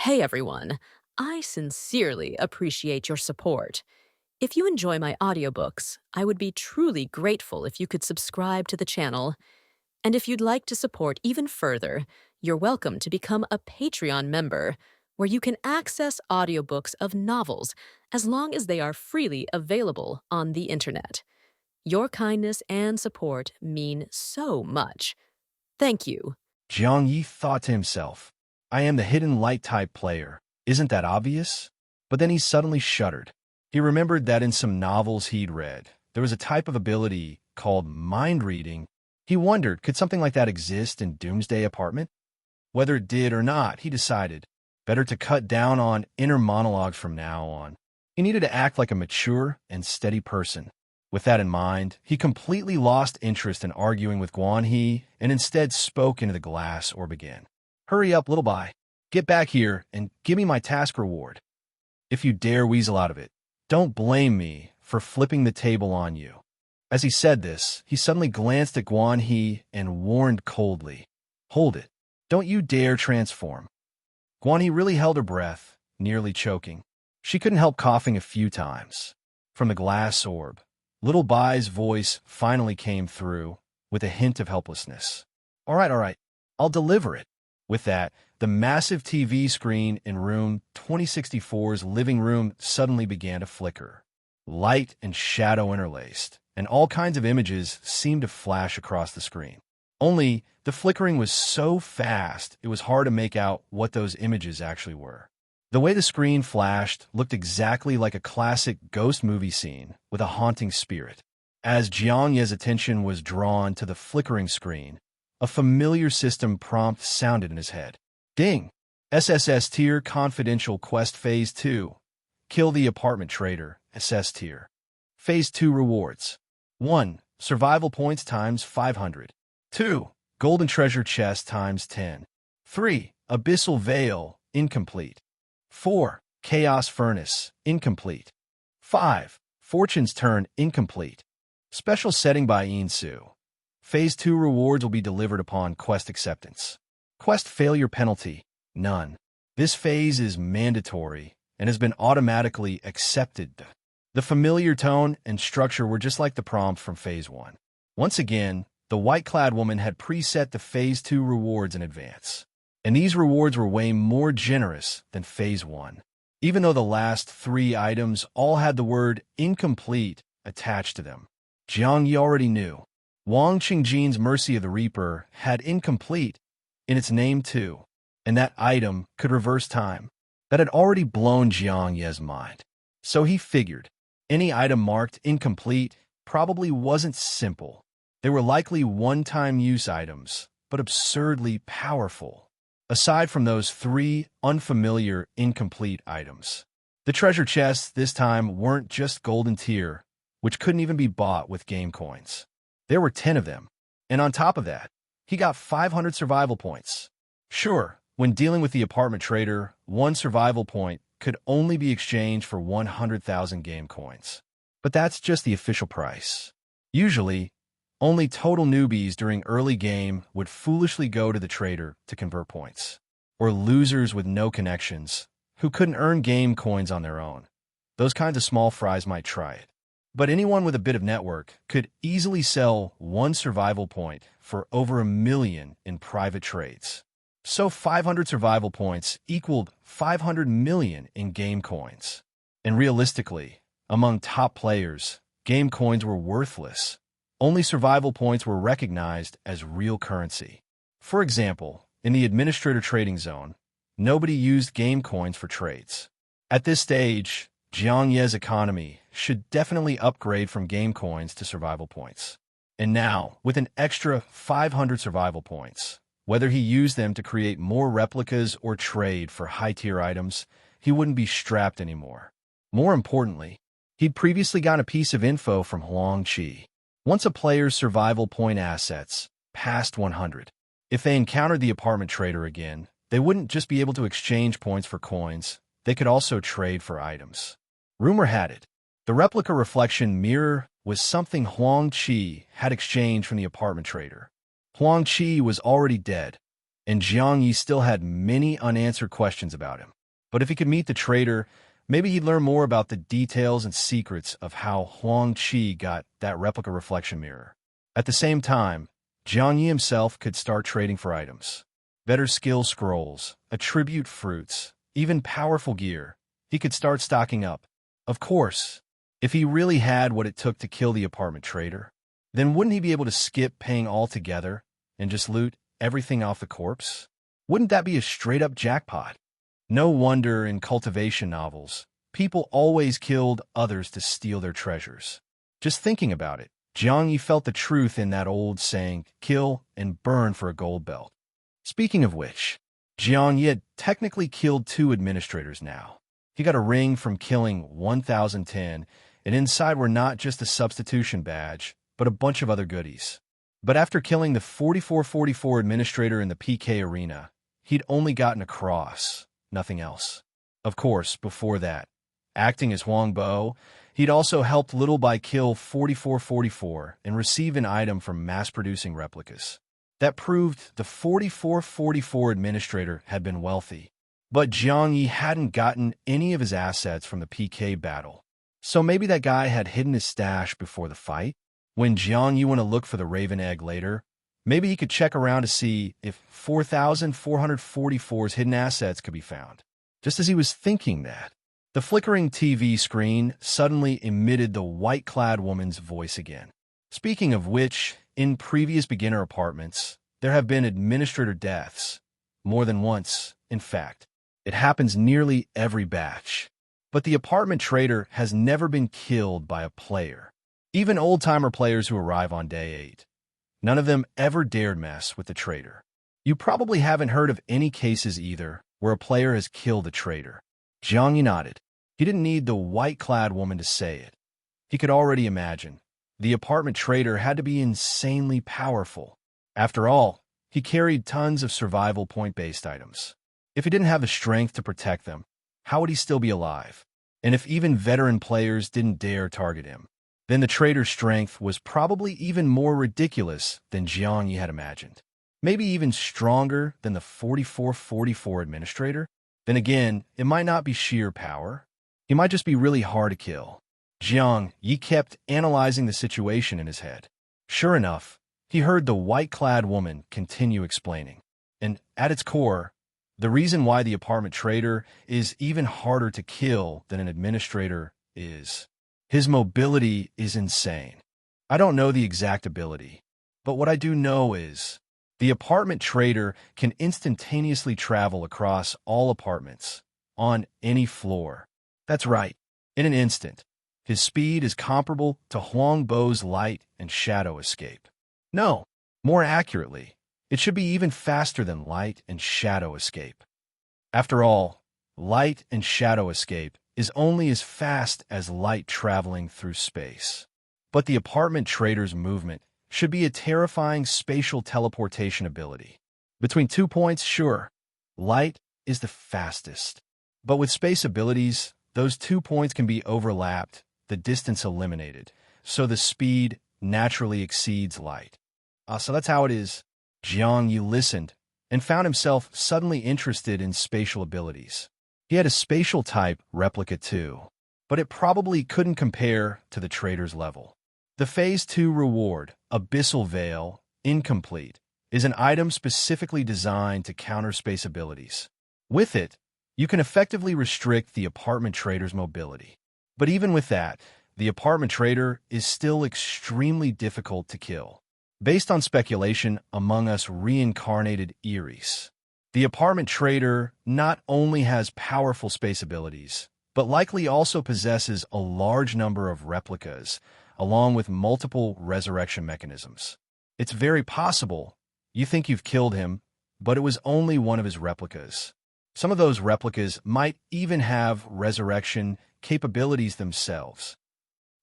Hey everyone, I sincerely appreciate your support. If you enjoy my audiobooks, I would be truly grateful if you could subscribe to the channel. And if you'd like to support even further, you're welcome to become a Patreon member, where you can access audiobooks of novels as long as they are freely available on the internet. Your kindness and support mean so much. Thank you. Jiang Ye thought to himself, I am the hidden light-type player. Isn't that obvious? But then he suddenly shuddered. He remembered that in some novels he'd read, there was a type of ability called mind-reading. He wondered, could something like that exist in Doomsday Apartment? Whether it did or not, he decided, better to cut down on inner monologues from now on. He needed to act like a mature and steady person. With that in mind, he completely lost interest in arguing with Jiang Ye and instead spoke into the glass or began. Hurry up, little boy. Get back here and give me my task reward. If you dare weasel out of it, don't blame me for flipping the table on you. As he said this, he suddenly glanced at Jiang Ye and warned coldly, Hold it. Don't you dare transform. Jiang Ye really held her breath, nearly choking. She couldn't help coughing a few times. From the glass orb, little Bai's voice finally came through, with a hint of helplessness. All right, I'll deliver it. With that, the massive TV screen in room 2064's living room suddenly began to flicker. Light and shadow interlaced, and all kinds of images seemed to flash across the screen. Only, the flickering was so fast, it was hard to make out what those images actually were. The way the screen flashed looked exactly like a classic ghost movie scene with a haunting spirit. As Jiang Ye's attention was drawn to the flickering screen, a familiar system prompt sounded in his head. Ding! SSS Tier Confidential Quest Phase 2. Kill the Apartment Trader, SS Tier. Phase 2 Rewards. 1. Survival Points times 500. 2. Golden Treasure Chest times 10. 3. Abyssal Veil, incomplete. 4. Chaos Furnace, incomplete. 5. Fortune's Turn, incomplete. Special setting by Insu. Phase 2 rewards will be delivered upon quest acceptance. Quest failure penalty, none. This phase is mandatory and has been automatically accepted. The familiar tone and structure were just like the prompt from Phase 1. Once again, the white-clad woman had preset the Phase 2 rewards in advance. And these rewards were way more generous than Phase 1. Even though the last 3 items all had the word incomplete attached to them. Jiang Ye already knew. Wang Qingjin's Mercy of the Reaper had incomplete in its name too, and that item could reverse time. That had already blown Jiang Ye's mind. So he figured, any item marked incomplete probably wasn't simple. They were likely one-time use items, but absurdly powerful. Aside from those 3 unfamiliar, incomplete items. The treasure chests this time weren't just golden tier, which couldn't even be bought with game coins. There were 10 of them, and on top of that, he got 500 survival points. Sure, when dealing with the apartment trader, 1 survival point could only be exchanged for 100,000 game coins. But that's just the official price. Usually, only total newbies during early game would foolishly go to the trader to convert points, or losers with no connections, who couldn't earn game coins on their own. Those kinds of small fries might try it. But anyone with a bit of network could easily sell 1 survival point for over 1 million in private trades. So 500 survival points equaled 500 million in game coins. And realistically, among top players, game coins were worthless. Only survival points were recognized as real currency. For example, in the administrator trading zone, nobody used game coins for trades. At this stage, Jiang Ye's economy should definitely upgrade from game coins to survival points. And now, with an extra 500 survival points, whether he used them to create more replicas or trade for high-tier items, he wouldn't be strapped anymore. More importantly, he'd previously gotten a piece of info from Huang Qi. Once a player's survival point assets passed 100, if they encountered the apartment trader again, they wouldn't just be able to exchange points for coins, they could also trade for items. Rumor had it, the replica reflection mirror was something Huang Qi had exchanged from the apartment trader. Huang Qi was already dead, and Jiang Ye still had many unanswered questions about him. But if he could meet the traitor, maybe he'd learn more about the details and secrets of how Huang Qi got that replica reflection mirror. At the same time, Jiang Ye himself could start trading for items. Better skill scrolls, attribute fruits, even powerful gear. He could start stocking up. Of course, if he really had what it took to kill the apartment trader, then wouldn't he be able to skip paying altogether and just loot everything off the corpse? Wouldn't that be a straight-up jackpot? No wonder in cultivation novels, people always killed others to steal their treasures. Just thinking about it, Jiang Yi felt the truth in that old saying, kill and burn for a gold belt. Speaking of which, Jiang Ye had technically killed 2 administrators now. He got a ring from killing 1010, and inside were not just a substitution badge, but a bunch of other goodies. But after killing the 4444 administrator in the PK arena, he'd only gotten a cross, nothing else. Of course, before that, acting as Huang Bo, he'd also helped Little By kill 4444 and receive an item from mass-producing replicas. That proved the 4444 administrator had been wealthy. But Jiang Ye hadn't gotten any of his assets from the PK battle. So maybe that guy had hidden his stash before the fight? When Jiang Ye went to look for the Raven Egg later, maybe he could check around to see if 4444's hidden assets could be found. Just as he was thinking that, the flickering TV screen suddenly emitted the white-clad woman's voice again. Speaking of which, in previous beginner apartments, there have been administrator deaths. More than once, in fact. It happens nearly every batch. But the apartment trader has never been killed by a player. Even old-timer players who arrive on day 8. None of them ever dared mess with the trader. You probably haven't heard of any cases either where a player has killed a trader. Jiang Ye nodded. He didn't need the white-clad woman to say it. He could already imagine. The apartment trader had to be insanely powerful. After all, he carried tons of survival point-based items. If he didn't have the strength to protect them, how would he still be alive? And if even veteran players didn't dare target him, then the trader's strength was probably even more ridiculous than Jiang Ye had imagined. Maybe even stronger than the 4444 administrator? Then again, it might not be sheer power. He might just be really hard to kill. Jiang Ye kept analyzing the situation in his head. Sure enough, he heard the white-clad woman continue explaining. And at its core, the reason why the apartment trader is even harder to kill than an administrator is his mobility is insane. I don't know the exact ability, but what I do know is the apartment trader can instantaneously travel across all apartments on any floor. That's right, in an instant. His speed is comparable to Huang Bo's light and shadow escape. No, more accurately, it should be even faster than light and shadow escape. After all, light and shadow escape is only as fast as light traveling through space. But the apartment trader's movement should be a terrifying spatial teleportation ability. Between 2 points, sure, light is the fastest. But with space abilities, those 2 points can be overlapped, the distance eliminated, so the speed naturally exceeds light. So that's how it is. Jiang Ye listened and found himself suddenly interested in spatial abilities. He had a spatial type replica too, but it probably couldn't compare to the trader's level. The Phase 2 reward, Abyssal Veil, incomplete, is an item specifically designed to counter space abilities. With it, you can effectively restrict the apartment trader's mobility. But even with that, the apartment trader is still extremely difficult to kill. Based on speculation among us reincarnated Eries, the apartment trader not only has powerful space abilities, but likely also possesses a large number of replicas, along with multiple resurrection mechanisms. It's very possible you think you've killed him, but it was only one of his replicas. Some of those replicas might even have resurrection capabilities themselves.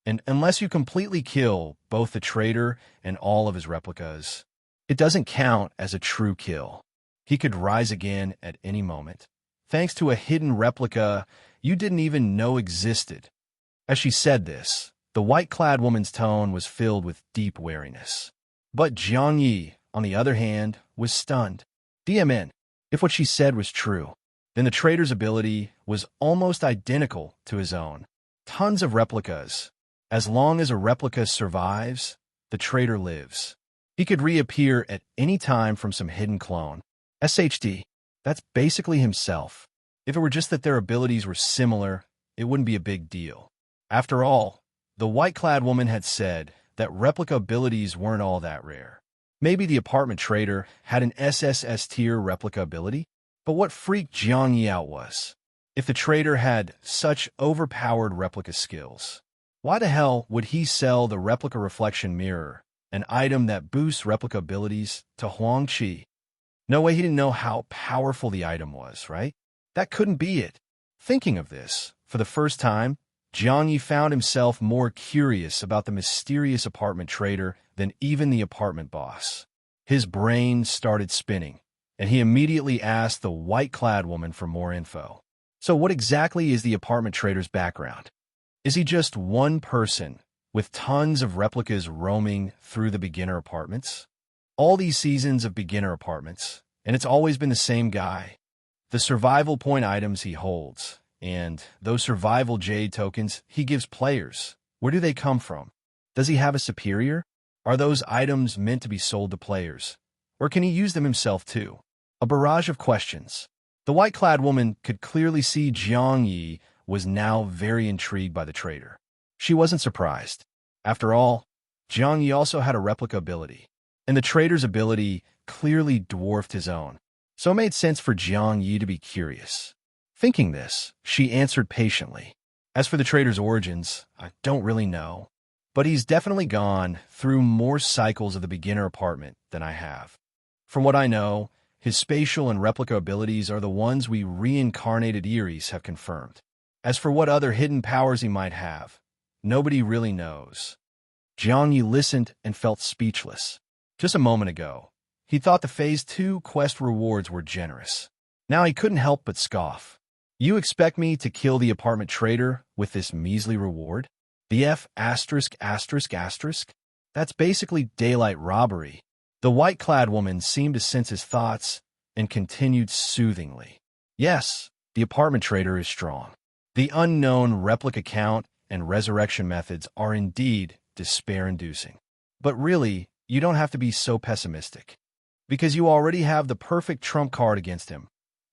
And unless you completely kill both the trader and all of his replicas, it doesn't count as a true kill. He could rise again at any moment, thanks to a hidden replica you didn't even know existed. As she said this, the white-clad woman's tone was filled with deep wariness. But Jiang Ye, on the other hand, was stunned. DMN. If what she said was true, then the trader's ability was almost identical to his own. Tons of replicas. As long as a replica survives, the trader lives. He could reappear at any time from some hidden clone. SHD. That's basically himself. If it were just that their abilities were similar, it wouldn't be a big deal. After all, the white-clad woman had said that replica abilities weren't all that rare. Maybe the apartment trader had an SSS-tier replica ability? But what freaked Jiang Ye out was, if the trader had such overpowered replica skills, why the hell would he sell the replica reflection mirror, an item that boosts replica abilities, to Huang Qi? No way he didn't know how powerful the item was, right? That couldn't be it. Thinking of this, for the first time, Jiang Ye found himself more curious about the mysterious apartment trader than even the apartment boss. His brain started spinning, and he immediately asked the white-clad woman for more info. So what exactly is the apartment trader's background? Is he just one person with tons of replicas roaming through the beginner apartments? All these seasons of beginner apartments, and it's always been the same guy. The survival point items he holds, and those survival jade tokens he gives players, where do they come from? Does he have a superior? Are those items meant to be sold to players? Or can he use them himself too? A barrage of questions. The white-clad woman could clearly see Jiang Ye was now very intrigued by the trader. She wasn't surprised. After all, Jiang Ye also had a replica ability, and the trader's ability clearly dwarfed his own. So it made sense for Jiang Ye to be curious. Thinking this, she answered patiently. As for the trader's origins, I don't really know, but he's definitely gone through more cycles of the beginner apartment than I have. From what I know, his spatial and replica abilities are the ones we reincarnated Eries have confirmed. As for what other hidden powers he might have, nobody really knows. Jiang Ye listened and felt speechless. Just a moment ago, he thought the Phase 2 quest rewards were generous. Now he couldn't help but scoff. You expect me to kill the apartment trader with this measly reward? The F******? That's basically daylight robbery. The white-clad woman seemed to sense his thoughts and continued soothingly. Yes, the apartment trader is strong. The unknown replica count and resurrection methods are indeed despair-inducing. But really, you don't have to be so pessimistic, because you already have the perfect trump card against him.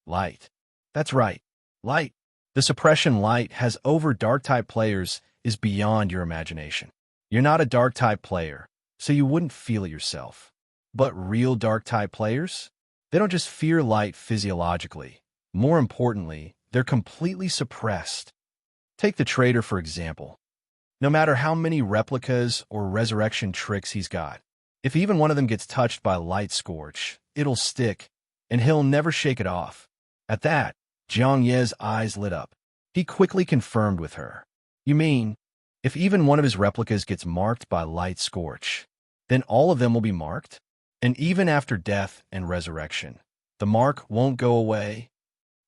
Light. That's right, light. The suppression light has over dark-type players is beyond your imagination. You're not a dark-type player, so you wouldn't feel it yourself. But real dark-type players? They don't just fear light physiologically. More importantly, they're completely suppressed. Take the trader, for example. No matter how many replicas or resurrection tricks he's got, if even one of them gets touched by light scorch, it'll stick, and he'll never shake it off. At that, Jiang Ye's eyes lit up. He quickly confirmed with her. You mean, if even one of his replicas gets marked by light scorch, then all of them will be marked? And even after death and resurrection, the mark won't go away?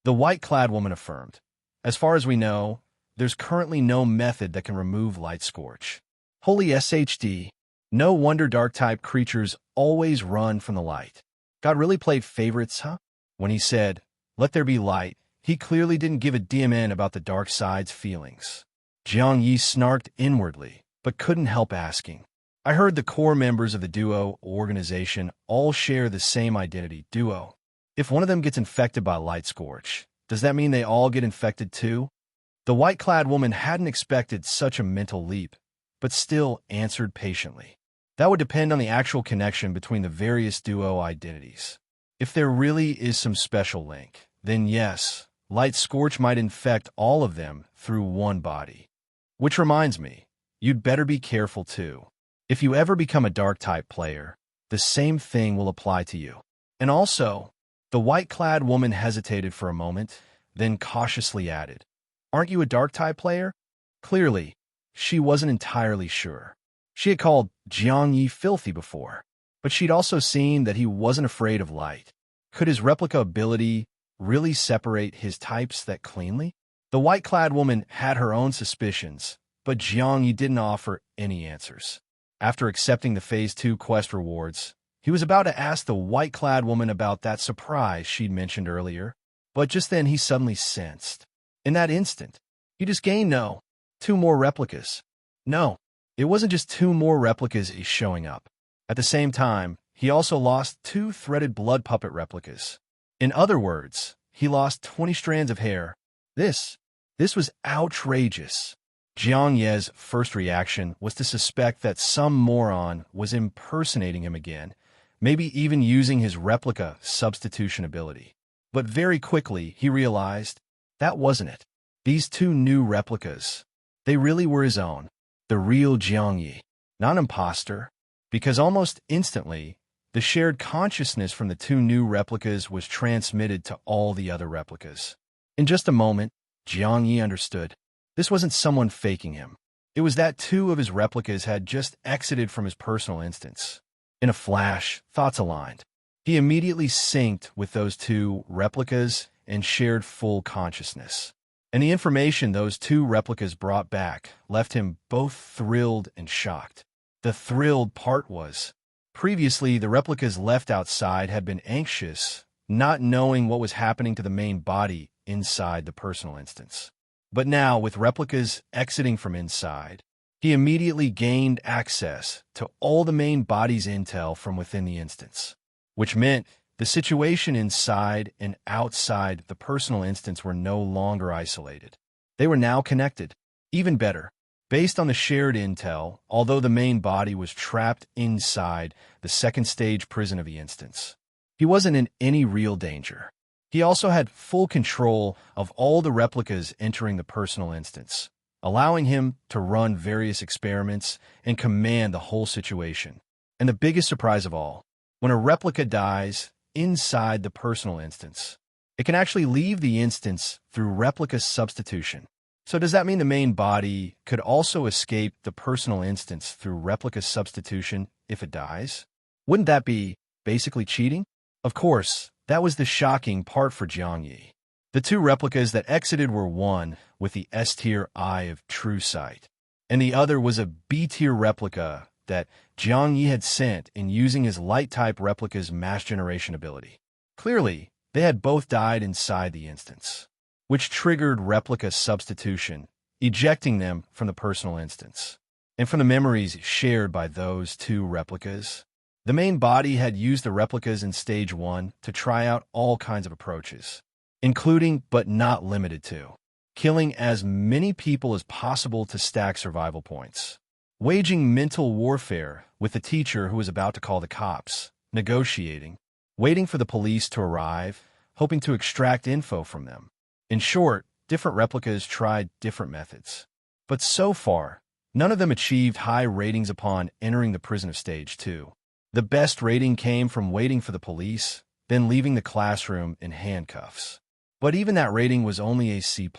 The white-clad woman affirmed. As far as we know, there's currently no method that can remove light scorch. Holy SHD. No wonder dark-type creatures always run from the light. God really played favorites, huh? When he said, "Let there be light," he clearly didn't give a DMN about the dark side's feelings. Jiang Ye snarked inwardly, but couldn't help asking. I heard the core members of the Duo organization all share the same identity, Duo. If one of them gets infected by light scorch, does that mean they all get infected too? The white-clad woman hadn't expected such a mental leap, but still answered patiently. That would depend on the actual connection between the various Duo identities. If there really is some special link, then yes, light scorch might infect all of them through one body. Which reminds me, you'd better be careful too. If you ever become a dark-type player, the same thing will apply to you. And also, the white-clad woman hesitated for a moment, then cautiously added, "Aren't you a dark-type player?" Clearly, she wasn't entirely sure. She had called Jiang Ye filthy before, but she'd also seen that he wasn't afraid of light. Could his replica ability really separate his types that cleanly? The white-clad woman had her own suspicions, but Jiang Ye didn't offer any answers. After accepting the Phase 2 quest rewards, He was about to ask the white-clad woman about that surprise she'd mentioned earlier, but just then he suddenly sensed. In that instant, he just gained two more replicas. No, it wasn't just two more replicas showing up. At the same time, he also lost two threaded blood puppet replicas. In other words, he lost 20 strands of hair. This was outrageous. Jiang Ye's first reaction was to suspect that some moron was impersonating him again, maybe even using his replica substitution ability. But very quickly, he realized that wasn't it. These two new replicas, they really were his own, the real Jiang Ye, not an imposter, because almost instantly, the shared consciousness from the two new replicas was transmitted to all the other replicas. In just a moment, Jiang Ye understood. This wasn't someone faking him. It was that two of his replicas had just exited from his personal instance. In a flash, thoughts aligned. He immediately synced with those two replicas and shared full consciousness. And the information those two replicas brought back left him both thrilled and shocked. The thrilled part was, previously the replicas left outside had been anxious, not knowing what was happening to the main body inside the personal instance. But now, with replicas exiting from inside, he immediately gained access to all the main body's intel from within the instance, which meant the situation inside and outside the personal instance were no longer isolated. They were now connected. Even better, based on the shared intel, although the main body was trapped inside the second stage prison of the instance, he wasn't in any real danger. He also had full control of all the replicas entering the personal instance, allowing him to run various experiments and command the whole situation. And the biggest surprise of all, when a replica dies inside the personal instance, it can actually leave the instance through replica substitution. So does that mean the main body could also escape the personal instance through replica substitution if it dies? Wouldn't that be basically cheating? Of course, that was the shocking part for Jiang Ye. The two replicas that exited were one with the S-tier eye of true sight, and the other was a B-tier replica that Jiang Ye had sent in using his light-type replica's mass generation ability. Clearly, they had both died inside the instance, which triggered replica substitution, ejecting them from the personal instance. And from the memories shared by those two replicas, the main body had used the replicas in Stage 1 to try out all kinds of approaches, including but not limited to killing as many people as possible to stack survival points, waging mental warfare with the teacher who was about to call the cops, negotiating, waiting for the police to arrive, hoping to extract info from them. In short, different replicas tried different methods. But so far, none of them achieved high ratings upon entering the prison of Stage 2. The best rating came from waiting for the police, then leaving the classroom in handcuffs. But even that rating was only a C+,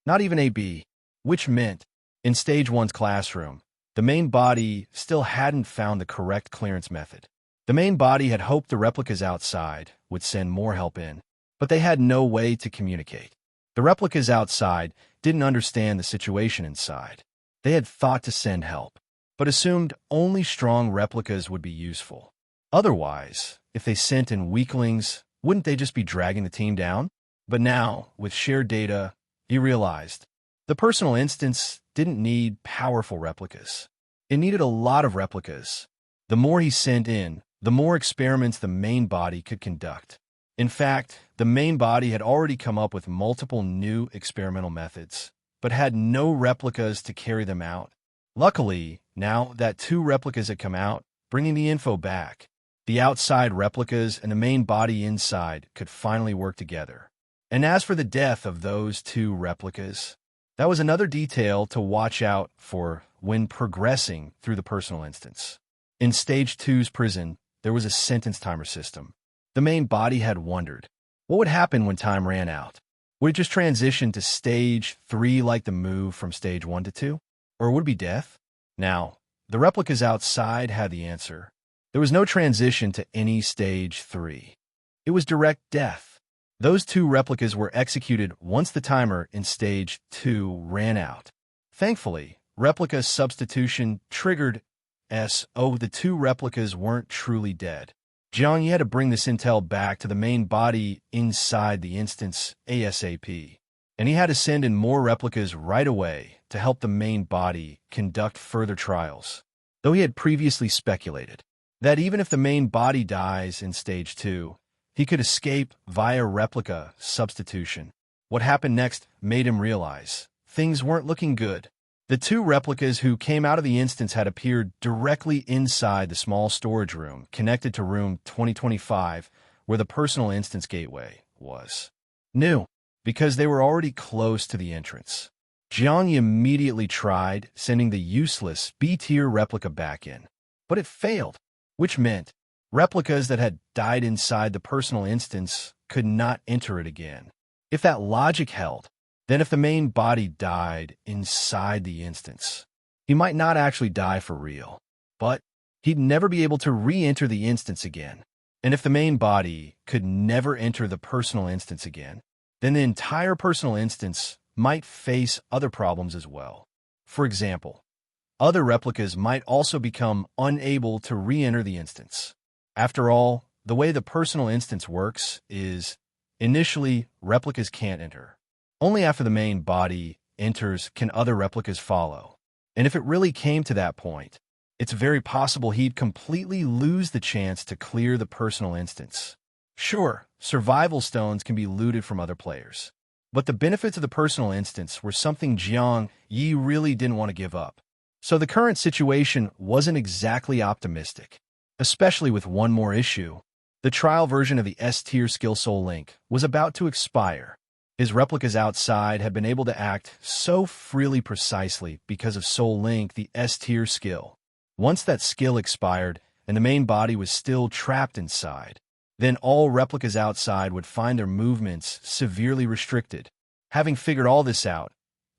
not even a B, which meant, in Stage 1's classroom, the main body still hadn't found the correct clearance method. The main body had hoped the replicas outside would send more help in, but they had no way to communicate. The replicas outside didn't understand the situation inside. They had thought to send help, but assumed only strong replicas would be useful. Otherwise, if they sent in weaklings, wouldn't they just be dragging the team down? But now, with shared data, he realized the personal instance didn't need powerful replicas. It needed a lot of replicas. The more he sent in, the more experiments the main body could conduct. In fact, the main body had already come up with multiple new experimental methods, but had no replicas to carry them out. Luckily, now that two replicas had come out, bringing the info back, the outside replicas and the main body inside could finally work together. And as for the death of those two replicas, that was another detail to watch out for when progressing through the personal instance. In Stage 2's prison, there was a sentence timer system. The main body had wondered, what would happen when time ran out? Would it just transition to Stage 3 like the move from Stage 1 to 2? Or would it be death? Now, the replicas outside had the answer. There was no transition to any Stage 3. It was direct death. Those two replicas were executed once the timer in Stage 2 ran out. Thankfully, replica substitution triggered Oh, the two replicas weren't truly dead. Jiang Ye had to bring this intel back to the main body inside the instance ASAP. And he had to send in more replicas right away to help the main body conduct further trials. Though he had previously speculated that even if the main body dies in Stage 2, he could escape via replica substitution. What happened next made him realize things weren't looking good. The two replicas who came out of the instance had appeared directly inside the small storage room connected to room 2025, where the personal instance gateway was. New, because they were already close to the entrance. Jiang Ye immediately tried sending the useless B-tier replica back in, but it failed, which meant replicas that had died inside the personal instance could not enter it again. If that logic held, then if the main body died inside the instance, he might not actually die for real, but he'd never be able to re-enter the instance again. And if the main body could never enter the personal instance again, then the entire personal instance might face other problems as well. For example, other replicas might also become unable to re-enter the instance. After all, the way the personal instance works is, initially, replicas can't enter. Only after the main body enters can other replicas follow. And if it really came to that point, it's very possible he'd completely lose the chance to clear the personal instance. Sure, survival stones can be looted from other players, but the benefits of the personal instance were something Jiang Ye really didn't want to give up. So the current situation wasn't exactly optimistic, especially with one more issue. The trial version of the S-tier skill Soul Link was about to expire. His replicas outside had been able to act so freely precisely because of Soul Link, the S-tier skill. Once that skill expired and the main body was still trapped inside, then all replicas outside would find their movements severely restricted. Having figured all this out,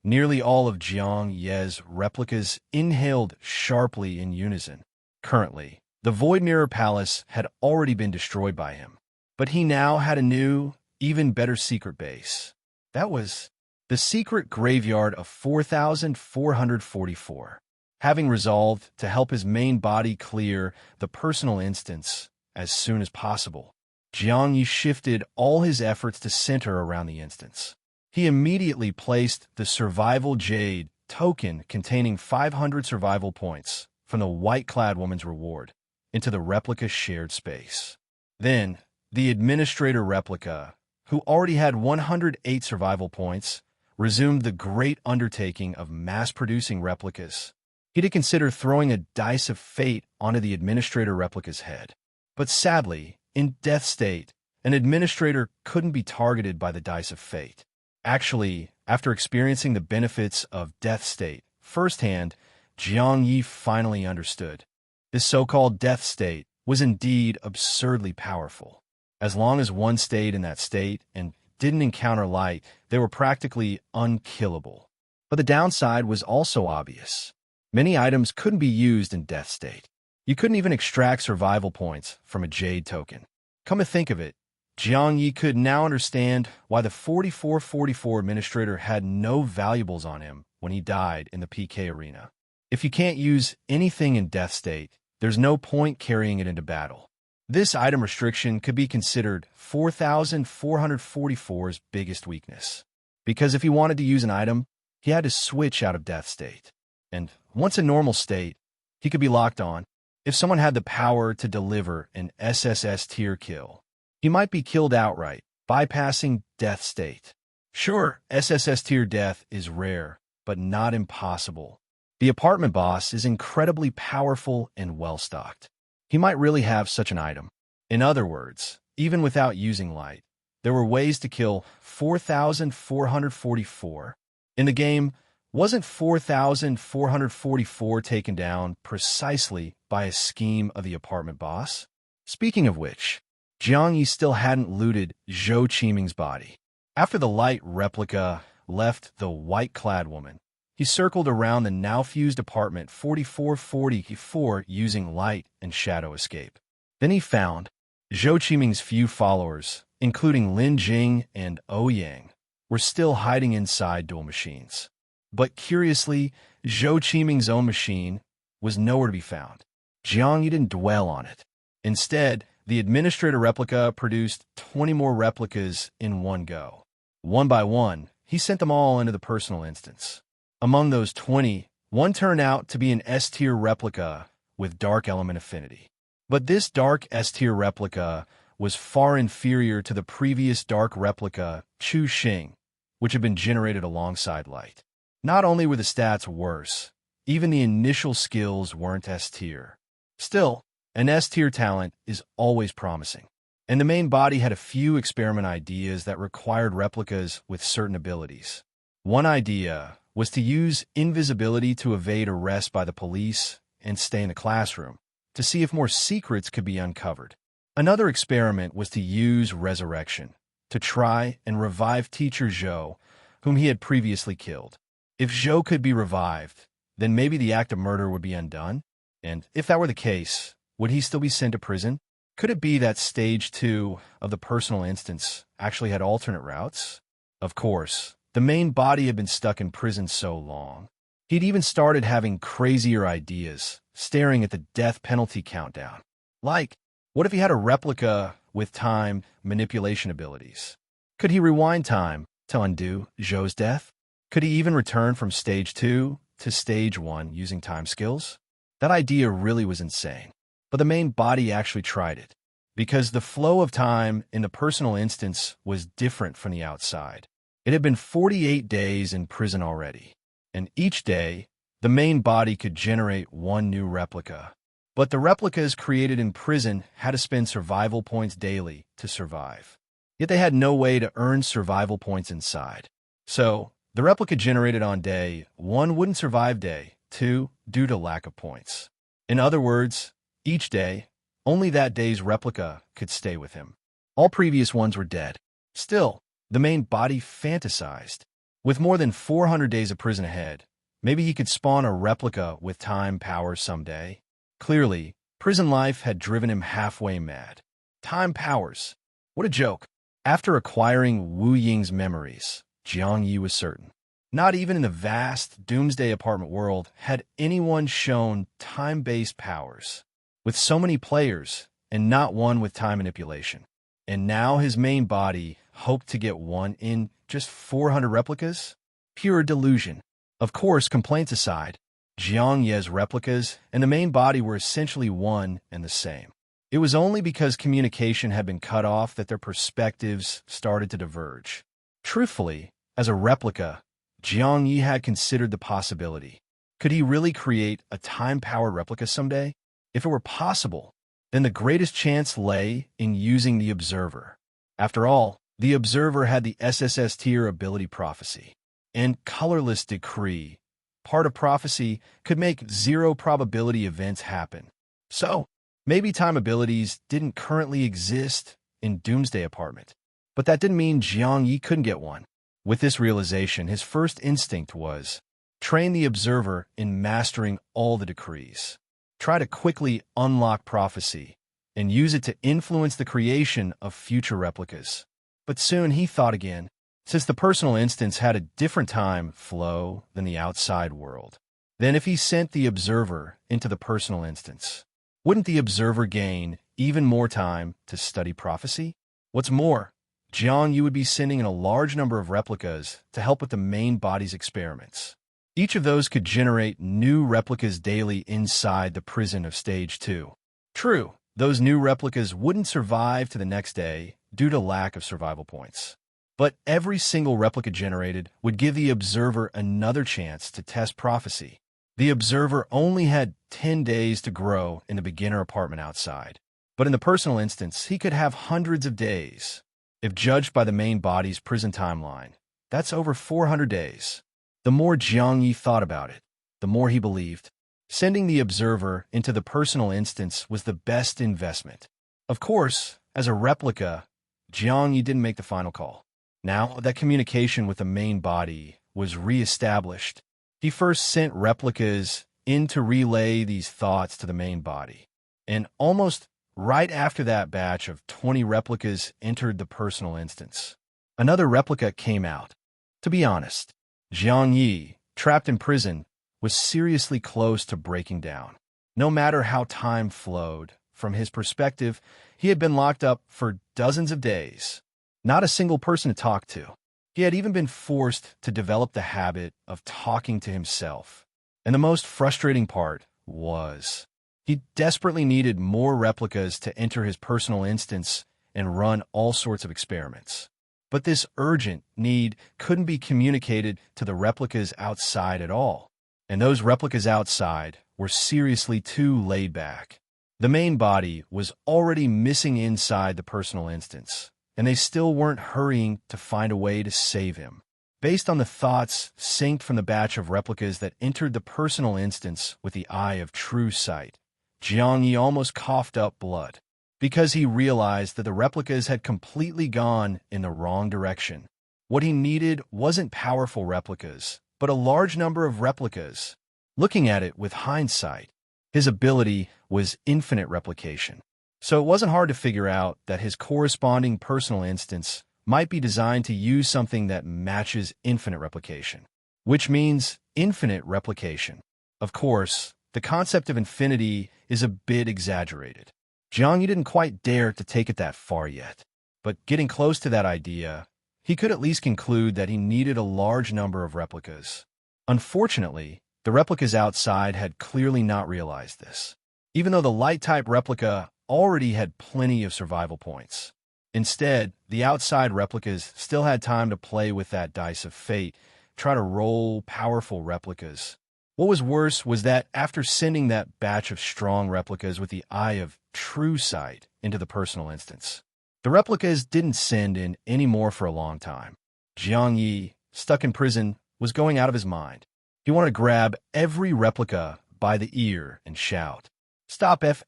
nearly all of Jiang Ye's replicas inhaled sharply in unison. Currently, the Void Mirror Palace had already been destroyed by him, but he now had a new, even better secret base. That was the secret graveyard of 4,444. Having resolved to help his main body clear the personal instance as soon as possible, Jiang Ye shifted all his efforts to center around the instance. He immediately placed the Survival Jade token containing 500 survival points from the white-clad woman's reward into the replica shared space. Then, the Administrator replica, who already had 108 survival points, resumed the great undertaking of mass-producing replicas. He had considered throwing a dice of fate onto the Administrator replica's head. But sadly, in Death State, an Administrator couldn't be targeted by the dice of fate. Actually, after experiencing the benefits of Death State firsthand, Jiang Ye finally understood. This so-called Death State was indeed absurdly powerful. As long as one stayed in that state and didn't encounter light, they were practically unkillable. But the downside was also obvious. Many items couldn't be used in Death State. You couldn't even extract survival points from a Jade token. Come to think of it, Jiang Ye could now understand why the 4444 Administrator had no valuables on him when he died in the PK arena. If you can't use anything in Death State, there's no point carrying it into battle. This item restriction could be considered 4,444's biggest weakness. Because if he wanted to use an item, he had to switch out of Death State. And once in normal state, he could be locked on. If someone had the power to deliver an SSS tier kill, he might be killed outright, bypassing Death State. Sure, SSS tier death is rare, but not impossible. The apartment boss is incredibly powerful and well-stocked. He might really have such an item. In other words, even without using light, there were ways to kill 4,444. In the game, wasn't 4,444 taken down precisely by a scheme of the apartment boss? Speaking of which, Jiang Ye still hadn't looted Zhou Qiming's body. After the light replica left the white-clad woman, he circled around the now-fused apartment 4444 using light and shadow escape. Then he found Zhou Qiming's few followers, including Lin Jing and Ouyang, were still hiding inside dual machines. But curiously, Zhou Qiming's own machine was nowhere to be found. Jiang Ye didn't dwell on it. Instead, the administrator replica produced 20 more replicas in one go. One by one, he sent them all into the personal instance. Among those 20, one turned out to be an S-tier replica with dark element affinity. But this dark S-tier replica was far inferior to the previous dark replica, Chu Xing, which had been generated alongside light. Not only were the stats worse, even the initial skills weren't S-tier. Still, an S-tier talent is always promising, and the main body had a few experiment ideas that required replicas with certain abilities. One idea was to use invisibility to evade arrest by the police and stay in the classroom, to see if more secrets could be uncovered. Another experiment was to use resurrection, to try and revive teacher Zhou, whom he had previously killed. If Zhou could be revived, then maybe the act of murder would be undone, and if that were the case, would he still be sent to prison? Could it be that stage 2 of the personal instance actually had alternate routes? Of course, the main body had been stuck in prison so long. He'd even started having crazier ideas, staring at the death penalty countdown. Like, what if he had a replica with time manipulation abilities? Could he rewind time to undo Zhou's death? Could he even return from stage 2 to stage 1 using time skills? That idea really was insane. But the main body actually tried it, because the flow of time in the personal instance was different from the outside. It had been 48 days in prison already, and each day, the main body could generate one new replica. But the replicas created in prison had to spend survival points daily to survive. Yet they had no way to earn survival points inside. So, the replica generated on day 1 wouldn't survive day 2 due to lack of points. In other words, each day, only that day's replica could stay with him. All previous ones were dead. Still, the main body fantasized. With more than 400 days of prison ahead, maybe he could spawn a replica with time power someday. Clearly, prison life had driven him halfway mad. Time powers. What a joke. After acquiring Wu Ying's memories, Jiang Ye was certain. Not even in the vast Doomsday Apartment world had anyone shown time-based powers. With so many players, and not one with time manipulation. And now his main body hoped to get one in just 400 replicas? Pure delusion. Of course, complaints aside, Jiang Ye's replicas and the main body were essentially one and the same. It was only because communication had been cut off that their perspectives started to diverge. Truthfully, as a replica, Jiang Ye had considered the possibility. Could he really create a time-powered replica someday? If it were possible, then the greatest chance lay in using the Observer. After all, the Observer had the SSS tier ability Prophecy and Colorless Decree. Part of Prophecy could make zero probability events happen. So, maybe time abilities didn't currently exist in Doomsday Apartment. But that didn't mean Jiang Ye couldn't get one. With this realization, his first instinct was, train the Observer in mastering all the decrees. Try to quickly unlock Prophecy, and use it to influence the creation of future replicas. But soon he thought again, since the personal instance had a different time flow than the outside world. Then if he sent the Observer into the personal instance, wouldn't the Observer gain even more time to study Prophecy? What's more, Jiang Ye would be sending in a large number of replicas to help with the main body's experiments. Each of those could generate new replicas daily inside the prison of Stage 2. True, those new replicas wouldn't survive to the next day due to lack of survival points. But every single replica generated would give the Observer another chance to test Prophecy. The Observer only had 10 days to grow in the beginner apartment outside. But in the personal instance, he could have hundreds of days. If judged by the main body's prison timeline, that's over 400 days. The more Jiang Ye thought about it, the more he believed. Sending the Observer into the personal instance was the best investment. Of course, as a replica, Jiang Ye didn't make the final call. Now that communication with the main body was re-established, he first sent replicas in to relay these thoughts to the main body. And almost right after that batch of 20 replicas entered the personal instance, another replica came out. To be honest, Jiang Ye, trapped in prison, was seriously close to breaking down. No matter how time flowed, from his perspective, he had been locked up for dozens of days. Not a single person to talk to. He had even been forced to develop the habit of talking to himself. And the most frustrating part was he desperately needed more replicas to enter his personal instance and run all sorts of experiments. But this urgent need couldn't be communicated to the replicas outside at all. And those replicas outside were seriously too laid back. The main body was already missing inside the personal instance, and they still weren't hurrying to find a way to save him. Based on the thoughts synced from the batch of replicas that entered the personal instance with the eye of true sight, Jiang Ye almost coughed up blood, because he realized that the replicas had completely gone in the wrong direction. What he needed wasn't powerful replicas, but a large number of replicas. Looking at it with hindsight, his ability was infinite replication. So it wasn't hard to figure out that his corresponding personal instance might be designed to use something that matches infinite replication, which means infinite replication. Of course, the concept of infinity is a bit exaggerated. Jiang Ye didn't quite dare to take it that far yet, but getting close to that idea, he could at least conclude that he needed a large number of replicas. Unfortunately, the replicas outside had clearly not realized this, even though the light-type replica already had plenty of survival points. Instead, the outside replicas still had time to play with that dice of fate, try to roll powerful replicas. What was worse was that after sending that batch of strong replicas with the eye of true sight into the personal instance, the replicas didn't send in any more for a long time. Jiang Ye, stuck in prison, was going out of his mind. He wanted to grab every replica by the ear and shout, "Stop F*********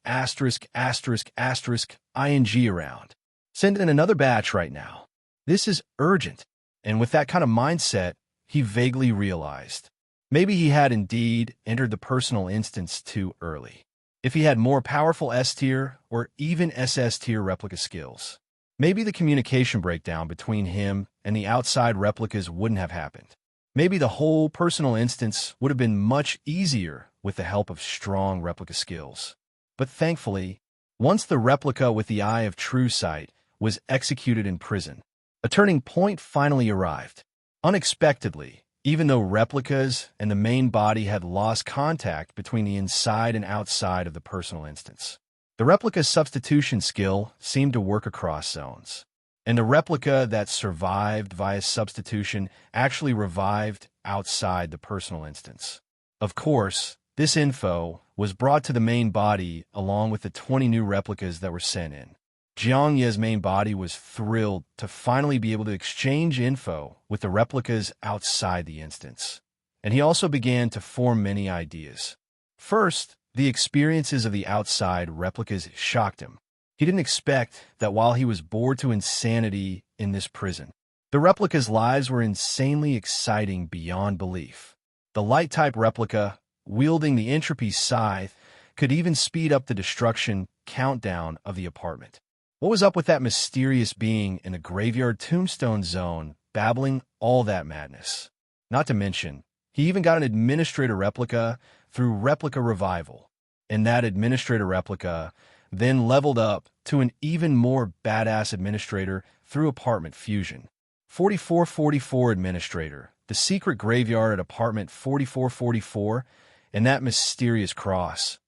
ing around. Send in another batch right now. This is urgent." And with that kind of mindset, he vaguely realized maybe he had indeed entered the personal instance too early. If he had more powerful S-tier or even SS-tier replica skills, maybe the communication breakdown between him and the outside replicas wouldn't have happened. Maybe the whole personal instance would have been much easier with the help of strong replica skills. But thankfully, once the replica with the eye of true sight was executed in prison, a turning point finally arrived. Unexpectedly, even though replicas and the main body had lost contact between the inside and outside of the personal instance, the replica's substitution skill seemed to work across zones. And the replica that survived via substitution actually revived outside the personal instance. Of course, this info was brought to the main body along with the 20 new replicas that were sent in. Jiang Ye's main body was thrilled to finally be able to exchange info with the replicas outside the instance. And he also began to form many ideas. First, the experiences of the outside replicas shocked him. He didn't expect that while he was bored to insanity in this prison, the replicas' lives were insanely exciting beyond belief. The light-type replica, wielding the entropy scythe, could even speed up the destruction countdown of the apartment. What was up with that mysterious being in the graveyard tombstone zone, babbling all that madness? Not to mention, he even got an administrator replica through replica revival, and that administrator replica then leveled up to an even more badass administrator through apartment fusion. 4444 administrator, the secret graveyard at apartment 4444, and that mysterious cross.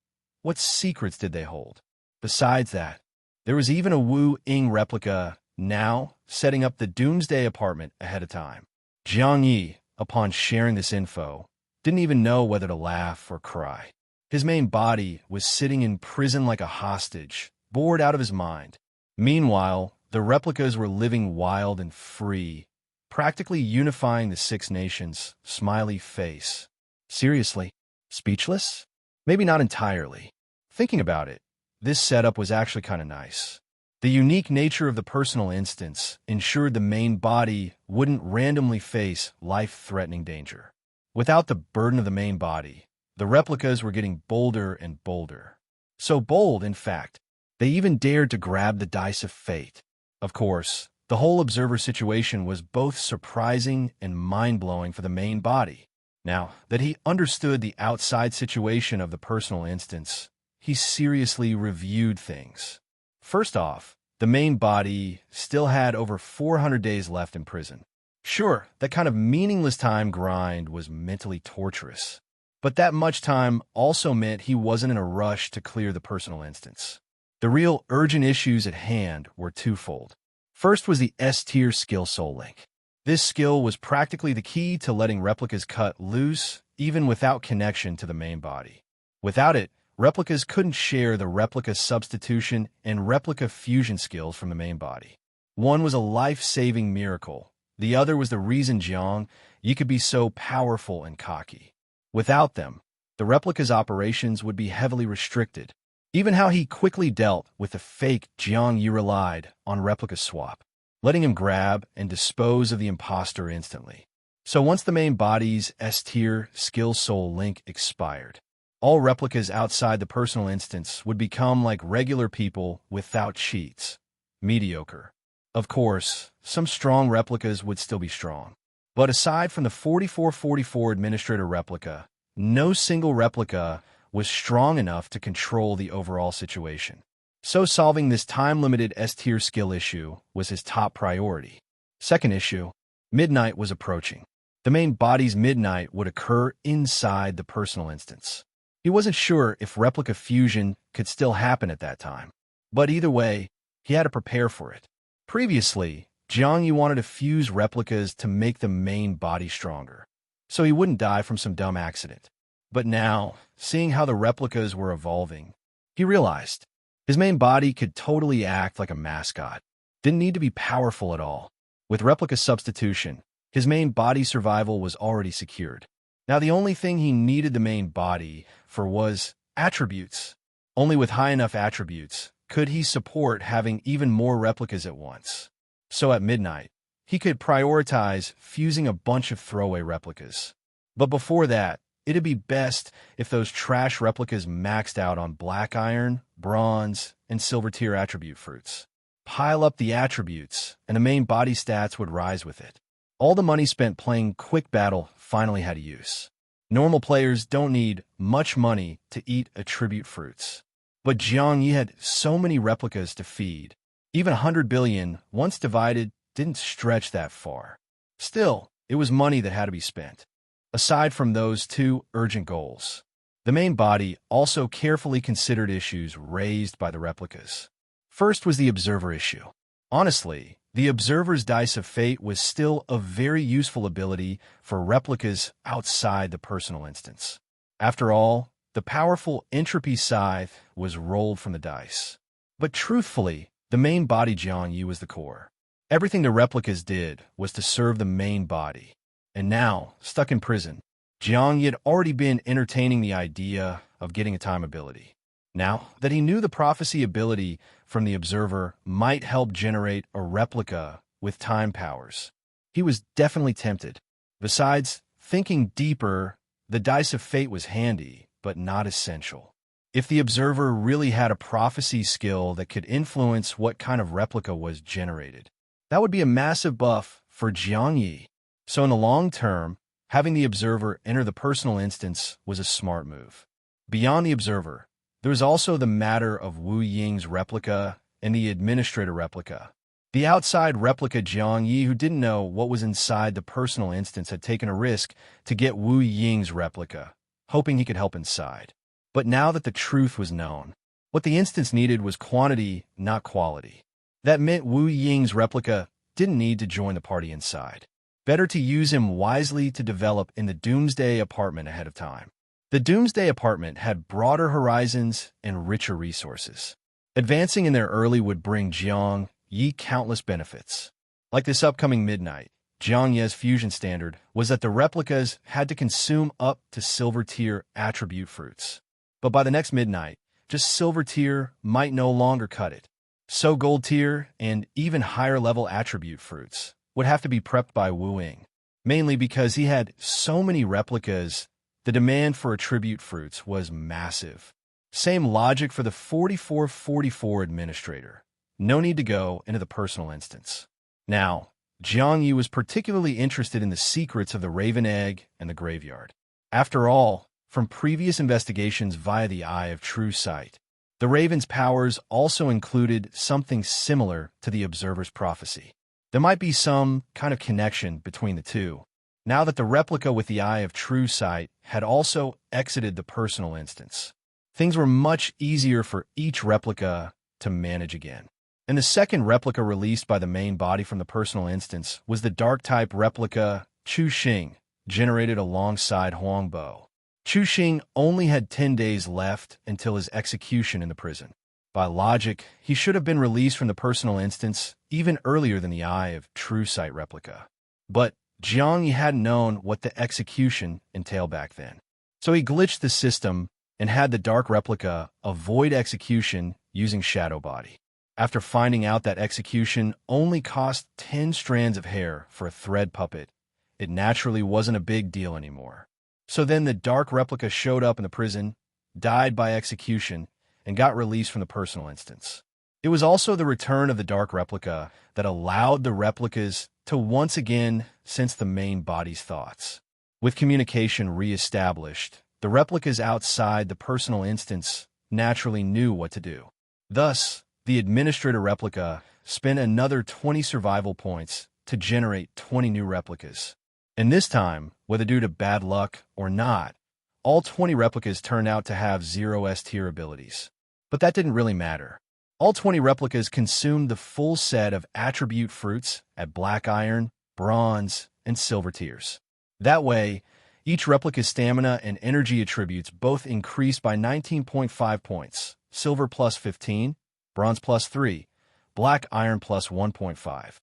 What secrets did they hold? Besides that, there was even a Wu Ying replica now setting up the Doomsday Apartment ahead of time. Jiang Ye, upon sharing this info, didn't even know whether to laugh or cry. His main body was sitting in prison like a hostage, bored out of his mind. Meanwhile, the replicas were living wild and free, practically unifying the Six Nations' smiley face. Seriously, speechless? Maybe not entirely. Thinking about it, this setup was actually kind of nice. The unique nature of the personal instance ensured the main body wouldn't randomly face life-threatening danger. Without the burden of the main body, the replicas were getting bolder and bolder. So bold, in fact, they even dared to grab the dice of fate. Of course, the whole observer situation was both surprising and mind-blowing for the main body. Now that he understood the outside situation of the personal instance, he seriously reviewed things. First off, the main body still had over 400 days left in prison. Sure, that kind of meaningless time grind was mentally torturous, but that much time also meant he wasn't in a rush to clear the personal instance. The real urgent issues at hand were twofold. First was the S-tier skill soul link. This skill was practically the key to letting replicas cut loose, even without connection to the main body. Without it, replicas couldn't share the replica substitution and replica fusion skills from the main body. One was a life-saving miracle. The other was the reason Jiang Ye could be so powerful and cocky. Without them, the replica's operations would be heavily restricted. Even how he quickly dealt with the fake Jiang Ye relied on replica swap, letting him grab and dispose of the imposter instantly. So once the main body's S-tier skill soul link expired, all replicas outside the personal instance would become like regular people without cheats. Mediocre. Of course, some strong replicas would still be strong. But aside from the 4444 administrator replica, no single replica was strong enough to control the overall situation. So solving this time-limited S-tier skill issue was his top priority. Second issue, midnight was approaching. The main body's midnight would occur inside the personal instance. He wasn't sure if replica fusion could still happen at that time. But either way, he had to prepare for it. Previously, Jiang Ye wanted to fuse replicas to make the main body stronger, so he wouldn't die from some dumb accident. But now, seeing how the replicas were evolving, he realized his main body could totally act like a mascot. Didn't need to be powerful at all. With replica substitution, his main body survival was already secured. Now the only thing he needed the main body for was attributes. Only with high enough attributes could he support having even more replicas at once. So at midnight, he could prioritize fusing a bunch of throwaway replicas. But before that, it'd be best if those trash replicas maxed out on black iron, bronze, and silver tier attribute fruits. Pile up the attributes, and the main body stats would rise with it. All the money spent playing quick battle finally had a use. Normal players don't need much money to eat attribute fruits. But Jiang Ye had so many replicas to feed. Even 100 billion, once divided, didn't stretch that far. Still, it was money that had to be spent. Aside from those two urgent goals, the main body also carefully considered issues raised by the replicas. First was the observer issue. Honestly, the observer's dice of fate was still a very useful ability for replicas outside the personal instance. After all, the powerful entropy scythe was rolled from the dice. But truthfully, the main body Jiang Ye was the core. Everything the replicas did was to serve the main body. And now, stuck in prison, Jiang Ye had already been entertaining the idea of getting a time ability. Now that he knew the prophecy ability from the observer might help generate a replica with time powers, he was definitely tempted. Besides, thinking deeper, the dice of fate was handy, but not essential. If the observer really had a prophecy skill that could influence what kind of replica was generated, that would be a massive buff for Jiang Ye. So in the long term, having the observer enter the personal instance was a smart move. Beyond the observer, there was also the matter of Wu Ying's replica and the administrator replica. The outside replica Jiang Ye, who didn't know what was inside the personal instance, had taken a risk to get Wu Ying's replica, hoping he could help inside. But now that the truth was known, what the instance needed was quantity, not quality. That meant Wu Ying's replica didn't need to join the party inside. Better to use him wisely to develop in the Doomsday Apartment ahead of time. The Doomsday Apartment had broader horizons and richer resources. Advancing in there early would bring Jiang Ye countless benefits. Like this upcoming midnight, Jiang Ye's fusion standard was that the replicas had to consume up to silver tier attribute fruits. But by the next midnight, just silver tier might no longer cut it. So gold tier and even higher level attribute fruits would have to be prepped by Wu Ying, mainly because he had so many replicas. The demand for attribute fruits was massive. Same logic for the 4444 administrator. No need to go into the personal instance. Now, Jiang Ye was particularly interested in the secrets of the Raven Egg and the graveyard. After all, from previous investigations via the Eye of True Sight, the Raven's powers also included something similar to the Observer's prophecy. There might be some kind of connection between the two, now that the replica with the Eye of True Sight had also exited the personal instance. Things were much easier for each replica to manage again. And the second replica released by the main body from the personal instance was the Dark-type replica Chu Xing, generated alongside Huangbo. Chu Xing only had 10 days left until his execution in the prison. By logic, he should have been released from the personal instance even earlier than the Eye of True Sight replica. But Jiang Ye hadn't known what the execution entailed back then. So he glitched the system and had the dark replica avoid execution using Shadow Body. After finding out that execution only cost 10 strands of hair for a thread puppet, it naturally wasn't a big deal anymore. So then the dark replica showed up in the prison, died by execution, and got released from the personal instance. It was also the return of the dark replica that allowed the replicas to once again sense the main body's thoughts. With communication re-established, the replicas outside the personal instance naturally knew what to do. Thus, the administrator replica spent another 20 survival points to generate 20 new replicas. And this time, whether due to bad luck or not, all 20 replicas turned out to have 0 S-tier abilities. But that didn't really matter. All 20 replicas consumed the full set of attribute fruits at Black Iron, Bronze, and Silver tiers. That way, each replica's stamina and energy attributes both increased by 19.5 points, Silver plus 15, Bronze plus 3, Black Iron plus 1.5.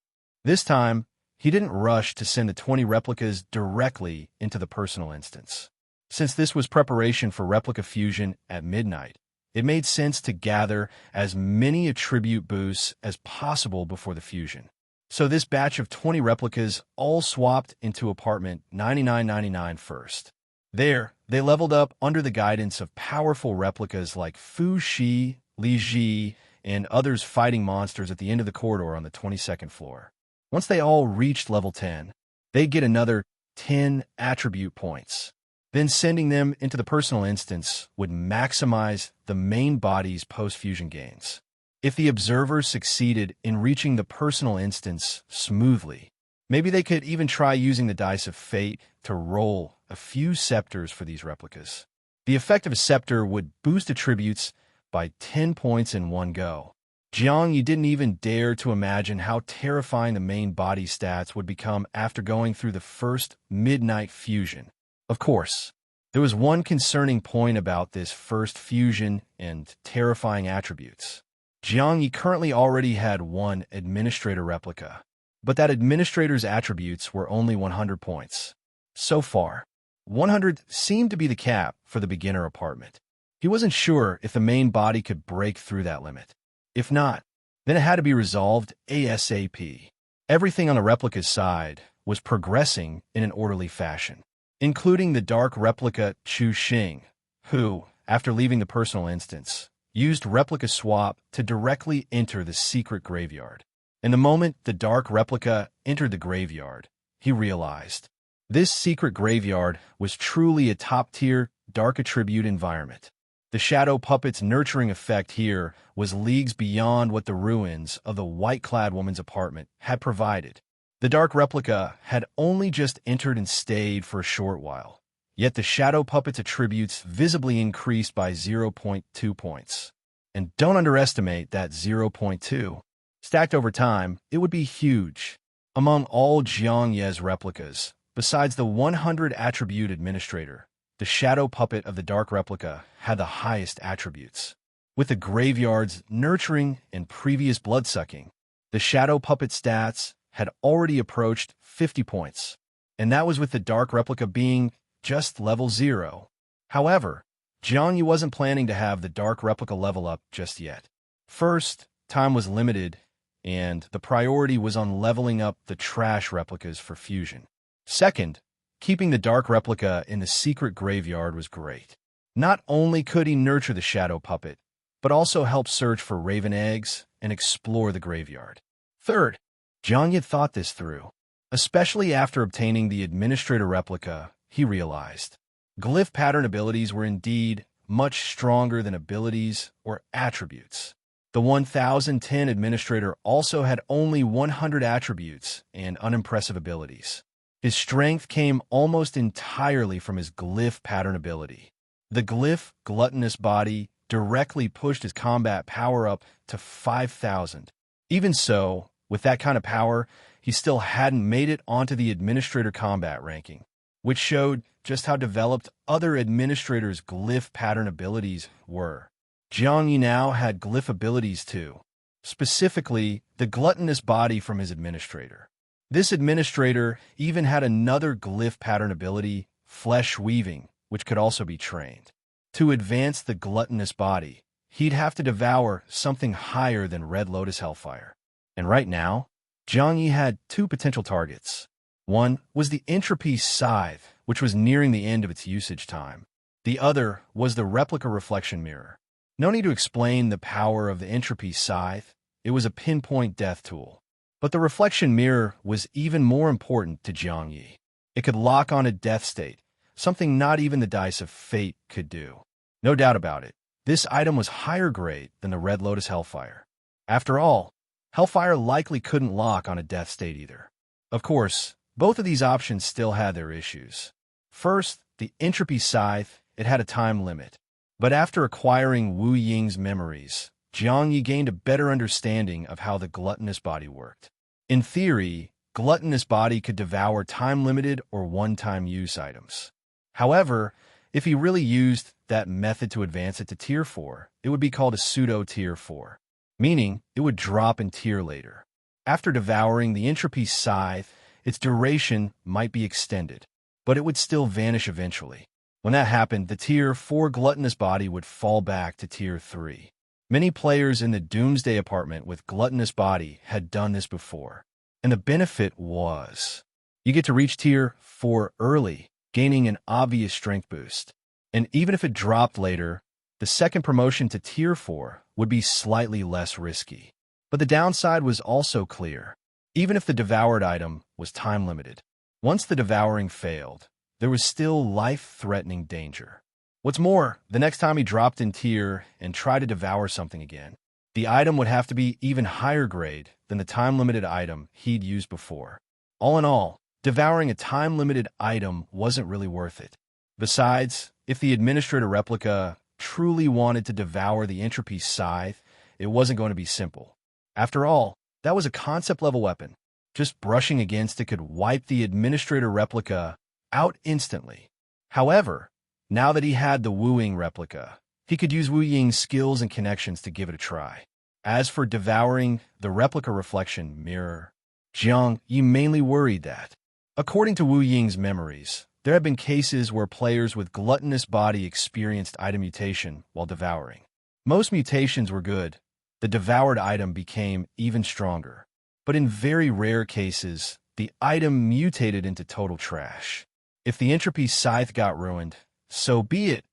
This time, he didn't rush to send the 20 replicas directly into the personal instance. Since this was preparation for replica fusion at midnight, it made sense to gather as many attribute boosts as possible before the fusion. So this batch of 20 replicas all swapped into apartment 9999 first. There, they leveled up under the guidance of powerful replicas like Fu Shi, Li Ji, and others fighting monsters at the end of the corridor on the 22nd floor. Once they all reached level 10, they'd get another 10 attribute points. Then sending them into the personal instance would maximize the main body's post-fusion gains. If the observers succeeded in reaching the personal instance smoothly, maybe they could even try using the dice of fate to roll a few scepters for these replicas. The effect of a scepter would boost attributes by 10 points in one go. Jiang Ye didn't even dare to imagine how terrifying the main body stats would become after going through the first midnight fusion. Of course, there was one concerning point about this first fusion and terrifying attributes. Jiang Ye currently already had one administrator replica, but that administrator's attributes were only 100 points. So far, 100 seemed to be the cap for the beginner apartment. He wasn't sure if the main body could break through that limit. If not, then it had to be resolved ASAP. Everything on the replica's side was progressing in an orderly fashion, including the dark replica Chu Xing, who, after leaving the personal instance, used replica swap to directly enter the secret graveyard. And the moment the dark replica entered the graveyard, he realized this secret graveyard was truly a top-tier dark attribute environment. The shadow puppet's nurturing effect here was leagues beyond what the ruins of the white-clad woman's apartment had provided. The dark replica had only just entered and stayed for a short while, yet the shadow puppet's attributes visibly increased by 0.2 points. And don't underestimate that 0.2. Stacked over time, it would be huge. Among all Jiang Ye's replicas, besides the 100 attribute administrator, the shadow puppet of the dark replica had the highest attributes. With the graveyard's nurturing and previous blood-sucking, the shadow puppet stats had already approached 50 points, and that was with the dark replica being just level 0. However, Jiang Ye wasn't planning to have the dark replica level up just yet. First, time was limited, and the priority was on leveling up the trash replicas for fusion. Second, keeping the dark replica in the secret graveyard was great. Not only could he nurture the shadow puppet, but also help search for raven eggs and explore the graveyard. Third, Jiang Ye thought this through. Especially after obtaining the administrator replica, he realized Glyph pattern abilities were indeed much stronger than abilities or attributes. The 1010 administrator also had only 100 attributes and unimpressive abilities. His strength came almost entirely from his glyph pattern ability. The glyph gluttonous body directly pushed his combat power up to 5,000. Even so, with that kind of power, he still hadn't made it onto the administrator combat ranking, which showed just how developed other administrators' glyph pattern abilities were. Jiang Ye now had glyph abilities too, specifically the gluttonous body from his administrator. This administrator even had another glyph pattern ability, flesh weaving, which could also be trained. To advance the gluttonous body, he'd have to devour something higher than Red Lotus Hellfire. And right now, Jiang Ye had two potential targets. One was the Entropy Scythe, which was nearing the end of its usage time. The other was the Replica Reflection Mirror. No need to explain the power of the Entropy Scythe. It was a pinpoint death tool. But the Reflection Mirror was even more important to Jiang Ye. It could lock on a death state, something not even the Dice of Fate could do. No doubt about it, this item was higher grade than the Red Lotus Hellfire. After all, Hellfire likely couldn't lock on a death state either. Of course, both of these options still had their issues. First, the Entropy Scythe, it had a time limit. But after acquiring Wu Ying's memories, Jiang Ye gained a better understanding of how the gluttonous body worked. In theory, gluttonous body could devour time-limited or one-time use items. However, if he really used that method to advance it to Tier 4, it would be called a pseudo-Tier 4, meaning it would drop in tier later. After devouring the Entropy Scythe, its duration might be extended, but it would still vanish eventually. When that happened, the Tier 4 gluttonous body would fall back to Tier 3. Many players in the Doomsday Apartment with gluttonous body had done this before, and the benefit was you get to reach Tier 4 early, gaining an obvious strength boost. And even if it dropped later, the second promotion to Tier 4 would be slightly less risky. But the downside was also clear. Even if the devoured item was time-limited, once the devouring failed, there was still life-threatening danger. What's more, the next time he dropped in tier and tried to devour something again, the item would have to be even higher grade than the time-limited item he'd used before. All in all, devouring a time-limited item wasn't really worth it. Besides, if the Administrator Replica truly wanted to devour the Entropy Scythe, it wasn't going to be simple. After all, that was a concept-level weapon. Just brushing against it could wipe the Administrator Replica out instantly. However, now that he had the Wu Ying replica, he could use Wu Ying's skills and connections to give it a try. As for devouring the replica reflection mirror, Jiang Ye mainly worried that, according to Wu Ying's memories, there had been cases where players with gluttonous body experienced item mutation while devouring. Most mutations were good. The devoured item became even stronger. But in very rare cases, the item mutated into total trash. If the Entropy Scythe got ruined, so be it.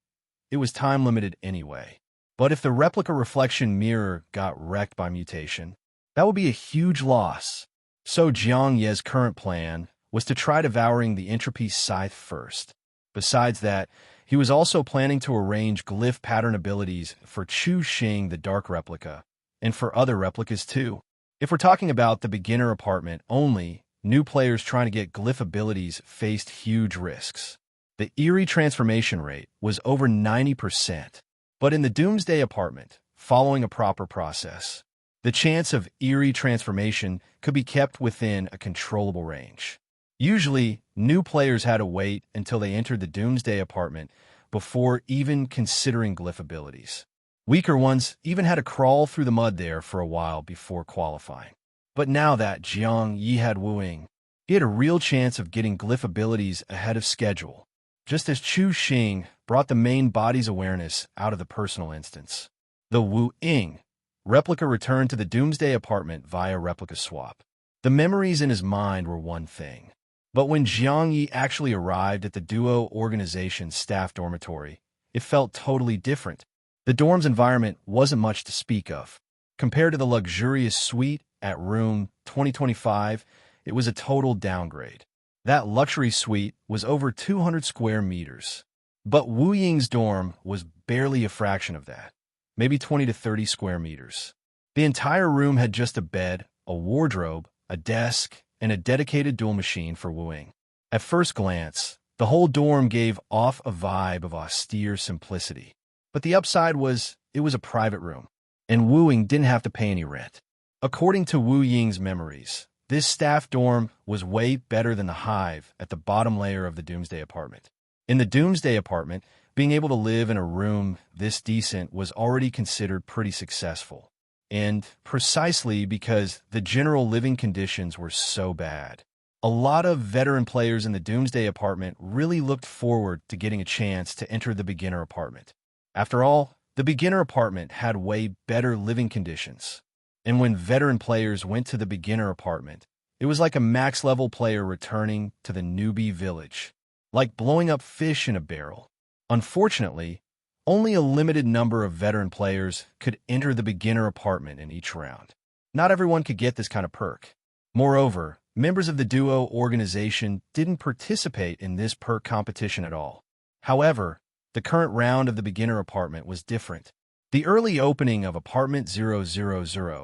It was time-limited anyway. But if the replica reflection mirror got wrecked by mutation, that would be a huge loss. So Jiang Ye's current plan was to try devouring the Entropy Scythe first. Besides that, he was also planning to arrange glyph pattern abilities for Chu Xing the Dark Replica, and for other replicas too. If we're talking about the beginner apartment only, new players trying to get glyph abilities faced huge risks. The eerie transformation rate was over 90%, but in the Doomsday Apartment, following a proper process, the chance of eerie transformation could be kept within a controllable range. Usually, new players had to wait until they entered the Doomsday Apartment before even considering glyph abilities. Weaker ones even had to crawl through the mud there for a while before qualifying. But now that Jiang Ye had Wu Ying, he had a real chance of getting glyph abilities ahead of schedule, just as Chu Xing brought the main body's awareness out of the personal instance. The Wu Ying replica returned to the Doomsday Apartment via replica swap. The memories in his mind were one thing, but when Jiang Ye actually arrived at the Duo organization's staff dormitory, it felt totally different. The dorm's environment wasn't much to speak of. Compared to the luxurious suite at room 2025, it was a total downgrade. That luxury suite was over 200 square meters. But Wu Ying's dorm was barely a fraction of that, maybe 20 to 30 square meters. The entire room had just a bed, a wardrobe, a desk, and a dedicated dual machine for Wu Ying. At first glance, the whole dorm gave off a vibe of austere simplicity. But the upside was it was a private room, and Wu Ying didn't have to pay any rent. According to Wu Ying's memories, this staff dorm was way better than the hive at the bottom layer of the Doomsday Apartment. In the Doomsday Apartment, being able to live in a room this decent was already considered pretty successful. And precisely because the general living conditions were so bad. A lot of veteran players in the Doomsday Apartment really looked forward to getting a chance to enter the beginner apartment. After all, the beginner apartment had way better living conditions. And when veteran players went to the beginner apartment, it was like a max-level player returning to the newbie village, like blowing up fish in a barrel. Unfortunately, only a limited number of veteran players could enter the beginner apartment in each round. Not everyone could get this kind of perk. Moreover, members of the duo organization didn't participate in this perk competition at all. However, the current round of the beginner apartment was different. The early opening of Apartment 0000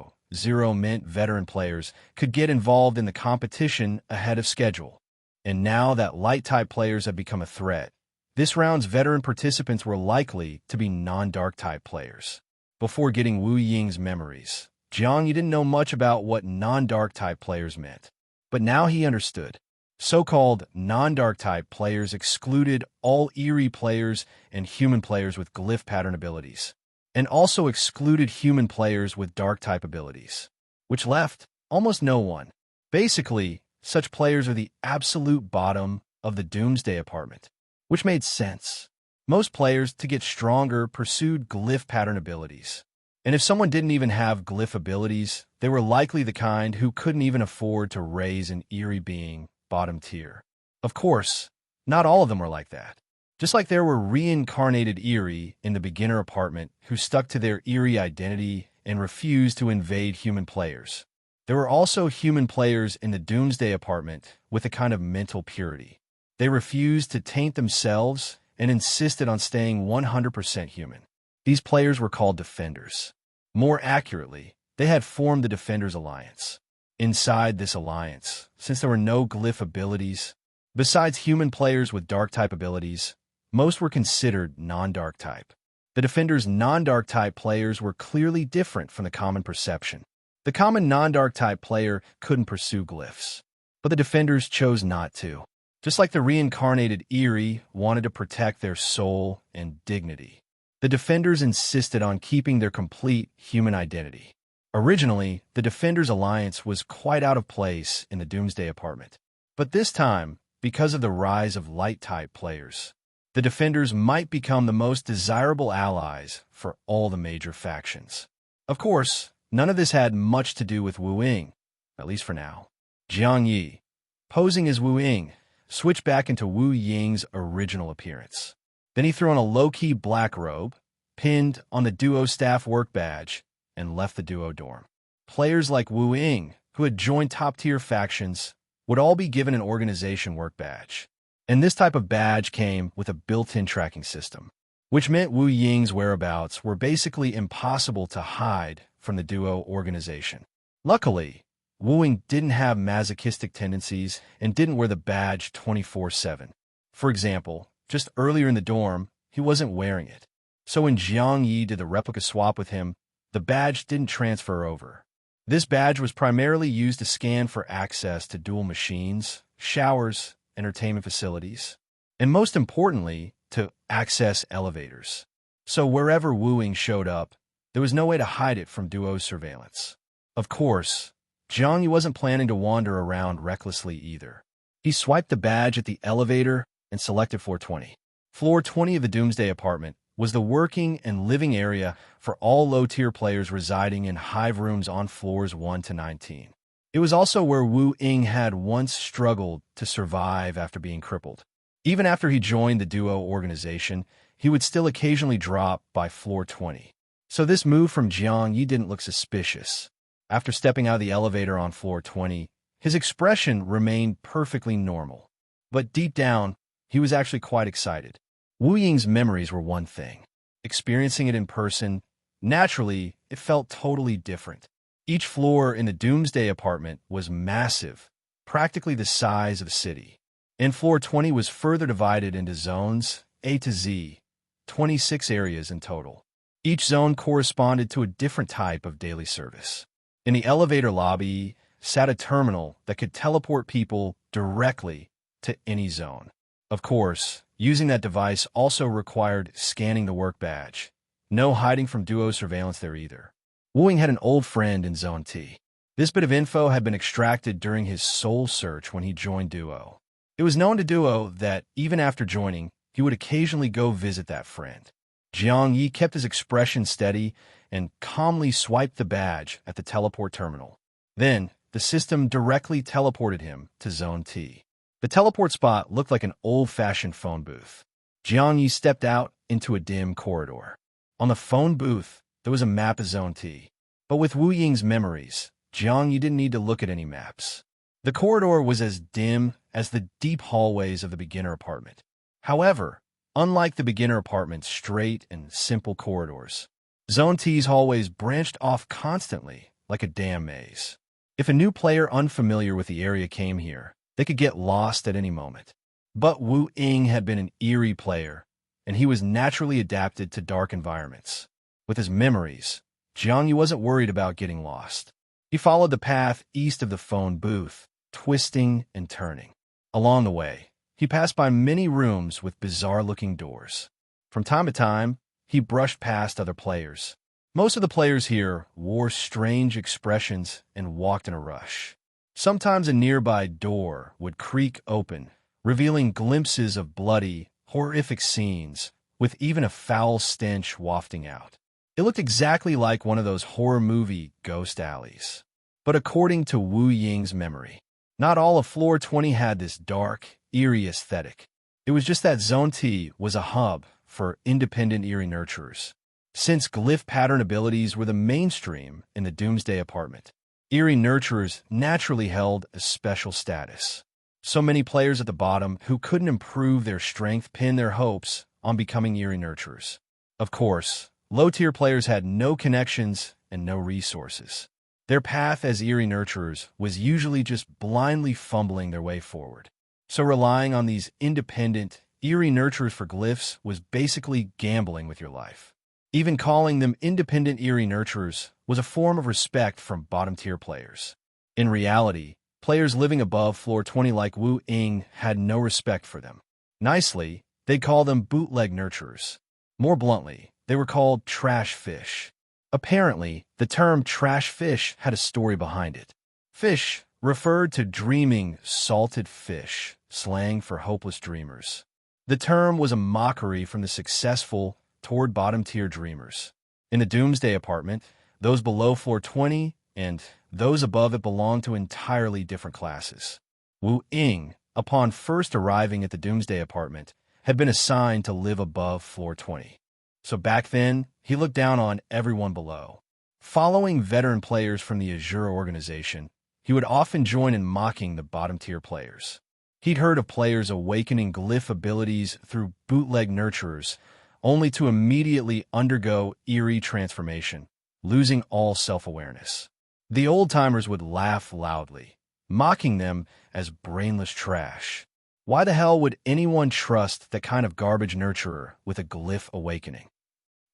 meant veteran players could get involved in the competition ahead of schedule. And now that light-type players have become a threat, this round's veteran participants were likely to be non-dark-type players. Before getting Wu Ying's memories, Jiang Ye didn't know much about what non-dark-type players meant. But now he understood. So-called non-dark-type players excluded all eerie players and human players with glyph pattern abilities, and also excluded human players with dark-type abilities, which left almost no one. Basically, such players are the absolute bottom of the Doomsday Apartment, which made sense. Most players, to get stronger, pursued glyph pattern abilities. And if someone didn't even have glyph abilities, they were likely the kind who couldn't even afford to raise an eerie being bottom tier. Of course, not all of them were like that. Just like there were reincarnated eerie in the beginner apartment who stuck to their eerie identity and refused to invade human players. There were also human players in the Doomsday Apartment with a kind of mental purity. They refused to taint themselves and insisted on staying 100% human. These players were called Defenders. More accurately, they had formed the Defenders Alliance. Inside this alliance, since there were no glyph abilities, besides human players with dark-type abilities, most were considered non-dark type. The Defenders' non-dark type players were clearly different from the common perception. The common non-dark type player couldn't pursue glyphs, but the Defenders chose not to. Just like the reincarnated eerie wanted to protect their soul and dignity, the Defenders insisted on keeping their complete human identity. Originally, the Defenders Alliance was quite out of place in the Doomsday Apartment. But this time, because of the rise of light-type players, the Defenders might become the most desirable allies for all the major factions. Of course, none of this had much to do with Wu Ying, at least for now. Jiang Ye, posing as Wu Ying, switched back into Wu Ying's original appearance. Then he threw on a low-key black robe, pinned on the duo staff work badge, and left the duo dorm. Players like Wu Ying, who had joined top-tier factions, would all be given an organization work badge. And this type of badge came with a built-in tracking system, which meant Wu Ying's whereabouts were basically impossible to hide from the duo organization. Luckily, Wu Ying didn't have masochistic tendencies and didn't wear the badge 24/7. For example, just earlier in the dorm, he wasn't wearing it. So when Jiang Ye did the replica swap with him, the badge didn't transfer over. This badge was primarily used to scan for access to dual machines, showers, entertainment facilities, and most importantly, to access elevators. So wherever Wu Ying showed up, there was no way to hide it from duo's surveillance. Of course, Jiang Ye wasn't planning to wander around recklessly either. He swiped the badge at the elevator and selected floor 20. Floor 20 of the Doomsday Apartment was the working and living area for all low-tier players residing in hive rooms on floors 1 to 19. It was also where Wu Ying had once struggled to survive after being crippled. Even after he joined the duo organization, he would still occasionally drop by floor 20. So this move from Jiang Ye didn't look suspicious. After stepping out of the elevator on floor 20, his expression remained perfectly normal. But deep down, he was actually quite excited. Wu Ying's memories were one thing. Experiencing it in person, naturally, it felt totally different. Each floor in the Doomsday Apartment was massive, practically the size of a city. And floor 20 was further divided into zones, A to Z, 26 areas in total. Each zone corresponded to a different type of daily service. In the elevator lobby sat a terminal that could teleport people directly to any zone. Of course, using that device also required scanning the work badge. No hiding from Duo surveillance there either. Wu Ying had an old friend in Zone T. This bit of info had been extracted during his soul search when he joined Duo. It was known to Duo that, even after joining, he would occasionally go visit that friend. Jiang Ye kept his expression steady and calmly swiped the badge at the teleport terminal. Then, the system directly teleported him to Zone T. The teleport spot looked like an old-fashioned phone booth. Jiang Ye stepped out into a dim corridor. On the phone booth, there was a map of Zone T. But with Wu Ying's memories, Jiang Ye didn't need to look at any maps. The corridor was as dim as the deep hallways of the beginner apartment. However, unlike the beginner apartment's straight and simple corridors, Zone T's hallways branched off constantly like a damn maze. If a new player unfamiliar with the area came here, they could get lost at any moment. But Wu Ying had been an eerie player, and he was naturally adapted to dark environments. With his memories, Jiang Ye wasn't worried about getting lost. He followed the path east of the phone booth, twisting and turning. Along the way, he passed by many rooms with bizarre-looking doors. From time to time, he brushed past other players. Most of the players here wore strange expressions and walked in a rush. Sometimes a nearby door would creak open, revealing glimpses of bloody, horrific scenes, with even a foul stench wafting out. It looked exactly like one of those horror movie ghost alleys. But according to Wu Ying's memory, not all of floor 20 had this dark, eerie aesthetic. It was just that Zone T was a hub for independent eerie nurturers. Since glyph pattern abilities were the mainstream in the Doomsday Apartment, eerie nurturers naturally held a special status. So many players at the bottom who couldn't improve their strength pinned their hopes on becoming eerie nurturers. Of course, low-tier players had no connections and no resources. Their path as eerie nurturers was usually just blindly fumbling their way forward. So relying on these independent, eerie nurturers for glyphs was basically gambling with your life. Even calling them independent eerie nurturers was a form of respect from bottom-tier players. In reality, players living above floor 20 like Wu Ying had no respect for them. Nicely, they'd call them bootleg nurturers. More bluntly, they were called trash fish. Apparently, the term trash fish had a story behind it. Fish referred to dreaming, salted fish, slang for hopeless dreamers. The term was a mockery from the successful toward bottom-tier dreamers. In the Doomsday Apartment, those below floor 20 and those above it belonged to entirely different classes. Wu Ying, upon first arriving at the Doomsday Apartment, had been assigned to live above floor 20. So back then, he looked down on everyone below. Following veteran players from the Azure organization, he would often join in mocking the bottom-tier players. He'd heard of players awakening glyph abilities through bootleg nurturers, only to immediately undergo eerie transformation, losing all self-awareness. The old-timers would laugh loudly, mocking them as brainless trash. Why the hell would anyone trust that kind of garbage nurturer with a glyph awakening?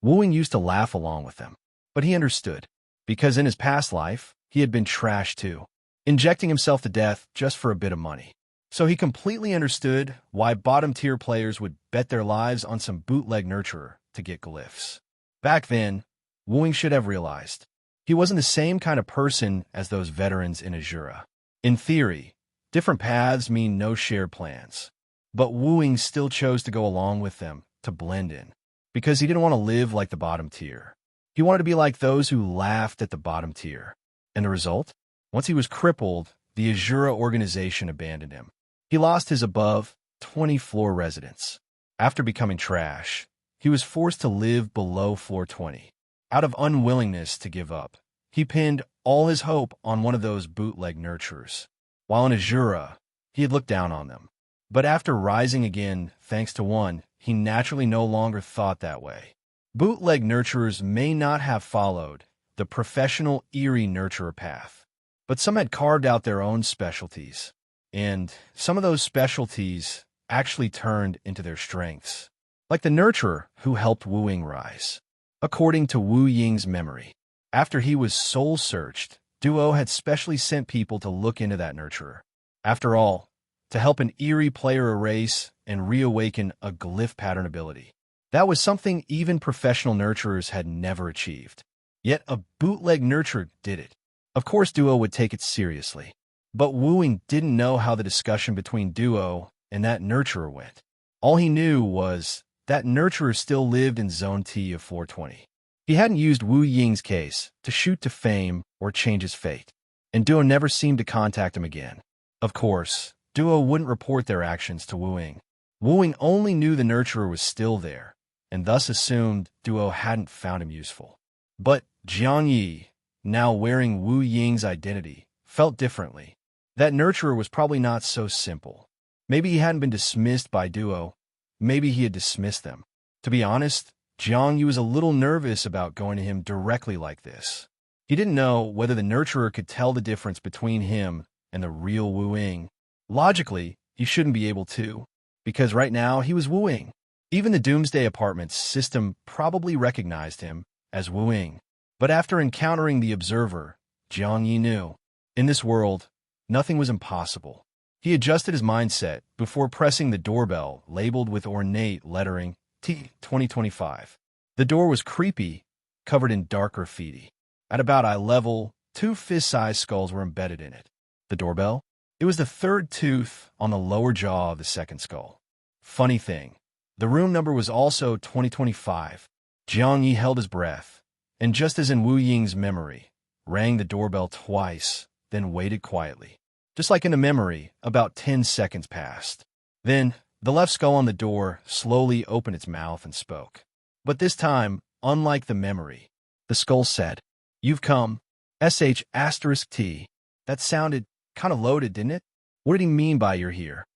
Wu Ying used to laugh along with them, but he understood, because in his past life, he had been trash too, injecting himself to death just for a bit of money. So he completely understood why bottom-tier players would bet their lives on some bootleg nurturer to get glyphs. Back then, Wu Ying should have realized he wasn't the same kind of person as those veterans in Azura. In theory, different paths mean no shared plans. But Wu Ying still chose to go along with them to blend in, because he didn't want to live like the bottom tier. He wanted to be like those who laughed at the bottom tier. And the result? Once he was crippled, the Azura organization abandoned him. He lost his above 20-floor residence. After becoming trash, he was forced to live below floor 20. Out of unwillingness to give up, he pinned all his hope on one of those bootleg nurturers. While in Azura, he had looked down on them. But after rising again, thanks to one, he naturally no longer thought that way. Bootleg nurturers may not have followed the professional eerie nurturer path, but some had carved out their own specialties, and some of those specialties actually turned into their strengths, like the nurturer who helped Wu Ying rise. According to Wu Ying's memory, after he was soul-searched, Duo had specially sent people to look into that nurturer. After all, to help an eerie player erase and reawaken a glyph pattern ability. That was something even professional nurturers had never achieved. Yet a bootleg nurturer did it. Of course, Duo would take it seriously. But Wu Ying didn't know how the discussion between Duo and that nurturer went. All he knew was that nurturer still lived in Zone T of 420. He hadn't used Wu Ying's case to shoot to fame or change his fate, and Duo never seemed to contact him again. Of course, Duo wouldn't report their actions to Wu Ying. Wu Ying only knew the nurturer was still there, and thus assumed Duo hadn't found him useful. But Jiang Ye, now wearing Wu Ying's identity, felt differently. That nurturer was probably not so simple. Maybe he hadn't been dismissed by Duo. Maybe he had dismissed them. To be honest, Jiang Ye was a little nervous about going to him directly like this. He didn't know whether the nurturer could tell the difference between him and the real Wu Ying. Logically, he shouldn't be able to, because right now he was Wu Ying. Even the Doomsday Apartments system probably recognized him as Wu Ying. But after encountering the Observer, Jiang Ye knew, in this world, nothing was impossible. He adjusted his mindset before pressing the doorbell labeled with ornate lettering T 2025. The door was creepy, covered in dark graffiti. At about eye level, 2 fist-sized skulls were embedded in it. The doorbell? It was the third tooth on the lower jaw of the second skull. Funny thing, the room number was also 2025. Jiang Ye held his breath, and just as in Wu Ying's memory, rang the doorbell twice, then waited quietly. Just like in the memory, about 10 seconds passed. Then, the left skull on the door slowly opened its mouth and spoke. But this time, unlike the memory, the skull said, "You've come. **T. That sounded kind of loaded, didn't it? What did he mean by you're here?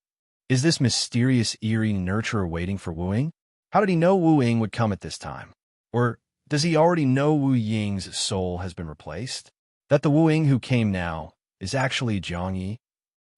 Is this mysterious, eerie nurturer waiting for Wu Ying? How did he know Wu Ying would come at this time? Or does he already know Wu Ying's soul has been replaced? That the Wu Ying who came now is actually Jiang Ye?"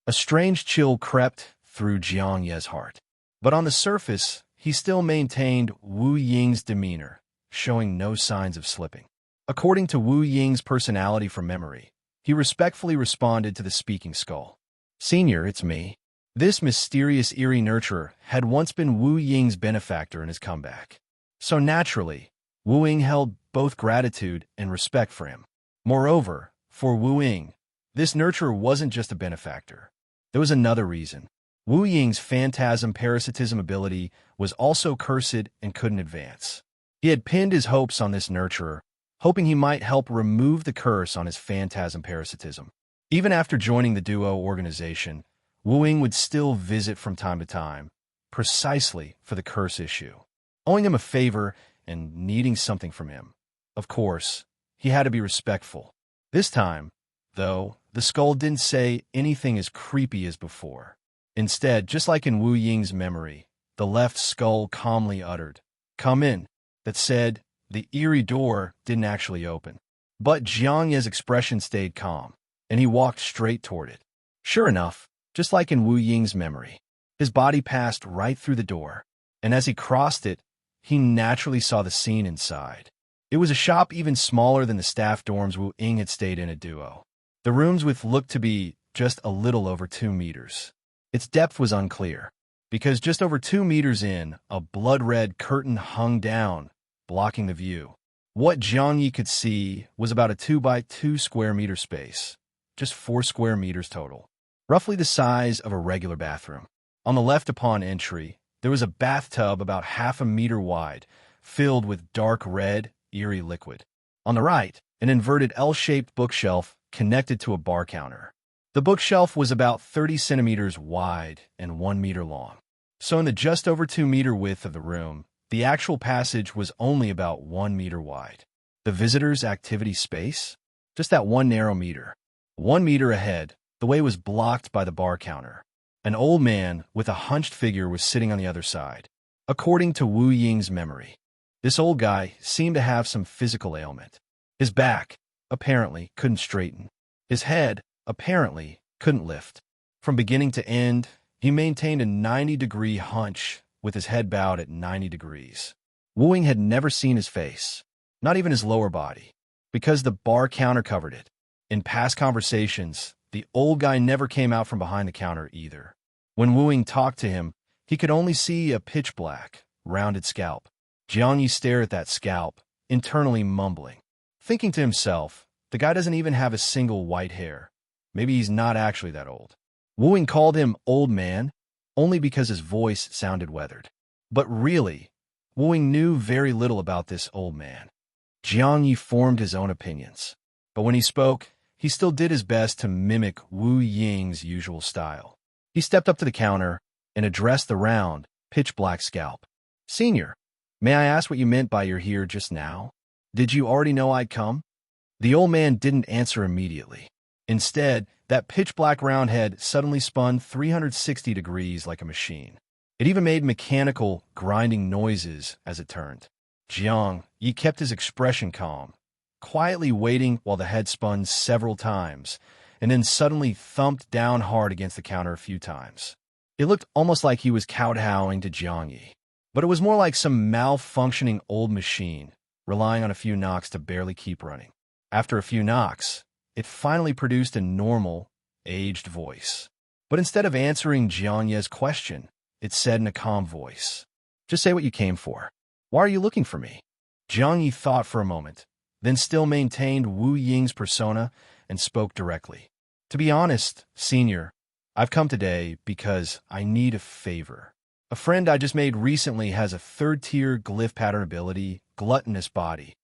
A strange chill crept through Jiang Ye's heart. But on the surface, he still maintained Wu Ying's demeanor, showing no signs of slipping. According to Wu Ying's personality from memory, he respectfully responded to the speaking skull. "Senior, it's me." This mysterious eerie nurturer had once been Wu Ying's benefactor in his comeback. So naturally, Wu Ying held both gratitude and respect for him. Moreover, for Wu Ying, this nurturer wasn't just a benefactor. There was another reason. Wu Ying's phantasm parasitism ability was also cursed and couldn't advance. He had pinned his hopes on this nurturer, hoping he might help remove the curse on his phantasm parasitism. Even after joining the Duo organization, Wu Ying would still visit from time to time, precisely for the curse issue, owing him a favor and needing something from him. Of course, he had to be respectful. This time, though, the skull didn't say anything as creepy as before. Instead, just like in Wu Ying's memory, the left skull calmly uttered, "Come in." That said, the eerie door didn't actually open. But Jiang Ye's expression stayed calm, and he walked straight toward it. Sure enough, just like in Wu Ying's memory, his body passed right through the door, and as he crossed it, he naturally saw the scene inside. It was a shop even smaller than the staff dorms Wu Ying had stayed in at Duo. The rooms width looked to be just a little over 2 meters. Its depth was unclear, because just over 2 meters in, a blood-red curtain hung down, blocking the view. What Jiang Ye could see was about a 2 by 2 square meter space, just 4 square meters total, roughly the size of a regular bathroom. On the left upon entry, there was a bathtub about half a meter wide, filled with dark red, eerie liquid. On the right, an inverted L-shaped bookshelf connected to a bar counter. The bookshelf was about 30 centimeters wide and 1 meter long. So in the just over 2 meter width of the room, the actual passage was only about 1 meter wide. The visitor's activity space? Just that 1 narrow meter. 1 meter ahead, the way was blocked by the bar counter. An old man with a hunched figure was sitting on the other side. According to Wu Ying's memory, this old guy seemed to have some physical ailment. His back, apparently, couldn't straighten. His head, apparently, couldn't lift. From beginning to end, he maintained a 90-degree hunch with his head bowed at 90 degrees. Wu Ying had never seen his face, not even his lower body, because the bar counter covered it. In past conversations, the old guy never came out from behind the counter either. When Wu Ying talked to him, he could only see a pitch-black, rounded scalp. Jiang Ye stared at that scalp, internally mumbling, thinking to himself, the guy doesn't even have a single white hair. Maybe he's not actually that old. Wu Ying called him old man only because his voice sounded weathered. But really, Wu Ying knew very little about this old man. Jiang Ye formed his own opinions, but when he spoke, he still did his best to mimic Wu Ying's usual style. He stepped up to the counter and addressed the round, pitch-black scalp. "Senior, may I ask what you meant by you're here just now? Did you already know I'd come?" The old man didn't answer immediately. Instead, that pitch-black round head suddenly spun 360 degrees like a machine. It even made mechanical, grinding noises as it turned. Jiang Ye kept his expression calm, quietly waiting while the head spun several times, and then suddenly thumped down hard against the counter a few times. It looked almost like he was kowtowing to Jiang Ye, but it was more like some malfunctioning old machine, relying on a few knocks to barely keep running. After a few knocks, it finally produced a normal, aged voice. But instead of answering Jiang Ye's question, it said in a calm voice, "Just say what you came for. Why are you looking for me?" Jiang Ye thought for a moment, then still maintained Wu Ying's persona and spoke directly. "To be honest, Senior, I've come today because I need a favor. A friend I just made recently has a third-tier glyph pattern ability, Gluttonous Body.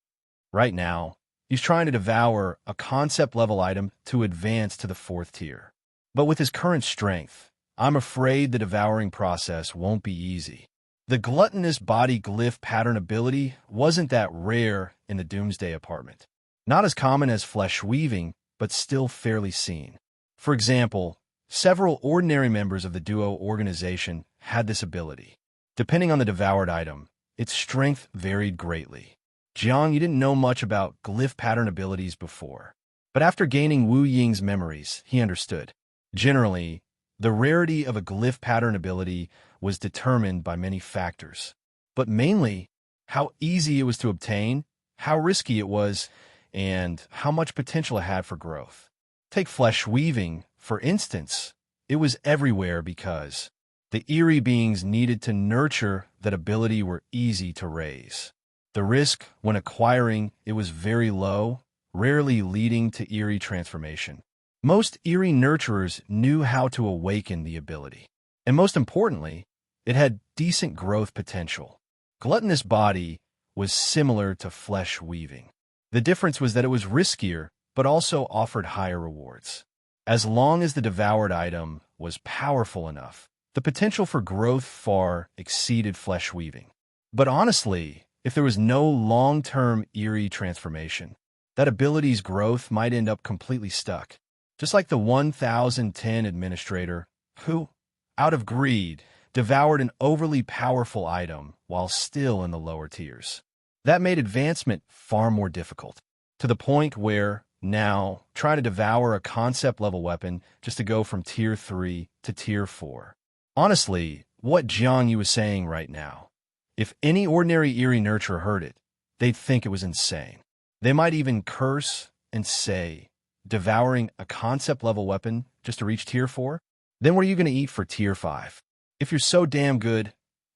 Right now, he's trying to devour a concept-level item to advance to the 4th tier. But with his current strength, I'm afraid the devouring process won't be easy. The Gluttonous Body glyph pattern ability wasn't that rare in the Doomsday Apartment. Not as common as flesh weaving, but still fairly seen. For example, several ordinary members of the Duo organization had this ability. Depending on the devoured item, its strength varied greatly. Jiang Ye didn't know much about glyph pattern abilities before, but after gaining Wu Ying's memories, he understood. Generally, the rarity of a glyph pattern ability was determined by many factors, but mainly how easy it was to obtain, how risky it was, and how much potential it had for growth. Take flesh weaving, for instance. It was everywhere because the eerie beings needed to nurture that ability were easy to raise. The risk when acquiring it was very low, rarely leading to eerie transformation. Most eerie nurturers knew how to awaken the ability. And most importantly, it had decent growth potential. Gluttonous Body was similar to flesh weaving. The difference was that it was riskier, but also offered higher rewards. As long as the devoured item was powerful enough, the potential for growth far exceeded flesh weaving. But honestly, if there was no long-term eerie transformation, that ability's growth might end up completely stuck. Just like the 1010 administrator who, out of greed, devoured an overly powerful item while still in the lower tiers. That made advancement far more difficult, to the point where, now, trying to devour a concept-level weapon just to go from Tier 3 to Tier 4. Honestly, what Jiang Ye was saying right now, if any ordinary eerie nurturer heard it, they'd think it was insane. They might even curse and say, devouring a concept-level weapon just to reach Tier 4? Then what are you going to eat for Tier 5? If you're so damn good,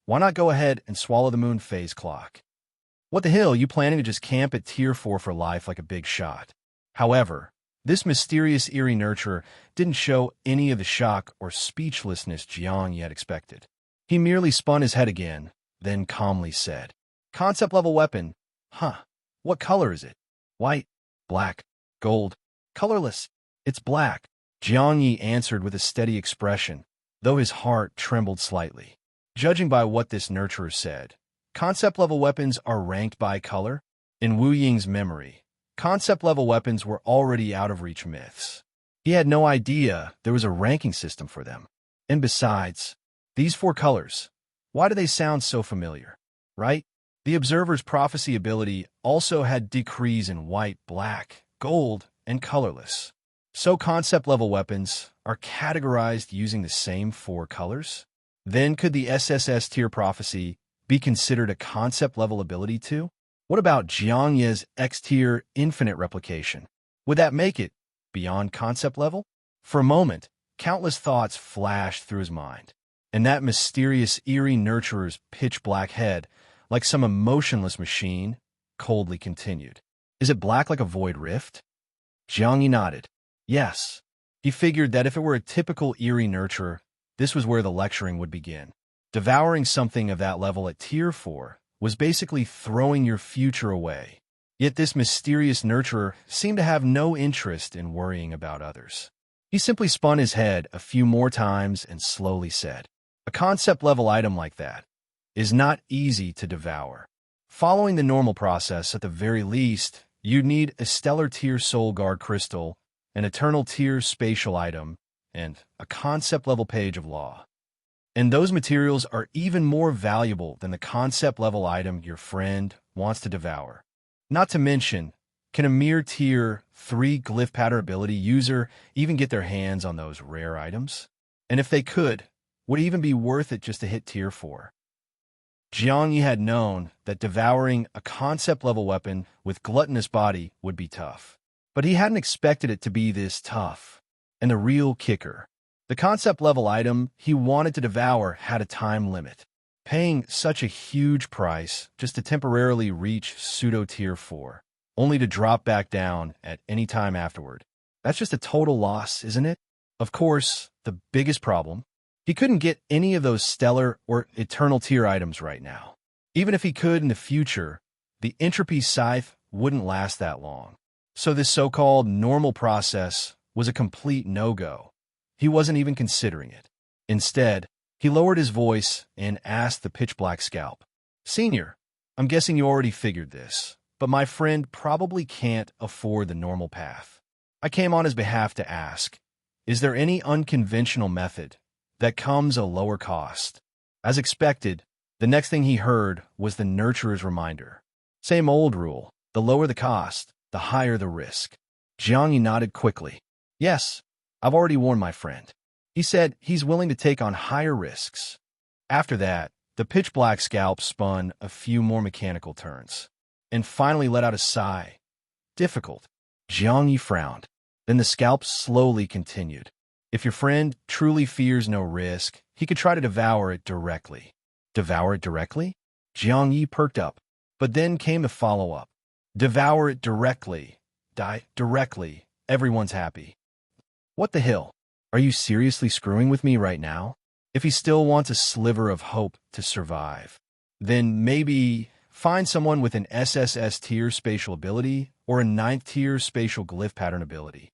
why not go ahead and swallow the moon phase clock? What the hell, you planning to just camp at Tier 4 for life like a big shot? However, this mysterious eerie nurturer didn't show any of the shock or speechlessness Jiang Ye had expected. He merely spun his head again, then calmly said, "Concept-level weapon. Huh. What color is it? White, black, gold, colorless. It's black." Jiang Ye answered with a steady expression, though his heart trembled slightly. Judging by what this nurturer said, concept-level weapons are ranked by color? In Wu Ying's memory, concept-level weapons were already out-of-reach myths. He had no idea there was a ranking system for them. And besides, these 4 colors, Why do they sound so familiar? Right? The observer's prophecy ability also had decrees in white, black, gold, and colorless. So concept-level weapons are categorized using the same four colors? Then could the SSS tier prophecy be considered a concept-level ability too? What about Jiang Ye's X-tier infinite replication? Would that make it beyond concept level? For a moment, countless thoughts flashed through his mind, and that mysterious, eerie nurturer's pitch-black head, like some emotionless machine, coldly continued. Is it black like a void rift? Jiang Ye nodded. Yes. He figured that if it were a typical eerie nurturer, this was where the lecturing would begin. Devouring something of that level at Tier 4 was basically throwing your future away. Yet this mysterious nurturer seemed to have no interest in worrying about others. He simply spun his head a few more times and slowly said, "A concept-level item like that is not easy to devour. Following the normal process, at the very least, you'd need a stellar tier soul guard crystal, an eternal tier spatial item, and a concept-level page of law. And those materials are even more valuable than the concept-level item your friend wants to devour. Not to mention, can a mere tier 3 glyph pattern ability user even get their hands on those rare items? And if they could, would it even be worth it just to hit tier 4? Jiang Ye had known that devouring a concept-level weapon with gluttonous body would be tough. But he hadn't expected it to be this tough. And the real kicker, the concept-level item he wanted to devour had a time limit. Paying such a huge price just to temporarily reach pseudo-tier 4, only to drop back down at any time afterward. That's just a total loss, isn't it? Of course, the biggest problem, he couldn't get any of those stellar or eternal tier items right now. Even if he could in the future, the entropy scythe wouldn't last that long. So this so-called normal process was a complete no-go. He wasn't even considering it. Instead, he lowered his voice and asked the pitch-black scalp, "Senior, I'm guessing you already figured this, but my friend probably can't afford the normal path. I came on his behalf to ask, is there any unconventional method that comes a lower cost?" As expected, the next thing he heard was the nurturer's reminder. Same old rule, the lower the cost, the higher the risk. Jiang Ye nodded quickly. Yes, I've already warned my friend. He said he's willing to take on higher risks. After that, the pitch-black scalp spun a few more mechanical turns, and finally let out a sigh. Difficult. Jiang Ye frowned. Then the scalp slowly continued. If your friend truly fears no risk, he could try to devour it directly. Devour it directly? Jiang Ye perked up. But then came the follow-up. Devour it directly. Die directly. Everyone's happy. What the hell? Are you seriously screwing with me right now? If he still wants a sliver of hope to survive, then maybe find someone with an SSS tier spatial ability or a 9th tier spatial glyph pattern ability.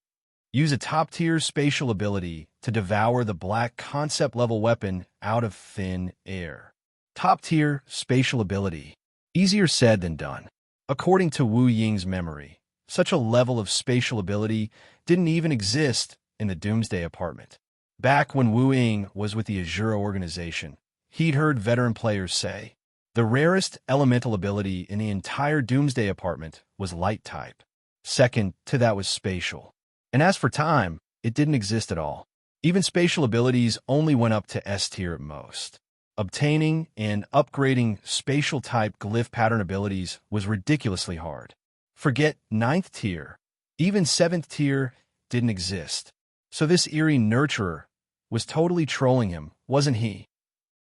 Use a top tier spatial ability to devour the black concept level weapon out of thin air. Top tier spatial ability. Easier said than done. According to Wu Ying's memory, such a level of spatial ability didn't even exist in the Doomsday Apartment. Back when Wu Ying was with the Azure organization, he'd heard veteran players say, the rarest elemental ability in the entire Doomsday Apartment was light type. Second to that was spatial. And as for time, it didn't exist at all. Even spatial abilities only went up to S tier at most. Obtaining and upgrading spatial type glyph pattern abilities was ridiculously hard. Forget 9th tier. Even 7th tier didn't exist. So this eerie nurturer was totally trolling him, wasn't he?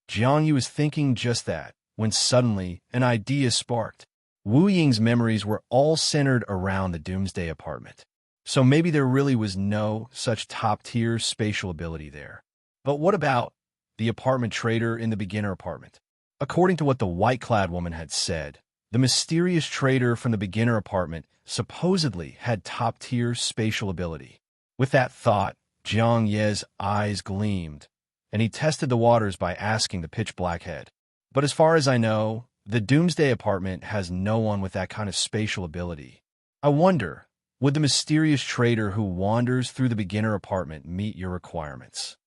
Jiang Ye was thinking just that, when suddenly an idea sparked. Wu Ying's memories were all centered around the Doomsday Apartment. So maybe there really was no such top-tier spatial ability there. But what about the apartment trader in the beginner apartment? According to what the white-clad woman had said, the mysterious trader from the beginner apartment supposedly had top-tier spatial ability. With that thought, Jiang Ye's eyes gleamed, and he tested the waters by asking the pitch-black head. But as far as I know, the Doomsday Apartment has no one with that kind of spatial ability. I wonder, would the mysterious trader who wanders through the beginner apartment meet your requirements?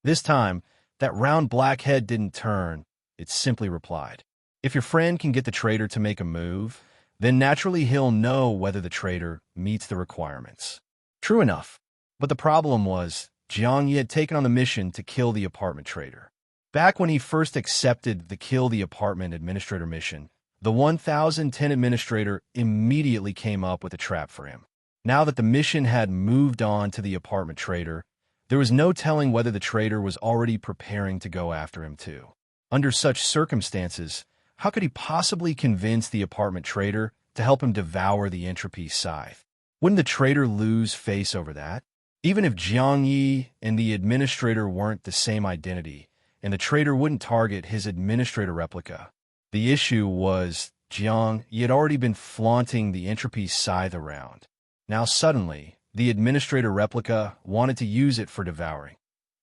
This time, that round black head didn't turn. it simply replied. If your friend can get the trader to make a move, then naturally he'll know whether the trader meets the requirements. True enough. But the problem was, Jiang Ye had taken on the mission to kill the apartment trader. Back when he first accepted the Kill the Apartment Administrator mission, the 1010 administrator immediately came up with a trap for him. Now that the mission had moved on to the apartment trader, there was no telling whether the trader was already preparing to go after him too. Under such circumstances, how could he possibly convince the apartment trader to help him devour the entropy scythe? Wouldn't the trader lose face over that? Even if Jiang Ye and the administrator weren't the same identity, and the trader wouldn't target his administrator replica, the issue was Jiang Ye had already been flaunting the entropy scythe around. Now suddenly, the administrator replica wanted to use it for devouring.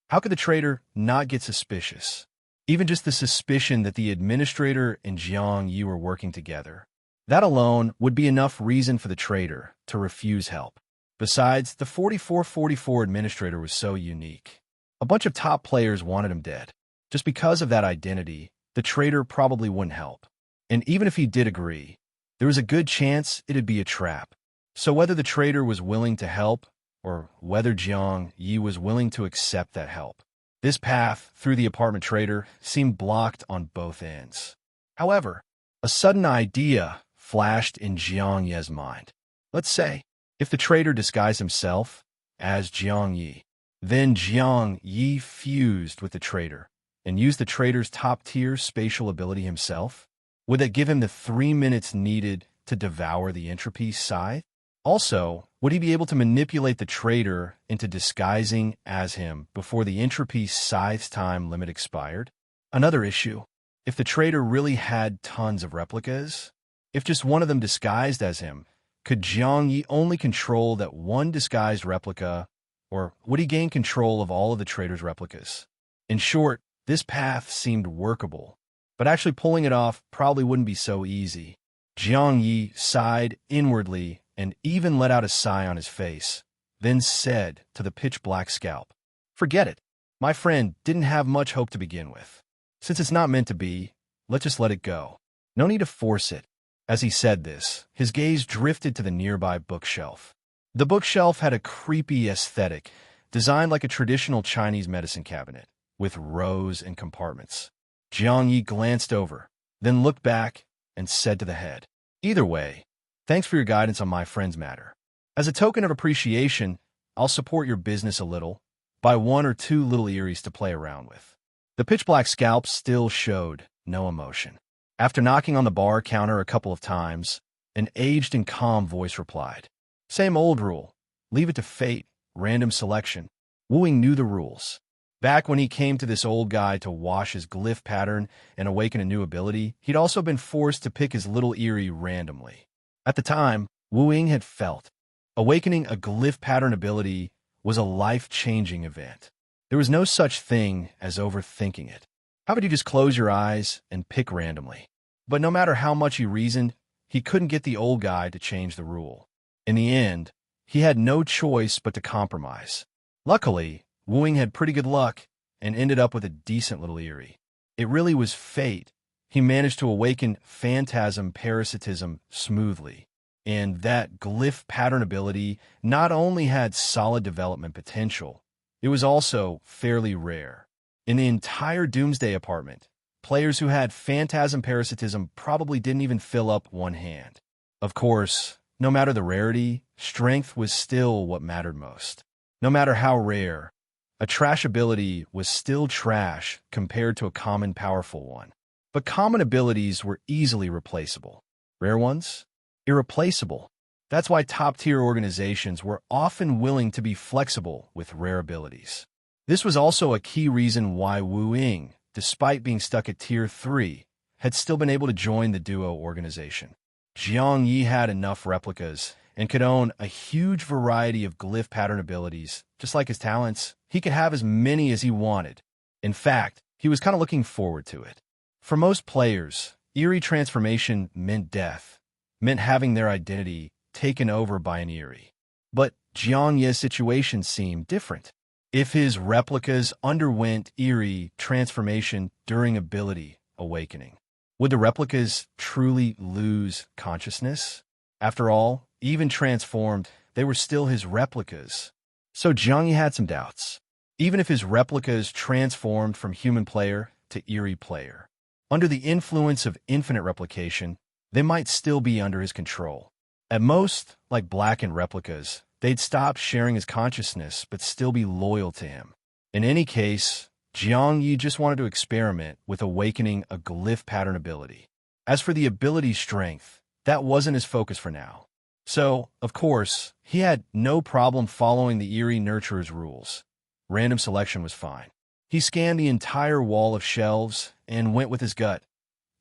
How could the trader not get suspicious? Even just the suspicion that the administrator and Jiang Ye were working together. That alone would be enough reason for the trader to refuse help. Besides, the 4444 administrator was so unique. A bunch of top players wanted him dead. Just because of that identity, the trader probably wouldn't help. And even if he did agree, there was a good chance it'd be a trap. So whether the trader was willing to help, or whether Jiang Ye was willing to accept that help, this path through the apartment trader seemed blocked on both ends. However, a sudden idea flashed in Jiang Ye's mind. Let's say, if the trader disguised himself as Jiang Ye, then Jiang Ye fused with the trader and used the trader's top-tier spatial ability himself, would that give him the 3 minutes needed to devour the entropy scythe? Also, would he be able to manipulate the trader into disguising as him before the entropy scythe's time limit expired? Another issue, if the trader really had tons of replicas, if just one of them disguised as him, could Jiang Ye only control that one disguised replica, or would he gain control of all of the trader's replicas? In short, this path seemed workable, but actually pulling it off probably wouldn't be so easy. Jiang Ye sighed inwardly and even let out a sigh on his face, then said to the pitch-black scalp, "Forget it. My friend didn't have much hope to begin with. Since it's not meant to be, let's just let it go. No need to force it." As he said this, his gaze drifted to the nearby bookshelf. The bookshelf had a creepy aesthetic, designed like a traditional Chinese medicine cabinet, with rows and compartments. Jiang Ye glanced over, then looked back and said to the head, "Either way, thanks for your guidance on my friend's matter. As a token of appreciation, I'll support your business a little, buy 1 or 2 little earrings to play around with." The pitch-black scalp still showed no emotion. After knocking on the bar counter a couple of times, an aged and calm voice replied, "Same old rule. Leave it to fate, random selection." Wu Ying knew the rules. Back when he came to this old guy to wash his glyph pattern and awaken a new ability, he'd also been forced to pick his little eerie randomly. At the time, Wu Ying had felt awakening a glyph pattern ability was a life-changing event. There was no such thing as overthinking it. How about you just close your eyes and pick randomly? But no matter how much he reasoned, he couldn't get the old guy to change the rule. In the end, he had no choice but to compromise. Luckily, Wu Ying had pretty good luck and ended up with a decent little eerie. It really was fate. He managed to awaken phantasm parasitism smoothly, and that glyph pattern ability not only had solid development potential, it was also fairly rare. In the entire Doomsday Apartment, players who had phantasm parasitism probably didn't even fill up one hand. Of course, no matter the rarity, strength was still what mattered most. No matter how rare, a trash ability was still trash compared to a common powerful one. But common abilities were easily replaceable. Rare ones? Irreplaceable. That's why top-tier organizations were often willing to be flexible with rare abilities. This was also a key reason why Wu Ying, despite being stuck at Tier 3, had still been able to join the duo organization. Jiang Ye had enough replicas and could own a huge variety of glyph pattern abilities. Just like his talents, he could have as many as he wanted. In fact, he was kind of looking forward to it. For most players, eerie transformation meant death, meant having their identity taken over by an eerie. But Jiang Ye's situation seemed different. If his replicas underwent eerie transformation during ability awakening. Would the replicas truly lose consciousness? After all, even transformed, they were still his replicas. So Jiang Ye had some doubts. Even if his replicas transformed from human player to eerie player, under the influence of infinite replication, they might still be under his control. At most, like blackened replicas, they'd stop sharing his consciousness but still be loyal to him. In any case, Jiang Ye just wanted to experiment with awakening a glyph pattern ability. As for the ability's strength, that wasn't his focus for now. So, of course, he had no problem following the eerie nurturer's rules. Random selection was fine. He scanned the entire wall of shelves and went with his gut,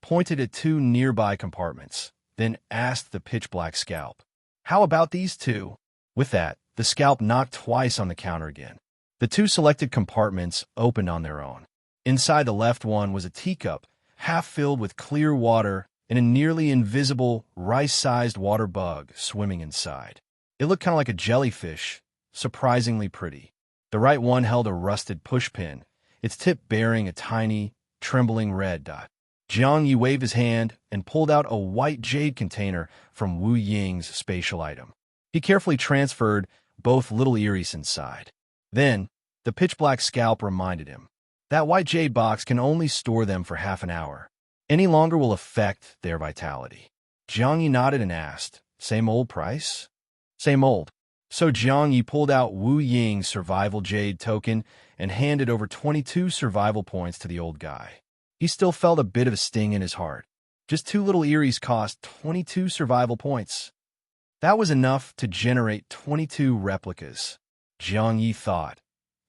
pointed at two nearby compartments, then asked the pitch-black scalp, "How about these two?" With that, the scalp knocked twice on the counter again. The two selected compartments opened on their own. Inside the left one was a teacup, half filled with clear water and a nearly invisible, rice-sized water bug swimming inside. It looked kind of like a jellyfish, surprisingly pretty. The right one held a rusted pushpin, its tip bearing a tiny, trembling red dot. Jiang Ye waved his hand and pulled out a white jade container from Wu Ying's spatial item. He carefully transferred both little iris inside. Then, the pitch-black scalp reminded him, that white jade box can only store them for half an hour. Any longer will affect their vitality. Jiang Ye nodded and asked, "Same old price?" "Same old." So Jiang Ye pulled out Wu Ying's survival jade token and handed over 22 survival points to the old guy. He still felt a bit of a sting in his heart. Just two little iris cost 22 survival points. That was enough to generate 22 replicas, Jiang Ye thought.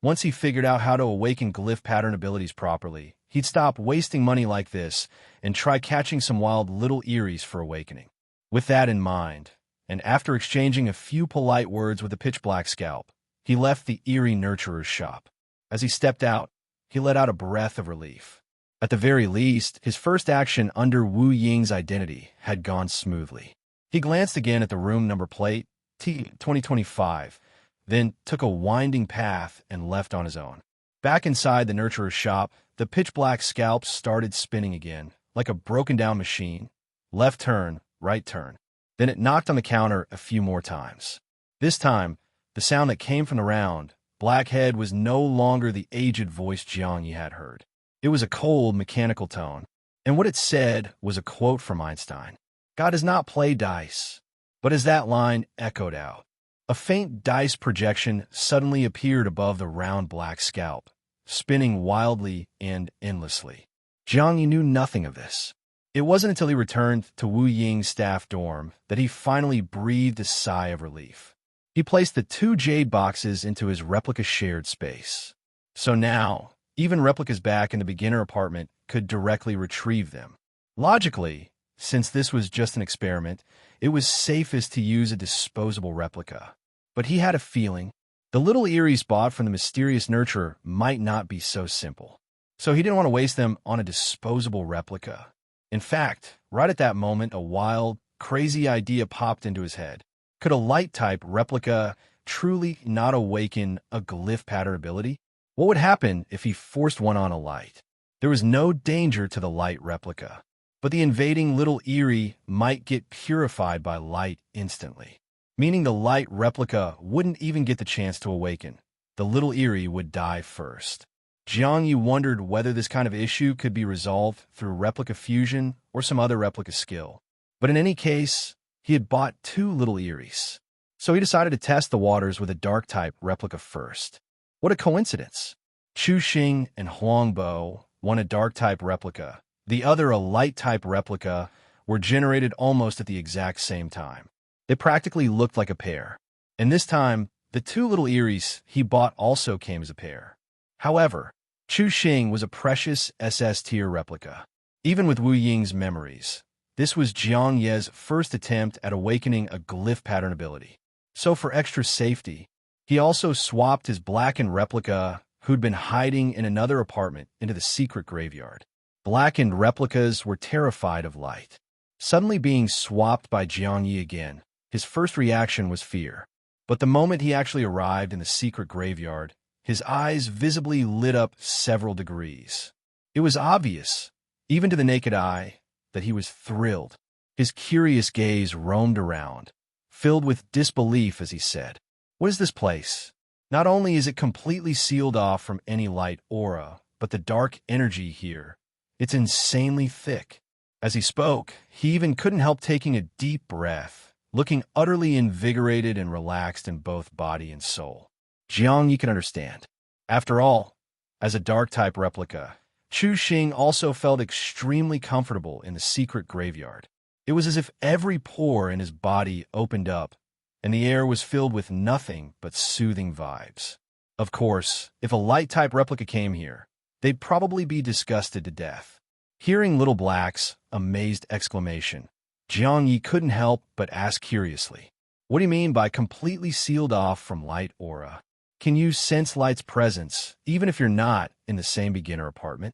Once he figured out how to awaken glyph pattern abilities properly, he'd stop wasting money like this and try catching some wild little iris for awakening. With that in mind, and after exchanging a few polite words with the pitch-black scalp, he left the eerie nurturer's shop. As he stepped out, he let out a breath of relief. At the very least, his first action under Wu Ying's identity had gone smoothly. He glanced again at the room number plate, T2025, then took a winding path and left on his own. Back inside the nurturer's shop, the pitch-black scalp started spinning again, like a broken-down machine. Left turn, right turn. Then it knocked on the counter a few more times. This time, the sound that came from the round, black head was no longer the aged voice Jiang Ye had heard. It was a cold, mechanical tone, and what it said was a quote from Einstein. God does not play dice. But as that line echoed out, a faint dice projection suddenly appeared above the round black scalp, spinning wildly and endlessly. Jiang Ye knew nothing of this. It wasn't until he returned to Wu Ying's staff dorm that he finally breathed a sigh of relief. He placed the two jade boxes into his replica shared space. So now, even replicas back in the beginner apartment could directly retrieve them. Logically, since this was just an experiment, it was safest to use a disposable replica. But he had a feeling the little iris bought from the mysterious nurturer might not be so simple. So he didn't want to waste them on a disposable replica. In fact, right at that moment, a wild, crazy idea popped into his head. Could a light-type replica truly not awaken a glyph pattern ability? What would happen if he forced one on a light? There was no danger to the light replica, but the invading little Eerie might get purified by light instantly, meaning the light replica wouldn't even get the chance to awaken. The little Eerie would die first. Jiang Ye wondered whether this kind of issue could be resolved through replica fusion or some other replica skill. But in any case, he had bought two little Eerie's, so he decided to test the waters with a dark-type replica first. What a coincidence! Chu Xing and Huang Bo, one a dark-type replica, the other a light-type replica, were generated almost at the exact same time. They practically looked like a pair. And this time, the two little Eerie's he bought also came as a pair. However, Chu Xing was a precious SS-tier replica. Even with Wu Ying's memories, this was Jiang Ye's first attempt at awakening a glyph pattern ability. So for extra safety, he also swapped his blackened replica, who'd been hiding in another apartment, into the secret graveyard. Blackened replicas were terrified of light. Suddenly being swapped by Jiang Ye again, his first reaction was fear. But the moment he actually arrived in the secret graveyard, his eyes visibly lit up several degrees. It was obvious. even to the naked eye, that he was thrilled. His curious gaze roamed around, filled with disbelief as he said, "What is this place? Not only is it completely sealed off from any light aura, but the dark energy here, it's insanely thick." As he spoke, he even couldn't help taking a deep breath, looking utterly invigorated and relaxed in both body and soul. Jiang Ye can understand. After all, as a dark-type replica, Chu Xing also felt extremely comfortable in the secret graveyard. It was as if every pore in his body opened up, and the air was filled with nothing but soothing vibes. Of course, if a light-type replica came here, they'd probably be disgusted to death. Hearing Little Black's amazed exclamation, Jiang Ye couldn't help but ask curiously, "What do you mean by completely sealed off from light aura? Can you sense light's presence, even if you're not in the same beginner apartment?"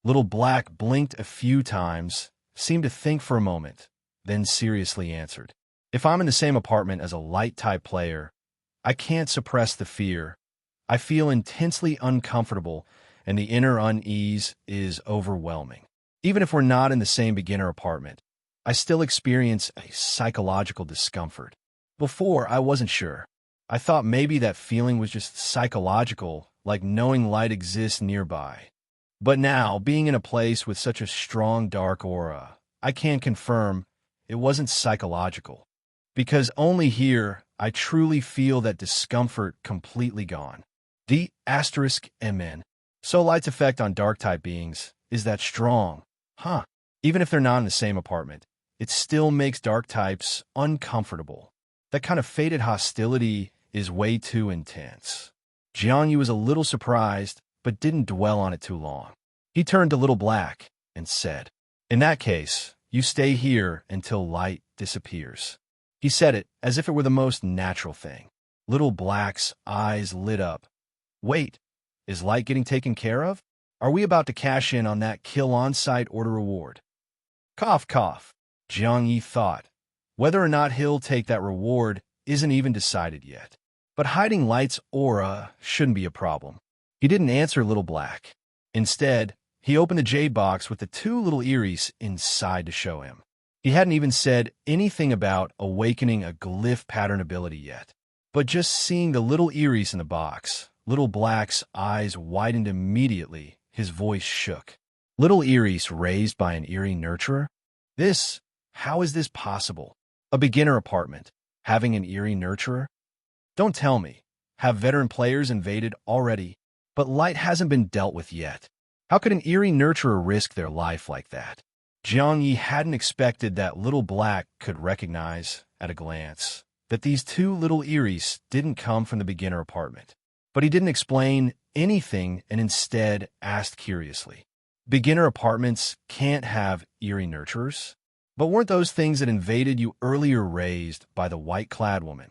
Little Black blinked a few times, seemed to think for a moment, then seriously answered, "If I'm in the same apartment as a light-type player, I can't suppress the fear. I feel intensely uncomfortable, and the inner unease is overwhelming. Even if we're not in the same beginner apartment, I still experience a psychological discomfort. Before, I wasn't sure. I thought maybe that feeling was just psychological, like knowing light exists nearby. But now, being in a place with such a strong dark aura, I can confirm it wasn't psychological. Because only here, I truly feel that discomfort completely gone." The *MN. So light's effect on dark-type beings is that strong, huh? Even if they're not in the same apartment, it still makes dark types uncomfortable. That kind of fated hostility is way too intense. Jiang Ye was a little surprised, but didn't dwell on it too long. He turned to Little Black and said, "In that case, you stay here until light disappears." He said it as if it were the most natural thing. Little Black's eyes lit up. "Wait, is light getting taken care of? Are we about to cash in on that kill on-site order reward?" Cough, cough, Jiang Ye thought. Whether or not he'll take that reward isn't even decided yet. But hiding Light's aura shouldn't be a problem. He didn't answer Little Black. Instead, he opened the jade box with the two little Eries inside to show him. He hadn't even said anything about awakening a glyph pattern ability yet. But just seeing the little Eries in the box, Little Black's eyes widened immediately, his voice shook. Little Eries raised by an Eerie nurturer? How is this possible? A beginner apartment, having an Eerie nurturer? Don't tell me. Have veteran players invaded already? But light hasn't been dealt with yet. How could an Eerie nurturer risk their life like that? Jiang Ye hadn't expected that Little Black could recognize, at a glance, that these two little Eries didn't come from the beginner apartment. But he didn't explain anything and instead asked curiously, "Beginner apartments can't have Eerie nurturers? But weren't those things that invaded you earlier raised by the white-clad woman?"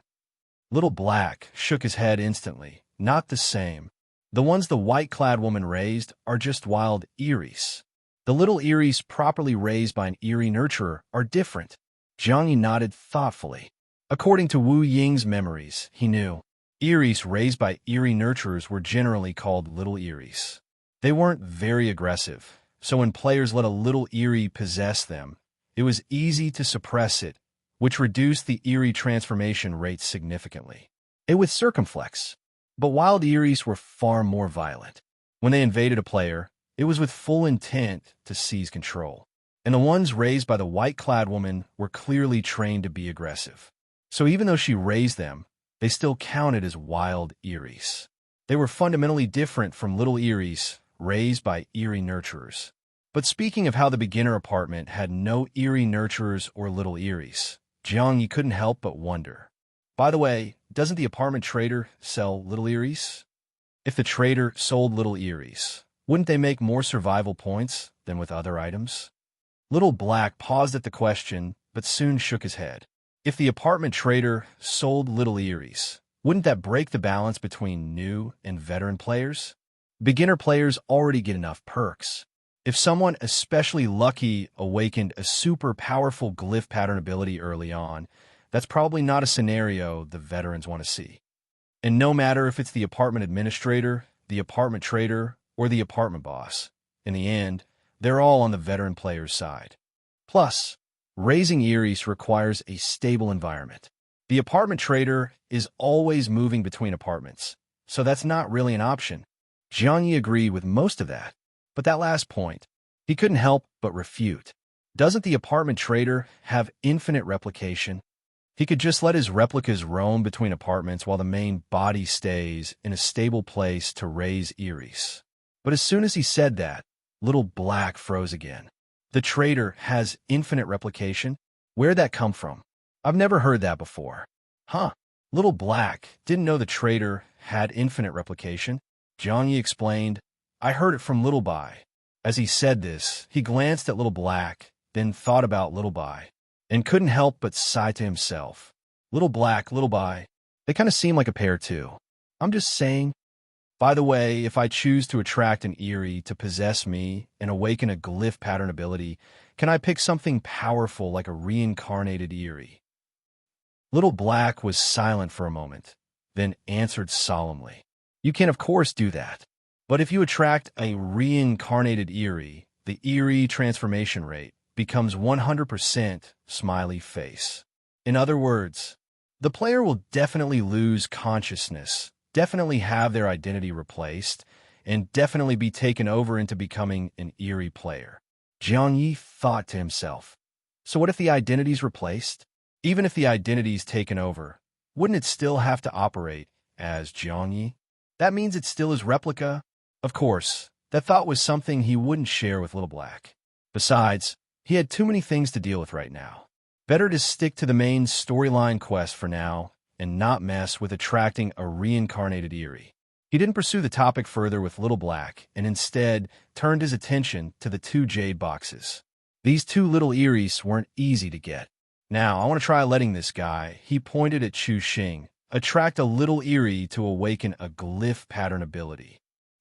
Little Black shook his head instantly. "Not the same. The ones the white-clad woman raised are just wild Eries. The little Eries properly raised by an Eerie nurturer are different." Jiang Ye nodded thoughtfully. According to Wu Ying's memories, he knew Eries raised by Eerie nurturers were generally called little Eries. They weren't very aggressive, so when players let a little Eerie possess them, it was easy to suppress it, which reduced the Eerie transformation rate significantly. It was circumflex. But wild Eries were far more violent. When they invaded a player, it was with full intent to seize control. And the ones raised by the white-clad woman were clearly trained to be aggressive. So even though she raised them, they still counted as wild Eries. They were fundamentally different from little Eries raised by Eerie nurturers. But speaking of how the beginner apartment had no Eerie nurturers or little Eries, Jiang Ye couldn't help but wonder. By the way, doesn't the apartment trader sell little Eries? If the trader sold little Eries, wouldn't they make more survival points than with other items? Little Black paused at the question, but soon shook his head. If the apartment trader sold little Eries, wouldn't that break the balance between new and veteran players? Beginner players already get enough perks. If someone especially lucky awakened a super powerful glyph pattern ability early on, that's probably not a scenario the veterans want to see. And no matter if it's the apartment administrator, the apartment trader, or the apartment boss, in the end, They're all on the veteran player's side. Plus, raising Iris requires a stable environment. The apartment trader is always moving between apartments, so that's not really an option. Jiang Ye agreed with most of that, but that last point, he couldn't help but refute. Doesn't the apartment trader have infinite replication? He could just let his replicas roam between apartments while the main body stays in a stable place to raise Iris. But as soon as he said that, Little Black froze again. The trader has infinite replication? Where'd that come from? I've never heard that before. Huh. Little Black didn't know the trader had infinite replication. Jiang Ye explained, I heard it from Little Bai. As he said this, he glanced at Little Black, then thought about Little Bai, and couldn't help but sigh to himself. Little Black, Little Bai, they kind of seem like a pair too. I'm just saying. By the way, if I choose to attract an Eerie to possess me and awaken a glyph pattern ability, can I pick something powerful like a reincarnated Eerie? Little Black was silent for a moment, then answered solemnly. You can of course do that. But if you attract a reincarnated Eerie, the Eerie transformation rate becomes 100% smiley face. In other words, the player will definitely lose consciousness, definitely have their identity replaced, and definitely be taken over into becoming an Eerie player. Jiang Ye thought to himself, so what if the identity's replaced? Even if the identity's taken over, wouldn't it still have to operate as Jiang Ye? That means it still is replica. Of course, that thought was something he wouldn't share with Little Black. Besides, he had too many things to deal with right now. Better to stick to the main storyline quest for now and not mess with attracting a reincarnated Eerie. He didn't pursue the topic further with Little Black and instead turned his attention to the 2 jade boxes. These 2 little Eerie's weren't easy to get. Now, I want to try letting this guy, he pointed at Chu Xing, attract a little Eerie to awaken a glyph pattern ability.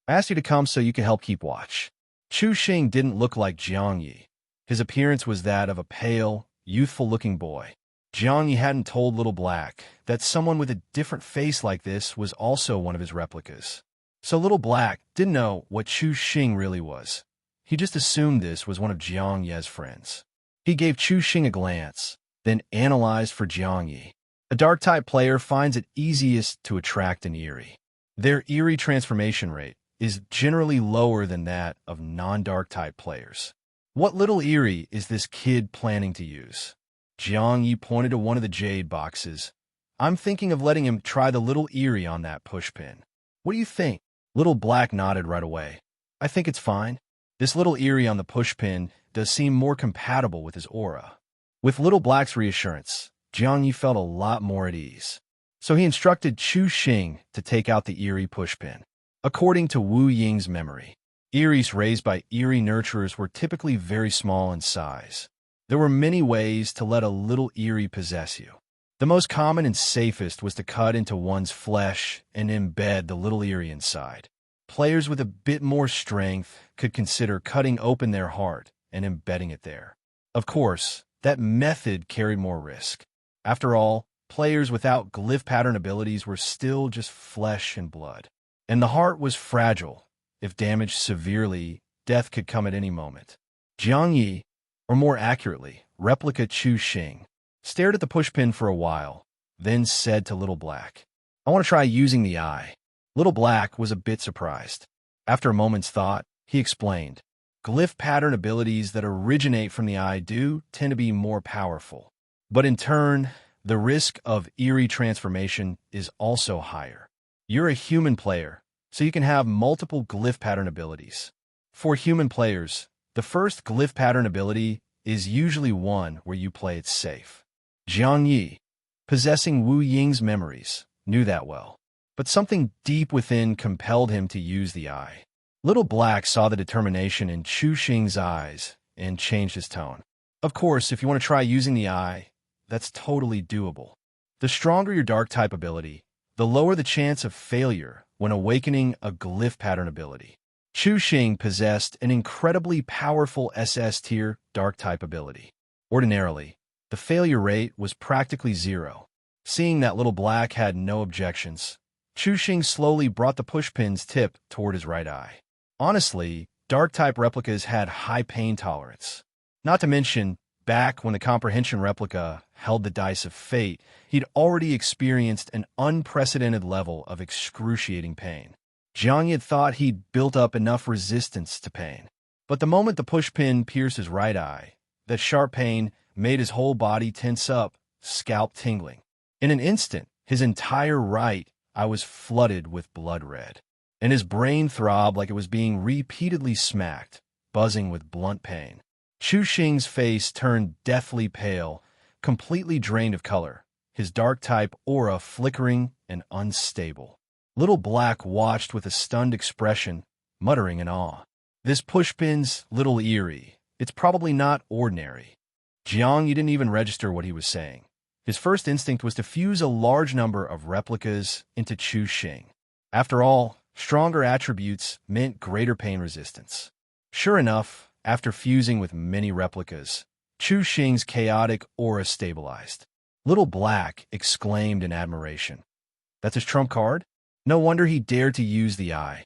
I asked you to come so you can help keep watch. Chu Xing didn't look like Jiang Ye. His appearance was that of a pale, youthful-looking boy. Jiang Ye hadn't told Little Black that someone with a different face like this was also one of his replicas. So Little Black didn't know what Chu Xing really was. He just assumed this was one of Jiang Ye's friends. He gave Chu Xing a glance, then analyzed for Jiang Ye. A Dark-type player finds it easiest to attract an Eerie. Their Eerie transformation rate is generally lower than that of non-Dark-type players. What little Eerie is this kid planning to use? Jiang Ye pointed to one of the jade boxes. I'm thinking of letting him try the little Eerie on that pushpin. What do you think? Little Black nodded right away. I think it's fine. This little Eerie on the pushpin does seem more compatible with his aura. With Little Black's reassurance, Jiang Ye felt a lot more at ease. So he instructed Chu Xing to take out the Eerie pushpin. According to Wu Ying's memory, Eerie's raised by Eerie nurturers were typically very small in size. There were many ways to let a little Eerie possess you. The most common and safest was to cut into one's flesh and embed the little Eerie inside. Players with a bit more strength could consider cutting open their heart and embedding it there. Of course, that method carried more risk. After all, players without glyph pattern abilities were still just flesh and blood. And the heart was fragile. If damaged severely, death could come at any moment. Jiang Ye, or more accurately, replica Chu Xing, stared at the pushpin for a while, then said to Little Black, I want to try using the eye. Little Black was a bit surprised. After a moment's thought, he explained, glyph pattern abilities that originate from the eye do tend to be more powerful. But in turn, the risk of Eerie transformation is also higher. You're a human player, so you can have multiple glyph pattern abilities. For human players, the first glyph pattern ability is usually one where you play it safe. Jiang Ye, possessing Wu Ying's memories, knew that well. But something deep within compelled him to use the eye. Little Black saw the determination in Chu Xing's eyes and changed his tone. Of course, if you want to try using the eye, that's totally doable. The stronger your Dark-type ability, the lower the chance of failure when awakening a glyph pattern ability. Chu Xing possessed an incredibly powerful SS-tier Dark-type ability. Ordinarily, the failure rate was practically 0. Seeing that Little Black had no objections, Chu Xing slowly brought the pushpin's tip toward his right eye. Honestly, Dark-type replicas had high pain tolerance. Not to mention, back when the comprehension replica held the dice of fate, he'd already experienced an unprecedented level of excruciating pain. Jiang Ye had thought he'd built up enough resistance to pain. But the moment the pushpin pierced his right eye, that sharp pain made his whole body tense up, scalp tingling. In an instant, his entire right eye was flooded with blood red, and his brain throbbed like it was being repeatedly smacked, buzzing with blunt pain. Chu Xing's face turned deathly pale, completely drained of color, his dark-type aura flickering and unstable. Little Black watched with a stunned expression, muttering in awe. This pushpin's little eerie. It's probably not ordinary. Jiang Ye didn't even register what he was saying. His first instinct was to fuse a large number of replicas into Chu Xing. After all, stronger attributes meant greater pain resistance. Sure enough, after fusing with many replicas, Chu Xing's chaotic aura stabilized. Little Black exclaimed in admiration. That's his trump card? No wonder he dared to use the eye.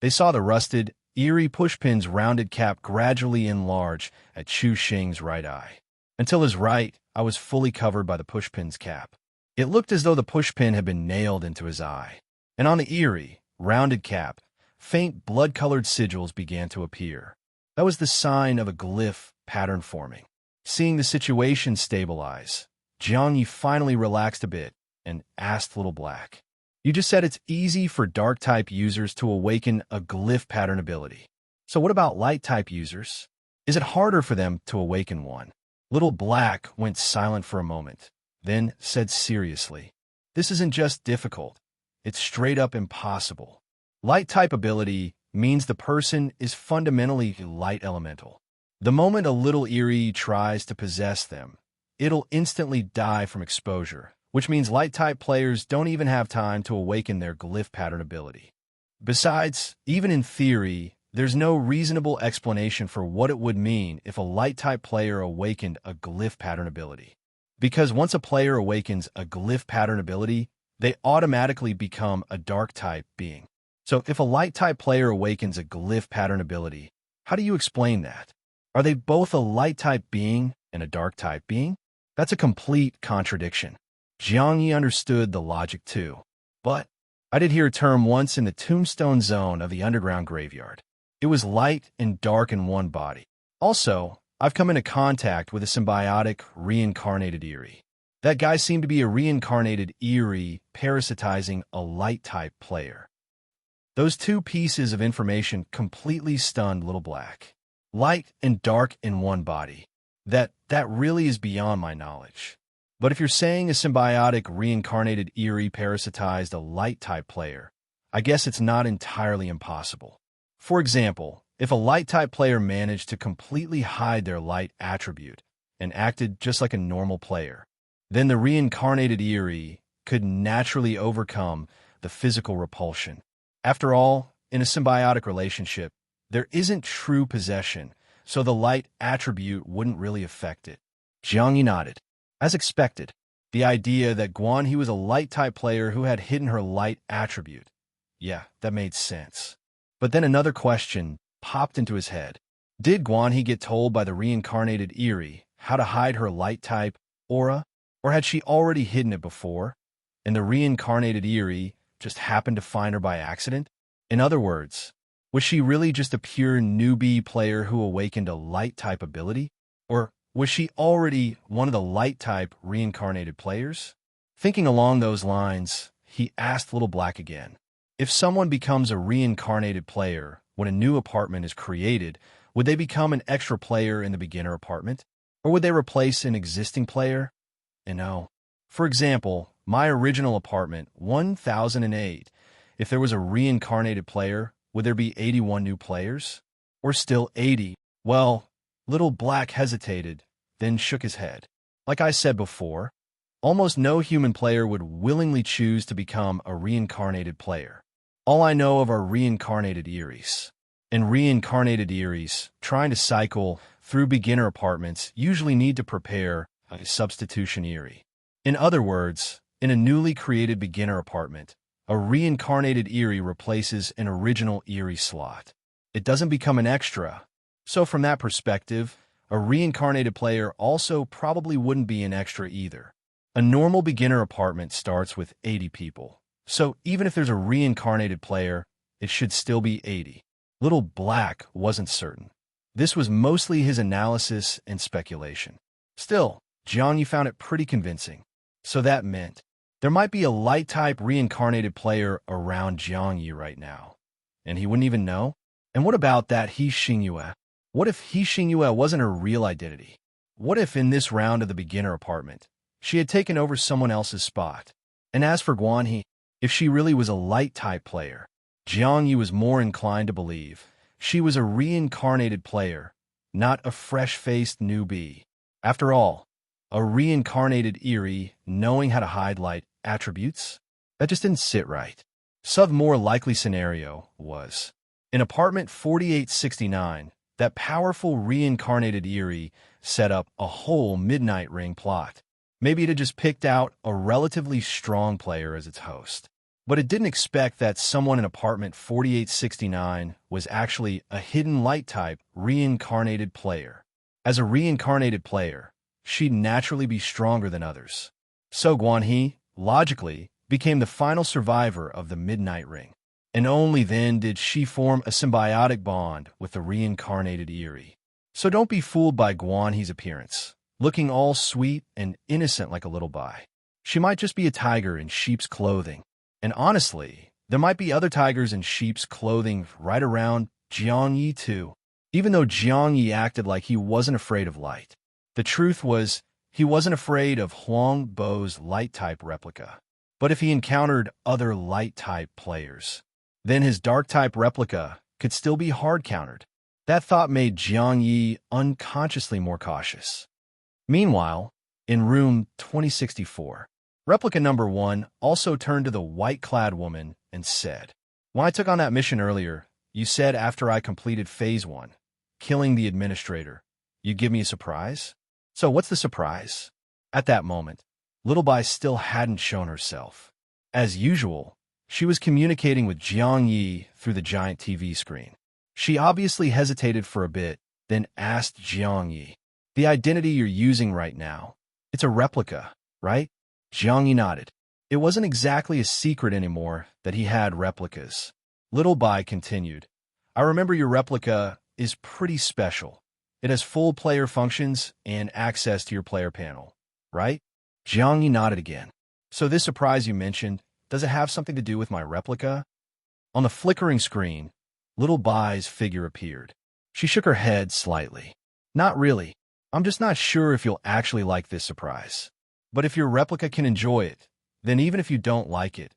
They saw the rusted, eerie pushpin's rounded cap gradually enlarge at Chu Xing's right eye, until his right eye was fully covered by the pushpin's cap. It looked as though the pushpin had been nailed into his eye, and on the eerie, rounded cap, faint blood-colored sigils began to appear. That was the sign of a glyph pattern forming. Seeing the situation stabilize, Jiang Ye finally relaxed a bit and asked Little Black, "You just said it's easy for dark-type users to awaken a glyph pattern ability. So what about light-type users? Is it harder for them to awaken one?" Little Black went silent for a moment, then said seriously, "This isn't just difficult. It's straight-up impossible. Light-type ability means the person is fundamentally light elemental. The moment a little eerie tries to possess them, it'll instantly die from exposure, which means light-type players don't even have time to awaken their glyph pattern ability. Besides, even in theory, there's no reasonable explanation for what it would mean if a light-type player awakened a glyph pattern ability. Because once a player awakens a glyph pattern ability, they automatically become a dark-type being. So if a light-type player awakens a glyph pattern ability, how do you explain that? Are they both a light-type being and a dark-type being? That's a complete contradiction." Jiang Ye understood the logic too. "But I did hear a term once in the tombstone zone of the underground graveyard. It was light and dark in one body. Also, I've come into contact with a symbiotic reincarnated Eerie. That guy seemed to be a reincarnated Eerie parasitizing a light-type player." Those two pieces of information completely stunned Little Black. Light and dark in one body. That really is beyond my knowledge. But if you're saying a symbiotic reincarnated Eerie parasitized a light-type player, I guess it's not entirely impossible. For example, if a light-type player managed to completely hide their light attribute and acted just like a normal player, then the reincarnated Eerie could naturally overcome the physical repulsion. After all, in a symbiotic relationship, there isn't true possession, so the light attribute wouldn't really affect it. Jiang Ye nodded. As expected, the idea that Guan He was a light-type player who had hidden her light attribute. Yeah, that made sense. But then another question popped into his head. Did Guan He get told by the reincarnated Eerie how to hide her light-type aura, or had she already hidden it before, and the reincarnated Eerie just happened to find her by accident? In other words, was she really just a pure newbie player who awakened a light-type ability? Or was she already one of the light-type reincarnated players? Thinking along those lines, he asked Little Black again, if someone becomes a reincarnated player when a new apartment is created, would they become an extra player in the beginner apartment? Or would they replace an existing player? And no. For example, my original apartment, 1008, if there was a reincarnated player, would there be 81 new players? Or still 80? Well, Little Black hesitated, then shook his head. Like I said before, almost no human player would willingly choose to become a reincarnated player. All I know of are reincarnated Eries. And reincarnated Eries, trying to cycle through beginner apartments, usually need to prepare a substitution Eerie. In other words, in a newly created beginner apartment, a reincarnated Eerie replaces an original Eerie slot. it doesn't become an extra. So from that perspective, a reincarnated player also probably wouldn't be an extra either. A normal beginner apartment starts with 80 people. So even if there's a reincarnated player, it should still be 80. Little Black wasn't certain. This was mostly his analysis and speculation. Still, Jiang Ye found it pretty convincing. So that meant there might be a light-type reincarnated player around Jiang Ye right now. And he wouldn't even know? And what about that He Xingyue? What if He Xingyue wasn't her real identity? What if in this round of the beginner apartment, she had taken over someone else's spot? And as for Guan He, if she really was a light-type player, Jiang Ye was more inclined to believe she was a reincarnated player, not a fresh-faced newbie. After all, a reincarnated Eerie knowing how to hide light attributes? That just didn't sit right. Some more likely scenario was, in apartment 4869, that powerful reincarnated Eerie set up a whole midnight ring plot. Maybe it had just picked out a relatively strong player as its host. But it didn't expect that someone in apartment 4869 was actually a hidden light-type reincarnated player. As a reincarnated player, she'd naturally be stronger than others. So Guan He, logically, became the final survivor of the Midnight Ring. And only then did she form a symbiotic bond with the reincarnated Eerie. So don't be fooled by Guan He's appearance, looking all sweet and innocent like a little bai. She might just be a tiger in sheep's clothing. And honestly, there might be other tigers in sheep's clothing right around Jiang Ye too, even though Jiang Ye acted like he wasn't afraid of light. The truth was, he wasn't afraid of Huang Bo's light-type replica. But if he encountered other light-type players, then his dark-type replica could still be hard-countered. That thought made Jiang Ye unconsciously more cautious. Meanwhile, in room 2064, replica number 1 also turned to the white-clad woman and said, "When I took on that mission earlier, you said after I completed Phase 1, killing the administrator, you'd give me a surprise? So what's the surprise?" At that moment, Little Bai still hadn't shown herself. As usual, she was communicating with Jiang Ye through the giant TV screen. She obviously hesitated for a bit, then asked Jiang Ye, "The identity you're using right now, it's a replica, right?" Jiang Ye nodded. It wasn't exactly a secret anymore that he had replicas. Little Bai continued, "I remember your replica is pretty special. It has full player functions and access to your player panel, right?" Jiang Ye nodded again. "So this surprise you mentioned, does it have something to do with my replica?" On the flickering screen, Little Bai's figure appeared. She shook her head slightly. "Not really. I'm just not sure if you'll actually like this surprise. But if your replica can enjoy it, then even if you don't like it,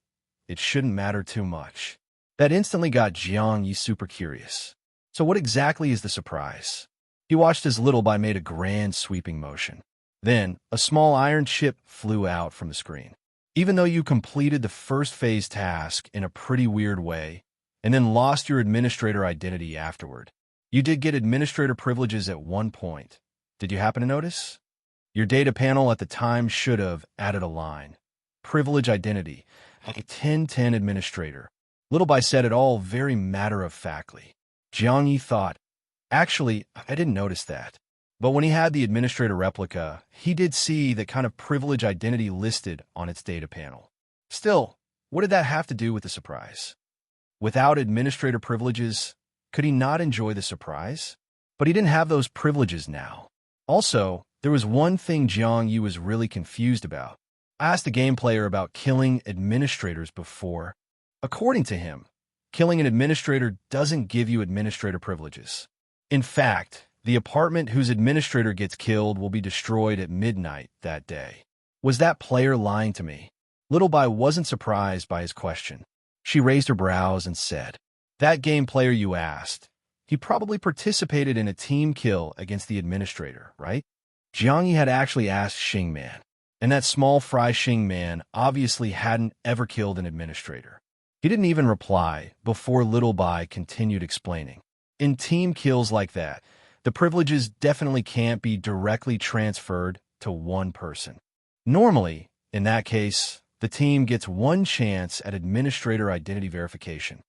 it shouldn't matter too much." That instantly got Jiang Ye super curious. So what exactly is the surprise? He watched as Little Bai made a grand sweeping motion. Then, a small iron chip flew out from the screen. Even though you completed the first phase task in a pretty weird way, and then lost your administrator identity afterward, you did get administrator privileges at one point. Did you happen to notice? Your data panel at the time should have added a line. Privilege identity, a 1010 administrator. Little Bai said it all very matter-of-factly. Jiang Ye thought, "Actually, I didn't notice that." But when he had the administrator replica, he did see the kind of privilege identity listed on its data panel. Still, what did that have to do with the surprise? Without administrator privileges, could he not enjoy the surprise? But he didn't have those privileges now. Also, there was one thing Jiang Ye was really confused about. I asked the game player about killing administrators before. According to him, killing an administrator doesn't give you administrator privileges. In fact, the apartment whose administrator gets killed will be destroyed at midnight that day. Was that player lying to me? Little Bai wasn't surprised by his question. She raised her brows and said, "That game player you asked, he probably participated in a team kill against the administrator, right?" Jiang Ye had actually asked Xing Man, and that small fry Xing Man obviously hadn't ever killed an administrator. He didn't even reply before Little Bai continued explaining. In team kills like that, the privileges definitely can't be directly transferred to one person. Normally, in that case, the team gets one chance at administrator identity verification.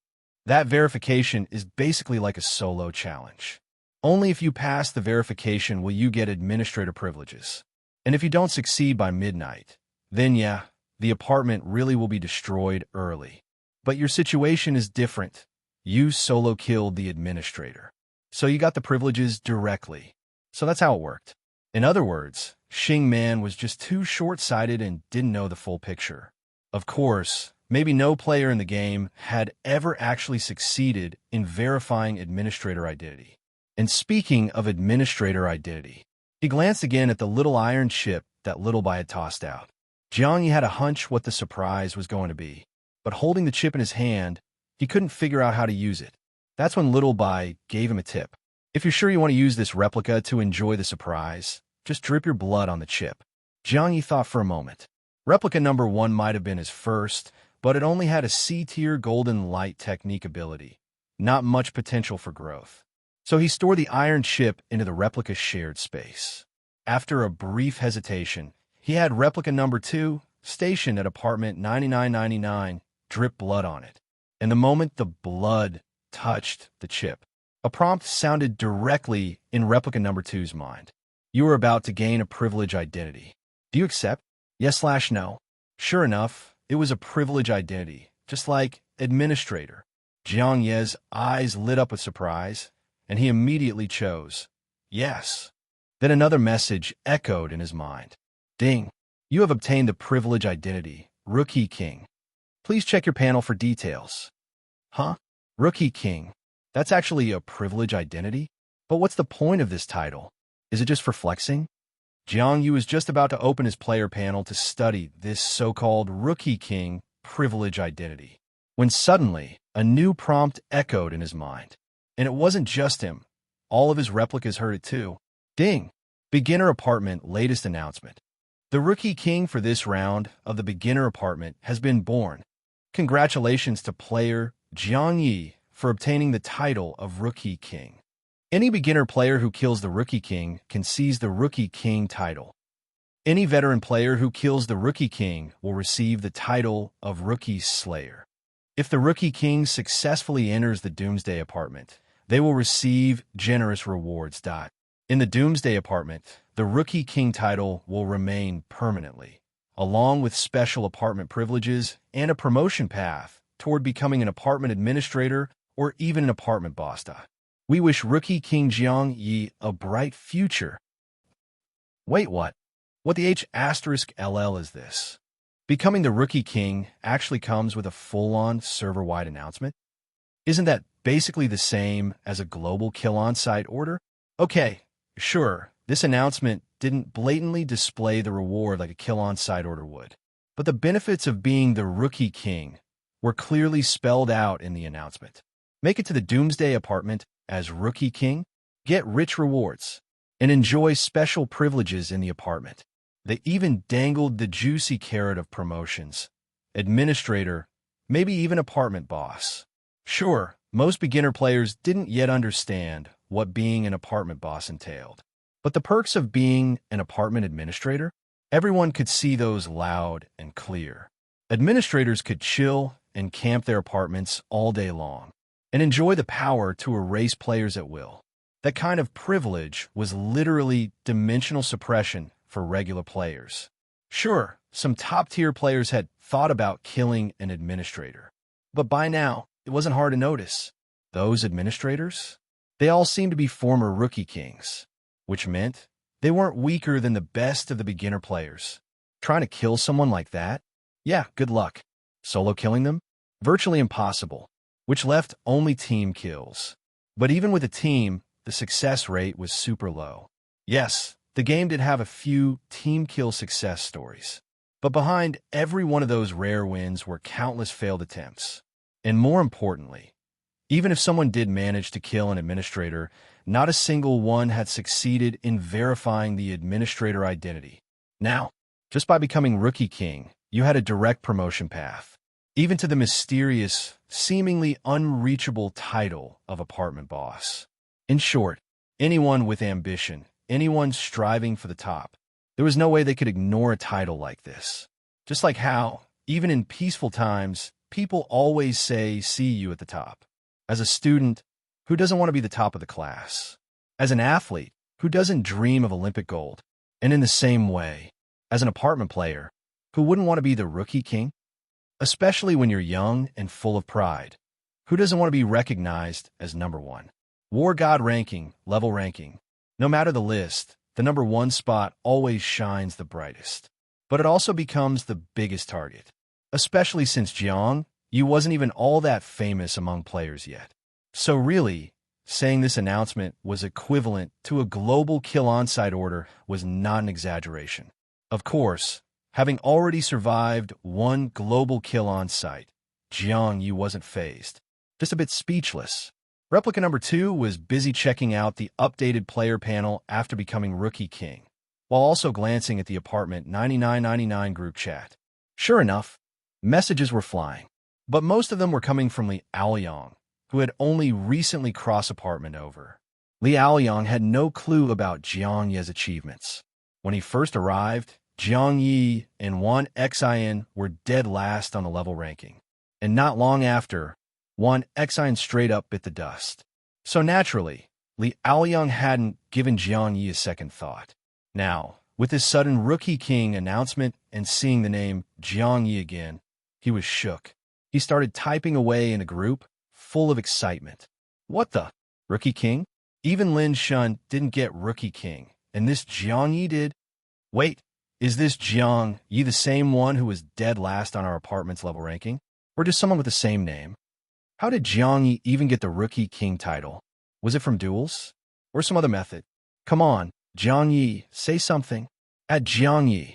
That verification is basically like a solo challenge. Only if you pass the verification will you get administrator privileges. And if you don't succeed by midnight, then yeah, the apartment really will be destroyed early. But your situation is different. You solo killed the administrator. So you got the privileges directly. So that's how it worked. In other words, Xing Man was just too short-sighted and didn't know the full picture. Of course, maybe no player in the game had ever actually succeeded in verifying administrator identity. And speaking of administrator identity, he glanced again at the little iron chip that Littleby had tossed out. Jiang Ye had a hunch what the surprise was going to be, but holding the chip in his hand, he couldn't figure out how to use it. That's when Littleby gave him a tip. If you're sure you want to use this replica to enjoy the surprise, just drip your blood on the chip. Jiang Ye thought for a moment. Replica number 1 might have been his first, but it only had a C-tier golden light technique ability. Not much potential for growth. So he stored the iron chip into the replica shared space. After a brief hesitation, he had replica number 2, stationed at apartment 9999, drip blood on it. And the moment the blood touched the chip, a prompt sounded directly in replica number 2's mind. You are about to gain a privilege identity. Do you accept? Yes/no. Sure enough, it was a privilege identity, just like administrator. Jiang Ye's eyes lit up with surprise, and he immediately chose yes. Then another message echoed in his mind. Ding! You have obtained the privilege identity, Rookie King. Please check your panel for details. Huh? Rookie King? That's actually a privilege identity? But what's the point of this title? Is it just for flexing? Jiang Ye was just about to open his player panel to study this so-called Rookie King privilege identity, when suddenly a new prompt echoed in his mind. And it wasn't just him. All of his replicas heard it too. Ding! Beginner Apartment latest announcement. The Rookie King for this round of the Beginner Apartment has been born. Congratulations to player Jiang Ye for obtaining the title of Rookie King. Any beginner player who kills the Rookie King can seize the Rookie King title. Any veteran player who kills the Rookie King will receive the title of Rookie Slayer. If the Rookie King successfully enters the Doomsday Apartment, they will receive generous rewards. In the Doomsday Apartment, the Rookie King title will remain permanently, along with special apartment privileges and a promotion path toward becoming an apartment administrator or even an apartment boss. We wish Rookie King Jiang Ye a bright future. Wait, what? What the H*LL is this? Becoming the Rookie King actually comes with a full-on server-wide announcement? Isn't that basically the same as a global kill-on-site order? Okay, sure, this announcement didn't blatantly display the reward like a kill-on-site order would, but the benefits of being the Rookie King were clearly spelled out in the announcement. Make it to the Doomsday Apartment as Rookie King, get rich rewards, and enjoy special privileges in the apartment. They even dangled the juicy carrot of promotions, administrator, maybe even apartment boss. Sure, most beginner players didn't yet understand what being an apartment boss entailed. But the perks of being an apartment administrator, everyone could see those loud and clear. Administrators could chill and camp their apartments all day long and enjoy the power to erase players at will. That kind of privilege was literally dimensional suppression for regular players. Sure, some top-tier players had thought about killing an administrator, but by now, it wasn't hard to notice. Those administrators? They all seemed to be former Rookie Kings, which meant they weren't weaker than the best of the beginner players. Trying to kill someone like that? Yeah, good luck. Solo killing them? Virtually impossible, which left only team kills. But even with a team, the success rate was super low. Yes, the game did have a few team kill success stories, but behind every one of those rare wins were countless failed attempts. And more importantly, even if someone did manage to kill an administrator, not a single one had succeeded in verifying the administrator identity. Now, just by becoming Rookie King, you had a direct promotion path, even to the mysterious, seemingly unreachable title of apartment boss. In short, anyone with ambition, anyone striving for the top, there was no way they could ignore a title like this. Just like how, even in peaceful times, people always say, "See you at the top." As a student, who doesn't want to be the top of the class? As an athlete, who doesn't dream of Olympic gold? And in the same way, as an apartment player, who wouldn't want to be the rookie king? Especially when you're young and full of pride. Who doesn't want to be recognized as number one? War God ranking, level ranking. No matter the list, the number one spot always shines the brightest. But it also becomes the biggest target. Especially since Jiang Ye wasn't even all that famous among players yet. So really, saying this announcement was equivalent to a global kill on-site order was not an exaggeration. Of course, having already survived one global kill on-site, Jiang Ye wasn't fazed, just a bit speechless. Replica number 2 was busy checking out the updated player panel after becoming Rookie King, while also glancing at the apartment 9999 group chat. Sure enough, messages were flying, but most of them were coming from Li Aoyang, who had only recently crossed apartment over. Li Aoyang had no clue about Jiang Ye's achievements. When he first arrived, Jiang Ye and Wan Xin were dead last on the level ranking. And not long after, Wan Xin straight up bit the dust. So naturally, Li Aoyang hadn't given Jiang Ye a second thought. Now, with his sudden Rookie King announcement and seeing the name Jiang Ye again, he was shook. He started typing away in a group, full of excitement. What the? Rookie King? Even Lin Shun didn't get Rookie King, and this Jiang Ye did? Wait, is this Jiang Ye the same one who was dead last on our apartment's level ranking? Or just someone with the same name? How did Jiang Ye even get the Rookie King title? Was it from duels? Or some other method? Come on, Jiang Ye, say something. At Jiang Ye,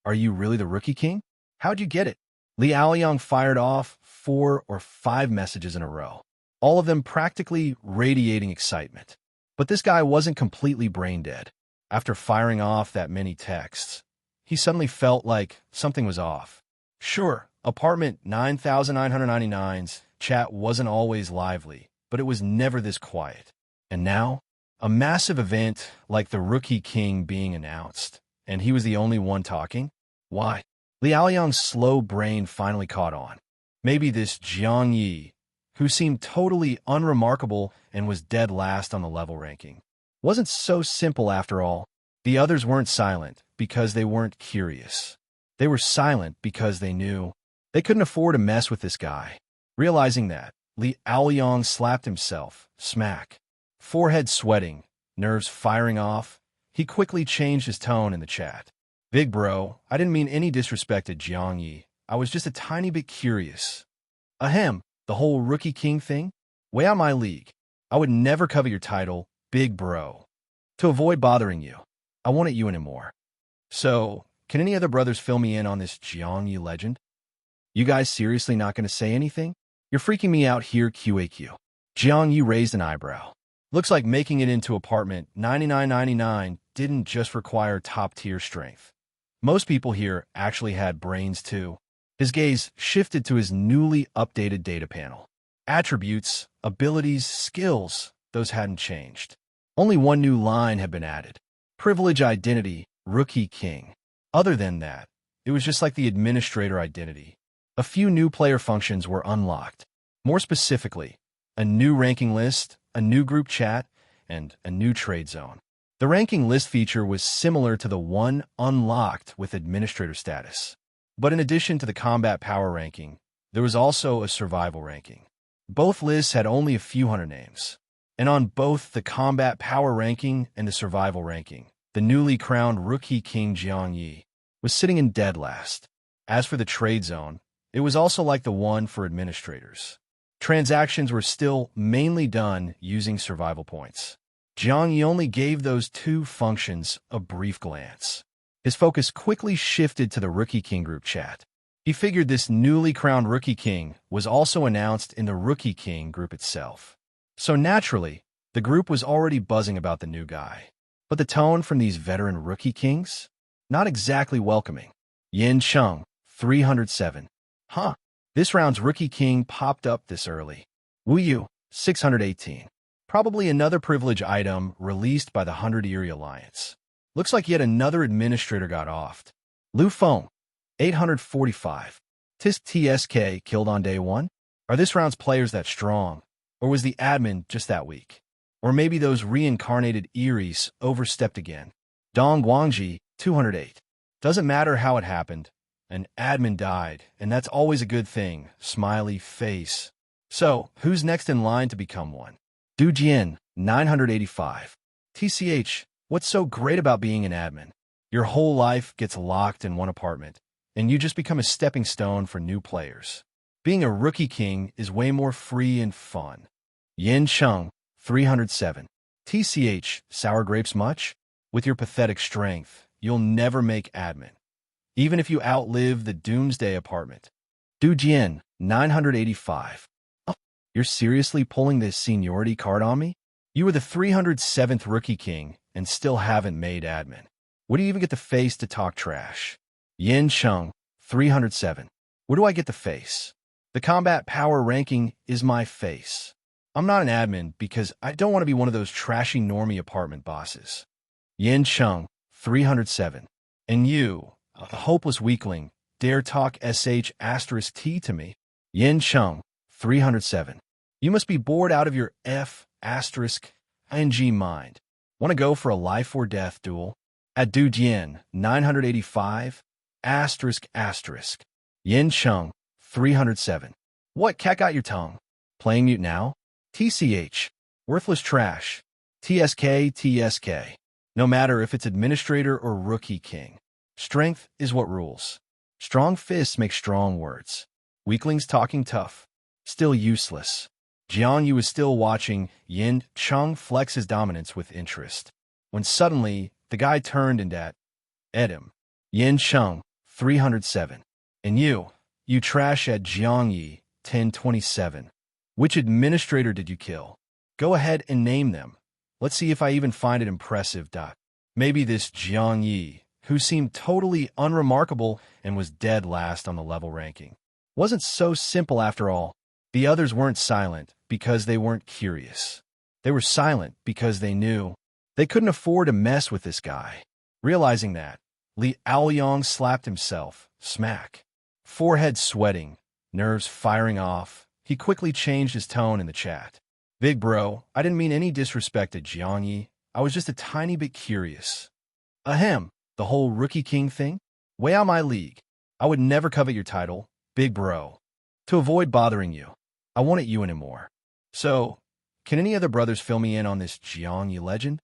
are you really the Rookie King? How'd you get it? Li Aoyang fired off 4 or 5 messages in a row, all of them practically radiating excitement. But this guy wasn't completely brain dead. After firing off that many texts, he suddenly felt like something was off. Sure, apartment 9999's chat wasn't always lively, but it was never this quiet. And now, a massive event like the Rookie King being announced, and he was the only one talking? Why? Li Aoyang's slow brain finally caught on. Maybe this Jiang Ye, who seemed totally unremarkable and was dead last on the level ranking, wasn't so simple after all. The others weren't silent because they weren't curious. They were silent because they knew they couldn't afford to mess with this guy. Realizing that, Li Aoyang slapped himself, smack. Forehead sweating, nerves firing off, he quickly changed his tone in the chat. Big bro, I didn't mean any disrespect to Jiang Ye. I was just a tiny bit curious. Ahem, the whole Rookie King thing? Way out my league. I would never covet your title, big bro. To avoid bothering you, I won't at you anymore. So, can any other brothers fill me in on this Jiang Ye legend? You guys seriously not going to say anything? You're freaking me out here, QAQ. Jiang Ye raised an eyebrow. Looks like making it into apartment 9999 didn't just require top-tier strength. Most people here actually had brains too. His gaze shifted to his newly updated data panel. Attributes, abilities, skills, those hadn't changed. Only one new line had been added. Privilege identity, Rookie King. Other than that, it was just like the administrator identity. A few new player functions were unlocked. More specifically, a new ranking list, a new group chat, and a new trade zone. The ranking list feature was similar to the one unlocked with administrator status. But in addition to the combat power ranking, there was also a survival ranking. Both lists had only a few hundred names. And on both the combat power ranking and the survival ranking, the newly crowned Rookie King Jiang Ye was sitting in dead last. As for the trade zone, it was also like the one for administrators. Transactions were still mainly done using survival points. Jiang Ye only gave those two functions a brief glance. His focus quickly shifted to the Rookie King group chat. He figured this newly crowned Rookie King was also announced in the Rookie King group itself. So naturally, the group was already buzzing about the new guy. But the tone from these veteran Rookie Kings? Not exactly welcoming. Yin Cheng, 307. Huh, this round's Rookie King popped up this early. Wu Yu, 618. Probably another privilege item released by the 100 Eerie Alliance. Looks like yet another administrator got offed. Lu Feng, 845. Tisk TSK killed on day 1? Are this round's players that strong? Or was the admin just that weak? Or maybe those reincarnated Eries overstepped again. Dong Guangji, 208. Doesn't matter how it happened. An admin died, and that's always a good thing. Smiley face. So, who's next in line to become one? Du Jian, 985. TCH, what's so great about being an admin? Your whole life gets locked in one apartment, and you just become a stepping stone for new players. Being a rookie king is way more free and fun. Yin Cheng, 307. TCH, sour grapes much? With your pathetic strength, you'll never make admin. Even if you outlive the Doomsday Apartment. Du Jian, 985. Oh, you're seriously pulling this seniority card on me? You were the 307th rookie king and still haven't made admin. What do you even get the face to talk trash? Yin Cheng, 307. Where do I get the face? The combat power ranking is my face. I'm not an admin because I don't want to be one of those trashy normie apartment bosses. Yin Cheng, 307. And you, a hopeless weakling, dare talk sh*t to me? Yin Cheng, 307. You must be bored out of your *ing mind. Want to go for a life or death duel? At Du Jian, 985, ***. Yin Cheng, 307. What cat got your tongue? Playing mute now? TCH. Worthless trash. TSK. No matter if it's administrator or rookie king. Strength is what rules. Strong fists make strong words. Weaklings talking tough. Still useless. Jiang Ye was still watching Yin Cheng flex his dominance with interest, when suddenly the guy turned and at him. Yin Cheng, 307. And you trash at Jiang Ye, 1027. Which administrator did you kill? Go ahead and name them. Let's see if I even find it impressive. Maybe this Jiang Ye, who seemed totally unremarkable and was dead last on the level ranking. Wasn't so simple after all. The others weren't silent because they weren't curious. They were silent because they knew they couldn't afford to mess with this guy. Realizing that, Li Aoyong slapped himself, smack. Forehead sweating, nerves firing off, he quickly changed his tone in the chat. Big bro, I didn't mean any disrespect to Jiang Ye. I was just a tiny bit curious. Ahem, the whole rookie king thing? Way out my league. I would never covet your title, big bro. To avoid bothering you, I won't at you anymore. So, can any other brothers fill me in on this Jiang Ye legend?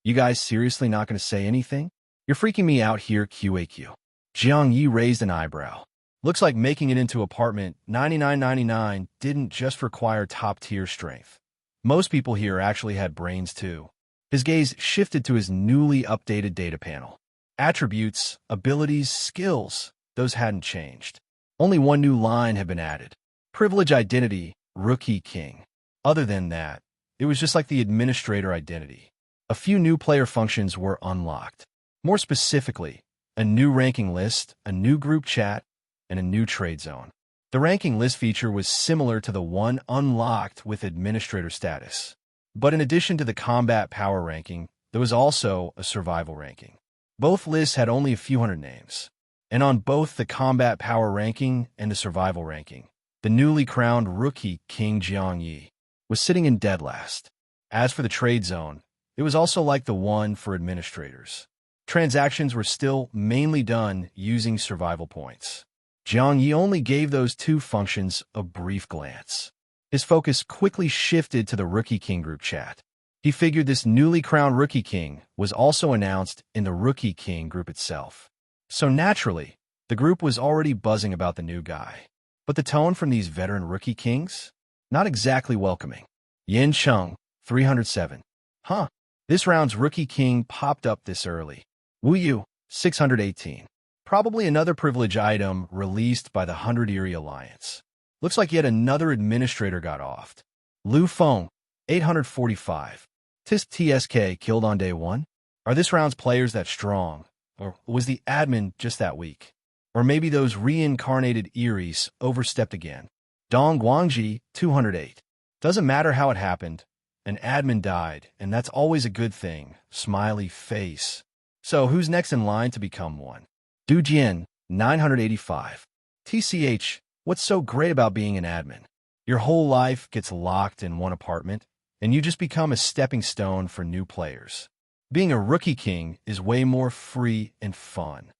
You guys seriously not going to say anything? You're freaking me out here, QAQ. Jiang Ye raised an eyebrow. Looks like making it into apartment 9999 didn't just require top-tier strength. Most people here actually had brains too. His gaze shifted to his newly updated data panel. Attributes, abilities, skills, those hadn't changed. Only one new line had been added. Privilege identity, rookie king. Other than that, it was just like the administrator identity. A few new player functions were unlocked. More specifically, a new ranking list, a new group chat, and a new trade zone. The ranking list feature was similar to the one unlocked with administrator status. But in addition to the combat power ranking, there was also a survival ranking. Both lists had only a few hundred names. And on both the combat power ranking and the survival ranking, the newly crowned rookie King Jiang Ye was sitting in dead last. As for the trade zone, it was also like the one for administrators. Transactions were still mainly done using survival points. Jiang Ye only gave those two functions a brief glance. His focus quickly shifted to the Rookie King group chat. He figured this newly crowned Rookie King was also announced in the Rookie King group itself. So naturally, the group was already buzzing about the new guy. But the tone from these veteran Rookie Kings? Not exactly welcoming. Yin Cheng, 307. Huh, this round's Rookie King popped up this early. Wu Yu, 618. Probably another privilege item released by the 100 Eerie Alliance. Looks like yet another administrator got offed. Lu Feng, 845. TSK killed on day one? Are this round's players that strong? Or was the admin just that weak? Or maybe those reincarnated Eries overstepped again? Dong Guangji, 208. Doesn't matter how it happened. An admin died, and that's always a good thing. Smiley face. So who's next in line to become one? Du Jian, 985. TCH, what's so great about being an admin? Your whole life gets locked in one apartment, and you just become a stepping stone for new players. Being a rookie king is way more free and fun.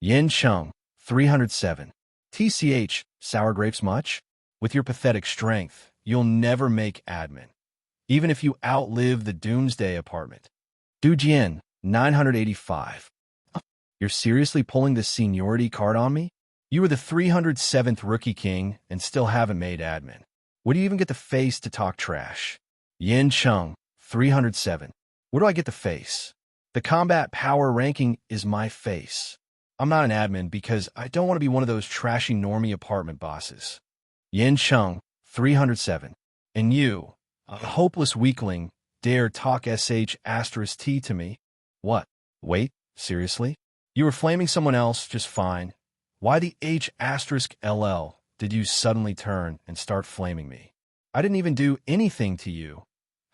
Yin Chung, 307. TCH, sour grapes much? With your pathetic strength, you'll never make admin, even if you outlive the Doomsday Apartment. Du Jian, 985. You're seriously pulling the seniority card on me? You were the 307th rookie king and still haven't made admin. Where do you even get the face to talk trash? Yin Chung, 307. Where do I get the face? The combat power ranking is my face. I'm not an admin because I don't want to be one of those trashy normie apartment bosses. Yin Chung, 307. And you, a hopeless weakling, dare talk sh*t to me? What? Wait, seriously? You were flaming someone else just fine. Why the h*ll did you suddenly turn and start flaming me? I didn't even do anything to you.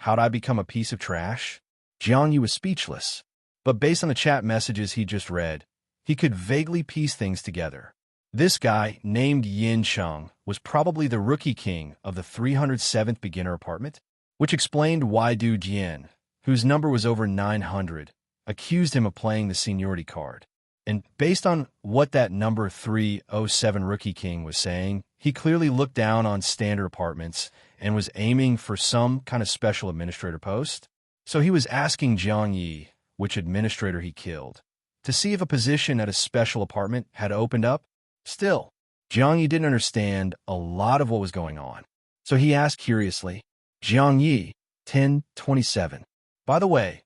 How'd I become a piece of trash? Jiang Ye was speechless, but based on the chat messages he just read, he could vaguely piece things together. This guy, named Yin Chung, was probably the rookie king of the 307th beginner apartment, which explained why Du Jian, whose number was over 900, accused him of playing the seniority card. And based on what that number 307 rookie king was saying, he clearly looked down on standard apartments and was aiming for some kind of special administrator post. So he was asking Jiang Ye which administrator he killed, to see if a position at a special apartment had opened up. Still, Jiang Ye didn't understand a lot of what was going on. So he asked curiously, Jiang Ye, 1027. By the way,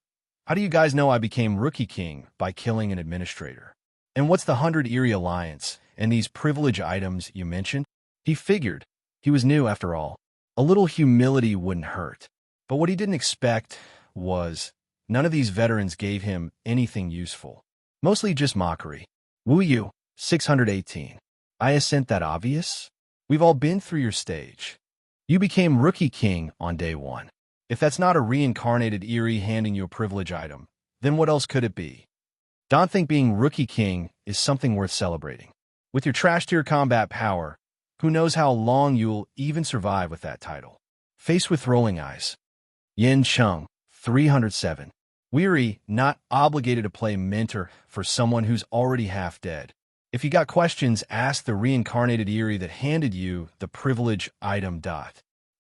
how do you guys know I became Rookie King by killing an administrator? And what's the 100 Eerie Alliance and these privilege items you mentioned? He figured. He was new after all. A little humility wouldn't hurt. But what he didn't expect was none of these veterans gave him anything useful. Mostly just mockery. Wu Yu, 618. Isn't that obvious? We've all been through your stage. You became Rookie King on day one. If that's not a reincarnated Eerie handing you a privilege item, then what else could it be? Don't think being Rookie King is something worth celebrating. With your trash tier combat power, who knows how long you'll even survive with that title. Face with rolling eyes. Yin Chung, 307. Weary, not obligated to play mentor for someone who's already half dead. If you got questions, ask the reincarnated Eerie that handed you the privilege item.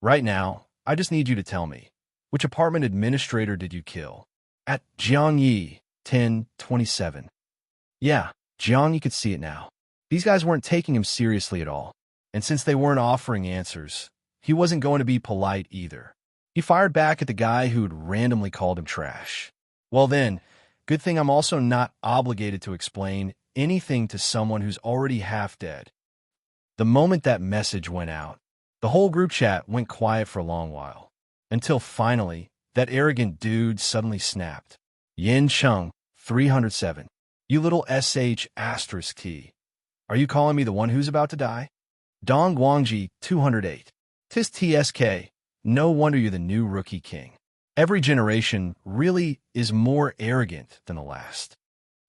Right now, I just need you to tell me, which apartment administrator did you kill? At Jiang Ye, 1027. Yeah, Jiang Ye could see it now. These guys weren't taking him seriously at all. And since they weren't offering answers, he wasn't going to be polite either. He fired back at the guy who'd randomly called him trash. Well then, good thing I'm also not obligated to explain anything to someone who's already half dead. The moment that message went out, the whole group chat went quiet for a long while. Until finally, that arrogant dude suddenly snapped. Yin Chung, 307. You little sh*t. Are you calling me the one who's about to die? Dong Guangji, 208. Tis TSK. No wonder you're the new Rookie King. Every generation really is more arrogant than the last.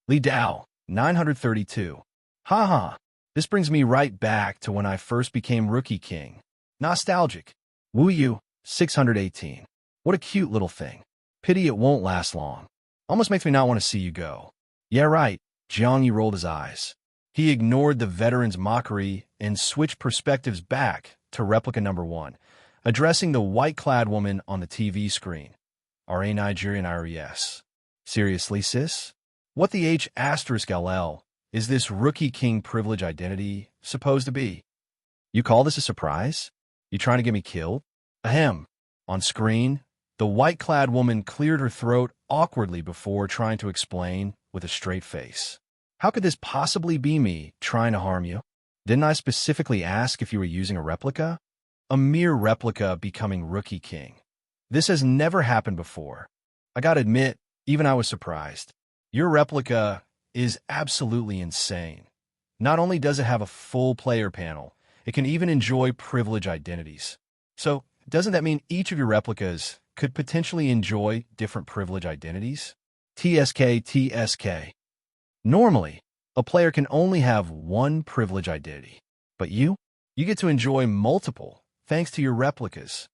Li Dao, 932. Haha, this brings me right back to when I first became Rookie King. Nostalgic. Wu Yu, 618. What a cute little thing. Pity it won't last long. Almost makes me not want to see you go. Yeah, right. Jiang Ye rolled his eyes. He ignored the veteran's mockery and switched perspectives back to replica number 1, addressing the white-clad woman on the TV screen. R.A. Nigerian IRES. Seriously, sis? What the h*ll is this Rookie King privilege identity supposed to be? You call this a surprise? You trying to get me killed? Ahem. On screen, the white-clad woman cleared her throat awkwardly before trying to explain with a straight face. How could this possibly be me trying to harm you? Didn't I specifically ask if you were using a replica? A mere replica becoming Rookie King. This has never happened before. I gotta admit, even I was surprised. Your replica is absolutely insane. Not only does it have a full player panel, it can even enjoy privilege identities. So, doesn't that mean each of your replicas could potentially enjoy different privilege identities? TSK. Normally, a player can only have one privilege identity. But you get to enjoy multiple, thanks to your replicas.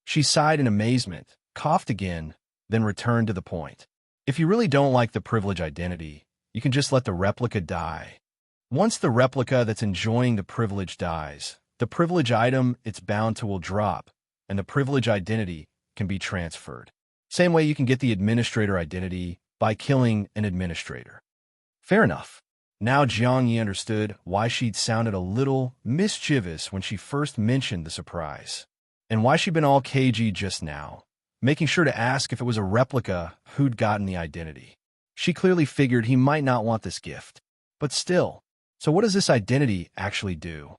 She sighed in amazement, coughed again, then returned to the point. If you really don't like the privilege identity, you can just let the replica die. Once the replica that's enjoying the privilege dies, the privilege item it's bound to will drop, and the privilege identity can be transferred. Same way you can get the administrator identity by killing an administrator. Fair enough. Now Jiang Ye understood why she'd sounded a little mischievous when she first mentioned the surprise, and why she'd been all cagey just now, making sure to ask if it was a replica who'd gotten the identity. She clearly figured he might not want this gift. But still, so what does this identity actually do?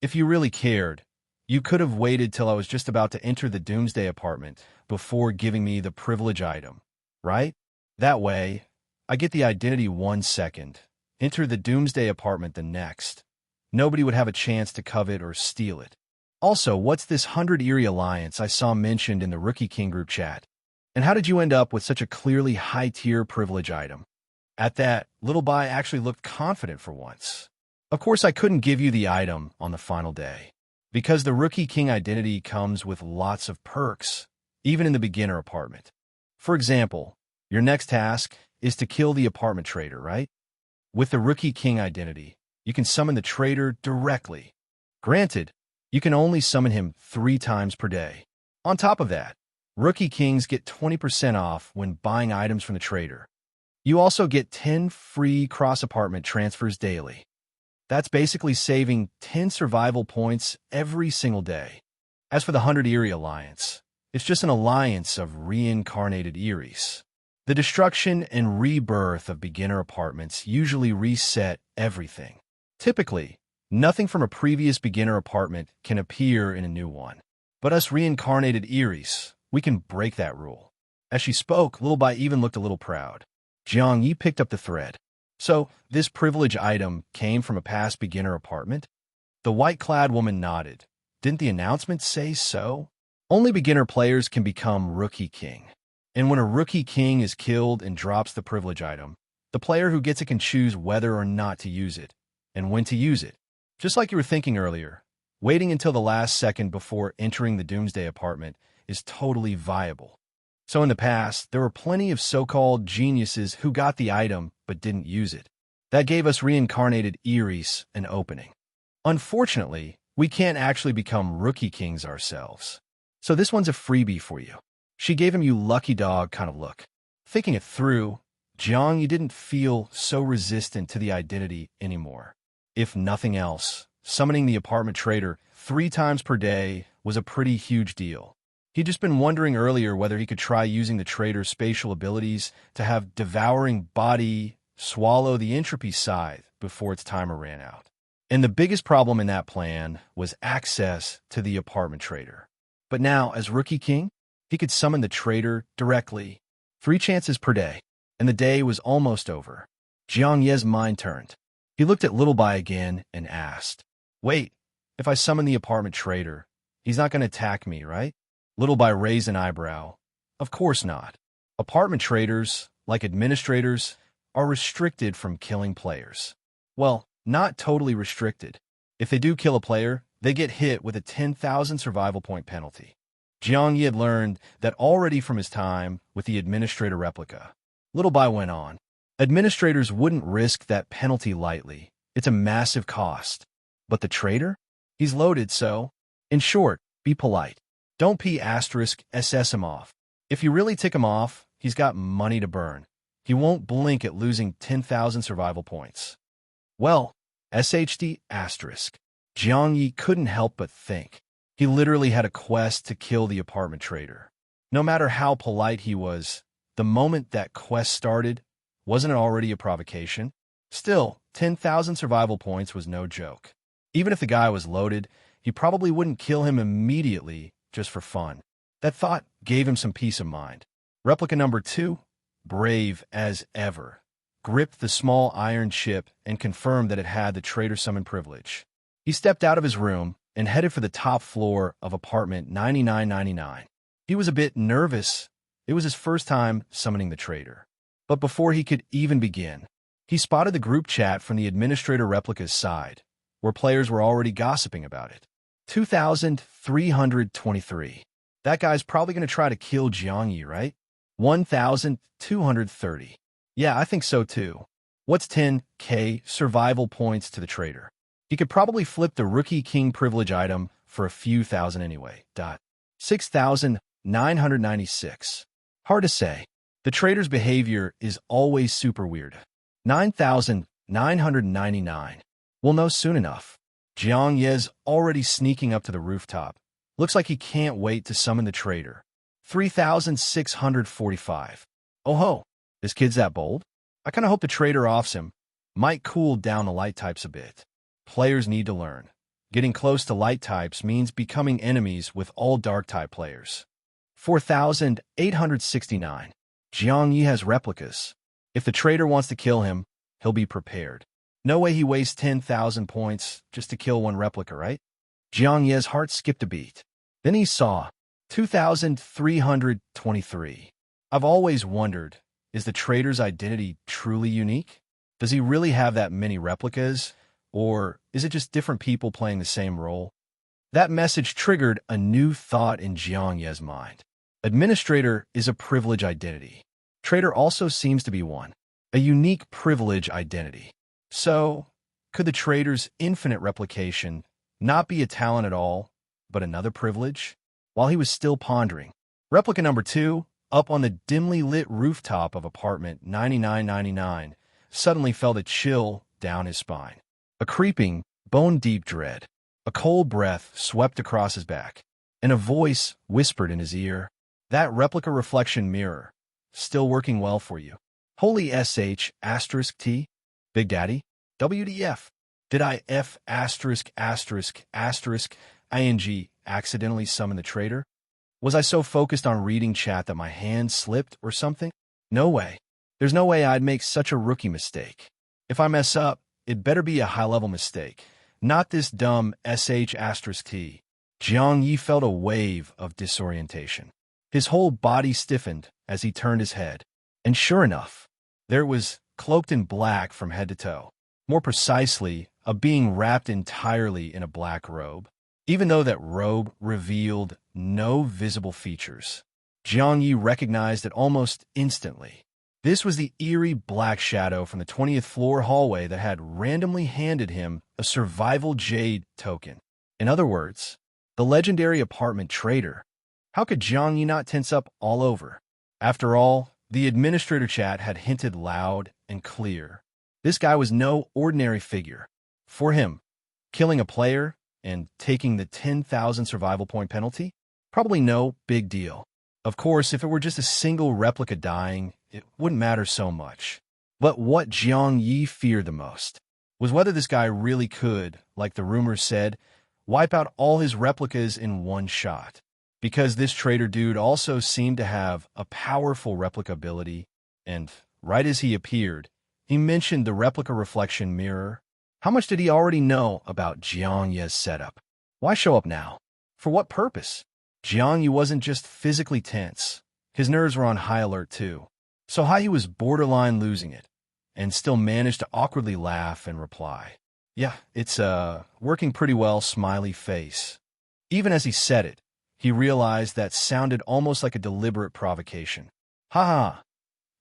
If you really cared, you could have waited till I was just about to enter the Doomsday Apartment before giving me the privilege item, right? That way, I get the identity 1 second, enter the Doomsday Apartment the next. Nobody would have a chance to covet or steal it. Also, what's this 100 Eerie Alliance I saw mentioned in the Rookie King group chat? And how did you end up with such a clearly high-tier privilege item? At that, Little Bai actually looked confident for once. Of course, I couldn't give you the item on the final day, because the Rookie King identity comes with lots of perks, even in the beginner apartment. For example, your next task is to kill the apartment trader, right? With the Rookie King identity, you can summon the trader directly. Granted, you can only summon him 3 times per day. On top of that, Rookie Kings get 20% off when buying items from the trader. You also get 10 free cross-apartment transfers daily. That's basically saving 10 survival points every single day. As for the 100 Eerie Alliance, it's just an alliance of reincarnated Eries. The destruction and rebirth of beginner apartments usually reset everything. Typically, nothing from a previous beginner apartment can appear in a new one. But us reincarnated Eries, we can break that rule. As she spoke, Little Bai even looked a little proud. Jiang Ye picked up the thread. So, this privilege item came from a past beginner apartment? The white-clad woman nodded. Didn't the announcement say so? Only beginner players can become Rookie King. And when a Rookie King is killed and drops the privilege item, the player who gets it can choose whether or not to use it, and when to use it. Just like you were thinking earlier, waiting until the last second before entering the Doomsday Apartment is totally viable. So in the past, there were plenty of so-called geniuses who got the item but didn't use it. That gave us reincarnated Eries an opening. Unfortunately, we can't actually become Rookie Kings ourselves. So this one's a freebie for you. She gave him you lucky dog kind of look. Thinking it through, Jiang Ye didn't feel so resistant to the identity anymore. If nothing else, summoning the apartment trader 3 times per day was a pretty huge deal. He'd just been wondering earlier whether he could try using the trader's spatial abilities to have devouring body swallow the entropy scythe before its timer ran out. And the biggest problem in that plan was access to the apartment trader. But now, as Rookie King, he could summon the trader directly, 3 chances per day, and the day was almost over. Jiang Ye's mind turned. He looked at Little Bai again and asked, "Wait, if I summon the apartment trader, he's not going to attack me, right?" Little Bai raised an eyebrow. Of course not. Apartment traders, like administrators, are restricted from killing players. Well, not totally restricted. If they do kill a player, they get hit with a 10,000 survival point penalty. Jiang Ye had learned that already from his time with the administrator replica. Little Bai went on. Administrators wouldn't risk that penalty lightly. It's a massive cost. But the trader? He's loaded, so, in short, be polite. Don't *SS him off. If you really tick him off, he's got money to burn. He won't blink at losing 10,000 survival points. Well, SHD*. Jiang Ye couldn't help but think. He literally had a quest to kill the apartment trader. No matter how polite he was, the moment that quest started, wasn't it already a provocation? Still, 10,000 survival points was no joke. Even if the guy was loaded, he probably wouldn't kill him immediately just for fun. That thought gave him some peace of mind. Replica number 2, brave as ever, gripped the small iron chip and confirmed that it had the trader summon privilege. He stepped out of his room and headed for the top floor of apartment 9999. He was a bit nervous. It was his first time summoning the trader. But before he could even begin, he spotted the group chat from the administrator replica's side, where players were already gossiping about it. 2,323. That guy's probably going to try to kill Jiang Ye, right? 1,230. Yeah, I think so too. What's 10k survival points to the trader? He could probably flip the rookie king privilege item for a few thousand anyway. 6,996. Hard to say. The trader's behavior is always super weird. 9,999. We'll know soon enough. Jiang Ye's already sneaking up to the rooftop. Looks like he can't wait to summon the trader. 3,645. Oh ho, this kid's that bold? I kind of hope the trader offs him. Might cool down the light types a bit. Players need to learn. Getting close to light types means becoming enemies with all dark type players. 4,869. Jiang Ye has replicas. If the trader wants to kill him, he'll be prepared. No way he wastes 10,000 points just to kill one replica, right? Jiang Ye's heart skipped a beat. Then he saw 2,323. I've always wondered, is the trader's identity truly unique? Does he really have that many replicas? Or is it just different people playing the same role? That message triggered a new thought in Jiang Ye's mind. Administrator is a privilege identity. Trader also seems to be one, a unique privilege identity. So, could the trader's infinite replication not be a talent at all, but another privilege? While he was still pondering, replica number 2, up on the dimly lit rooftop of apartment 9999, suddenly felt a chill down his spine. A creeping, bone-deep dread. A cold breath swept across his back, and a voice whispered in his ear, "That replica reflection mirror, still working well for you. Holy sh asterisk t? Big Daddy? WDF? Did I f asterisk asterisk asterisk ing accidentally summon the traitor? Was I so focused on reading chat that my hand slipped or something? No way. There's no way I'd make such a rookie mistake. If I mess up, it better be a high-level mistake, not this dumb sh asterisk t." Jiang Ye felt a wave of disorientation. His whole body stiffened as he turned his head. And sure enough, there was, cloaked in black from head to toe. More precisely, a being wrapped entirely in a black robe. Even though that robe revealed no visible features, Jiang Ye recognized it almost instantly. This was the eerie black shadow from the 20th floor hallway that had randomly handed him a survival jade token. In other words, the legendary apartment trader. How could Jiang Ye not tense up all over? After all, the administrator chat had hinted loud and clear. This guy was no ordinary figure. For him, killing a player and taking the 10,000 survival point penalty? Probably no big deal. Of course, if it were just a single replica dying, it wouldn't matter so much. But what Jiang Ye feared the most was whether this guy really could, like the rumors said, wipe out all his replicas in one shot. Because this trader dude also seemed to have a powerful replica ability, and right as he appeared, he mentioned the replica reflection mirror. How much did he already know about Jiang Ye's setup? Why show up now? For what purpose? Jiang Ye wasn't just physically tense. His nerves were on high alert too. So high he was borderline losing it, and still managed to awkwardly laugh and reply, "Yeah, it's working pretty well," smiley face. Even as he said it, he realized that sounded almost like a deliberate provocation. Ha ha.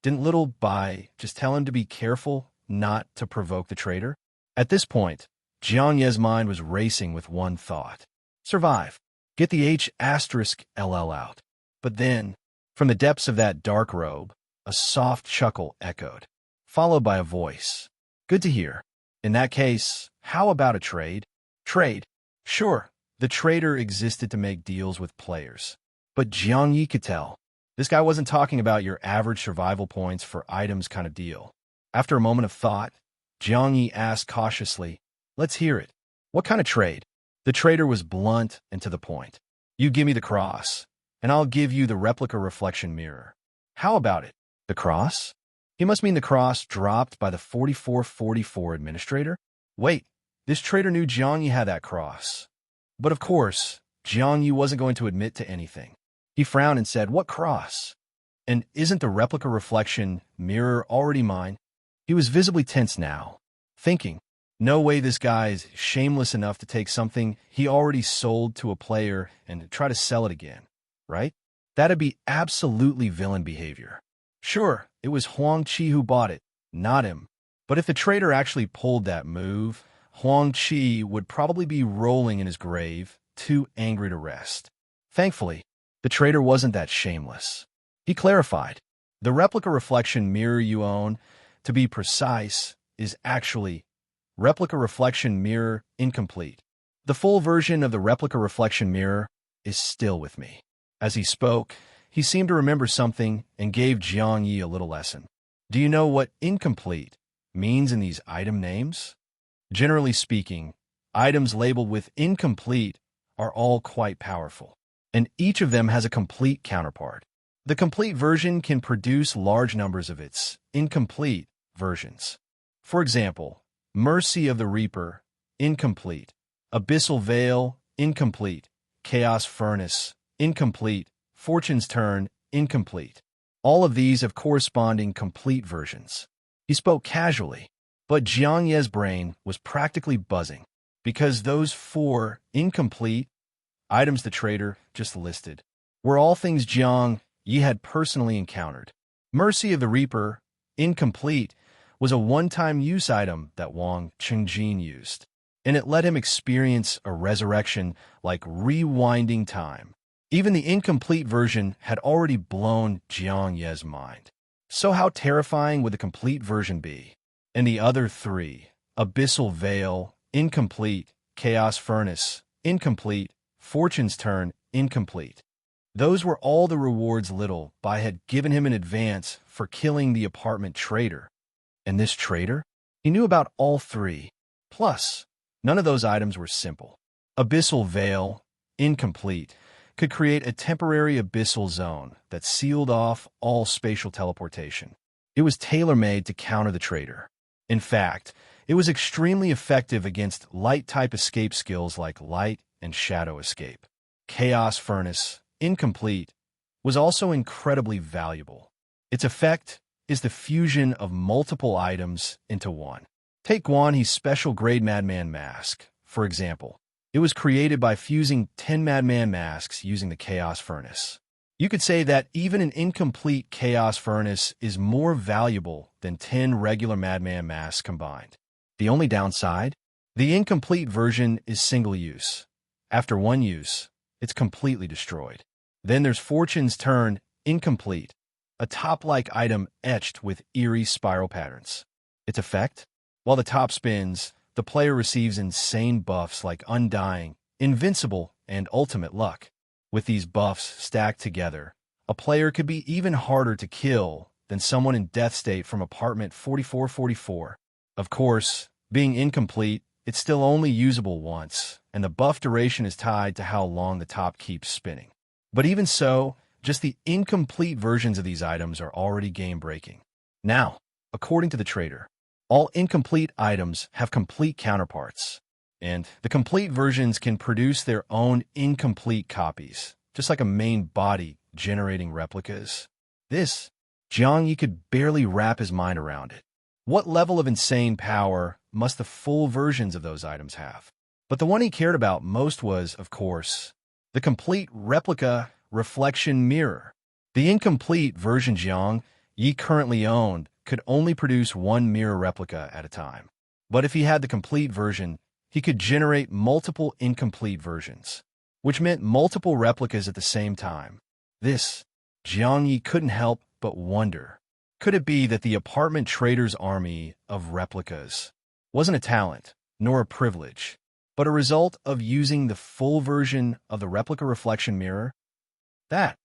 Didn't little Bai just tell him to be careful not to provoke the traitor? At this point, Jiang Ye's mind was racing with one thought. Survive. Get the H asterisk LL out. But then, from the depths of that dark robe, a soft chuckle echoed, followed by a voice. "Good to hear. In that case, how about a trade?" Trade? Sure, the trader existed to make deals with players. But Jiang Ye could tell. This guy wasn't talking about your average survival points for items kind of deal. After a moment of thought, Jiang Ye asked cautiously, "Let's hear it. What kind of trade?" The trader was blunt and to the point. "You give me the cross, and I'll give you the replica reflection mirror." How about it? The cross? He must mean the cross dropped by the 4444 administrator? Wait, this trader knew Jiang Ye had that cross. But of course, Jiang Ye wasn't going to admit to anything. He frowned and said, "What cross? And isn't the replica reflection mirror already mine?" He was visibly tense now, thinking, No way this guy is shameless enough to take something he already sold to a player and try to sell it again, right? That'd be absolutely villain behavior. Sure, it was Huang Qi who bought it, not him. But if the trader actually pulled that move, Huang Qi would probably be rolling in his grave, too angry to rest. Thankfully, the trader wasn't that shameless. He clarified, the replica reflection mirror you own, to be precise, is actually replica reflection mirror incomplete. The full version of the replica reflection mirror is still with me. As he spoke, he seemed to remember something and gave Jiang Ye a little lesson. Do you know what incomplete means in these item names? Generally speaking, items labeled with incomplete are all quite powerful, and each of them has a complete counterpart. The complete version can produce large numbers of its incomplete versions. For example, Mercy of the Reaper, incomplete. Abyssal Veil, incomplete. Chaos Furnace, incomplete. Fortune's Turn, incomplete. All of these have corresponding complete versions. He spoke casually, but Jiang Ye's brain was practically buzzing, because those 4 incomplete items the trader just listed were all things Jiang Ye had personally encountered. Mercy of the Reaper, incomplete, was a one-time use item that Wang Chengjin used, and it let him experience a resurrection like rewinding time. Even the incomplete version had already blown Jiang Ye's mind. So how terrifying would the complete version be? And the other 3, Abyssal Veil, incomplete. Chaos Furnace, incomplete. Fortune's Turn, incomplete. Those were all the rewards Little Bai had given him in advance for killing the apartment trader. And this trader? He knew about all 3. Plus, none of those items were simple. Abyssal Veil, incomplete, could create a temporary abyssal zone that sealed off all spatial teleportation. It was tailor-made to counter the trader. In fact, it was extremely effective against light-type escape skills like light and shadow escape. Chaos Furnace, incomplete, was also incredibly valuable. Its effect is the fusion of multiple items into one. Take Guan Yi's special grade Madman mask, for example. It was created by fusing 10 Madman masks using the Chaos Furnace. You could say that even an incomplete Chaos Furnace is more valuable than 10 regular Madman masks combined. The only downside? The incomplete version is single use. After one use, it's completely destroyed. Then there's Fortune's Turn, incomplete, a top-like item etched with eerie spiral patterns. Its effect? While the top spins, the player receives insane buffs like Undying, Invincible, and Ultimate Luck. With these buffs stacked together, a player could be even harder to kill than someone in death state from apartment 4444. Of course, being incomplete, it's still only usable once, and the buff duration is tied to how long the top keeps spinning. But even so, just the incomplete versions of these items are already game-breaking. Now, according to the trader, all incomplete items have complete counterparts, and the complete versions can produce their own incomplete copies, just like a main body generating replicas. This, Jiang Ye could barely wrap his mind around it. What level of insane power must the full versions of those items have? But the one he cared about most was, of course, the complete replica reflection mirror. The incomplete version Jiang Ye currently owned could only produce one mirror replica at a time. But if he had the complete version, he could generate multiple incomplete versions, which meant multiple replicas at the same time. This, Jiang Ye couldn't help but wonder. Could it be that the apartment trader's army of replicas wasn't a talent, nor a privilege, but a result of using the full version of the replica reflection mirror? That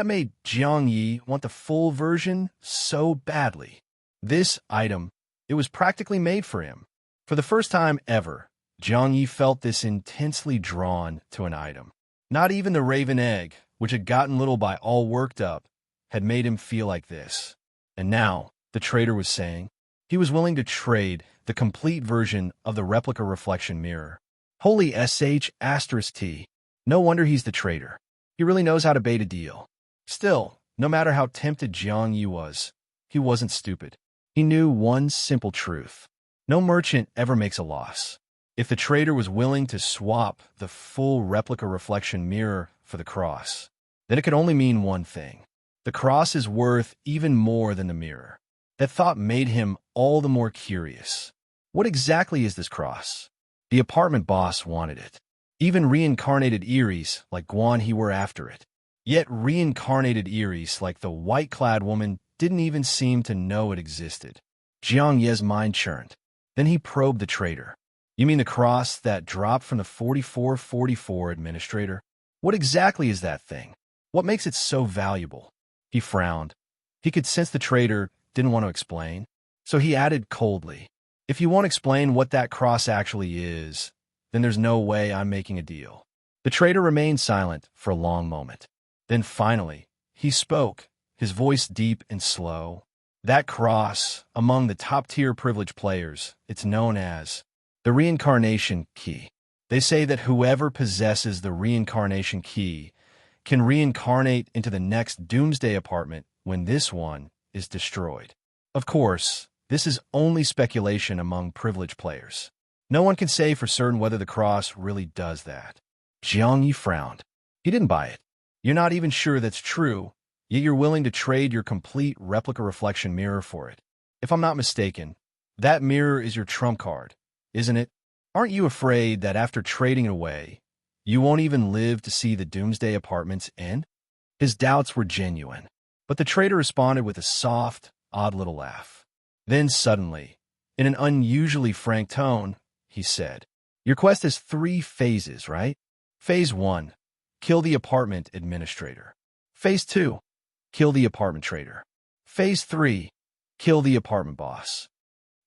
made Jiang Ye want the full version so badly. This item, it was practically made for him. For the first time ever, Jiang Ye felt this intensely drawn to an item. Not even the Raven Egg, which had gotten Little Bai all worked up, had made him feel like this. And now, the trader was saying, he was willing to trade the complete version of the replica reflection mirror. Holy sh**T. No wonder he's the trader. He really knows how to bait a deal. Still, no matter how tempted Jiang Ye was, he wasn't stupid. He knew one simple truth. No merchant ever makes a loss. If the trader was willing to swap the full replica reflection mirror for the cross, then it could only mean one thing. The cross is worth even more than the mirror. That thought made him all the more curious. What exactly is this cross? The apartment boss wanted it. Even reincarnated Eries like Jiang Ye were after it. Yet reincarnated Eries like the white-clad woman didn't even seem to know it existed. Jiang Ye's mind churned. Then he probed the trader. You mean the cross that dropped from the 4444 administrator? What exactly is that thing? What makes it so valuable? He frowned. He could sense the trader didn't want to explain, so he added coldly, if you won't explain what that cross actually is, then there's no way I'm making a deal. The trader remained silent for a long moment. Then finally, he spoke, his voice deep and slow. That cross, among the top-tier privileged players, it's known as the reincarnation key. They say that whoever possesses the reincarnation key can reincarnate into the next Doomsday Apartment when this one is destroyed. Of course, this is only speculation among privileged players. No one can say for certain whether the cross really does that. Jiang Ye frowned. He didn't buy it. You're not even sure that's true, yet you're willing to trade your complete replica reflection mirror for it. If I'm not mistaken, that mirror is your trump card, isn't it? Aren't you afraid that after trading it away, you won't even live to see the Doomsday Apartments end? His doubts were genuine, but the trader responded with a soft, odd little laugh. Then suddenly, in an unusually frank tone, he said, your quest has 3 phases, right? Phase 1, kill the apartment administrator. Phase 2, kill the apartment trader. Phase 3, kill the apartment boss.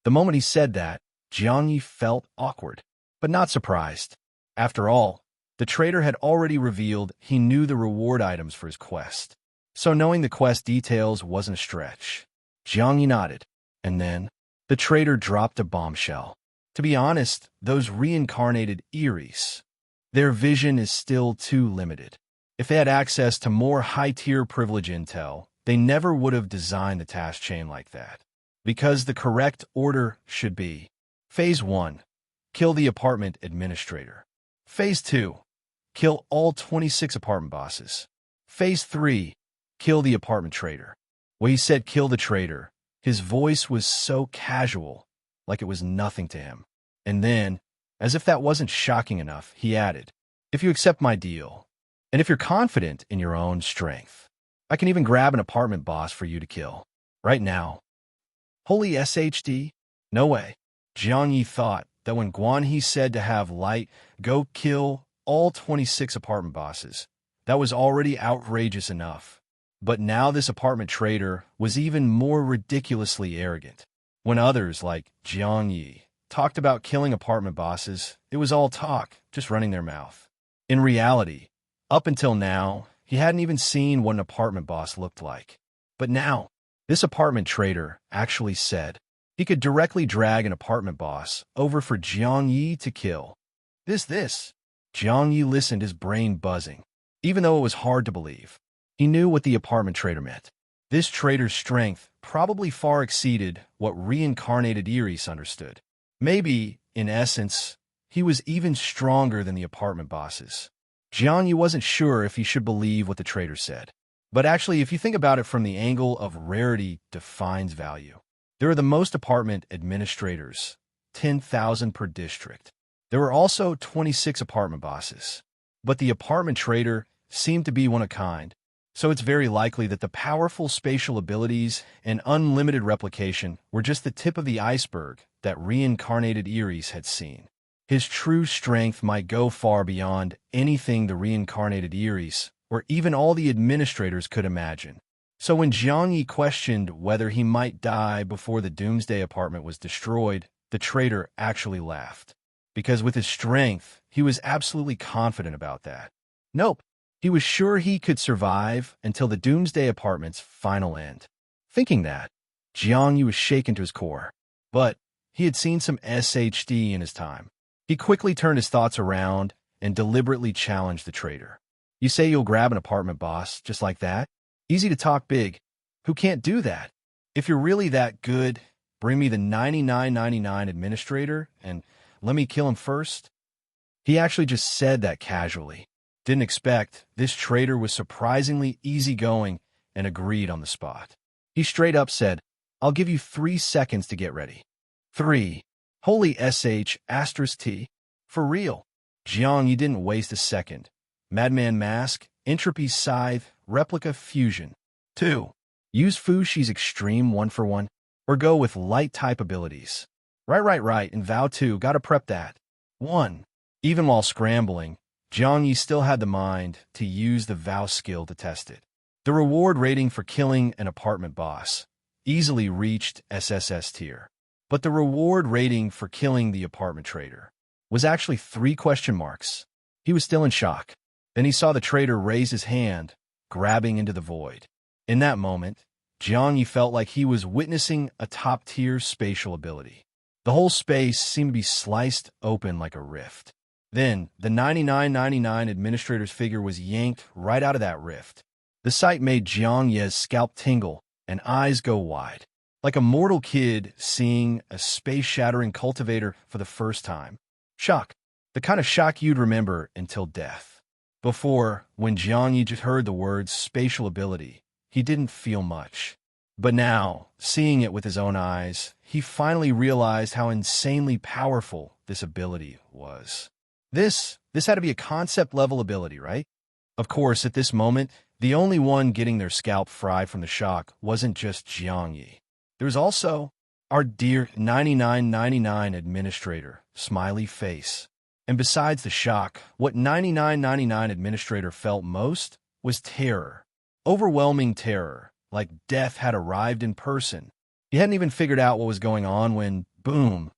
The moment he said that, Jiang Ye felt awkward, but not surprised. After all, the trader had already revealed he knew the reward items for his quest, so knowing the quest details wasn't a stretch. Jiang Ye nodded, and then the trader dropped a bombshell. To be honest, those reincarnated Eries, their vision is still too limited. If they had access to more high-tier privilege intel, they never would have designed the task chain like that. Because the correct order should be Phase 1, kill the apartment administrator. Phase 2, kill all 26 apartment bosses. Phase 3, kill the apartment trader. When he said kill the trader, his voice was so casual, like it was nothing to him. And then, as if that wasn't shocking enough, he added, if you accept my deal, and if you're confident in your own strength, I can even grab an apartment boss for you to kill. Right now. Holy SHD? No way. Jiang Ye thought that when Jiang Ye said to have Light go kill all 26 apartment bosses, that was already outrageous enough. But now this apartment trader was even more ridiculously arrogant. When others, like Jiang Ye, talked about killing apartment bosses, it was all talk, just running their mouth. In reality, up until now, he hadn't even seen what an apartment boss looked like. But now, this apartment trader actually said he could directly drag an apartment boss over for Jiang Ye to kill. This. Jiang Ye listened, his brain buzzing. Even though it was hard to believe, he knew what the apartment trader meant. This trader's strength probably far exceeded what reincarnated Eris understood. Maybe, in essence, he was even stronger than the apartment bosses. Jiang Ye wasn't sure if he should believe what the trader said. But actually, if you think about it from the angle of rarity defines value, there are the most apartment administrators, 10,000 per district. There were also 26 apartment bosses. But the apartment trader seemed to be one of a kind, so it's very likely that the powerful spatial abilities and unlimited replication were just the tip of the iceberg that reincarnated Eris had seen. His true strength might go far beyond anything the reincarnated Eris or even all the administrators could imagine. So when Jiang Ye questioned whether he might die before the Doomsday Apartment was destroyed, the trader actually laughed. Because with his strength, he was absolutely confident about that. Nope, he was sure he could survive until the Doomsday Apartment's final end. Thinking that, Jiang Ye was shaken to his core. But he had seen some SHD in his time. He quickly turned his thoughts around and deliberately challenged the trader. You say you'll grab an apartment boss just like that? Easy to talk big. Who can't do that? If you're really that good, bring me the 9999 administrator and let me kill him first? He actually just said that casually. Didn't expect this traitor was surprisingly easygoing and agreed on the spot. He straight up said, I'll give you 3 seconds to get ready. 3. Holy SH asterisk T. For real. Jiang Ye didn't waste a second. Madman Mask, Entropy Scythe, Replica Fusion. 2. Use Fushi's Extreme 1-for-1, or go with light type abilities. Right, and Vow 2, gotta prep that. 1. Even while scrambling, Jiang Ye still had the mind to use the Vow skill to test it. The reward rating for killing an apartment boss easily reached SSS tier. But the reward rating for killing the apartment trader was actually 3 question marks. He was still in shock. Then he saw the trader raise his hand, grabbing into the void. In that moment, Jiang Ye felt like he was witnessing a top-tier spatial ability. The whole space seemed to be sliced open like a rift. Then, the 9999 administrator's figure was yanked right out of that rift. The sight made Jiang Ye's scalp tingle and eyes go wide, like a mortal kid seeing a space-shattering cultivator for the first time. Shock. The kind of shock you'd remember until death. Before, when Jiang Ye just heard the words spatial ability, he didn't feel much. But now, seeing it with his own eyes, he finally realized how insanely powerful this ability was. This had to be a concept-level ability, right? Of course, at this moment, the only one getting their scalp fried from the shock wasn't just Jiang Ye. There was also our dear 9999 administrator, smiley face. And besides the shock, what 9999 administrator felt most was terror. Overwhelming terror, like death had arrived in person. He hadn't even figured out what was going on when, boom,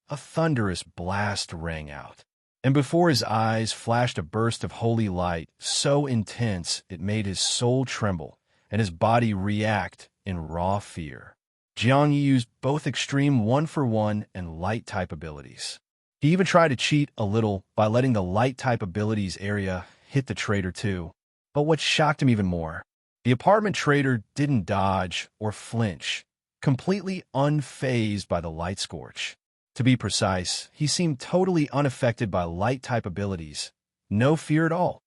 a thunderous blast rang out. And before his eyes flashed a burst of holy light so intense it made his soul tremble and his body react in raw fear. Jiang Ye used both extreme 1-for-1 and light type abilities. He even tried to cheat a little by letting the light type abilities area hit the trader too. But what shocked him even more, the apartment trader didn't dodge or flinch, completely unfazed by the light scorch. To be precise, he seemed totally unaffected by light-type abilities. No fear at all.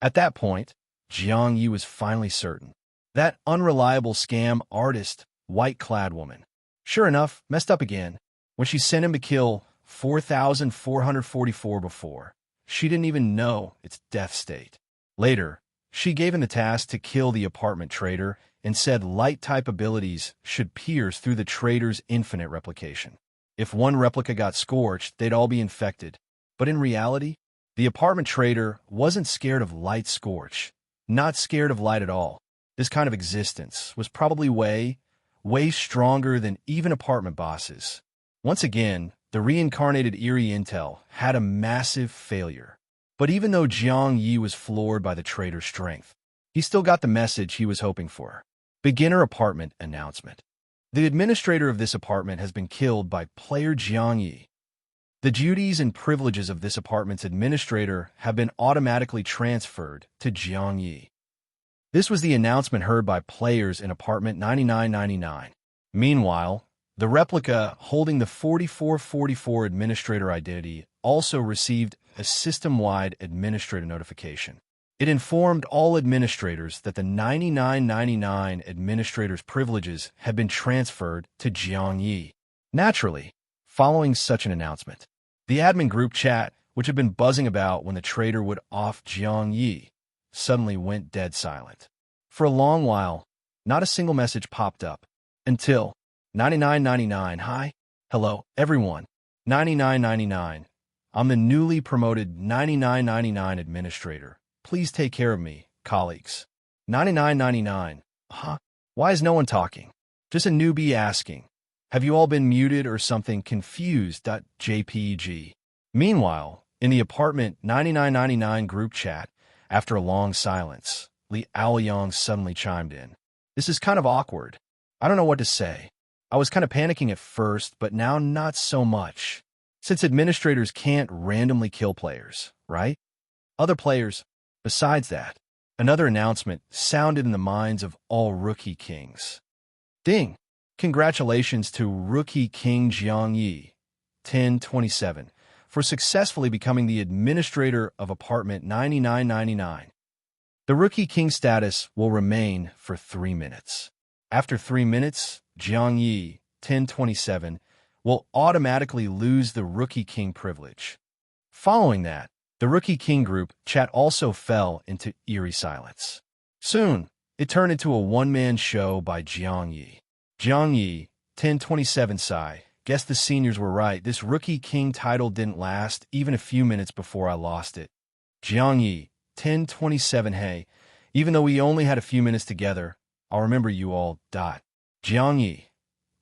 At that point, Jiang Ye was finally certain. That unreliable scam artist, white-clad woman, sure enough, messed up again. When she sent him to kill 4,444 before, she didn't even know its death state. Later, she gave him the task to kill the apartment trader and said light-type abilities should pierce through the trader's infinite replication. If one replica got scorched, they'd all be infected. But in reality, the apartment trader wasn't scared of light scorch, not scared of light at all. This kind of existence was probably way stronger than even apartment bosses. Once again, the reincarnated Eerie Intel had a massive failure. But even though Jiang Ye was floored by the trader's strength, he still got the message he was hoping for. Beginner apartment announcement. The administrator of this apartment has been killed by player Jiang Ye. The duties and privileges of this apartment's administrator have been automatically transferred to Jiang Ye. This was the announcement heard by players in apartment 9999. Meanwhile, the replica holding the 4444 administrator identity also received a system-wide administrator notification. It informed all administrators that the 9999 administrator's privileges had been transferred to Jiang Ye. Naturally, following such an announcement, the admin group chat, which had been buzzing about when the trader would off Jiang Ye, suddenly went dead silent. For a long while, not a single message popped up, until 9999, hi, hello, everyone, 9999, I'm the newly promoted 9999 administrator. Please take care of me, colleagues. 9999. Huh? Why is no one talking? Just a newbie asking. Have you all been muted or something? Confused.jpg. Meanwhile, in the apartment 9999 group chat, after a long silence, Li Aoyang suddenly chimed in. This is kind of awkward. I don't know what to say. I was kind of panicking at first, but now not so much. Since administrators can't randomly kill players, right? Other players. Besides that, another announcement sounded in the minds of all rookie kings. Ding! Congratulations to rookie king Jiang Ye, 1027, for successfully becoming the administrator of apartment 9999. The rookie king status will remain for 3 minutes. After 3 minutes, Jiang Ye, 1027, will automatically lose the rookie king privilege. Following that, the rookie king group chat also fell into eerie silence. Soon, it turned into a one-man show by Jiang Ye. Jiang Ye, 1027 sigh, guess the seniors were right. This rookie king title didn't last even a few minutes before I lost it. Jiang Ye, 1027 hey, even though we only had a few minutes together, I'll remember you all. Jiang Ye,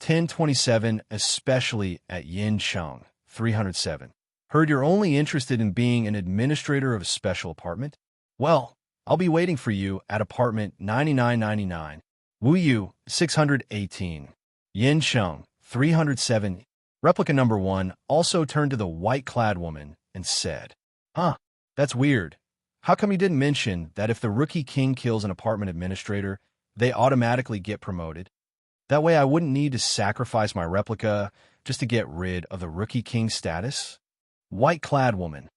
1027, especially at Yincheng, 307. Heard you're only interested in being an administrator of a special apartment? Well, I'll be waiting for you at apartment 9999. Wu Yu, 618. Yincheng, 307. Replica number 1 also turned to the white-clad woman and said, Huh, that's weird. How come you didn't mention that if the rookie king kills an apartment administrator, they automatically get promoted? That way I wouldn't need to sacrifice my replica just to get rid of the rookie king status? White-clad woman.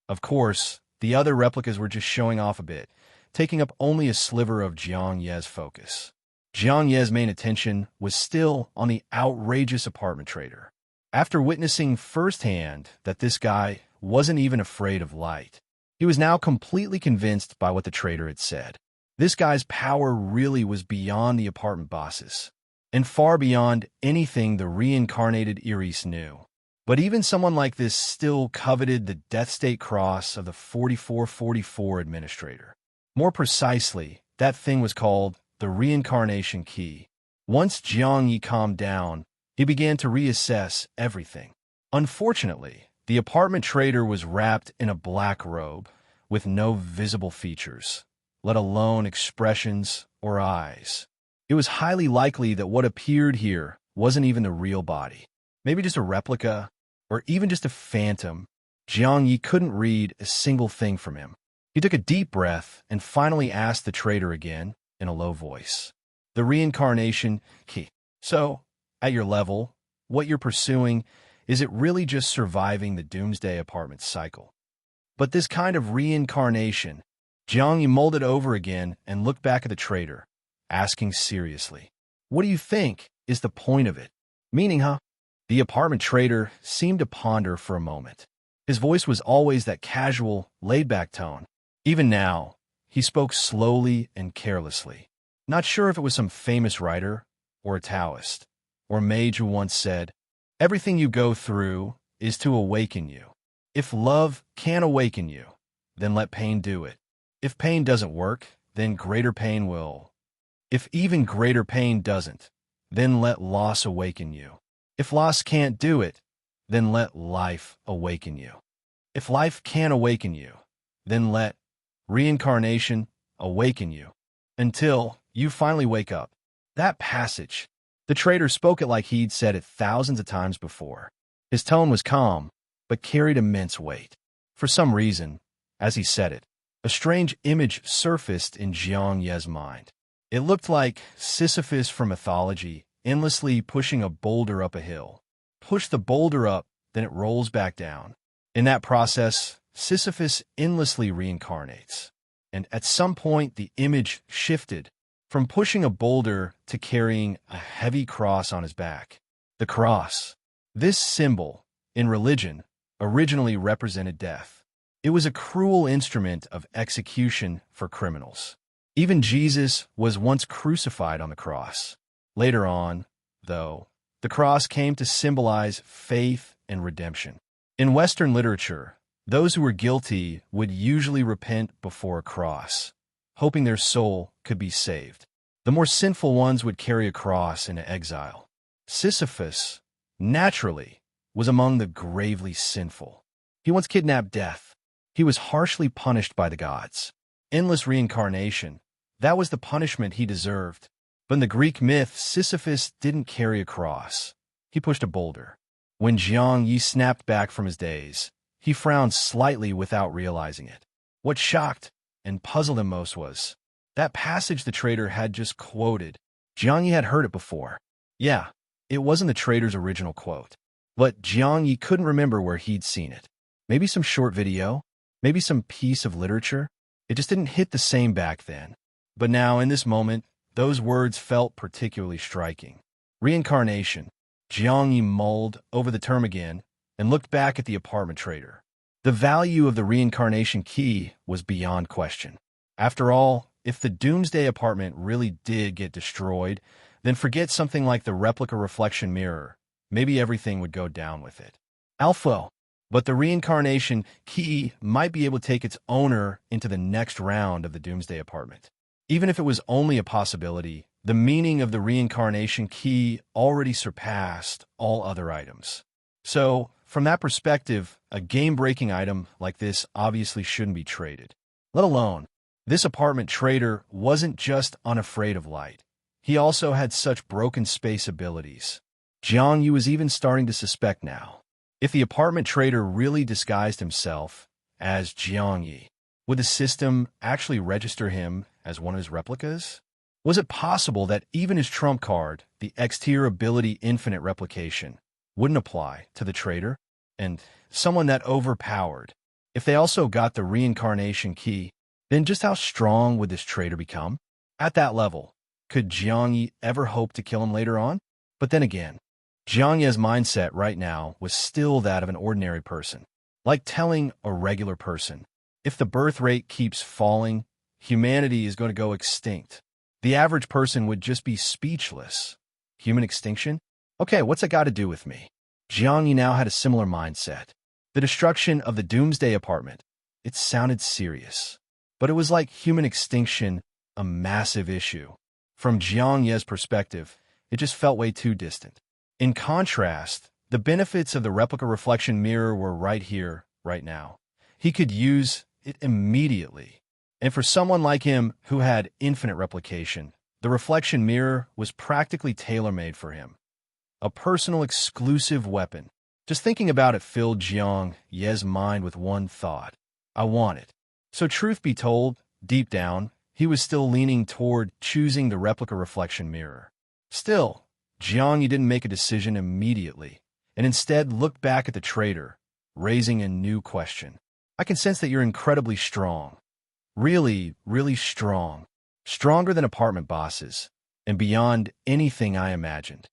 Of course, the other replicas were just showing off a bit, taking up only a sliver of Jiang Ye's focus. Jiang Ye's main attention was still on the outrageous apartment trader. After witnessing firsthand that this guy wasn't even afraid of light, he was now completely convinced by what the trader had said. This guy's power really was beyond the apartment bosses, and far beyond anything the reincarnated Iris knew. But even someone like this still coveted the Death State Cross of the 4444 administrator. More precisely, that thing was called the Reincarnation Key. Once Jiang Ye calmed down, he began to reassess everything. Unfortunately, the apartment trader was wrapped in a black robe with no visible features, let alone expressions or eyes. It was highly likely that what appeared here wasn't even the real body. Maybe just a replica, or even just a phantom. Jiang Ye couldn't read a single thing from him. He took a deep breath and finally asked the trader again in a low voice. The reincarnation key. So, at your level, what you're pursuing, is it really just surviving the Doomsday Apartments cycle? But this kind of reincarnation, Jiang Ye mulled it over again and looked back at the trader, asking seriously, what do you think is the point of it? Meaning, huh? The apartment trader seemed to ponder for a moment. His voice was always that casual, laid-back tone. Even now, he spoke slowly and carelessly. Not sure if it was some famous writer, or a Taoist, or mage who once said, everything you go through is to awaken you. If love can awaken you, then let pain do it. If pain doesn't work, then greater pain will. If even greater pain doesn't, then let loss awaken you. If loss can't do it, then let life awaken you. If life can awaken you, then let reincarnation awaken you until you finally wake up. That passage, the trader spoke it like he'd said it thousands of times before. His tone was calm, but carried immense weight. For some reason, as he said it, a strange image surfaced in Jiang Ye's mind. It looked like Sisyphus from mythology, endlessly pushing a boulder up a hill. Push the boulder up, then it rolls back down. In that process, Sisyphus endlessly reincarnates. And at some point, the image shifted from pushing a boulder to carrying a heavy cross on his back. The cross. This symbol, in religion, originally represented death. It was a cruel instrument of execution for criminals. Even Jesus was once crucified on the cross. Later on, though, the cross came to symbolize faith and redemption. In Western literature, those who were guilty would usually repent before a cross, hoping their soul could be saved. The more sinful ones would carry a cross into exile. Sisyphus, naturally, was among the gravely sinful. He once kidnapped death. He was harshly punished by the gods. Endless reincarnation, that was the punishment he deserved. But in the Greek myth, Sisyphus didn't carry a cross. He pushed a boulder. When Jiang Ye snapped back from his daze, he frowned slightly without realizing it. What shocked and puzzled him most was that passage the trader had just quoted. Jiang Ye had heard it before. Yeah, it wasn't the trader's original quote. But Jiang Ye couldn't remember where he'd seen it. Maybe some short video? Maybe some piece of literature? It just didn't hit the same back then. But now, in this moment, those words felt particularly striking. Reincarnation. Jiang Ye mulled over the term again and looked back at the apartment trader. The value of the reincarnation key was beyond question. After all, if the Doomsday Apartment really did get destroyed, then forget something like the replica reflection mirror. Maybe everything would go down with it. Alpha. But the reincarnation key might be able to take its owner into the next round of the Doomsday Apartment. Even if it was only a possibility, the meaning of the reincarnation key already surpassed all other items. So, from that perspective, a game-breaking item like this obviously shouldn't be traded. Let alone, this apartment trader wasn't just unafraid of light. He also had such broken space abilities. Jiang Ye was even starting to suspect now. If the apartment trader really disguised himself as Jiang Ye, would the system actually register him as one of his replicas? Was it possible that even his trump card, the exterior ability infinite replication, wouldn't apply to the trader? And someone that overpowered, if they also got the reincarnation key, then just how strong would this trader become? At that level, could Jiang Ye ever hope to kill him later on? But then again, Jiang Ye's mindset right now was still that of an ordinary person, like telling a regular person, if the birth rate keeps falling, humanity is going to go extinct. The average person would just be speechless. Human extinction? Okay, what's that got to do with me? Jiang Ye now had a similar mindset. The destruction of the Doomsday Apartment. It sounded serious. But it was like human extinction, a massive issue. From Jiang Ye's perspective, it just felt way too distant. In contrast, the benefits of the replica reflection mirror were right here, right now. He could use it immediately. And for someone like him who had infinite replication, the reflection mirror was practically tailor-made for him. A personal exclusive weapon. Just thinking about it filled Jiang Ye's mind with one thought. I want it. So truth be told, deep down, he was still leaning toward choosing the replica reflection mirror. Still, Jiang Ye didn't make a decision immediately, and instead looked back at the trader, raising a new question. I can sense that you're incredibly strong. Really, really strong. Stronger than apartment bosses, and beyond anything I imagined.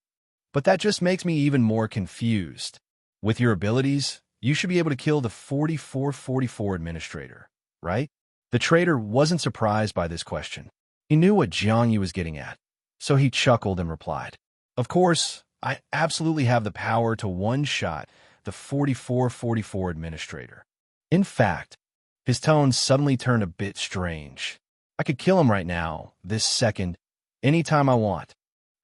But that just makes me even more confused. With your abilities, you should be able to kill the 4444 administrator, right? The trader wasn't surprised by this question. He knew what Jiang Ye was getting at, so he chuckled and replied, "Of course, I absolutely have the power to one-shot the 4444 administrator. In fact, his tone suddenly turned a bit strange. I could kill him right now, this second, anytime I want."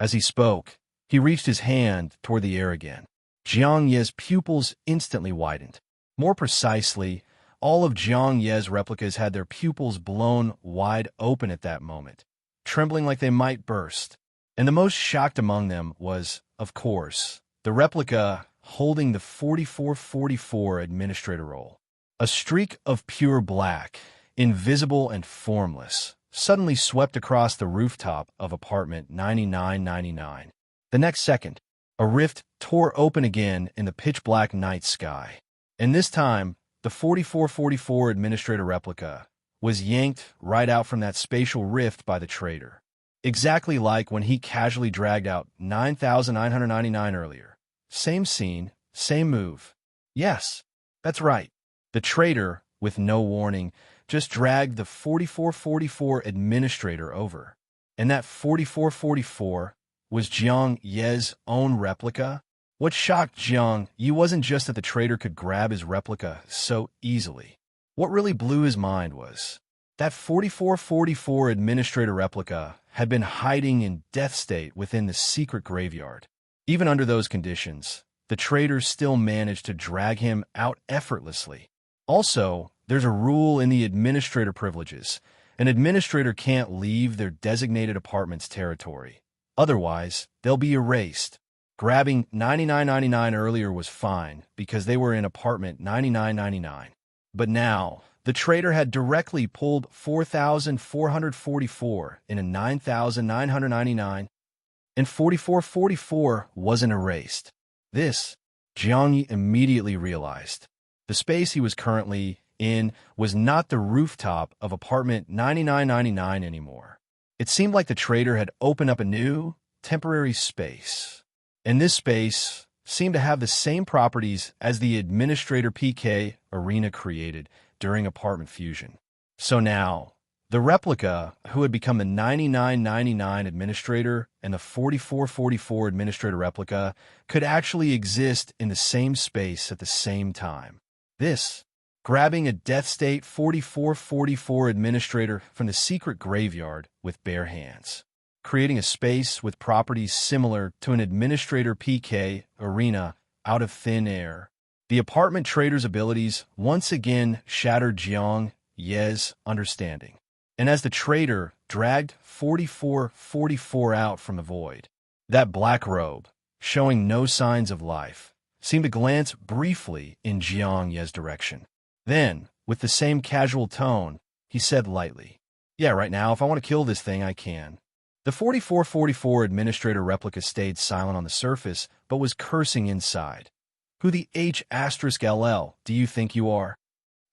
As he spoke, he reached his hand toward the air again. Jiang Ye's pupils instantly widened. More precisely, all of Jiang Ye's replicas had their pupils blown wide open at that moment, trembling like they might burst. And the most shocked among them was, of course, the replica holding the 4444 administrator role. A streak of pure black, invisible and formless, suddenly swept across the rooftop of apartment 9999. The next second, a rift tore open again in the pitch-black night sky. And this time, the 4444 administrator replica was yanked right out from that spatial rift by the trader. Exactly like when he casually dragged out 9999 earlier. Same scene, same move. Yes, that's right. The trader, with no warning, just dragged the 4444 administrator over. And that 4444 was Jiang Ye's own replica? What shocked Jiang Ye wasn't just that the trader could grab his replica so easily. What really blew his mind was that 4444 administrator replica had been hiding in death state within the secret graveyard. Even under those conditions, the trader still managed to drag him out effortlessly. Also, there's a rule in the administrator privileges. An administrator can't leave their designated apartment's territory. Otherwise, they'll be erased. Grabbing 9999 earlier was fine because they were in apartment 9999. But now, the trader had directly pulled 4444 into 9999. and 4444 wasn't erased. This, Jiang Ye immediately realized. The space he was currently in was not the rooftop of apartment 9999 anymore. It seemed like the trader had opened up a new, temporary space. And this space seemed to have the same properties as the administrator PK arena created during apartment fusion. So now, the replica, who had become the 9999 administrator and the 4444 administrator replica, could actually exist in the same space at the same time. This, grabbing a Death State 4444 administrator from the secret graveyard with bare hands, creating a space with properties similar to an administrator PK arena out of thin air. The apartment trader's abilities once again shattered Jiang Ye's understanding. And as the trader dragged 4444 out from the void, that black robe, showing no signs of life, seemed to glance briefly in Jiang Ye's direction. Then, with the same casual tone, he said lightly, "Yeah, right now, if I want to kill this thing, I can." The 4444 administrator replica stayed silent on the surface, but was cursing inside. "Who the H*LL do you think you are?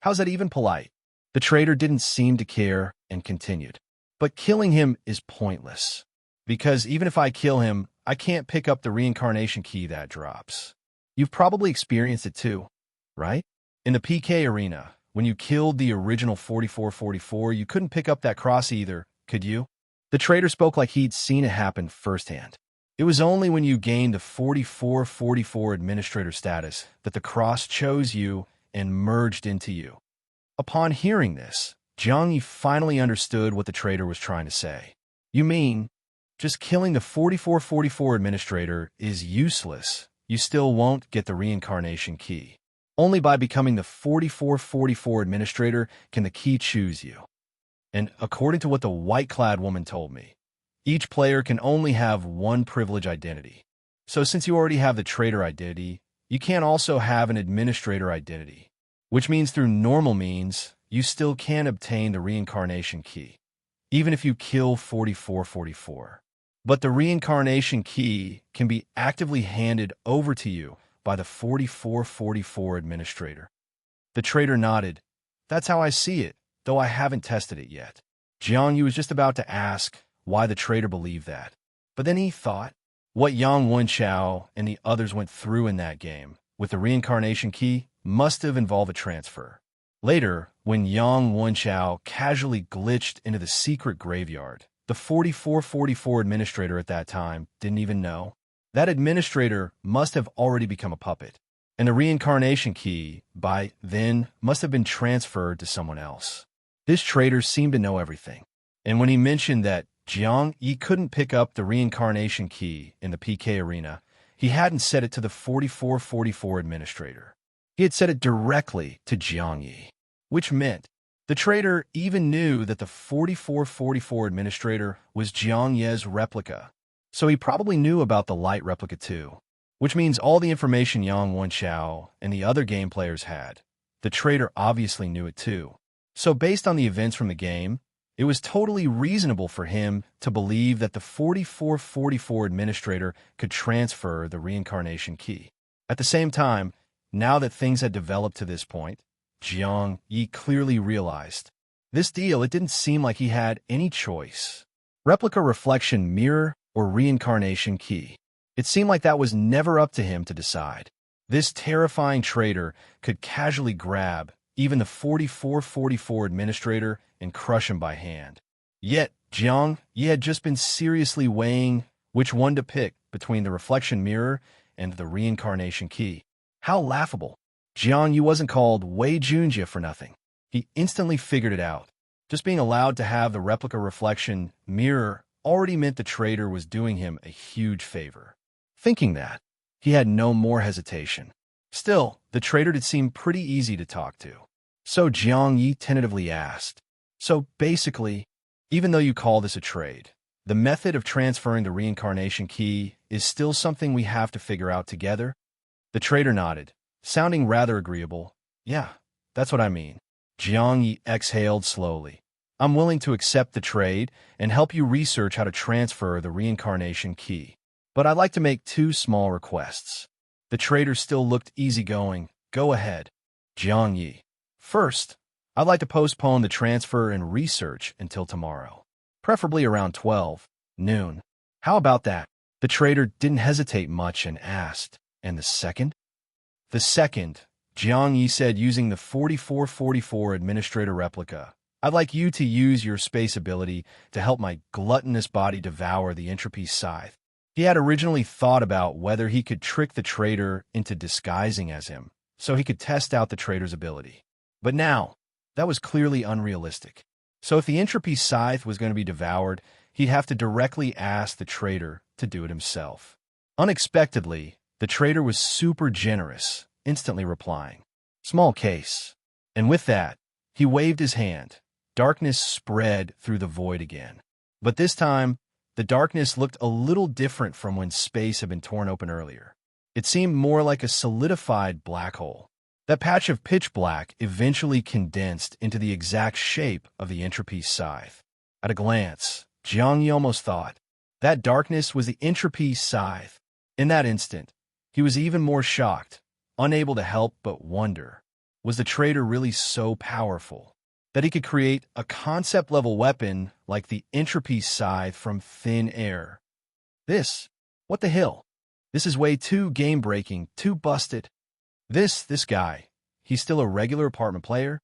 How's that even polite?" The trader didn't seem to care and continued. "But killing him is pointless. Because even if I kill him, I can't pick up the reincarnation key that drops. You've probably experienced it too, right? In the PK arena, when you killed the original 4444, you couldn't pick up that cross either, could you?" The trader spoke like he'd seen it happen firsthand. It was only when you gained the 4444 administrator status that the cross chose you and merged into you. Upon hearing this, Jiang Ye finally understood what the trader was trying to say. "You mean, just killing the 4444 administrator is useless. You still won't get the reincarnation key. Only by becoming the 4444 administrator can the key choose you. And according to what the white-clad woman told me, each player can only have one privilege identity. So since you already have the trader identity, you can't also have an administrator identity, which means through normal means, you still can obtain the reincarnation key, even if you kill 4444. But the reincarnation key can be actively handed over to you by the 4444 administrator." The trader nodded. "That's how I see it, though I haven't tested it yet." Jiang Yu was just about to ask why the trader believed that. But then he thought, what Yang Wenchao and the others went through in that game with the reincarnation key must have involved a transfer. Later, when Yang Wenchao casually glitched into the secret graveyard, the 4444 administrator at that time didn't even know. That administrator must have already become a puppet, and the reincarnation key, by then, must have been transferred to someone else. This trader seemed to know everything, and when he mentioned that Jiang Ye couldn't pick up the reincarnation key in the PK arena, he hadn't said it to the 4444 administrator. He had said it directly to Jiang Ye, which meant the trader even knew that the 4444 administrator was Jiang Ye's replica, so he probably knew about the light replica too, which means all the information Yang Wenchao and the other game players had, the trader obviously knew it too. So based on the events from the game, it was totally reasonable for him to believe that the 4444 administrator could transfer the reincarnation key. At the same time, now that things had developed to this point, Jiang Ye clearly realized this deal, it didn't seem like he had any choice. Replica reflection mirror or reincarnation key. It seemed like that was never up to him to decide. This terrifying trader could casually grab even the 4444 administrator and crush him by hand. Yet, Jiang Ye had just been seriously weighing which one to pick between the reflection mirror and the reincarnation key. How laughable. Jiang Ye wasn't called Wei Junjie for nothing. He instantly figured it out. Just being allowed to have the replica reflection mirror already meant the trader was doing him a huge favor. Thinking that, he had no more hesitation. Still, the trader did seem pretty easy to talk to. So Jiang Ye tentatively asked, "So basically, even though you call this a trade, the method of transferring the reincarnation key is still something we have to figure out together?" The trader nodded, sounding rather agreeable. "Yeah, that's what I mean." Jiang Ye exhaled slowly. I'm willing to accept the trade and help you research how to transfer the reincarnation key. But I'd like to make two small requests. The trader still looked easygoing. Go ahead. Jiang Ye. First, I'd like to postpone the transfer and research until tomorrow, preferably around 12 noon. How about that? The trader didn't hesitate much and asked, and the second? The second, Jiang Ye said using the 4444 administrator replica. I'd like you to use your space ability to help my gluttonous body devour the entropy scythe. He had originally thought about whether he could trick the trader into disguising as him, so he could test out the trader's ability. But now, that was clearly unrealistic. So if the entropy scythe was going to be devoured, he'd have to directly ask the trader to do it himself. Unexpectedly, the trader was super generous, instantly replying, "Small case." And with that, he waved his hand. Darkness spread through the void again. But this time, the darkness looked a little different from when space had been torn open earlier. It seemed more like a solidified black hole. That patch of pitch black eventually condensed into the exact shape of the entropy scythe. At a glance, Jiang Ye almost thought that darkness was the entropy scythe. In that instant, he was even more shocked, unable to help but wonder, was the trader really so powerful that he could create a concept-level weapon like the entropy scythe from thin air? What the hell? This is way too game-breaking, too busted. This guy, he's still a regular apartment player?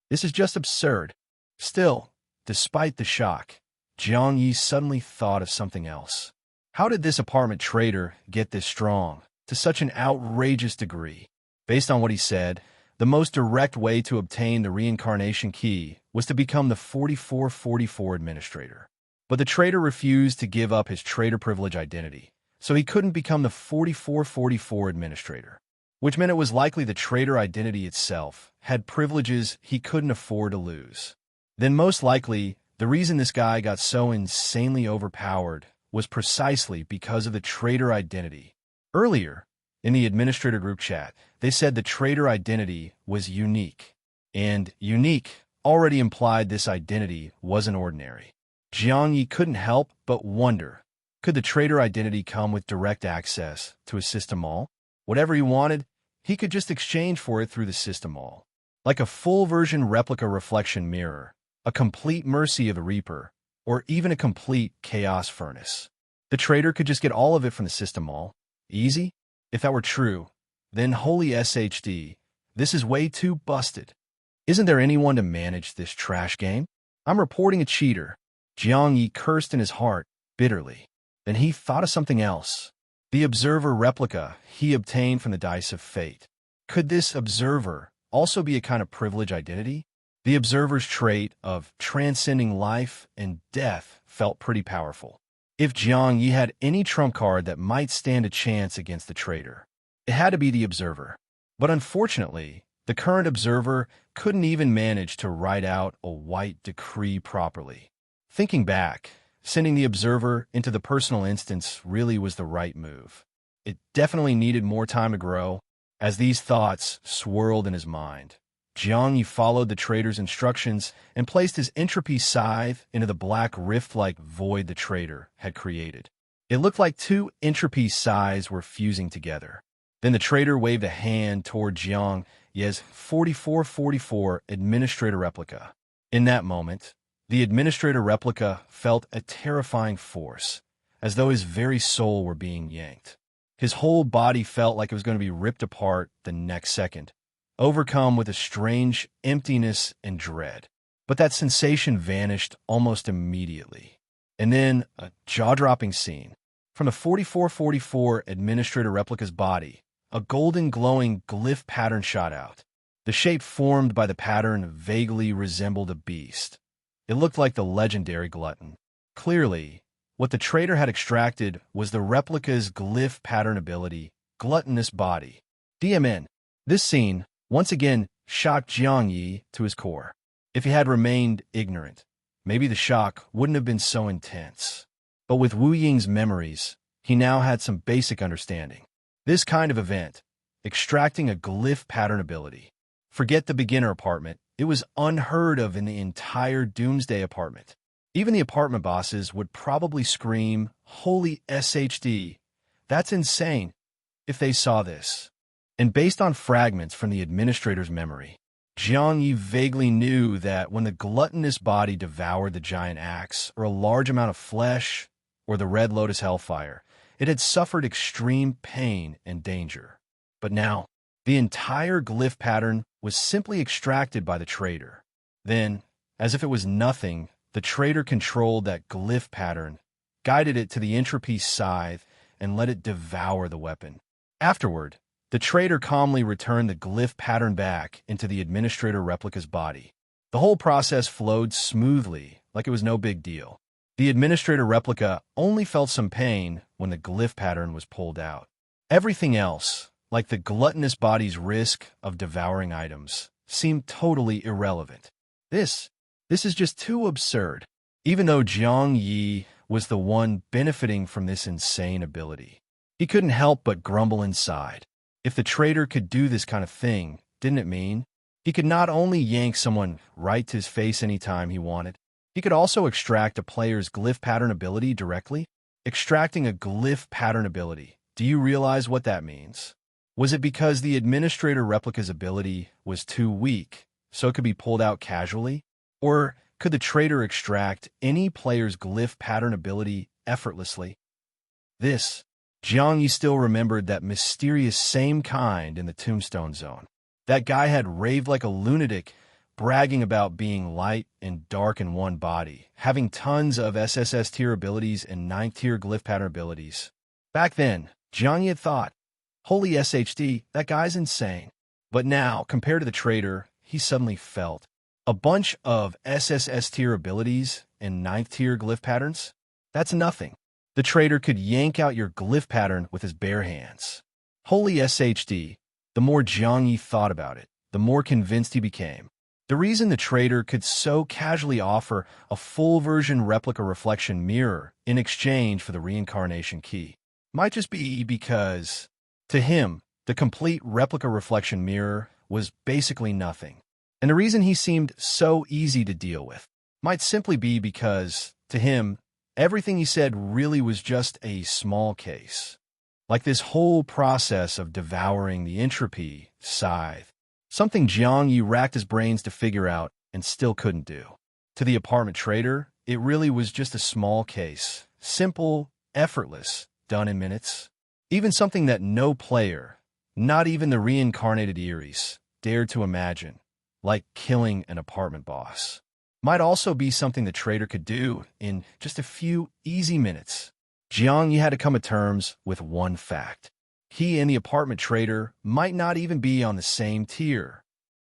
This is just absurd. Still, despite the shock, Jiang Ye suddenly thought of something else. How did this apartment trader get this strong, to such an outrageous degree? Based on what he said, the most direct way to obtain the reincarnation key was to become the 4444 administrator. But the trader refused to give up his trader privilege identity, so he couldn't become the 4444 administrator, which meant it was likely the trader identity itself had privileges he couldn't afford to lose. Then most likely, the reason this guy got so insanely overpowered was precisely because of the trader identity. Earlier, in the administrator group chat, they said the trader identity was unique, and unique already implied this identity wasn't ordinary. Jiang Ye couldn't help but wonder, could the trader identity come with direct access to his system mall? Whatever he wanted, he could just exchange for it through the system mall. Like a full-version replica reflection mirror, a complete mercy of a reaper, or even a complete chaos furnace. The trader could just get all of it from the system mall. Easy? If that were true, then holy SHD, this is way too busted. Isn't there anyone to manage this trash game? I'm reporting a cheater. Jiang Ye cursed in his heart, bitterly. Then he thought of something else. The observer replica he obtained from the Dice of Fate. Could this observer also be a kind of privilege identity? The observer's trait of transcending life and death felt pretty powerful. If Jiang Ye had any trump card that might stand a chance against the trader, it had to be the observer. But unfortunately, the current observer couldn't even manage to write out a white decree properly. Thinking back, sending the observer into the personal instance really was the right move. It definitely needed more time to grow. As these thoughts swirled in his mind, Jiang Ye followed the trader's instructions and placed his entropy scythe into the black rift-like void the trader had created. It looked like two entropy scythes were fusing together. Then the trader waved a hand toward Jiang Ye's 4444 administrator replica. In that moment, the administrator replica felt a terrifying force, as though his very soul were being yanked. His whole body felt like it was going to be ripped apart the next second, overcome with a strange emptiness and dread. But that sensation vanished almost immediately. And then a jaw-dropping scene. From the 4444 administrator replica's body, a golden glowing glyph pattern shot out. The shape formed by the pattern vaguely resembled a beast. It looked like the legendary glutton. Clearly, what the trader had extracted was the replica's glyph pattern ability, gluttonous body. DMN. This scene, once again, shocked Jiang Ye to his core. If he had remained ignorant, maybe the shock wouldn't have been so intense. But with Wu Ying's memories, he now had some basic understanding. This kind of event, extracting a glyph pattern ability. Forget the beginner apartment, It was unheard of in the entire Doomsday apartment. Even the apartment bosses would probably scream, "Holy SHD, that's insane," if they saw this. And based on fragments from the administrator's memory, Jiang Ye vaguely knew that when the gluttonous body devoured the giant axe, or a large amount of flesh, or the Red Lotus Hellfire, it had suffered extreme pain and danger. But now, the entire glyph pattern was simply extracted by the traitor. Then, as if it was nothing, the traitor controlled that glyph pattern, guided it to the entropy scythe, and let it devour the weapon. Afterward, the traitor calmly returned the glyph pattern back into the administrator replica's body. The whole process flowed smoothly, like it was no big deal. The administrator replica only felt some pain when the glyph pattern was pulled out. Everything else, like the gluttonous body's risk of devouring items, seemed totally irrelevant. This is just too absurd. Even though Jiang Ye was the one benefiting from this insane ability, he couldn't help but grumble inside. If the traitor could do this kind of thing, didn't it mean he could not only yank someone right to his face anytime he wanted, he could also extract a player's glyph pattern ability directly? Extracting a glyph pattern ability, do you realize what that means? Was it because the administrator replica's ability was too weak, so it could be pulled out casually? Or could the traitor extract any player's glyph pattern ability effortlessly? Jiang Yi still remembered that mysterious same kind in the Tombstone Zone. That guy had raved like a lunatic, bragging about being light and dark in one body, having tons of SSS tier abilities and 9th tier glyph pattern abilities. Back then, Jiang Yi had thought, "Holy SHD, that guy's insane." But now, compared to the traitor, he suddenly felt a bunch of SSS tier abilities and 9th tier glyph patterns? That's nothing. The traitor could yank out your glyph pattern with his bare hands. Holy SHD, the more Jiang Yi thought about it, the more convinced he became. The reason the traitor could so casually offer a full version replica reflection mirror in exchange for the reincarnation key might just be because, to him, the complete replica reflection mirror was basically nothing. And the reason he seemed so easy to deal with might simply be because, to him, everything he said really was just a small case. Like this whole process of devouring the entropy scythe, something Jiang Yi racked his brains to figure out and still couldn't do. To the apartment trader, it really was just a small case, simple, effortless, done in minutes. Even something that no player, not even the reincarnated Eries, dared to imagine, like killing an apartment boss, might also be something the traitor could do in just a few easy minutes. Jiang Yi had to come to terms with one fact. He and the apartment trader might not even be on the same tier.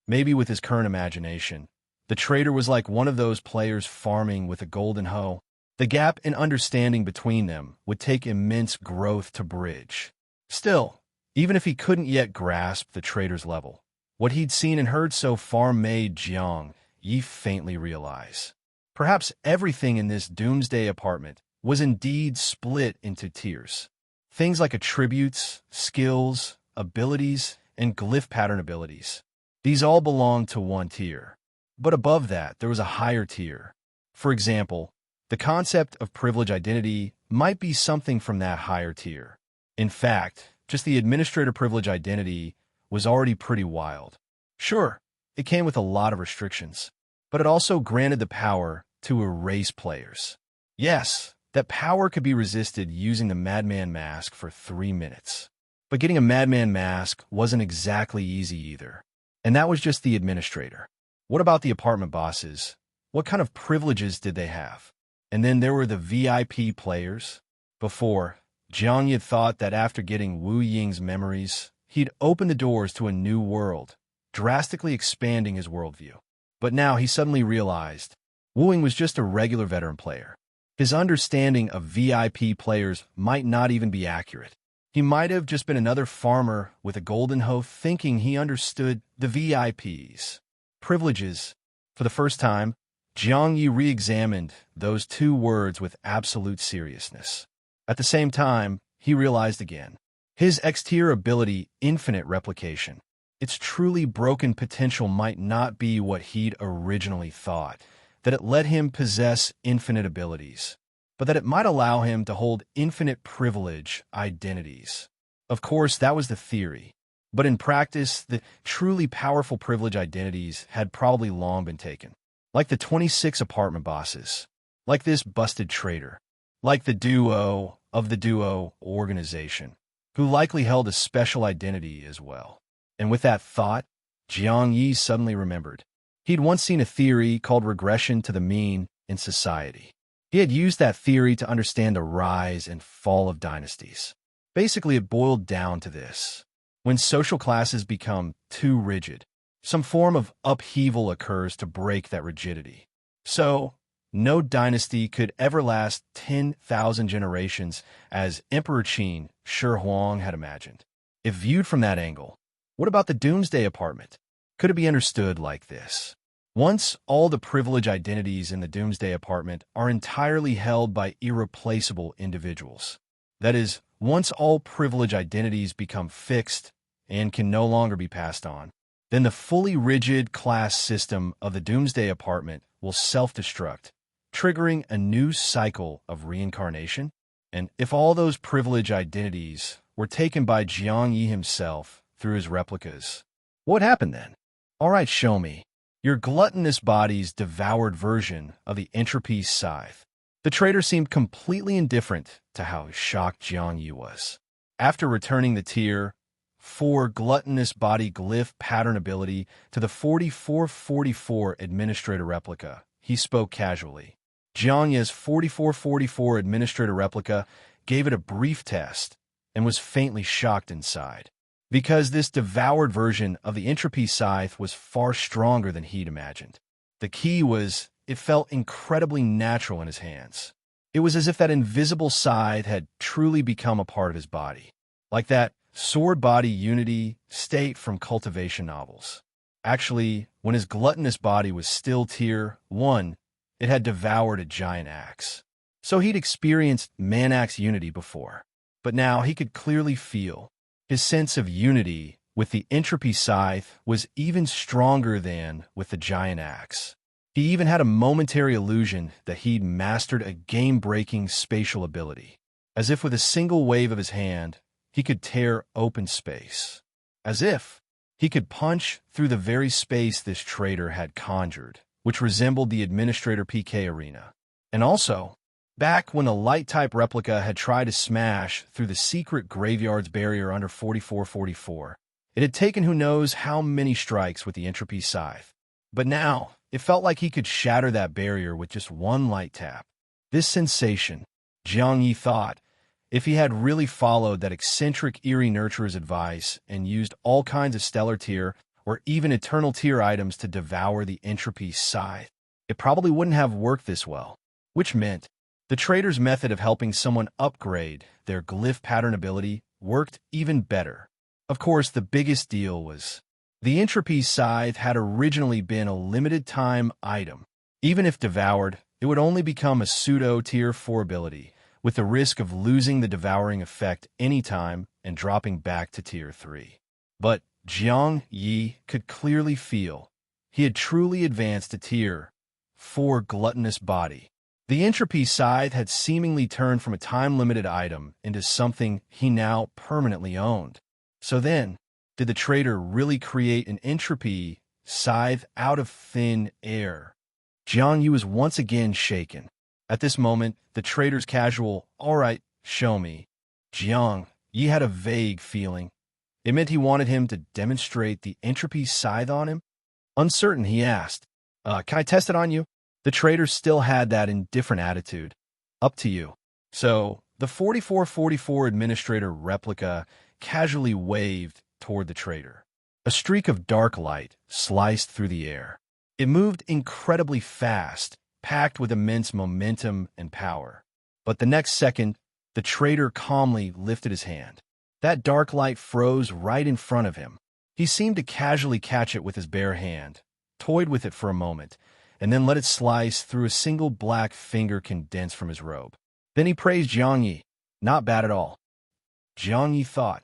Maybe with his current imagination, the trader was like one of those players farming with a golden hoe. The gap in understanding between them would take immense growth to bridge. Still, even if he couldn't yet grasp the trader's level, what he'd seen and heard so far made Jiang Ye faintly realize. Perhaps everything in this Doomsday apartment was indeed split into tiers. Things like attributes, skills, abilities, and glyph pattern abilities. These all belonged to one tier. But above that, there was a higher tier. For example, the concept of privilege identity might be something from that higher tier. In fact, just the administrator privilege identity was already pretty wild. Sure, it came with a lot of restrictions, but it also granted the power to erase players. Yes, that power could be resisted using the Madman Mask for 3 minutes. But getting a Madman Mask wasn't exactly easy either. And that was just the administrator. What about the apartment bosses? What kind of privileges did they have? And then there were the VIP players. Before, Jiang Ye thought that after getting Wu Ying's memories, he'd open the doors to a new world, drastically expanding his worldview. But now he suddenly realized Wu Ying was just a regular veteran player. His understanding of VIP players might not even be accurate. He might have just been another farmer with a golden hoe thinking he understood the VIPs. Privileges. For the first time, Jiang Ye re-examined those 2 words with absolute seriousness. At the same time, he realized again, his X-tier ability, infinite replication, Its truly broken potential might not be what he'd originally thought, that it let him possess infinite abilities, but that it might allow him to hold infinite privilege identities. Of course, that was the theory. But in practice, the truly powerful privilege identities had probably long been taken. Like the 26 apartment bosses, like this busted traitor, like the duo of the duo organization, who likely held a special identity as well. And with that thought, Jiang Ye suddenly remembered. He'd once seen a theory called regression to the mean in society. He had used that theory to understand the rise and fall of dynasties. Basically, it boiled down to this. When social classes become too rigid, some form of upheaval occurs to break that rigidity. So, no dynasty could ever last 10,000 generations as Emperor Qin Shi Huang had imagined. If viewed from that angle, what about the Doomsday Apartment? Could it be understood like this? Once all the privilege identities in the Doomsday Apartment are entirely held by irreplaceable individuals. That is, once all privilege identities become fixed and can no longer be passed on, then the fully rigid class system of the Doomsday Apartment will self-destruct, triggering a new cycle of reincarnation. And if all those privilege identities were taken by Jiang Ye himself through his replicas, what happened then? All right, show me. Your gluttonous body's devoured version of the entropy's scythe. The traitor seemed completely indifferent to how shocked Jiang Ye was. After returning the tier 4 gluttonous body glyph pattern ability to the 4444 administrator replica, he spoke casually. Jiang Ye's 4444 administrator replica gave it a brief test and was faintly shocked inside. Because this devoured version of the entropy scythe was far stronger than he'd imagined. The key was, it felt incredibly natural in his hands. It was as if that invisible scythe had truly become a part of his body. Like that sword-body unity state from cultivation novels. Actually, when his gluttonous body was still tier 1, it had devoured a giant axe. So he'd experienced man-axe unity before, but now he could clearly feel his sense of unity with the entropy scythe was even stronger than with the giant axe. He even had a momentary illusion that he'd mastered a game-breaking spatial ability. As if with a single wave of his hand, he could tear open space. As if he could punch through the very space this traitor had conjured, which resembled the Administrator PK arena. And also, back when the light-type replica had tried to smash through the secret graveyard's barrier under 4444, it had taken who knows how many strikes with the entropy scythe. But now, it felt like he could shatter that barrier with just one light tap. This sensation, Jiang Ye thought, if he had really followed that eccentric eerie nurturer's advice and used all kinds of stellar tier or even eternal tier items to devour the entropy scythe, it probably wouldn't have worked this well. Which meant the trader's method of helping someone upgrade their glyph pattern ability worked even better. Of course, the biggest deal was the entropy scythe had originally been a limited-time item. Even if devoured, it would only become a pseudo-tier 4 ability, with the risk of losing the devouring effect anytime and dropping back to tier 3. But Jiang Ye could clearly feel he had truly advanced to tier 4 gluttonous body. The entropy scythe had seemingly turned from a time-limited item into something he now permanently owned. So then, did the traitor really create an entropy scythe out of thin air? Jiang Ye was once again shaken. At this moment, the traitor's casual, "All right, show me." Jiang Ye had a vague feeling. It meant he wanted him to demonstrate the entropy scythe on him. Uncertain, he asked, "Can I test it on you?" The traitor still had that indifferent attitude. "Up to you." So, the 4444 administrator replica casually waved toward the traitor. A streak of dark light sliced through the air. It moved incredibly fast, packed with immense momentum and power. But the next second, the traitor calmly lifted his hand. That dark light froze right in front of him. He seemed to casually catch it with his bare hand, toyed with it for a moment, and then let it slice through a single black finger condense from his robe. Then he praised Jiang Ye. "Not bad at all." Jiang Ye thought,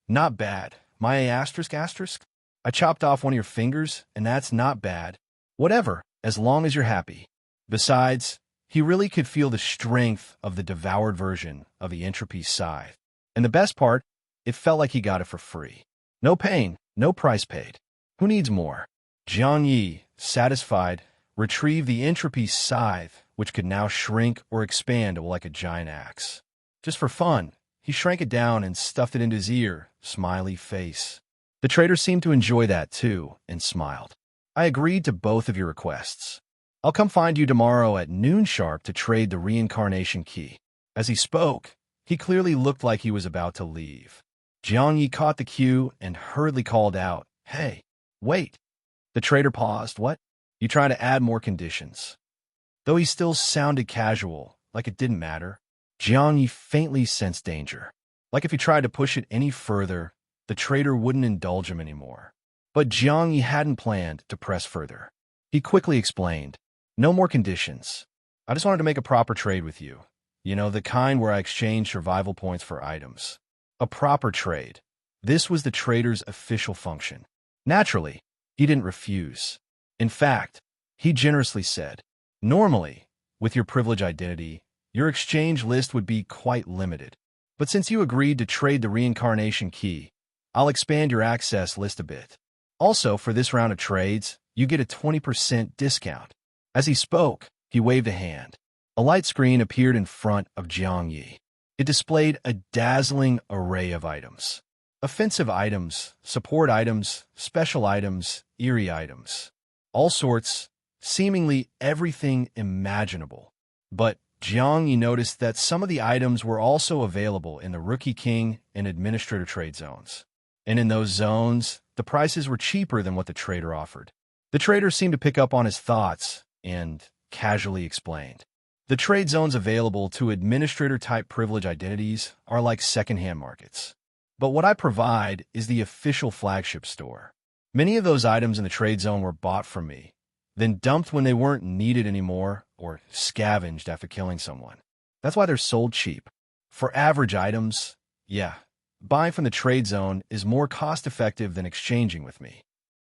"Not bad. My asterisk asterisk?" I chopped off one of your fingers, and that's not bad. Whatever, as long as you're happy. Besides, he really could feel the strength of the devoured version of the entropy scythe. And the best part, it felt like he got it for free. No pain, no price paid. Who needs more? Jiang Ye, satisfied, retrieved the entropy scythe, which could now shrink or expand like a giant axe. Just for fun, he shrank it down and stuffed it into his ear, smiley face. The trader seemed to enjoy that too, and smiled. I agreed to both of your requests. I'll come find you tomorrow at noon sharp to trade the reincarnation key. As he spoke, he clearly looked like he was about to leave. Jiang Ye caught the cue and hurriedly called out, "Hey, wait." The trader paused. "What? You trying to add more conditions?" Though he still sounded casual, like it didn't matter, Jiang Ye faintly sensed danger. Like if he tried to push it any further, the trader wouldn't indulge him anymore. But Jiang Ye hadn't planned to press further. He quickly explained, "No more conditions. I just wanted to make a proper trade with you. You know, the kind where I exchange survival points for items. A proper trade." This was the trader's official function. Naturally, he didn't refuse. In fact, he generously said, "Normally, with your privilege identity, your exchange list would be quite limited. But since you agreed to trade the reincarnation key, I'll expand your access list a bit. Also, for this round of trades, you get a 20% discount." As he spoke, he waved a hand. A light screen appeared in front of Jiang Ye. It displayed a dazzling array of items. Offensive items, support items, special items, eerie items. All sorts, seemingly everything imaginable. But Jiang Ye noticed that some of the items were also available in the Rookie King and Administrator trade zones. And in those zones, the prices were cheaper than what the trader offered. The trader seemed to pick up on his thoughts and casually explained, "The trade zones available to administrator-type privilege identities are like second-hand markets. But what I provide is the official flagship store. Many of those items in the trade zone were bought from me, then dumped when they weren't needed anymore or scavenged after killing someone. That's why they're sold cheap. For average items, yeah, buying from the trade zone is more cost-effective than exchanging with me.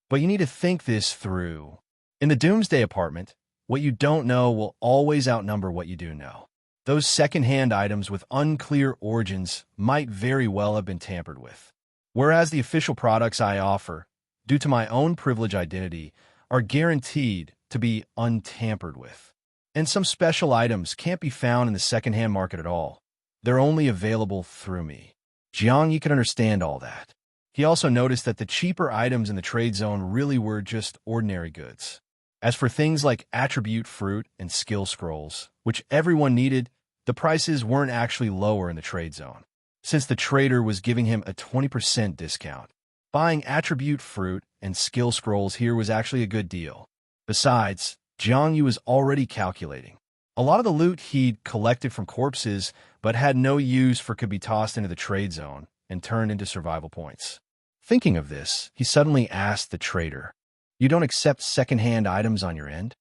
But you need to think this through. In the Doomsday Apartment, what you don't know will always outnumber what you do know. Those second-hand items with unclear origins might very well have been tampered with. Whereas the official products I offer, due to my own privilege identity, are guaranteed to be untampered with. And some special items can't be found in the second-hand market at all. They're only available through me." Jiang Ye could understand all that. He also noticed that the cheaper items in the trade zone really were just ordinary goods. As for things like attribute fruit and skill scrolls, which everyone needed, the prices weren't actually lower in the trade zone, since the trader was giving him a 20% discount. Buying attribute fruit and skill scrolls here was actually a good deal. Besides, Jiang Ye was already calculating. A lot of the loot he'd collected from corpses but had no use for could be tossed into the trade zone and turned into survival points. Thinking of this, he suddenly asked the trader, "You don't accept second-hand items on your end?"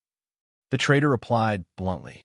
The trader replied bluntly,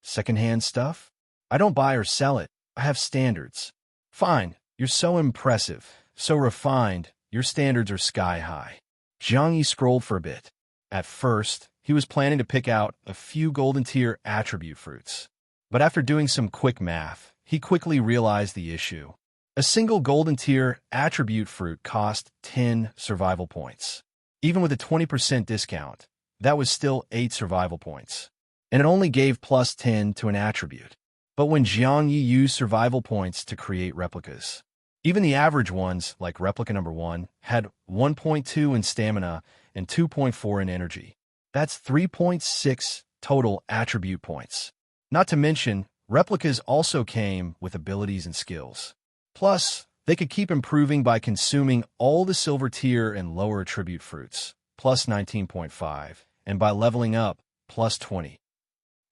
"Second-hand stuff? I don't buy or sell it. I have standards." "Fine, you're so impressive, so refined, your standards are sky high." Jiang Ye scrolled for a bit. At first, he was planning to pick out a few golden-tier attribute fruits. But after doing some quick math, he quickly realized the issue. A single golden-tier attribute fruit cost 10 survival points. Even with a 20% discount, that was still 8 survival points. And it only gave plus 10 to an attribute. But when Jiang Ye used survival points to create replicas, even the average ones, like replica number 1, had 1.2 in stamina and 2.4 in energy. That's 3.6 total attribute points. Not to mention, replicas also came with abilities and skills. Plus, they could keep improving by consuming all the silver tier and lower attribute fruits, plus 19.5, and by leveling up, plus 20.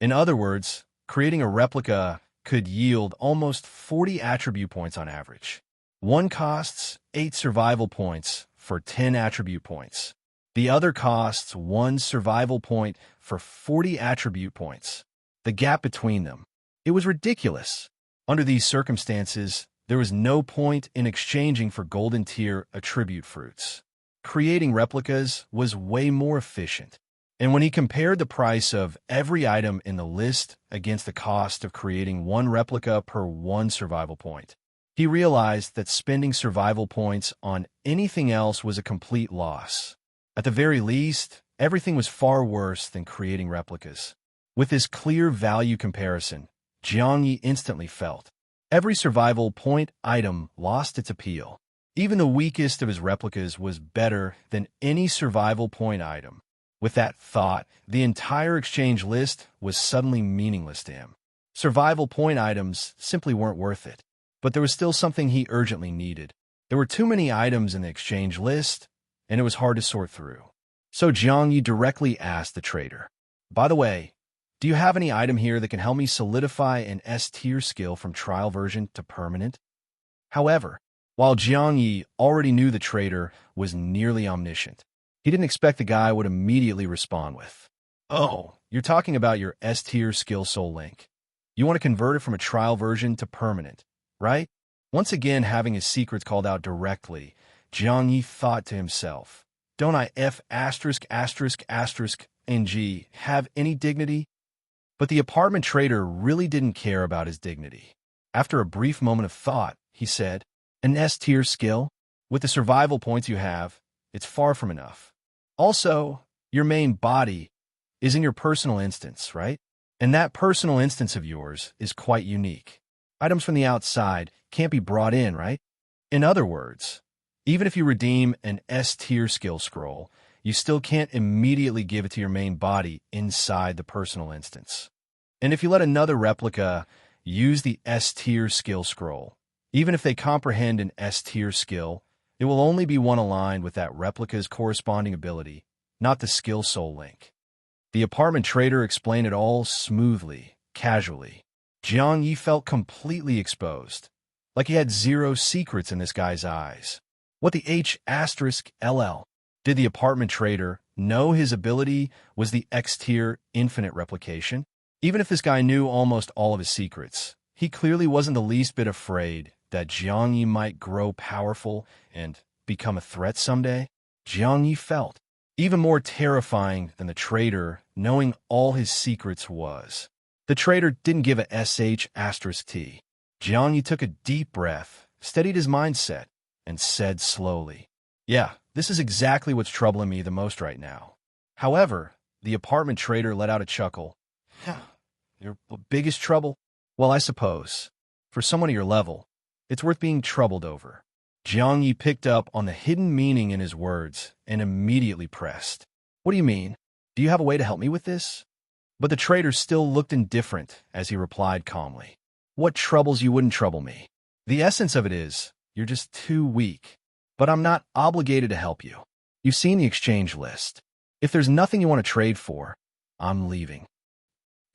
In other words, creating a replica could yield almost 40 attribute points on average. One costs 8 survival points for 10 attribute points. The other costs 1 survival point for 40 attribute points. The gap between them. It was ridiculous. Under these circumstances, there was no point in exchanging for golden tier attribute fruits. Creating replicas was way more efficient. And when he compared the price of every item in the list against the cost of creating one replica per one survival point, he realized that spending survival points on anything else was a complete loss. At the very least, everything was far worse than creating replicas. With this clear value comparison, Jiang Ye instantly felt every survival point item lost its appeal. Even the weakest of his replicas was better than any survival point item. With that thought, the entire exchange list was suddenly meaningless to him. Survival point items simply weren't worth it. But there was still something he urgently needed. There were too many items in the exchange list, and it was hard to sort through. So Jiang Ye directly asked the trader, "By the way, do you have any item here that can help me solidify an S-tier skill from trial version to permanent?" However, while Jiang Ye already knew the trader was nearly omniscient, he didn't expect the guy would immediately respond with, "Oh, you're talking about your S-tier skill soul link. You want to convert it from a trial version to permanent, right?" Once again, having his secrets called out directly, Jiang Ye thought to himself, "Don't I F*******NG have any dignity?" But the apartment trader really didn't care about his dignity. After a brief moment of thought, he said, "An S-tier skill? With the survival points you have, it's far from enough. Also, your main body is in your personal instance, right? And that personal instance of yours is quite unique. Items from the outside can't be brought in, right? In other words, even if you redeem an S-tier skill scroll, you still can't immediately give it to your main body inside the personal instance. And if you let another replica use the S-tier skill scroll, even if they comprehend an S-tier skill, it will only be one aligned with that replica's corresponding ability, not the skill soul link." The apartment trader explained it all smoothly, casually. Jiang Ye felt completely exposed, like he had zero secrets in this guy's eyes. What the H**LL? Did the apartment trader know his ability was the X-tier infinite replication? Even if this guy knew almost all of his secrets, he clearly wasn't the least bit afraid that Jiang Ye might grow powerful and become a threat someday. Jiang Ye felt even more terrifying than the trader knowing all his secrets was. The trader didn't give a sh**t. Jiang Ye took a deep breath, steadied his mindset, and said slowly, "Yeah, this is exactly what's troubling me the most right now." However, the apartment trader let out a chuckle. "Your biggest trouble? Well, I suppose, for someone of your level, it's worth being troubled over." Jiang Ye picked up on the hidden meaning in his words and immediately pressed, "What do you mean? Do you have a way to help me with this?" But the trader still looked indifferent as he replied calmly, "What troubles you wouldn't trouble me. The essence of it is, you're just too weak. But I'm not obligated to help you. You've seen the exchange list. If there's nothing you want to trade for, I'm leaving."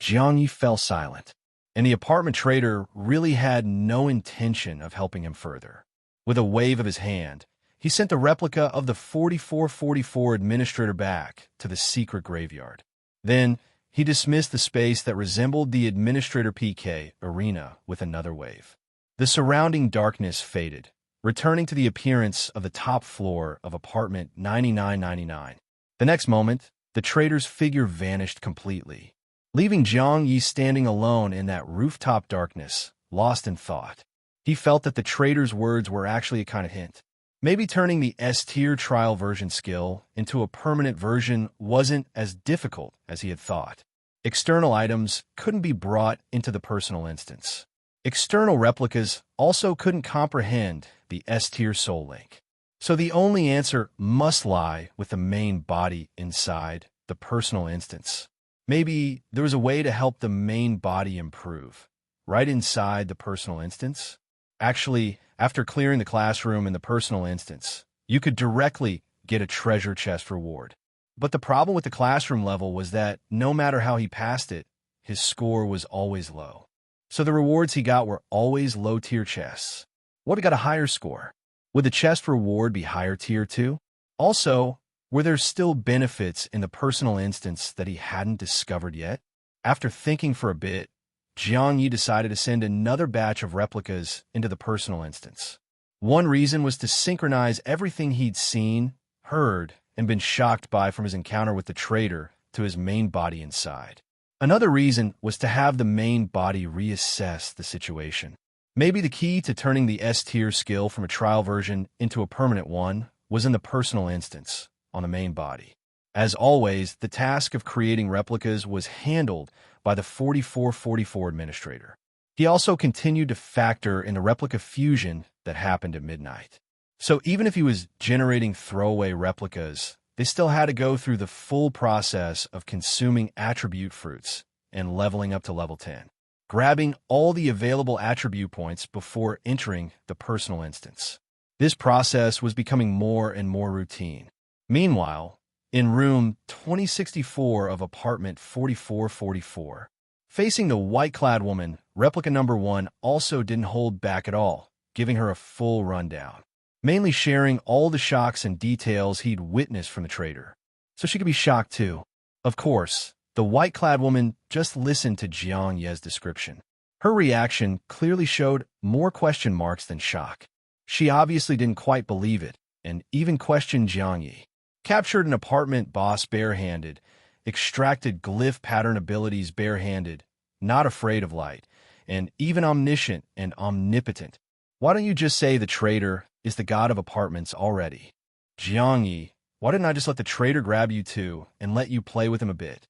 Jiang Ye fell silent, and the apartment trader really had no intention of helping him further. With a wave of his hand, he sent the replica of the 4444 administrator back to the secret graveyard. Then, he dismissed the space that resembled the Administrator PK arena with another wave. The surrounding darkness faded, returning to the appearance of the top floor of apartment 9999. The next moment, the trader's figure vanished completely, leaving Jiang Ye standing alone in that rooftop darkness, lost in thought. He felt that the trader's words were actually a kind of hint. Maybe turning the S-tier trial version skill into a permanent version wasn't as difficult as he had thought. External items couldn't be brought into the personal instance. External replicas also couldn't comprehend the S-tier soul link. So the only answer must lie with the main body inside the personal instance. Maybe there was a way to help the main body improve, right inside the personal instance? Actually, after clearing the classroom in the personal instance, you could directly get a treasure chest reward. But the problem with the classroom level was that no matter how he passed it, his score was always low. So the rewards he got were always low-tier chests. What if he got a higher score? Would the chest reward be higher tier too? Also, were there still benefits in the personal instance that he hadn't discovered yet? After thinking for a bit, Jiang Ye decided to send another batch of replicas into the personal instance. One reason was to synchronize everything he'd seen, heard and been shocked by from his encounter with the traitor to his main body inside. Another reason was to have the main body reassess the situation. Maybe the key to turning the S-tier skill from a trial version into a permanent one was in the personal instance on the main body. As always, the task of creating replicas was handled by the 4444 administrator. He also continued to factor in the replica fusion that happened at midnight. So even if he was generating throwaway replicas, they still had to go through the full process of consuming attribute fruits and leveling up to level 10, grabbing all the available attribute points before entering the personal instance. This process was becoming more and more routine. Meanwhile, in room 2064 of apartment 4444, facing the white-clad woman, replica number 1 also didn't hold back at all, giving her a full rundown, mainly sharing all the shocks and details he'd witnessed from the traitor, so she could be shocked too. Of course, the white-clad woman just listened to Jiang Ye's description. Her reaction clearly showed more question marks than shock. She obviously didn't quite believe it, and even questioned Jiang Ye. Captured an apartment boss barehanded, extracted glyph pattern abilities barehanded, not afraid of light, and even omniscient and omnipotent. Why don't you just say the traitor is the god of apartments already? Jiang Ye, why didn't I just let the traitor grab you too and let you play with him a bit?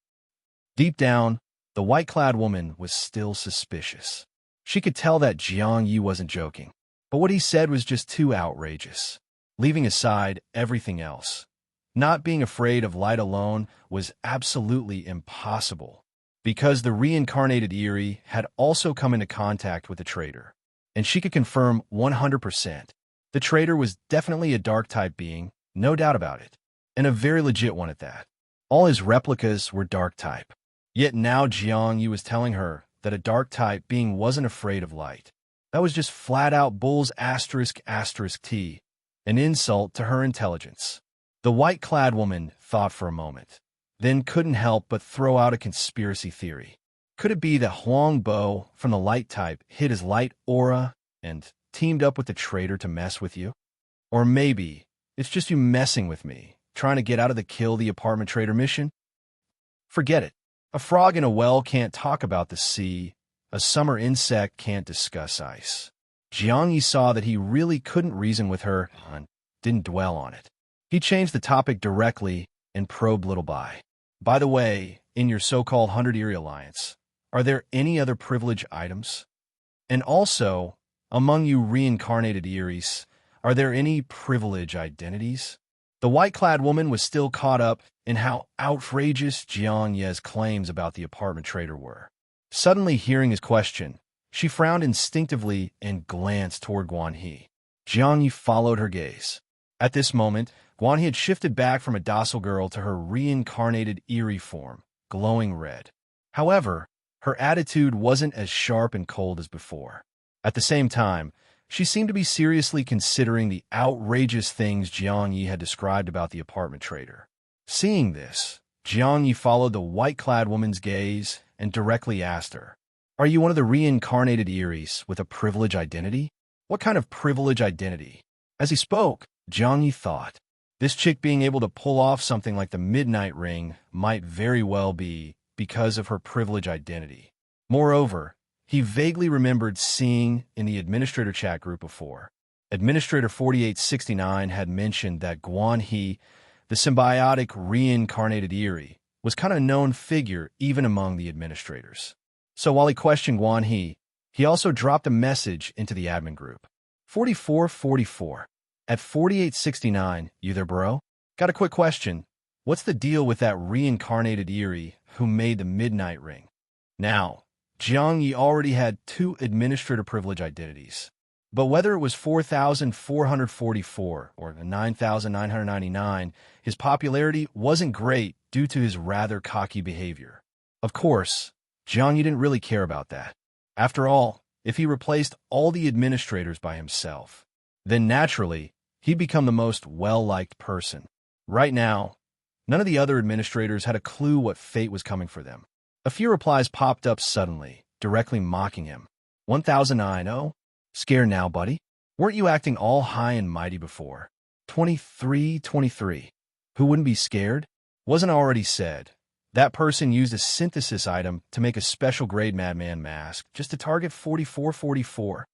Deep down, the white-clad woman was still suspicious. She could tell that Jiang Ye wasn't joking, but what he said was just too outrageous. Leaving aside everything else, not being afraid of light alone was absolutely impossible, because the reincarnated Eerie had also come into contact with the traitor, and she could confirm 100%. The traitor was definitely a dark-type being, no doubt about it, and a very legit one at that. All his replicas were dark-type. Yet now Jiang Ye was telling her that a dark-type being wasn't afraid of light. That was just flat-out bulls asterisk asterisk T, an insult to her intelligence. The white-clad woman thought for a moment, then couldn't help but throw out a conspiracy theory. Could it be that Huang Bo from the light type hid his light aura and teamed up with the traitor to mess with you? Or maybe it's just you messing with me, trying to get out of the kill the apartment traitor mission? Forget it. A frog in a well can't talk about the sea. A summer insect can't discuss ice. Jiang Ye saw that he really couldn't reason with her and didn't dwell on it. He changed the topic directly and probed little by. By the way, in your so-called 100 Eerie Alliance, are there any other privilege items? And also, among you reincarnated Eerie's, are there any privilege identities? The white-clad woman was still caught up in how outrageous Jiang Ye's claims about the apartment traitor were. Suddenly hearing his question, she frowned instinctively and glanced toward Guan He. Jiang Ye followed her gaze. At this moment, Guan He had shifted back from a docile girl to her reincarnated Eerie form, glowing red. However, her attitude wasn't as sharp and cold as before. At the same time, she seemed to be seriously considering the outrageous things Jiang Ye had described about the apartment traitor. Seeing this, Jiang Ye followed the white-clad woman's gaze and directly asked her, "Are you one of the reincarnated Eerie's with a privilege identity? What kind of privilege identity?" As he spoke, Jiang Ye thought, this chick being able to pull off something like the Midnight Ring might very well be because of her privilege identity. Moreover, he vaguely remembered seeing in the administrator chat group before. Administrator 4869 had mentioned that Guan He, the symbiotic reincarnated Eerie, was kind of a known figure even among the administrators. So while he questioned Guan he also dropped a message into the admin group. 4444. At 4869, you there, bro? Got a quick question. What's the deal with that reincarnated Eerie who made the Midnight Ring? Now, Jiang Ye already had 2 administrator privilege identities, but whether it was 4,444 or 9,999, his popularity wasn't great due to his rather cocky behavior. Of course, Jiang Ye didn't really care about that. After all, if he replaced all the administrators by himself, then naturally, he'd become the most well-liked person. Right now, none of the other administrators had a clue what fate was coming for them. A few replies popped up suddenly, directly mocking him. 1009, oh? Scared now, buddy? Weren't you acting all high and mighty before? 2323. Who wouldn't be scared? Wasn't already said. That person used a synthesis item to make a special grade Madman mask just to target 4444,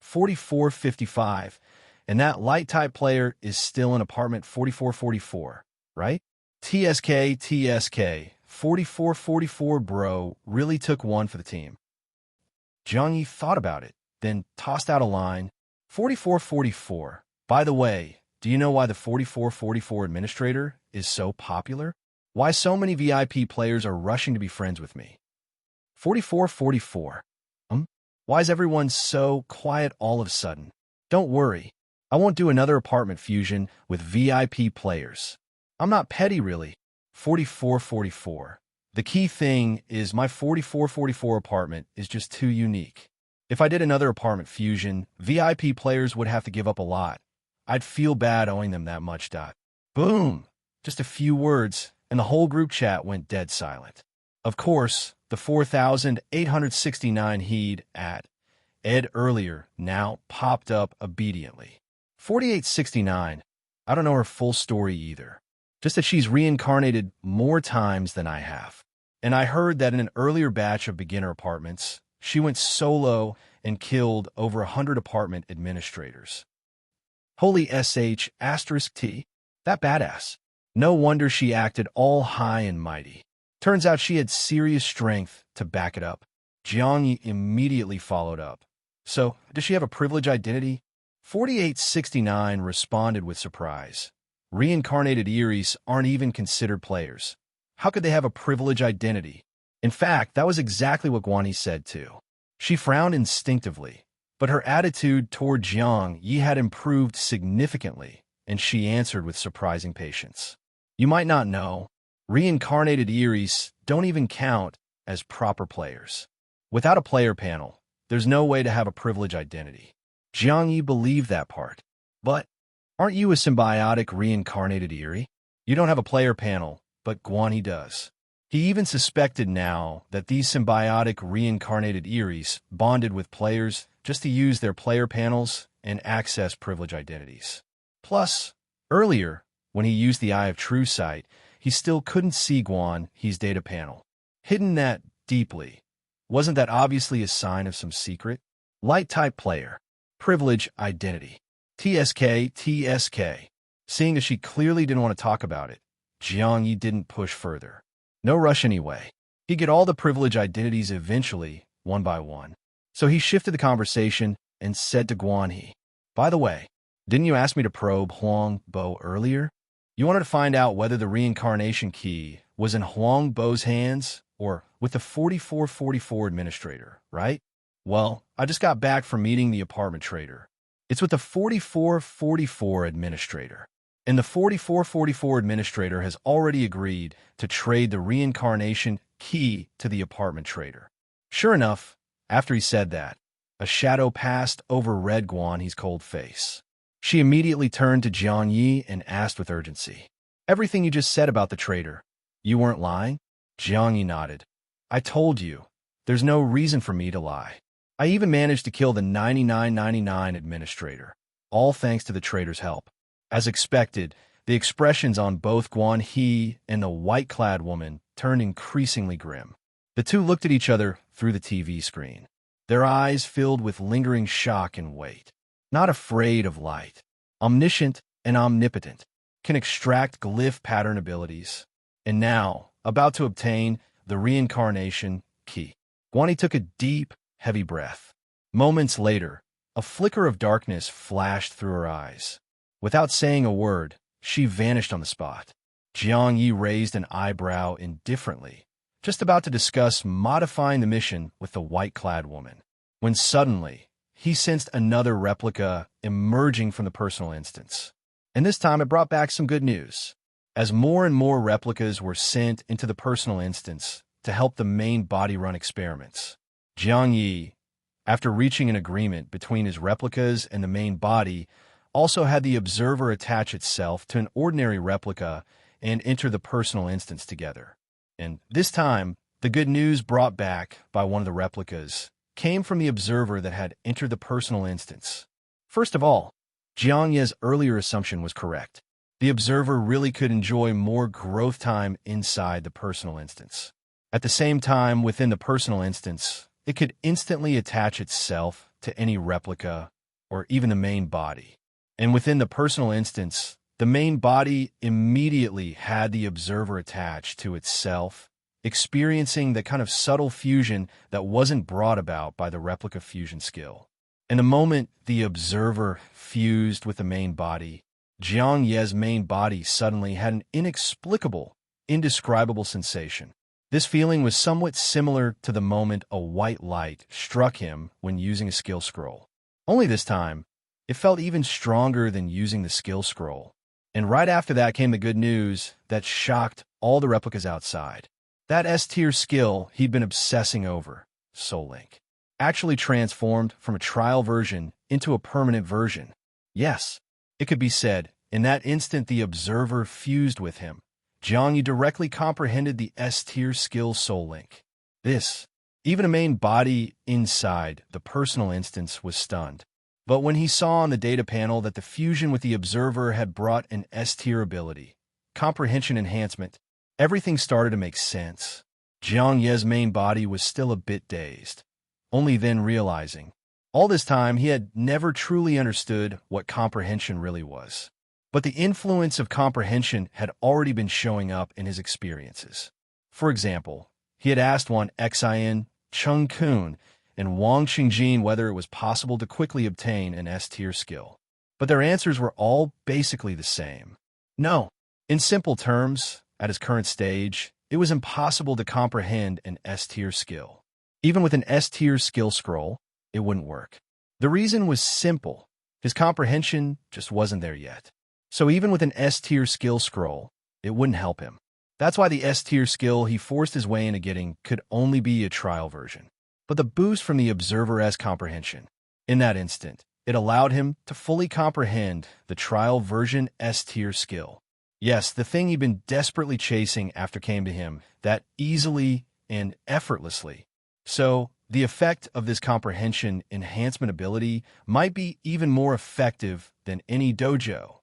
4455, and that light-type player is still in apartment 4444, right? TSK, 4444 bro really took one for the team. Jiang Ye thought about it, then tossed out a line, 4444. By the way, do you know why the 4444 administrator is so popular? Why so many VIP players are rushing to be friends with me? 4444. Why is everyone so quiet all of a sudden? Don't worry. I won't do another apartment fusion with VIP players. I'm not petty, really. 4444. The key thing is my 4444 apartment is just too unique. If I did another apartment fusion, VIP players would have to give up a lot. I'd feel bad owing them that much. Boom! Just a few words, and the whole group chat went dead silent. Of course, the 4,869 he'd at Ed earlier now popped up obediently. 4869. I don't know her full story either. Just that she's reincarnated more times than I have. And I heard that in an earlier batch of beginner apartments, she went solo and killed over 100 apartment administrators. Holy SH asterisk T. That badass. No wonder she acted all high and mighty. Turns out she had serious strength to back it up. Jiang Ye immediately followed up. So, does she have a privileged identity? 4869 responded with surprise. Reincarnated Eries aren't even considered players. How could they have a privileged identity? In fact, that was exactly what Guan He said too. She frowned instinctively, but her attitude toward Jiang Ye had improved significantly, and she answered with surprising patience. You might not know, reincarnated Eries don't even count as proper players. Without a player panel, there's no way to have a privileged identity. Jiang Ye believed that part. But aren't you a symbiotic reincarnated Erie? You don't have a player panel, but Guan He does. He even suspected now that these symbiotic reincarnated Eries bonded with players just to use their player panels and access privileged identities. Plus, earlier, when he used the Eye of True Sight, he still couldn't see Guan He's data panel. Hidden that deeply. Wasn't that obviously a sign of some secret? Light-type player. Privilege identity. TSK. Seeing as she clearly didn't want to talk about it, Jiang Ye didn't push further. No rush anyway. He'd get all the privilege identities eventually, one by one. So he shifted the conversation and said to Guan He, by the way, didn't you ask me to probe Huang Bo earlier? You wanted to find out whether the reincarnation key was in Huang Bo's hands or with the 4444 administrator, right? Well, I just got back from meeting the apartment trader. It's with the 4444 administrator. And the 4444 administrator has already agreed to trade the reincarnation key to the apartment trader. Sure enough, after he said that, a shadow passed over Red Guan He's cold face. She immediately turned to Jiang Ye and asked with urgency, everything you just said about the trader, you weren't lying? Jiang Ye nodded. I told you, there's no reason for me to lie. I even managed to kill the 9999 administrator, all thanks to the trader's help. As expected, the expressions on both Guan He and the white-clad woman turned increasingly grim. The two looked at each other through the TV screen, their eyes filled with lingering shock and weight. Not afraid of light, omniscient and omnipotent, can extract glyph pattern abilities, and now about to obtain the reincarnation key. Guan He took a deep, heavy breath. Moments later, a flicker of darkness flashed through her eyes. Without saying a word, she vanished on the spot. Jiang Ye raised an eyebrow indifferently, just about to discuss modifying the mission with the white-clad woman, when suddenly he sensed another replica emerging from the personal instance. And this time it brought back some good news. As more and more replicas were sent into the personal instance to help the main body run experiments, Jiang Ye, after reaching an agreement between his replicas and the main body, also had the observer attach itself to an ordinary replica and enter the personal instance together. And this time, the good news brought back by one of the replicas came from the observer that had entered the personal instance. First of all, Jiang Ye's earlier assumption was correct. the observer really could enjoy more growth time inside the personal instance. At the same time, within the personal instance, it could instantly attach itself to any replica or even the main body. And within the personal instance, the main body immediately had the observer attached to itself, experiencing the kind of subtle fusion that wasn't brought about by the replica fusion skill. In the moment the observer fused with the main body, Jiang Ye's main body suddenly had an inexplicable, indescribable sensation. This feeling was somewhat similar to the moment a white light struck him when using a skill scroll. Only this time, it felt even stronger than using the skill scroll. And right after that came the good news that shocked all the replicas outside. That S-tier skill he'd been obsessing over, Soul Link, actually transformed from a trial version into a permanent version. Yes, it could be said, in that instant the observer fused with him. Jiang Ye directly comprehended the S-tier skill Soul Link. This, even a main body inside the personal instance was stunned. But when he saw on the data panel that the fusion with the observer had brought an S-tier ability, comprehension enhancement, everything started to make sense. Jiang Ye's main body was still a bit dazed, only then realizing. All this time, he had never truly understood what comprehension really was. But the influence of comprehension had already been showing up in his experiences. For example, he had asked one Xin, Chung Kun, and Wang Xingjin whether it was possible to quickly obtain an S-tier skill. But their answers were all basically the same. No. In simple terms, at his current stage, it was impossible to comprehend an S-tier skill. Even with an S-tier skill scroll, it wouldn't work. The reason was simple. His comprehension just wasn't there yet. So even with an S-tier skill scroll, it wouldn't help him. That's why the S-tier skill he forced his way into getting could only be a trial version. But the boost from the observer's comprehension, in that instant, it allowed him to fully comprehend the trial version S-tier skill. Yes, the thing he'd been desperately chasing after came to him, that easily and effortlessly. So, the effect of this comprehension enhancement ability might be even more effective than any dojo.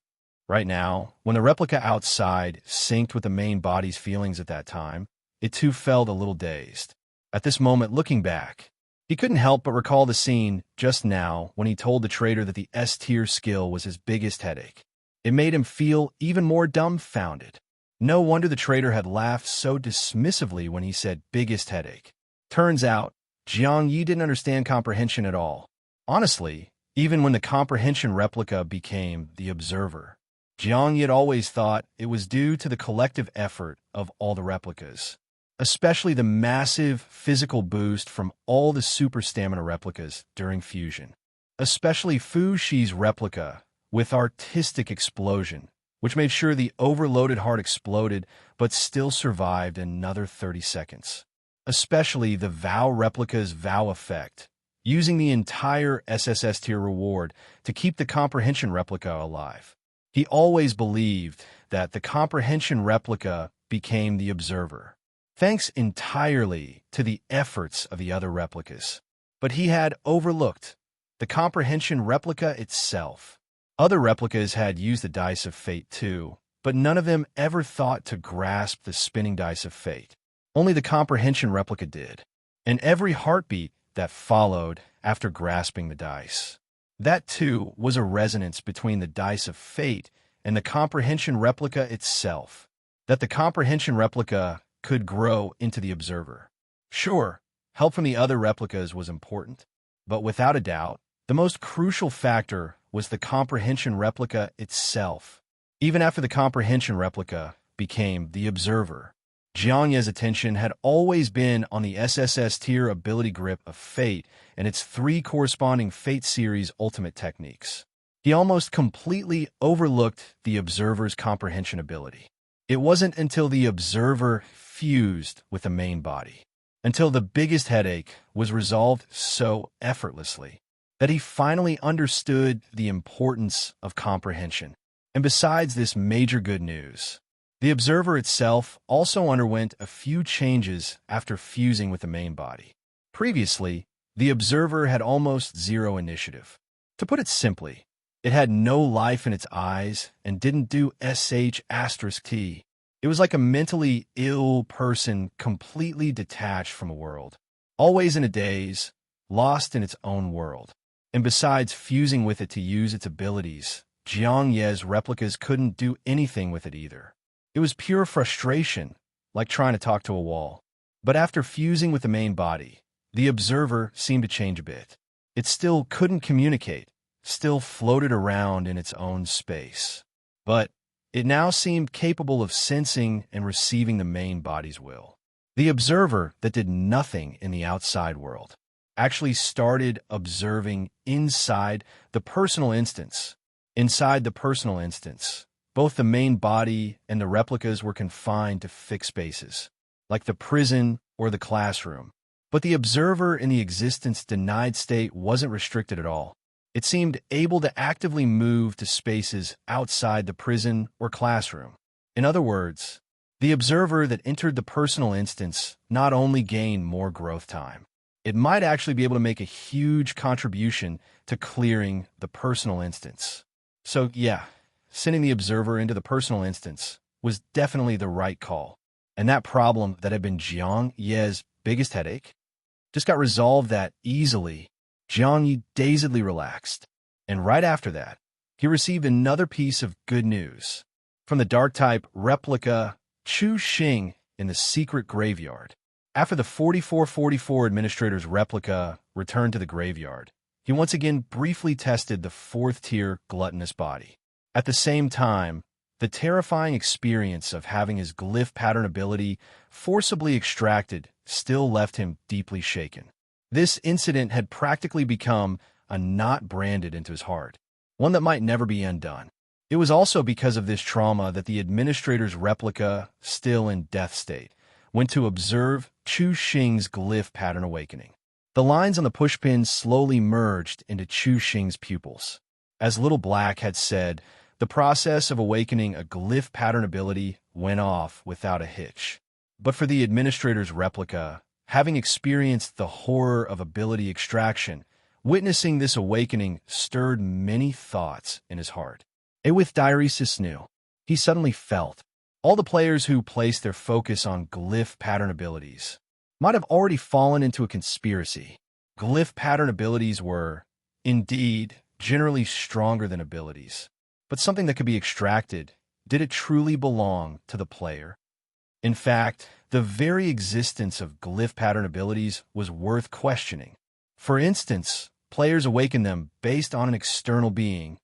Right now, when the replica outside synced with the main body's feelings at that time, it too felt a little dazed. At this moment, looking back, he couldn't help but recall the scene just now when he told the trader that the S-tier skill was his biggest headache. It made him feel even more dumbfounded. No wonder the trader had laughed so dismissively when he said biggest headache. Turns out, Jiang Ye didn't understand comprehension at all. Honestly, even when the comprehension replica became the observer, Jiang Ye had always thought it was due to the collective effort of all the replicas, especially the massive physical boost from all the super stamina replicas during fusion. Especially Fu Shi's replica with artistic explosion, which made sure the overloaded heart exploded but still survived another 30 seconds. Especially the Vow replica's Vow effect, using the entire SSS tier reward to keep the comprehension replica alive. He always believed that the comprehension replica became the observer, thanks entirely to the efforts of the other replicas. But he had overlooked the comprehension replica itself. Other replicas had used the dice of fate too, but none of them ever thought to grasp the spinning dice of fate. Only the comprehension replica did, and every heartbeat that followed after grasping the dice. That, too, was a resonance between the dice of fate and the comprehension replica itself, that the comprehension replica could grow into the observer. Sure, help from the other replicas was important, but without a doubt, the most crucial factor was the comprehension replica itself. Even after the comprehension replica became the observer, Jiang Ye's attention had always been on the SSS tier ability grip of Fate and its 3 corresponding Fate series ultimate techniques. He almost completely overlooked the observer's comprehension ability. It wasn't until the observer fused with the main body, until the biggest headache was resolved so effortlessly, that he finally understood the importance of comprehension. And besides this major good news, the observer itself also underwent a few changes after fusing with the main body. Previously, the observer had almost zero initiative. To put it simply, It had no life in its eyes and didn't do sh*t. It was like a mentally ill person completely detached from a world, always in a daze, lost in its own world. And besides fusing with it to use its abilities, Jiang Ye's replicas couldn't do anything with it either. It was pure frustration, like trying to talk to a wall. But after fusing with the main body, the observer seemed to change a bit. It still couldn't communicate, still floated around in its own space. But it now seemed capable of sensing and receiving the main body's will. The observer that did nothing in the outside world actually started observing inside the personal instance. Inside the personal instance, both the main body and the replicas were confined to fixed spaces, like the prison or the classroom. But the observer in the existence-denied state wasn't restricted at all. It seemed able to actively move to spaces outside the prison or classroom. In other words, the observer that entered the personal instance not only gained more growth time, it might actually be able to make a huge contribution to clearing the personal instance. So yeah, sending the observer into the personal instance was definitely the right call. And that problem that had been Jiang Ye's biggest headache just got resolved that easily. Jiang Ye dazedly relaxed, and right after that, he received another piece of good news from the dark-type replica Chu Xing in the secret graveyard. After the 4444 administrator's replica returned to the graveyard, he once again briefly tested the fourth-tier gluttonous body. At the same time, the terrifying experience of having his glyph pattern ability forcibly extracted still left him deeply shaken. This incident had practically become a knot branded into his heart, one that might never be undone. It was also because of this trauma that the administrator's replica, still in death state, went to observe Chu Xing's glyph pattern awakening. The lines on the pushpin slowly merged into Chu Xing's pupils. As Little Black had said, the process of awakening a glyph pattern ability went off without a hitch. But for the administrator's replica, having experienced the horror of ability extraction, witnessing this awakening stirred many thoughts in his heart. And with diuresis new, he suddenly felt all the players who placed their focus on glyph pattern abilities might have already fallen into a conspiracy. Glyph pattern abilities were, indeed, generally stronger than abilities. But something that could be extracted, did it truly belong to the player? In fact, the very existence of glyph pattern abilities was worth questioning. For instance, players awakened them based on an external being,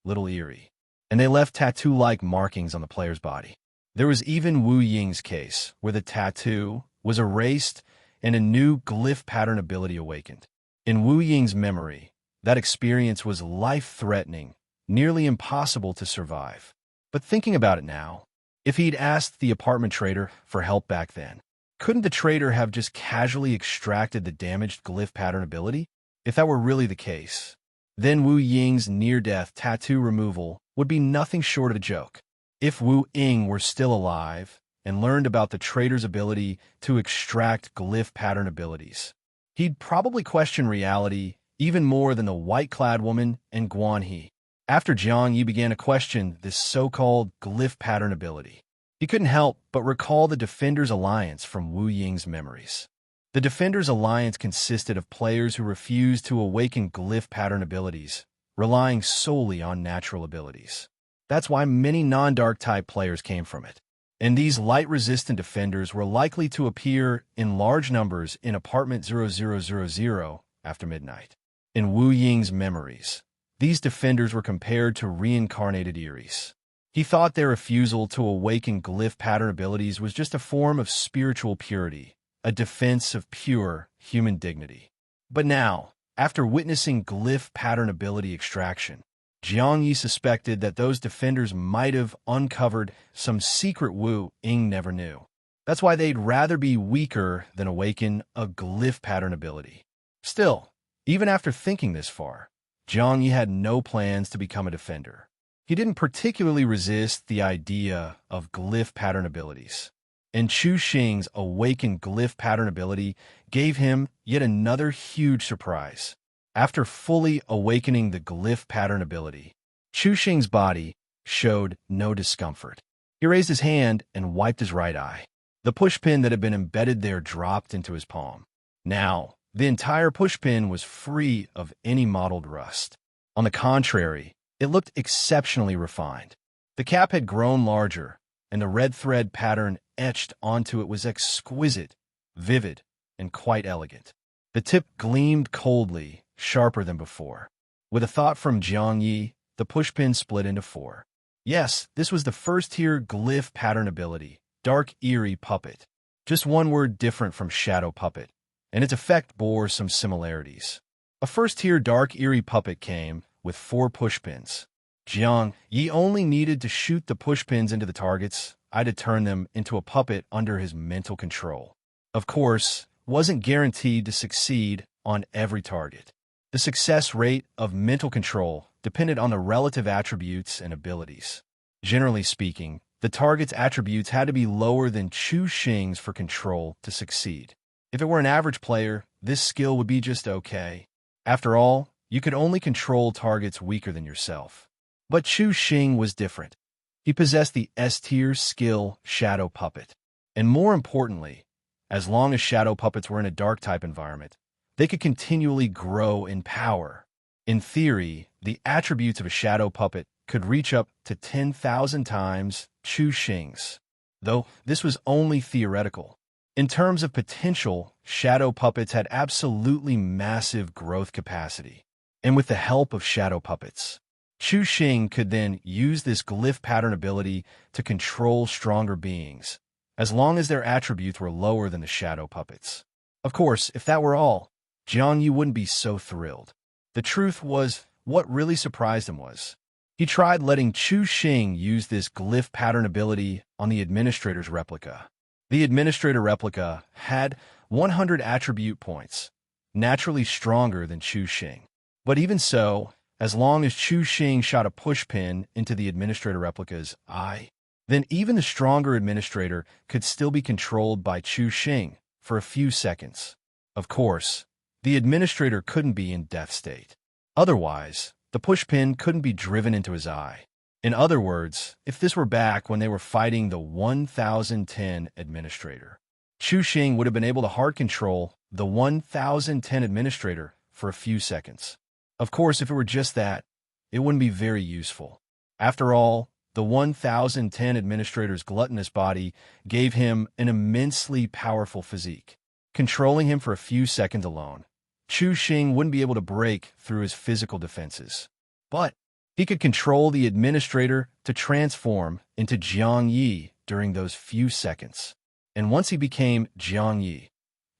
Little Eerie, and they left tattoo-like markings on the player's body. There was even Wu Ying's case, where the tattoo was erased and a new glyph pattern ability awakened. In Wu Ying's memory, that experience was life-threatening, nearly impossible to survive. But thinking about it now, if he'd asked the apartment trader for help back then, couldn't the trader have just casually extracted the damaged glyph pattern ability? If that were really the case, then Wu Ying's near-death tattoo removal would be nothing short of a joke. If Wu Ying were still alive and learned about the trader's ability to extract glyph pattern abilities, he'd probably question reality even more than the white-clad woman and Guan He. After Jiang Ye began to question this so-called glyph pattern ability, he couldn't help but recall the Defenders Alliance from Wu Ying's memories. The Defenders Alliance consisted of players who refused to awaken glyph pattern abilities, relying solely on natural abilities. That's why many non-dark type players came from it. And these light-resistant defenders were likely to appear in large numbers in Apartment 0000 after midnight. In Wu Ying's memories, these defenders were compared to reincarnated Eries. He thought their refusal to awaken glyph pattern abilities was just a form of spiritual purity, a defense of pure human dignity. But now, after witnessing glyph pattern ability extraction, Jiang Ye suspected that those defenders might have uncovered some secret Wu Ying never knew. That's why they'd rather be weaker than awaken a glyph pattern ability. Still, even after thinking this far, Jiang Ye had no plans to become a defender. He didn't particularly resist the idea of glyph pattern abilities. And Chu Xing's awakened glyph pattern ability gave him yet another huge surprise. After fully awakening the glyph pattern ability, Chu Xing's body showed no discomfort. He raised his hand and wiped his right eye. The pushpin that had been embedded there dropped into his palm. Now, the entire pushpin was free of any mottled rust. On the contrary, it looked exceptionally refined. The cap had grown larger, and the red thread pattern etched onto it was exquisite, vivid, and quite elegant. The tip gleamed coldly, sharper than before. With a thought from Jiang Ye, the pushpin split into four. Yes, this was the first-tier glyph pattern ability, Dark Eerie Puppet. Just one word different from Shadow Puppet, and its effect bore some similarities. A first-tier Dark Eerie Puppet came with 4 pushpins. Jiang Ye only needed to shoot the pushpins into the targets. I'd turn them into a puppet under his mental control. Of course, wasn't guaranteed to succeed on every target. The success rate of mental control depended on the relative attributes and abilities. Generally speaking, the target's attributes had to be lower than Chu Xing's for control to succeed. If it were an average player, this skill would be just okay. After all, you could only control targets weaker than yourself. But Chu Xing was different. He possessed the S-tier skill Shadow Puppet. And more importantly, as long as Shadow Puppets were in a Dark-type environment, they could continually grow in power. In theory, the attributes of a Shadow Puppet could reach up to 10,000 times Chu Xing's, though this was only theoretical. In terms of potential, Shadow Puppets had absolutely massive growth capacity. And with the help of Shadow Puppets, Chu Xing could then use this glyph pattern ability to control stronger beings, as long as their attributes were lower than the Shadow Puppets. Of course, if that were all, Jiang Ye wouldn't be so thrilled. The truth was, what really surprised him was, he tried letting Chu Xing use this glyph pattern ability on the Administrator's replica. The Administrator replica had 100 attribute points, naturally stronger than Chu Xing. But even so, as long as Chu Xing shot a pushpin into the Administrator replica's eye, then even the stronger Administrator could still be controlled by Chu Xing for a few seconds. Of course, the Administrator couldn't be in death state. Otherwise, the pushpin couldn't be driven into his eye. In other words, if this were back when they were fighting the 1010 Administrator, Chu Xing would have been able to hard control the 1010 Administrator for a few seconds. Of course, if it were just that, it wouldn't be very useful. After all, the 1010 Administrator's gluttonous body gave him an immensely powerful physique. Controlling him for a few seconds alone, Chu Xing wouldn't be able to break through his physical defenses. But he could control the Administrator to transform into Jiang Ye during those few seconds. And once he became Jiang Ye,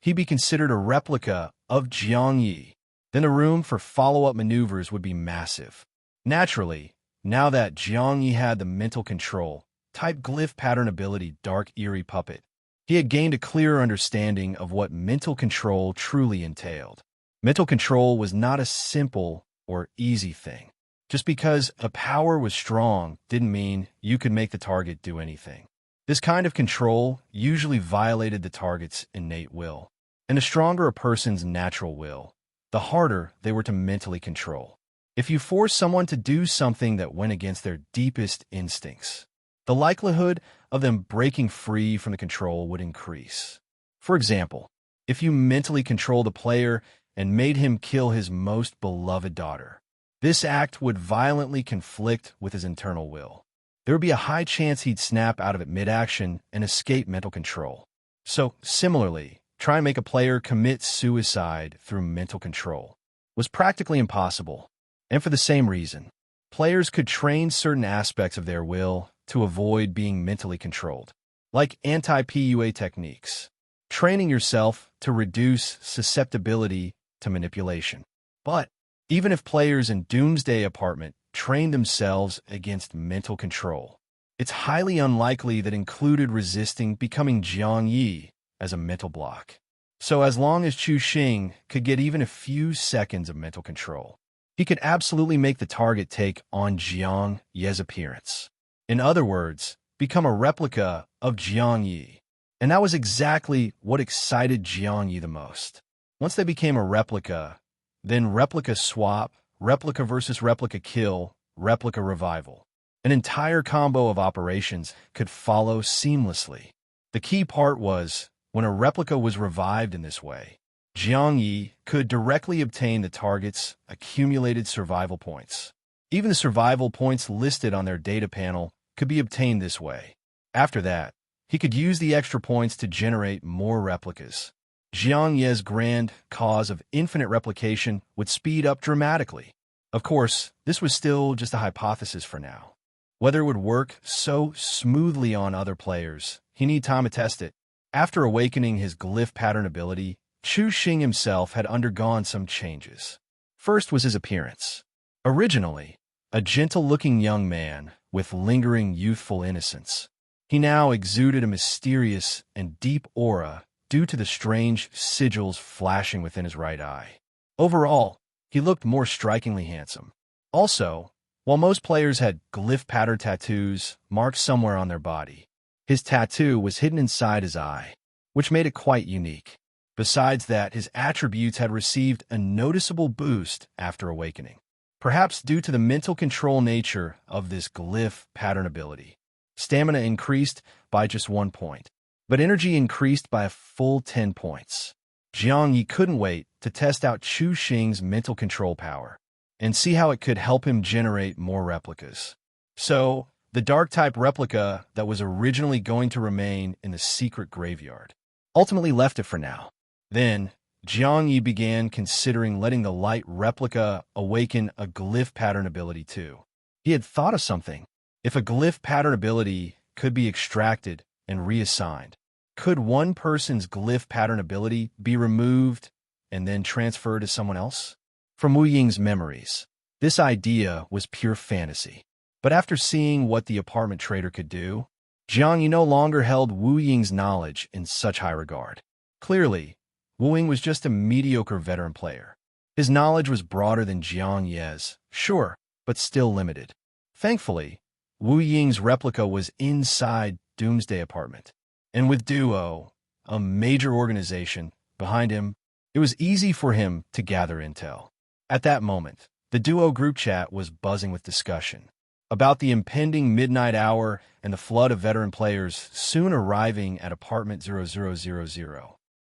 he'd be considered a replica of Jiang Ye. Then the room for follow-up maneuvers would be massive. Naturally, now that Jiang Ye had the mental control, type glyph pattern ability Dark Eerie Puppet, he had gained a clearer understanding of what mental control truly entailed. Mental control was not a simple or easy thing. Just because a power was strong didn't mean you could make the target do anything. This kind of control usually violated the target's innate will. And the stronger a person's natural will, the harder they were to mentally control. If you force someone to do something that went against their deepest instincts, the likelihood of them breaking free from the control would increase. For example, if you mentally controlled a player and made him kill his most beloved daughter, this act would violently conflict with his internal will. There would be a high chance he'd snap out of it mid-action and escape mental control. So, similarly, try and make a player commit suicide through mental control was practically impossible. And for the same reason, players could train certain aspects of their will to avoid being mentally controlled, like anti-PUA techniques, training yourself to reduce susceptibility to manipulation. But even if players in Doomsday Apartment trained themselves against mental control, it's highly unlikely that included resisting becoming Jiang Ye as a mental block. So as long as Chu Xing could get even a few seconds of mental control, he could absolutely make the target take on Jiang Ye's appearance. In other words, become a replica of Jiang Ye. And that was exactly what excited Jiang Ye the most. Once they became a replica, then replica swap, replica versus replica kill, replica revival. An entire combo of operations could follow seamlessly. The key part was, when a replica was revived in this way, Jiang Ye could directly obtain the target's accumulated survival points. Even the survival points listed on their data panel could be obtained this way. After that, he could use the extra points to generate more replicas. Jiang Ye's grand cause of infinite replication would speed up dramatically. Of course, this was still just a hypothesis for now. Whether it would work so smoothly on other players, he need time to test it. After awakening his glyph pattern ability, Chu Xing himself had undergone some changes. First was his appearance. Originally, a gentle-looking young man with lingering youthful innocence, he now exuded a mysterious and deep aura due to the strange sigils flashing within his right eye. Overall, he looked more strikingly handsome. Also, while most players had glyph pattern tattoos marked somewhere on their body, his tattoo was hidden inside his eye, which made it quite unique. Besides that, his attributes had received a noticeable boost after awakening, perhaps due to the mental control nature of this glyph pattern ability. Stamina increased by just 1 point, but energy increased by a full 10 points. Jiang Ye couldn't wait to test out Chu Xing's mental control power and see how it could help him generate more replicas. So, the dark-type replica that was originally going to remain in the secret graveyard ultimately left it for now. Then, Jiang Ye began considering letting the light replica awaken a glyph pattern ability too. He had thought of something. If a glyph pattern ability could be extracted and reassigned, could one person's glyph pattern ability be removed and then transferred to someone else? From Wu Ying's memories, this idea was pure fantasy. But after seeing what the apartment trader could do, Jiang Ye no longer held Wu Ying's knowledge in such high regard. Clearly, Wu Ying was just a mediocre veteran player. His knowledge was broader than Jiang Ye's, sure, but still limited. Thankfully, Wu Ying's replica was inside Doomsday Apartment. And with Duo, a major organization, behind him, it was easy for him to gather intel. At that moment, the Duo group chat was buzzing with discussion about the impending midnight hour and the flood of veteran players soon arriving at Apartment 0000.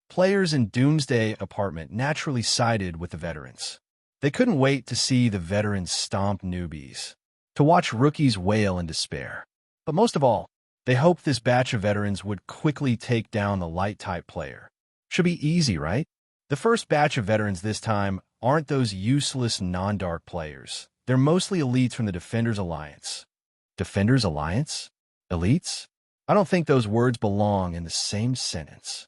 Players in Doomsday Apartment naturally sided with the veterans. They couldn't wait to see the veterans stomp newbies, to watch rookies wail in despair. But most of all, they hoped this batch of veterans would quickly take down the light-type player. Should be easy, right? The first batch of veterans this time aren't those useless non-dark players. They're mostly elites from the Defenders Alliance. Defenders Alliance? Elites? I don't think those words belong in the same sentence.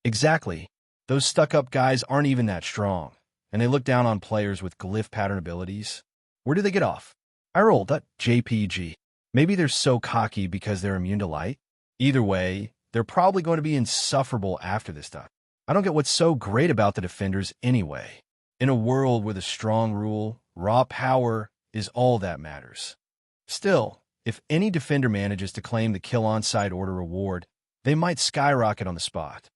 Exactly. Those stuck-up guys aren't even that strong, and they look down on players with glyph pattern abilities. Where do they get off? I rolled that JPG. Maybe they're so cocky because they're immune to light? Either way, they're probably going to be insufferable after this stuff. I don't get what's so great about the Defenders anyway. In a world where the strong rule, raw power is all that matters. Still, if any Defender manages to claim the Kill On-Site Order reward, they might skyrocket on the spot.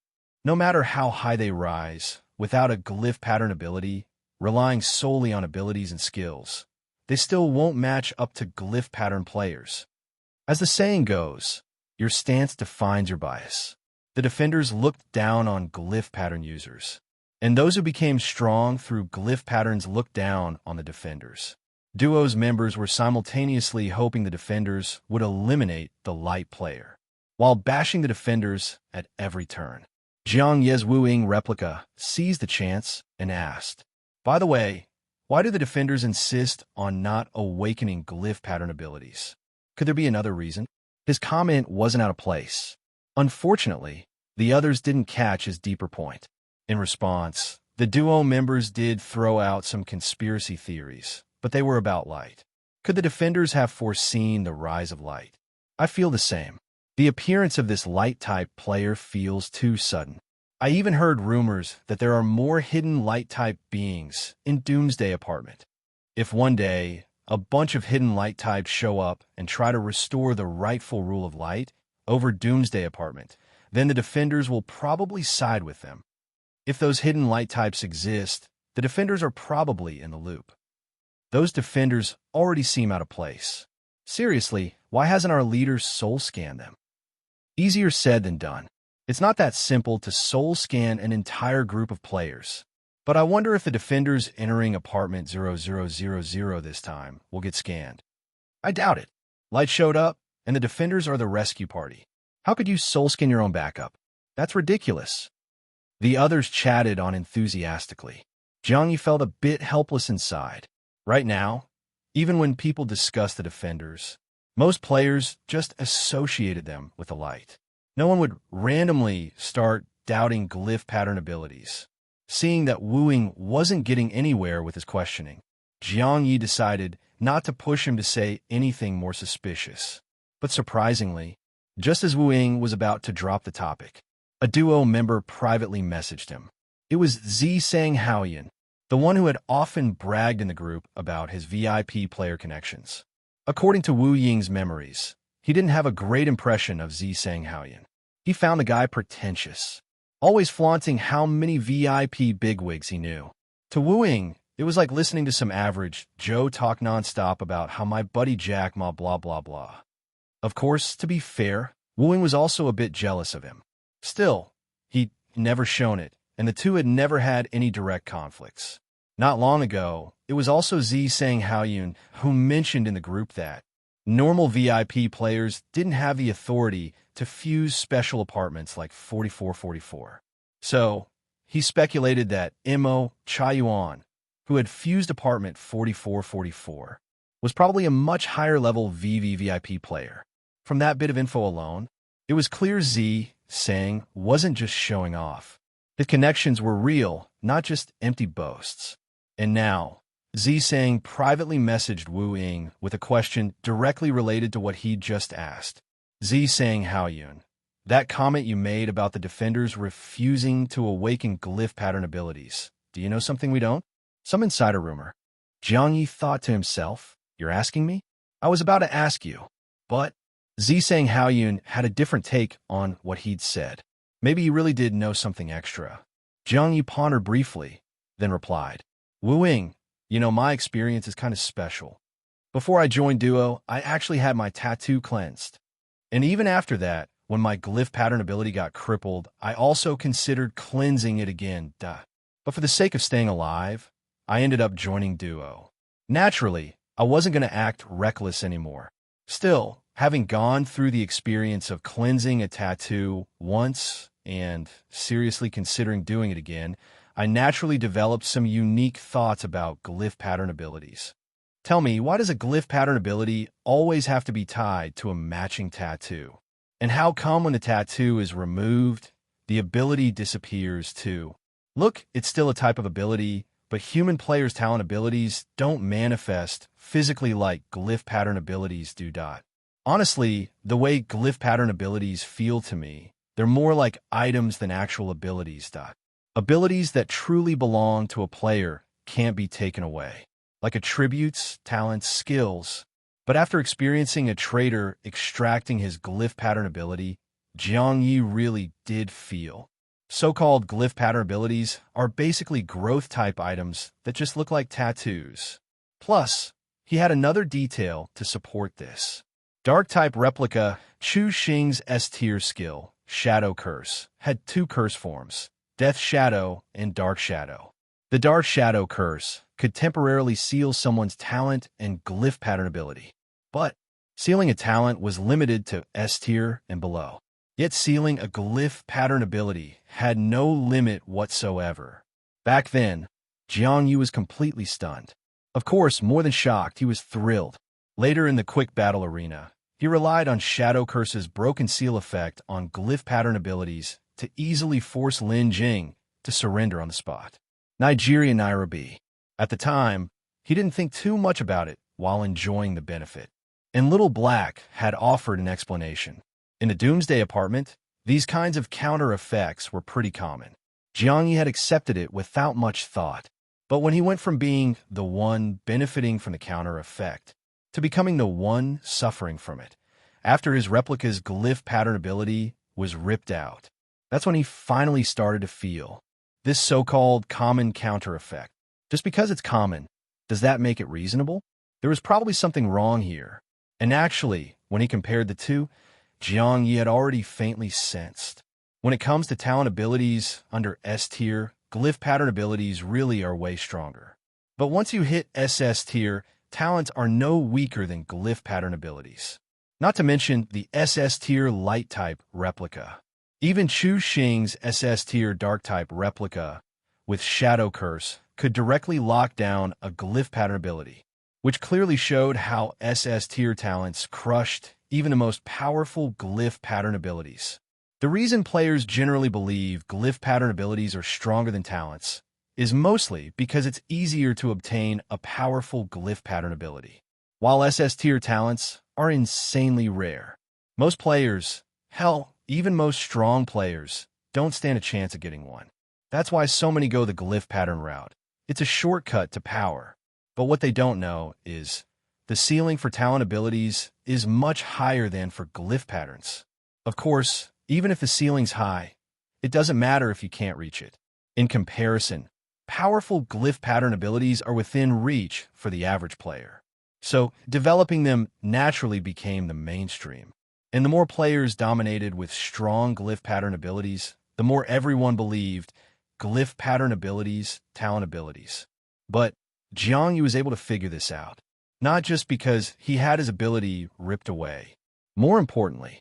No matter how high they rise, without a glyph pattern ability, relying solely on abilities and skills, they still won't match up to glyph pattern players. As the saying goes, your stance defines your bias. The Defenders looked down on glyph pattern users, and those who became strong through glyph patterns looked down on the Defenders. Duo's members were simultaneously hoping the Defenders would eliminate the light player, while bashing the Defenders at every turn. Jiang Ye's Wu Ying replica seized the chance and asked, "By the way, why do the Defenders insist on not awakening glyph pattern abilities? Could there be another reason?" His comment wasn't out of place. Unfortunately, the others didn't catch his deeper point. In response, the Duo members did throw out some conspiracy theories, but they were about light. Could the Defenders have foreseen the rise of light? I feel the same. The appearance of this light-type player feels too sudden. I even heard rumors that there are more hidden light-type beings in Doomsday Apartment. If one day, a bunch of hidden light types show up and try to restore the rightful rule of light over Doomsday Apartment, then the Defenders will probably side with them. If those hidden light types exist, the Defenders are probably in the loop. Those defenders already seem out of place. Seriously, why hasn't our leader soul scanned them? Easier said than done. It's not that simple to soul scan an entire group of players. But I wonder if the defenders entering apartment 0000 this time will get scanned. I doubt it. Light showed up, and the defenders are the rescue party. How could you soul scan your own backup? That's ridiculous. The others chatted on enthusiastically. Jiang Ye felt a bit helpless inside. Right now, even when people discuss the defenders, most players just associated them with the light. No one would randomly start doubting glyph pattern abilities. Seeing that Wu Ying wasn't getting anywhere with his questioning, Jiang Ye decided not to push him to say anything more suspicious. But surprisingly, just as Wu Ying was about to drop the topic, a duo member privately messaged him. It was Jiang Ye, the one who had often bragged in the group about his VIP player connections. According to Wu Ying's memories, he didn't have a great impression of Jiang Ye. He found the guy pretentious, always flaunting how many VIP bigwigs he knew. To Wu Ying, it was like listening to some average Joe talk nonstop about how my buddy Jack ma blah blah blah. Of course, to be fair, Wu Ying was also a bit jealous of him. Still, he'd never shown it, and the two had never had any direct conflicts. Not long ago, it was also Jiang Ye who mentioned in the group that normal VIP players didn't have the authority to fuse special apartments like 4444. So, he speculated that Mo Chaiyuan, who had fused apartment 4444, was probably a much higher level VIP player. From that bit of info alone, it was clear Jiang wasn't just showing off. The connections were real, not just empty boasts. And now, Jiang privately messaged Wu Ying with a question directly related to what he'd just asked. Jiang Ye, that comment you made about the defenders refusing to awaken glyph pattern abilities, do you know something we don't? Some insider rumor. Jiang Ye thought to himself, you're asking me? I was about to ask you. But Jiang Ye had a different take on what he'd said. Maybe he really did know something extra. Jiang Ye pondered briefly, then replied, Wu Ying, you know, my experience is kind of special. Before I joined Duo, I actually had my tattoo cleansed. And even after that, when my glyph pattern ability got crippled, I also considered cleansing it again, But for the sake of staying alive, I ended up joining Duo. Naturally, I wasn't going to act reckless anymore. Still, having gone through the experience of cleansing a tattoo once and seriously considering doing it again, I naturally developed some unique thoughts about glyph pattern abilities. Tell me, why does a glyph pattern ability always have to be tied to a matching tattoo? And how come when the tattoo is removed, the ability disappears too? Look, it's still a type of ability, but human players' talent abilities don't manifest physically like glyph pattern abilities do. Honestly, the way glyph pattern abilities feel to me, they're more like items than actual abilities. Abilities that truly belong to a player can't be taken away, like attributes, talents, skills. But after experiencing a trader extracting his glyph pattern ability, Jiang Ye really did feel. So-called glyph pattern abilities are basically growth-type items that just look like tattoos. Plus, he had another detail to support this. Dark-type replica Chu Xing's S-tier skill, Shadow Curse, had two curse forms, Death Shadow and Dark Shadow. The Dark Shadow Curse could temporarily seal someone's talent and glyph pattern ability. But sealing a talent was limited to S-tier and below. Yet sealing a glyph pattern ability had no limit whatsoever. Back then, Jiang Ye was completely stunned. Of course, more than shocked, he was thrilled. Later in the quick battle arena, he relied on Shadow Curse's broken seal effect on glyph pattern abilities to easily force Lin Jing to surrender on the spot. Nigeria Nairobi. At the time, he didn't think too much about it while enjoying the benefit. And Little Black had offered an explanation. In the Doomsday Apartment, these kinds of counter effects were pretty common. Jiang Ye had accepted it without much thought. But when he went from being the one benefiting from the counter effect to becoming the one suffering from it, after his replica's glyph pattern ability was ripped out, that's when he finally started to feel this so-called common counter effect. Just because it's common Does that make it reasonable? There was probably something wrong here. And actually, when he compared the two, Jiang Ye had already faintly sensed. When it comes to talent abilities under S tier, glyph pattern abilities really are way stronger. But once you hit SS tier, talents are no weaker than glyph pattern abilities. Not to mention the SS tier light type replica. Even Chu Xing's SS tier dark type replica with Shadow Curse could directly lock down a glyph pattern ability, which clearly showed how SS tier talents crushed even the most powerful glyph pattern abilities. The reason players generally believe glyph pattern abilities are stronger than talents is mostly because it's easier to obtain a powerful glyph pattern ability. While SS tier talents are insanely rare, most players, hell, even most strong players, don't stand a chance of getting one. That's why so many go the glyph pattern route. It's a shortcut to power. But what they don't know is the ceiling for talent abilities is much higher than for glyph patterns. Of course, even if the ceiling's high, it doesn't matter if you can't reach it. In comparison, powerful glyph pattern abilities are within reach for the average player. So, developing them naturally became the mainstream. And the more players dominated with strong glyph pattern abilities, the more everyone believed glyph pattern abilities, talent abilities. But Jiang Ye was able to figure this out, not just because he had his ability ripped away. More importantly,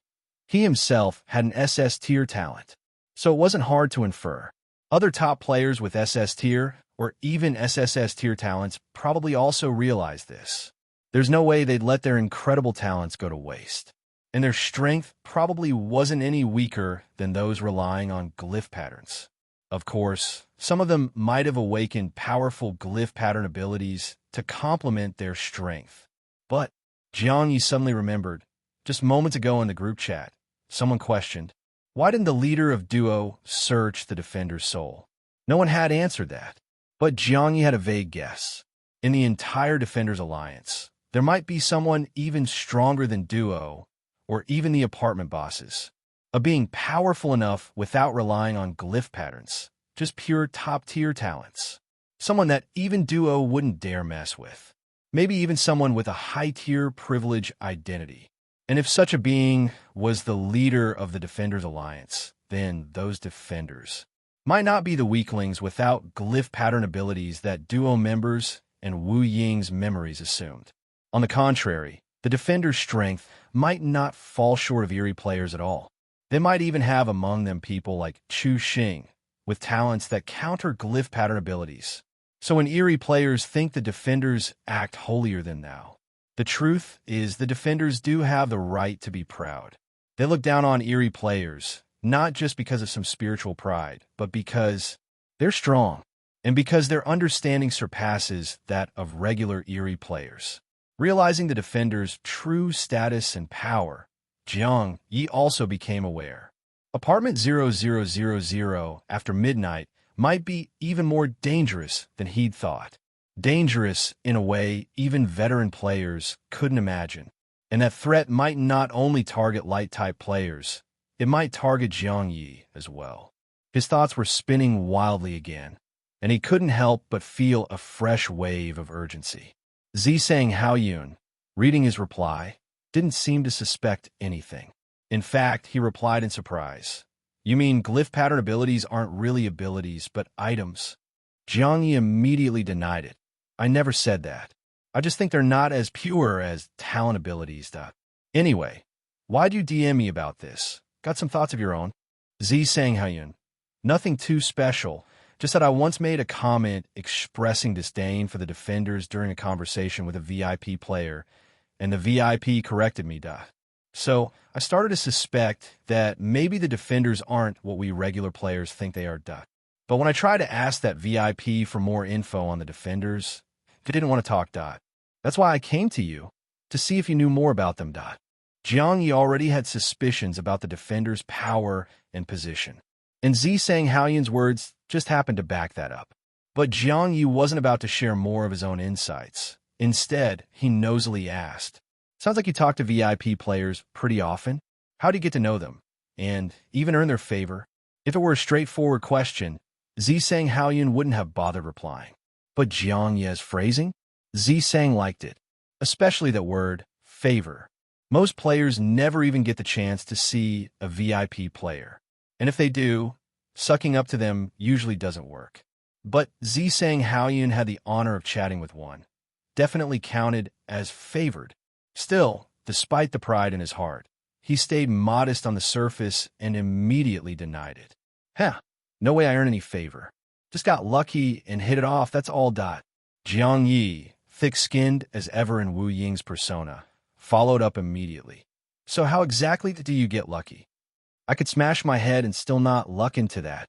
he himself had an SS tier talent, so it wasn't hard to infer. Other top players with SS tier or even SSS tier talents probably also realized this. There's no way they'd let their incredible talents go to waste. And their strength probably wasn't any weaker than those relying on glyph patterns. Of course, some of them might have awakened powerful glyph pattern abilities to complement their strength. But Jiang Ye suddenly remembered, just moments ago in the group chat, someone questioned, why didn't the leader of Duo search the defender's soul? No one had answered that. But Jiang Ye had a vague guess. In the entire Defenders Alliance, there might be someone even stronger than Duo, or even the apartment bosses, a being powerful enough without relying on glyph patterns, just pure top-tier talents. Someone that even Duo wouldn't dare mess with. Maybe even someone with a high-tier privilege identity. And if such a being was the leader of the Defenders Alliance, then those defenders might not be the weaklings without glyph pattern abilities that Duo members and Wu Ying's memories assumed. On the contrary, the defender's strength might not fall short of Eerie players at all. They might even have among them people like Chu Xing, with talents that counter glyph pattern abilities. So when Eerie players think the defenders act holier than thou, the truth is the defenders do have the right to be proud. They look down on Eerie players, not just because of some spiritual pride, but because they're strong, and because their understanding surpasses that of regular Eerie players. Realizing the defender's true status and power, Jiang Ye also became aware. Apartment 0000 after midnight might be even more dangerous than he'd thought. Dangerous in a way even veteran players couldn't imagine. And that threat might not only target light-type players, it might target Jiang Ye as well. His thoughts were spinning wildly again, and he couldn't help but feel a fresh wave of urgency. Zisang Haoyun, reading his reply, didn't seem to suspect anything. In fact, he replied in surprise. You mean glyph pattern abilities aren't really abilities, but items? Jiang Ye immediately denied it. I never said that. I just think they're not as pure as talent abilities. Anyway, why'd you DM me about this? Got some thoughts of your own? Zisang Haoyun. Nothing too special. Just that I once made a comment expressing disdain for the defenders during a conversation with a VIP player, and the VIP corrected me. So I started to suspect that maybe the defenders aren't what we regular players think they are. But when I tried to ask that VIP for more info on the defenders, they didn't want to talk. That's why I came to you, to see if you knew more about them. Jiang Ye already had suspicions about the defenders' power and position. And Zisang Haoyun's words just happened to back that up. But Jiang Ye wasn't about to share more of his own insights. Instead, he nosily asked, sounds like you talk to VIP players pretty often. How do you get to know them? And even earn their favor? If it were a straightforward question, Zisang Haoyun wouldn't have bothered replying. But Jiang Ye's phrasing? Zisang liked it, especially that word, favor. Most players never even get the chance to see a VIP player. And if they do, sucking up to them usually doesn't work. But Zisang Haoyun had the honor of chatting with one. Definitely counted as favored. Still, despite the pride in his heart, he stayed modest on the surface and immediately denied it. Heh, no way I earn any favor. Just got lucky and hit it off, that's all. Jiang Ye, thick-skinned as ever in Wu Ying's persona, followed up immediately. So how exactly do you get lucky? I could smash my head and still not luck into that.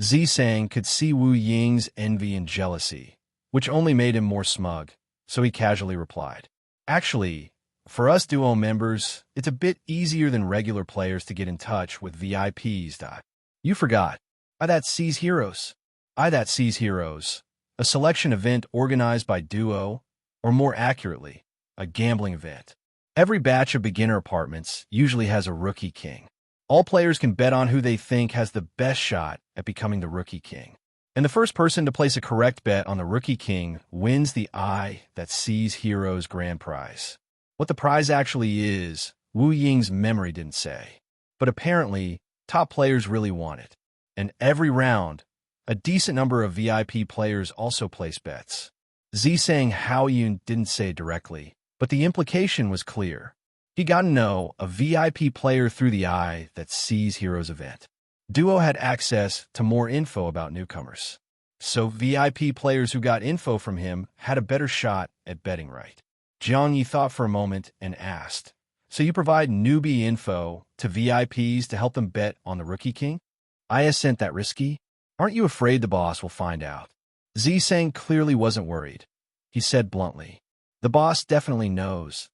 Zisang could see Wu Ying's envy and jealousy, which only made him more smug, so he casually replied. Actually, for us Duo members, it's a bit easier than regular players to get in touch with VIPs. You forgot. That sees Heroes. That sees Heroes. A selection event organized by Duo, or more accurately, a gambling event. Every batch of beginner apartments usually has a rookie king. All players can bet on who they think has the best shot at becoming the rookie king. And the first person to place a correct bet on the rookie king wins the Eye That Sees Heroes grand prize. What the prize actually is, Wu Ying's memory didn't say. But apparently, top players really want it. And every round, a decent number of VIP players also place bets. Zisang Haoyun didn't say it directly, but the implication was clear. He got to know a VIP player through the Eye That Sees Heroes event. Duo had access to more info about newcomers. So VIP players who got info from him had a better shot at betting right. Jiang Ye thought for a moment and asked, so you provide newbie info to VIPs to help them bet on the rookie king? I assent that risky? Aren't you afraid the boss will find out? Zisang clearly wasn't worried. He said bluntly, the boss definitely knows.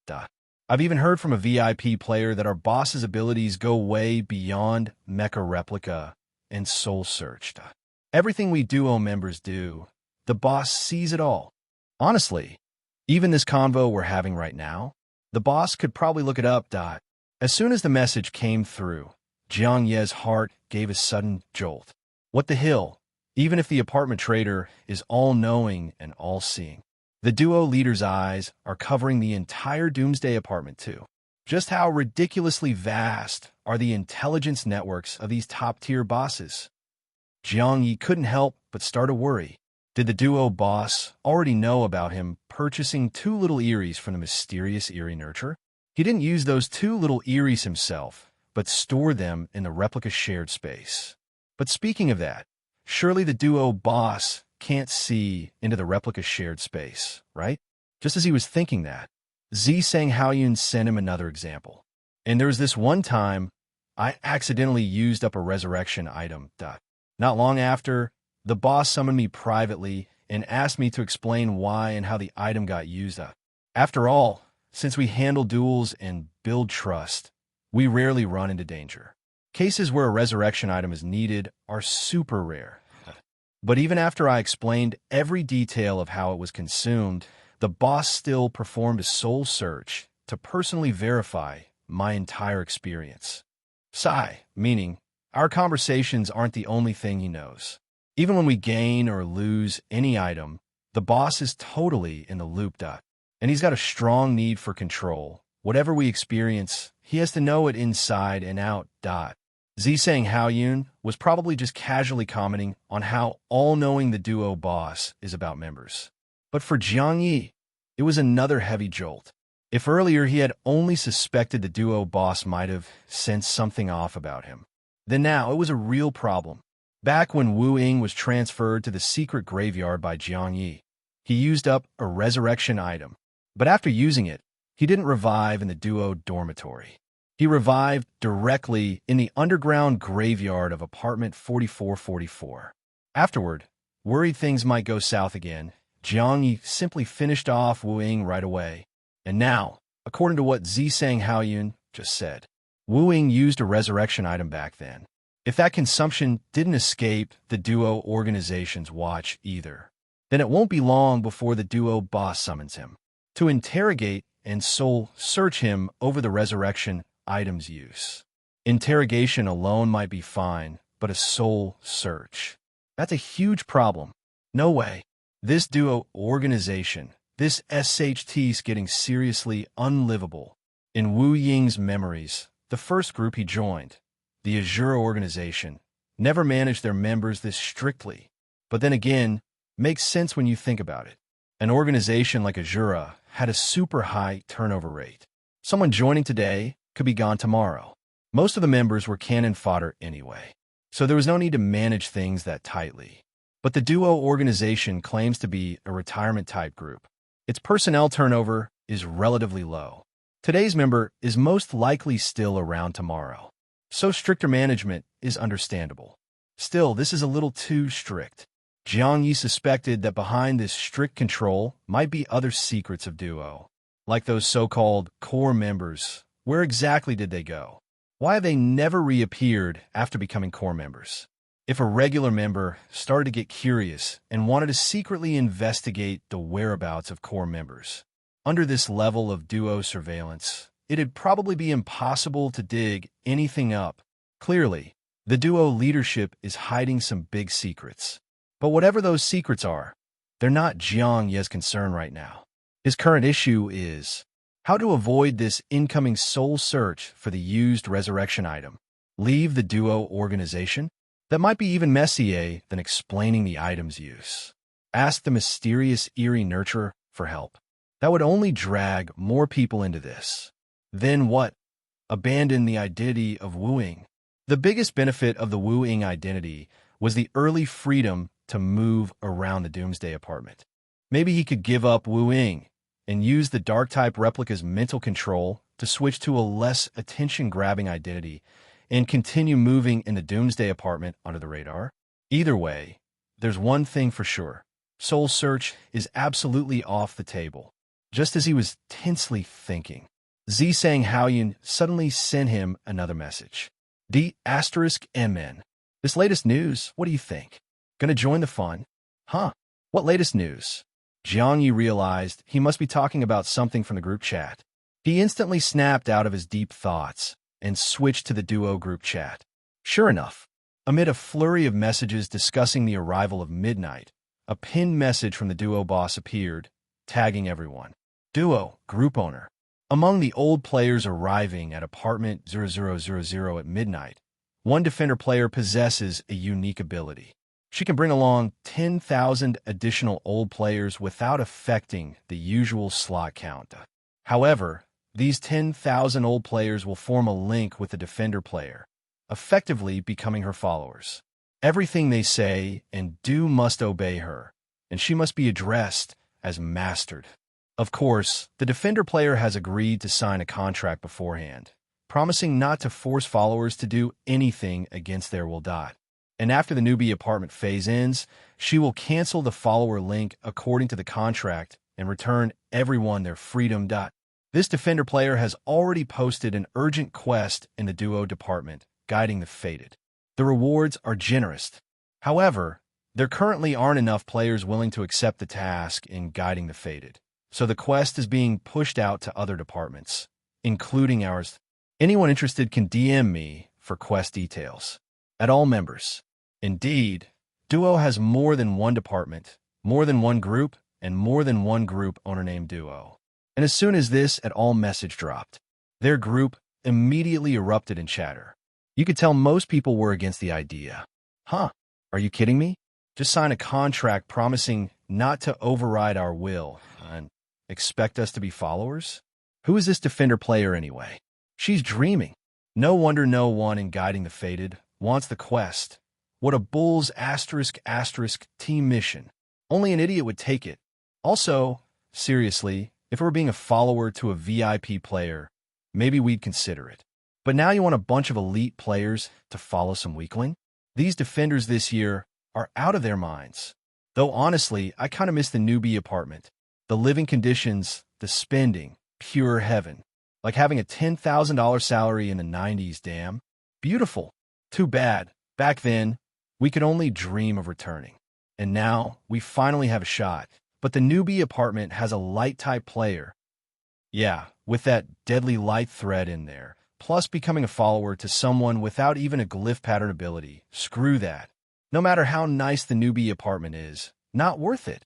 I've even heard from a VIP player that our boss's abilities go way beyond Mecha Replica and Soul Search. Everything we Duo members do, the boss sees it all. Honestly, even this convo we're having right now, the boss could probably look it up. As soon as the message came through, Jiang Ye's heart gave a sudden jolt. What the hell? Even if the apartment trader is all-knowing and all-seeing, the Duo leader's eyes are covering the entire Doomsday Apartment too. Just how ridiculously vast are the intelligence networks of these top-tier bosses? Jiang Ye couldn't help but start to worry. Did the Duo boss already know about him purchasing 2 little Eries from the mysterious Eerie Nurture? He didn't use those 2 little Eries himself, but stored them in the replica shared space. But speaking of that, surely the Duo boss can't see into the replica shared space, right? Just as he was thinking that, Zisang Haoyun sent him another example. And there was this one time I accidentally used up a resurrection item. Not long after, the boss summoned me privately and asked me to explain why and how the item got used up. After all, since we handle duels and build trust, we rarely run into danger. Cases where a resurrection item is needed are super rare. But even after I explained every detail of how it was consumed, the boss still performed a soul search to personally verify my entire experience. Sigh, meaning, our conversations aren't the only thing he knows. Even when we gain or lose any item, the boss is totally in the loop. And he's got a strong need for control. Whatever we experience, he has to know it inside and out. Zisang Haoyun was probably just casually commenting on how all-knowing the Duo boss is about members. But for Jiang Ye, it was another heavy jolt. If earlier he had only suspected the Duo boss might have sensed something off about him, then now it was a real problem. Back when Wu Ying was transferred to the secret graveyard by Jiang Ye, he used up a resurrection item. But after using it, he didn't revive in the Duo dormitory. He revived directly in the underground graveyard of apartment 4444. Afterward, worried things might go south again, Jiang Ye simply finished off Wu Ying right away. And now, according to what Zisang Haoyun just said, Wu Ying used a resurrection item back then. If that consumption didn't escape the Duo organization's watch either, then it won't be long before the Duo boss summons him to interrogate and soul search him over the resurrection item's use. Interrogation alone might be fine, but a soul search, that's a huge problem. No way. This Duo organization This SHT's getting seriously unlivable. In Wu Ying's memories, the first group he joined, the Azure organization, never managed their members this strictly. But then again, makes sense when you think about it. An organization like Azure had a super high turnover rate. Someone joining today could be gone tomorrow. Most of the members were cannon fodder anyway, so there was no need to manage things that tightly. But the Duo organization claims to be a retirement-type group. Its personnel turnover is relatively low. Today's member is most likely still around tomorrow, so stricter management is understandable. Still, this is a little too strict. Jiang Ye suspected that behind this strict control might be other secrets of Duo, like those so-called core members. Where exactly did they go? Why have they never reappeared after becoming core members? If a regular member started to get curious and wanted to secretly investigate the whereabouts of core members, under this level of Duo surveillance, it'd probably be impossible to dig anything up. Clearly, the Duo leadership is hiding some big secrets. But whatever those secrets are, they're not Jiang Ye's concern right now. His current issue is how to avoid this incoming soul search for the used resurrection item. Leave the Duo organization? That might be even messier than explaining the item's use. Ask the mysterious eerie nurturer for help. That would only drag more people into this. Then what? Abandon the identity of Wu Ying. The biggest benefit of the Wu Ying identity was the early freedom to move around the Doomsday Apartment. Maybe he could give up Wu Ying and use the Dark-type replica's mental control to switch to a less attention-grabbing identity and continue moving in the Doomsday Apartment under the radar. Either way, there's one thing for sure. Soul Search is absolutely off the table. Just as he was tensely thinking, Zisang Haoyun suddenly sent him another message. D*MN. This latest news, what do you think? Gonna join the fun? Huh? What latest news? Jiang Ye realized he must be talking about something from the group chat. He instantly snapped out of his deep thoughts and switched to the Duo group chat. Sure enough, amid a flurry of messages discussing the arrival of midnight, a pinned message from the Duo boss appeared, tagging everyone. Duo, group owner. Among the old players arriving at apartment 0000 at midnight, one defender player possesses a unique ability. She can bring along 10,000 additional old players without affecting the usual slot count. However, these 10,000 old players will form a link with the defender player, effectively becoming her followers. Everything they say and do must obey her, and she must be addressed as mastered. Of course, the defender player has agreed to sign a contract beforehand, promising not to force followers to do anything against their will. And after the newbie apartment phase ends, she will cancel the follower link according to the contract and return everyone their freedom. This defender player has already posted an urgent quest in the Duo department, guiding the fated. The rewards are generous. However, there currently aren't enough players willing to accept the task in guiding the fated, so the quest is being pushed out to other departments, including ours. Anyone interested can DM me for quest details. At all members. Indeed, Duo has more than one department, more than one group, and more than one group owner named Duo. And as soon as this at all message dropped, their group immediately erupted in chatter. You could tell most people were against the idea. Huh? Are you kidding me? Just sign a contract promising not to override our will and expect us to be followers? Who is this defender player anyway? She's dreaming. No wonder no one in guiding the fated wants the quest. What a bull's *** team mission. Only an idiot would take it. Also, seriously, if it were being a follower to a VIP player, maybe we'd consider it. But now you want a bunch of elite players to follow some weakling? These defenders this year are out of their minds. Though honestly, I kind of miss the newbie apartment. The living conditions, the spending, pure heaven. Like having a $10,000 salary in the 90s, damn. Beautiful. Too bad. Back then, we could only dream of returning. And now, we finally have a shot. But the newbie apartment has a light-type player. Yeah, with that deadly light thread in there. Plus becoming a follower to someone without even a glyph pattern ability. Screw that. No matter how nice the newbie apartment is, not worth it.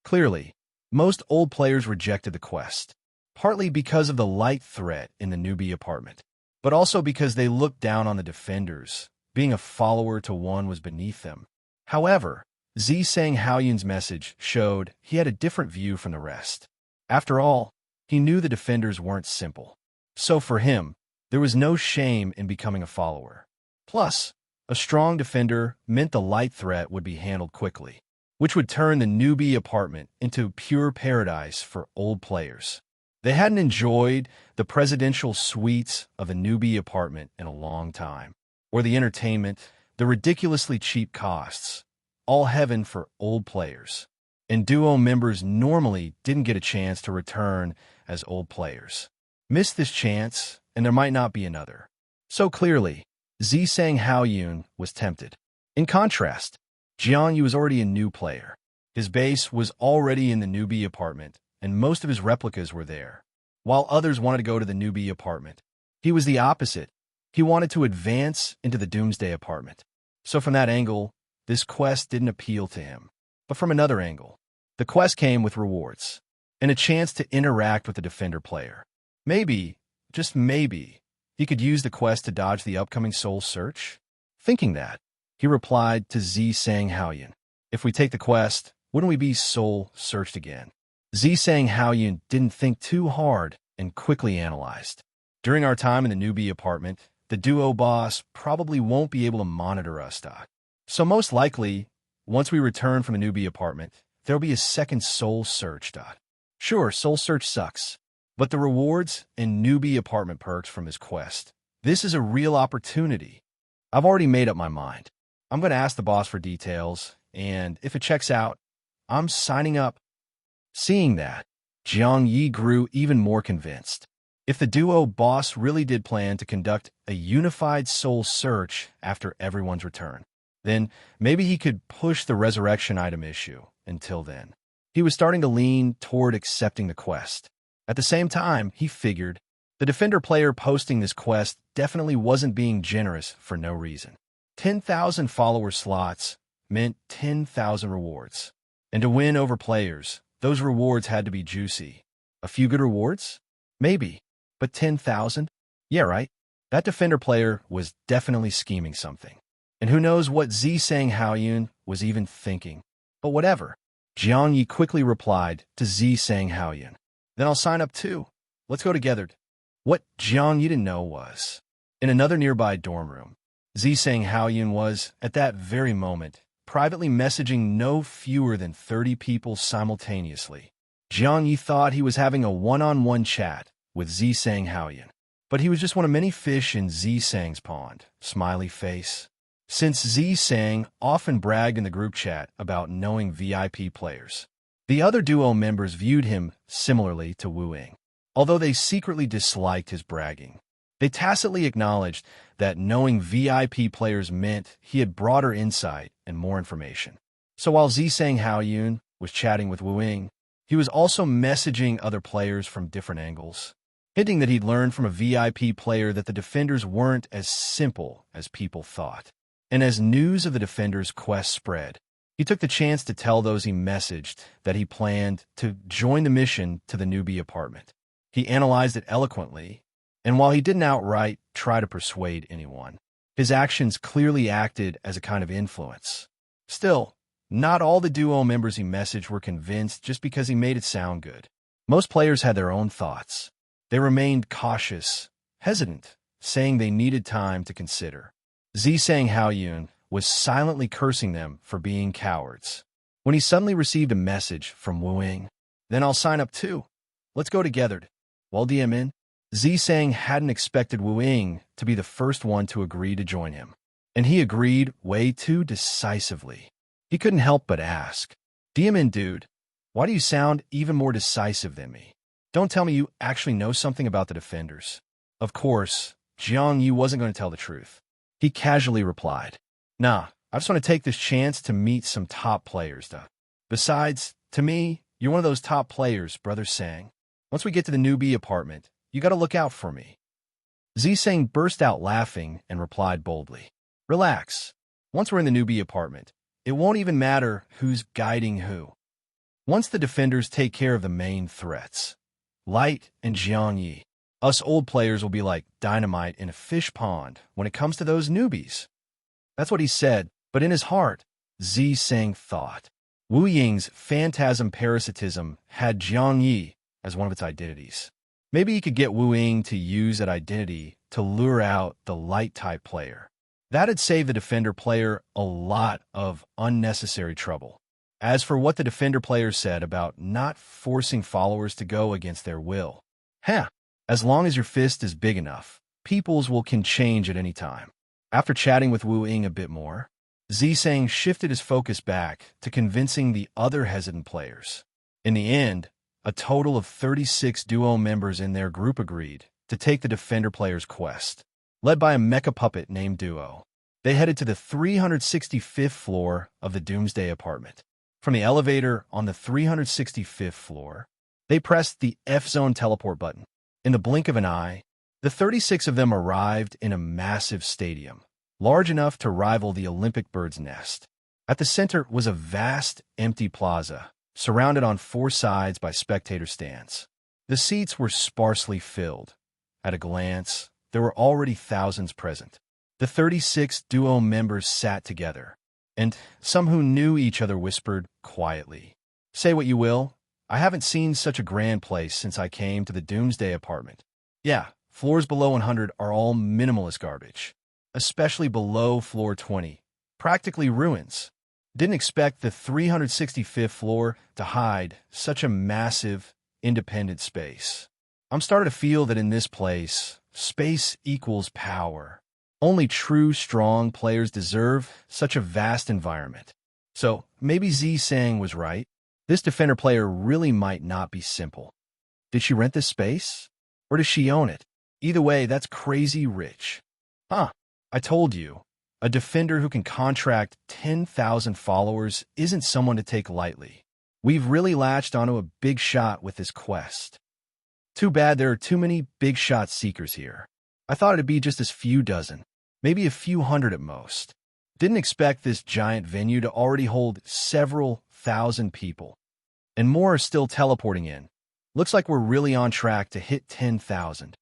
Clearly, Most old players rejected the quest, partly because of the light threat in the newbie apartment, but also because they looked down on the defenders. Being a follower to one was beneath them. However, Sang Haoyun's message showed he had a different view from the rest. After all, he knew the defenders weren't simple. So for him, there was no shame in becoming a follower. Plus, a strong defender meant the light threat would be handled quickly, which would turn the newbie apartment into pure paradise for old players. They hadn't enjoyed the presidential suites of a newbie apartment in a long time, or the entertainment, the ridiculously cheap costs, all heaven for old players. And duo members normally didn't get a chance to return as old players. Miss this chance, and there might not be another. So clearly, Sang Haoyun was tempted. In contrast, Jiang Ye was already a new player. His base was already in the newbie apartment, and most of his replicas were there. While others wanted to go to the newbie apartment, he was the opposite. He wanted to advance into the Doomsday Apartment. So from that angle, this quest didn't appeal to him. But from another angle, the quest came with rewards and a chance to interact with the defender player. Maybe, just maybe, he could use the quest to dodge the upcoming soul search. Thinking that, he replied to Sang Haoyun, "If we take the quest, wouldn't we be soul searched again?" Sang Haoyun didn't think too hard and quickly analyzed. During our time in the newbie apartment, the duo boss probably won't be able to monitor us. So most likely, once we return from the newbie apartment, there'll be a second soul search. Sure, soul search sucks, but the rewards and newbie apartment perks from his quest, this is a real opportunity. I've already made up my mind. I'm going to ask the boss for details, and if it checks out, I'm signing up. Seeing that, Jiang Ye grew even more convinced. If the duo boss really did plan to conduct a unified soul search after everyone's return, then maybe he could push the resurrection item issue until then. He was starting to lean toward accepting the quest. At the same time, he figured the defender player posting this quest definitely wasn't being generous for no reason. 10,000 follower slots meant 10,000 rewards. And to win over players, those rewards had to be juicy. A few good rewards? Maybe. But 10,000? Yeah, right. That defender player was definitely scheming something. And who knows what Sang Haoyun was even thinking. But whatever. Jiang Ye quickly replied to Sang Haoyun. Then I'll sign up too. Let's go together. What Jiang Ye didn't know was, in another nearby dorm room, Sang Haoyun was, at that very moment, privately messaging no fewer than 30 people simultaneously. Jiang Ye thought he was having a one-on-one chat with Sang Haoyun, but he was just one of many fish in Sang's pond. Smiley face. Since Sang often bragged in the group chat about knowing VIP players, the other duo members viewed him similarly to Wu Ying. Although they secretly disliked his bragging, they tacitly acknowledged that knowing VIP players meant he had broader insight and more information. So while Sang Haoyun was chatting with Wu Ying, he was also messaging other players from different angles, hinting that he'd learned from a VIP player that the defenders weren't as simple as people thought. And as news of the defenders' quest spread, he took the chance to tell those he messaged that he planned to join the mission to the newbie apartment. He analyzed it eloquently, and while he didn't outright try to persuade anyone, his actions clearly acted as a kind of influence. Still, not all the duo members he messaged were convinced just because he made it sound good. Most players had their own thoughts. They remained cautious, hesitant, saying they needed time to consider. Sang Haoyun was silently cursing them for being cowards, when he suddenly received a message from Wu Ying. Then I'll sign up too. Let's go together. While DMing, Sang hadn't expected Wu Ying to be the first one to agree to join him, and he agreed way too decisively. He couldn't help but ask, "DMing dude, why do you sound even more decisive than me? Don't tell me you actually know something about the defenders." Of course, Jiang Ye wasn't going to tell the truth. He casually replied, "Nah, I just want to take this chance to meet some top players. Besides, to me, you're one of those top players, Brother Sang. Once we get to the newbie apartment, you got to look out for me." Sang burst out laughing and replied boldly, "Relax. Once we're in the newbie apartment, it won't even matter who's guiding who. Once the defenders take care of the main threats, Light and Jiang Ye, us old players will be like dynamite in a fish pond when it comes to those newbies. That's what he said, but in his heart, Zi Sang thought. Wu Ying's phantasm parasitism had Jiang Ye as one of its identities. Maybe he could get Wu Ying to use that identity to lure out the light-type player. That'd save the defender player a lot of unnecessary trouble. As for what the defender player said about not forcing followers to go against their will, as long as your fist is big enough, peoples can change at any time. After chatting with Wu Ying a bit more, Zi Sang shifted his focus back to convincing the other hesitant players. In the end, a total of 36 duo members in their group agreed to take the defender player's quest. Led by a mecha puppet named Duo, they headed to the 365th floor of the Doomsday Apartment. From the elevator on the 365th floor, they pressed the F-Zone teleport button. In the blink of an eye, the 36 of them arrived in a massive stadium, large enough to rival the Olympic bird's nest. At the center was a vast, empty plaza, surrounded on four sides by spectator stands. The seats were sparsely filled. At a glance, there were already thousands present. The 36 duo members sat together, and some who knew each other whispered quietly, "Say what you will, I haven't seen such a grand place since I came to the Doomsday Apartment. Yeah, floors below 100 are all minimalist garbage, especially below floor 20, practically ruins. Didn't expect the 365th floor to hide such a massive, independent space. I'm starting to feel that in this place, space equals power. Only true, strong players deserve such a vast environment." So maybe Zi Sang was right. This defender player really might not be simple. Did she rent this space? Or does she own it? Either way, that's crazy rich. I told you, a defender who can contract 10,000 followers isn't someone to take lightly. We've really latched onto a big shot with this quest. Too bad there are too many big shot seekers here. I thought it'd be just a few dozen, maybe a few hundred at most. Didn't expect this giant venue to already hold several thousand people. And more are still teleporting in. Looks like we're really on track to hit 10,000.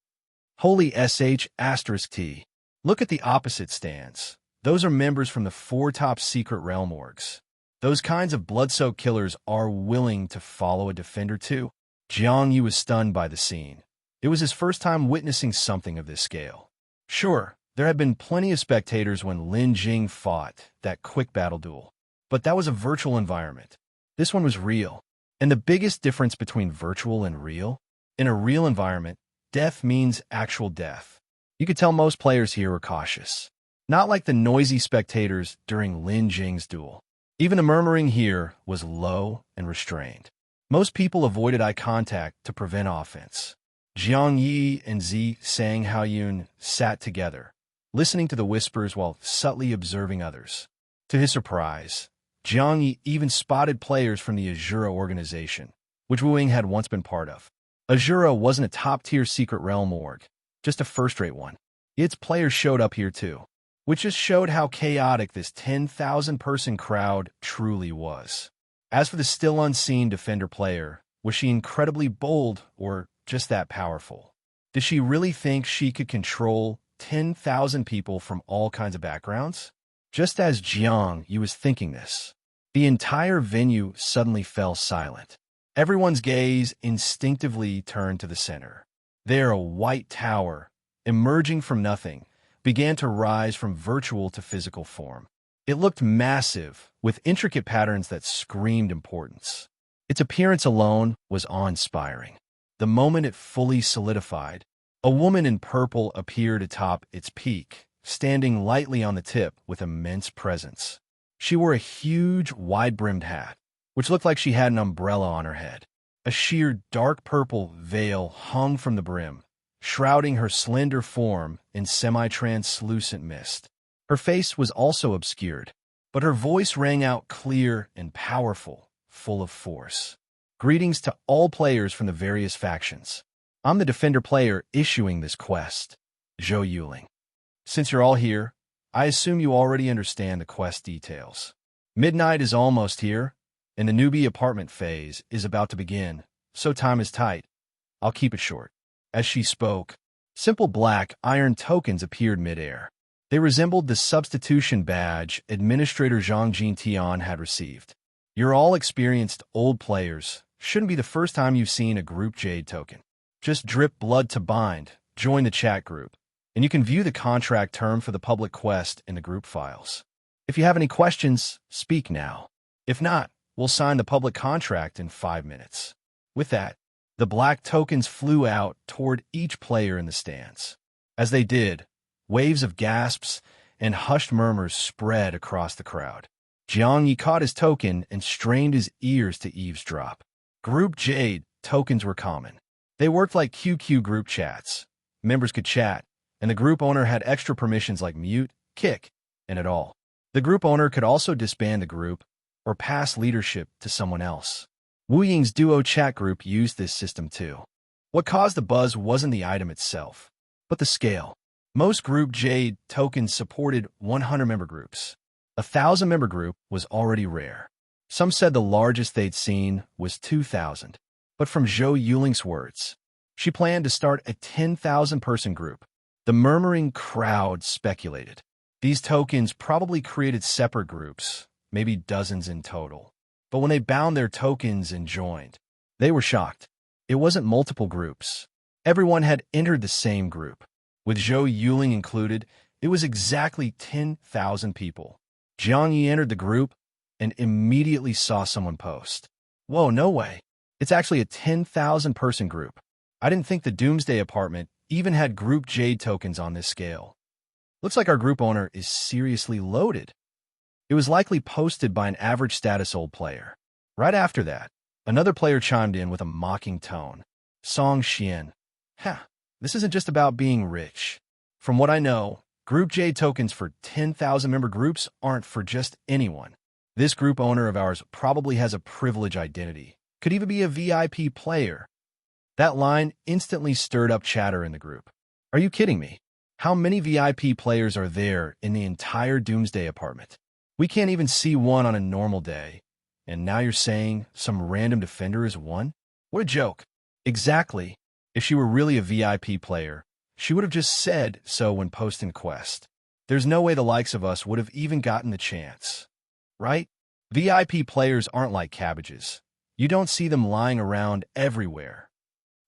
Holy *T. Look at the opposite stands. Those are members from the 4 top secret realm orgs. Those kinds of blood-soaked killers are willing to follow a defender too. Jiang Ye was stunned by the scene. It was his first time witnessing something of this scale. Sure, there had been plenty of spectators when Lin Jing fought that quick battle duel, but that was a virtual environment. This one was real. And the biggest difference between virtual and real? In a real environment, death means actual death. You could tell most players here were cautious. Not like the noisy spectators during Lin Jing's duel. Even the murmuring here was low and restrained. Most people avoided eye contact to prevent offense. Jiang Ye and Zi Sang Haoyun sat together, listening to the whispers while subtly observing others. To his surprise, Jiang Ye even spotted players from the Azura organization, which Wu Ying had once been part of. Azura wasn't a top-tier secret realm org, just a first-rate one. Its players showed up here too, which just showed how chaotic this 10,000-person crowd truly was. As for the still unseen defender player, was she incredibly bold or just that powerful? Did she really think she could control 10,000 people from all kinds of backgrounds? Just as Jiang Ye was thinking this, the entire venue suddenly fell silent. Everyone's gaze instinctively turned to the center. There, a white tower, emerging from nothing, began to rise from virtual to physical form. It looked massive, with intricate patterns that screamed importance. Its appearance alone was awe-inspiring. The moment it fully solidified, a woman in purple appeared atop its peak, standing lightly on the tip with immense presence. She wore a huge, wide-brimmed hat, which looked like she had an umbrella on her head. A sheer dark purple veil hung from the brim, shrouding her slender form in semi-translucent mist. Her face was also obscured, but her voice rang out clear and powerful, full of force. Greetings to all players from the various factions. I'm the defender player issuing this quest, Zhou Yuling. Since you're all here, I assume you already understand the quest details. Midnight is almost here. and the newbie apartment phase is about to begin, so time is tight. I'll keep it short. As she spoke, simple black iron tokens appeared midair. They resembled the substitution badge Administrator Jiang Ye had received. You're all experienced old players. Shouldn't be the first time you've seen a group Jade token. Just drip blood to bind, join the chat group, and you can view the contract term for the public quest in the group files. If you have any questions, speak now. If not, we'll sign the public contract in 5 minutes. With that, the black tokens flew out toward each player in the stands. As they did, waves of gasps and hushed murmurs spread across the crowd. Jiang Ye caught his token and strained his ears to eavesdrop. Group Jade tokens were common. They worked like QQ group chats. Members could chat, and the group owner had extra permissions like mute, kick, and it all. The group owner could also disband the group or pass leadership to someone else. Wu Ying's duo chat group used this system too. What caused the buzz wasn't the item itself, but the scale. Most group Jade tokens supported 100-member groups. A 1,000-member group was already rare. Some said the largest they'd seen was 2,000. But from Zhou Yuling's words, she planned to start a 10,000-person group. The murmuring crowd speculated. These tokens probably created separate groups, maybe dozens in total. But when they bound their tokens and joined, they were shocked. It wasn't multiple groups. Everyone had entered the same group. With Zhou Yuling included, it was exactly 10,000 people. Jiang Ye entered the group and immediately saw someone post. Whoa, no way. It's actually a 10,000-person group. I didn't think the Doomsday Apartment even had group Jade tokens on this scale. Looks like our group owner is seriously loaded. It was likely posted by an average status old player. Right after that, another player chimed in with a mocking tone. Song Xian. This isn't just about being rich. From what I know, group Jade tokens for 10,000-member groups aren't for just anyone. This group owner of ours probably has a privileged identity. Could even be a VIP player. That line instantly stirred up chatter in the group. Are you kidding me? How many VIP players are there in the entire Doomsday Apartment? We can't even see one on a normal day. And now you're saying some random defender is one? What a joke. Exactly. If she were really a VIP player, she would have just said so when posting Quest. There's no way the likes of us would have even gotten the chance. Right? VIP players aren't like cabbages. You don't see them lying around everywhere.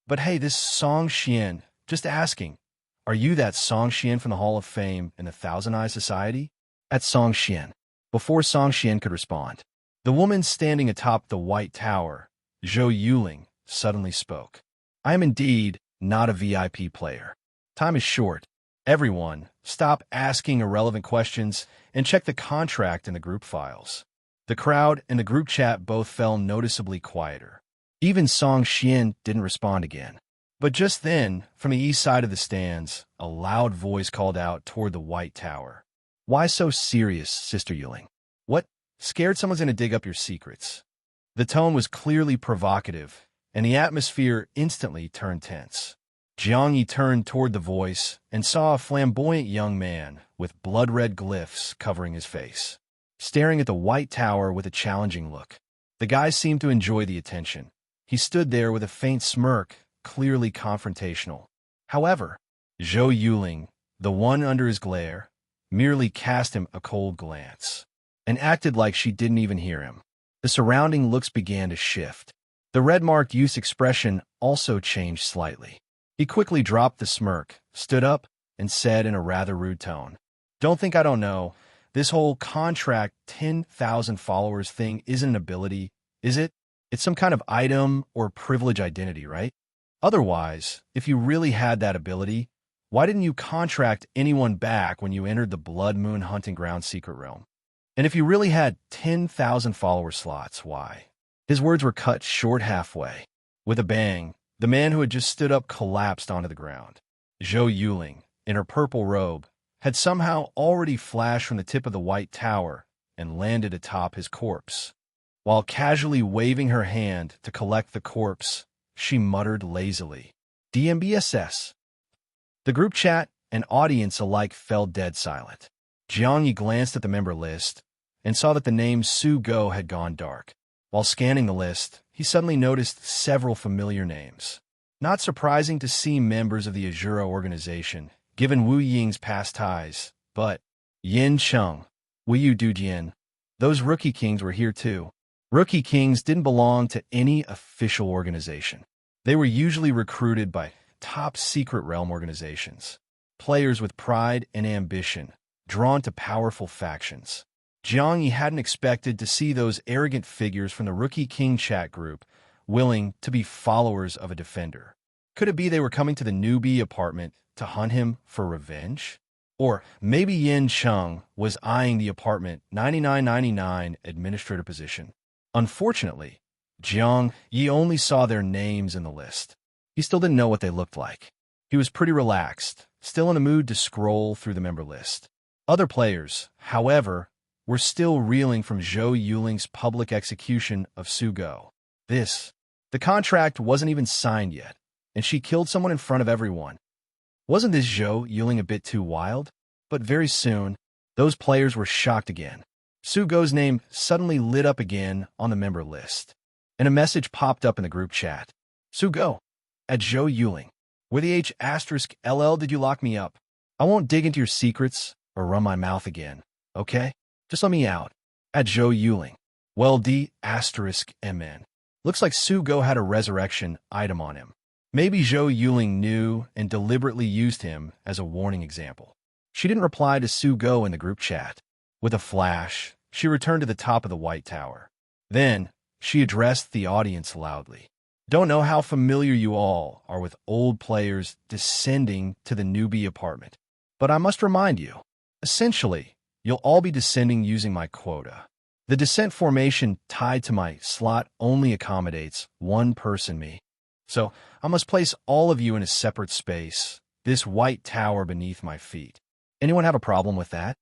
But hey, this Song Xian, just asking, are you that Song Xian from the Hall of Fame in the Thousand Eye Society? At Song Xian. Before Song Xian could respond, the woman standing atop the White Tower, Zhou Yuling, suddenly spoke. I am indeed not a VIP player. Time is short. Everyone, stop asking irrelevant questions and check the contract in the group files. The crowd and the group chat both fell noticeably quieter. Even Song Xian didn't respond again. But just then, from the east side of the stands, a loud voice called out toward the White Tower. Why so serious, Sister Yuling? What? Scared someone's gonna dig up your secrets? The tone was clearly provocative, and the atmosphere instantly turned tense. Jiang Ye turned toward the voice and saw a flamboyant young man with blood-red glyphs covering his face, staring at the White Tower with a challenging look. The guy seemed to enjoy the attention. He stood there with a faint smirk, clearly confrontational. However, Zhou Yuling, the one under his glare, merely cast him a cold glance and acted like she didn't even hear him. The surrounding looks began to shift. The red-marked youth's expression also changed slightly. He quickly dropped the smirk, stood up, and said in a rather rude tone, Don't think I don't know. This whole contract 10,000 followers thing isn't an ability, is it? It's some kind of item or privilege identity, right? Otherwise, if you really had that ability, why didn't you contract anyone back when you entered the Blood Moon Hunting Ground Secret Realm? And if you really had 10,000 follower slots, why? His words were cut short halfway. With a bang, the man who had just stood up collapsed onto the ground. Zhou Yuling, in her purple robe, had somehow already flashed from the tip of the White Tower and landed atop his corpse. While casually waving her hand to collect the corpse, she muttered lazily, DMBSS. The group chat and audience alike fell dead silent. Jiang Ye glanced at the member list and saw that the name Su Go had gone dark. While scanning the list, he suddenly noticed several familiar names. Not surprising to see members of the Azura organization, given Wu Ying's past ties, but Yin Cheng, Wu Yu Dujian, those rookie kings were here too. Rookie kings didn't belong to any official organization. They were usually recruited by top-secret realm organizations, players with pride and ambition, drawn to powerful factions. Jiang Ye hadn't expected to see those arrogant figures from the Rookie King chat group willing to be followers of a defender. Could it be they were coming to the newbie apartment to hunt him for revenge? Or maybe Yin Cheng was eyeing the apartment 9999 administrator position. Unfortunately, Jiang Ye only saw their names in the list. He still didn't know what they looked like. He was pretty relaxed, still in a mood to scroll through the member list. Other players, however, were still reeling from Zhou Yuling's public execution of Su Go. The contract wasn't even signed yet, and she killed someone in front of everyone. Wasn't this Zhou Yuling a bit too wild? But very soon, those players were shocked again. Su Go's name suddenly lit up again on the member list, and a message popped up in the group chat. Su Go, at Zhou Yuling. Where the H*LL did you lock me up? I won't dig into your secrets or run my mouth again, okay? Just let me out. At Zhou Yuling. Well, D*MN. Looks like Su Go had a resurrection item on him. Maybe Zhou Yuling knew and deliberately used him as a warning example. She didn't reply to Su Go in the group chat. With a flash, she returned to the top of the White Tower. Then, she addressed the audience loudly. Don't know how familiar you all are with old players descending to the newbie apartment, but I must remind you, essentially, you'll all be descending using my quota. The descent formation tied to my slot only accommodates one person me. So I must place all of you in a separate space, this white tower beneath my feet. Anyone have a problem with that?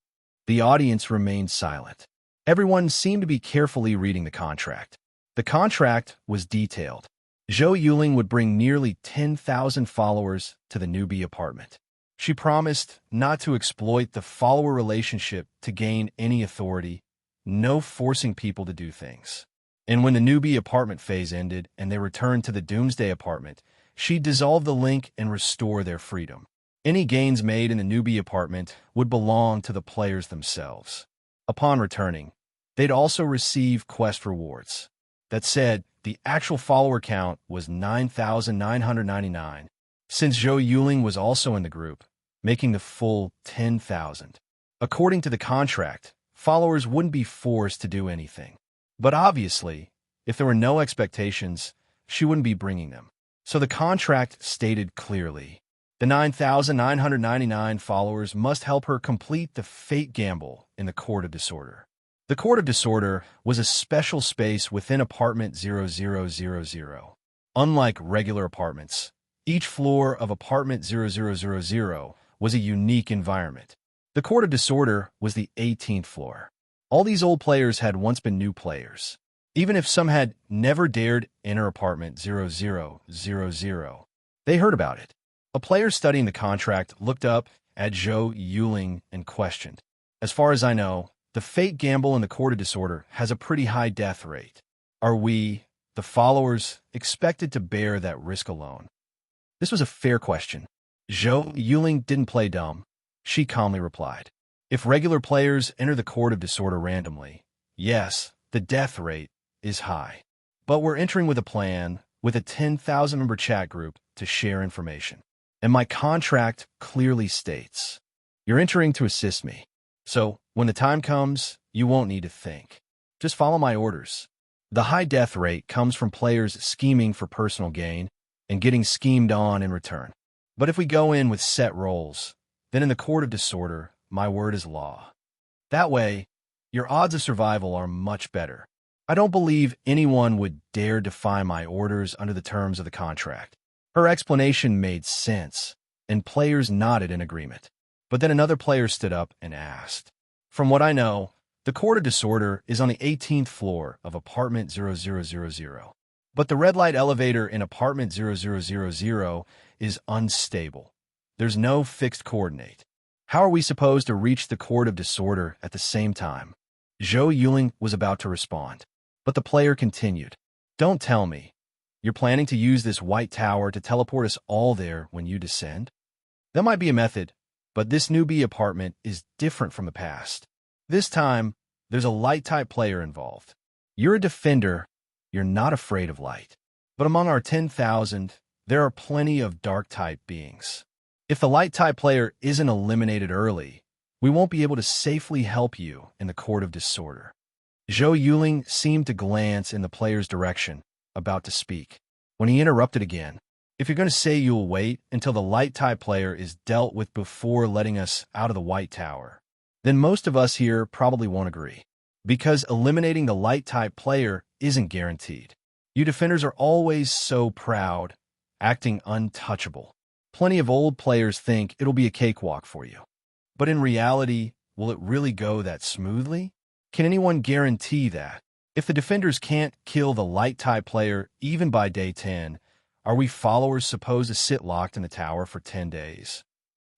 The audience remained silent. Everyone seemed to be carefully reading the contract. The contract was detailed. Zhou Yuling would bring nearly 10,000 followers to the newbie apartment. She promised not to exploit the follower relationship to gain any authority, no forcing people to do things. And when the newbie apartment phase ended and they returned to the Doomsday Apartment, she'd dissolve the link and restore their freedom. Any gains made in the newbie apartment would belong to the players themselves. Upon returning, they'd also receive quest rewards. That said, the actual follower count was 9,999, since Zhou Yuling was also in the group, making the full 10,000. According to the contract, followers wouldn't be forced to do anything. But obviously, if there were no expectations, she wouldn't be bringing them. So the contract stated clearly, the 9,999 followers must help her complete the fate gamble in the Court of Disorder. The Court of Disorder was a special space within apartment 0000. Unlike regular apartments, each floor of apartment 0000 was a unique environment. The Court of Disorder was the 18th floor. All these old players had once been new players. Even if some had never dared enter apartment 0000, they heard about it. A player studying the contract looked up at Zhou Yuling and questioned. As far as I know, the fate gamble in the Court of Disorder has a pretty high death rate. Are we, the followers, expected to bear that risk alone? This was a fair question. Zhou Yuling didn't play dumb. She calmly replied. If regular players enter the Court of Disorder randomly, yes, the death rate is high. But we're entering with a plan, with a 10,000-member chat group to share information. And my contract clearly states, you're entering to assist me. So, when the time comes, you won't need to think. Just follow my orders. The high death rate comes from players scheming for personal gain and getting schemed on in return. But if we go in with set roles, then in the Court of Disorder, my word is law. That way, your odds of survival are much better. I don't believe anyone would dare defy my orders under the terms of the contract. Her explanation made sense, and players nodded in agreement. But then another player stood up and asked, from what I know, the Court of Disorder is on the 18th floor of apartment 0000. But the red light elevator in apartment 0000 is unstable. There's no fixed coordinate. How are we supposed to reach the Court of Disorder at the same time? Zhou Yuling was about to respond. But the player continued. Don't tell me. You're planning to use this white tower to teleport us all there when you descend? That might be a method, but this newbie apartment is different from the past. This time, there's a light-type player involved. You're a defender. You're not afraid of light. But among our 10,000, there are plenty of dark-type beings. If the light-type player isn't eliminated early, we won't be able to safely help you in the Court of Disorder. Zhou Yuling seemed to glance in the player's direction, about to speak, when he interrupted again. If you're going to say you'll wait until the light-type player is dealt with before letting us out of the White Tower, then most of us here probably won't agree. Because eliminating the light-type player isn't guaranteed. You defenders are always so proud, acting untouchable. Plenty of old players think it'll be a cakewalk for you. But in reality, will it really go that smoothly? Can anyone guarantee that? If the defenders can't kill the light-type player even by day 10, are we followers supposed to sit locked in the tower for 10 days?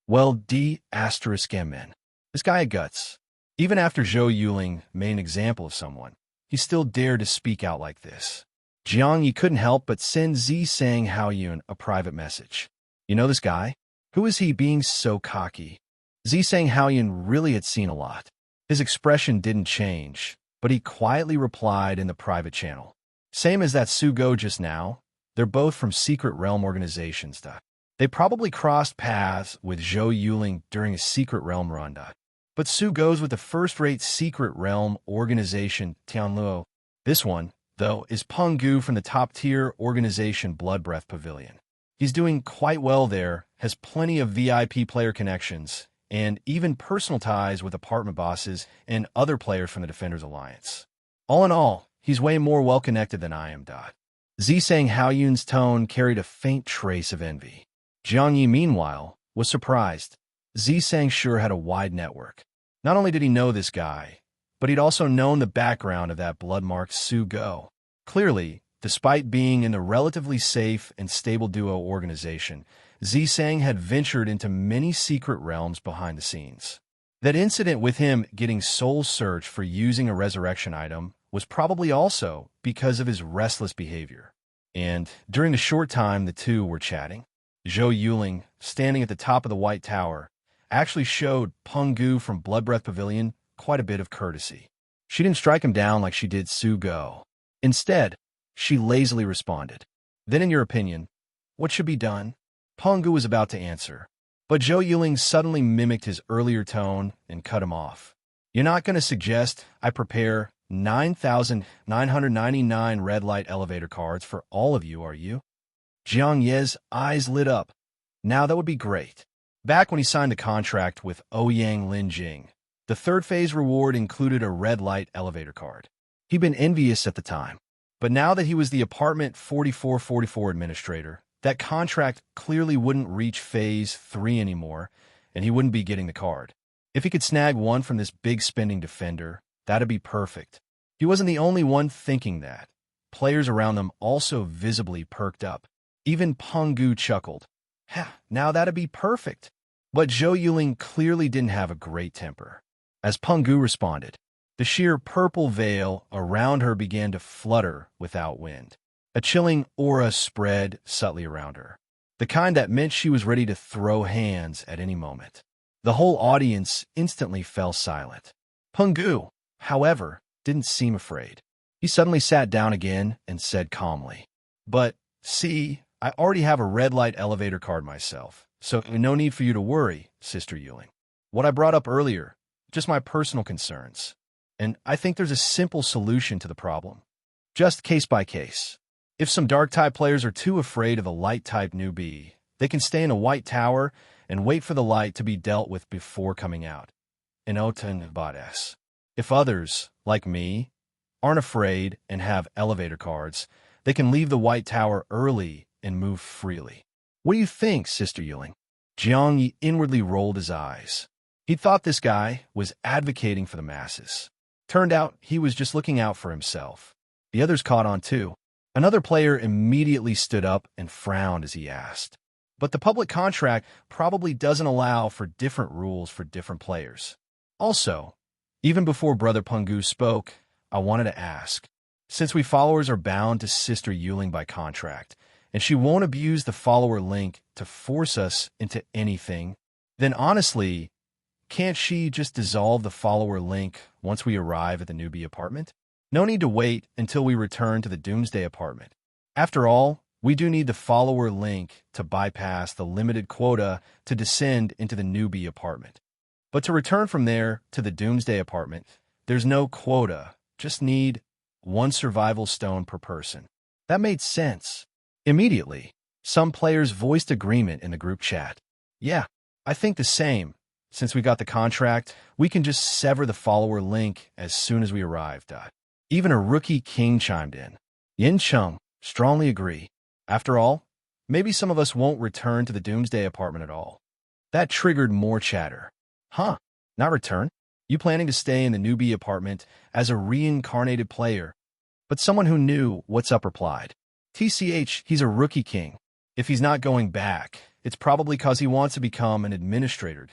Well, D***men. This guy had guts. Even after Zhou Yuling made an example of someone, he still dared to speak out like this. Jiang Ye couldn't help but send Zisang Haoyun a private message. You know this guy? Who is he being so cocky? Zisang Haoyun really had seen a lot. His expression didn't change, but he quietly replied in the private channel. Same as that Su Go just now, they're both from Secret Realm organizations. They probably crossed paths with Zhou Yuling during a Secret Realm run. But Su goes with the first-rate Secret Realm organization Tianluo. This one, though, is Peng Gu from the top-tier organization Blood Breath Pavilion. He's doing quite well there, has plenty of VIP player connections, and even personal ties with apartment bosses and other players from the Defenders Alliance. All in all, he's way more well-connected than I am. Zisang Haoyun's tone carried a faint trace of envy. Jiang Ye, meanwhile, was surprised. Zisang sure had a wide network. Not only did he know this guy, but he'd also known the background of that blood-marked Su Go. Clearly, despite being in the relatively safe and stable duo organization, Zisang had ventured into many secret realms behind the scenes. That incident with him getting soul searched for using a resurrection item was probably also because of his restless behavior. And during the short time the two were chatting, Zhou Yuling, standing at the top of the White Tower, actually showed Peng Gu from Blood Breath Pavilion quite a bit of courtesy. She didn't strike him down like she did Su Go. Instead, she lazily responded. Then, in your opinion, what should be done? Peng Gu was about to answer, but Zhou Yuling suddenly mimicked his earlier tone and cut him off. You're not going to suggest I prepare 9,999 red light elevator cards for all of you, are you? Jiang Ye's eyes lit up. Now that would be great. Back when he signed the contract with Ouyang Linjing, the third phase reward included a red light elevator card. He'd been envious at the time, but now that he was the Apartment 4444 administrator, that contract clearly wouldn't reach Phase 3 anymore, and he wouldn't be getting the card. If he could snag one from this big spending defender, that'd be perfect. He wasn't the only one thinking that. Players around them also visibly perked up. Even Peng Gu chuckled. Now that'd be perfect. But Zhou Yuling clearly didn't have a great temper. As Peng Gu responded, the sheer purple veil around her began to flutter without wind. A chilling aura spread subtly around her, the kind that meant she was ready to throw hands at any moment. The whole audience instantly fell silent. Peng Gu, however, didn't seem afraid. He suddenly sat down again and said calmly, "But, see, I already have a red light elevator card myself, so no need for you to worry, Sister Yuling. What I brought up earlier, just my personal concerns. And I think there's a simple solution to the problem. Just case by case. If some dark-type players are too afraid of a light-type newbie, they can stay in a white tower and wait for the light to be dealt with before coming out. In Oten Bades. If others, like me, aren't afraid and have elevator cards, they can leave the white tower early and move freely. What do you think, Sister Yuling?" Jiang Ye inwardly rolled his eyes. He thought this guy was advocating for the masses. Turned out he was just looking out for himself. The others caught on too. Another player immediately stood up and frowned as he asked, "But the public contract probably doesn't allow for different rules for different players. Also, even before Brother Peng Gu spoke, I wanted to ask, Since we followers are bound to Sister Yuling by contract, and she won't abuse the follower link to force us into anything, then honestly, can't she just dissolve the follower link once we arrive at the newbie apartment? No need to wait until we return to the Doomsday Apartment. After all, we do need the follower link to bypass the limited quota to descend into the newbie apartment. But to return from there to the Doomsday Apartment, there's no quota, just need one survival stone per person. That made sense. Immediately, some players voiced agreement in the group chat. Yeah, I think the same. Since we got the contract, we can just sever the follower link as soon as we arrive. Even a rookie king chimed in. Yin Chung, strongly agree. After all, maybe some of us won't return to the Doomsday Apartment at all. That triggered more chatter. Huh, not return? You planning to stay in the newbie apartment as a reincarnated player? But someone who knew what's up replied. TCH, he's a rookie king. If he's not going back, it's probably because he wants to become an administrator.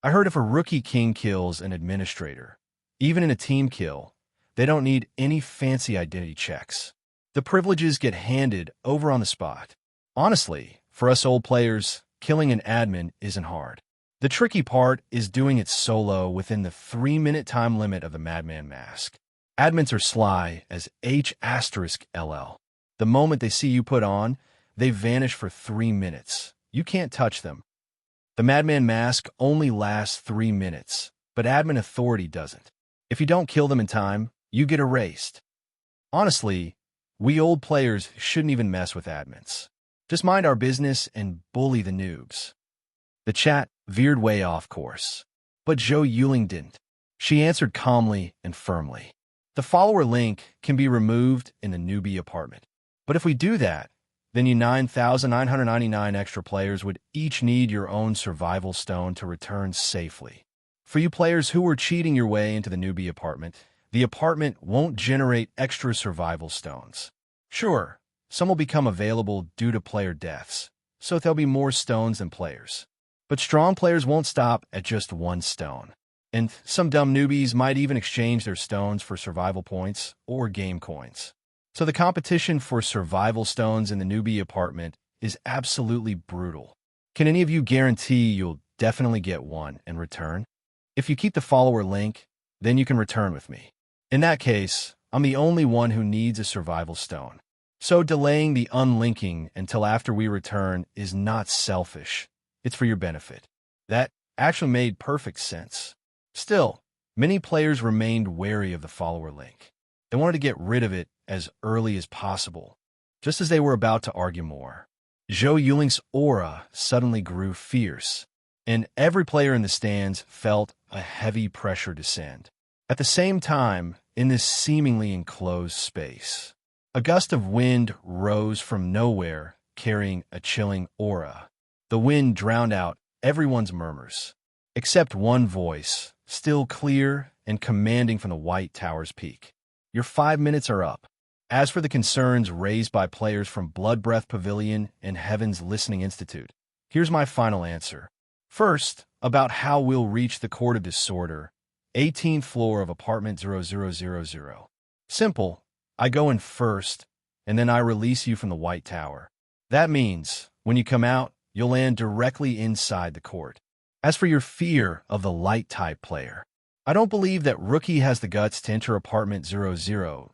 I heard if a rookie king kills an administrator, even in a team kill, they don't need any fancy identity checks. The privileges get handed over on the spot. Honestly, for us old players, killing an admin isn't hard. The tricky part is doing it solo within the 3-minute time limit of the Madman Mask. Admins are sly as H*LL. The moment they see you put on, they vanish for 3 minutes. You can't touch them. The Madman Mask only lasts 3 minutes, but admin authority doesn't. If you don't kill them in time, you get erased. Honestly, we old players shouldn't even mess with admins. Just mind our business and bully the noobs. The chat veered way off course, but Zhou Yuling didn't. She answered calmly and firmly. The follower link can be removed in the newbie apartment. But if we do that, then you 9,999 extra players would each need your own survival stone to return safely. For you players who were cheating your way into the newbie apartment, the apartment won't generate extra survival stones. Sure, some will become available due to player deaths, so there'll be more stones than players. But strong players won't stop at just one stone. And some dumb newbies might even exchange their stones for survival points or game coins. So the competition for survival stones in the newbie apartment is absolutely brutal. Can any of you guarantee you'll definitely get one in return? If you keep the follower link, then you can return with me. In that case, I'm the only one who needs a survival stone. So delaying the unlinking until after we return is not selfish. It's for your benefit. That actually made perfect sense. Still, many players remained wary of the follower link. They wanted to get rid of it as early as possible, just as they were about to argue more. Zhou Yuling's aura suddenly grew fierce, and every player in the stands felt a heavy pressure descend. At the same time, in this seemingly enclosed space, a gust of wind rose from nowhere, carrying a chilling aura. The wind drowned out everyone's murmurs, except one voice, still clear and commanding from the White Tower's peak. Your 5 minutes are up. As for the concerns raised by players from Bloodbreath Pavilion and Heaven's Listening Institute, here's my final answer. First, about how we'll reach the Court of Disorder, 18th floor of apartment 0000. Simple. I go in first, and then I release you from the White Tower. That means, when you come out, you'll land directly inside the court. As for your fear of the light-type player, I don't believe that Rookie has the guts to enter apartment 0000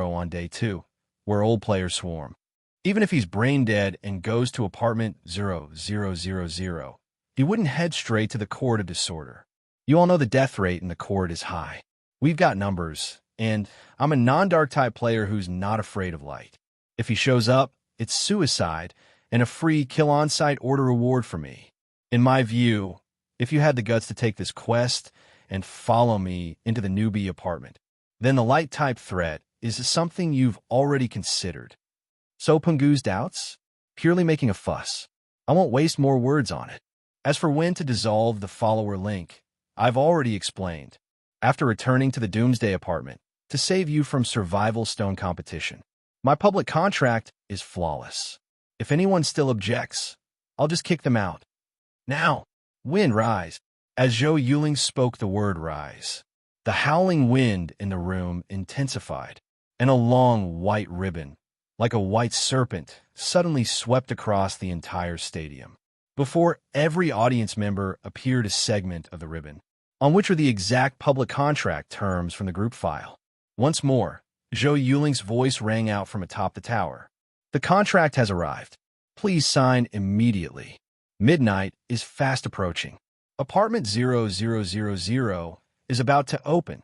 on day 2, where old players swarm. Even if he's brain-dead and goes to apartment 0000, he wouldn't head straight to the Court of Disorder. You all know the death rate in the court is high. We've got numbers, and I'm a non-dark type player who's not afraid of light. If he shows up, it's suicide and a free kill on-site order reward for me. In my view, if you had the guts to take this quest and follow me into the newbie apartment, then the light-type threat is something you've already considered. So Pungu's doubts? Purely making a fuss. I won't waste more words on it. As for when to dissolve the follower link, I've already explained. After returning to the Doomsday Apartment, to save you from survival stone competition. My public contract is flawless. If anyone still objects, I'll just kick them out. Now, wind rise. As Zhou Yuling spoke the word rise, the howling wind in the room intensified. and a long white ribbon, like a white serpent, suddenly swept across the entire stadium. Before every audience member appeared a segment of the ribbon, on which were the exact public contract terms from the group file. Once more, Zhou Yuling's voice rang out from atop the tower. The contract has arrived. Please sign immediately. Midnight is fast approaching. Apartment 0000 is about to open.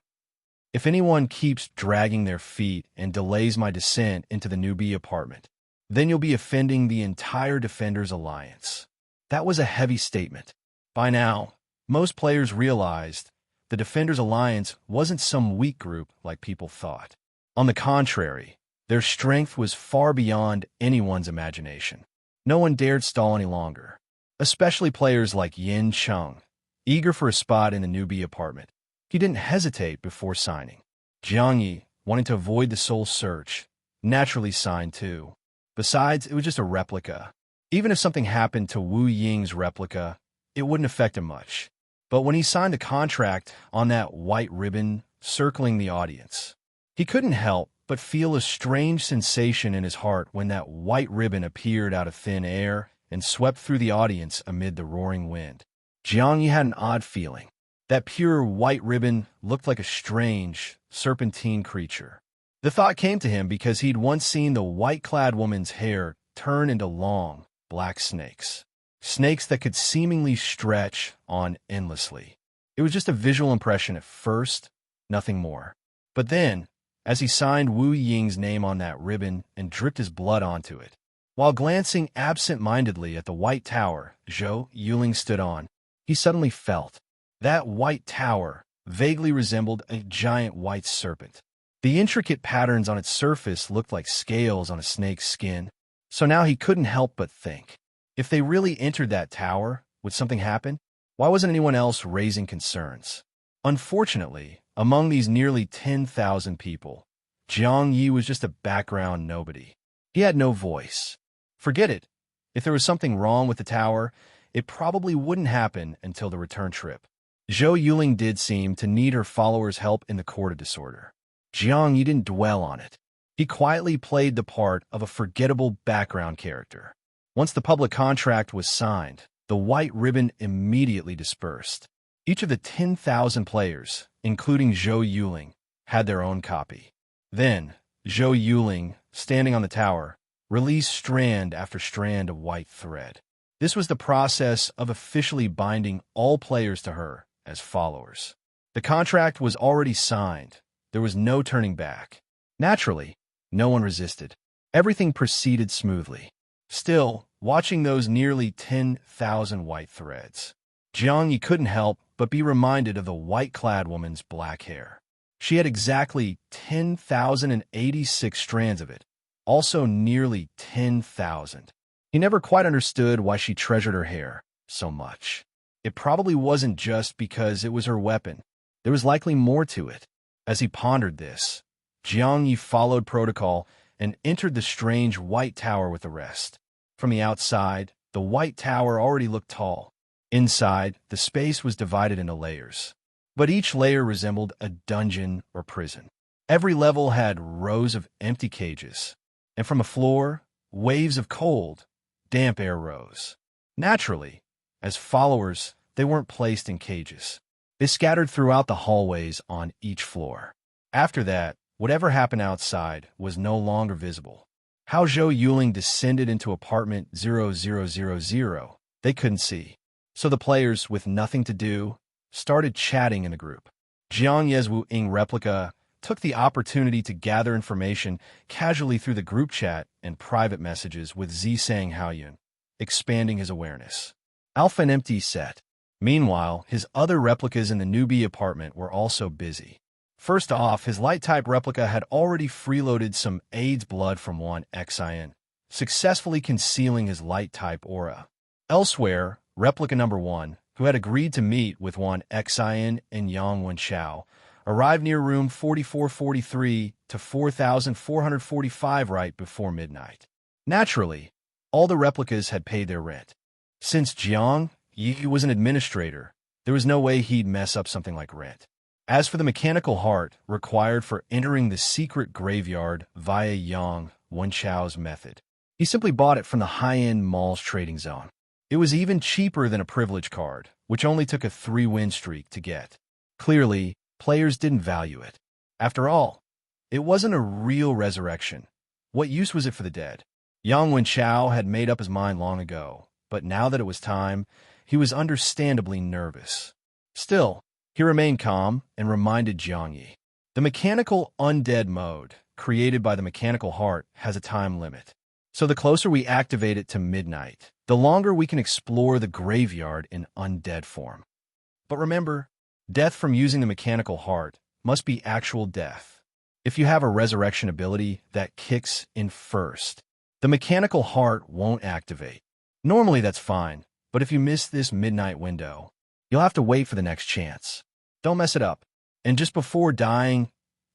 If anyone keeps dragging their feet and delays my descent into the newbie apartment, then you'll be offending the entire Defenders Alliance. That was a heavy statement. By now, most players realized the Defenders Alliance wasn't some weak group like people thought. On the contrary, their strength was far beyond anyone's imagination. No one dared stall any longer, especially players like Yin Cheng, eager for a spot in the newbie apartment. He didn't hesitate before signing. Jiang Ye, wanting to avoid the soul search, naturally signed too. Besides, it was just a replica. Even if something happened to Wu Ying's replica, it wouldn't affect him much. But when he signed a contract on that white ribbon circling the audience, he couldn't help but feel a strange sensation in his heart when that white ribbon appeared out of thin air and swept through the audience amid the roaring wind. Jiang Ye had an odd feeling. That pure white ribbon looked like a strange, serpentine creature. The thought came to him because he'd once seen the white-clad woman's hair turn into long, black snakes. Snakes that could seemingly stretch on endlessly. It was just a visual impression at first, nothing more. But then, as he signed Wu Ying's name on that ribbon and dripped his blood onto it, while glancing absent-mindedly at the white tower Zhou Yuling stood on, he suddenly felt that white tower vaguely resembled a giant white serpent. The intricate patterns on its surface looked like scales on a snake's skin. So now he couldn't help but think, if they really entered that tower, would something happen? Why wasn't anyone else raising concerns? Unfortunately, among these nearly 10,000 people, Jiang Ye was just a background nobody. He had no voice. Forget it. If there was something wrong with the tower, it probably wouldn't happen until the return trip. Zhou Yuling did seem to need her followers' help in the court of disorder. Jiang Ye didn't dwell on it. He quietly played the part of a forgettable background character. Once the public contract was signed, the white ribbon immediately dispersed. Each of the 10,000 players, including Zhou Yuling, had their own copy. Then, Zhou Yuling, standing on the tower, released strand after strand of white thread. This was the process of officially binding all players to her as followers. The contract was already signed. There was no turning back. Naturally, no one resisted. Everything proceeded smoothly. Still, watching those nearly 10,000 white threads, Jiang Ye couldn't help but be reminded of the white-clad woman's black hair. She had exactly 10,086 strands of it, also nearly 10,000. He never quite understood why she treasured her hair so much. It probably wasn't just because it was her weapon. There was likely more to it. As he pondered this, Jiang Ye followed protocol and entered the strange white tower with the rest. From the outside, the white tower already looked tall. Inside, the space was divided into layers. But each layer resembled a dungeon or prison. Every level had rows of empty cages. And from the floor, waves of cold, damp air rose. Naturally, as followers, they weren't placed in cages. They scattered throughout the hallways on each floor. After that, whatever happened outside was no longer visible. How Zhou Yuling descended into apartment 0000, they couldn't see. So the players, with nothing to do, started chatting in a group. Jiang Ye's Wu Ying replica took the opportunity to gather information casually through the group chat and private messages with Zisang Haoyun, expanding his awareness. Alpha and Empty set. Meanwhile, his other replicas in the newbie apartment were also busy. First off, his light-type replica had already freeloaded some AIDS blood from one Xin, successfully concealing his light-type aura. Elsewhere, replica number 1, who had agreed to meet with one Xin and Yang Wenchao, arrived near room 4443 to 4445 right before midnight. Naturally, all the replicas had paid their rent. Since Jiang Ye was an administrator, there was no way he'd mess up something like rent. As for the mechanical heart required for entering the secret graveyard via Yang Wenchao's method, he simply bought it from the high-end mall's trading zone. It was even cheaper than a privilege card, which only took a 3-win streak to get. Clearly, players didn't value it. After all, it wasn't a real resurrection. What use was it for the dead? Yang Wenchao had made up his mind long ago, but now that it was time, he was understandably nervous. Still, he remained calm and reminded Jiang Ye. The mechanical undead mode, created by the mechanical heart, has a time limit. So the closer we activate it to midnight, the longer we can explore the graveyard in undead form. But remember, death from using the mechanical heart must be actual death. If you have a resurrection ability that kicks in first, the mechanical heart won't activate. Normally that's fine, but if you miss this midnight window, you'll have to wait for the next chance. Don't mess it up. And just before dying,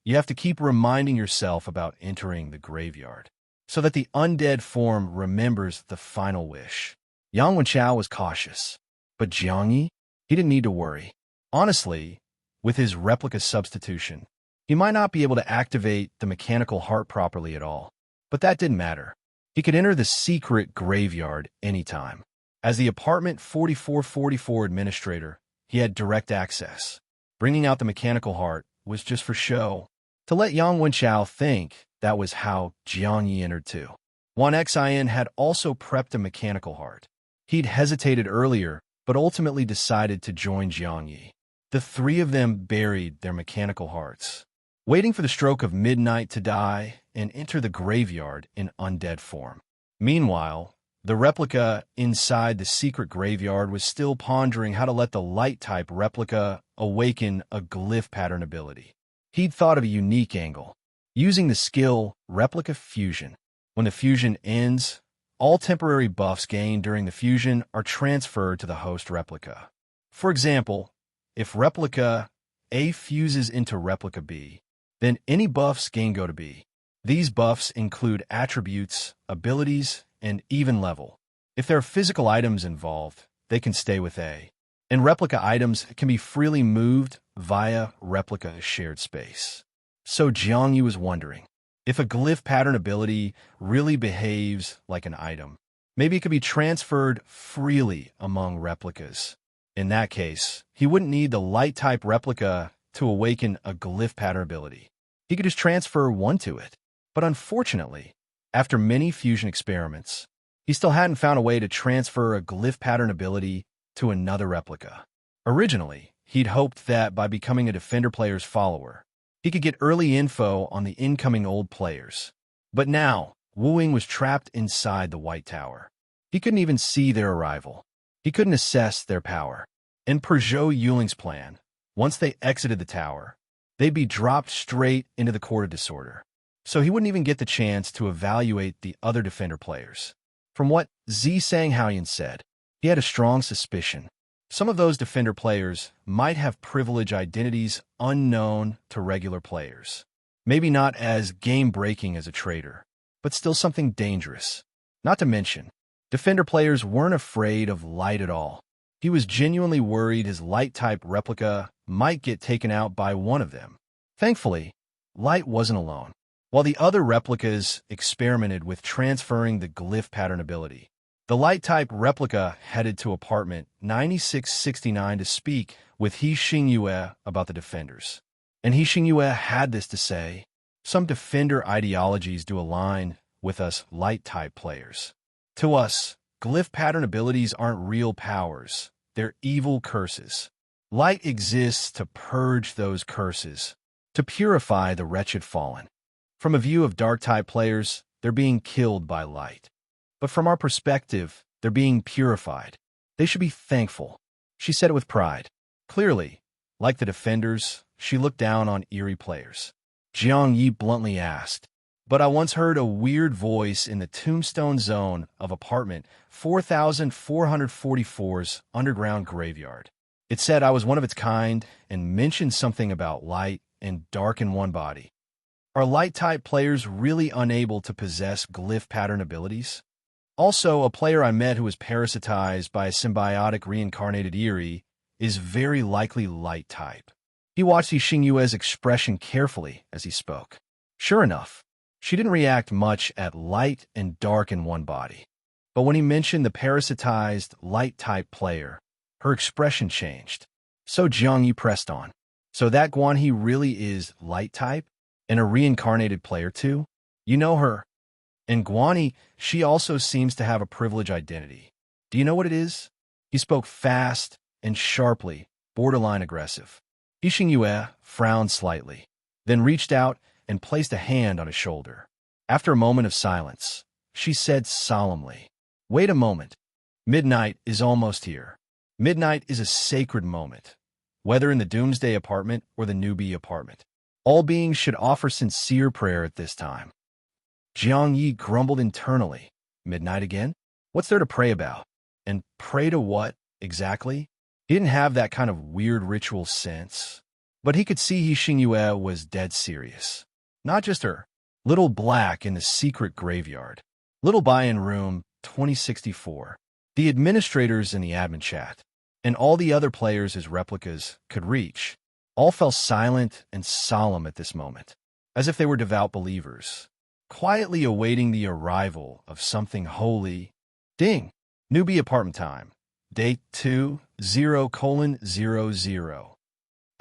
you have to keep reminding yourself about entering the graveyard, so that the undead form remembers the final wish. Yang Wenchao was cautious, but Jiang Ye, he didn't need to worry. Honestly, with his replica substitution, he might not be able to activate the mechanical heart properly at all, but that didn't matter. He could enter the secret graveyard anytime. As the apartment 4444 administrator, he had direct access. Bringing out the mechanical heart was just for show, to let Yang Wenchao think that was how Jiang Ye entered too. Wan Xin had also prepped a mechanical heart. He'd hesitated earlier, but ultimately decided to join Jiang Ye. The three of them buried their mechanical hearts, waiting for the stroke of midnight to die and enter the graveyard in undead form. Meanwhile, the replica inside the secret graveyard was still pondering how to let the light-type replica awaken a glyph pattern ability. He'd thought of a unique angle, using the skill Replica Fusion. When the fusion ends, all temporary buffs gained during the fusion are transferred to the host replica. For example, if Replica A fuses into Replica B, then any buffs gained go to B. These buffs include attributes, abilities, and even level. If there are physical items involved, they can stay with A. And replica items can be freely moved via replica shared space. So Jiang Ye was wondering, if a glyph pattern ability really behaves like an item, maybe it could be transferred freely among replicas. In that case, he wouldn't need the light-type replica to awaken a glyph pattern ability. He could just transfer one to it. But unfortunately, after many fusion experiments, he still hadn't found a way to transfer a glyph pattern ability to another replica. Originally, he'd hoped that by becoming a Defender player's follower, he could get early info on the incoming old players. But now, Wu Ying was trapped inside the White Tower. He couldn't even see their arrival. He couldn't assess their power. And per Zhou Yuling's plan, once they exited the tower, they'd be dropped straight into the Court of Disorder. So he wouldn't even get the chance to evaluate the other Defender players. From what Zi Sanghaoyan said, he had a strong suspicion. Some of those Defender players might have privilege identities unknown to regular players. Maybe not as game-breaking as a traitor, but still something dangerous. Not to mention, Defender players weren't afraid of light at all. He was genuinely worried his light-type replica might get taken out by one of them. Thankfully, Light wasn't alone. While the other replicas experimented with transferring the glyph pattern ability, the light-type replica headed to apartment 9669 to speak with He Xingyue about the Defenders. And He Xingyue had this to say: some Defender ideologies do align with us light-type players. To us, glyph pattern abilities aren't real powers, they're evil curses. Light exists to purge those curses, to purify the wretched fallen. From a view of dark-type players, they're being killed by light. But from our perspective, they're being purified. They should be thankful. She said it with pride. Clearly, like the Defenders, she looked down on eerie players. Jiang Ye bluntly asked, "But I once heard a weird voice in the tombstone zone of apartment 4444's underground graveyard. It said I was one of its kind and mentioned something about light and dark in one body. Are light-type players really unable to possess glyph pattern abilities? Also, a player I met who was parasitized by a symbiotic reincarnated Eerie is very likely light-type. He watched Xingyue's expression carefully as he spoke. Sure enough, she didn't react much at light and dark in one body. But when he mentioned the parasitized light-type player, her expression changed. So Jiang Ye pressed on. So that Guan He really is light-type? And a reincarnated player too? You know her. And Guan He, she also seems to have a privileged identity. Do you know what it is? He spoke fast and sharply, borderline aggressive. Xingyue frowned slightly, then reached out and placed a hand on his shoulder. After a moment of silence, she said solemnly, "Wait a moment. Midnight is almost here. Midnight is a sacred moment, whether in the Doomsday Apartment or the Newbie Apartment. All beings should offer sincere prayer at this time." Jiang Ye grumbled internally. Midnight again? What's there to pray about? And pray to what, exactly? He didn't have that kind of weird ritual sense. But he could see Xingyue was dead serious. Not just her. Little Black in the secret graveyard. Little Buy-in Room 2064. The administrators in the admin chat. And all the other players his replicas could reach. All fell silent and solemn at this moment, as if they were devout believers, quietly awaiting the arrival of something holy. Ding! Newbie apartment time. Day 20:00.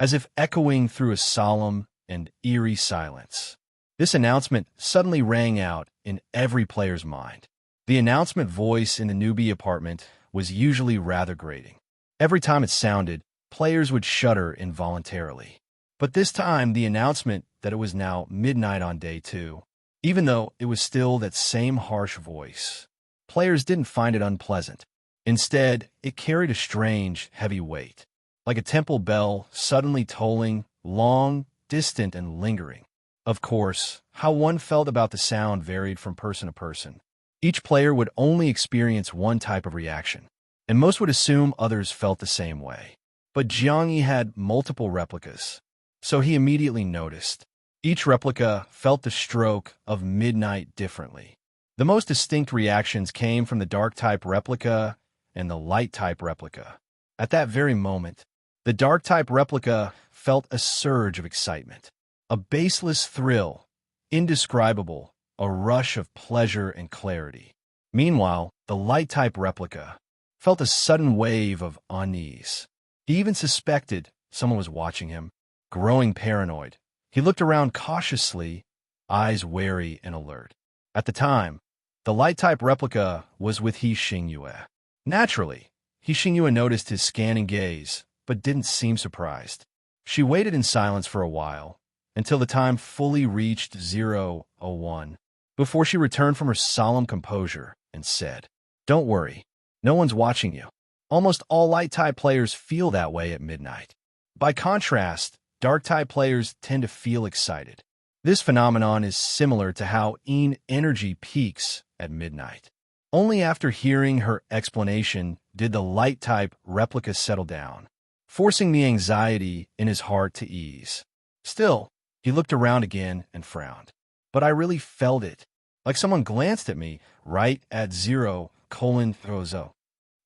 As if echoing through a solemn and eerie silence. This announcement suddenly rang out in every player's mind. The announcement voice in the newbie apartment was usually rather grating. Every time it sounded, players would shudder involuntarily. But this time, the announcement that it was now midnight on day 2, even though it was still that same harsh voice, players didn't find it unpleasant. Instead, it carried a strange, heavy weight, like a temple bell suddenly tolling, long, distant, and lingering. Of course, how one felt about the sound varied from person to person. Each player would only experience one type of reaction, and most would assume others felt the same way. But Jiang Ye had multiple replicas, so he immediately noticed. Each replica felt the stroke of midnight differently. The most distinct reactions came from the dark-type replica and the light-type replica. At that very moment, the dark-type replica felt a surge of excitement, a baseless thrill, indescribable, a rush of pleasure and clarity. Meanwhile, the light-type replica felt a sudden wave of unease. He even suspected someone was watching him. Growing paranoid, he looked around cautiously, eyes wary and alert. At the time, the light-type replica was with Xingyue. Naturally, Xingyue noticed his scanning gaze, but didn't seem surprised. She waited in silence for a while, until the time fully reached 0:01, before she returned from her solemn composure and said, "Don't worry, no one's watching you." Almost all light-type players feel that way at midnight. By contrast, dark-type players tend to feel excited. This phenomenon is similar to how energy peaks at midnight. Only after hearing her explanation did the light-type replica settle down, forcing the anxiety in his heart to ease. Still, he looked around again and frowned. But I really felt it, like someone glanced at me right at 0:00.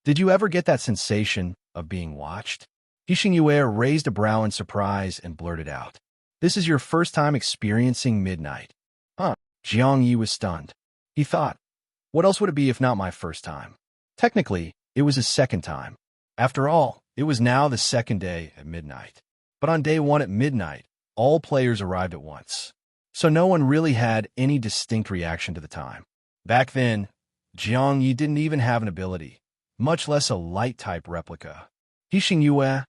Did you ever get that sensation of being watched? Xingyue raised a brow in surprise and blurted out, "This is your first time experiencing midnight." Huh? Jiang Ye was stunned. He thought, what else would it be if not my first time? Technically, it was his second time. After all, it was now the second day at midnight. But on day 1 at midnight, all players arrived at once. So no one really had any distinct reaction to the time. Back then, Jiang Ye didn't even have an ability, much less a light-type replica. Xingyue,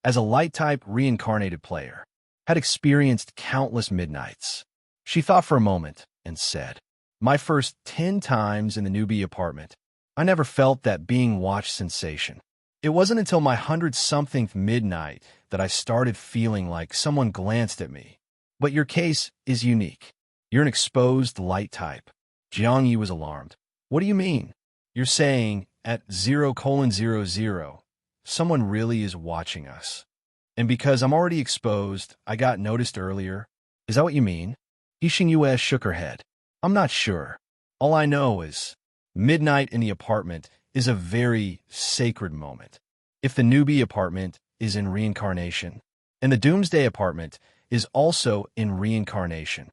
as a light-type reincarnated player, had experienced countless midnights. She thought for a moment and said, "My first 10 times in the newbie apartment, I never felt that being watched sensation. It wasn't until my 100-somethingth midnight that I started feeling like someone glanced at me. But your case is unique. You're an exposed light type." Jiang Ye was alarmed. "What do you mean? You're saying at 0:00, someone really is watching us. And because I'm already exposed, I got noticed earlier? Is that what you mean?" Xingyue shook her head. "I'm not sure. All I know is midnight in the apartment is a very sacred moment. If the newbie apartment is in reincarnation, and the Doomsday Apartment is also in reincarnation,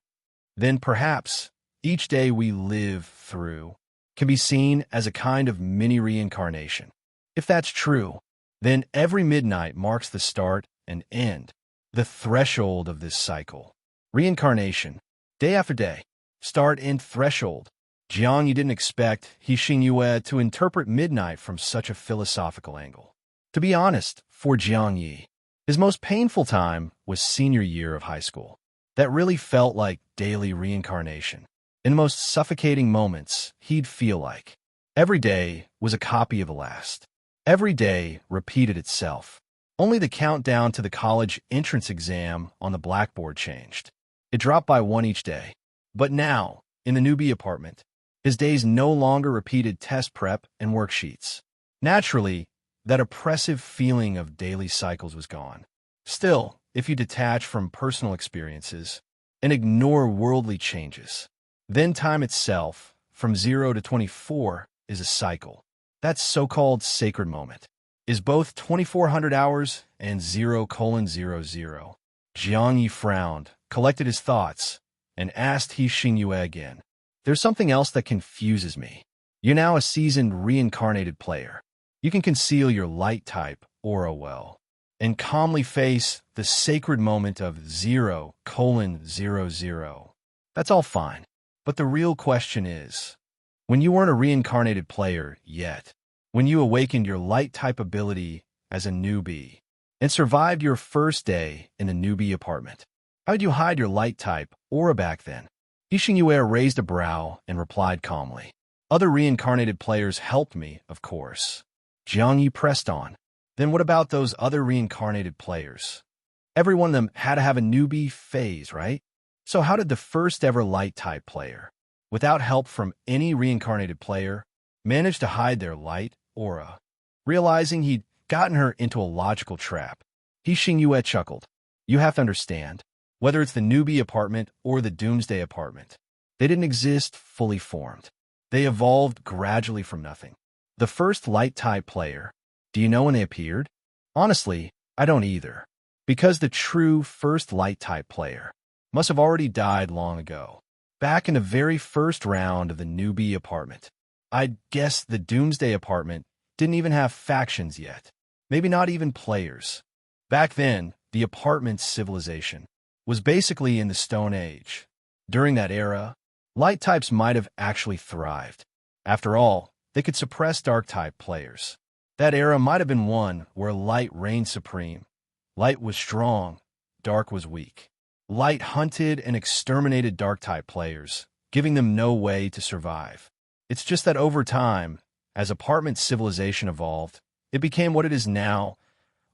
then perhaps each day we live through can be seen as a kind of mini reincarnation. If that's true, then every midnight marks the start and end, the threshold of this cycle. Reincarnation, day after day, start and threshold. Jiang Ye didn't expect Ye to interpret midnight from such a philosophical angle. To be honest, for Jiang Ye, his most painful time was senior year of high school. That really felt like daily reincarnation. In the most suffocating moments, he'd feel like every day was a copy of the last. Every day repeated itself. Only the countdown to the college entrance exam on the blackboard changed. It dropped by one each day. But now, in the newbie apartment, his days no longer repeated test prep and worksheets. Naturally, that oppressive feeling of daily cycles was gone. Still, if you detach from personal experiences and ignore worldly changes, then time itself, from 0 to 24, is a cycle. That so-called sacred moment is both 2400 hours and 0:00. Jiang Ye frowned, collected his thoughts, and asked He Xingyue again. There's something else that confuses me. You're now a seasoned reincarnated player. You can conceal your light type aura well and calmly face the sacred moment of 0:00. That's all fine. But the real question is, when you weren't a reincarnated player yet, when you awakened your light type ability as a newbie and survived your first day in the newbie apartment, how did you hide your light type aura back then? He Xingyue raised a brow and replied calmly. Other reincarnated players helped me, of course. Jiang Ye pressed on. Then what about those other reincarnated players? Every one of them had to have a newbie phase, right? So how did the first ever light type player, without help from any reincarnated player, manage to hide their light aura? Realizing he'd gotten her into a logical trap, He Xingyue chuckled. You have to understand, whether it's the newbie apartment or the Doomsday Apartment, they didn't exist fully formed. They evolved gradually from nothing. The first light type player, do you know when they appeared? Honestly, I don't either, because the true first light type player must have already died long ago, back in the very first round of the newbie apartment. I'd guess the Doomsday Apartment didn't even have factions yet, maybe not even players. Back then, the apartment's civilization was basically in the Stone Age. During that era, light types might have actually thrived. After all, they could suppress dark type players. That era might have been one where light reigned supreme. Light was strong, dark was weak. Light hunted and exterminated dark-type players, giving them no way to survive. It's just that over time, as apartment civilization evolved, it became what it is now,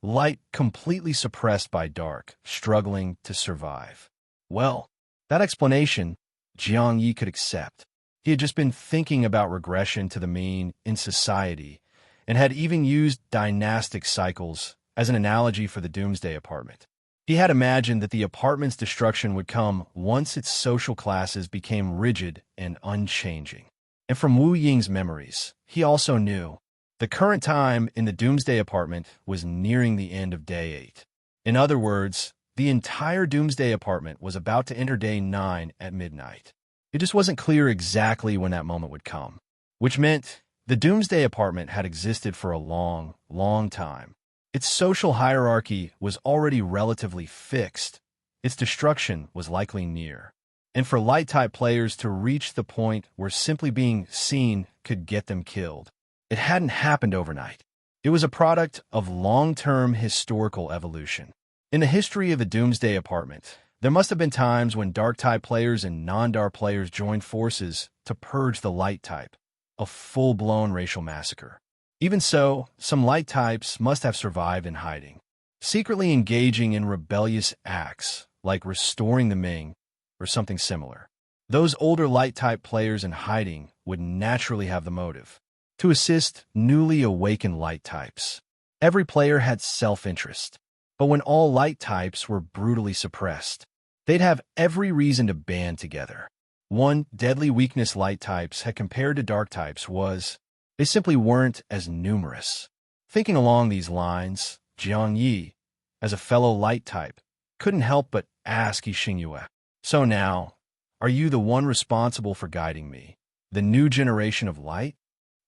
light completely suppressed by dark, struggling to survive. Well, that explanation, Jiang Ye could accept. He had just been thinking about regression to the mean in society, and had even used dynastic cycles as an analogy for the Doomsday Apartment. He had imagined that the apartment's destruction would come once its social classes became rigid and unchanging. And from Wu Ying's memories, he also knew the current time in the Doomsday Apartment was nearing the end of Day 8. In other words, the entire Doomsday Apartment was about to enter Day 9 at midnight. It just wasn't clear exactly when that moment would come, which meant the Doomsday Apartment had existed for a long, long time. Its social hierarchy was already relatively fixed. Its destruction was likely near. And for light-type players to reach the point where simply being seen could get them killed, it hadn't happened overnight. It was a product of long-term historical evolution. In the history of the Doomsday Apartment, there must have been times when dark-type players and non-dark players joined forces to purge the light type, a full-blown racial massacre. Even so, some light types must have survived in hiding, secretly engaging in rebellious acts like restoring the Ming or something similar. Those older light type players in hiding would naturally have the motive to assist newly awakened light types. Every player had self-interest, but when all light types were brutally suppressed, they'd have every reason to band together. One deadly weakness light types had compared to dark types was they simply weren't as numerous. Thinking along these lines, Jiang Ye, as a fellow light type, couldn't help but ask Xingyue. So now, are you the one responsible for guiding me, the new generation of light?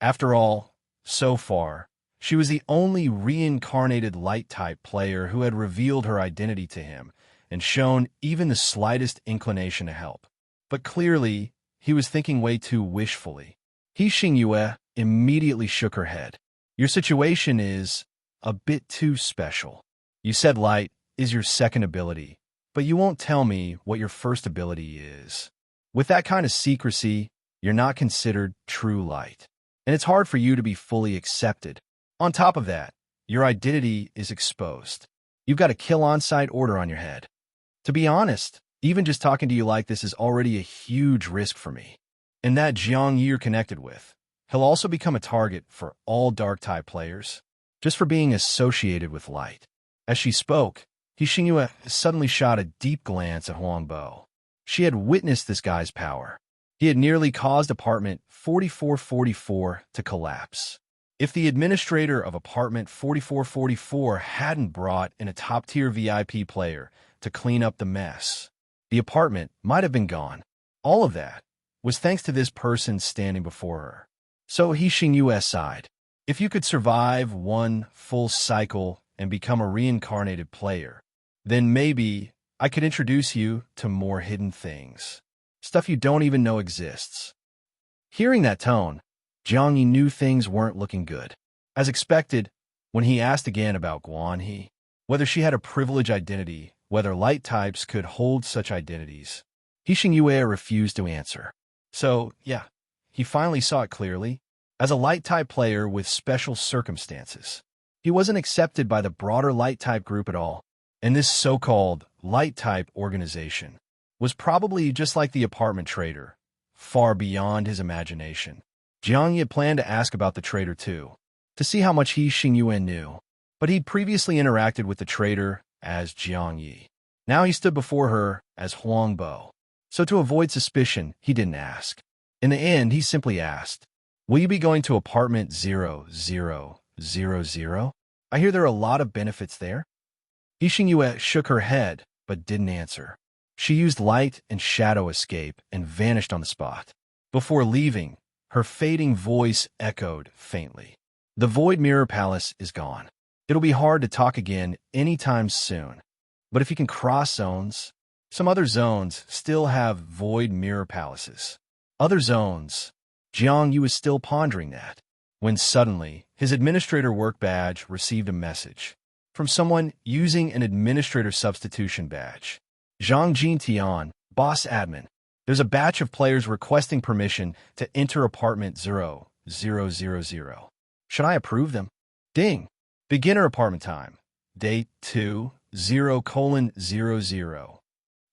After all, so far, she was the only reincarnated light-type player who had revealed her identity to him and shown even the slightest inclination to help. But clearly, he was thinking way too wishfully. Xingyue immediately shook her head. Your situation is a bit too special. You said light is your second ability, but you won't tell me what your first ability is. With that kind of secrecy, you're not considered true light, and it's hard for you to be fully accepted. On top of that, your identity is exposed. You've got a kill on-site order on your head. To be honest, even just talking to you like this is already a huge risk for me. And that Jiang Ye you're connected with, he'll also become a target for all dark-type players, just for being associated with light. As she spoke, Xingyue suddenly shot a deep glance at Huangbo. She had witnessed this guy's power. He had nearly caused apartment 4444 to collapse. If the administrator of apartment 4444 hadn't brought in a top-tier VIP player to clean up the mess, the apartment might have been gone. All of that was thanks to this person standing before her. So Xingyue sighed. If you could survive one full cycle and become a reincarnated player, then maybe I could introduce you to more hidden things. Stuff you don't even know exists. Hearing that tone, Jiang Ye knew things weren't looking good. As expected, when he asked again about Guan He, whether she had a privileged identity, whether light types could hold such identities, Xingyue refused to answer. So, yeah, he finally saw it clearly. As a light-type player with special circumstances, he wasn't accepted by the broader light-type group at all, and this so-called light-type organization was probably just like the apartment trader, far beyond his imagination. Jiang Ye planned to ask about the trader too, to see how much Xingyue knew, but he'd previously interacted with the trader as Jiang Ye. Now he stood before her as Huangbo, so to avoid suspicion, he didn't ask. In the end, he simply asked, "Will you be going to apartment 0000? I hear there are a lot of benefits there." Xingyue shook her head, but didn't answer. She used light and shadow escape and vanished on the spot. Before leaving, her fading voice echoed faintly. The Void Mirror Palace is gone. It'll be hard to talk again anytime soon. But if you can cross zones, some other zones still have Void Mirror Palaces. Other zones, Jiang Ye was still pondering that, when suddenly his administrator work badge received a message from someone using an administrator substitution badge. Zhang Jintian, boss admin. There's a batch of players requesting permission to enter apartment 0000. Should I approve them? Ding. Beginner apartment time. Day 20:00.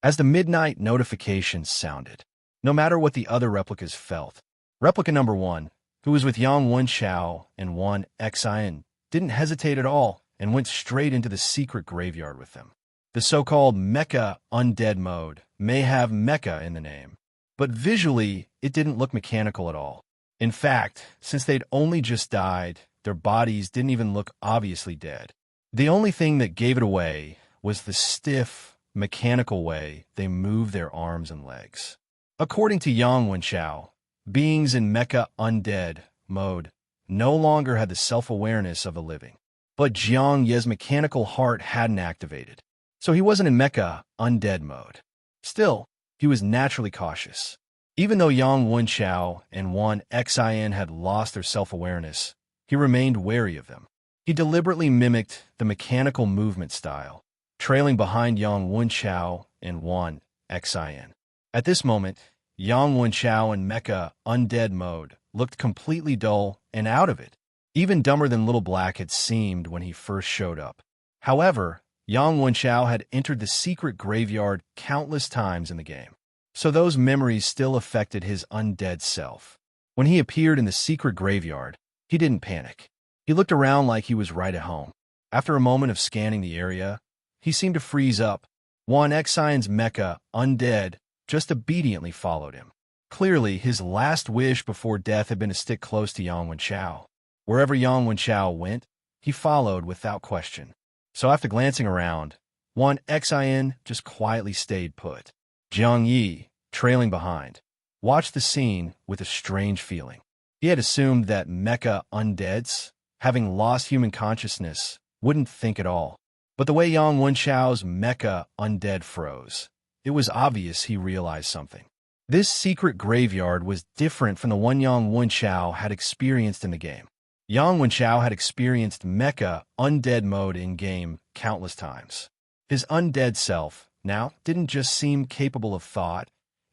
As the midnight notification sounded, no matter what the other replicas felt, replica number 1, who was with Yang Wenxiao and Wan Xian, didn't hesitate at all and went straight into the secret graveyard with them. The so-called mecha undead mode may have mecha in the name, but visually it didn't look mechanical at all. In fact, since they'd only just died, their bodies didn't even look obviously dead. The only thing that gave it away was the stiff, mechanical way they moved their arms and legs. According to Yang Wenxiao, beings in mecha undead mode no longer had the self-awareness of the living. But Jiang Ye's mechanical heart hadn't activated, so he wasn't in mecha undead mode. Still, he was naturally cautious. Even though Yang Wenxiao and Wan Xian had lost their self-awareness, he remained wary of them. He deliberately mimicked the mechanical movement style, trailing behind Yang Wenxiao and Wan Xian. At this moment, Yang Wenxiao in mecha undead mode looked completely dull and out of it, even dumber than Little Black had seemed when he first showed up. However, Yang Wenxiao had entered the secret graveyard countless times in the game, so those memories still affected his undead self. When he appeared in the secret graveyard, he didn't panic. He looked around like he was right at home. After a moment of scanning the area, he seemed to freeze up. Wan Xian's mecha, undead, just obediently followed him. Clearly, his last wish before death had been to stick close to Yang Wenxiao. Wherever Yang Wenxiao went, he followed without question. So after glancing around, one Xin just quietly stayed put. Jiang Ye, trailing behind, watched the scene with a strange feeling. He had assumed that mecha undeads, having lost human consciousness, wouldn't think at all. But the way Yang Wenxiao's mecha undead froze, it was obvious he realized something. This secret graveyard was different from the one Yang Wenxiao had experienced in the game. Yang Wenxiao had experienced mecha undead mode in-game countless times. His undead self now didn't just seem capable of thought,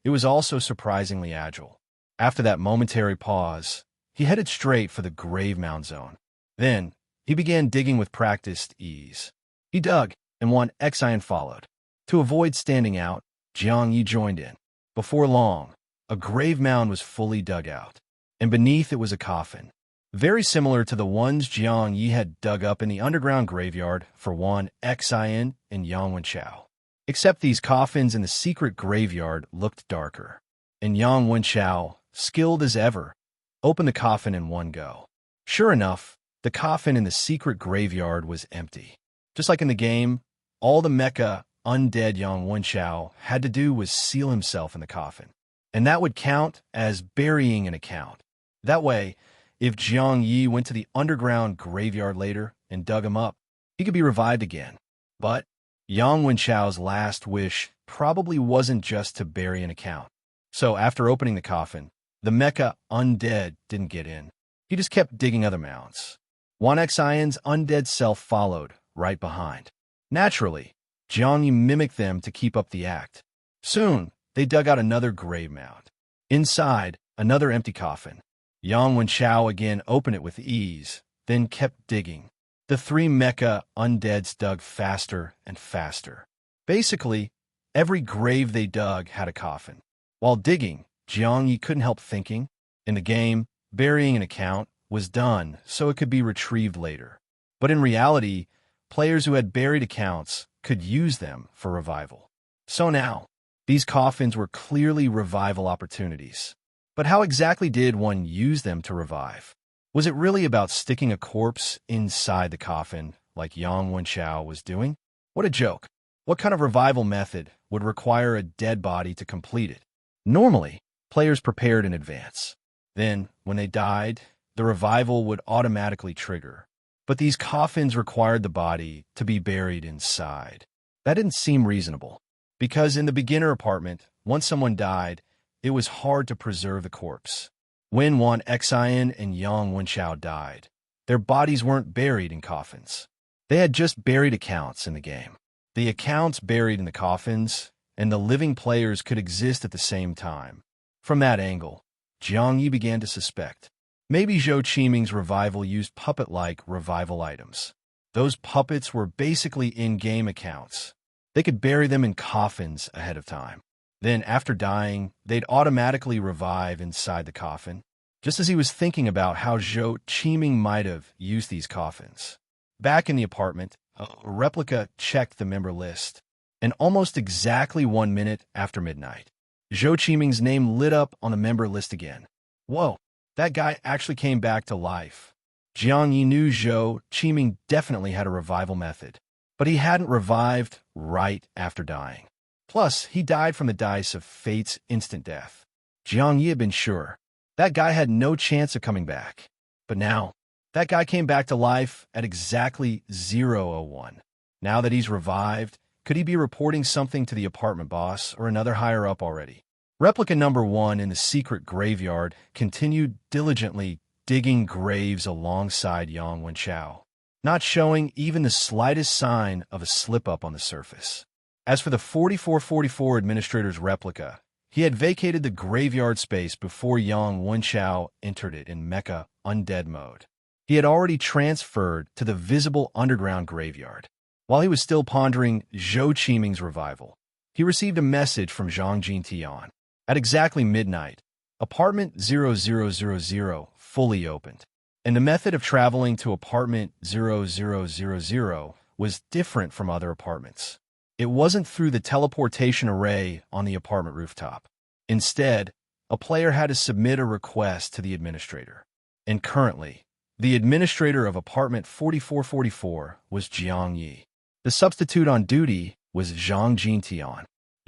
it was also surprisingly agile. After that momentary pause, he headed straight for the grave mound zone. Then, he began digging with practiced ease. He dug, and one Xian followed. To avoid standing out, Jiang Ye joined in. Before long, a grave mound was fully dug out, and beneath it was a coffin, very similar to the ones Jiang Ye had dug up in the underground graveyard for one Xian and Yang Wenxiao. Except these coffins in the secret graveyard looked darker, and Yang Wenxiao, skilled as ever, opened the coffin in one go. Sure enough, the coffin in the secret graveyard was empty. Just like in the game, all the mecha undead Yang Wenxiao had to do was seal himself in the coffin, and that would count as burying an account. That way, if Jiang Ye went to the underground graveyard later and dug him up, he could be revived again. But Yang Wenxiao's last wish probably wasn't just to bury an account. So after opening the coffin, the mecha undead didn't get in. He just kept digging other mounds. One Xian's undead self followed, right behind. Naturally, Jiang Ye mimicked them to keep up the act. Soon, they dug out another grave mound. Inside, another empty coffin. Yang Wenxiao again opened it with ease, then kept digging. The three mecha undeads dug faster and faster. Basically, every grave they dug had a coffin. While digging, Jiang Ye couldn't help thinking. In the game, burying an account was done so it could be retrieved later. But in reality, players who had buried accounts could use them for revival. So now, these coffins were clearly revival opportunities. But how exactly did one use them to revive? Was it really about sticking a corpse inside the coffin like Yang Wenxiao was doing? What a joke. What kind of revival method would require a dead body to complete it? Normally, players prepared in advance. Then, when they died, the revival would automatically trigger. But these coffins required the body to be buried inside. That didn't seem reasonable, because in the beginner apartment, once someone died, it was hard to preserve the corpse. When one Xian and Yang Wenxiao died, their bodies weren't buried in coffins. They had just buried accounts in the game. The accounts buried in the coffins, and the living players could exist at the same time. From that angle, Jiang Ye began to suspect. Maybe Zhou Qiming's revival used puppet-like revival items. Those puppets were basically in-game accounts. They could bury them in coffins ahead of time. Then, after dying, they'd automatically revive inside the coffin, just as he was thinking about how Zhou Qiming might have used these coffins. Back in the apartment, Replica checked the member list, and almost exactly 1 minute after midnight, Zhou Qiming's name lit up on the member list again. Whoa, that guy actually came back to life. Jiang Ye knew Zhou Qiming definitely had a revival method, but he hadn't revived right after dying. Plus, he died from the dice of fate's instant death. Jiang Ye had been sure. That guy had no chance of coming back. But now, that guy came back to life at exactly 0:01. Now that he's revived, could he be reporting something to the apartment boss or another higher up already? Replica number 1 in the secret graveyard continued diligently digging graves alongside Yang Wenxiao, not showing even the slightest sign of a slip-up on the surface. As for the 4444 administrator's replica, he had vacated the graveyard space before Yang Wenxiao entered it in mecha undead mode. He had already transferred to the visible underground graveyard. While he was still pondering Zhou Qiming's revival, he received a message from Zhang Jintian. At exactly midnight, apartment 0000 fully opened, and the method of traveling to apartment 0000 was different from other apartments. It wasn't through the teleportation array on the apartment rooftop. Instead, a player had to submit a request to the administrator. And currently, the administrator of apartment 4444 was Jiang Ye. The substitute on duty was Jiang Ye.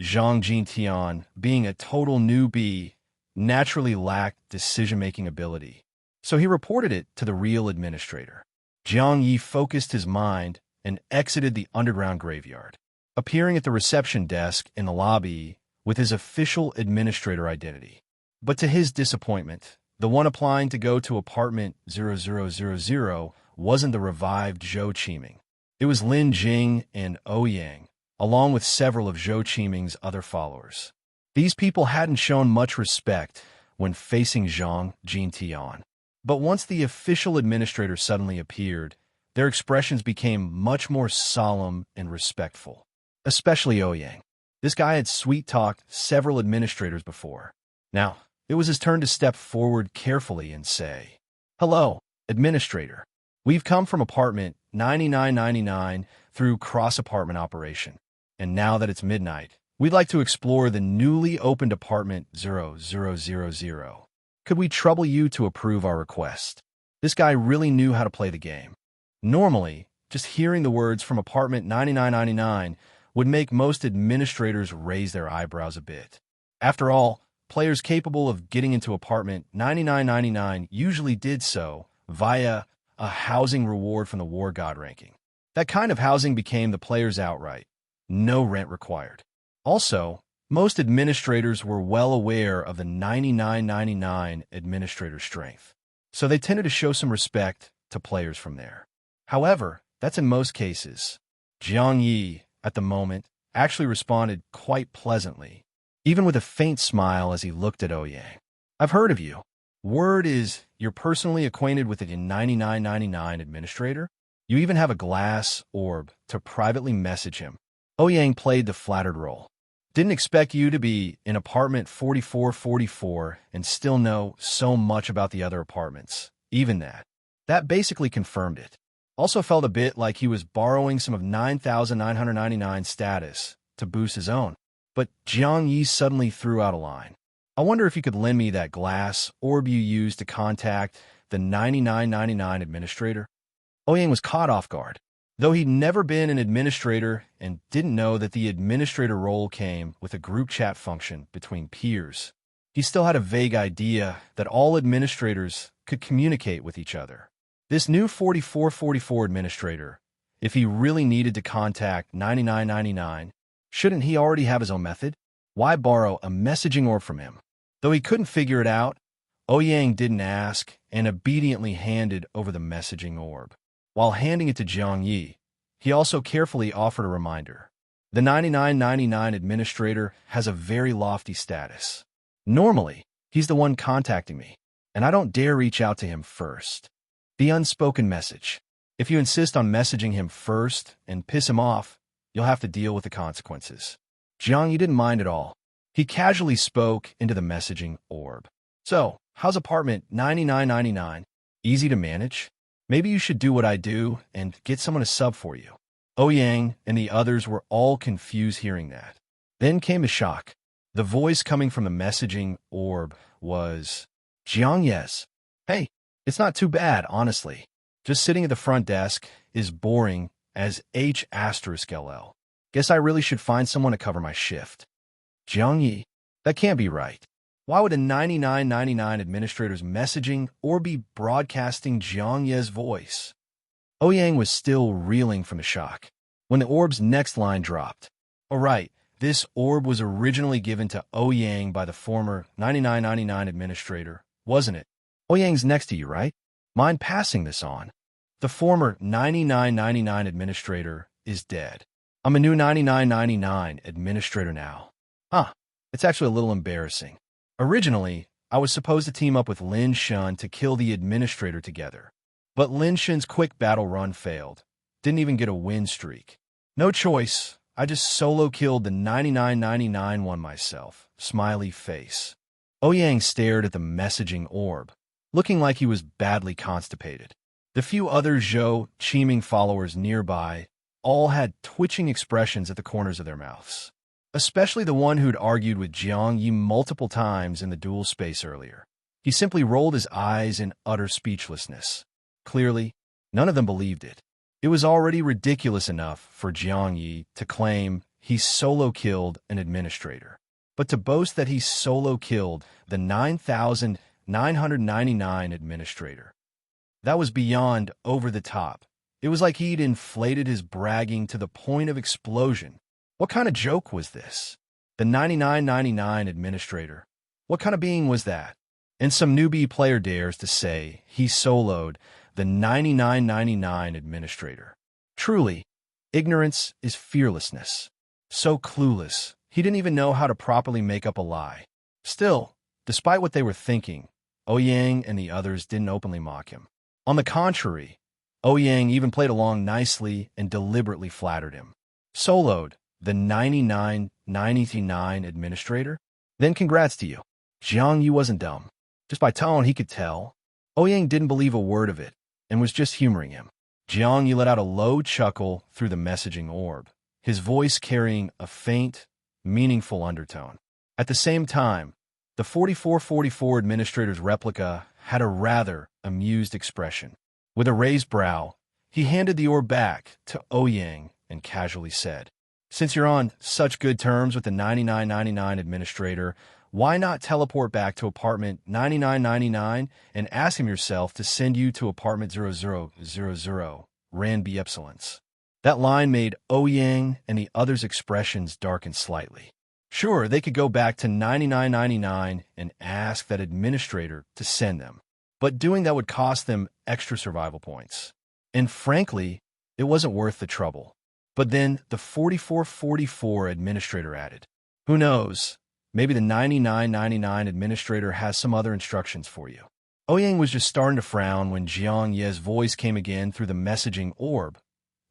Jiang Ye, being a total newbie, naturally lacked decision-making ability, so he reported it to the real administrator. Jiang Ye focused his mind and exited the underground graveyard, appearing at the reception desk in the lobby with his official administrator identity. But to his disappointment, the one applying to go to apartment 0000 wasn't the revived Zhou Qiming. It was Lin Jing and Ouyang, along with several of Zhou Qiming's other followers. These people hadn't shown much respect when facing Jiang Ye. But once the official administrator suddenly appeared, their expressions became much more solemn and respectful. Especially Ouyang. This guy had sweet-talked several administrators before. Now, it was his turn to step forward carefully and say, "Hello, administrator. We've come from apartment 9999 through cross-apartment operation. And now that it's midnight, we'd like to explore the newly opened apartment 0000. Could we trouble you to approve our request?" This guy really knew how to play the game. Normally, just hearing the words from apartment 9999 would make most administrators raise their eyebrows a bit. After all, players capable of getting into apartment 9999 usually did so via a housing reward from the War God ranking. That kind of housing became the players outright. No rent required. Also, most administrators were well aware of the 9999 administrator strength, so they tended to show some respect to players from there. However, that's in most cases. Jiang Ye, at the moment, actually responded quite pleasantly, even with a faint smile as he looked at Ouyang. "I've heard of you. Word is you're personally acquainted with the 9999 administrator? You even have a glass orb to privately message him." Ouyang played the flattered role. "Didn't expect you to be in apartment 4444 and still know so much about the other apartments. Even that. That basically confirmed it. Also felt a bit like he was borrowing some of 9999 status to boost his own. But Jiang Ye suddenly threw out a line. "I wonder if you could lend me that glass orb you used to contact the 9999 administrator?" Ouyang was caught off guard. Though he'd never been an administrator and didn't know that the administrator role came with a group chat function between peers, he still had a vague idea that all administrators could communicate with each other. This new 4444 administrator, if he really needed to contact 9999, shouldn't he already have his own method? Why borrow a messaging orb from him? Though he couldn't figure it out, Ouyang didn't ask and obediently handed over the messaging orb. While handing it to Jiang Ye, he also carefully offered a reminder. The 9999 administrator has a very lofty status. Normally, he's the one contacting me, and I don't dare reach out to him first. The unspoken message. If you insist on messaging him first and piss him off, you'll have to deal with the consequences. Jiang Ye didn't mind at all. He casually spoke into the messaging orb. "So, how's apartment 9999? Easy to manage? Maybe you should do what I do and get someone to sub for you." Ouyang and the others were all confused hearing that. Then came a shock. The voice coming from the messaging orb was Jiang Ye's. "Hey, it's not too bad, honestly. Just sitting at the front desk is boring as H*LL. Guess I really should find someone to cover my shift." Jiang Ye, that can't be right. Why would a 9999 administrator's messaging or be broadcasting Jiang Ye's voice? Ouyang was still reeling from the shock when the orb's next line dropped. "All right, this orb was originally given to Ouyang by the former 9999 administrator, wasn't it? Ouyang's next to you, right? Mind passing this on? The former 9999 administrator is dead. I'm a new 9999 administrator now." Huh, it's actually a little embarrassing. Originally, I was supposed to team up with Lin Shun to kill the administrator together. But Lin Shun's quick battle run failed. Didn't even get a win streak. No choice, I just solo killed the 9999 one myself. Smiley face. Ouyang stared at the messaging orb, looking like he was badly constipated. The few other Zhou Qiming followers nearby all had twitching expressions at the corners of their mouths. Especially the one who'd argued with Jiang Ye multiple times in the duel space earlier. He simply rolled his eyes in utter speechlessness. Clearly, none of them believed it. It was already ridiculous enough for Jiang Ye to claim he solo killed an administrator. But to boast that he solo killed the 9,999 administrator, that was beyond over the top. It was like he'd inflated his bragging to the point of explosion. What kind of joke was this? The 9999 administrator. What kind of being was that? And some newbie player dares to say he soloed the 9999 administrator. Truly, ignorance is fearlessness. So clueless, he didn't even know how to properly make up a lie. Still, despite what they were thinking, Ouyang and the others didn't openly mock him. On the contrary, Ouyang even played along nicely and deliberately flattered him. Soloed the 9999 administrator? Then congrats to you. Jiang Ye wasn't dumb. Just by tone, he could tell. Ouyang didn't believe a word of it and was just humoring him. Jiang Ye let out a low chuckle through the messaging orb, his voice carrying a faint, meaningful undertone. At the same time, the 4444 administrator's replica had a rather amused expression. With a raised brow, he handed the orb back to Ouyang and casually said, "Since you're on such good terms with the 9999 administrator, why not teleport back to apartment 9999 and ask him yourself to send you to apartment 0000, Ran B. Epsilons?" That line made Ouyang and the others' expressions darken slightly. Sure, they could go back to 9999 and ask that administrator to send them, but doing that would cost them extra survival points. And frankly, it wasn't worth the trouble. But then the 4444 administrator added, "Who knows? Maybe the 9999 administrator has some other instructions for you." Ouyang was just starting to frown when Jiang Ye's voice came again through the messaging orb,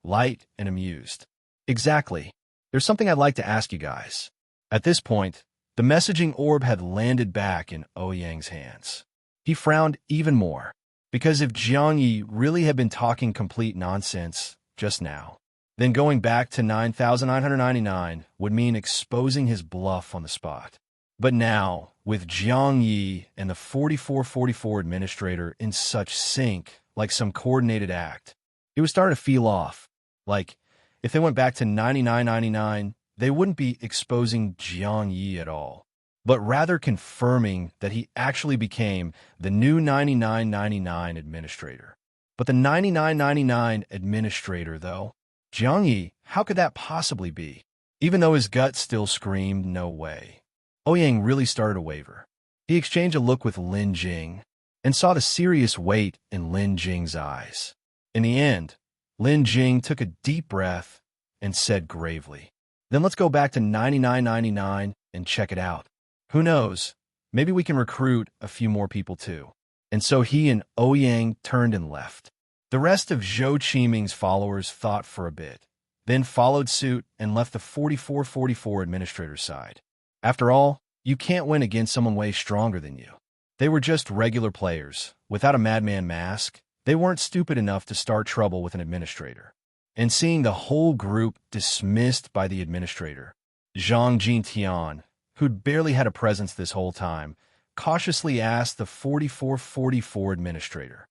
light and amused. "Exactly. There's something I'd like to ask you guys." At this point, the messaging orb had landed back in Ouyang's hands. He frowned even more, because if Jiang Ye really had been talking complete nonsense just now, then going back to 9,999 would mean exposing his bluff on the spot. But now, with Jiang Ye and the 4444 administrator in such sync, like some coordinated act, it was starting to feel off. Like, if they went back to 9999, they wouldn't be exposing Jiang Ye at all, but rather confirming that he actually became the new 9999 administrator. But the 9999 administrator, though? Jiang Ye, how could that possibly be? Even though his gut still screamed no way, Ouyang really started to waver. He exchanged a look with Lin Jing and saw the serious weight in Lin Jing's eyes. In the end, Lin Jing took a deep breath and said gravely, "Then let's go back to 9999 and check it out. Who knows, maybe we can recruit a few more people too." And so he and Ouyang turned and left. The rest of Zhou Qiming's followers thought for a bit, then followed suit and left the 4444 administrator's side. After all, you can't win against someone way stronger than you. They were just regular players, without a madman mask. They weren't stupid enough to start trouble with an administrator. And seeing the whole group dismissed by the administrator, Zhang Jintian, who'd barely had a presence this whole time, cautiously asked the 4444 administrator,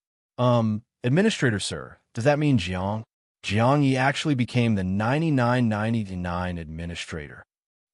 "Administrator, sir, does that mean Jiang?" Jiang Ye actually became the 9999 administrator.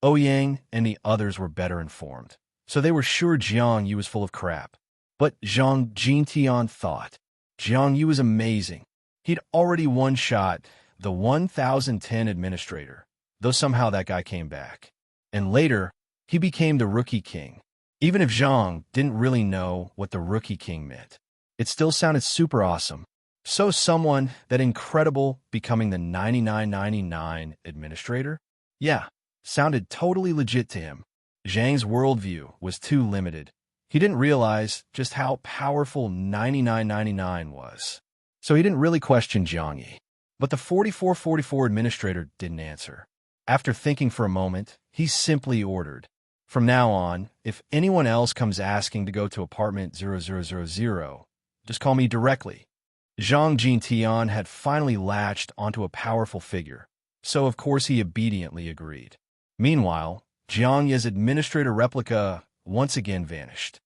Ouyang and the others were better informed, so they were sure Jiang Ye was full of crap. But Zhang Jintian thought Jiang Ye was amazing. He'd already one-shot the 1010 administrator, though somehow that guy came back. And later, he became the Rookie King. Even if Zhang didn't really know what the Rookie King meant, it still sounded super awesome. So someone that incredible becoming the 9999 administrator? Yeah, sounded totally legit to him. Zhang's worldview was too limited. He didn't realize just how powerful 9999 was. So he didn't really question Jiang Ye. But the 4444 administrator didn't answer. After thinking for a moment, he simply ordered, "From now on, if anyone else comes asking to go to apartment 0000, just call me directly." Zhang Jintian had finally latched onto a powerful figure, so of course he obediently agreed. Meanwhile, Jiang Ye's administrator replica once again vanished.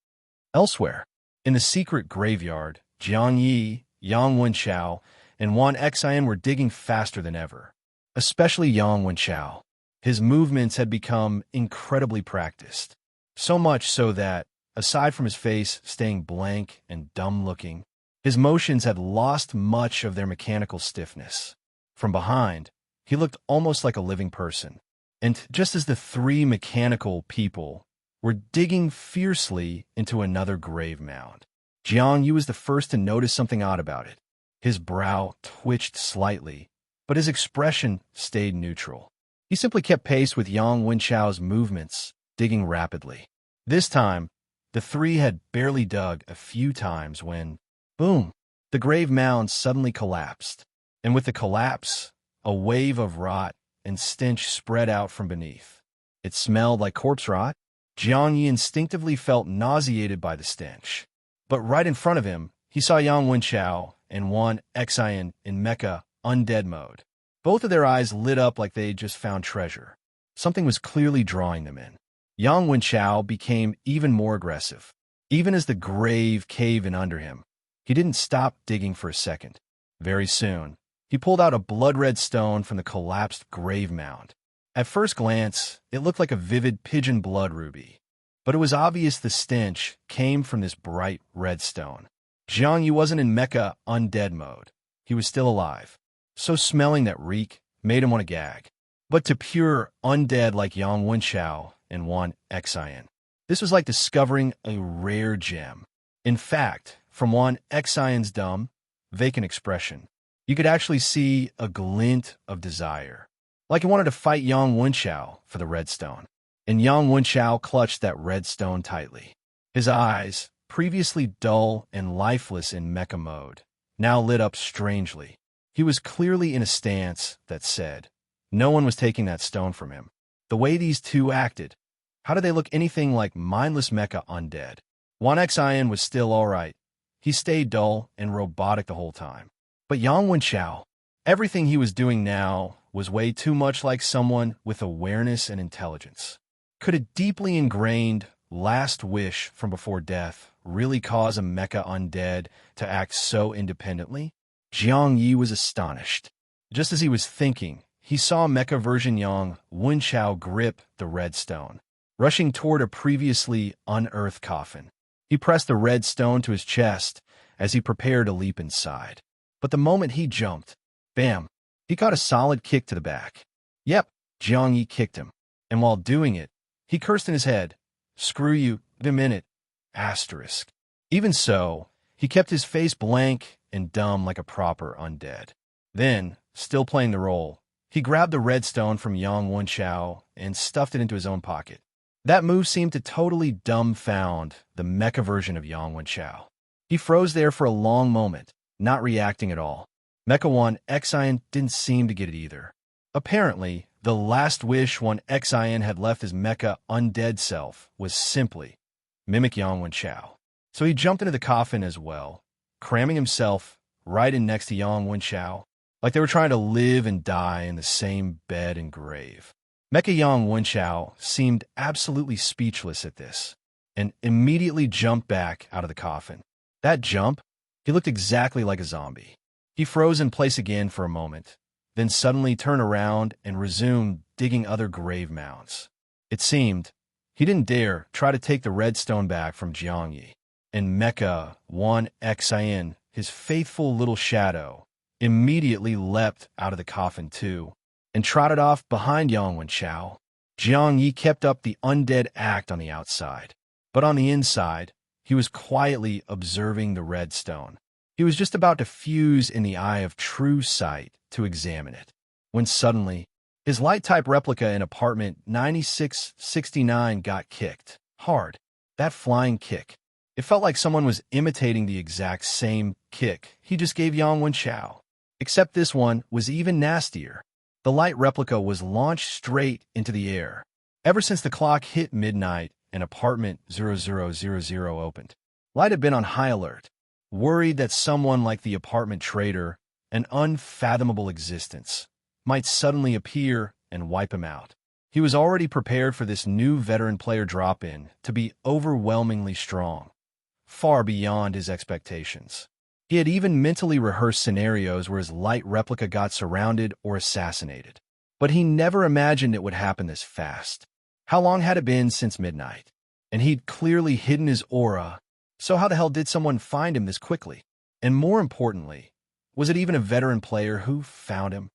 Elsewhere, in the secret graveyard, Jiang Ye, Yang Wenchao, and Wan Xian were digging faster than ever, especially Yang Wenchao. His movements had become incredibly practiced, so much so that, aside from his face staying blank and dumb-looking, his motions had lost much of their mechanical stiffness. From behind, he looked almost like a living person. And just as the three mechanical people were digging fiercely into another grave mound, Jiang Ye was the first to notice something odd about it. His brow twitched slightly, but his expression stayed neutral. He simply kept pace with Yang Wenchao's movements, digging rapidly. This time, the three had barely dug a few times when, boom, the grave mound suddenly collapsed. And with the collapse, a wave of rot and stench spread out from beneath. It smelled like corpse rot. Jiang Ye instinctively felt nauseated by the stench. But right in front of him, he saw Yang Wenchao and Wan Xian in mecha undead mode. Both of their eyes lit up like they'd just found treasure. Something was clearly drawing them in. Yang Wenchao became even more aggressive. Even as the grave caved in under him, he didn't stop digging for a second. Very soon, he pulled out a blood-red stone from the collapsed grave mound. At first glance, it looked like a vivid pigeon blood ruby, but it was obvious the stench came from this bright red stone. Jiang Ye wasn't in mecha undead mode. He was still alive, so smelling that reek made him want to gag. But to pure undead like Yang Wenchao and Wan Xian, this was like discovering a rare gem. In fact, from Wan Xian's dumb, vacant expression, you could actually see a glint of desire, like he wanted to fight Yang Wenchao for the red stone. And Yang Wenchao clutched that red stone tightly. His eyes, previously dull and lifeless in mecha mode, now lit up strangely. He was clearly in a stance that said, no one was taking that stone from him. The way these two acted, how did they look anything like mindless mecha undead? Wan Xian was still all right. He stayed dull and robotic the whole time. But Yang Wenchao, everything he was doing now was way too much like someone with awareness and intelligence. Could a deeply ingrained last wish from before death really cause a mecha undead to act so independently? Jiang Ye was astonished. Just as he was thinking, he saw mecha version Yang Wenchao grip the red stone, rushing toward a previously unearthed coffin. He pressed the red stone to his chest as he prepared to leap inside. But the moment he jumped, bam, he caught a solid kick to the back. Yep, Jiang Ye kicked him. And while doing it, he cursed in his head, screw you, the minute, asterisk. Even so, he kept his face blank and dumb like a proper undead. Then, still playing the role, he grabbed the red stone from Yang Wenchao and stuffed it into his own pocket. That move seemed to totally dumbfound the mecha version of Yang Wenchao. He froze there for a long moment, not reacting at all. Mecha Wan Xian didn't seem to get it either. Apparently, the last wish Wan Xian had left his mecha undead self was simply mimic Yang Wenchao. So he jumped into the coffin as well, cramming himself right in next to Yang Wenchao, like they were trying to live and die in the same bed and grave. Mecha Yang Wenchao seemed absolutely speechless at this, and immediately jumped back out of the coffin. That jump, he looked exactly like a zombie. He froze in place again for a moment, then suddenly turned around and resumed digging other grave mounds. It seemed he didn't dare try to take the red stone back from Jiang Ye. And Mecha Wan Xian, his faithful little shadow, immediately leapt out of the coffin too, and trotted off behind Yang Wenchao. Jiang Ye kept up the undead act on the outside, but on the inside, he was quietly observing the red stone. He was just about to fuse in the eye of true sight to examine it, when suddenly, his light-type replica in apartment 9669 got kicked. Hard. That flying kick. It felt like someone was imitating the exact same kick he just gave Yang Wenchao. Except this one was even nastier. The light replica was launched straight into the air. Ever since the clock hit midnight and apartment 0000 opened, Light had been on high alert, worried that someone like the apartment trader, an unfathomable existence, might suddenly appear and wipe him out. He was already prepared for this new veteran player drop-in to be overwhelmingly strong, far beyond his expectations. He had even mentally rehearsed scenarios where his light replica got surrounded or assassinated. But he never imagined it would happen this fast. How long had it been since midnight? And he'd clearly hidden his aura. So how the hell did someone find him this quickly? And more importantly, was it even a veteran player who found him?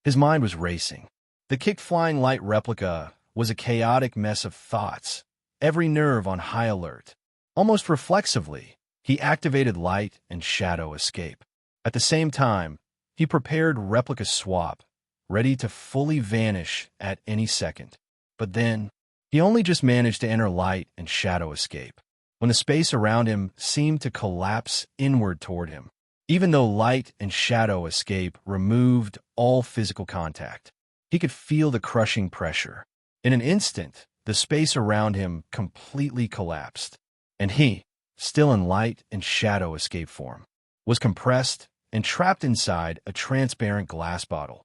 His mind was racing. The kick-flying light replica was a chaotic mess of thoughts, every nerve on high alert. Almost reflexively, he activated light and shadow escape. At the same time, he prepared replica swap, ready to fully vanish at any second. But then, he only just managed to enter light and shadow escape, when the space around him seemed to collapse inward toward him. Even though light and shadow escape removed all physical contact, he could feel the crushing pressure. In an instant, the space around him completely collapsed, and he, still in light and shadow escape form, was compressed and trapped inside a transparent glass bottle.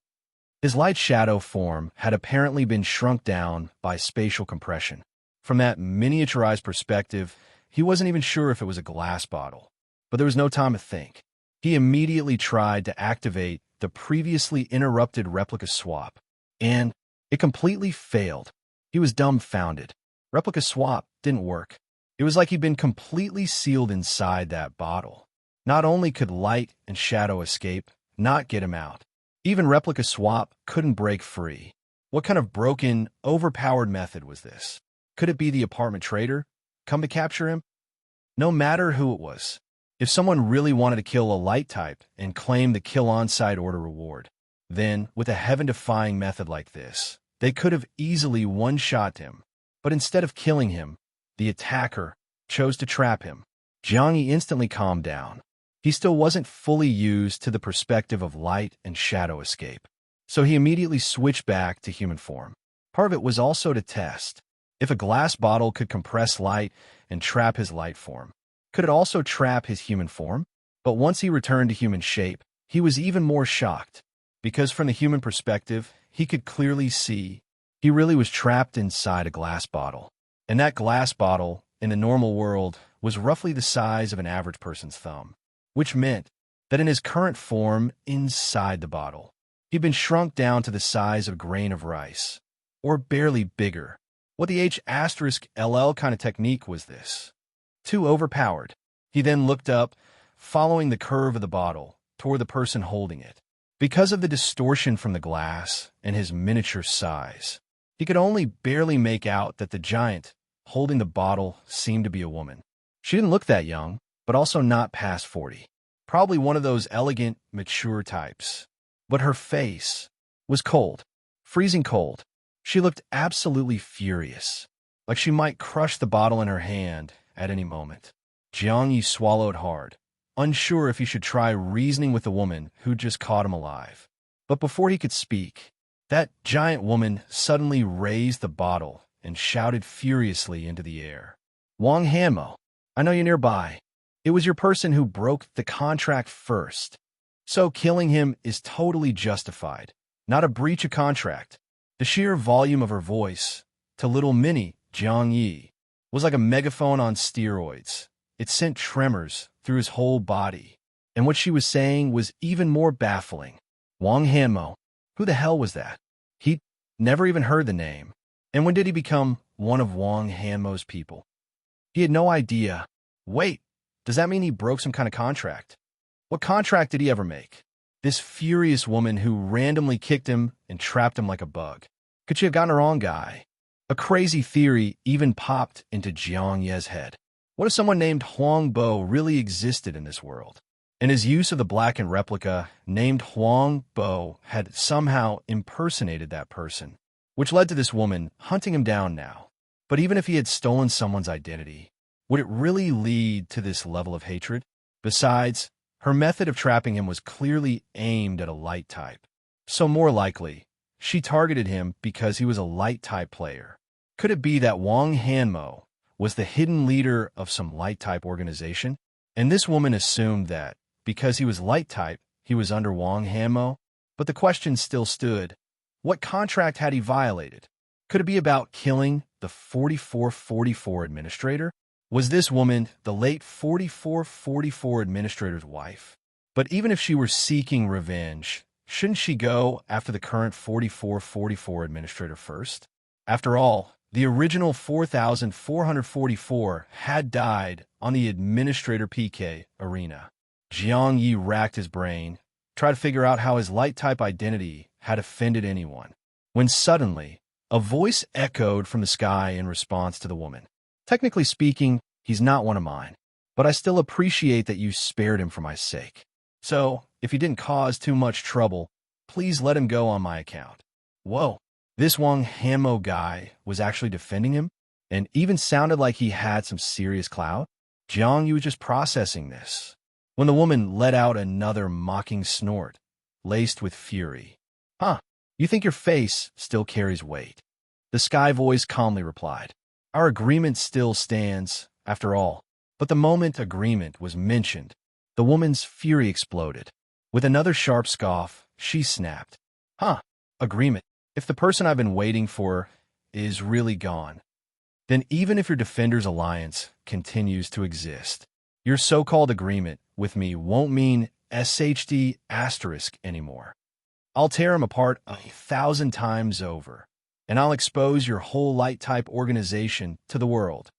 His light-shadow form had apparently been shrunk down by spatial compression. From that miniaturized perspective, he wasn't even sure if it was a glass bottle. But there was no time to think. He immediately tried to activate the previously interrupted replica swap, and it completely failed. He was dumbfounded. Replica swap didn't work. It was like he'd been completely sealed inside that bottle. Not only could light and shadow escape not get him out, even replica swap couldn't break free. What kind of broken, overpowered method was this? Could it be the apartment trader come to capture him? No matter who it was, if someone really wanted to kill a light type and claim the kill on-site order reward, then, with a heaven-defying method like this, they could have easily one-shot him. But instead of killing him, the attacker chose to trap him. Jiang Ye instantly calmed down. He still wasn't fully used to the perspective of light and shadow escape, so he immediately switched back to human form. Part of it was also to test if a glass bottle could compress light and trap his light form. Could it also trap his human form? But once he returned to human shape, he was even more shocked, because from the human perspective, he could clearly see he really was trapped inside a glass bottle. And that glass bottle, in the normal world, was roughly the size of an average person's thumb, which meant that in his current form inside the bottle, he'd been shrunk down to the size of a grain of rice, or barely bigger. What the H*LL kind of technique was this? Too overpowered. He then looked up, following the curve of the bottle, toward the person holding it. Because of the distortion from the glass and his miniature size, he could only barely make out that the giant holding the bottle seemed to be a woman. She didn't look that young, but also not past 40. Probably one of those elegant, mature types. But her face was cold, freezing cold. She looked absolutely furious, like she might crush the bottle in her hand at any moment. Jiang Ye swallowed hard, unsure if he should try reasoning with the woman who'd just caught him alive. But before he could speak, that giant woman suddenly raised the bottle and shouted furiously into the air. "Wang Hanmo, I know you're nearby. It was your person who broke the contract first. So killing him is totally justified, not a breach of contract." The sheer volume of her voice, to little mini Jiang Ye, was like a megaphone on steroids. It sent tremors through his whole body. And what she was saying was even more baffling. Wang Hanmo. Who the hell was that? He'd never even heard the name. And when did he become one of Wang Hanmo's people? He had no idea. Wait, does that mean he broke some kind of contract? What contract did he ever make? This furious woman who randomly kicked him and trapped him like a bug. Could she have gotten her own guy? A crazy theory even popped into Jiang Ye's head. What if someone named Huang Bo really existed in this world? And his use of the blackened replica named Huang Bo had somehow impersonated that person, which led to this woman hunting him down now. But even if he had stolen someone's identity, would it really lead to this level of hatred? Besides, her method of trapping him was clearly aimed at a light type. So more likely, she targeted him because he was a light type player. Could it be that Wang Hanmo was the hidden leader of some light type organization? And this woman assumed that, because he was light type, he was under Wang Hanmo? But the question still stood. What contract had he violated? Could it be about killing the 4444 administrator? Was this woman the late 4444 administrator's wife? But even if she were seeking revenge, shouldn't she go after the current 4444 administrator first? After all, the original 4444 had died on the Administrator PK arena. Jiang Ye racked his brain, tried to figure out how his light-type identity had offended anyone, when suddenly, a voice echoed from the sky in response to the woman. Technically speaking, he's not one of mine, but I still appreciate that you spared him for my sake. So, if he didn't cause too much trouble, please let him go on my account. Whoa, this Wang Hamo guy was actually defending him, and even sounded like he had some serious clout? Jiang Yu was just processing this, when the woman let out another mocking snort, laced with fury. Huh, you think your face still carries weight? The sky voice calmly replied. Our agreement still stands, after all. But the moment agreement was mentioned, the woman's fury exploded. With another sharp scoff, she snapped. Huh, agreement. If the person I've been waiting for is really gone, then even if your Defenders Alliance continues to exist, your so-called agreement with me won't mean SHD asterisk anymore. I'll tear him apart 1,000 times over, and I'll expose your whole light-type organization to the world.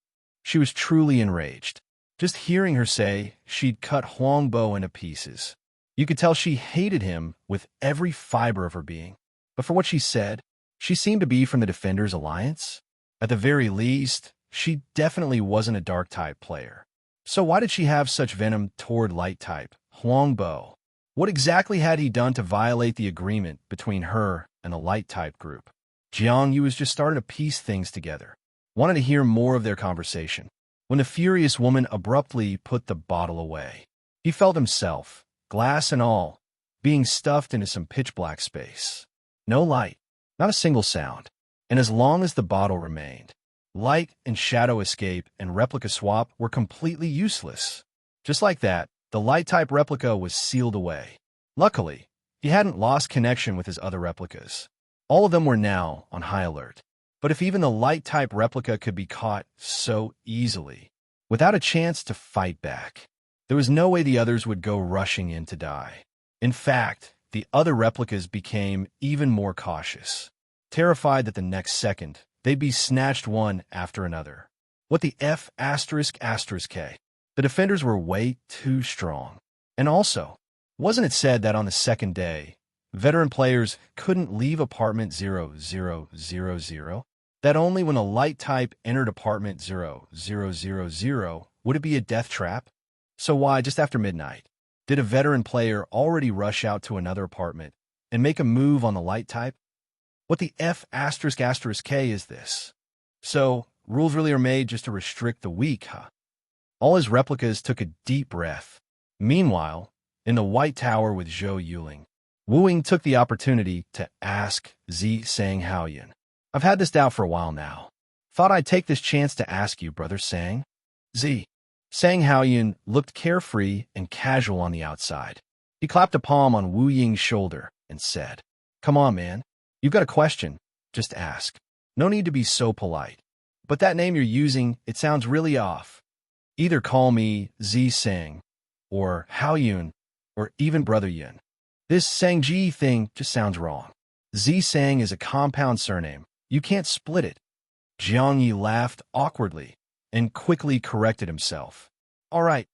She was truly enraged. Just hearing her say she'd cut Huangbo into pieces. You could tell she hated him with every fiber of her being. But for what she said, she seemed to be from the Defenders Alliance. At the very least, she definitely wasn't a dark-type player. So why did she have such venom toward light-type Huangbo? What exactly had he done to violate the agreement between her and the light-type group? Jiang Yu was just starting to piece things together, wanted to hear more of their conversation, when the furious woman abruptly put the bottle away. He felt himself, glass and all, being stuffed into some pitch-black space. No light, not a single sound, and as long as the bottle remained, light and shadow escape and replica swap were completely useless. Just like that, the light-type replica was sealed away. Luckily, he hadn't lost connection with his other replicas. All of them were now on high alert. But if even the light-type replica could be caught so easily, without a chance to fight back, there was no way the others would go rushing in to die. In fact, the other replicas became even more cautious, terrified that the next second, they'd be snatched one after another. What the F asterisk asterisk K? The defenders were way too strong. And also, wasn't it said that on the second day, veteran players couldn't leave apartment 0000? That only when a light type entered apartment 0000 would it be a death trap? So why, just after midnight, did a veteran player already rush out to another apartment and make a move on the light type? What the F asterisk asterisk K is this? So, rules really are made just to restrict the weak, huh? All his replicas took a deep breath. Meanwhile, in the White Tower with Zhou Yuling, Wu Ying took the opportunity to ask Zi Sang Haoyun. I've had this doubt for a while now. Thought I'd take this chance to ask you, Brother Sang. Zi Sang Haoyun looked carefree and casual on the outside. He clapped a palm on Wu Ying's shoulder and said, Come on, man. You've got a question. Just ask. No need to be so polite. But that name you're using, it sounds really off. Either call me Zi Sang, or Haoyun, or even Brother Yun. This Sangji thing just sounds wrong. Zi Sang is a compound surname. You can't split it. Jiang Ye laughed awkwardly and quickly corrected himself. All right,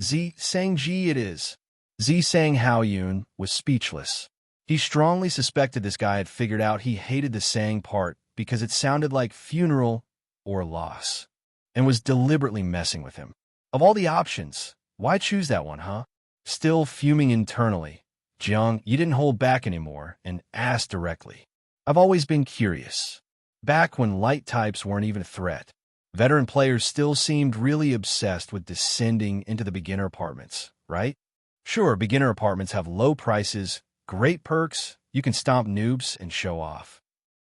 Zi Sangji it is. Zi Sang Haoyun was speechless. He strongly suspected this guy had figured out he hated the Sang part because it sounded like funeral or loss, and was deliberately messing with him. Of all the options, why choose that one, huh? Still fuming internally, Jiang Ye didn't hold back anymore and asked directly. I've always been curious. Back when light types weren't even a threat, veteran players still seemed really obsessed with descending into the beginner apartments, right? Sure, beginner apartments have low prices, great perks, you can stomp noobs and show off.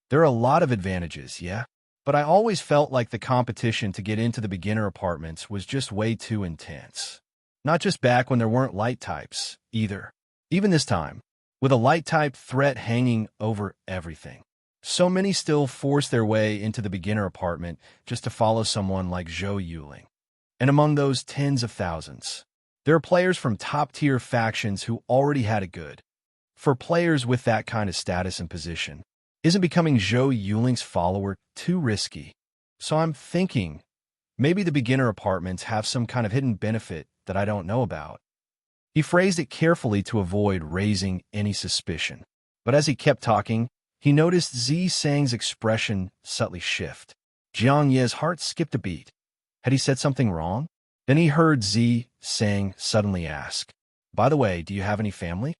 There are a lot of advantages, yeah? But I always felt like the competition to get into the beginner apartments was just way too intense. Not just back when there weren't light types, either. Even this time, with a light type threat hanging over everything. So many still force their way into the beginner apartment just to follow someone like Zhou Yuling. And among those tens of thousands, there are players from top-tier factions who already had it good. For players with that kind of status and position, isn't becoming Zhou Yuling's follower too risky? So I'm thinking, maybe the beginner apartments have some kind of hidden benefit that I don't know about. He phrased it carefully to avoid raising any suspicion. But as he kept talking, he noticed Zi Sang's expression subtly shift. Jiang Ye's heart skipped a beat. Had he said something wrong? Then he heard Zi Sang suddenly ask, "By the way, do you have any family?"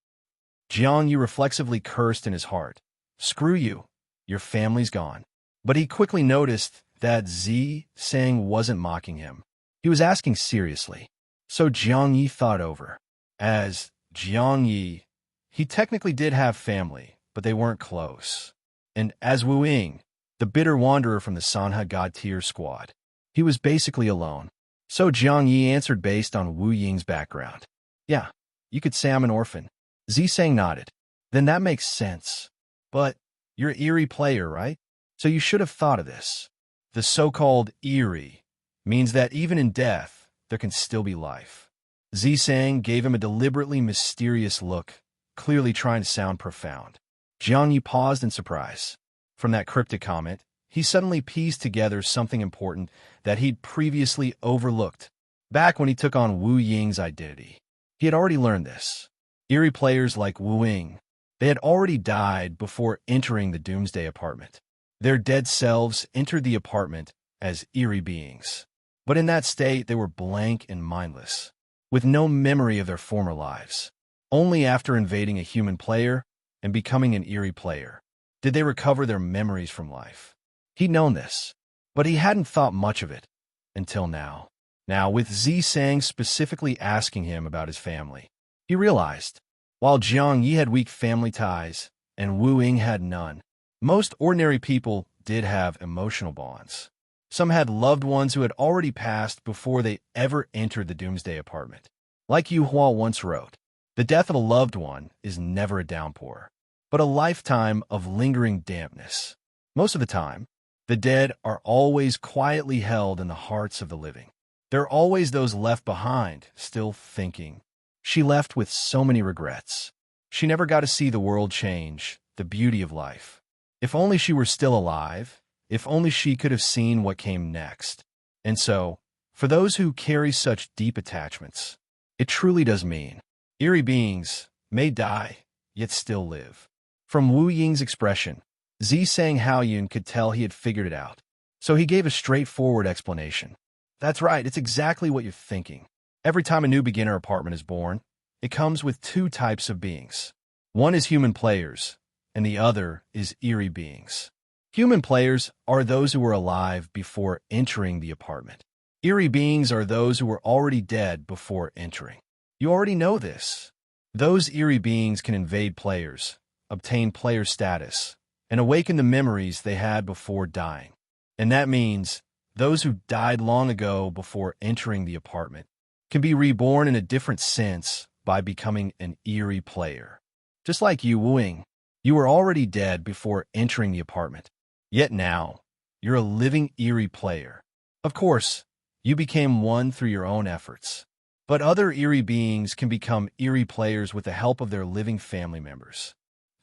Jiang Ye reflexively cursed in his heart. "Screw you. Your family's gone." But he quickly noticed that Zi Sang wasn't mocking him. He was asking seriously. So Jiang Ye thought over. As Jiang Ye, he technically did have family, but they weren't close. And as Wu Ying, the bitter wanderer from the Sanhe God tier squad, he was basically alone. So Jiang Ye answered based on Wu Ying's background. "Yeah, you could say I'm an orphan." Zi Sang nodded. "Then that makes sense. But you're an eerie player, right? So you should have thought of this. The so-called eerie means that even in death, there can still be life." Zi Sang gave him a deliberately mysterious look, clearly trying to sound profound. Jiang Ye paused in surprise. From that cryptic comment, he suddenly pieced together something important that he'd previously overlooked. Back when he took on Wu Ying's identity, he had already learned this. Eerie players like Wu Ying, they had already died before entering the Doomsday Apartment. Their dead selves entered the apartment as eerie beings. But in that state, they were blank and mindless, with no memory of their former lives. Only after invading a human player and becoming an eerie player did they recover their memories from life. He'd known this, but he hadn't thought much of it until now. Now, with Zi Sang specifically asking him about his family, he realized, while Jiang Ye had weak family ties and Wu Ying had none, most ordinary people did have emotional bonds. Some had loved ones who had already passed before they ever entered the Doomsday Apartment. Like Yu Hua once wrote, "The death of a loved one is never a downpour, but a lifetime of lingering dampness." Most of the time, the dead are always quietly held in the hearts of the living. There are always those left behind, still thinking. She left with so many regrets. She never got to see the world change, the beauty of life. If only she were still alive, if only she could have seen what came next. And so, for those who carry such deep attachments, it truly does mean eerie beings may die, yet still live. From Wu Ying's expression, Zi Sang Haoyun could tell he had figured it out. So he gave a straightforward explanation. "That's right, it's exactly what you're thinking. Every time a new beginner apartment is born, it comes with two types of beings. One is human players, and the other is eerie beings. Human players are those who were alive before entering the apartment. Eerie beings are those who were already dead before entering. You already know this. Those eerie beings can invade players, obtain player status, and awaken the memories they had before dying. And that means those who died long ago before entering the apartment can be reborn in a different sense by becoming an eerie player. Just like you, Wu Ying, you were already dead before entering the apartment. Yet now, you're a living eerie player. Of course, you became one through your own efforts. But other eerie beings can become eerie players with the help of their living family members.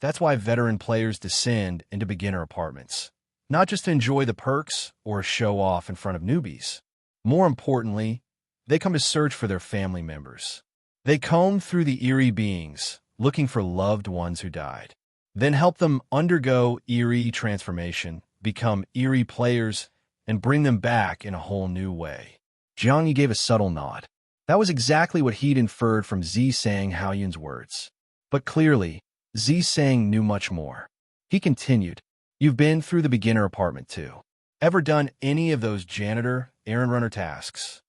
That's why veteran players descend into beginner apartments, not just to enjoy the perks or show off in front of newbies. More importantly, they come to search for their family members. They comb through the eerie beings, looking for loved ones who died. Then help them undergo eerie transformation, become eerie players, and bring them back in a whole new way. Jiang Ye gave a subtle nod. That was exactly what he'd inferred from Zi Sang Haoyun's words. But clearly, Zi Sang knew much more. He continued, "You've been through the beginner apartment too. Ever done any of those janitor, errand runner tasks?"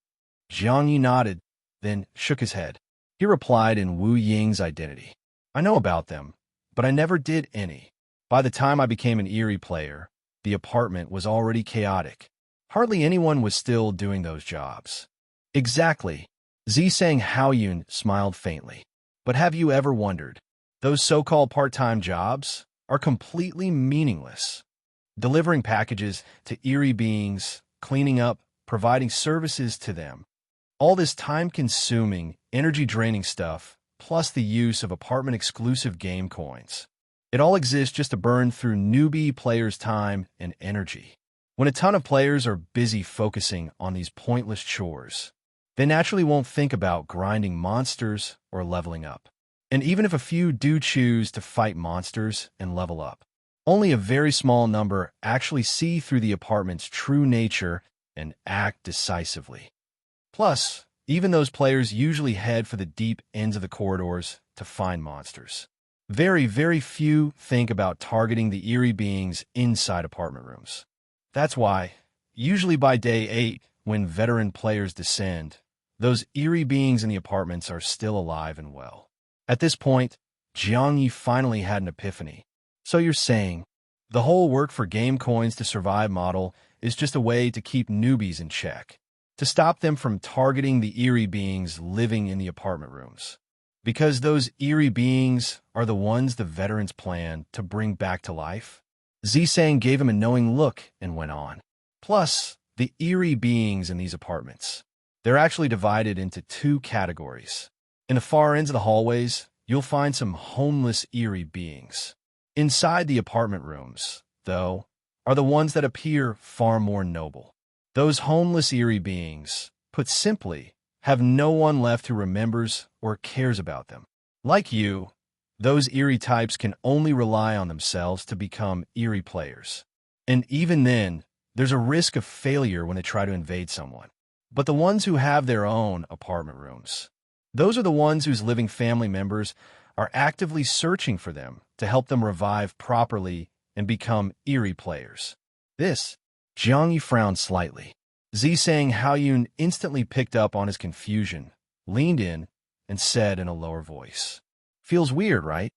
Jiang Ye nodded, then shook his head. He replied in Wu Ying's identity. "I know about them, but I never did any. By the time I became an eerie player, the apartment was already chaotic. Hardly anyone was still doing those jobs." "Exactly." Zi Sang Haoyun smiled faintly. "But have you ever wondered? Those so-called part-time jobs are completely meaningless. Delivering packages to eerie beings, cleaning up, providing services to them, All this time-consuming, energy-draining stuff, plus the use of apartment-exclusive game coins. It all exists just to burn through newbie players' time and energy. When a ton of players are busy focusing on these pointless chores, they naturally won't think about grinding monsters or leveling up. And even if a few do choose to fight monsters and level up, only a very small number actually see through the apartment's true nature and act decisively. Plus, even those players usually head for the deep ends of the corridors to find monsters. Very, very few think about targeting the eerie beings inside apartment rooms. That's why, usually by day 8, when veteran players descend, those eerie beings in the apartments are still alive and well. At this point, Jiang Ye finally had an epiphany. So you're saying, the whole work for game coins to survive model is just a way to keep newbies in check, to stop them from targeting the eerie beings living in the apartment rooms. Because those eerie beings are the ones the veterans plan to bring back to life? Zisang gave him a knowing look and went on. Plus, the eerie beings in these apartments, they're actually divided into 2 categories. In the far ends of the hallways, you'll find some homeless eerie beings. Inside the apartment rooms, though, are the ones that appear far more noble. Those homeless eerie beings, put simply, have no one left who remembers or cares about them. Like you, those eerie types can only rely on themselves to become eerie players. And even then, there's a risk of failure when they try to invade someone. But the ones who have their own apartment rooms, those are the ones whose living family members are actively searching for them to help them revive properly and become eerie players. This, Jiang Ye frowned slightly. Zisang Haoyun instantly picked up on his confusion, leaned in, and said in a lower voice, "Feels weird, right?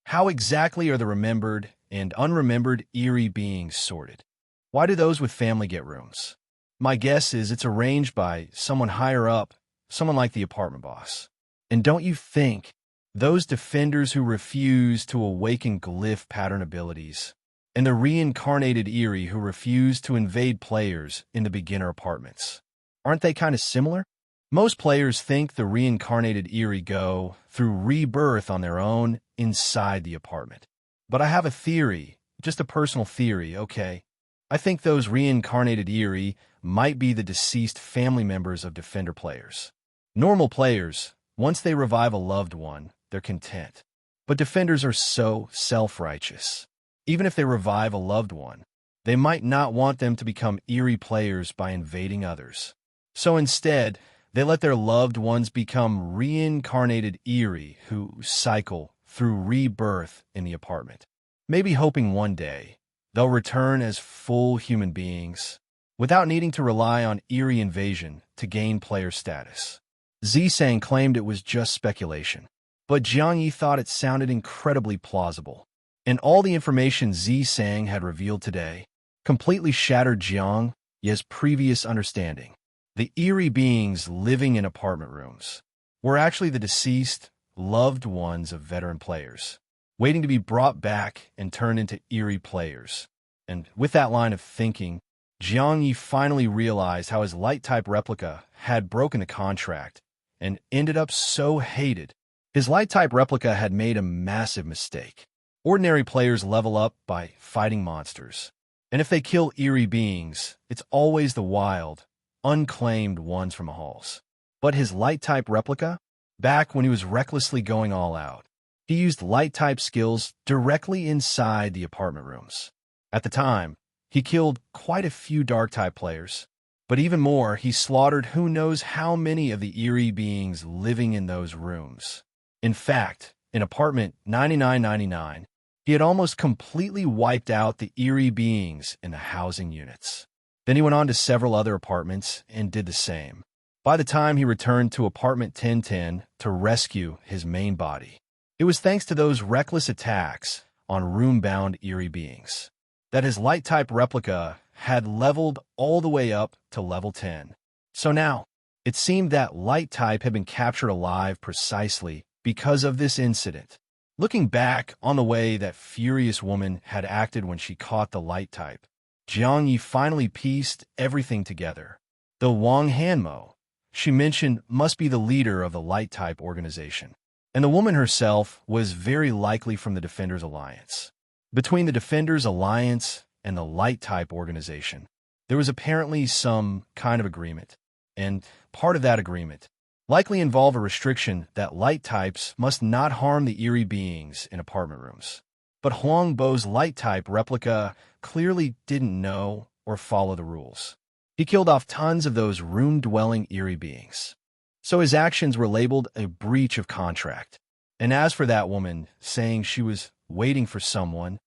How exactly are the remembered and unremembered eerie beings sorted? Why do those with family get rooms? My guess is it's arranged by someone higher up, someone like the apartment boss. And don't you think those defenders who refuse to awaken glyph pattern abilities, and the reincarnated eerie who refuse to invade players in the beginner apartments, aren't they kind of similar? Most players think the reincarnated eerie go through rebirth on their own inside the apartment. But I have a theory, just a personal theory, okay? I think those reincarnated eerie might be the deceased family members of defender players. Normal players, once they revive a loved one, they're content. But defenders are so self-righteous. Even if they revive a loved one, they might not want them to become eerie players by invading others. So instead, they let their loved ones become reincarnated eerie who cycle through rebirth in the apartment, maybe hoping one day they'll return as full human beings without needing to rely on eerie invasion to gain player status. Zisang claimed it was just speculation, but Jiang Ye thought it sounded incredibly plausible. And all the information Zisang had revealed today completely shattered Jiang Ye's previous understanding. The eerie beings living in apartment rooms were actually the deceased, loved ones of veteran players, waiting to be brought back and turned into eerie players. And with that line of thinking, Jiang Ye finally realized how his light-type replica had broken the contract and ended up so hated. His light-type replica had made a massive mistake. Ordinary players level up by fighting monsters. And if they kill eerie beings, it's always the wild, unclaimed ones from the halls. But his light-type replica, back when he was recklessly going all out, he used light-type skills directly inside the apartment rooms. At the time, he killed quite a few dark-type players, but even more, he slaughtered who knows how many of the eerie beings living in those rooms. In fact, in apartment 9999, he had almost completely wiped out the eerie beings in the housing units. Then he went on to several other apartments and did the same. By the time he returned to apartment 1010 to rescue his main body, it was thanks to those reckless attacks on room-bound eerie beings that his light-type replica had leveled all the way up to level 10. So now, it seemed that light-type had been captured alive precisely because of this incident. Looking back on the way that furious woman had acted when she caught the light-type, Jiang Ye finally pieced everything together. The Wang Hanmo, she mentioned must be the leader of the Light-type organization. And the woman herself was very likely from the Defenders Alliance. Between the Defenders Alliance and the Light-type organization, there was apparently some kind of agreement. And part of that agreement likely involved a restriction that light types must not harm the eerie beings in apartment rooms. But Huang Bo's light-type replica clearly didn't know or follow the rules. He killed off tons of those room-dwelling eerie beings. So his actions were labeled a breach of contract. And as for that woman saying she was waiting for someone,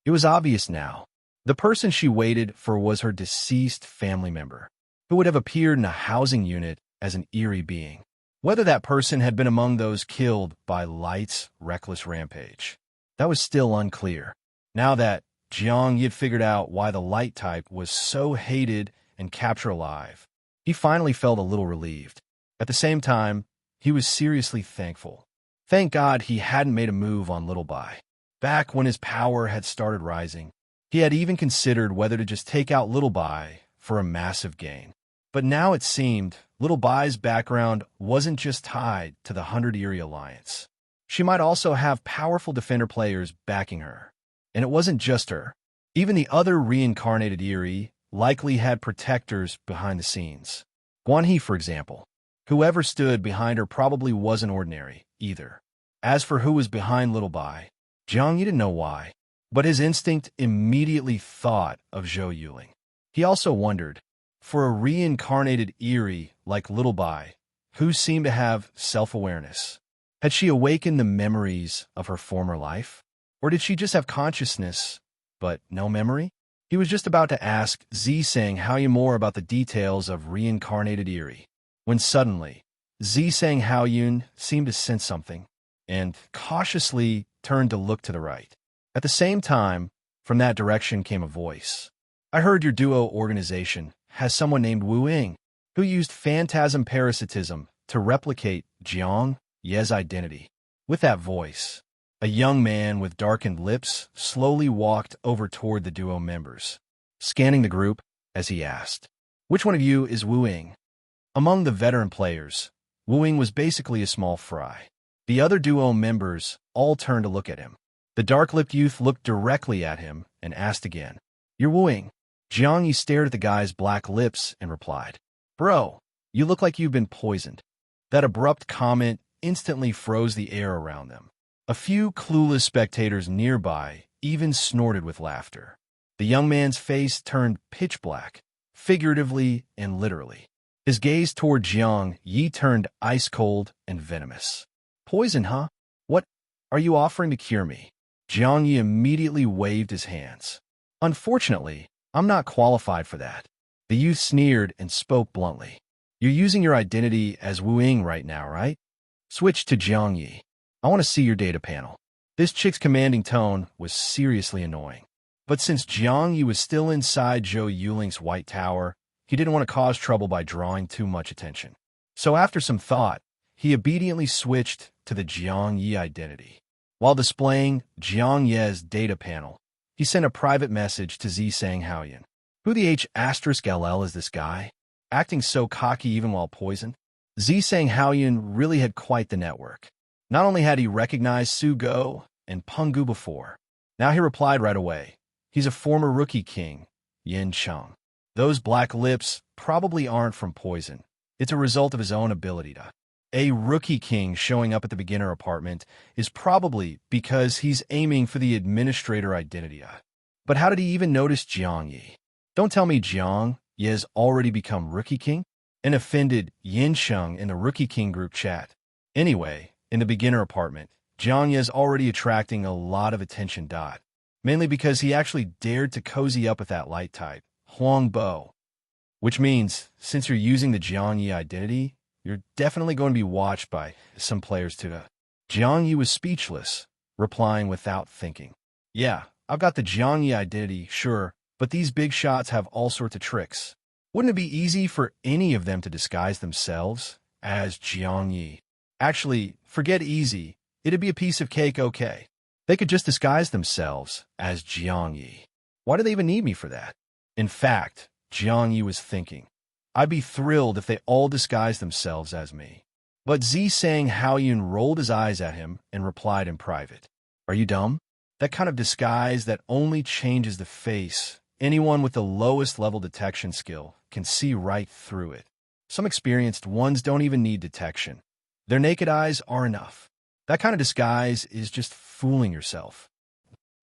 it was obvious now. The person she waited for was her deceased family member, who would have appeared in a housing unit as an eerie being. Whether that person had been among those killed by Light's reckless rampage, that was still unclear. Now that Jiang Ye had figured out why the Light type was so hated and captured alive, he finally felt a little relieved. At the same time, he was seriously thankful. Thank God he hadn't made a move on Little Bai. Back when his power had started rising, he had even considered whether to just take out Little Bai for a massive gain. But now it seemed Little Bai's background wasn't just tied to the 100 Eerie Alliance. She might also have powerful Defender players backing her. And it wasn't just her. Even the other reincarnated Eerie likely had protectors behind the scenes. Guan He, for example. Whoever stood behind her probably wasn't ordinary, either. As for who was behind Little Bai, Jiang Ye didn't know why, but his instinct immediately thought of Zhou Yuling. He also wondered, for a reincarnated Eerie like Little Bai, who seemed to have self-awareness, had she awakened the memories of her former life? Or did she just have consciousness, but no memory? He was just about to ask Zisang Haoyun more about the details of reincarnated Eerie, when suddenly, Zisang Haoyun seemed to sense something, and cautiously turned to look to the right. At the same time, from that direction came a voice. I heard your duo organization has someone named Wu Ying, who used phantasm parasitism to replicate Jiang Ye's identity. With that voice, a young man with darkened lips slowly walked over toward the duo members, scanning the group as he asked, "Which one of you is Wu Ying?" Among the veteran players, Wu Ying was basically a small fry. The other duo members all turned to look at him. The dark-lipped youth looked directly at him and asked again, "You're Wu Ying?" Jiang Ye stared at the guy's black lips and replied, "Bro, you look like you've been poisoned." That abrupt comment instantly froze the air around them. A few clueless spectators nearby even snorted with laughter. The young man's face turned pitch black, figuratively and literally. His gaze toward Jiang Ye turned ice-cold and venomous. "Poison, huh? What? Are you offering to cure me?" Jiang Ye immediately waved his hands. "Unfortunately, I'm not qualified for that." The youth sneered and spoke bluntly. "You're using your identity as Wu Ying right now, right? Switch to Jiang Ye. I want to see your data panel." This chick's commanding tone was seriously annoying. But since Jiang Ye was still inside Zhou Yuling's White Tower, he didn't want to cause trouble by drawing too much attention. So after some thought, he obediently switched to the Jiang Ye identity. While displaying Jiang Ye's data panel, he sent a private message to Zisang Haoyun. Who the H*LL is this guy? Acting so cocky even while poisoned? Zisang Haoyun really had quite the network. Not only had he recognized Su Go and Peng Gu before, now he replied right away. He's a former rookie king, Yin Cheng. Those black lips probably aren't from poison. It's a result of his own ability to. A rookie king showing up at the beginner apartment is probably because he's aiming for the administrator identity. But how did he even notice Jiang Ye? Don't tell me Jiang Ye has already become rookie king? An offended Yin Sheng in the rookie king group chat. Anyway, in the beginner apartment, Jiang Ye is already attracting a lot of attention. Mainly because he actually dared to cozy up with that light type, Huang Bo. Which means, since you're using the Jiang Ye identity, you're definitely going to be watched by some players too. Jiang Ye was speechless, replying without thinking. "Yeah, I've got the Jiang Ye identity, sure, but these big shots have all sorts of tricks. Wouldn't it be easy for any of them to disguise themselves as Jiang Ye? Actually, forget easy. It'd be a piece of cake, okay. They could just disguise themselves as Jiang Ye. Why do they even need me for that?" In fact, Jiang Ye was thinking, I'd be thrilled if they all disguised themselves as me. But Zisang Haoyun rolled his eyes at him and replied in private, Are you dumb? That kind of disguise that only changes the face. Anyone with the lowest level detection skill can see right through it. Some experienced ones don't even need detection. Their naked eyes are enough. That kind of disguise is just fooling yourself.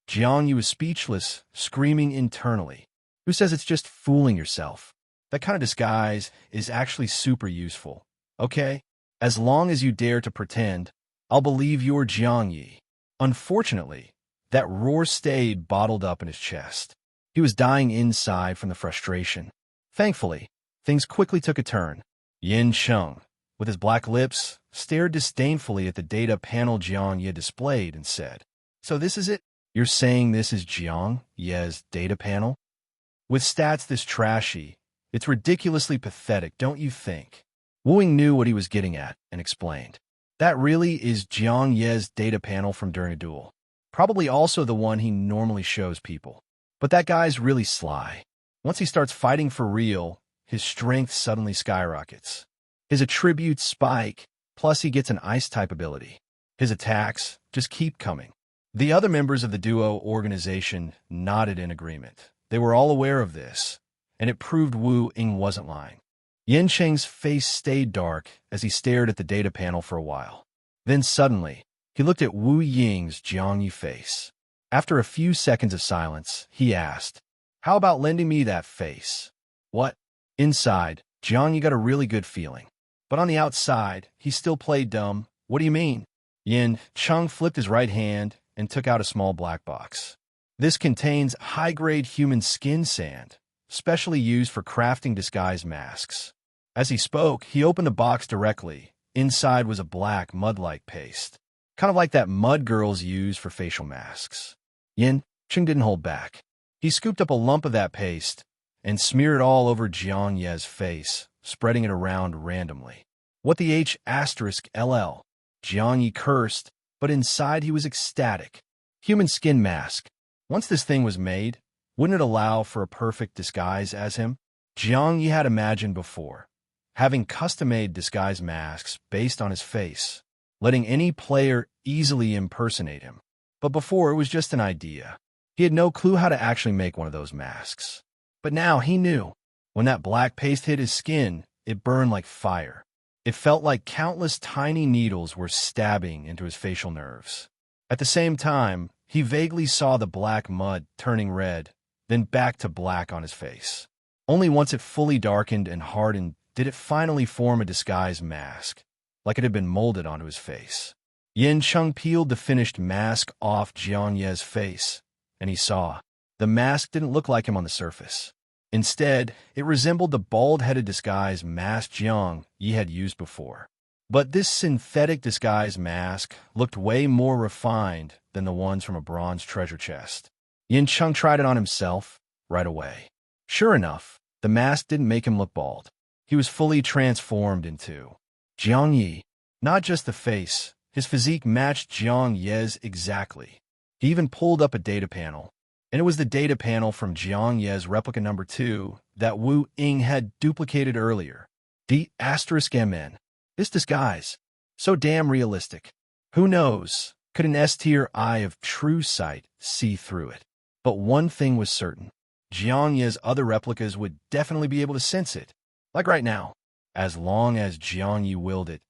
Jiang Ye was speechless, screaming internally. Who says it's just fooling yourself? That kind of disguise is actually super useful. Okay? As long as you dare to pretend, I'll believe you're Jiang Ye. Unfortunately, that roar stayed bottled up in his chest. He was dying inside from the frustration. Thankfully, things quickly took a turn. Yin Cheng, with his black lips, stared disdainfully at the data panel Jiang Ye displayed and said, So this is it? You're saying this is Jiang Ye's data panel? With stats this trashy, it's ridiculously pathetic, don't you think? Wu Ying knew what he was getting at and explained. That really is Jiang Ye's data panel from during a duel. Probably also the one he normally shows people. But that guy's really sly. Once he starts fighting for real, his strength suddenly skyrockets. His attributes spike, plus he gets an ice-type ability. His attacks just keep coming. The other members of the duo organization nodded in agreement. They were all aware of this, and it proved Wu Ying wasn't lying. Yin Cheng's face stayed dark as he stared at the data panel for a while. Then suddenly, he looked at Wu Ying's Jiang Ye face. After a few seconds of silence, he asked, How about lending me that face? What? Inside, Jiang Ye got a really good feeling. But on the outside, he still played dumb. What do you mean? Yin Cheng flipped his right hand and took out a small black box. This contains high-grade human skin sand, specially used for crafting disguise masks. As he spoke, he opened the box directly. Inside was a black, mud-like paste, kind of like that mud girls use for facial masks. Yin Cheng didn't hold back. He scooped up a lump of that paste and smeared it all over Jiang Ye's face, spreading it around randomly. What the H*LL? Jiang Ye cursed, but inside he was ecstatic. Human skin mask. Once this thing was made, wouldn't it allow for a perfect disguise as him? Jiang Ye had imagined before, having custom-made disguise masks based on his face, letting any player easily impersonate him. But before, it was just an idea. He had no clue how to actually make one of those masks. But now he knew. When that black paste hit his skin, it burned like fire. It felt like countless tiny needles were stabbing into his facial nerves. At the same time, he vaguely saw the black mud turning red, then back to black on his face. Only once it fully darkened and hardened did it finally form a disguise mask, like it had been molded onto his face. Yin Cheng peeled the finished mask off Jiang Ye's face, and he saw. The mask didn't look like him on the surface. Instead, it resembled the bald-headed disguise mask Jiang Ye had used before. But this synthetic disguise mask looked way more refined than the ones from a bronze treasure chest. Yin Cheng tried it on himself right away. Sure enough, the mask didn't make him look bald. He was fully transformed into Jiang Ye. Not just the face, his physique matched Jiang Ye's exactly. He even pulled up a data panel, and it was the data panel from Jiang Ye's replica number 2 that Wu Ying had duplicated earlier. D*MN. This disguise, so damn realistic. Who knows, could an S-tier eye of true sight see through it? But one thing was certain. Jiang Ye's other replicas would definitely be able to sense it. Like right now, as long as Jiang Ye willed it,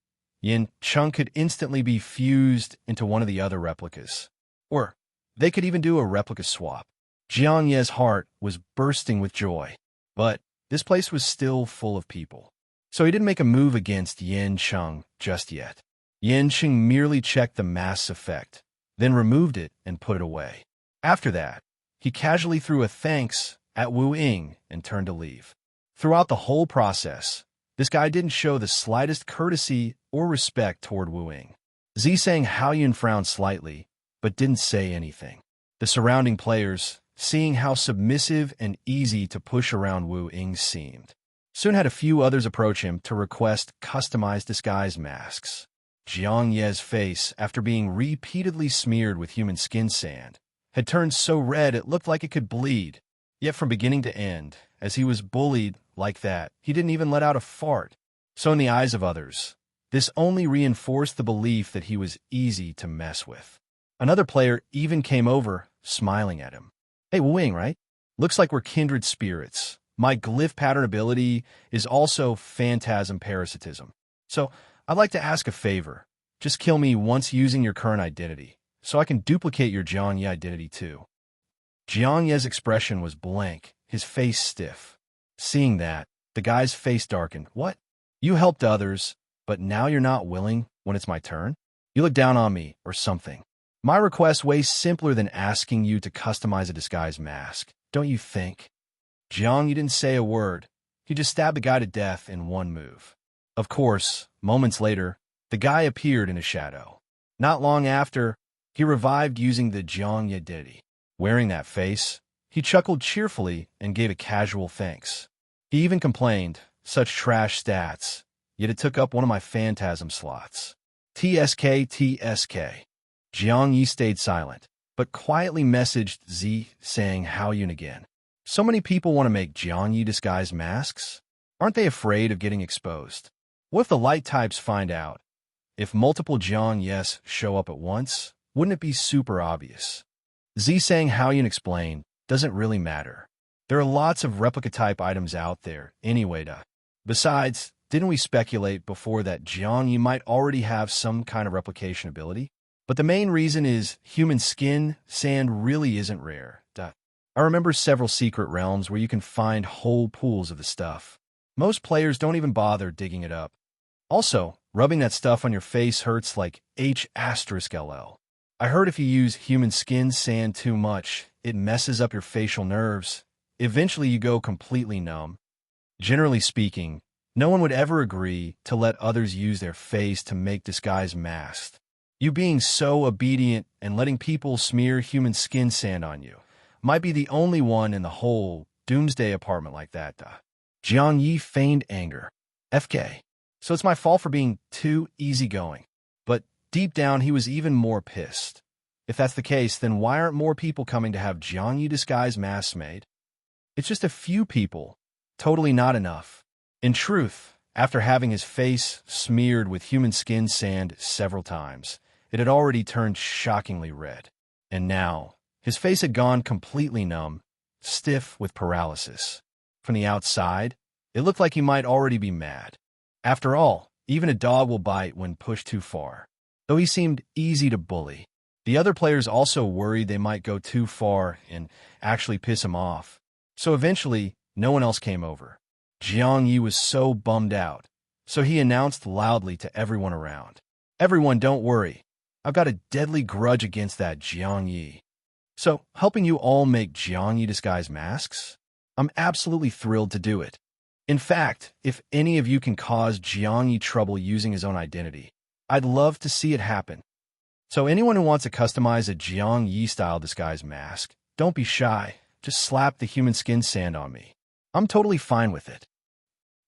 Yin Cheng could instantly be fused into one of the other replicas. Or they could even do a replica swap. Jiang Ye's heart was bursting with joy, but this place was still full of people. So he didn't make a move against Yin Cheng just yet. Yin Cheng merely checked the mask's effect, then removed it and put it away. After that, he casually threw a thanks at Wu Ying and turned to leave. Throughout the whole process, this guy didn't show the slightest courtesy or respect toward Wu Ying. Zisang Haoyun frowned slightly, but didn't say anything. The surrounding players, seeing how submissive and easy to push around Wu Ying seemed, soon had a few others approach him to request customized disguise masks. Jiang Ye's face, after being repeatedly smeared with human skin sand, had turned so red it looked like it could bleed. Yet from beginning to end, as he was bullied like that. He didn't even let out a fart. So in the eyes of others, this only reinforced the belief that he was easy to mess with. Another player even came over, smiling at him. Hey, Wing, right? Looks like we're kindred spirits. My glyph pattern ability is also phantasm parasitism. So I'd like to ask a favor. Just kill me once using your current identity, so I can duplicate your Jiang Ye identity too. Jiang Ye's expression was blank, his face stiff. Seeing that, the guy's face darkened. What? You helped others, but now you're not willing when it's my turn? You look down on me, or something. My request way simpler than asking you to customize a disguise mask, don't you think? Jiang, you didn't say a word. You just stabbed the guy to death in one move. Of course, moments later, the guy appeared in a shadow. Not long after, he revived using the Jiang Ye identity. Wearing that face, he chuckled cheerfully and gave a casual thanks. He even complained, such trash stats, yet it took up one of my phantasm slots. TSK. Jiang Ye stayed silent, but quietly messaged Z saying how yun again. So many people want to make Jiang Ye disguise masks? Aren't they afraid of getting exposed? What if the light types find out? If multiple Jiang Yes show up at once, wouldn't it be super obvious? Z saying how yun explained doesn't really matter. There are lots of replica type items out there anyway. Besides, didn't we speculate before that Jiang Ye might already have some kind of replication ability? But the main reason is human skin sand really isn't rare. I remember several secret realms where you can find whole pools of the stuff. Most players don't even bother digging it up. Also, rubbing that stuff on your face hurts like H*LL. I heard if you use human skin sand too much, it messes up your facial nerves. Eventually you go completely numb. Generally speaking, no one would ever agree to let others use their face to make disguise masks. You being so obedient and letting people smear human skin sand on you might be the only one in the whole Doomsday Apartment like that. Jiang Ye feigned anger. FK. So it's my fault for being too easygoing. But deep down, he was even more pissed. If that's the case, then why aren't more people coming to have Jiang Ye disguise masks made? It's just a few people. Totally not enough. In truth, after having his face smeared with human skin sand several times, it had already turned shockingly red. And now, his face had gone completely numb, stiff with paralysis. From the outside, it looked like he might already be mad. After all, even a dog will bite when pushed too far. Though he seemed easy to bully, the other players also worried they might go too far and actually piss him off. So eventually, no one else came over. Jiang Ye was so bummed out, so he announced loudly to everyone around. Everyone, don't worry. I've got a deadly grudge against that Jiang Ye. So, helping you all make Jiang Ye disguise masks? I'm absolutely thrilled to do it. In fact, if any of you can cause Jiang Ye trouble using his own identity, I'd love to see it happen. So anyone who wants to customize a Jiang Ye-style disguise mask, don't be shy. Just slap the human skin sand on me. I'm totally fine with it.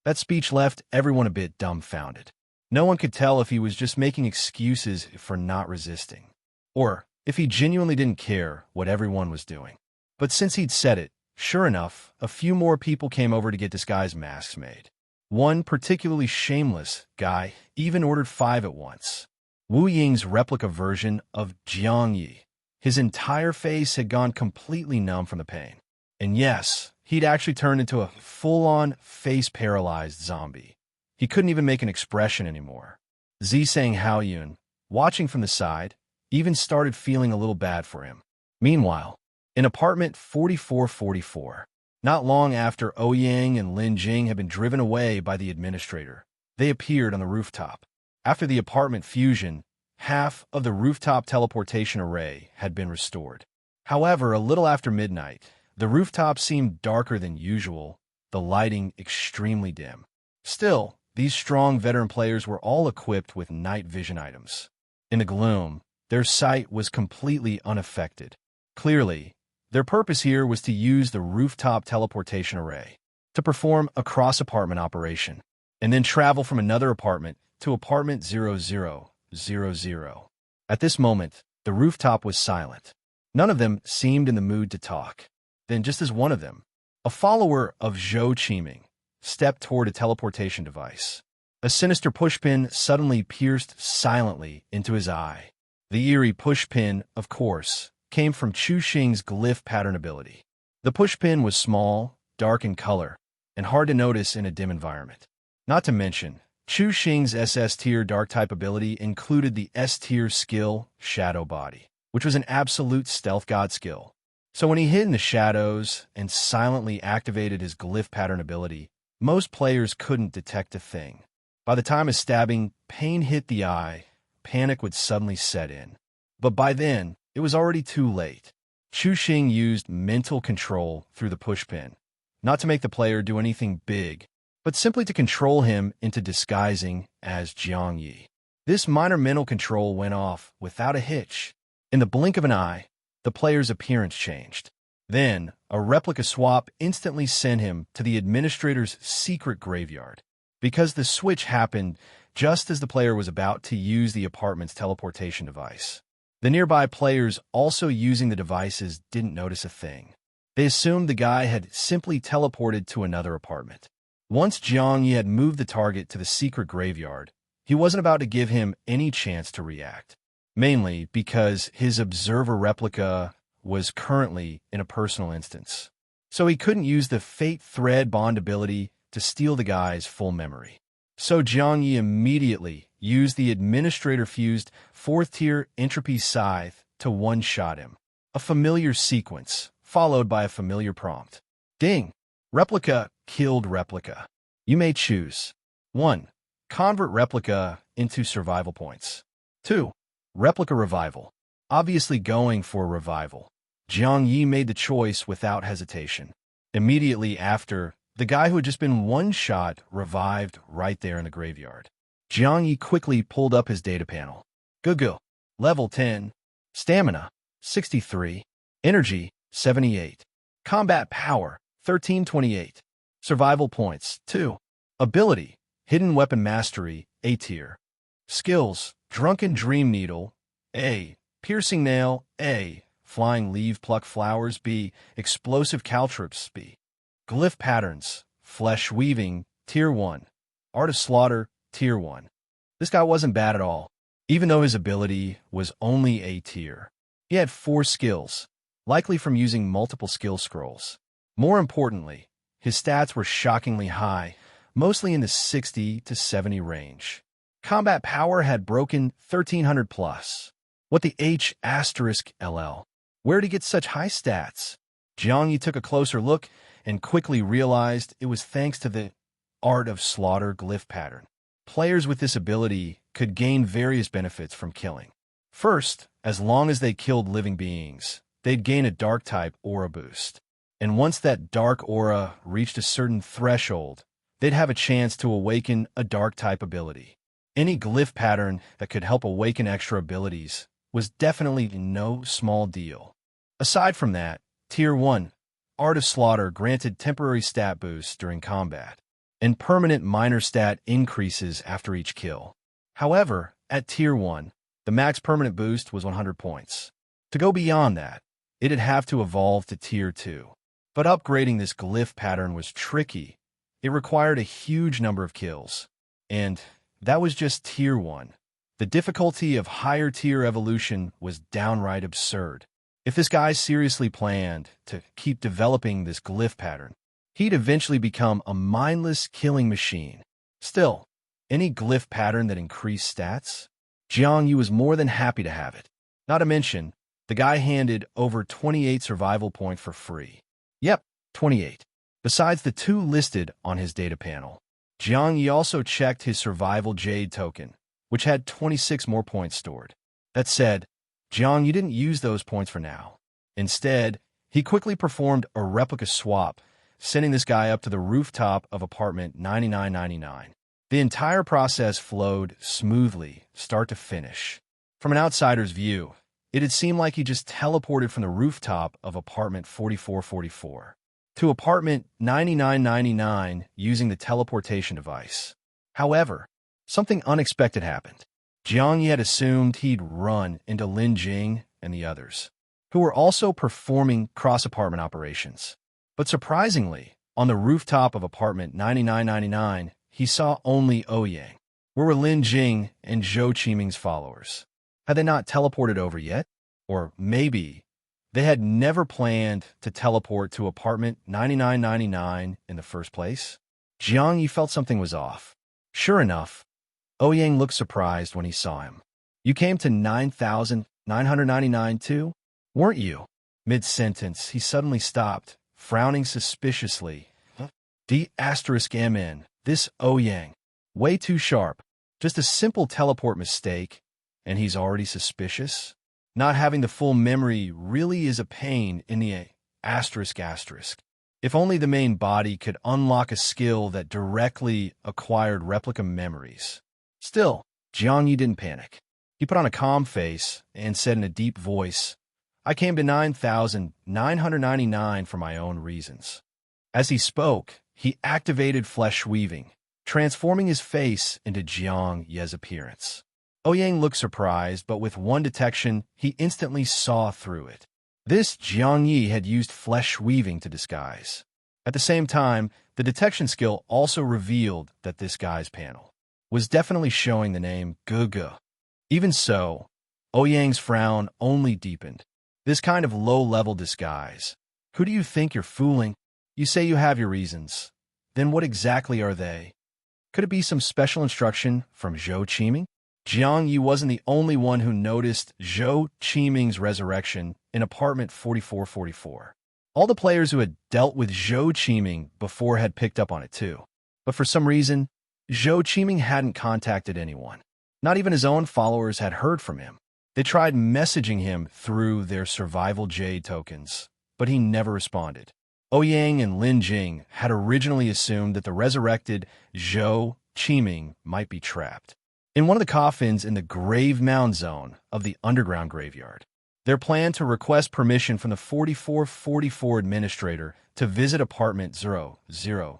That speech left everyone a bit dumbfounded. No one could tell if he was just making excuses for not resisting, or if he genuinely didn't care what everyone was doing. But since he'd said it, sure enough, a few more people came over to get disguise masks made. One particularly shameless guy even ordered 5 at once. Wu Ying's replica version of Jiang Ye. His entire face had gone completely numb from the pain. And yes, he'd actually turned into a full-on face-paralyzed zombie. He couldn't even make an expression anymore. Z saying Hao Yun, watching from the side, even started feeling a little bad for him. Meanwhile, in apartment 4444, not long after Ouyang and Lin Jing had been driven away by the administrator, they appeared on the rooftop. After the apartment fusion, half of the rooftop teleportation array had been restored. However, a little after midnight, the rooftop seemed darker than usual, the lighting extremely dim. Still, these strong veteran players were all equipped with night vision items. In the gloom, their sight was completely unaffected. Clearly, their purpose here was to use the rooftop teleportation array to perform a cross-apartment operation, and then travel from another apartment to apartment 0000. At this moment, the rooftop was silent. None of them seemed in the mood to talk. Then just as one of them, a follower of Zhou Qiming, stepped toward a teleportation device. A sinister pushpin suddenly pierced silently into his eye. The eerie pushpin, of course, came from Chu Xing's glyph pattern ability. The pushpin was small, dark in color, and hard to notice in a dim environment. Not to mention, Chu Xing's SS-tier dark-type ability included the S-tier skill, Shadow Body, which was an absolute stealth god skill. So when he hid in the shadows and silently activated his glyph pattern ability, most players couldn't detect a thing. By the time a stabbing pain hit the eye, panic would suddenly set in. But by then, it was already too late. Chu Xing used mental control through the pushpin, not to make the player do anything big, but simply to control him into disguising as Jiang Ye. This minor mental control went off without a hitch. In the blink of an eye, the player's appearance changed. Then, a replica swap instantly sent him to the administrator's secret graveyard. Because the switch happened just as the player was about to use the apartment's teleportation device. The nearby players also using the devices didn't notice a thing. They assumed the guy had simply teleported to another apartment. Once Jiang Ye had moved the target to the secret graveyard, he wasn't about to give him any chance to react. Mainly because his observer replica was currently in a personal instance. So he couldn't use the Fate Thread Bond ability to steal the guy's full memory. So Jiang Ye immediately used the administrator-fused 4th-tier entropy scythe to one-shot him. A familiar sequence, followed by a familiar prompt. Ding! Replica killed replica. You may choose. 1. Convert replica into survival points. 2. Replica revival. Obviously going for revival. Jiang Ye made the choice without hesitation. Immediately after, the guy who had just been one-shot revived right there in the graveyard. Jiang Ye quickly pulled up his data panel. Gugu, level 10. Stamina, 63. Energy, 78. Combat power, 1328. Survival points, 2. Ability, Hidden Weapon Mastery, A tier. Skills, Drunken Dream Needle, A. Piercing Nail, A. Flying Leaf Pluck Flowers, B. Explosive Caltrops, B. Glyph Patterns, Flesh Weaving, Tier 1. Art of Slaughter, Tier 1. This guy wasn't bad at all, even though his ability was only A tier. He had 4 skills, likely from using multiple skill scrolls. More importantly, his stats were shockingly high, mostly in the 60 to 70 range. Combat power had broken 1300 plus. What the H asterisk LL? Where'd he get such high stats? Jiang Ye took a closer look and quickly realized it was thanks to the Art of Slaughter glyph pattern. Players with this ability could gain various benefits from killing. First, as long as they killed living beings, they'd gain a dark type aura boost. And once that dark aura reached a certain threshold, they'd have a chance to awaken a dark type ability. Any glyph pattern that could help awaken extra abilities was definitely no small deal. Aside from that, Tier 1, Art of Slaughter granted temporary stat boosts during combat, and permanent minor stat increases after each kill. However, at Tier 1, the max permanent boost was 100 points. To go beyond that, it'd have to evolve to Tier 2. But upgrading this glyph pattern was tricky. It required a huge number of kills. And that was just Tier 1. The difficulty of higher tier evolution was downright absurd. If this guy seriously planned to keep developing this glyph pattern, he'd eventually become a mindless killing machine. Still, any glyph pattern that increased stats? Jiang Ye was more than happy to have it. Not to mention, the guy handed over 28 survival points for free. Yep, 28. Besides the 2 listed on his data panel. Jiang Ye also checked his survival Jade token, which had 26 more points stored. That said, Jiang Ye didn't use those points for now. Instead, he quickly performed a replica swap, sending this guy up to the rooftop of apartment 9999. The entire process flowed smoothly, start to finish. From an outsider's view, it'd seem like he just teleported from the rooftop of apartment 4444 to apartment 9999 using the teleportation device. However, something unexpected happened. Jiang Ye had assumed he'd run into Lin Jing and the others, who were also performing cross-apartment operations. But surprisingly, On the rooftop of apartment 9999, he saw only Ouyang. Where were Lin Jing and Zhou Qiming's followers? Had they not teleported over yet? Or maybe they had never planned to teleport to apartment 9999 in the first place? Jiang Ye felt something was off. Sure enough, Ouyang looked surprised when he saw him. You came to 9999 too? Weren't you? Mid-sentence, he suddenly stopped, frowning suspiciously. D*MN, this Ouyang. Way too sharp. Just a simple teleport mistake, and he's already suspicious? Not having the full memory really is a pain in the ***. If only the main body could unlock a skill that directly acquired replica memories. Still, Jiang Ye didn't panic. He put on a calm face and said in a deep voice, I came to 9999 for my own reasons. As he spoke, he activated flesh weaving, transforming his face into Jiang Ye's appearance. Ouyang looked surprised, but with one detection, he instantly saw through it. This Jiang Ye had used flesh weaving to disguise. At the same time, the detection skill also revealed that this guy's panel was definitely showing the name Gugu. Even so, Ouyang's frown only deepened. This kind of low-level disguise. Who do you think you're fooling? You say you have your reasons. Then what exactly are they? Could it be some special instruction from Zhou Qiming? Jiang Ye wasn't the only one who noticed Zhou Qiming's resurrection in apartment 4444. All the players who had dealt with Zhou Qiming before had picked up on it too. But for some reason, Zhou Qiming hadn't contacted anyone. Not even his own followers had heard from him. They tried messaging him through their survival jade tokens, but he never responded. Ouyang and Lin Jing had originally assumed that the resurrected Zhou Qiming might be trapped in one of the coffins in the grave mound zone of the underground graveyard. Their plan to request permission from the 4444 administrator to visit apartment 0000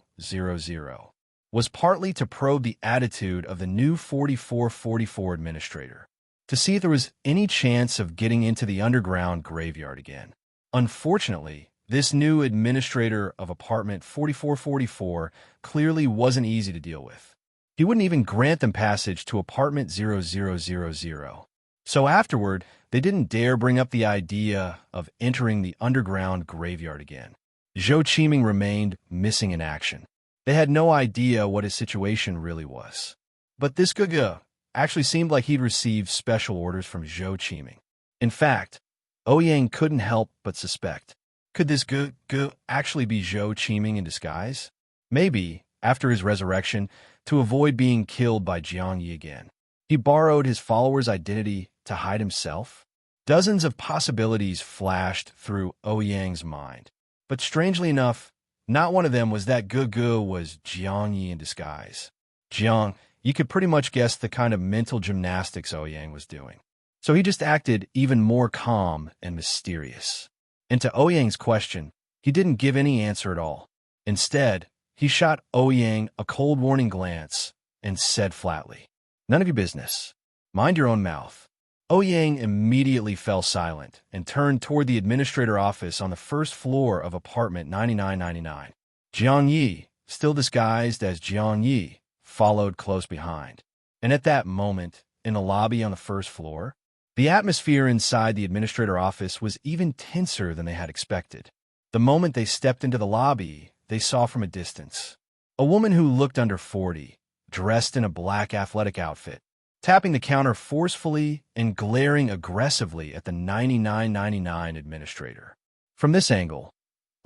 was partly to probe the attitude of the new 4444 administrator, to see if there was any chance of getting into the underground graveyard again. Unfortunately, this new administrator of apartment 4444 clearly wasn't easy to deal with. He wouldn't even grant them passage to apartment 0000. So afterward, they didn't dare bring up the idea of entering the underground graveyard again. Zhou Qiming remained missing in action. They had no idea what his situation really was. But this Gugu actually seemed like he'd received special orders from Zhou Qiming. In fact, Ouyang couldn't help but suspect. Could this Gugu actually be Zhou Qiming in disguise? Maybe, after his resurrection, to avoid being killed by Jiang Ye again. He borrowed his follower's identity to hide himself? Dozens of possibilities flashed through Ouyang's mind. But strangely enough, not one of them was that Gugu was Jiang Ye in disguise. Jiang Ye could pretty much guess the kind of mental gymnastics Ouyang was doing. So he just acted even more calm and mysterious. And to Ouyang's question, he didn't give any answer at all. Instead, he shot Ouyang a cold warning glance and said flatly, "None of your business. Mind your own mouth." Ouyang immediately fell silent and turned toward the administrator office on the first floor of apartment 9999. Jiang Ye, still disguised as Jiang Ye, followed close behind. And at that moment, in the lobby on the first floor, the atmosphere inside the administrator office was even tenser than they had expected. The moment they stepped into the lobby, they saw from a distance a woman who looked under 40, dressed in a black athletic outfit, tapping the counter forcefully and glaring aggressively at the 9999 administrator. From this angle,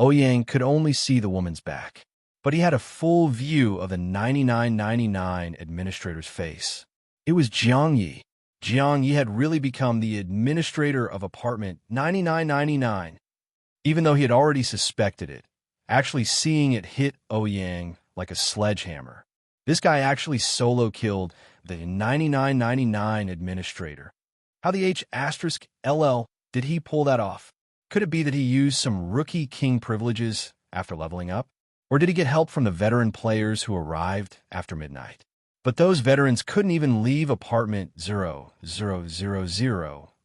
Ouyang could only see the woman's back, but he had a full view of the 9999 administrator's face. It was Jiang Ye. Jiang Ye had really become the administrator of apartment 9999, even though he had already suspected it, actually seeing it hit Ouyang like a sledgehammer. This guy actually solo killed the 9999 administrator. How the H**LL did he pull that off? Could it be that he used some rookie king privileges after leveling up? Or did he get help from the veteran players who arrived after midnight? But those veterans couldn't even leave apartment 0000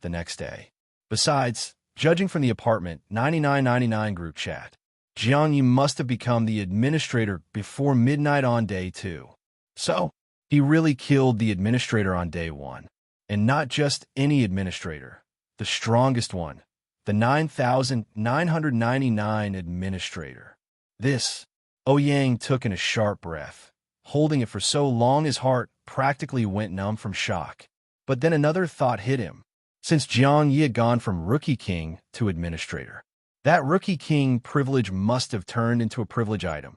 the next day. Besides, judging from the apartment 9999 group chat, Jiang Ye must have become the administrator before midnight on day 2. So, he really killed the administrator on day 1. And not just any administrator, the strongest one, the 9,999 administrator. This, Yang took in a sharp breath, holding it for so long his heart practically went numb from shock. But then another thought hit him. Since Jiang Ye had gone from Rookie King to Administrator, that Rookie King privilege must have turned into a privilege item,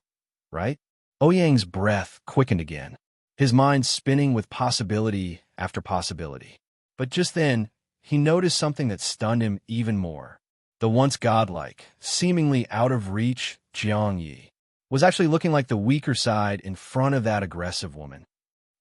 right? Ouyang's breath quickened again, his mind spinning with possibility after possibility. But just then, he noticed something that stunned him even more. The once godlike, seemingly out of reach Jiang Ye was actually looking like the weaker side in front of that aggressive woman.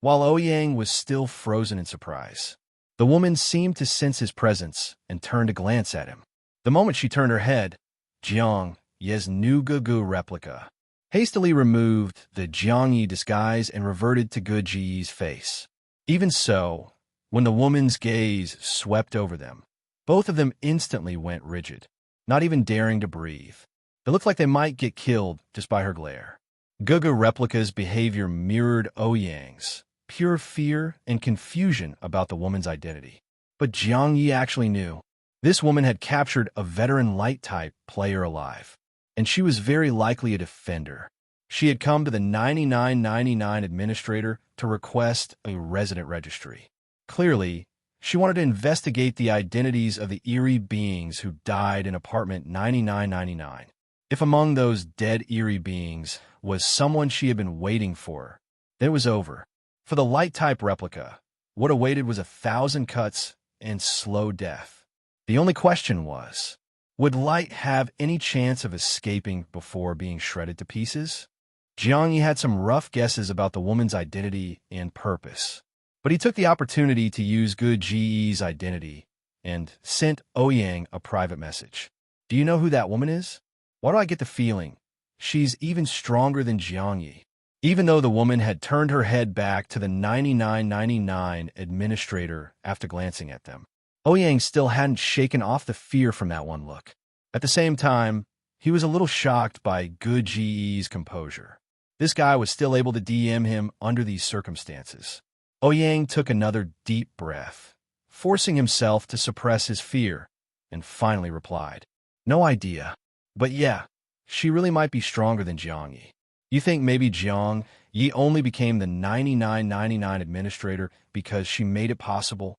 While Ouyang was still frozen in surprise, the woman seemed to sense his presence and turned to glance at him. The moment she turned her head, Jiang Ye's new Gugu replica hastily removed the Jiang Ye disguise and reverted to Gugu Ye's face. Even so, when the woman's gaze swept over them, both of them instantly went rigid, not even daring to breathe. It looked like they might get killed just by her glare. Gugu replica's behavior mirrored Ouyang's, pure fear and confusion about the woman's identity. But Jiang Ye actually knew. This woman had captured a veteran light-type player alive, and she was very likely a defender. She had come to the 9999 administrator to request a resident registry. Clearly, she wanted to investigate the identities of the eerie beings who died in apartment 9999. If among those dead eerie beings was someone she had been waiting for, then it was over. For the light-type replica, what awaited was 1,000 cuts and slow death. The only question was, would Light have any chance of escaping before being shredded to pieces? Jiang Ye had some rough guesses about the woman's identity and purpose, but he took the opportunity to use Gugu Ye's identity and sent Ouyang a private message. Do you know who that woman is? Why do I get the feeling she's even stronger than Jiang Ye? Even though the woman had turned her head back to the 9999 administrator after glancing at them, Ouyang still hadn't shaken off the fear from that one look. At the same time, he was a little shocked by Gugu Ye's composure. This guy was still able to DM him under these circumstances. Ouyang took another deep breath, forcing himself to suppress his fear, and finally replied, "No idea. But yeah, she really might be stronger than Jiang Ye. You think maybe Jiang Ye only became the 9999 administrator because she made it possible?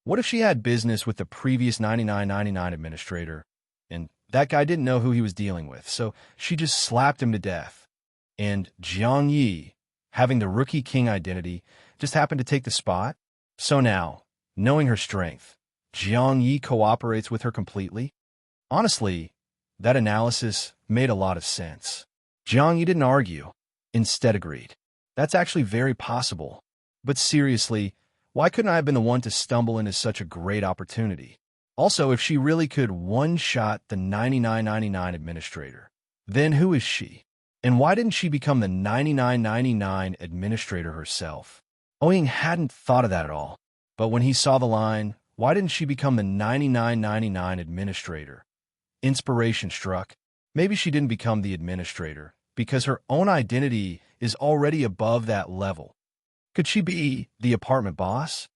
What if she had business with the previous 9999 administrator, and that guy didn't know who he was dealing with, so she just slapped him to death? And Jiang Ye, having the Rookie King identity, just happened to take the spot? So now, knowing her strength, Jiang Ye cooperates with her completely? Honestly, that analysis made a lot of sense. Jiang Ye didn't argue, instead agreed. That's actually very possible. But seriously, why couldn't I have been the one to stumble into such a great opportunity? Also, if she really could one-shot the 9999 administrator, then who is she? And why didn't she become the 9999 administrator herself? Ouyang hadn't thought of that at all. But when he saw the line, why didn't she become the 9999 administrator? Inspiration struck. Maybe she didn't become the administrator because her own identity is already above that level. Could she be the apartment boss?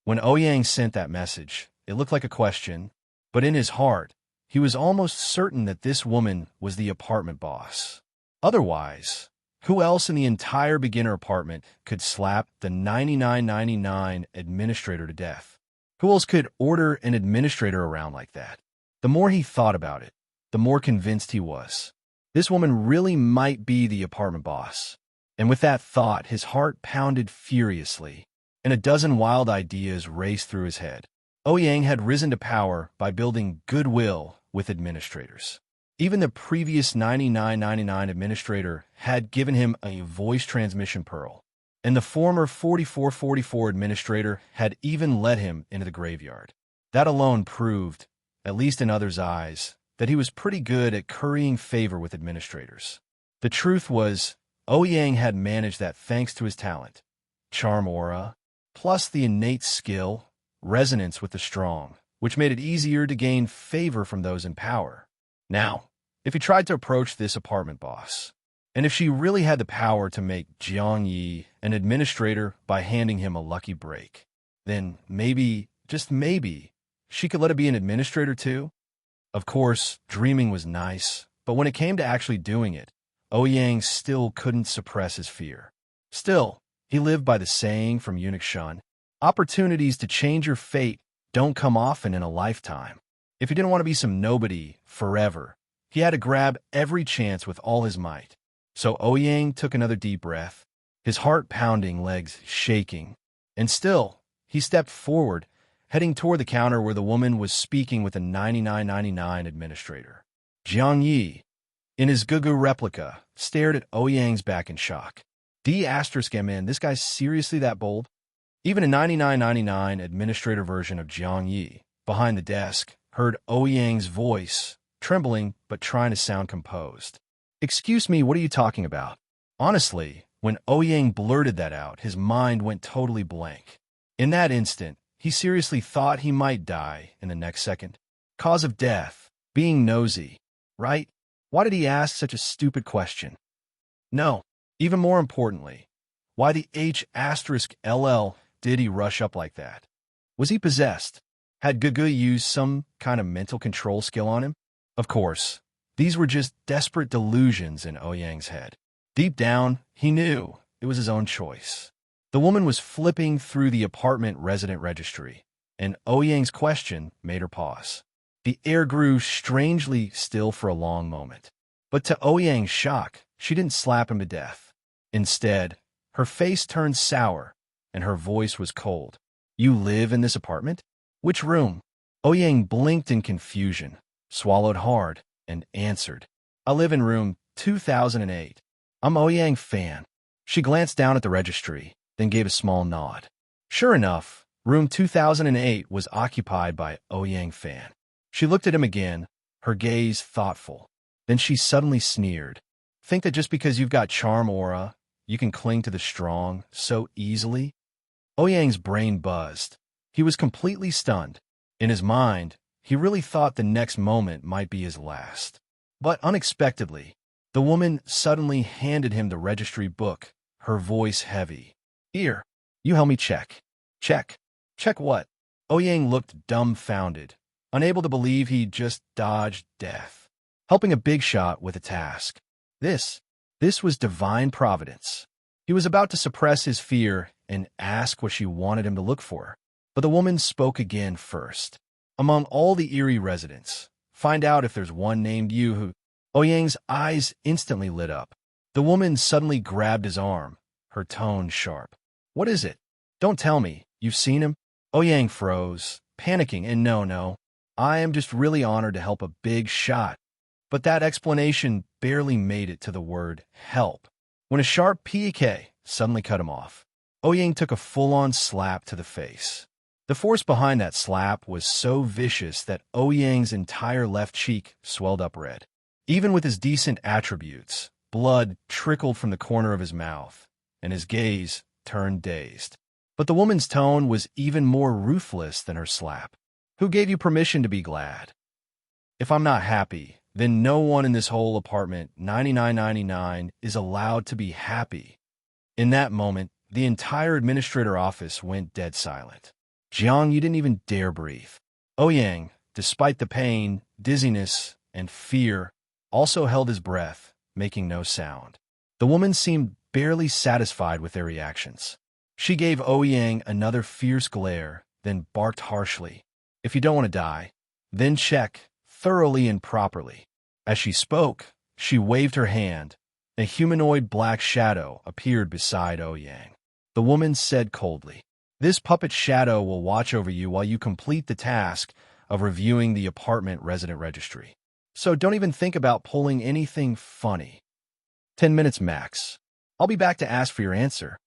When Ouyang sent that message, it looked like a question, but in his heart, he was almost certain that this woman was the apartment boss. Otherwise, who else in the entire beginner apartment could slap the 9999 administrator to death? Who else could order an administrator around like that? The more he thought about it, the more convinced he was. This woman really might be the apartment boss. And with that thought, his heart pounded furiously, and a dozen wild ideas raced through his head. Ouyang had risen to power by building goodwill with administrators. Even the previous 9999 administrator had given him a voice transmission pearl, and the former 4444 administrator had even led him into the graveyard. That alone proved, at least in others' eyes, that he was pretty good at currying favor with administrators. The truth was, Ouyang had managed that thanks to his talent, charm aura, plus the innate skill, resonance with the strong, which made it easier to gain favor from those in power. Now, if he tried to approach this apartment boss. And if she really had the power to make Jiang Ye an administrator by handing him a lucky break, then maybe, just maybe, she could let it be an administrator too? Of course, dreaming was nice, but when it came to actually doing it, Ouyang still couldn't suppress his fear. Still, he lived by the saying from Eunuch Shun, opportunities to change your fate don't come often in a lifetime. If he didn't want to be some nobody forever, he had to grab every chance with all his might. So Ouyang took another deep breath, his heart pounding, legs shaking. And still, he stepped forward, heading toward the counter where the woman was speaking with a 99.99 administrator. Jiang Ye, in his Gugu replica, stared at Ouyang's back in shock. D*M, this guy's seriously that bold? Even a 99.99 administrator version of Jiang Ye, behind the desk, heard Ouyang's voice, trembling but trying to sound composed. Excuse me, what are you talking about? Honestly, when Ouyang blurted that out, his mind went totally blank. In that instant, he seriously thought he might die in the next second. Cause of death, being nosy, right? Why did he ask such a stupid question? No, even more importantly, why the H*LL did he rush up like that? Was he possessed? Had Gugu used some kind of mental control skill on him? Of course, these were just desperate delusions in Ouyang's head. Deep down, he knew it was his own choice. The woman was flipping through the apartment resident registry, and Ouyang's question made her pause. The air grew strangely still for a long moment. But to Ouyang's shock, she didn't slap him to death. Instead, her face turned sour, and her voice was cold. You live in this apartment? Which room? Ouyang blinked in confusion, swallowed hard, and answered. I live in room 2008. I'm Ouyang Fan. She glanced down at the registry, then gave a small nod. Sure enough, room 2008 was occupied by Ouyang Fan. She looked at him again, her gaze thoughtful. Then she suddenly sneered. Think that just because you've got charm aura, you can cling to the strong so easily? Ouyang's brain buzzed. He was completely stunned. In his mind, he really thought the next moment might be his last. But unexpectedly, the woman suddenly handed him the registry book, her voice heavy. Here, you help me check. Check. Check what? Ouyang looked dumbfounded, unable to believe he'd just dodged death. Helping a big shot with a task. This was divine providence. He was about to suppress his fear and ask what she wanted him to look for. But the woman spoke again first. Among all the Erie residents, find out if there's one named you who... Ouyang's eyes instantly lit up. The woman suddenly grabbed his arm, her tone sharp. What is it? Don't tell me. You've seen him? Ouyang froze, panicking, and no. I am just really honored to help a big shot. But that explanation barely made it to the word help, when a sharp PK suddenly cut him off. Ouyang took a full-on slap to the face. The force behind that slap was so vicious that Ouyang's entire left cheek swelled up red. Even with his decent attributes, blood trickled from the corner of his mouth, and his gaze turned dazed. But the woman's tone was even more ruthless than her slap. Who gave you permission to be glad? If I'm not happy, then no one in this whole apartment 99.99 is allowed to be happy. In that moment, the entire administrator office went dead silent. Jiang, you didn't even dare breathe. Ouyang, despite the pain, dizziness, and fear, also held his breath, making no sound. The woman seemed barely satisfied with their reactions. She gave Ouyang another fierce glare, then barked harshly. If you don't want to die, then check thoroughly and properly. As she spoke, she waved her hand. A humanoid black shadow appeared beside Ouyang. The woman said coldly, This puppet shadow will watch over you while you complete the task of reviewing the apartment resident registry. So don't even think about pulling anything funny. 10 minutes max. I'll be back to ask for your answer.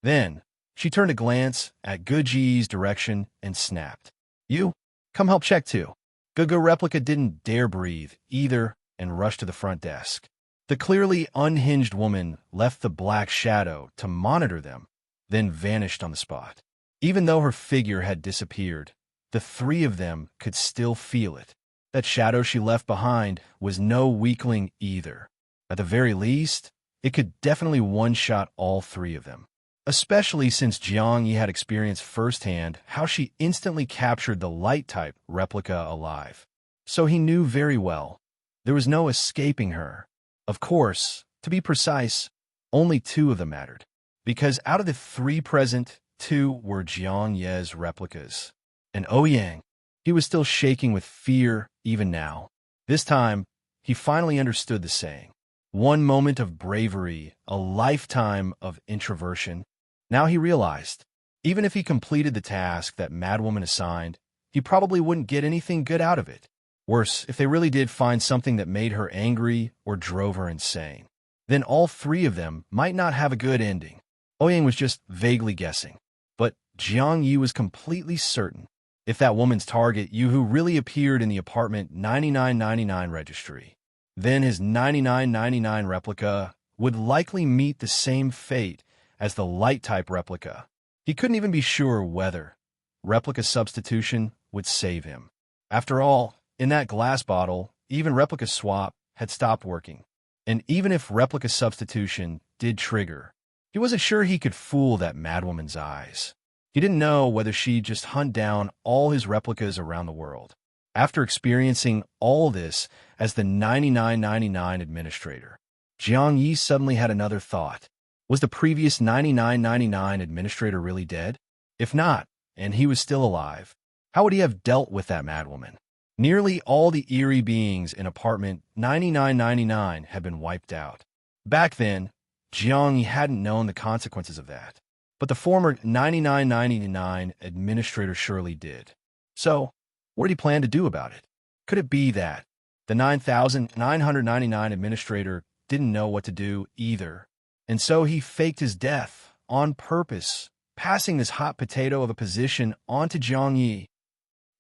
Then, she turned a glance at Guji's direction and snapped. You? Come help check too. Gugu Replica didn't dare breathe either and rushed to the front desk. The clearly unhinged woman left the black shadow to monitor them, then vanished on the spot. Even though her figure had disappeared, the three of them could still feel it. That shadow she left behind was no weakling either. At the very least, it could definitely one-shot all three of them. Especially since Jiang Ye had experienced firsthand how she instantly captured the light-type replica alive. So he knew very well. There was no escaping her. Of course, to be precise, only two of them mattered. Because out of the three present, two were Jiang Ye's replicas. And Ouyang, he was still shaking with fear even now. This time, he finally understood the saying. One moment of bravery, a lifetime of introversion. Now he realized, even if he completed the task that Madwoman assigned, he probably wouldn't get anything good out of it. Worse, if they really did find something that made her angry or drove her insane, then all three of them might not have a good ending. Ouyang was just vaguely guessing, but Jiang Ye was completely certain. If that woman's target, Yuhu, really appeared in the apartment 9999 registry, then his 9999 replica would likely meet the same fate as the light-type replica. He couldn't even be sure whether replica substitution would save him. After all, in that glass bottle, even replica swap had stopped working. And even if replica substitution did trigger, he wasn't sure he could fool that madwoman's eyes. He didn't know whether she'd just hunt down all his replicas around the world. After experiencing all this as the 9999 administrator, Jiang Ye suddenly had another thought. Was the previous 9999 administrator really dead? If not, and he was still alive, how would he have dealt with that madwoman? Nearly all the eerie beings in apartment 9999 had been wiped out. Back then, Jiang Ye hadn't known the consequences of that, but the former 9999 administrator surely did. So, what did he plan to do about it? Could it be that the 9999 administrator didn't know what to do either, and so he faked his death on purpose, passing this hot potato of a position onto Jiang Ye?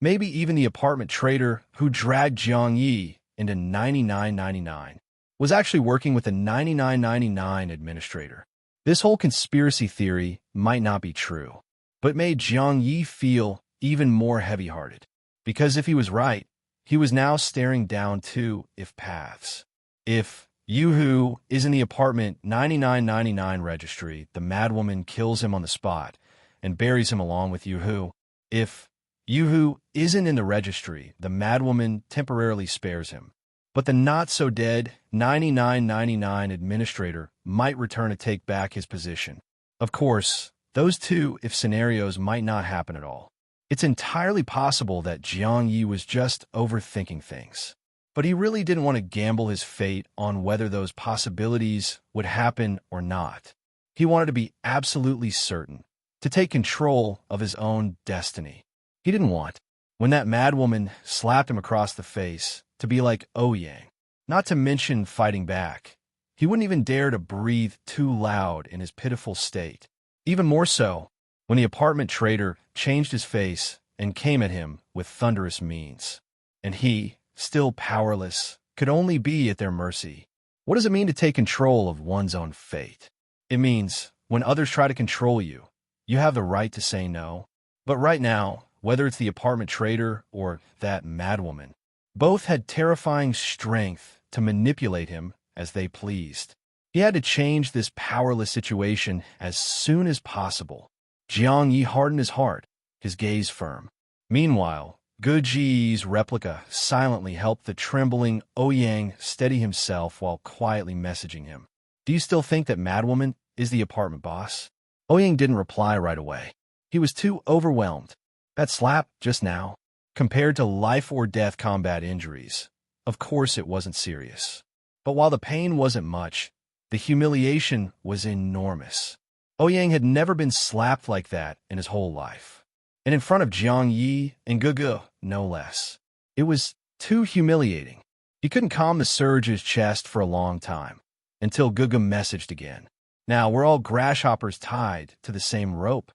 Maybe even the apartment trader who dragged Jiang Ye into 9999 was actually working with the 9999 administrator. This whole conspiracy theory might not be true, but made Jiang Ye feel even more heavy-hearted. Because if he was right, he was now staring down two if paths. If Yuhu is in the apartment 9999 registry, the madwoman kills him on the spot and buries him along with Yuhu. If Yuhu isn't in the registry, the madwoman temporarily spares him. But the not-so-dead 9999 administrator might return to take back his position. Of course, those two if scenarios might not happen at all. It's entirely possible that Jiang Ye was just overthinking things. But he really didn't want to gamble his fate on whether those possibilities would happen or not. He wanted to be absolutely certain, to take control of his own destiny. He didn't want, when that madwoman slapped him across the face, to be like Ouyang, not to mention fighting back. He wouldn't even dare to breathe too loud in his pitiful state. Even more so, when the apartment trader changed his face and came at him with thunderous means. And he, still powerless, could only be at their mercy. What does it mean to take control of one's own fate? It means, when others try to control you, you have the right to say no. But right now, whether it's the apartment trader or that madwoman, both had terrifying strength to manipulate him as they pleased. He had to change this powerless situation as soon as possible. Jiang Ye hardened his heart, his gaze firm. Meanwhile, Guji's replica silently helped the trembling Ouyang steady himself while quietly messaging him. Do you still think that madwoman is the apartment boss? Ouyang didn't reply right away. He was too overwhelmed. That slap just now, compared to life-or-death combat injuries, of course it wasn't serious. But while the pain wasn't much, the humiliation was enormous. Ouyang had never been slapped like that in his whole life. And in front of Jiang Ye and Gugu, no less. It was too humiliating. He couldn't calm the surge in his chest for a long time, until Gugu messaged again. Now, we're all grasshoppers tied to the same rope.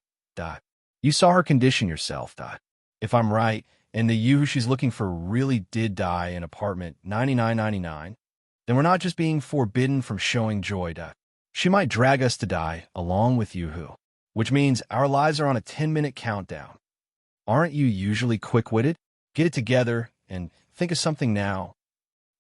You saw her condition yourself. If I'm right, and the you she's looking for really did die in apartment 9999, then we're not just being forbidden from showing joy. She might drag us to die along with Yuhu, which means our lives are on a 10-minute countdown. Aren't you usually quick-witted? Get it together and think of something now.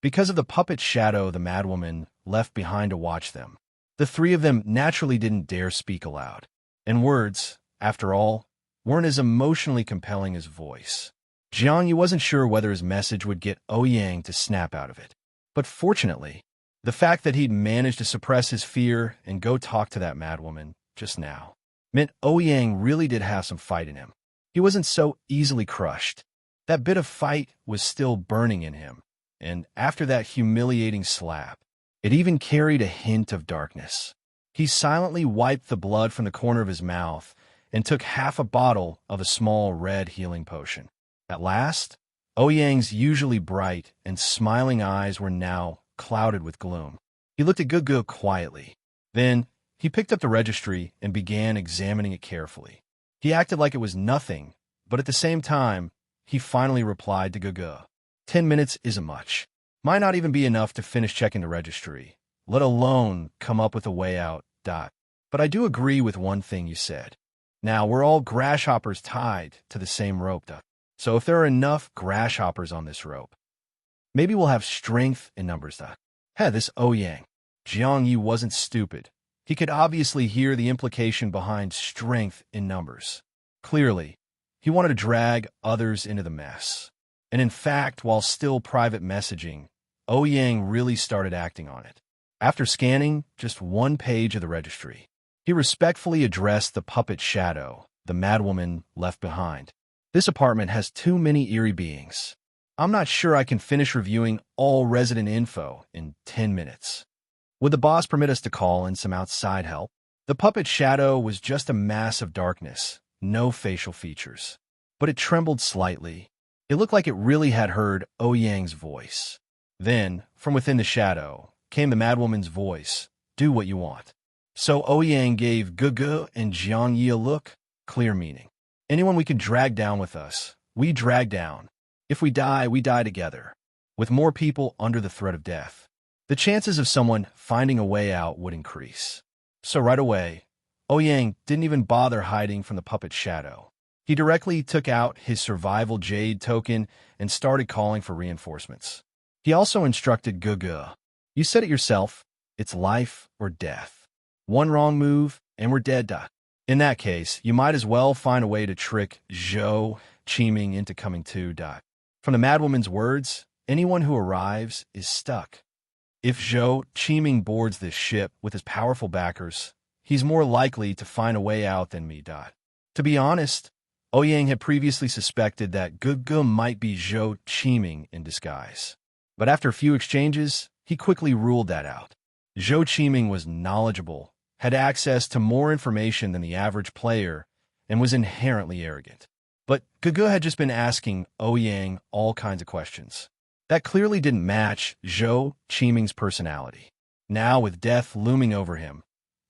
Because of the puppet shadow the madwoman left behind to watch them, the three of them naturally didn't dare speak aloud. And words, after all, weren't as emotionally compelling as voice. Jiang Ye wasn't sure whether his message would get Ouyang to snap out of it. But fortunately, the fact that he'd managed to suppress his fear and go talk to that madwoman just now meant Ouyang really did have some fight in him. He wasn't so easily crushed. That bit of fight was still burning in him, and after that humiliating slap, it even carried a hint of darkness. He silently wiped the blood from the corner of his mouth and took half a bottle of a small red healing potion. At last, Ouyang's usually bright and smiling eyes were now clouded with gloom. He looked at Gugu quietly. Then, he picked up the registry and began examining it carefully. He acted like it was nothing, but at the same time, he finally replied to Gugu. 10 minutes isn't much. Might not even be enough to finish checking the registry, let alone come up with a way out. But I do agree with one thing you said. Now, we're all grasshoppers tied to the same rope. So if there are enough grasshoppers on this rope, maybe we'll have strength in numbers. This Ouyang. Jiang Ye wasn't stupid. He could obviously hear the implication behind strength in numbers. Clearly, he wanted to drag others into the mess. And in fact, while still private messaging, Ouyang really started acting on it. After scanning just one page of the registry, he respectfully addressed the puppet shadow, the madwoman left behind. This apartment has too many eerie beings. I'm not sure I can finish reviewing all resident info in 10 minutes. Would the boss permit us to call in some outside help? The puppet shadow was just a mass of darkness, no facial features. But it trembled slightly. It looked like it really had heard Ouyang's voice. Then, from within the shadow, came the madwoman's voice, "Do what you want." So Ouyang gave Gugu and Jiang Ye a look, clear meaning. Anyone we could drag down with us, we drag down. If we die together. With more people under the threat of death, the chances of someone finding a way out would increase. So right away, Ouyang didn't even bother hiding from the puppet shadow. He directly took out his survival jade token and started calling for reinforcements. He also instructed Gugu, "You said it yourself, it's life or death. One wrong move, and we're dead. In that case, you might as well find a way to trick Zhou Qiming into coming too. From the madwoman's words, anyone who arrives is stuck. If Zhou Qiming boards this ship with his powerful backers, he's more likely to find a way out than me. To be honest, Ouyang had previously suspected that Gugu might be Zhou Qiming in disguise. But after a few exchanges, he quickly ruled that out. Zhou Qiming was knowledgeable, had access to more information than the average player, and was inherently arrogant. But Gugu had just been asking Ouyang all kinds of questions. That clearly didn't match Zhou Qiming's personality. Now, with death looming over him,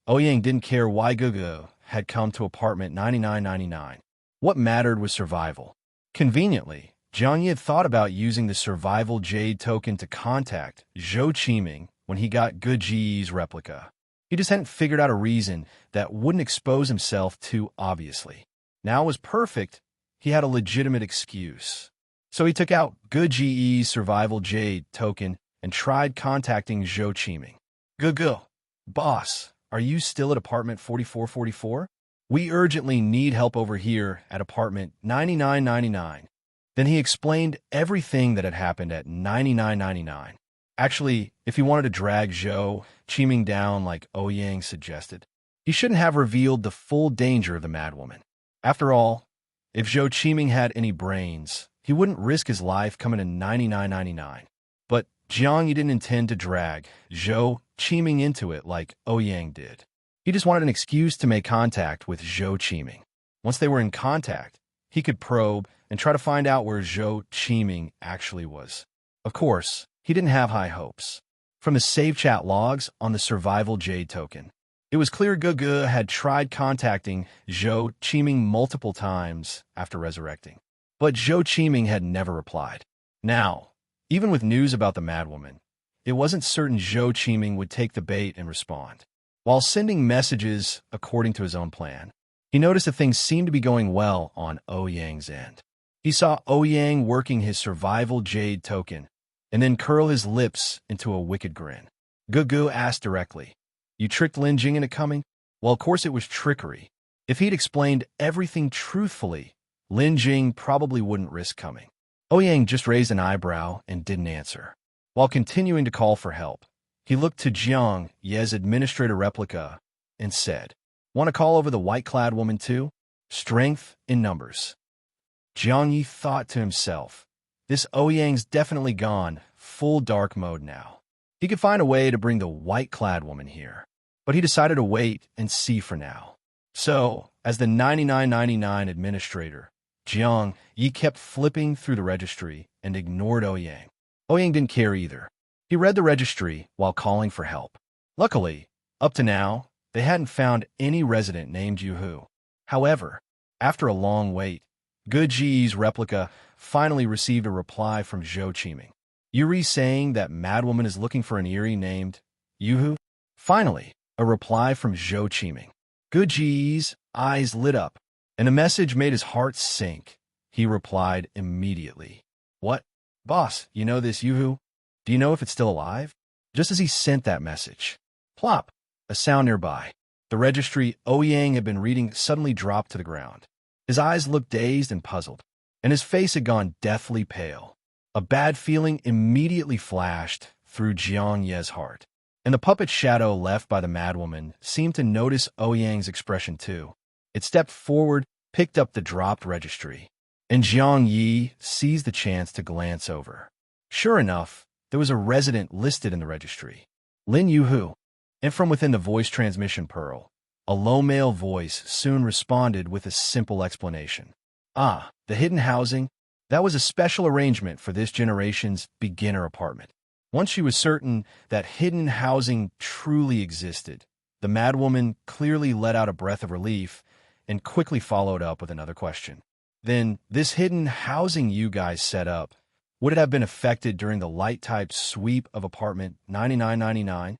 Ouyang didn't care why Gugu had come to apartment 9999. What mattered was survival. Conveniently, Jiang Ye had thought about using the survival jade token to contact Zhou Qiming when he got Guji's replica. He just hadn't figured out a reason that wouldn't expose himself too obviously. Now it was perfect. He had a legitimate excuse. So he took out Guji's survival jade token and tried contacting Zhou Qiming. Gugu, boss, are you still at apartment 4444? We urgently need help over here at apartment 9999. Then he explained everything that had happened at 9999. Actually, if he wanted to drag Zhou Qiming down like Ouyang suggested, he shouldn't have revealed the full danger of the madwoman. After all, if Zhou Qiming had any brains, he wouldn't risk his life coming to 9999. But Jiang Ye didn't intend to drag Zhou Qiming into it like Ouyang did. He just wanted an excuse to make contact with Zhou Qiming. Once they were in contact, he could probe and try to find out where Zhou Qiming actually was. Of course, he didn't have high hopes. From the save chat logs on the survival jade token, it was clear Gugu had tried contacting Zhou Qiming multiple times after resurrecting. But Zhou Qiming had never replied. Now, even with news about the madwoman, it wasn't certain Zhou Qiming would take the bait and respond. While sending messages according to his own plan, he noticed that things seemed to be going well on Ouyang's end. He saw Ouyang working his survival jade token, and then curl his lips into a wicked grin. Gugu asked directly, "You tricked Lin Jing into coming?" Well, of course it was trickery. If he'd explained everything truthfully, Lin Jing probably wouldn't risk coming. Ouyang just raised an eyebrow and didn't answer. While continuing to call for help, he looked to Jiang Ye's administrator replica and said, "Want to call over the white-clad woman too? Strength in numbers." Jiang Ye thought to himself, this Ouyang's definitely gone full dark mode now. He could find a way to bring the white-clad woman here, but he decided to wait and see for now. So, as the 9999 administrator, Jiang Ye kept flipping through the registry and ignored Ouyang. Ouyang didn't care either. He read the registry while calling for help. Luckily, up to now, they hadn't found any resident named Yuhu. However, after a long wait, Guji's replica finally received a reply from Zhou Qiming. Yuri saying that madwoman is looking for an eerie named Yuhu? Finally, a reply from Zhou Qiming. Guji's eyes lit up, and the message made his heart sink. He replied immediately. "What? Boss, you know this Yuhu? Do you know if it's still alive?" Just as he sent that message, plop, a sound nearby. The registry Ouyang had been reading suddenly dropped to the ground. His eyes looked dazed and puzzled, and his face had gone deathly pale. A bad feeling immediately flashed through Jiang Ye's heart, and the puppet shadow left by the madwoman seemed to notice Ouyang's expression too. It stepped forward, picked up the dropped registry, and Jiang Ye seized the chance to glance over. Sure enough, there was a resident listed in the registry, Lin Yuhu, and from within the voice transmission pearl, a low male voice soon responded with a simple explanation. "Ah, the hidden housing, that was a special arrangement for this generation's beginner apartment." Once she was certain that hidden housing truly existed, the madwoman clearly let out a breath of relief and quickly followed up with another question. "Then, this hidden housing you guys set up, would it have been affected during the light-type sweep of apartment 9999?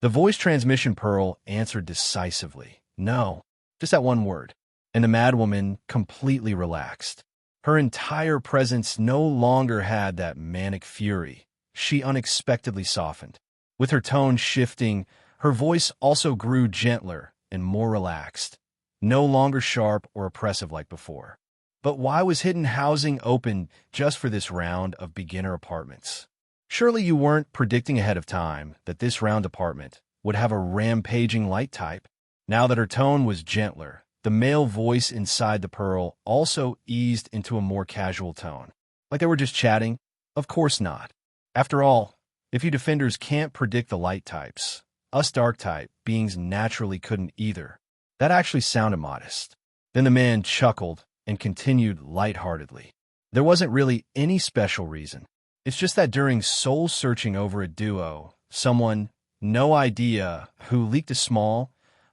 The voice transmission pearl answered decisively, "No," just that one word, and the madwoman completely relaxed. Her entire presence no longer had that manic fury. She unexpectedly softened. With her tone shifting, her voice also grew gentler and more relaxed, no longer sharp or oppressive like before. But why was hidden housing open just for this round of beginner apartments? Surely you weren't predicting ahead of time that this round apartment would have a rampaging light type? Now that her tone was gentler, the male voice inside the pearl also eased into a more casual tone. Like they were just chatting? Of course not. After all, if you defenders can't predict the light types, us dark type beings naturally couldn't either. That actually sounded modest. Then the man chuckled and continued lightheartedly. There wasn't really any special reason. It's just that during soul-searching over a duo, someone, no idea who, leaked a small,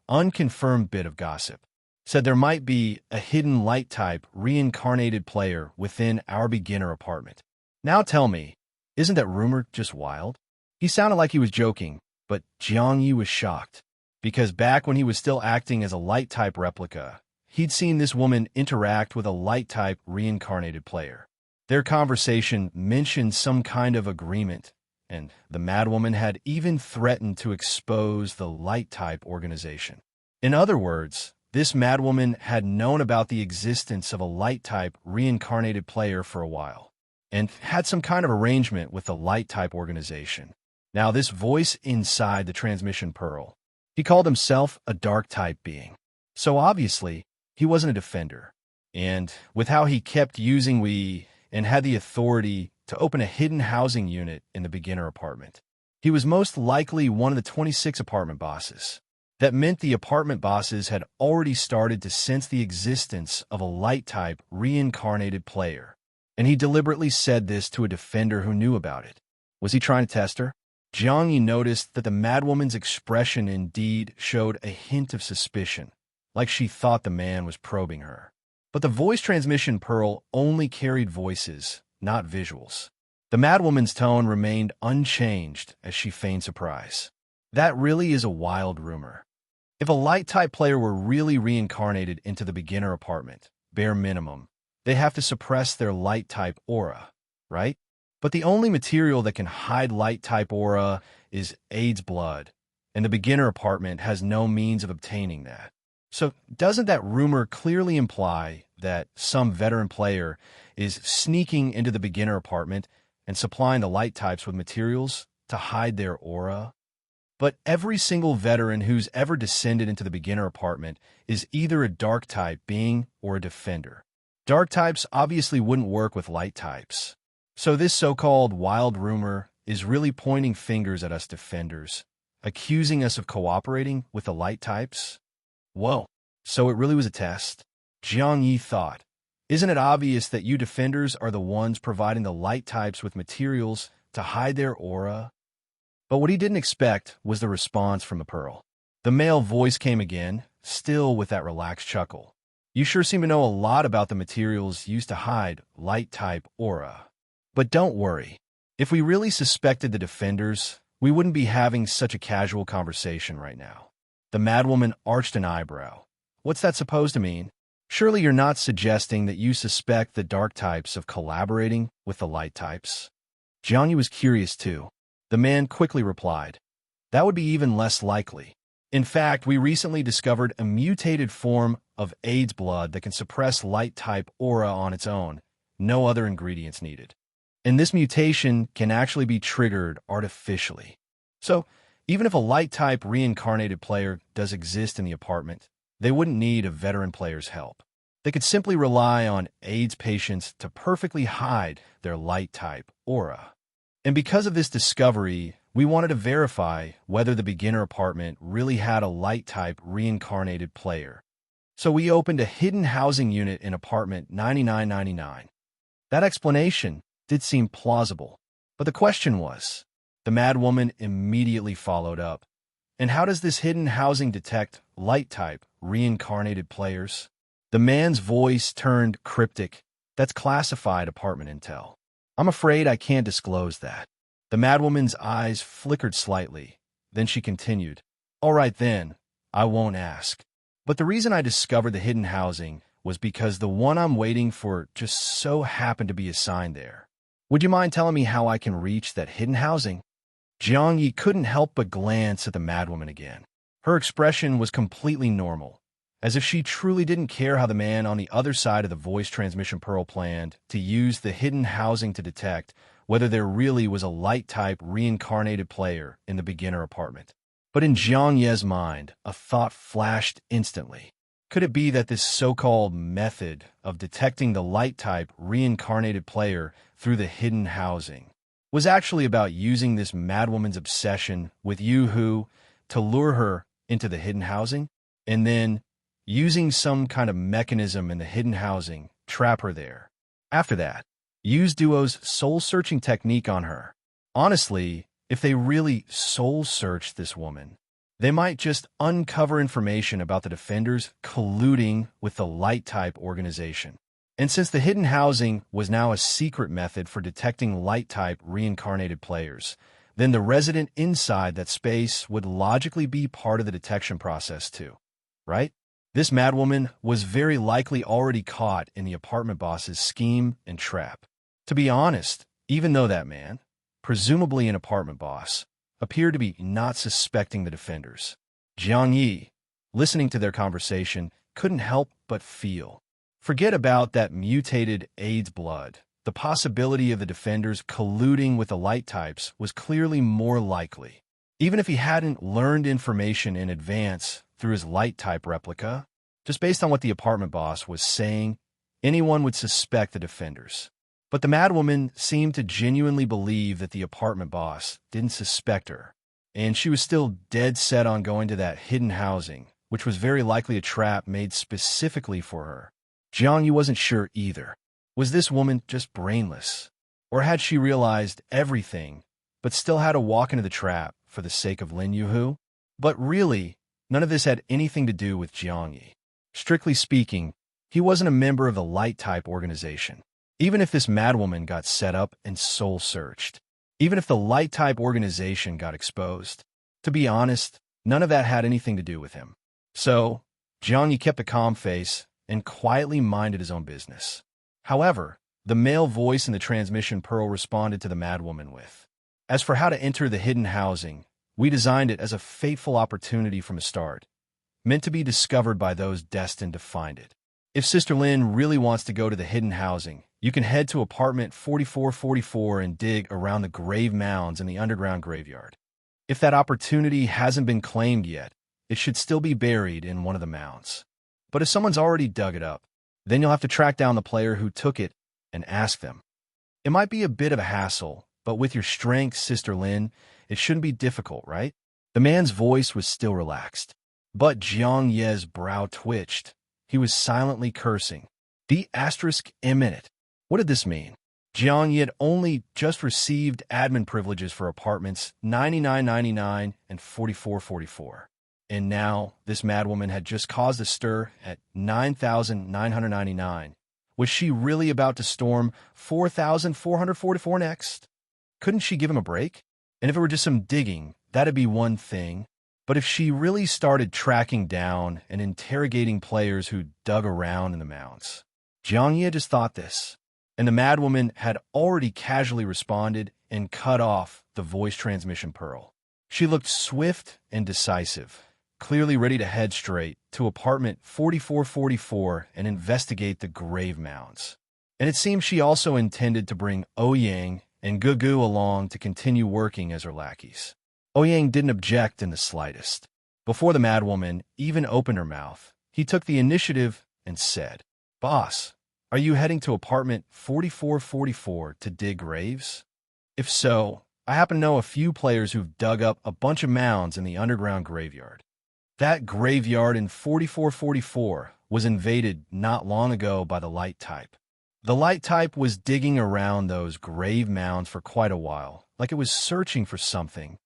unconfirmed bit of gossip. Said there might be a hidden light-type reincarnated player within our beginner apartment. Now tell me, isn't that rumor just wild? He sounded like he was joking, but Jiang Ye was shocked, because back when he was still acting as a light-type replica, he'd seen this woman interact with a light-type reincarnated player. Their conversation mentioned some kind of agreement, and the madwoman had even threatened to expose the light-type organization. In other words, this madwoman had known about the existence of a light-type reincarnated player for a while, and had some kind of arrangement with the light-type organization. Now this voice inside the transmission pearl, he called himself a dark-type being. So obviously, he wasn't a defender. And with how he kept using we and had the authority to open a hidden housing unit in the beginner apartment, he was most likely one of the 26 apartment bosses. That meant the apartment bosses had already started to sense the existence of a light-type reincarnated player. And he deliberately said this to a defender who knew about it. Was he trying to test her? Jiang Ye noticed that the madwoman's expression indeed showed a hint of suspicion, like she thought the man was probing her. But the voice transmission pearl only carried voices, not visuals. The madwoman's tone remained unchanged as she feigned surprise. That really is a wild rumor. If a light-type player were really reincarnated into the beginner apartment, bare minimum, they have to suppress their light-type aura, right? But the only material that can hide light-type aura is AIDS blood, and the beginner apartment has no means of obtaining that. So doesn't that rumor clearly imply that some veteran player is sneaking into the beginner apartment and supplying the light types with materials to hide their aura? But every single veteran who's ever descended into the beginner apartment is either a dark type being or a defender. Dark types obviously wouldn't work with light types. So this so-called wild rumor is really pointing fingers at us defenders, accusing us of cooperating with the light types. Whoa, so it really was a test? Jiang Ye thought. Isn't it obvious that you defenders are the ones providing the light types with materials to hide their aura? But what he didn't expect was the response from the Pearl. The male voice came again, still with that relaxed chuckle. You sure seem to know a lot about the materials used to hide light-type aura. But don't worry. If we really suspected the defenders, we wouldn't be having such a casual conversation right now. The madwoman arched an eyebrow. What's that supposed to mean? Surely you're not suggesting that you suspect the dark types of collaborating with the light types? Jiang Ye was curious too. The man quickly replied, that would be even less likely. In fact, we recently discovered a mutated form of AIDS blood that can suppress light-type aura on its own, no other ingredients needed. And this mutation can actually be triggered artificially. So, even if a light-type reincarnated player does exist in the apartment, they wouldn't need a veteran player's help. They could simply rely on AIDS patients to perfectly hide their light-type aura. And because of this discovery, we wanted to verify whether the beginner apartment really had a light-type reincarnated player. So we opened a hidden housing unit in apartment 9999. That explanation did seem plausible, but the question was, the madwoman immediately followed up, and how does this hidden housing detect light-type reincarnated players? The man's voice turned cryptic. That's classified apartment intel. I'm afraid I can't disclose that. The madwoman's eyes flickered slightly. Then she continued, all right then, I won't ask. But the reason I discovered the hidden housing was because the one I'm waiting for just so happened to be assigned there. Would you mind telling me how I can reach that hidden housing? Jiang Ye couldn't help but glance at the madwoman again. Her expression was completely normal, as if she truly didn't care how the man on the other side of the voice transmission pearl planned to use the hidden housing to detect whether there really was a light-type reincarnated player in the beginner apartment. But in Jiang Ye's mind, a thought flashed instantly. Could it be that this so-called method of detecting the light-type reincarnated player through the hidden housing was actually about using this madwoman's obsession with Yoo-hoo to lure her into the hidden housing, and then, using some kind of mechanism in the hidden housing, trap her there? After that, use Duo's soul-searching technique on her. Honestly, if they really soul-searched this woman, they might just uncover information about the defenders colluding with the light-type organization. And since the hidden housing was now a secret method for detecting light-type reincarnated players, then the resident inside that space would logically be part of the detection process too, right? This madwoman was very likely already caught in the apartment boss's scheme and trap. To be honest, even though that man, presumably an apartment boss, appeared to be not suspecting the defenders, Jiang Ye, listening to their conversation, couldn't help but feel. Forget about that mutated AIDS blood. The possibility of the defenders colluding with the light types was clearly more likely. Even if he hadn't learned information in advance through his light type replica, just based on what the apartment boss was saying, anyone would suspect the defenders. But the madwoman seemed to genuinely believe that the apartment boss didn't suspect her, and she was still dead set on going to that hidden housing, which was very likely a trap made specifically for her. Jiang Ye wasn't sure either. Was this woman just brainless? Or had she realized everything, but still had to walk into the trap for the sake of Lin Yuhu? But really, none of this had anything to do with Jiang Ye. Strictly speaking, he wasn't a member of the light-type organization. Even if this madwoman got set up and soul-searched, even if the light-type organization got exposed, to be honest, none of that had anything to do with him. So, Jiang Ye kept a calm face and quietly minded his own business. However, the male voice in the transmission pearl responded to the madwoman with, "As for how to enter the hidden housing, we designed it as a fateful opportunity from the start, meant to be discovered by those destined to find it. If Sister Lin really wants to go to the hidden housing, you can head to apartment 4444 and dig around the grave mounds in the underground graveyard. If that opportunity hasn't been claimed yet, it should still be buried in one of the mounds. But if someone's already dug it up, then you'll have to track down the player who took it and ask them. It might be a bit of a hassle, but with your strength, Sister Lin, it shouldn't be difficult, right?" The man's voice was still relaxed, but Jiang Ye's brow twitched. He was silently cursing. The asterisk imminent. What did this mean? Jiang Ye had only just received admin privileges for apartments 9999 and 4444. And now, this madwoman had just caused a stir at 9,999. Was she really about to storm 4,444 next? Couldn't she give him a break? And if it were just some digging, that'd be one thing. But if she really started tracking down and interrogating players who dug around in the mounds. Jiang Ye just thought this, and the madwoman had already casually responded and cut off the voice transmission pearl. She looked swift and decisive, clearly ready to head straight to apartment 4444 and investigate the grave mounds. And it seemed she also intended to bring Ouyang and Gugu along to continue working as her lackeys. Ouyang didn't object in the slightest. Before the madwoman even opened her mouth, he took the initiative and said, "Boss, are you heading to apartment 4444 to dig graves? If so, I happen to know a few players who've dug up a bunch of mounds in the underground graveyard. That graveyard in 4444 was invaded not long ago by the light type. The light type was digging around those grave mounds for quite a while, like it was searching for something.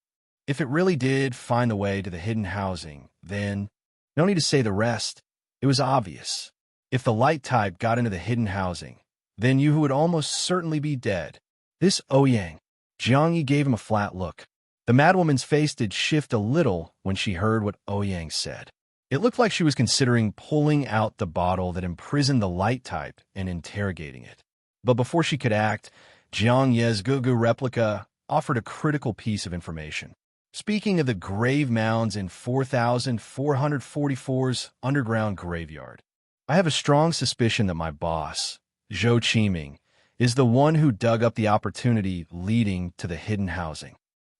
If it really did find the way to the hidden housing, then, no need to say the rest, it was obvious. If the light type got into the hidden housing, then you would almost certainly be dead." This Ouyang. Jiang Ye gave him a flat look. The madwoman's face did shift a little when she heard what Ouyang said. It looked like she was considering pulling out the bottle that imprisoned the light type and interrogating it. But before she could act, Jiang Ye's Gugu replica offered a critical piece of information. Speaking of the grave mounds in 4444's underground graveyard, I have a strong suspicion that my boss, Zhou Qiming, is the one who dug up the opportunity leading to the hidden housing.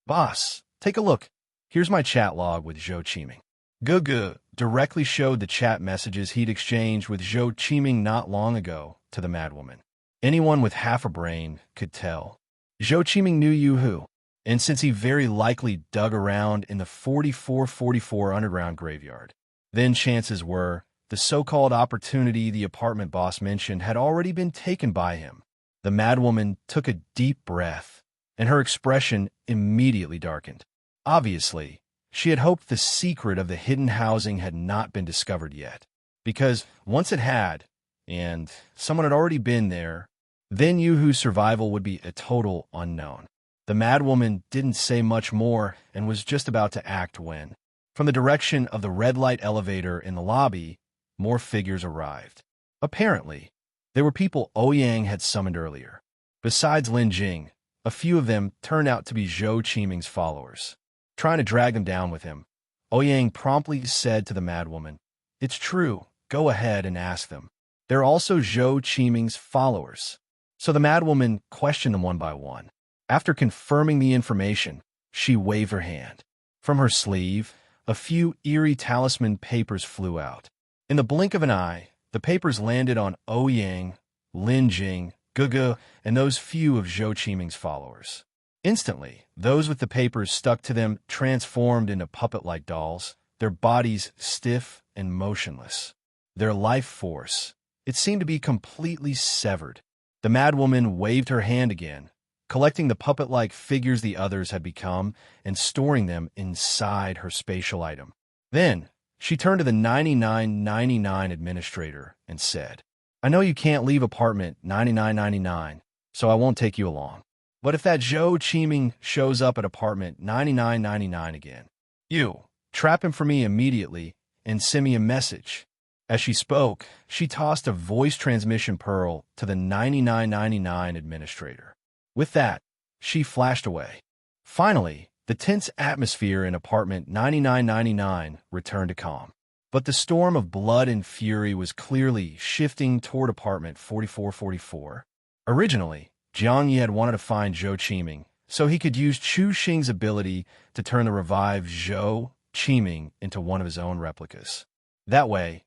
Boss, take a look. Here's my chat log with Zhou Qiming. Gugu directly showed the chat messages he'd exchanged with Zhou Qiming not long ago to the madwoman. Anyone with half a brain could tell. Zhou Qiming knew Yu-Hu, and since he very likely dug around in the 4444 underground graveyard, then chances were the so-called opportunity the apartment boss mentioned had already been taken by him. The madwoman took a deep breath, and her expression immediately darkened. Obviously, she had hoped the secret of the hidden housing had not been discovered yet, because once it had, and someone had already been there, then Yu-Hu's survival would be a total unknown. The madwoman didn't say much more and was just about to act when, from the direction of the red light elevator in the lobby, more figures arrived. Apparently, they were people Ouyang had summoned earlier. Besides Lin Jing, a few of them turned out to be Zhou Qiming's followers. Trying to drag them down with him, Ouyang promptly said to the madwoman, "It's true, go ahead and ask them. They're also Zhou Qiming's followers." So the madwoman questioned them one by one. After confirming the information, she waved her hand. From her sleeve, a few eerie talisman papers flew out. In the blink of an eye, the papers landed on Ouyang, Lin Jing, Gugu, and those few of Zhou Qiming's followers. Instantly, those with the papers stuck to them transformed into puppet-like dolls, their bodies stiff and motionless. Their life force, it seemed to be completely severed. The madwoman waved her hand again, collecting the puppet-like figures the others had become and storing them inside her spatial item. Then, she turned to the 9999 administrator and said, "I know you can't leave apartment 9999, so I won't take you along. But if that Zhou Qiming shows up at apartment 9999 again, you trap him for me immediately and send me a message. As she spoke, she tossed a voice transmission pearl to the 9999 administrator. With that, she flashed away. Finally, the tense atmosphere in apartment 9999 returned to calm. But the storm of blood and fury was clearly shifting toward apartment 4444. Originally, Jiang Ye had wanted to find Zhou Qiming so he could use Chu Xing's ability to turn the revived Zhou Qiming into one of his own replicas. That way,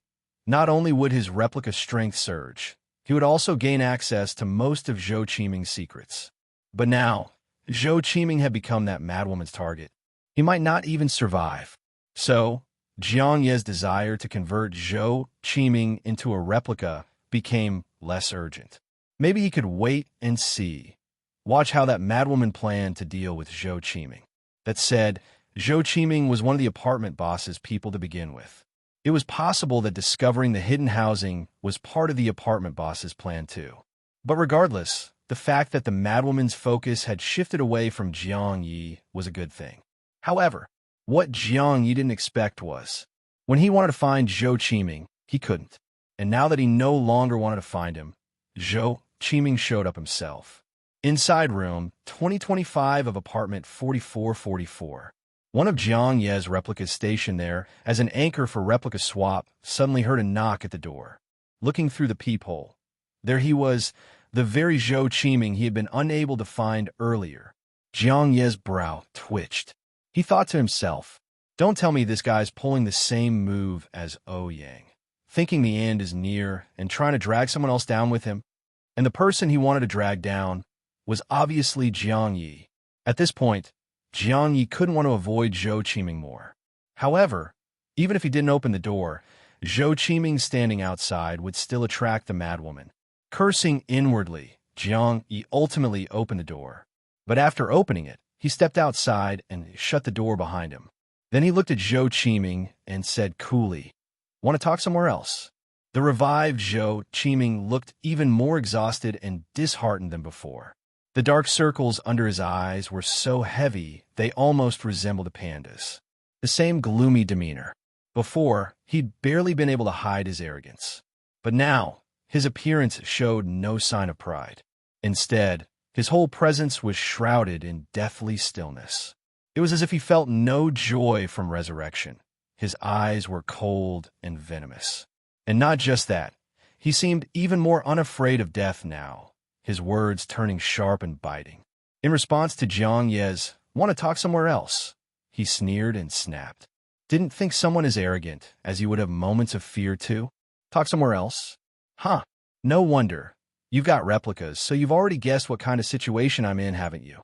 not only would his replica strength surge, he would also gain access to most of Zhou Qiming's secrets. But now, Zhou Qiming had become that madwoman's target. He might not even survive. So, Jiang Ye's desire to convert Zhou Qiming into a replica became less urgent. Maybe he could wait and see. Watch how that madwoman planned to deal with Zhou Qiming. That said, Zhou Qiming was one of the apartment boss's people to begin with. It was possible that discovering the hidden housing was part of the apartment boss's plan too. But regardless, the fact that the madwoman's focus had shifted away from Jiang Ye was a good thing. However, what Jiang Ye didn't expect was, when he wanted to find Zhou Qiming, he couldn't. And now that he no longer wanted to find him, Zhou Qiming showed up himself. Inside room 2025 of apartment 4444. One of Jiang Ye's replicas stationed there as an anchor for replica swap suddenly heard a knock at the door. Looking through the peephole, there he was, the very Zhou Qiming he had been unable to find earlier. Jiang Ye's brow twitched. He thought to himself, don't tell me this guy's pulling the same move as Yang, thinking the end is near and trying to drag someone else down with him. And the person he wanted to drag down was obviously Jiang Ye. At this point, Jiang Ye couldn't want to avoid Zhou Qiming more. However, even if he didn't open the door, Zhou Qiming standing outside would still attract the madwoman. Cursing inwardly, Jiang Ye ultimately opened the door. But after opening it, he stepped outside and shut the door behind him. Then he looked at Zhou Qiming and said coolly, "Want to talk somewhere else?" The revived Zhou Qiming looked even more exhausted and disheartened than before. The dark circles under his eyes were so heavy they almost resembled a panda's. The same gloomy demeanor. Before, he'd barely been able to hide his arrogance. But now, his appearance showed no sign of pride. Instead, his whole presence was shrouded in deathly stillness. It was as if he felt no joy from resurrection. His eyes were cold and venomous. And not just that, he seemed even more unafraid of death now, his words turning sharp and biting. In response to Jiang Ye's, "Want to talk somewhere else?" he sneered and snapped. Didn't think someone as arrogant as you would have moments of fear too? Talk somewhere else? Huh, no wonder. You've got replicas, so you've already guessed what kind of situation I'm in, haven't you?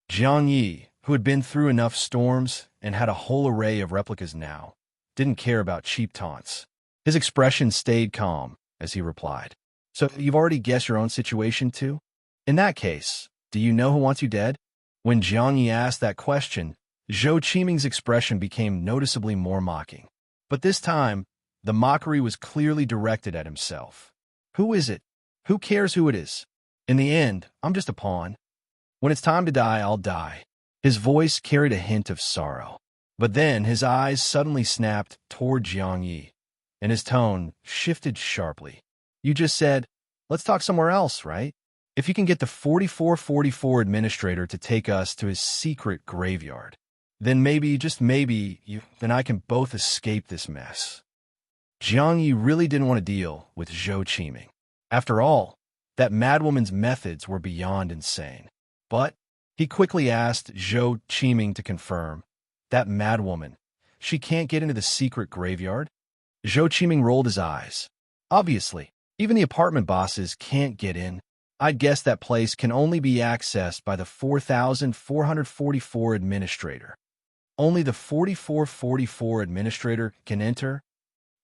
Jiang Ye, who had been through enough storms and had a whole array of replicas now, didn't care about cheap taunts. His expression stayed calm as he replied, "So you've already guessed your own situation too? In that case, do you know who wants you dead?" When Jiang Ye asked that question, Zhou Qiming's expression became noticeably more mocking. But this time, the mockery was clearly directed at himself. Who is it? Who cares who it is? In the end, I'm just a pawn. When it's time to die, I'll die. His voice carried a hint of sorrow. But then his eyes suddenly snapped toward Jiang Ye, and his tone shifted sharply. You just said, let's talk somewhere else, right? If you can get the 4444 administrator to take us to his secret graveyard, then maybe, just maybe, then I can both escape this mess. Jiang Ye really didn't want to deal with Zhou Qiming. After all, that madwoman's methods were beyond insane. But he quickly asked Zhou Qiming to confirm, that madwoman, she can't get into the secret graveyard? Zhou Qiming rolled his eyes. Obviously, even the apartment bosses can't get in. I'd guess that place can only be accessed by the 4444 administrator. Only the 4444 administrator can enter?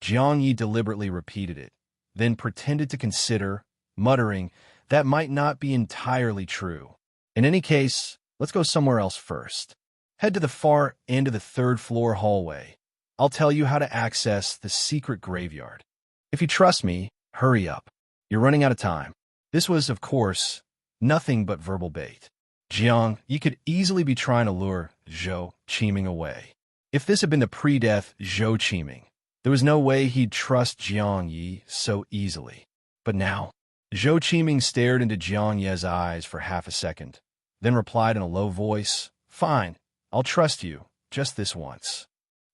Jiang Ye deliberately repeated it, then pretended to consider, muttering, that might not be entirely true. In any case, let's go somewhere else first. Head to the far end of the third-floor hallway. I'll tell you how to access the secret graveyard. If you trust me, hurry up. You're running out of time. This was, of course, nothing but verbal bait. Jiang Ye could easily be trying to lure Zhou Qiming away. If this had been the pre-death Zhou Qiming, There was no way he'd trust Jiang Ye so easily. But now, Zhou Qiming stared into Jiang Ye's eyes for half a second, then replied in a low voice, "Fine, I'll trust you, just this once."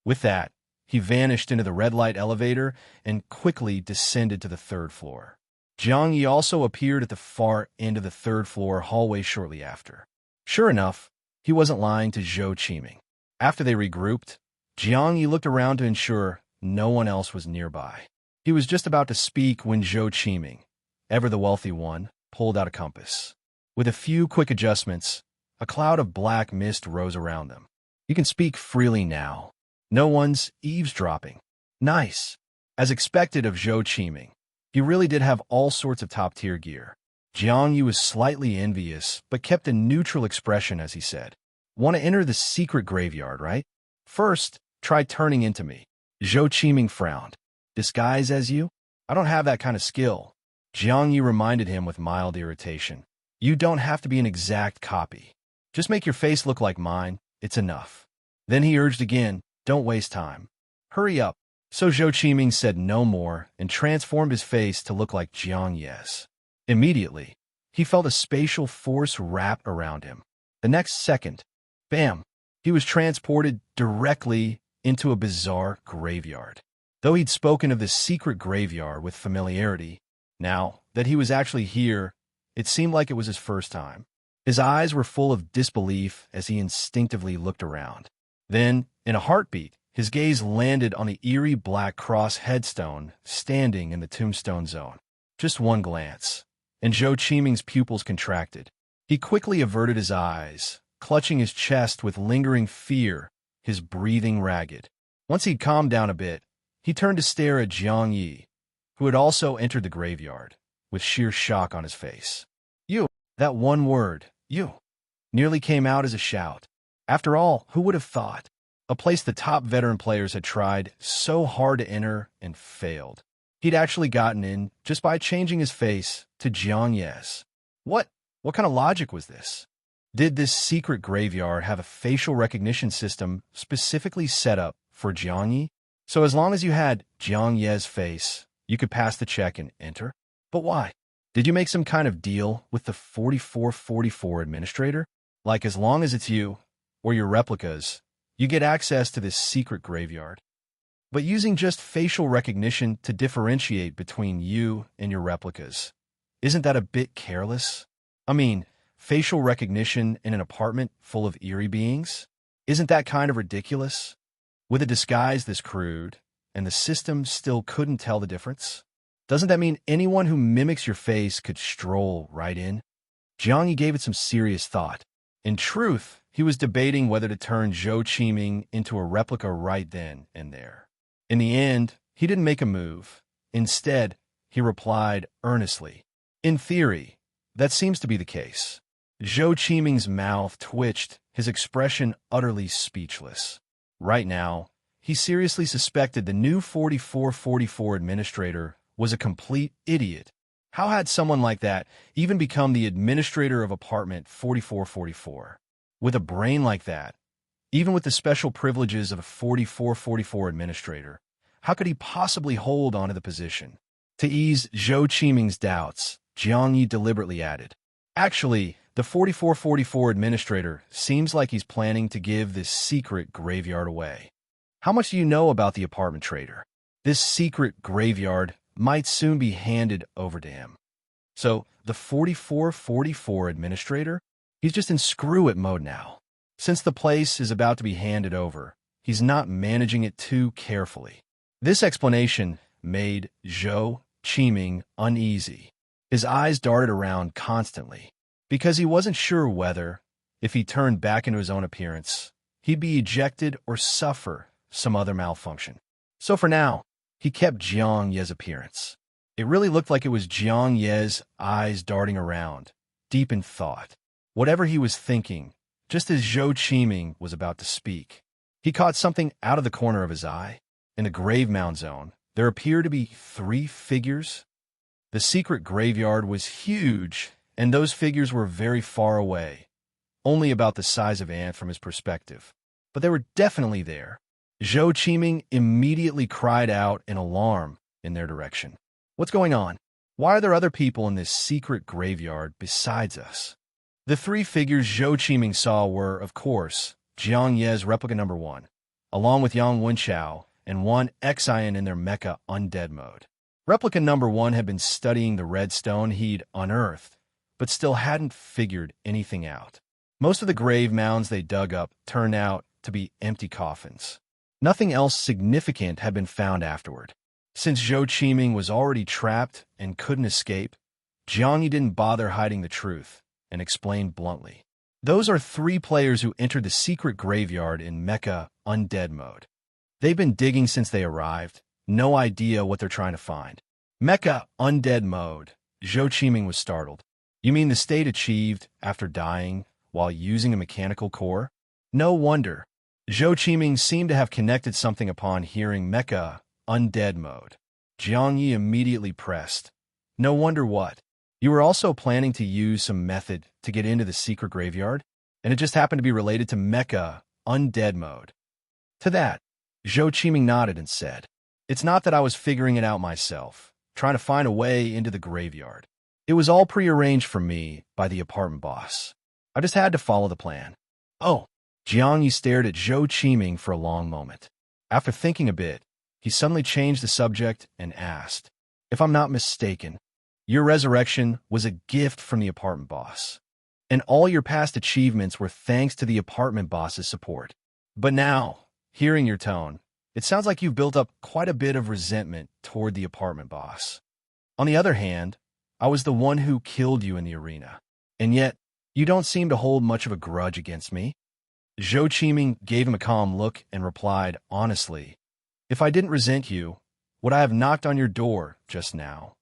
With that, he vanished into the red light elevator and quickly descended to the third floor. Jiang Ye also appeared at the far end of the third floor hallway shortly after. Sure enough, he wasn't lying to Zhou Qiming. After they regrouped, Jiang Ye looked around to ensure no one else was nearby. He was just about to speak when Zhou Qiming, ever the wealthy one, pulled out a compass. With a few quick adjustments, a cloud of black mist rose around them. "You can speak freely now. No one's eavesdropping." Nice. As expected of Zhou Qiming, he really did have all sorts of top-tier gear. Jiang Ye was slightly envious, but kept a neutral expression as he said, "Want to enter the secret graveyard, right? First, try turning into me." Zhou Qiming frowned. "Disguise as you? I don't have that kind of skill." Jiang Ye reminded him with mild irritation. "You don't have to be an exact copy. Just make your face look like mine. It's enough." Then he urged again, "Don't waste time. Hurry up." So Zhou Qiming said no more and transformed his face to look like Jiang Ye's. Immediately, he felt a spatial force wrap around him. The next second, bam, he was transported directly into a bizarre graveyard. Though he'd spoken of this secret graveyard with familiarity, now that he was actually here, it seemed like it was his first time. His eyes were full of disbelief as he instinctively looked around. Then, in a heartbeat, his gaze landed on the eerie black cross headstone standing in the tombstone zone. Just one glance, and Zhou Qiming's pupils contracted. He quickly averted his eyes, clutching his chest with lingering fear, his breathing ragged. Once he'd calmed down a bit, he turned to stare at Jiang Ye, who had also entered the graveyard, with sheer shock on his face. "You!" That one word, "you," nearly came out as a shout. After all, who would have thought? A place the top veteran players had tried so hard to enter and failed. He'd actually gotten in just by changing his face to Jiang Ye's. What kind of logic was this? Did this secret graveyard have a facial recognition system specifically set up for Jiang Ye? So as long as you had Jiang Ye's face, you could pass the check and enter? But why? Did you make some kind of deal with the 4444 administrator? Like as long as it's you, or your replicas, you get access to this secret graveyard. But using just facial recognition to differentiate between you and your replicas, isn't that a bit careless? I mean, facial recognition in an apartment full of eerie beings? Isn't that kind of ridiculous? With a disguise this crude, and the system still couldn't tell the difference? Doesn't that mean anyone who mimics your face could stroll right in? Jiang Ye gave it some serious thought. In truth, he was debating whether to turn Zhou Qiming into a replica right then and there. In the end, he didn't make a move. Instead, he replied earnestly, "In theory, that seems to be the case." Zhou Qiming's mouth twitched, his expression utterly speechless. Right now, he seriously suspected the new 4444 administrator was a complete idiot. How had someone like that even become the administrator of apartment 4444? With a brain like that, even with the special privileges of a 4444 administrator, how could he possibly hold onto the position? To ease Zhou Qiming's doubts, Jiang Ye deliberately added, "Actually, the 4444 administrator seems like he's planning to give this secret graveyard away. How much do you know about the apartment trader? This secret graveyard might soon be handed over to him." So, the 4444 administrator? He's just in screw-it mode now. Since the place is about to be handed over, he's not managing it too carefully. This explanation made Zhou Qiming uneasy. His eyes darted around constantly, because he wasn't sure whether, if he turned back into his own appearance, he'd be ejected or suffer some other malfunction. So for now, he kept Jiang Ye's appearance. It really looked like it was Jiang Ye's eyes darting around, deep in thought. Whatever he was thinking, just as Zhou Qiming was about to speak, he caught something out of the corner of his eye. In the grave mound zone, there appeared to be 3 figures. The secret graveyard was huge, and those figures were very far away, only about the size of an ant from his perspective. But they were definitely there. Zhou Qiming immediately cried out in alarm in their direction. What's going on? Why are there other people in this secret graveyard besides us? The three figures Zhou Qiming saw were, of course, Jiang Ye's replica.1, along with Yang Wenchao and one Xian in their mecha undead mode. Replica.1 had been studying the red stone he'd unearthed, but still hadn't figured anything out. Most of the grave mounds they dug up turned out to be empty coffins. Nothing else significant had been found afterward. Since Zhou Qiming was already trapped and couldn't escape, Jiang Ye didn't bother hiding the truth and explained bluntly. Those are three players who entered the secret graveyard in mecha undead mode. They've been digging since they arrived, no idea what they're trying to find. Mecha undead mode. Zhou Qiming was startled. You mean the state achieved after dying while using a mechanical core? No wonder. Zhou Qiming seemed to have connected something upon hearing mecha undead mode. Jiang Ye immediately pressed. No wonder what. You were also planning to use some method to get into the secret graveyard, and it just happened to be related to mecha undead mode. To that, Zhou Qiming nodded and said, It's not that I was figuring it out myself, trying to find a way into the graveyard. It was all prearranged for me by the apartment boss. I just had to follow the plan. Oh, Jiang Ye stared at Zhou Qiming for a long moment. After thinking a bit, he suddenly changed the subject and asked, If I'm not mistaken, your resurrection was a gift from the apartment boss, and all your past achievements were thanks to the apartment boss's support. But now, hearing your tone, it sounds like you've built up quite a bit of resentment toward the apartment boss. On the other hand, I was the one who killed you in the arena, and yet you don't seem to hold much of a grudge against me. Zhou Qiming gave him a calm look and replied honestly, If I didn't resent you, would I have knocked on your door just now,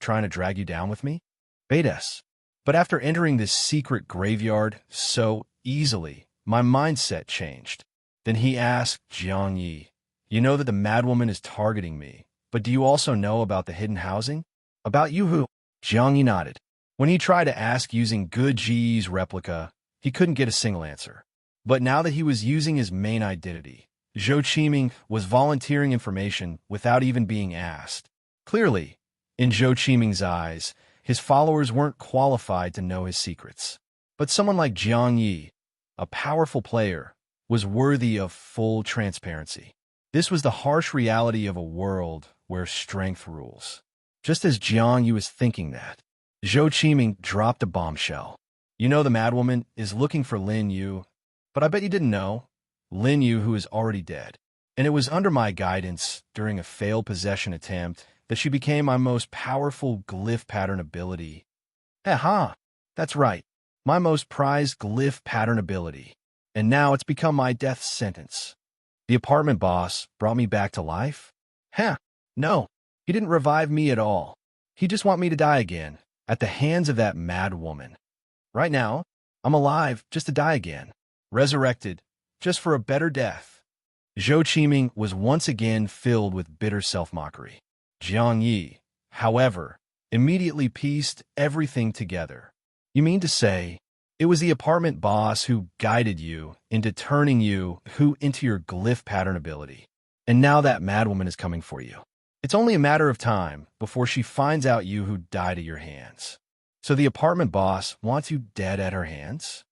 trying to drag you down with me? Bedes. But after entering this secret graveyard so easily, my mindset changed. Then he asked Jiang Ye, You know that the madwoman is targeting me, but do you also know about the hidden housing? About you who? Jiang Ye nodded. When he tried to ask using Good Ji's replica, he couldn't get a single answer. But now that he was using his main identity, Zhou Qiming was volunteering information without even being asked. Clearly, in Zhou Qiming's eyes, his followers weren't qualified to know his secrets. But someone like Jiang Ye, a powerful player, was worthy of full transparency. This was the harsh reality of a world where strength rules. Just as Jiang Ye was thinking that, Zhou Qiming dropped a bombshell. You know the madwoman is looking for Lin Yu, but I bet you didn't know. Lin Yu, who is already dead. And it was under my guidance, during a failed possession attempt, that she became my most powerful glyph pattern ability. Aha! That's right, my most prized glyph pattern ability. And now it's become my death sentence. The apartment boss brought me back to life? No, he didn't revive me at all. He just want me to die again, at the hands of that mad woman. Right now, I'm alive just to die again, resurrected, just for a better death. Zhou Qiming was once again filled with bitter self-mockery. Jiang Ye, however, immediately pieced everything together. You mean to say, it was the apartment boss who guided you into turning you into your glyph pattern ability. And now that madwoman is coming for you. It's only a matter of time before she finds out you who died at your hands. So the apartment boss wants you dead at her hands?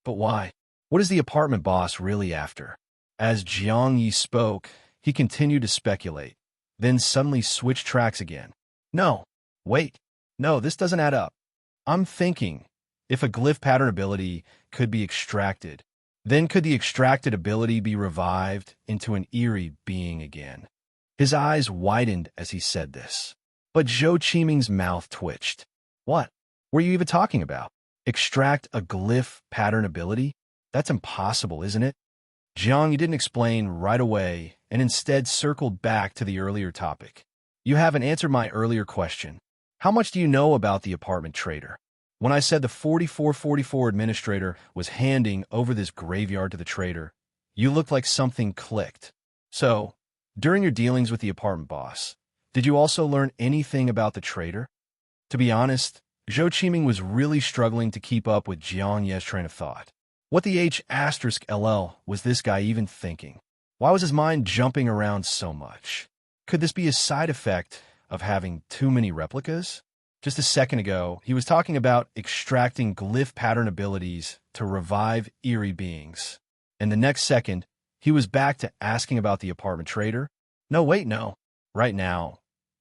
But why? What is the apartment boss really after? As Jiang Ye spoke, he continued to speculate, then suddenly switched tracks again. No, wait. No, this doesn't add up. I'm thinking, if a glyph pattern ability could be extracted, then could the extracted ability be revived into an eerie being again? His eyes widened as he said this. But Zhou Qiming's mouth twitched. What were you even talking about? Extract a glyph pattern ability? That's impossible, isn't it? Jiang Ye didn't explain right away and instead circled back to the earlier topic. You haven't answered my earlier question. How much do you know about the apartment trader? When I said the 4444 administrator was handing over this graveyard to the trader, you looked like something clicked. So, during your dealings with the apartment boss, did you also learn anything about the trader? To be honest, Zhou Qiming was really struggling to keep up with Jiang Ye's train of thought. What the H*LL was this guy even thinking? Why was his mind jumping around so much? Could this be a side effect of having too many replicas? Just a second ago, he was talking about extracting glyph pattern abilities to revive eerie beings. And the next second, he was back to asking about the apartment trader. No, wait, no. Right now,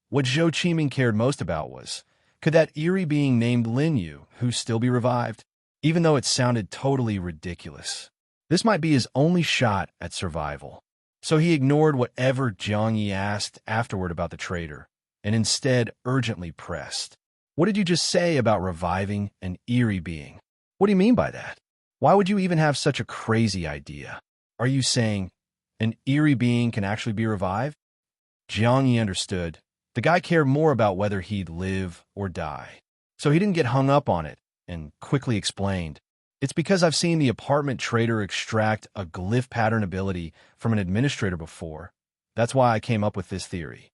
what Zhou Qiming cared most about was, could that eerie being named Lin Yu, who still be revived? Even though it sounded totally ridiculous. This might be his only shot at survival. So he ignored whatever Jiang Ye asked afterward about the trader, and instead urgently pressed. What did you just say about reviving an eerie being? What do you mean by that? Why would you even have such a crazy idea? Are you saying an eerie being can actually be revived? Jiang Ye understood. The guy cared more about whether he'd live or die. So he didn't get hung up on it and quickly explained. It's because I've seen the apartment trader extract a glyph pattern ability from an administrator before. That's why I came up with this theory.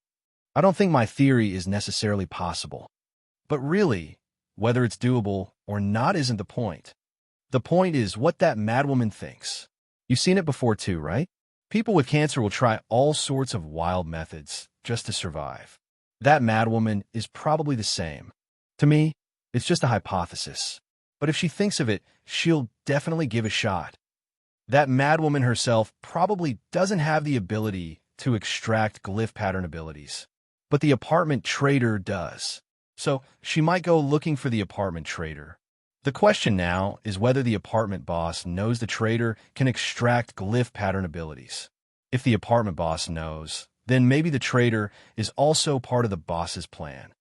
I don't think my theory is necessarily possible. But really, whether it's doable or not isn't the point. The point is what that madwoman thinks. You've seen it before too, right? People with cancer will try all sorts of wild methods just to survive. That madwoman is probably the same. To me, it's just a hypothesis. But if she thinks of it, she'll definitely give a shot. That madwoman herself probably doesn't have the ability to extract glyph pattern abilities. But the apartment trader does. So she might go looking for the apartment trader. The question now is whether the apartment boss knows the trader can extract glyph pattern abilities. If the apartment boss knows, then maybe the trader is also part of the boss's plan.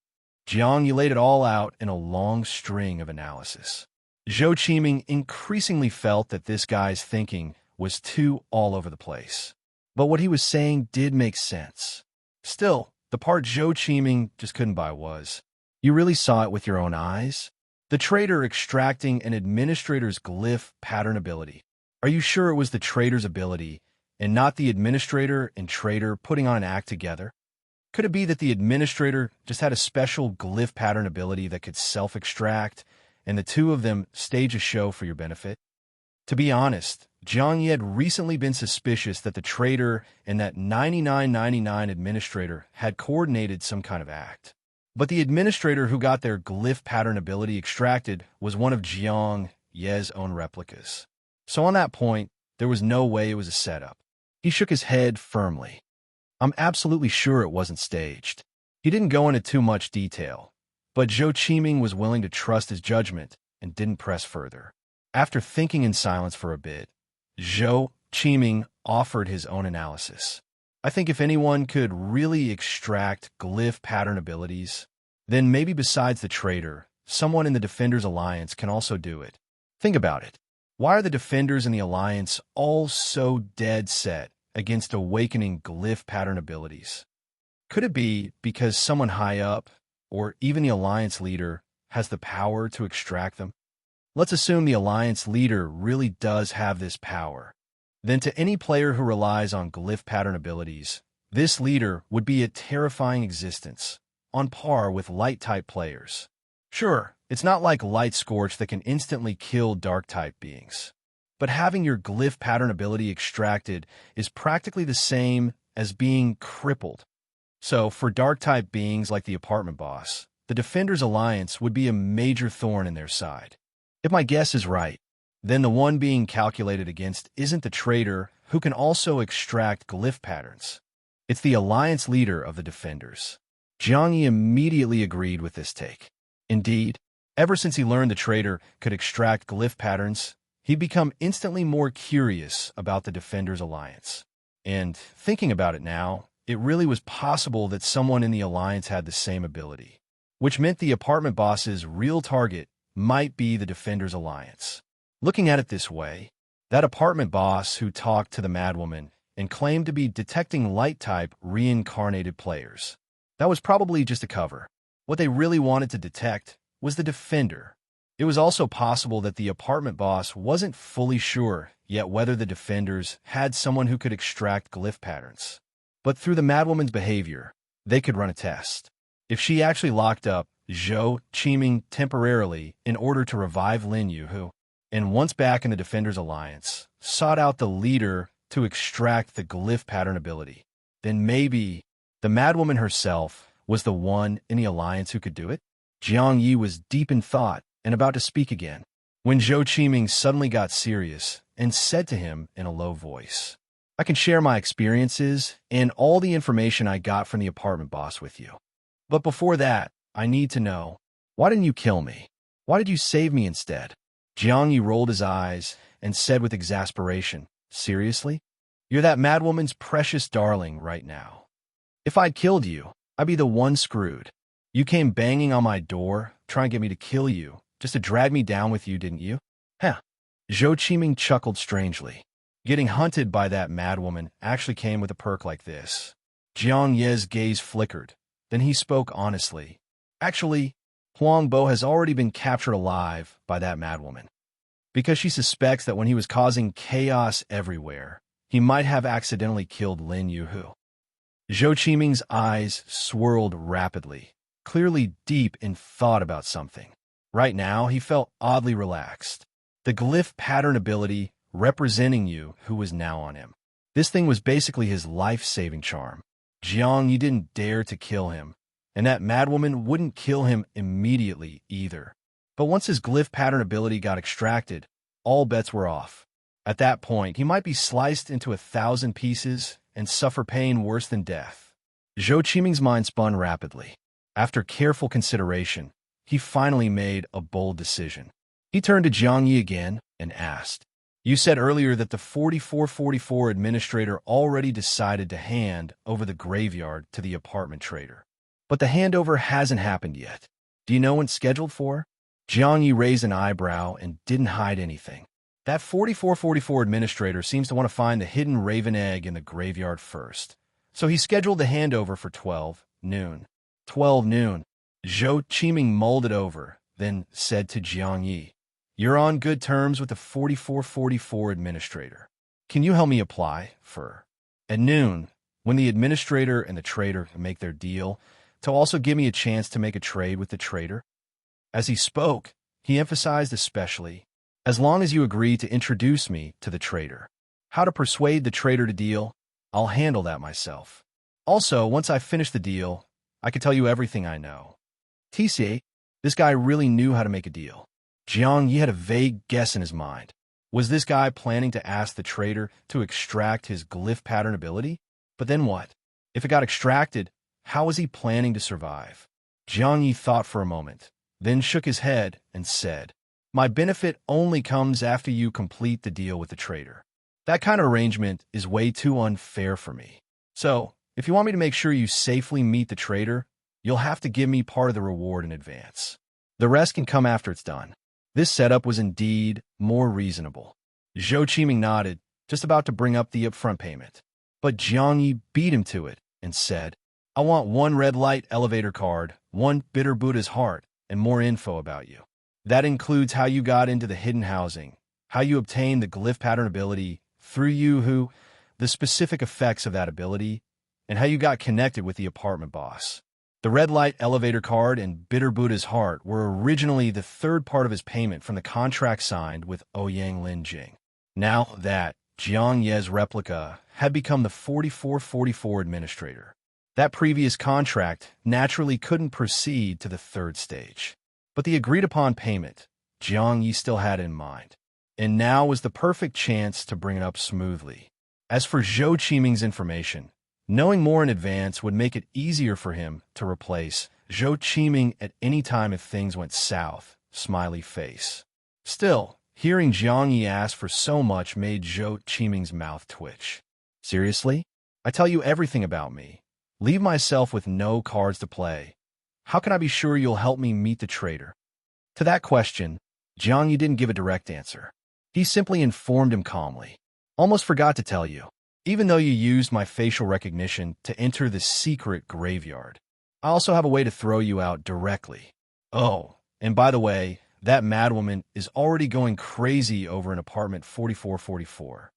Jiang Ye laid it all out in a long string of analysis. Zhou Qiming increasingly felt that this guy's thinking was too all over the place. But what he was saying did make sense. Still, the part Zhou Qiming just couldn't buy was, you really saw it with your own eyes? The trader extracting an administrator's glyph pattern ability. Are you sure it was the trader's ability and not the administrator and trader putting on an act together? Could it be that the administrator just had a special glyph pattern ability that could self-extract, and the two of them stage a show for your benefit? To be honest, Jiang Ye had recently been suspicious that the trader and that 9999 administrator had coordinated some kind of act. But the administrator who got their glyph pattern ability extracted was one of Jiang Ye's own replicas. So on that point, there was no way it was a setup. He shook his head firmly. I'm absolutely sure it wasn't staged. He didn't go into too much detail, but Zhou Qiming was willing to trust his judgment and didn't press further. After thinking in silence for a bit, Zhou Qiming offered his own analysis. I think if anyone could really extract glyph pattern abilities, then maybe besides the trader, someone in the Defenders Alliance can also do it. Think about it. Why are the Defenders in the Alliance all so dead set against awakening glyph pattern abilities? Could it be because someone high up, or even the Alliance leader, has the power to extract them? Let's assume the Alliance leader really does have this power. Then to any player who relies on glyph pattern abilities, this leader would be a terrifying existence, on par with light-type players. Sure, it's not like Light Scorch that can instantly kill dark-type beings. But having your glyph pattern ability extracted is practically the same as being crippled. So for dark-type beings like the apartment boss, the Defenders Alliance would be a major thorn in their side. If my guess is right, then the one being calculated against isn't the trader who can also extract glyph patterns. It's the Alliance leader of the Defenders. Jiang Ye immediately agreed with this take. Indeed, ever since he learned the trader could extract glyph patterns, he'd become instantly more curious about the Defenders Alliance. And thinking about it now, it really was possible that someone in the Alliance had the same ability, which meant the apartment boss's real target might be the Defenders Alliance. Looking at it this way, that apartment boss who talked to the madwoman and claimed to be detecting light-type reincarnated players, that was probably just a cover. What they really wanted to detect was the Defender. It was also possible that the apartment boss wasn't fully sure yet whether the Defenders had someone who could extract glyph patterns. But through the madwoman's behavior, they could run a test. If she actually locked up Zhou Qiming temporarily in order to revive Lin Yu, who, and once back in the Defenders Alliance, sought out the leader to extract the glyph pattern ability, then maybe the madwoman herself was the one in the alliance who could do it? Jiang Ye was deep in thought and about to speak again, when Zhou Qiming suddenly got serious and said to him in a low voice, I can share my experiences and all the information I got from the apartment boss with you. But before that, I need to know, why didn't you kill me? Why did you save me instead? Jiang Ye rolled his eyes and said with exasperation, seriously? You're that madwoman's precious darling right now. If I'd killed you, I'd be the one screwed. You came banging on my door, trying to get me to kill you, just to drag me down with you, didn't you? Huh. Zhou Qiming chuckled strangely. Getting hunted by that madwoman actually came with a perk like this. Jiang Ye's gaze flickered. Then he spoke honestly. Actually, Huang Bo has already been captured alive by that madwoman, because she suspects that when he was causing chaos everywhere, he might have accidentally killed Lin Yuhu. Zhou Qiming's eyes swirled rapidly, clearly deep in thought about something. Right now, he felt oddly relaxed. The glyph pattern ability representing you who was now on him. This thing was basically his life-saving charm. Jiang Ye didn't dare to kill him, and that madwoman wouldn't kill him immediately either. But once his glyph pattern ability got extracted, all bets were off. At that point, he might be sliced into 1,000 pieces and suffer pain worse than death. Zhou Qiming's mind spun rapidly. After careful consideration, he finally made a bold decision. He turned to Jiang Ye again and asked, You said earlier that the 4444 administrator already decided to hand over the graveyard to the apartment trader. But the handover hasn't happened yet. Do you know when it's scheduled for? Jiang Ye raised an eyebrow and didn't hide anything. That 4444 administrator seems to want to find the hidden raven egg in the graveyard first. So he scheduled the handover for 12 noon. 12 noon. Zhou Qiming mulled it over, then said to Jiang Ye, You're on good terms with the 4444 administrator. Can you help me apply for at noon, when the administrator and the trader make their deal, to also give me a chance to make a trade with the trader? As he spoke, he emphasized especially, as long as you agree to introduce me to the trader. How to persuade the trader to deal, I'll handle that myself. Also, once I finish the deal, I can tell you everything I know. TC, this guy really knew how to make a deal. Jiang Ye had a vague guess in his mind. Was this guy planning to ask the trader to extract his glyph pattern ability? But then what? If it got extracted, how was he planning to survive? Jiang Ye thought for a moment, then shook his head and said, My benefit only comes after you complete the deal with the trader. That kind of arrangement is way too unfair for me. So, if you want me to make sure you safely meet the trader, you'll have to give me part of the reward in advance. The rest can come after it's done. This setup was indeed more reasonable. Zhou Qiming nodded, just about to bring up the upfront payment. But Jiang Ye beat him to it and said, I want 1 red light elevator card, 1 bitter Buddha's heart, and more info about you. That includes how you got into the hidden housing, how you obtained the glyph pattern ability through you, the specific effects of that ability, and how you got connected with the apartment boss. The red light elevator card and bitter Buddha's heart were originally the third part of his payment from the contract signed with Ouyang Linjing. Now that Jiang Ye's replica had become the 4444 administrator, that previous contract naturally couldn't proceed to the third stage. But the agreed-upon payment, Jiang Ye still had in mind. And now was the perfect chance to bring it up smoothly. As for Zhou Qiming's information, knowing more in advance would make it easier for him to replace Zhou Qiming at any time if things went south, smiley face. Still, hearing Jiang Ye ask for so much made Zhou Qiming's mouth twitch. Seriously? I tell you everything about me. Leave myself with no cards to play. How can I be sure you'll help me meet the trader? To that question, Jiang Ye didn't give a direct answer. He simply informed him calmly. Almost forgot to tell you. Even though you used my facial recognition to enter the secret graveyard, I also have a way to throw you out directly. Oh, and by the way, that madwoman is already going crazy over in apartment 4444.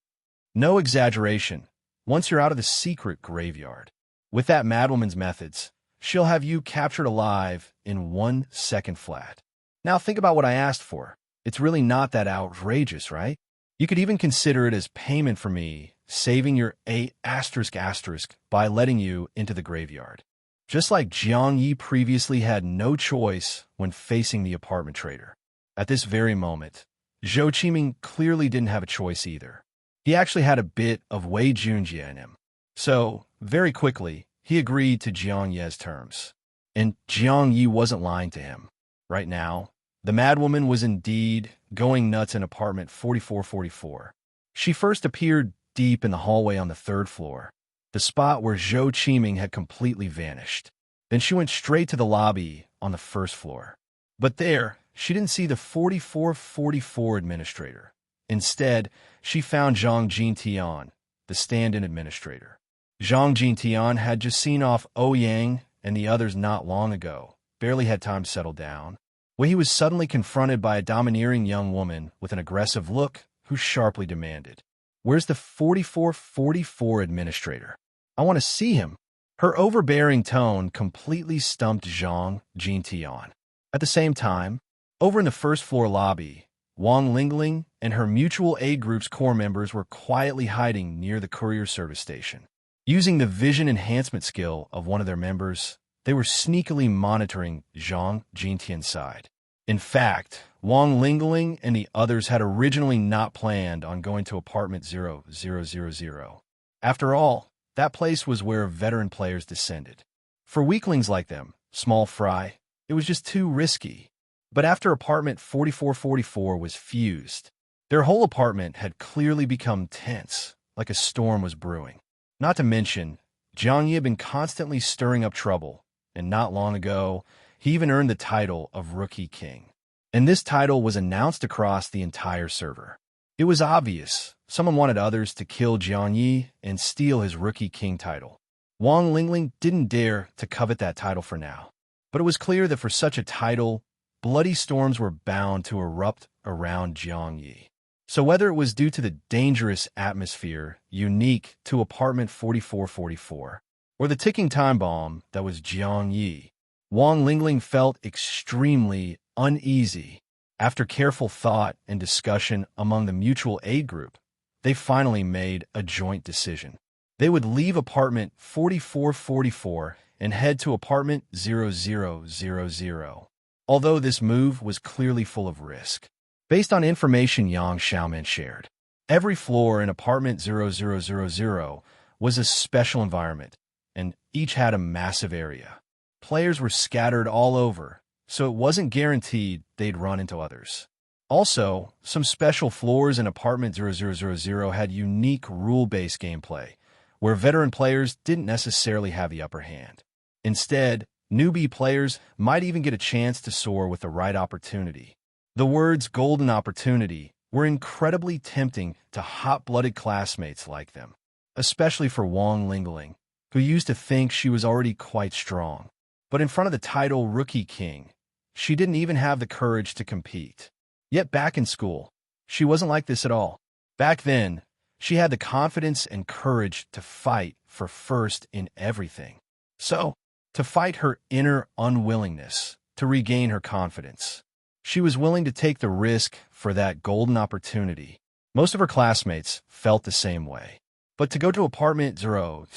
No exaggeration. Once you're out of the secret graveyard, with that madwoman's methods, she'll have you captured alive in 1 second flat. Now think about what I asked for. It's really not that outrageous, right? You could even consider it as payment for me saving your A asterisk asterisk by letting you into the graveyard. Just like Jiang Ye previously had no choice when facing the apartment trader. At this very moment, Zhou Qiming clearly didn't have a choice either. He actually had a bit of Wei Junjie in him. So, very quickly, he agreed to Jiang Ye's terms. And Jiang Ye wasn't lying to him. Right now, the madwoman was indeed going nuts in apartment 4444. She first appeared deep in the hallway on the third floor, the spot where Zhou Qiming had completely vanished. Then she went straight to the lobby on the first floor. But there, she didn't see the 4444 administrator. Instead, she found Zhang Jintian, the stand-in administrator. Zhang Jintian had just seen off Ouyang and the others not long ago, barely had time to settle down, when he was suddenly confronted by a domineering young woman with an aggressive look who sharply demanded, "Where's the 4444 administrator? I want to see him." Her overbearing tone completely stumped Zhang Jintian. At the same time, over in the first-floor lobby, Wang Lingling and her mutual aid group's core members were quietly hiding near the courier service station. Using the vision enhancement skill of one of their members, they were sneakily monitoring Zhang Jintian's side. In fact, Wang Lingling and the others had originally not planned on going to apartment 0000. After all, that place was where veteran players descended. For weaklings like them, small fry, it was just too risky. But after apartment 4444 was fused, their whole apartment had clearly become tense, like a storm was brewing. Not to mention, Jiang Ye had been constantly stirring up trouble, and not long ago, he even earned the title of Rookie King. And this title was announced across the entire server. It was obvious someone wanted others to kill Jiang Ye and steal his Rookie King title. Wang Lingling didn't dare to covet that title for now, but it was clear that for such a title, bloody storms were bound to erupt around Jiang Ye. So whether it was due to the dangerous atmosphere unique to apartment 4444, or the ticking time bomb that was Jiang Ye, Wang Lingling felt extremely uneasy. After careful thought and discussion among the mutual aid group, they finally made a joint decision. They would leave apartment 4444 and head to apartment 0000. Although this move was clearly full of risk. Based on information Yang Xiaomin shared, every floor in apartment 0000 was a special environment, and each had a massive area. Players were scattered all over, so it wasn't guaranteed they'd run into others. Also, some special floors in apartment 0000 had unique rule-based gameplay, where veteran players didn't necessarily have the upper hand. Instead, newbie players might even get a chance to soar with the right opportunity. The words golden opportunity were incredibly tempting to hot-blooded classmates like them, especially for Wang Lingling, who used to think she was already quite strong. But in front of the title Rookie King, she didn't even have the courage to compete. Yet back in school, she wasn't like this at all. Back then, she had the confidence and courage to fight for first in everything. So, to fight her inner unwillingness to regain her confidence, she was willing to take the risk for that golden opportunity. Most of her classmates felt the same way. But to go to apartment 0000,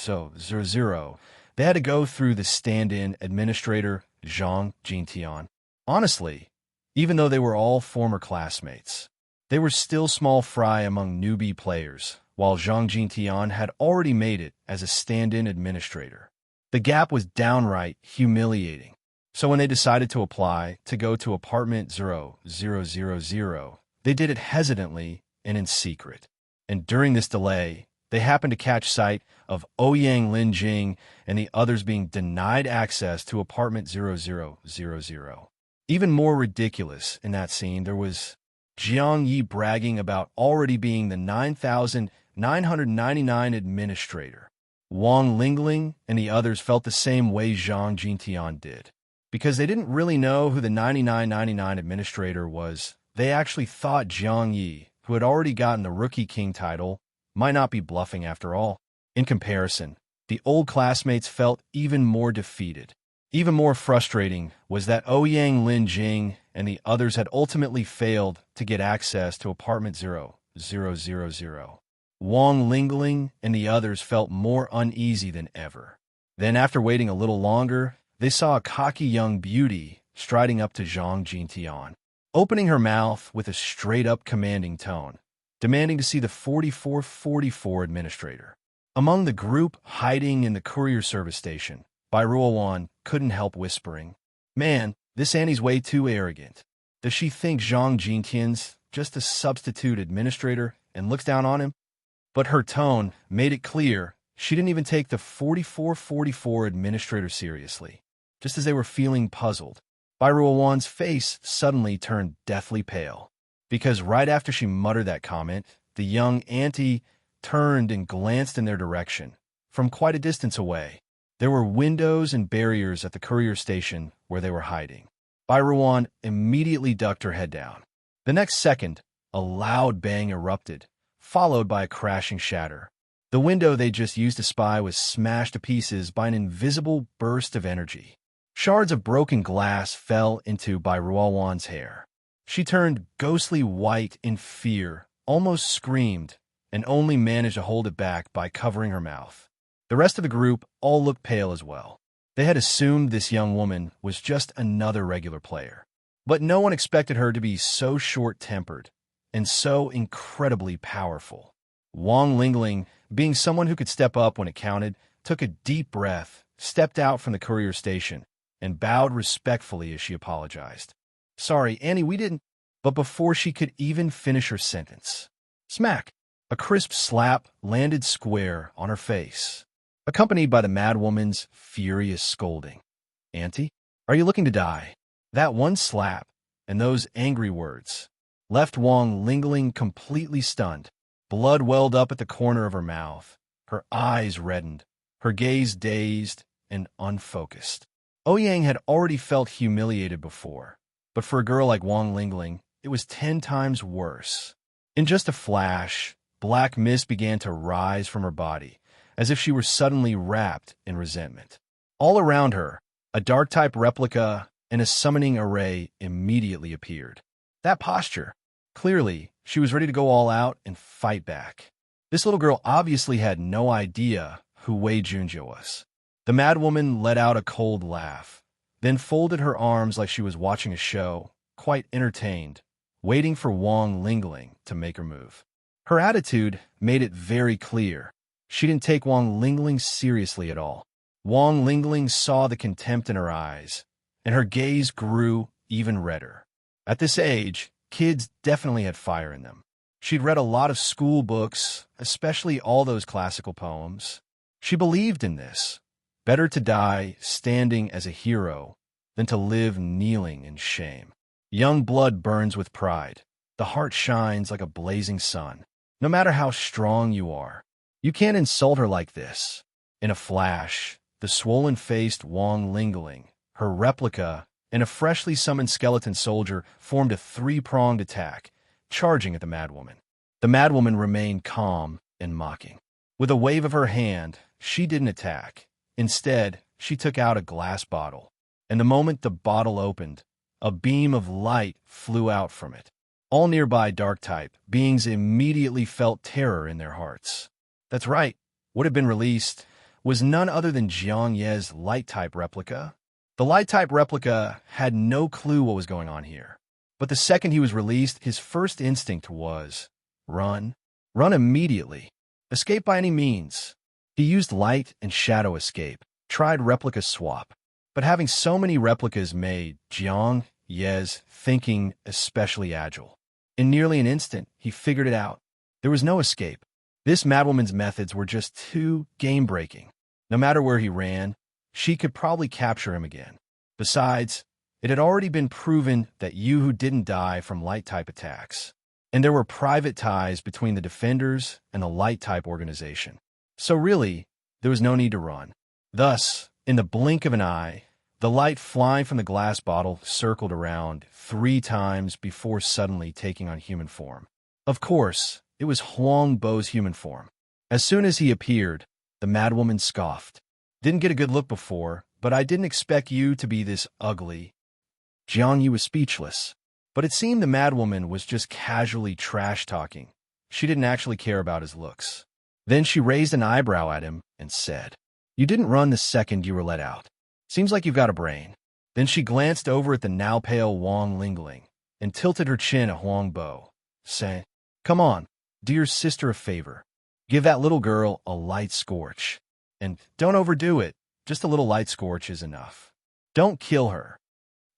they had to go through the stand-in administrator, Zhang Jintian. Honestly, even though they were all former classmates, they were still small fry among newbie players, while Zhang Jintian had already made it as a stand-in administrator. The gap was downright humiliating. So when they decided to apply to go to apartment 0000, they did it hesitantly and in secret. And during this delay, they happened to catch sight of Ouyang Linjing and the others being denied access to apartment 0000. Even more ridiculous in that scene, there was Jiang Ye bragging about already being the 9,999 administrator. Wang Lingling and the others felt the same way Zhang Jintian did. Because they didn't really know who the 9999 administrator was, they actually thought Jiang Ye, who had already gotten the Rookie King title, might not be bluffing after all. In comparison, the old classmates felt even more defeated. Even more frustrating was that Ouyang Linjing and the others had ultimately failed to get access to apartment 0000. Wang Lingling and the others felt more uneasy than ever. Then, after waiting a little longer, they saw a cocky young beauty striding up to Zhang Jintian, opening her mouth with a straight-up commanding tone, demanding to see the 4444 administrator. Among the group hiding in the courier service station, Bai Ruowan couldn't help whispering, "Man, this Annie's way too arrogant. Does she think Zhang Jintian's just a substitute administrator and looks down on him?" But her tone made it clear she didn't even take the 4444 administrator seriously. Just as they were feeling puzzled, Bai Ruowan's face suddenly turned deathly pale, because right after she muttered that comment, the young auntie turned and glanced in their direction. From quite a distance away, there were windows and barriers at the courier station where they were hiding. Bai Ruowan immediately ducked her head down. The next second, a loud bang erupted, followed by a crashing shatter. The window they just used to spy was smashed to pieces by an invisible burst of energy. Shards of broken glass fell into Bai Ruowan's hair. She turned ghostly white in fear, almost screamed, and only managed to hold it back by covering her mouth. The rest of the group all looked pale as well. They had assumed this young woman was just another regular player. But no one expected her to be so short-tempered and so incredibly powerful. Wang Lingling, being someone who could step up when it counted, took a deep breath, stepped out from the courier station, and bowed respectfully as she apologized. "Sorry, Annie, we didn't—" But before she could even finish her sentence, smack! A crisp slap landed square on her face, accompanied by the madwoman's furious scolding. "Auntie, are you looking to die?" That one slap and those angry words left Wang Lingling completely stunned. Blood welled up at the corner of her mouth. Her eyes reddened, her gaze dazed and unfocused. Ouyang had already felt humiliated before, but for a girl like Wang Lingling, it was 10 times worse. In just a flash, black mist began to rise from her body, as if she were suddenly wrapped in resentment. All around her, a dark-type replica and a summoning array immediately appeared. That posture. Clearly, she was ready to go all out and fight back. This little girl obviously had no idea who Wei Junjie was. The madwoman let out a cold laugh, then folded her arms like she was watching a show, quite entertained, waiting for Wang Lingling to make her move. Her attitude made it very clear. She didn't take Wang Lingling seriously at all. Wang Lingling saw the contempt in her eyes, and her gaze grew even redder. At this age, kids definitely had fire in them. She'd read a lot of school books, especially all those classical poems. She believed in this. Better to die standing as a hero than to live kneeling in shame. Young blood burns with pride. The heart shines like a blazing sun. No matter how strong you are, you can't insult her like this. In a flash, the swollen-faced Wang Lingling, her replica, and a freshly summoned skeleton soldier formed a 3-pronged attack, charging at the madwoman. The madwoman remained calm and mocking. With a wave of her hand, she didn't attack. Instead, she took out a glass bottle, and the moment the bottle opened, a beam of light flew out from it. All nearby dark-type beings immediately felt terror in their hearts. That's right, what had been released was none other than Jiang Ye's light-type replica. The light-type replica had no clue what was going on here. But the second he was released, his first instinct was, run. Run immediately. Escape by any means. He used light and shadow escape, tried replica swap. But having so many replicas made Jiang Ye's thinking especially agile. In nearly an instant, he figured it out. There was no escape. This madwoman's methods were just too game-breaking. No matter where he ran, she could probably capture him again. Besides, it had already been proven that Yu didn't die from light-type attacks, and there were private ties between the Defenders and the light-type organization. So really, there was no need to run. Thus, in the blink of an eye, the light flying from the glass bottle circled around 3 times before suddenly taking on human form. Of course, it was Huang Bo's human form. As soon as he appeared, the madwoman scoffed. Didn't get a good look before, but I didn't expect you to be this ugly. Jiang Ye was speechless, but it seemed the madwoman was just casually trash-talking, She didn't actually care about his looks. Then she raised an eyebrow at him and said, "You didn't run the second you were let out. Seems like you've got a brain." Then she glanced over at the now pale Wang Lingling and tilted her chin at Huang Bo, saying, "Come on, do your sister a favor. Give that little girl a light scorch. And don't overdo it. Just a little light scorch is enough. Don't kill her."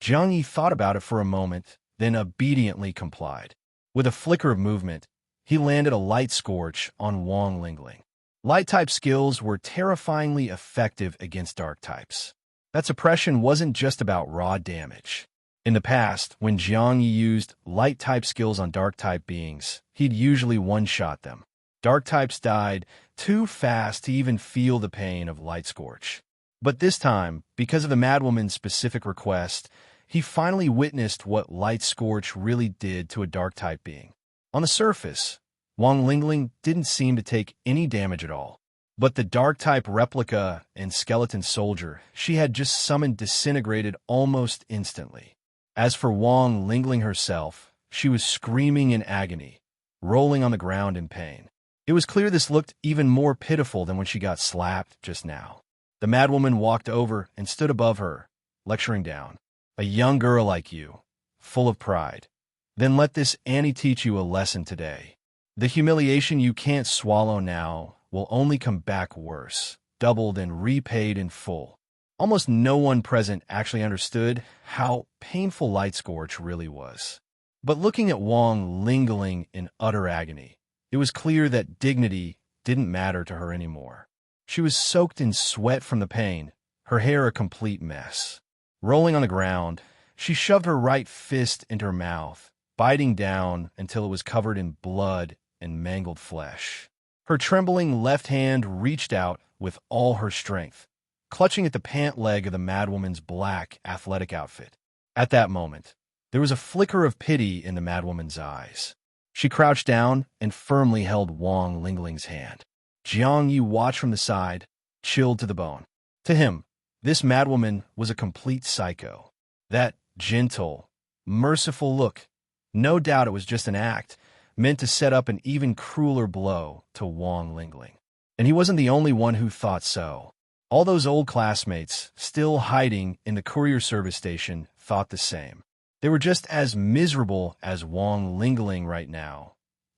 Jiang Ye thought about it for a moment, then obediently complied. With a flicker of movement, he landed a light scorch on Wang Lingling. Light-type skills were terrifyingly effective against dark types. That suppression wasn't just about raw damage. In the past, when Jiang Ye used light-type skills on dark-type beings, he'd usually one-shot them. Dark types died too fast to even feel the pain of light scorch. But this time, because of the madwoman's specific request, he finally witnessed what light scorch really did to a dark-type being. On the surface, Wang Lingling didn't seem to take any damage at all. But the dark-type replica and skeleton soldier she had just summoned disintegrated almost instantly. As for Wang Lingling herself, she was screaming in agony, rolling on the ground in pain. It was clear this looked even more pitiful than when she got slapped just now. The madwoman walked over and stood above her, lecturing down. "A young girl like you, full of pride. Then let this Annie teach you a lesson today. The humiliation you can't swallow now will only come back worse, doubled and repaid in full." Almost no one present actually understood how painful light scorch really was. But looking at Wang Lingling in utter agony, it was clear that dignity didn't matter to her anymore. She was soaked in sweat from the pain, her hair a complete mess. Rolling on the ground, she shoved her right fist into her mouth, biting down until it was covered in blood and mangled flesh. Her trembling left hand reached out with all her strength, clutching at the pant leg of the madwoman's black athletic outfit. At that moment, there was a flicker of pity in the madwoman's eyes. She crouched down and firmly held Wang Lingling's hand. Jiang Ye watched from the side, chilled to the bone. To him, this madwoman was a complete psycho. That gentle, merciful look, no doubt it was just an act, meant to set up an even crueler blow to Wang Lingling. And he wasn't the only one who thought so. All those old classmates, still hiding in the courier service station, thought the same. They were just as miserable as Wang Lingling right now,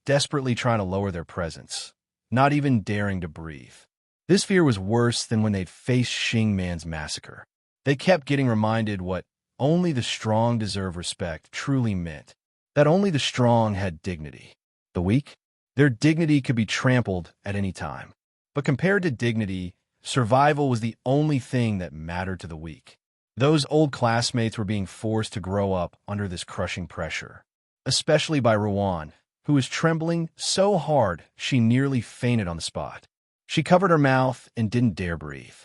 desperately trying to lower their presence, not even daring to breathe. This fear was worse than when they'd faced Xing Man's massacre. They kept getting reminded what only the strong deserve respect truly meant, that only the strong had dignity. The weak? Their dignity could be trampled at any time. But compared to dignity, survival was the only thing that mattered to the weak. Those old classmates were being forced to grow up under this crushing pressure, especially by Rowan, who was trembling so hard she nearly fainted on the spot. She covered her mouth and didn't dare breathe.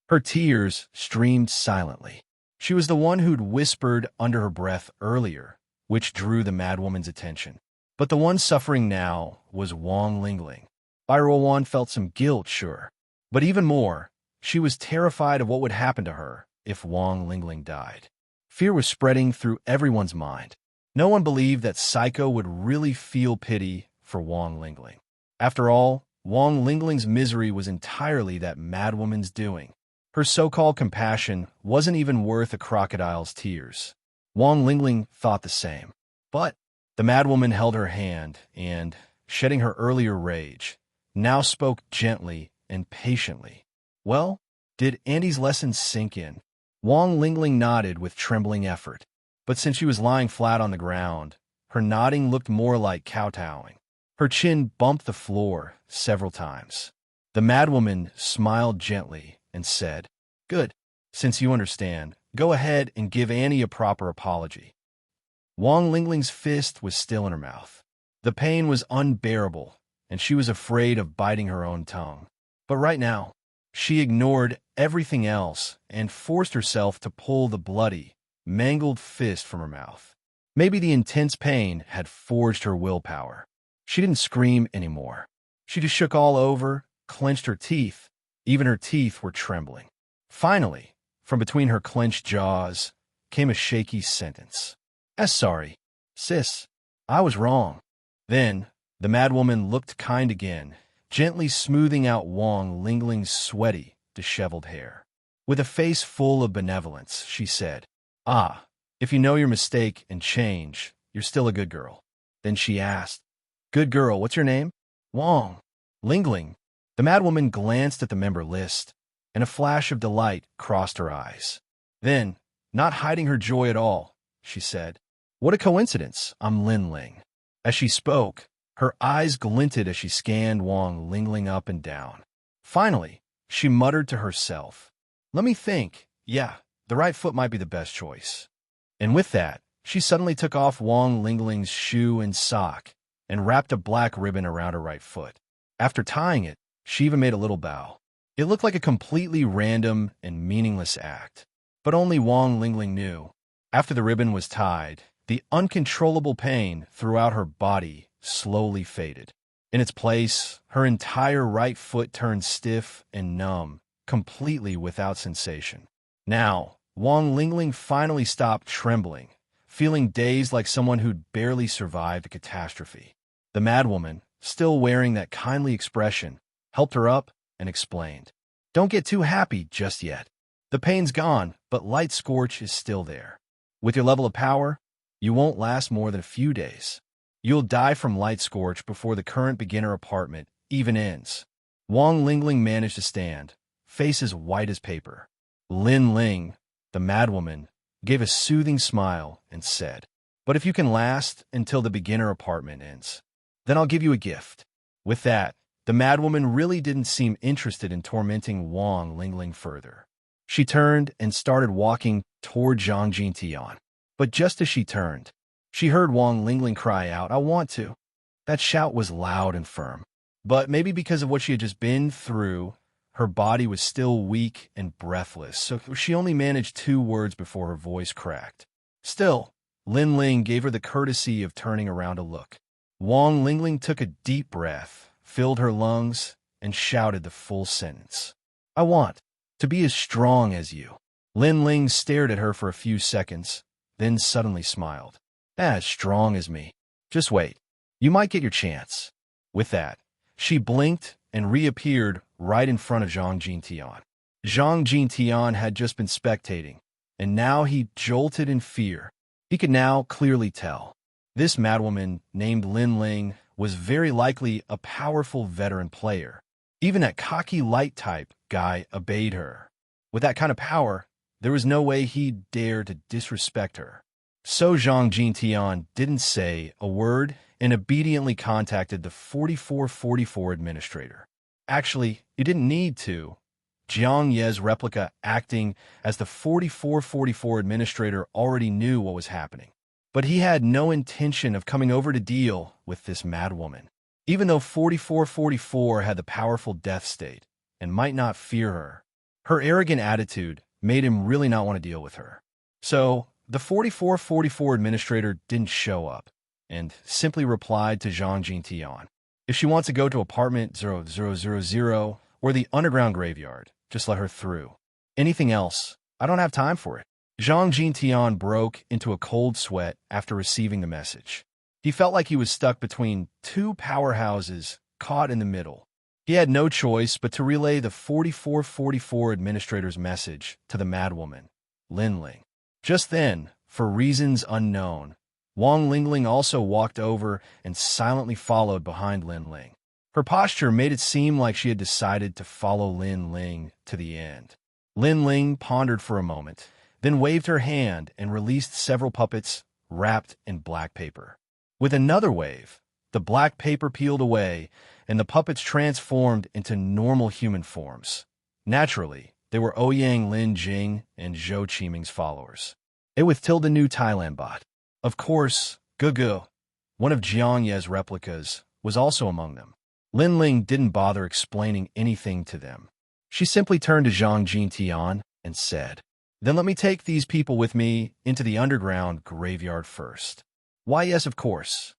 Her tears streamed silently. She was the one who'd whispered under her breath earlier, which drew the madwoman's attention. But the one suffering now was Wang Lingling. Rowan felt some guilt, sure, but even more, she was terrified of what would happen to her if Wang Lingling died. Fear was spreading through everyone's mind. No one believed that Psycho would really feel pity for Wang Lingling. After all, Wang Lingling's misery was entirely that madwoman's doing. Her so-called compassion wasn't even worth a crocodile's tears. Wang Lingling thought the same. But the madwoman held her hand and, shedding her earlier rage, now spoke gently and patiently. "Well, did Andy's lesson sink in?" Wang Lingling nodded with trembling effort, but since she was lying flat on the ground, her nodding looked more like kowtowing. Her chin bumped the floor several times. The madwoman smiled gently and said, "Good. Since you understand, go ahead and give Annie a proper apology." Wang Lingling's fist was still in her mouth. The pain was unbearable, and she was afraid of biting her own tongue. But right now, she ignored everything else and forced herself to pull the bloody, mangled fist from her mouth. Maybe the intense pain had forged her willpower. She didn't scream anymore. She just shook all over, clenched her teeth. Even her teeth were trembling. Finally, from between her clenched jaws, came a shaky sentence. "Sorry, sis. I was wrong." Then, The madwoman looked kind again, gently smoothing out Wang Lingling's sweaty, disheveled hair. With a face full of benevolence, she said, "Ah, if you know your mistake and change, you're still a good girl." Then she asked, "Good girl, what's your name?" "Wang Lingling." The madwoman glanced at the member list, and a flash of delight crossed her eyes. Then, not hiding her joy at all, she said, "What a coincidence, I'm Lin Ling." As she spoke, her eyes glinted as she scanned Wang Lingling up and down. Finally, she muttered to herself, "Let me think. Yeah, the right foot might be the best choice." And with that, she suddenly took off Wang Lingling's shoe and sock and wrapped a black ribbon around her right foot. After tying it, she even made a little bow. It looked like a completely random and meaningless act, but only Wang Lingling knew. After the ribbon was tied, the uncontrollable pain throughout her body slowly faded. In its place, her entire right foot turned stiff and numb, completely without sensation. Now, Wang Lingling finally stopped trembling, feeling dazed like someone who'd barely survived a catastrophe. The madwoman, still wearing that kindly expression, helped her up and explained, "Don't get too happy just yet. The pain's gone, but light scorch is still there. With your level of power, you won't last more than a few days. You'll die from light scorch before the current beginner apartment even ends." Wang Lingling managed to stand, face as white as paper. Lin Ling, the madwoman, gave a soothing smile and said, "But if you can last until the beginner apartment ends, then I'll give you a gift." With that, the madwoman really didn't seem interested in tormenting Wang Lingling further. She turned and started walking toward Jiang Ye. But just as she turned, she heard Wang Lingling cry out, "I want to." That shout was loud and firm. But maybe because of what she had just been through, her body was still weak and breathless, so she only managed 2 words before her voice cracked. Still, Lin Ling gave her the courtesy of turning around to look. Wang Lingling took a deep breath, filled her lungs, and shouted the full sentence. "I want to be as strong as you." Lin Ling stared at her for a few seconds, then suddenly smiled. "As strong as me. Just wait. You might get your chance." With that, she blinked and reappeared right in front of Jiang Ye. Jiang Ye had just been spectating, and now he jolted in fear. He could now clearly tell. This madwoman named Lin Ling was very likely a powerful veteran player. Even that cocky light type guy obeyed her. With that kind of power, there was no way he'd dare to disrespect her. So Jiang Ye didn't say a word and obediently contacted the 4444 administrator. Actually, he didn't need to. Jiang Ye's replica acting as the 4444 administrator already knew what was happening. But he had no intention of coming over to deal with this madwoman. Even though 4444 had the powerful death state and might not fear her, her arrogant attitude made him really not want to deal with her. So, the 4444 administrator didn't show up and simply replied to Jiang Ye. "If she wants to go to apartment 0000 or the underground graveyard, just let her through. Anything else, I don't have time for it." Jiang Ye broke into a cold sweat after receiving the message. He felt like he was stuck between 2 powerhouses caught in the middle. He had no choice but to relay the 4444 administrator's message to the madwoman, Lin Ling. Just then, for reasons unknown, Wang Lingling also walked over and silently followed behind Lin Ling. Her posture made it seem like she had decided to follow Lin Ling to the end. Lin Ling pondered for a moment, then waved her hand and released several puppets wrapped in black paper. With another wave, the black paper peeled away, and the puppets transformed into normal human forms. Naturally, they were Ouyang Lin Jing and Zhou Qiming's followers. It with Tilda New Thailand bot. Of course, Gugu, one of Jiang Ye's replicas, was also among them. Lin Ling didn't bother explaining anything to them. She simply turned to Jiang Ye and said, "Then let me take these people with me into the underground graveyard first." "Why, yes, of course."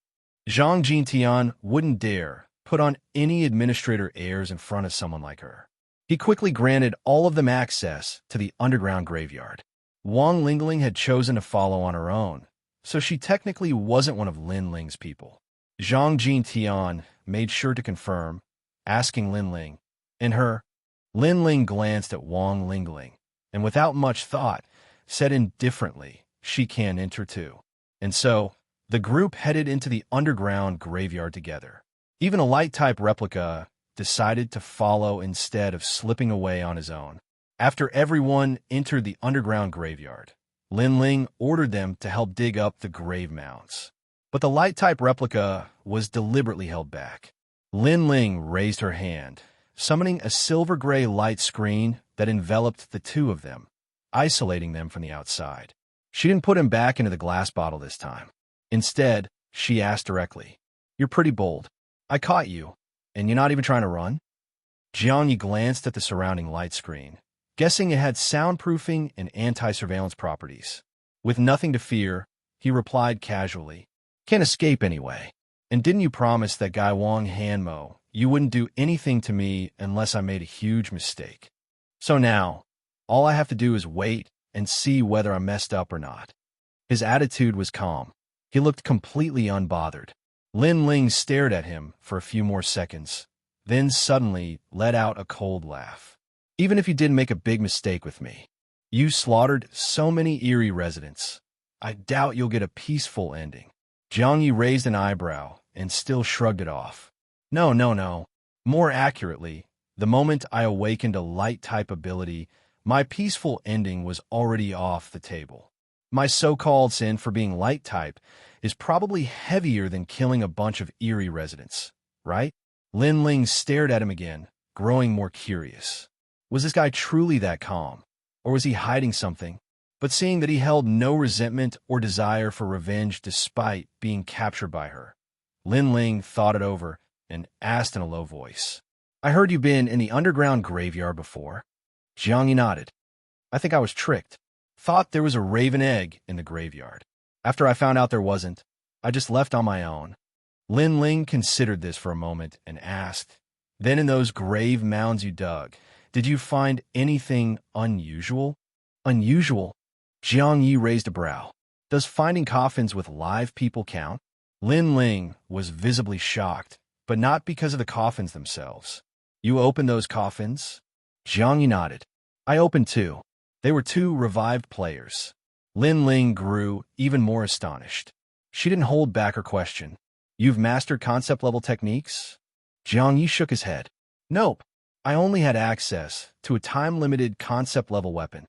Jiang Ye wouldn't dare put on any administrator airs in front of someone like her. He quickly granted all of them access to the underground graveyard. Wang Lingling had chosen to follow on her own, so she technically wasn't one of Lin Ling's people. Zhang Tian made sure to confirm, asking Lin Ling. In her, Lin Ling glanced at Wang Lingling, and without much thought, said indifferently, she can enter too. And so, the group headed into the underground graveyard together. Even a light-type replica decided to follow instead of slipping away on his own. After everyone entered the underground graveyard, Lin Ling ordered them to help dig up the grave mounds. But the light-type replica was deliberately held back. Lin Ling raised her hand, summoning a silver-gray light screen that enveloped the two of them, isolating them from the outside. She didn't put him back into the glass bottle this time. Instead, she asked directly, "You're pretty bold. I caught you, and you're not even trying to run?" Jiang Ye glanced at the surrounding light screen, guessing it had soundproofing and anti-surveillance properties. With nothing to fear, he replied casually, "Can't escape anyway. And didn't you promise that guy Wang Hanmo you wouldn't do anything to me unless I made a huge mistake? So now, all I have to do is wait and see whether I messed up or not." His attitude was calm. He looked completely unbothered. Lin Ling stared at him for a few more seconds, then suddenly let out a cold laugh. "Even if you did make a big mistake with me, you slaughtered so many eerie residents. I doubt you'll get a peaceful ending." Jiang Ye raised an eyebrow and still shrugged it off. No. More accurately, the moment I awakened a light-type ability, my peaceful ending was already off the table. My so-called sin for being light-type is probably heavier than killing a bunch of eerie residents, right? Lin Ling stared at him again, growing more curious. Was this guy truly that calm, or was he hiding something? But seeing that he held no resentment or desire for revenge despite being captured by her, Lin Ling thought it over and asked in a low voice, "I heard you've been in the underground graveyard before." Jiang Ye nodded. "I think I was tricked. Thought there was a raven egg in the graveyard. After I found out there wasn't, I just left on my own." Lin Ling considered this for a moment and asked, "Then in those grave mounds you dug, did you find anything unusual?" "Unusual?" Jiang Ye raised a brow. "Does finding coffins with live people count?" Lin Ling was visibly shocked, but not because of the coffins themselves. "You opened those coffins?" Jiang Ye nodded. "I opened two. They were two revived players." Lin Ling grew even more astonished. She didn't hold back her question. "You've mastered concept-level techniques?" Jiang Ye shook his head. "Nope. I only had access to a time-limited concept-level weapon."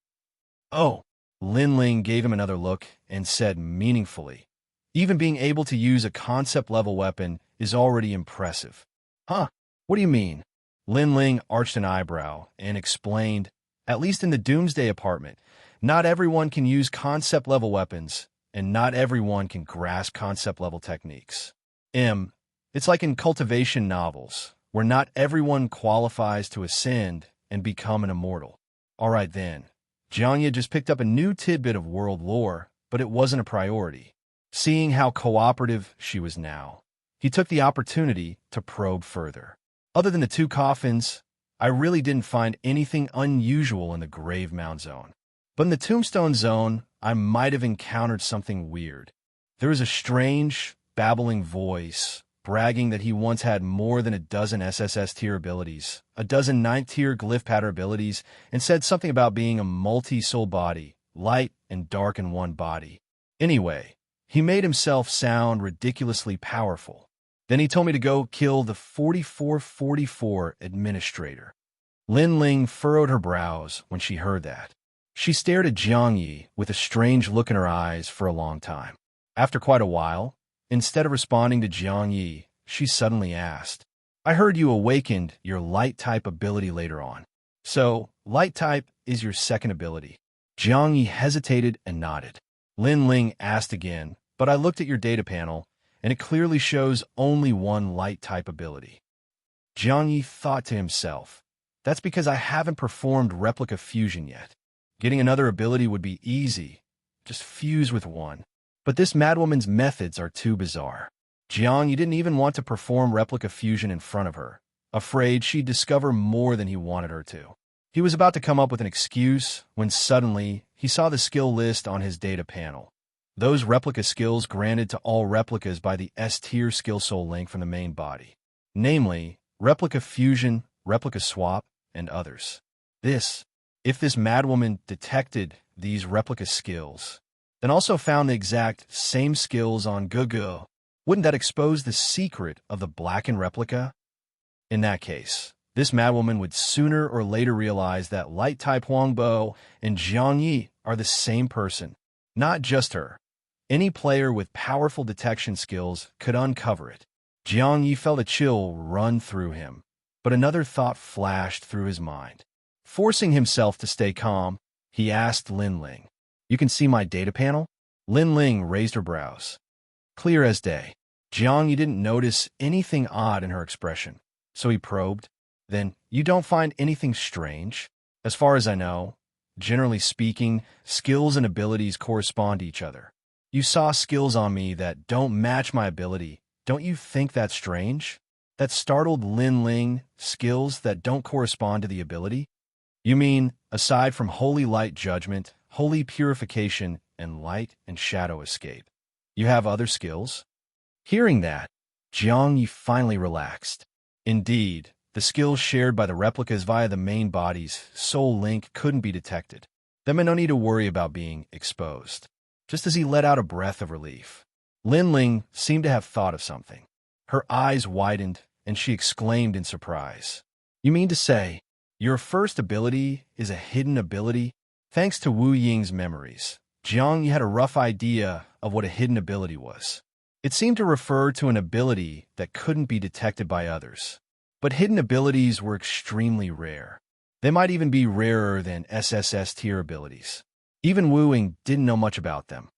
"Oh." Lin Ling gave him another look and said meaningfully, "Even being able to use a concept-level weapon is already impressive." "Huh? What do you mean?" Lin Ling arched an eyebrow and explained, "At least in the Doomsday Apartment, not everyone can use concept-level weapons, and not everyone can grasp concept-level techniques. It's like in cultivation novels, where not everyone qualifies to ascend and become an immortal." All right then. Jiang Ye just picked up a new tidbit of world lore, but it wasn't a priority. Seeing how cooperative she was now, he took the opportunity to probe further. "Other than the two coffins, I really didn't find anything unusual in the grave mound zone. But in the tombstone zone, I might have encountered something weird. There was a strange, babbling voice, bragging that he once had more than a dozen SSS tier abilities, a dozen 9th tier glyph pattern abilities, and said something about being a multi-soul body, light and dark in one body. Anyway, he made himself sound ridiculously powerful. Then he told me to go kill the 4444 administrator." Lin Ling furrowed her brows when she heard that. She stared at Jiang Ye with a strange look in her eyes for a long time. After quite a while, instead of responding to Jiang Ye, she suddenly asked, "I heard you awakened your light-type ability later on. So, light-type is your second ability." Jiang Ye hesitated and nodded. Lin Ling asked again, "But I looked at your data panel, and it clearly shows only one light-type ability." Jiang Ye thought to himself, "That's because I haven't performed replica fusion yet. Getting another ability would be easy. Just fuse with one. But this madwoman's methods are too bizarre." Jiang Ye didn't even want to perform replica fusion in front of her, afraid she'd discover more than he wanted her to. He was about to come up with an excuse when suddenly he saw the skill list on his data panel. those replica skills granted to all replicas by the S-tier skill soul link from the main body, namely replica fusion, replica swap, and others. If this madwoman detected these replica skills, then also found the exact same skills on Gugu, wouldn't that expose the secret of the blackened replica? In that case, this madwoman would sooner or later realize that light-type Huangbo and Jiang Ye are the same person, not just her. Any player with powerful detection skills could uncover it. Jiang Ye felt a chill run through him, but another thought flashed through his mind. Forcing himself to stay calm, he asked Lin Ling, "You can see my data panel?" Lin Ling raised her brows. Clear as day. Jiang Ye didn't notice anything odd in her expression, so he probed, "Then, you don't find anything strange? As far as I know, generally speaking, skills and abilities correspond to each other. You saw skills on me that don't match my ability. Don't you think that's strange?" That startled Lin Ling. Skills that don't correspond to the ability? You mean, aside from holy light judgment, holy purification, and light and shadow escape, you have other skills? Hearing that, Jiang Yi finally relaxed. Indeed, the skills shared by the replicas via the main body's soul link couldn't be detected. There meant no need to worry about being exposed. Just as he let out a breath of relief, Lin Ling seemed to have thought of something. Her eyes widened, and she exclaimed in surprise, "You mean to say, your first ability is a hidden ability?" Thanks to Wu Ying's memories, Jiang Yi had a rough idea of what a hidden ability was. It seemed to refer to an ability that couldn't be detected by others. But hidden abilities were extremely rare. They might even be rarer than SSS tier abilities. Even Wu Ying didn't know much about them.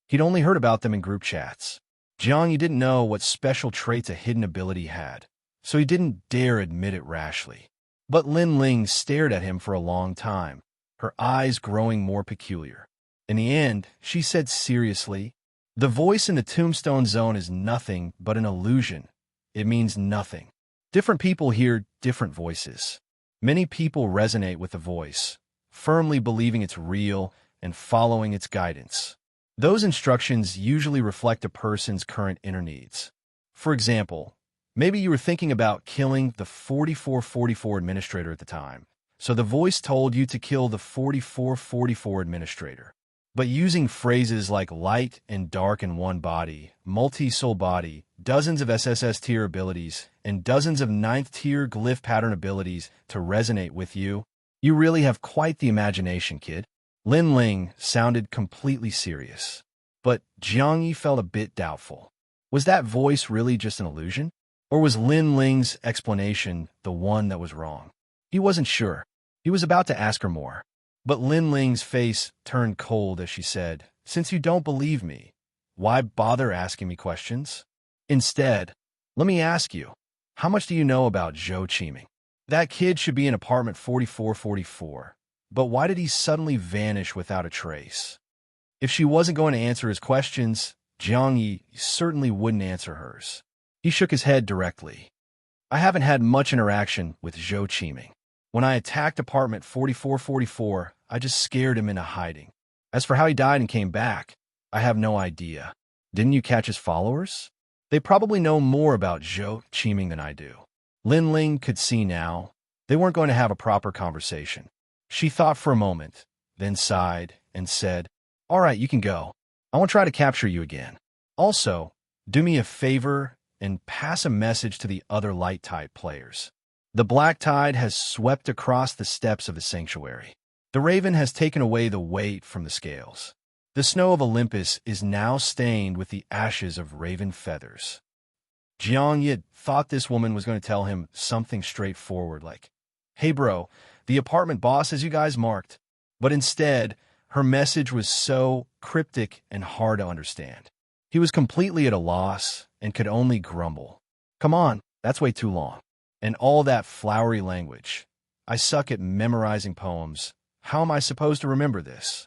He'd only heard about them in group chats. Jiang Yi didn't know what special traits a hidden ability had, so he didn't dare admit it rashly. But Lin Ling stared at him for a long time, her eyes growing more peculiar. In the end, she said seriously, "The voice in the Tombstone Zone is nothing but an illusion. It means nothing. Different people hear different voices. Many people resonate with the voice, firmly believing it's real and following its guidance. Those instructions usually reflect a person's current inner needs. For example, maybe you were thinking about killing the 4444 administrator at the time, so the voice told you to kill the 4444 administrator. But using phrases like light and dark in one body, multi-soul body, dozens of SSS tier abilities, and dozens of 9th tier glyph pattern abilities to resonate with you, you really have quite the imagination, kid." Lin Ling sounded completely serious, but Jiang Yi felt a bit doubtful. Was that voice really just an illusion? Or was Lin Ling's explanation the one that was wrong? He wasn't sure. He was about to ask her more. But Lin Ling's face turned cold as she said, "Since you don't believe me, why bother asking me questions? Instead, let me ask you, how much do you know about Zhou Qiming? That kid should be in apartment 4444. But why did he suddenly vanish without a trace?" If she wasn't going to answer his questions, Jiang Yi certainly wouldn't answer hers. He shook his head directly. "I haven't had much interaction with Zhou Qiming. When I attacked apartment 4444, I just scared him into hiding. As for how he died and came back, I have no idea. Didn't you catch his followers? They probably know more about Zhou Qiming than I do." Lin Ling could see now they weren't going to have a proper conversation. She thought for a moment, then sighed and said, "All right, you can go. I won't try to capture you again. Also, do me a favor and pass a message to the other light-type players. The black tide has swept across the steps of the sanctuary. The raven has taken away the weight from the scales. The snow of Olympus is now stained with the ashes of raven feathers." Jiang Ye thought this woman was going to tell him something straightforward like, "Hey bro, the apartment boss has you guys marked." But instead, her message was so cryptic and hard to understand. He was completely at a loss and could only grumble, "Come on, that's way too long. And all that flowery language. I suck at memorizing poems. How am I supposed to remember this?"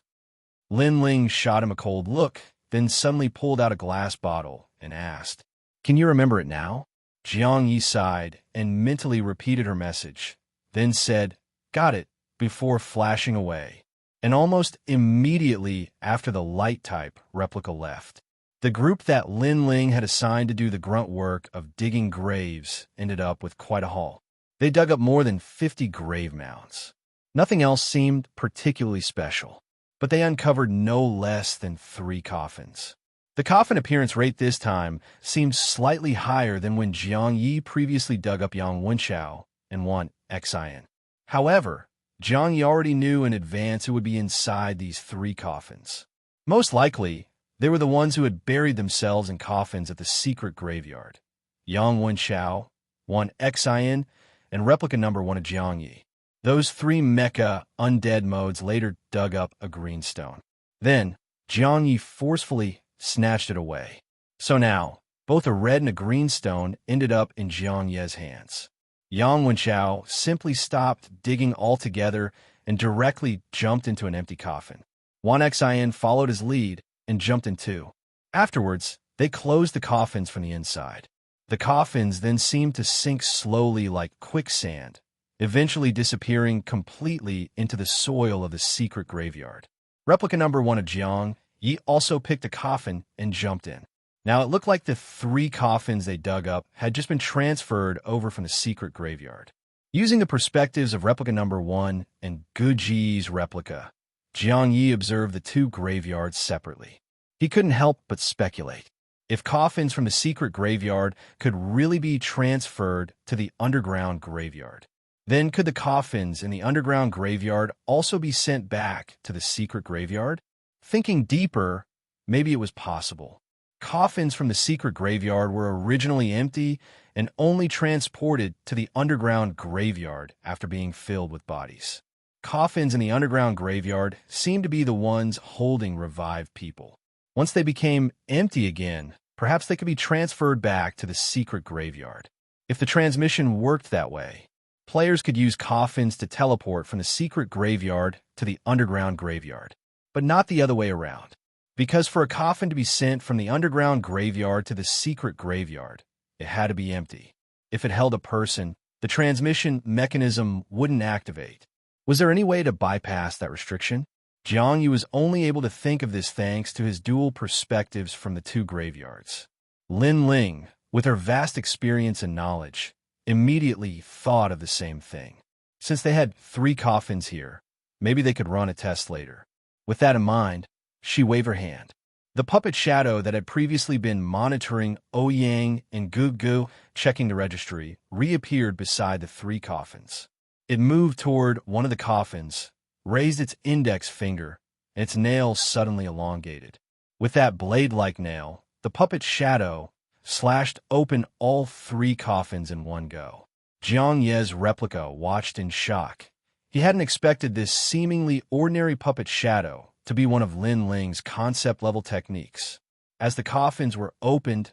Lin Ling shot him a cold look, then suddenly pulled out a glass bottle and asked, "Can you remember it now?" Jiang Yi sighed and mentally repeated her message, then said, "Got it," before flashing away. and almost immediately after the light-type replica left, the group that Lin Ling had assigned to do the grunt work of digging graves ended up with quite a haul. They dug up more than 50 grave mounds. Nothing else seemed particularly special, but they uncovered no less than 3 coffins. The coffin appearance rate this time seemed slightly higher than when Jiang Ye previously dug up Yang Wenchao and one Xin. However, Jiang Ye already knew in advance who would be inside these 3 coffins. Most likely, they were the ones who had buried themselves in coffins at the secret graveyard. Yang Wenchao, one Xin, and replica number 1 of Jiang Ye. Those 3 mecha undead modes later dug up a greenstone. Then, Jiang Ye forcefully snatched it away. So now, both a red and a green stone ended up in Jiang Ye's hands. Yang Wenchao simply stopped digging altogether and directly jumped into an empty coffin. One Xin followed his lead and jumped in too. Afterwards, they closed the coffins from the inside. The coffins then seemed to sink slowly like quicksand, eventually disappearing completely into the soil of the secret graveyard. Replica number 1 of Jiang Ye also picked a coffin and jumped in. Now, it looked like the 3 coffins they dug up had just been transferred over from the secret graveyard. Using the perspectives of replica number 1 and Guji's replica, Jiang Ye observed the 2 graveyards separately. He couldn't help but speculate. If coffins from the secret graveyard could really be transferred to the underground graveyard, then could the coffins in the underground graveyard also be sent back to the secret graveyard? Thinking deeper, maybe it was possible. Coffins from the secret graveyard were originally empty and only transported to the underground graveyard after being filled with bodies. Coffins in the underground graveyard seemed to be the ones holding revived people. Once they became empty again, perhaps they could be transferred back to the secret graveyard. If the transmission worked that way, players could use coffins to teleport from the secret graveyard to the underground graveyard, but not the other way around. Because for a coffin to be sent from the underground graveyard to the secret graveyard, it had to be empty. If it held a person, the transmission mechanism wouldn't activate. Was there any way to bypass that restriction? Jiang Ye was only able to think of this thanks to his dual perspectives from the 2 graveyards. Lin Ling, with her vast experience and knowledge, immediately thought of the same thing. Since they had 3 coffins here, maybe they could run a test later. With that in mind, she waved her hand. The puppet shadow that had previously been monitoring Ouyang and Gu checking the registry reappeared beside the 3 coffins. It moved toward one of the coffins, raised its index finger, and its nail suddenly elongated. With that blade-like nail, the puppet shadow slashed open all 3 coffins in one go. Jiang Ye's replica watched in shock. He hadn't expected this seemingly ordinary puppet shadow to be one of Lin Ling's concept-level techniques. As the coffins were opened,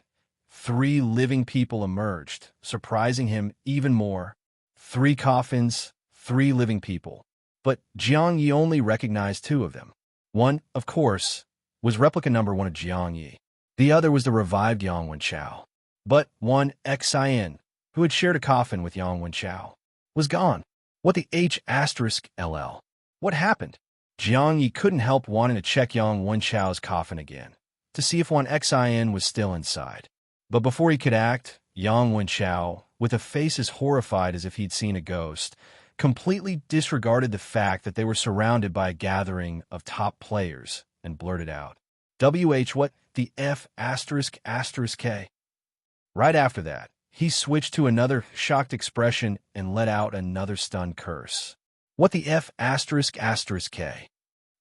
3 living people emerged, surprising him even more. 3 coffins, 3 living people. But Jiang Ye only recognized 2 of them. One, of course, was replica number 1 of Jiang Ye. The other was the revived Yang Wenchao. But one Xin, who had shared a coffin with Yang Wenchao, was gone. What the H*LL? What happened? Jiang Ye couldn't help wanting to check Yang Wenchao's coffin again, to see if one Xin was still inside. But before he could act, Yang Wenchao, with a face as horrified as if he'd seen a ghost, completely disregarded the fact that they were surrounded by a gathering of top players and blurted out, what the F***K? Right after that, he switched to another shocked expression and let out another stunned curse. What the F***K?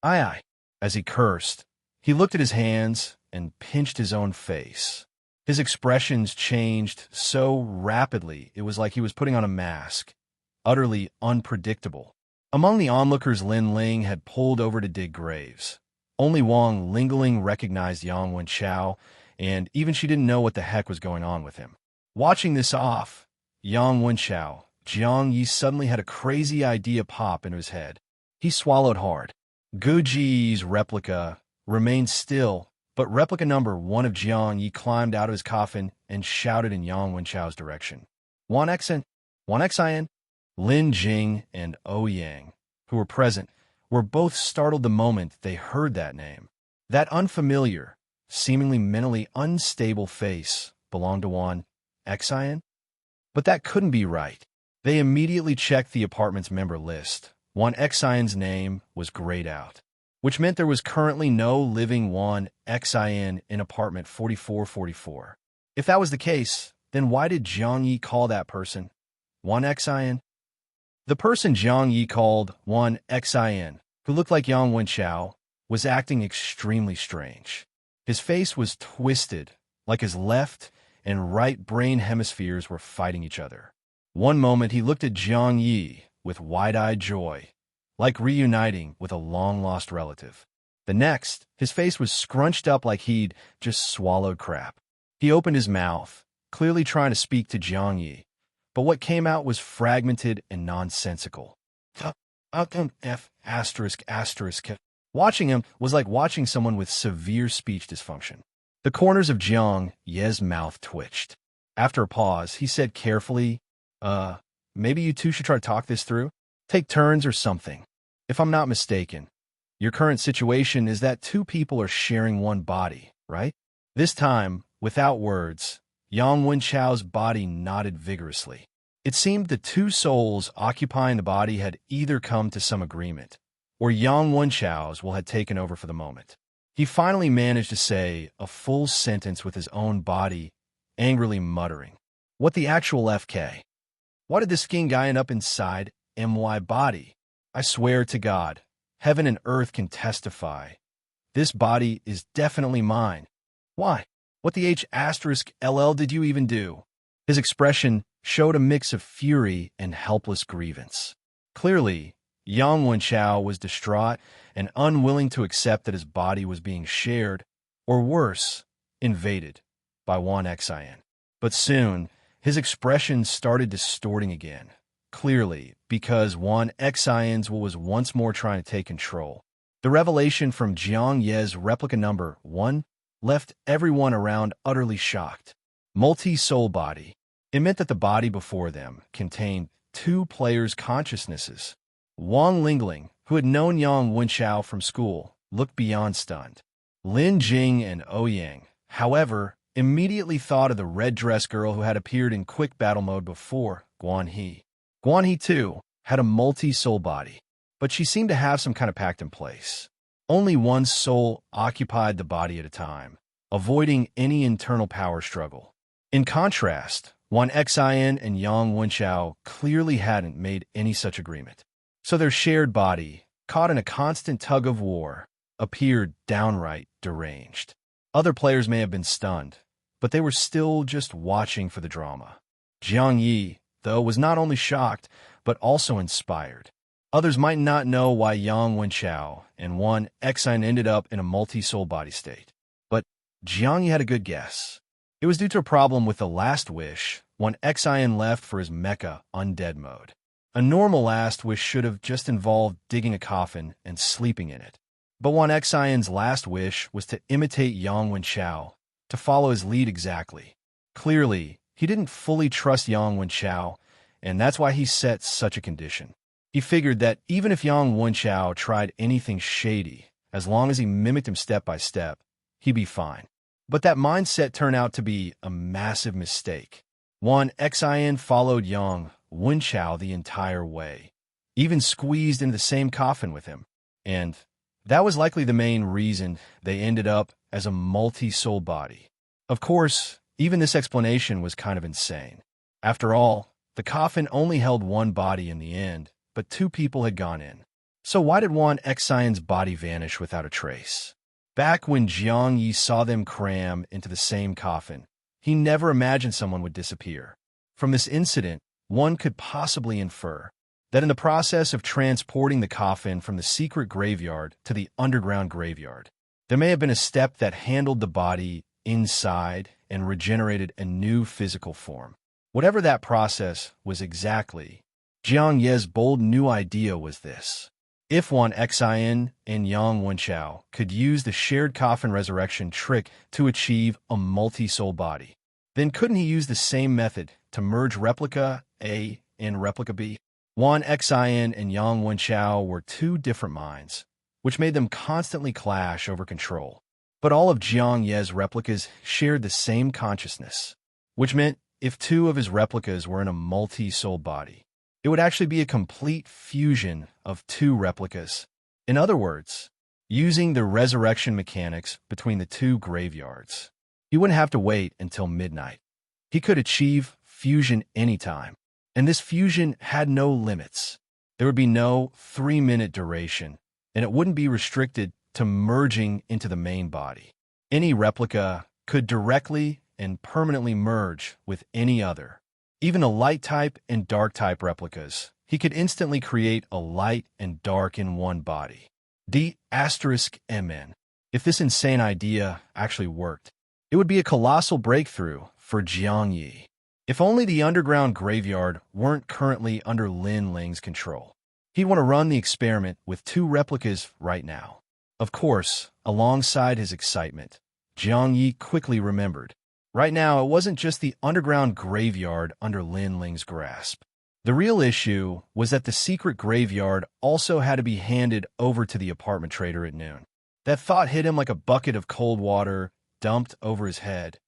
Aye. As he cursed, he looked at his hands and pinched his own face. His expressions changed so rapidly it was like he was putting on a mask, utterly unpredictable. Among the onlookers Lin Ling had pulled over to dig graves. Only Wang Lingling recognized Yang Wenchao, and even she didn't know what the heck was going on with him. Watching this off, Yang Wenchao, Jiang Ye suddenly had a crazy idea pop into his head. He swallowed hard. Guji's replica remained still, but replica number 1 of Jiang Ye climbed out of his coffin and shouted in Yang Wenchao's direction. One Xin, Lin Jing and Ouyang, who were present, were both startled the moment they heard that name. That unfamiliar, seemingly mentally unstable face belonged to Juan Xian? But that couldn't be right. They immediately checked the apartment's member list. Juan Xian's name was grayed out, which meant there was currently no living Juan Xian in apartment 4444. If that was the case, then why did Jiang Ye call that person Juan Xian? The person Jiang Ye called Juan Xian, who looked like Yang Wenchao, was acting extremely strange. His face was twisted, like his left and right brain hemispheres were fighting each other. One moment he looked at Jiang Ye with wide-eyed joy, like reuniting with a long-lost relative. The next, his face was scrunched up like he'd just swallowed crap. He opened his mouth, clearly trying to speak to Jiang Ye, but what came out was fragmented and nonsensical. F asterisk asterisk. Watching him was like watching someone with severe speech dysfunction. The corners of Jiang Ye's mouth twitched. After a pause, he said carefully, maybe you two should try to talk this through? Take turns or something. If I'm not mistaken, your current situation is that two people are sharing one body, right? This time, without words, Yang Wenchao's body nodded vigorously. It seemed the two souls occupying the body had either come to some agreement, or Yang Wenchao's will had taken over for the moment. He finally managed to say a full sentence with his own body, angrily muttering, "What the actual FK? Why did this skin guy end up inside my body? I swear to God, heaven and earth can testify. This body is definitely mine. Why? What the H asterisk LL did you even do?" His expression showed a mix of fury and helpless grievance. Clearly, Yang Wenchao was distraught and unwilling to accept that his body was being shared, or worse, invaded, by Juan Xian. But soon, his expression started distorting again, clearly because Juan Xian's will was once more trying to take control. The revelation from Jiang Ye's replica number 1 left everyone around utterly shocked. Multi-soul body. It meant that the body before them contained two players' consciousnesses. Wang Lingling, who had known Yang Wenchao from school, looked beyond stunned. Lin Jing and Ouyang, however, immediately thought of the red-dress girl who had appeared in quick battle mode before, Guan He. Guan He, too, had a multi-soul body, but she seemed to have some kind of pact in place. Only one soul occupied the body at a time, avoiding any internal power struggle. In contrast, Juan Xian and Yang Wenchao clearly hadn't made any such agreement. So their shared body, caught in a constant tug-of-war, appeared downright deranged. Other players may have been stunned, but they were still just watching for the drama. Jiang Ye, though, was not only shocked, but also inspired. Others might not know why Yang Wenchao and Juan Xian ended up in a multi-soul body state, but Jiang Ye had a good guess. It was due to a problem with the last wish Juan Xian left for his mecha undead mode. A normal last wish should have just involved digging a coffin and sleeping in it. But Juan Xian's last wish was to imitate Yang Wenchao, to follow his lead exactly. Clearly, he didn't fully trust Yang Wenchao, and that's why he set such a condition. He figured that even if Yang Wenchao tried anything shady, as long as he mimicked him step by step, he'd be fine. But that mindset turned out to be a massive mistake. Juan Xian followed Yang Wenchao the entire way, even squeezed into the same coffin with him. And that was likely the main reason they ended up as a multi-soul body. Of course, even this explanation was kind of insane. After all, the coffin only held one body in the end, but two people had gone in. So why did Juan Xian's body vanish without a trace? Back when Jiang Ye saw them cram into the same coffin, he never imagined someone would disappear. From this incident, one could possibly infer that in the process of transporting the coffin from the secret graveyard to the underground graveyard, there may have been a step that handled the body inside and regenerated a new physical form. Whatever that process was exactly, Jiang Ye's bold new idea was this. If Juan Xian and Yang Wenchao could use the shared coffin resurrection trick to achieve a multi-soul body, then couldn't he use the same method to merge replica A and replica B? Wan Xin and Yang Wenchao were two different minds, which made them constantly clash over control. But all of Jiang Ye's replicas shared the same consciousness, which meant if two of his replicas were in a multi-soul body, it would actually be a complete fusion of two replicas. In other words, using the resurrection mechanics between the two graveyards, he wouldn't have to wait until midnight. He could achieve fusion anytime, and this fusion had no limits. There would be no 3-minute duration, and it wouldn't be restricted to merging into the main body. Any replica could directly and permanently merge with any other. Even the light type and dark type replicas, he could instantly create a light and dark in one body. D*MN. If this insane idea actually worked, it would be a colossal breakthrough for Jiang Ye. If only the underground graveyard weren't currently under Lin Ling's control. He'd want to run the experiment with two replicas right now. Of course, alongside his excitement, Jiang Ye quickly remembered. Right now, it wasn't just the underground graveyard under Lin Ling's grasp. The real issue was that the secret graveyard also had to be handed over to the apartment trader at noon. That thought hit him like a bucket of cold water dumped over his head,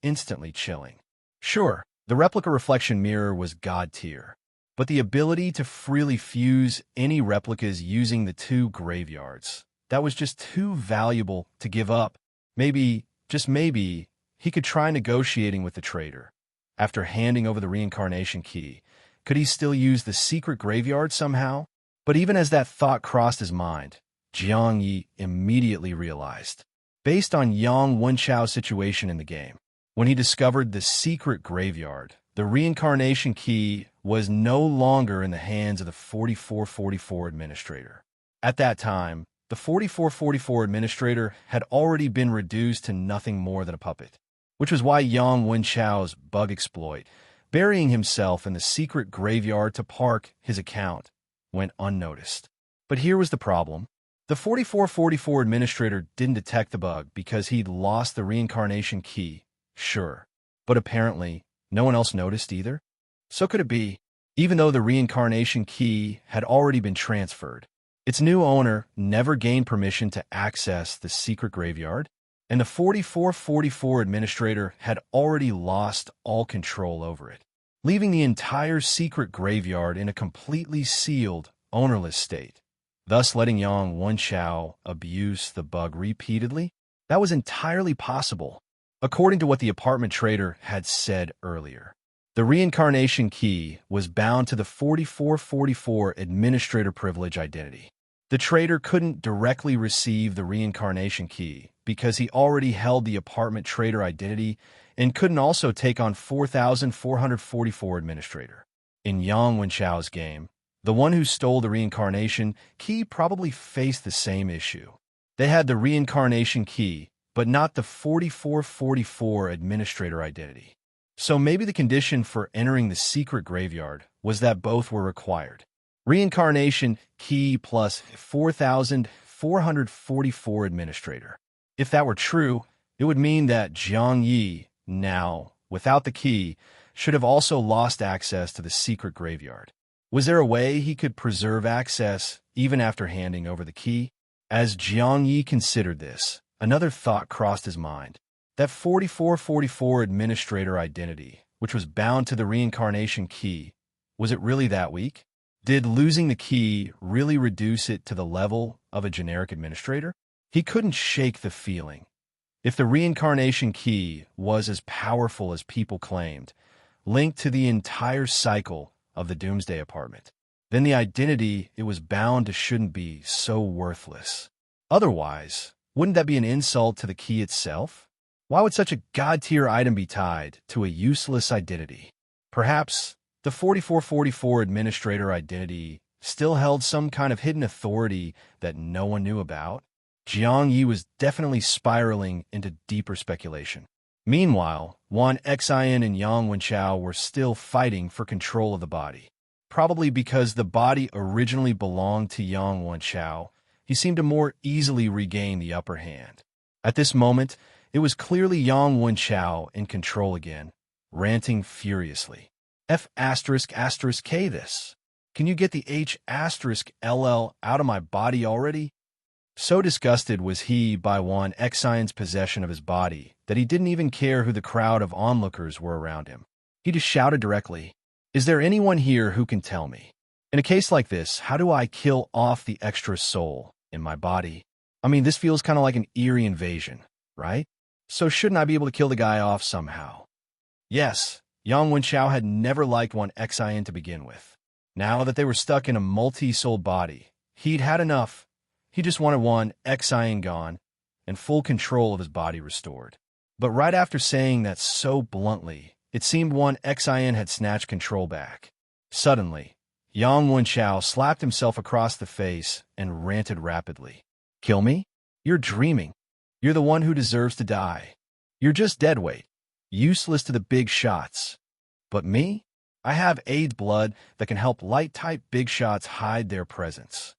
instantly chilling. Sure, the replica reflection mirror was god tier, but the ability to freely fuse any replicas using the two graveyards, that was just too valuable to give up. Maybe, just maybe, he could try negotiating with the trader. After handing over the reincarnation key, could he still use the secret graveyard somehow? But even as that thought crossed his mind, Jiang Ye immediately realized, based on Yang Wenchao's situation in the game, when he discovered the secret graveyard, the reincarnation key was no longer in the hands of the 4444 administrator. At that time, the 4444 administrator had already been reduced to nothing more than a puppet, which was why Yang Wenchao's bug exploit, burying himself in the secret graveyard to park his account, went unnoticed. But here was the problem. The 4444 administrator didn't detect the bug because he'd lost the reincarnation key, sure, but apparently no one else noticed either. So could it be, even though the reincarnation key had already been transferred, its new owner never gained permission to access the secret graveyard, and the 4444 administrator had already lost all control over it, leaving the entire secret graveyard in a completely sealed, ownerless state, thus letting Yang Wenchao abuse the bug repeatedly? That was entirely possible, according to what the apartment trader had said earlier. The reincarnation key was bound to the 4444 administrator privilege identity. The trader couldn't directly receive the reincarnation key because he already held the apartment trader identity and couldn't also take on 4444 administrator. In Yang Wenchao's game, the one who stole the reincarnation key probably faced the same issue. They had the reincarnation key, but not the 4444 administrator identity. So maybe the condition for entering the secret graveyard was that both were required. Reincarnation key plus 4444 administrator. If that were true, it would mean that Jiang Ye, now, without the key, should have also lost access to the secret graveyard. Was there a way he could preserve access even after handing over the key? As Jiang Ye considered this, another thought crossed his mind. That 4444 administrator identity, which was bound to the reincarnation key, was it really that weak? Did losing the key really reduce it to the level of a generic administrator? He couldn't shake the feeling. If the reincarnation key was as powerful as people claimed, linked to the entire cycle of the Doomsday Apartment, then the identity it was bound to shouldn't be so worthless. Otherwise, wouldn't that be an insult to the key itself? Why would such a god-tier item be tied to a useless identity? Perhaps the 4444 administrator identity still held some kind of hidden authority that no one knew about? Jiang Ye was definitely spiraling into deeper speculation. Meanwhile, Wan Xin and Yang Wenchao were still fighting for control of the body. Probably because the body originally belonged to Yang Wenchao, he seemed to more easily regain the upper hand. At this moment, it was clearly Yang Wenchao in control again, ranting furiously. F***K this. Can you get the H*LL out of my body already? So disgusted was he by Wan Xian's possession of his body that he didn't even care who the crowd of onlookers were around him. He just shouted directly, "Is there anyone here who can tell me? In a case like this, how do I kill off the extra soul in my body? I mean, this feels kind of like an eerie invasion, right? So shouldn't I be able to kill the guy off somehow?" Yes, Yang Wenchao had never liked Wan Xian to begin with. Now that they were stuck in a multi-souled body, he'd had enough. He just wanted Wan Xian gone and full control of his body restored. But right after saying that so bluntly, it seemed Wan Xian had snatched control back. Suddenly, Yang Wenchao slapped himself across the face and ranted rapidly. "Kill me? You're dreaming. You're the one who deserves to die. You're just deadweight, useless to the big shots. But me? I have AIDS blood that can help light-type big shots hide their presence.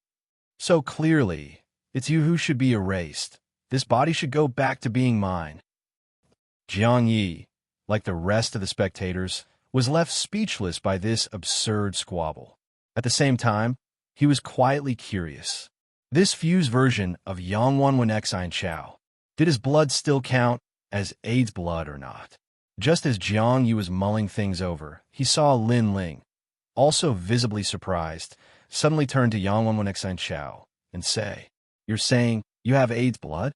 So clearly, it's you who should be erased. This body should go back to being mine." Jiang Ye, like the rest of the spectators, was left speechless by this absurd squabble. At the same time, he was quietly curious. This fused version of Yang Xian Chao, did his blood still count as AIDS blood or not? Just as Jiang Ye was mulling things over, he saw Lin Ling, also visibly surprised, suddenly turn to Yang Xian Chao and say, "You're saying you have AIDS blood?"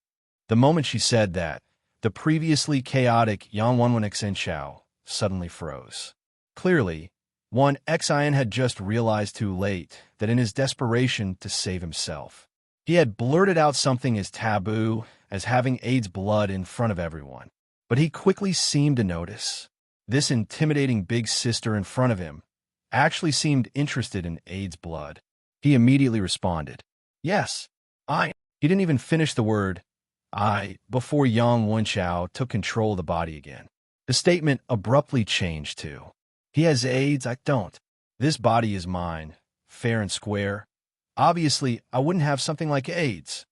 The moment she said that, the previously chaotic Yang Xian Chao suddenly froze. Clearly, Wan Xian had just realized too late that in his desperation to save himself, he had blurted out something as taboo as having AIDS blood in front of everyone. But he quickly seemed to notice. This intimidating big sister in front of him actually seemed interested in AIDS blood. He immediately responded, "Yes, I." He didn't even finish the word "I" before Yang Wenchao took control of the body again. The statement abruptly changed to, "He has AIDS, I don't. This body is mine, fair and square. Obviously, I wouldn't have something like AIDS."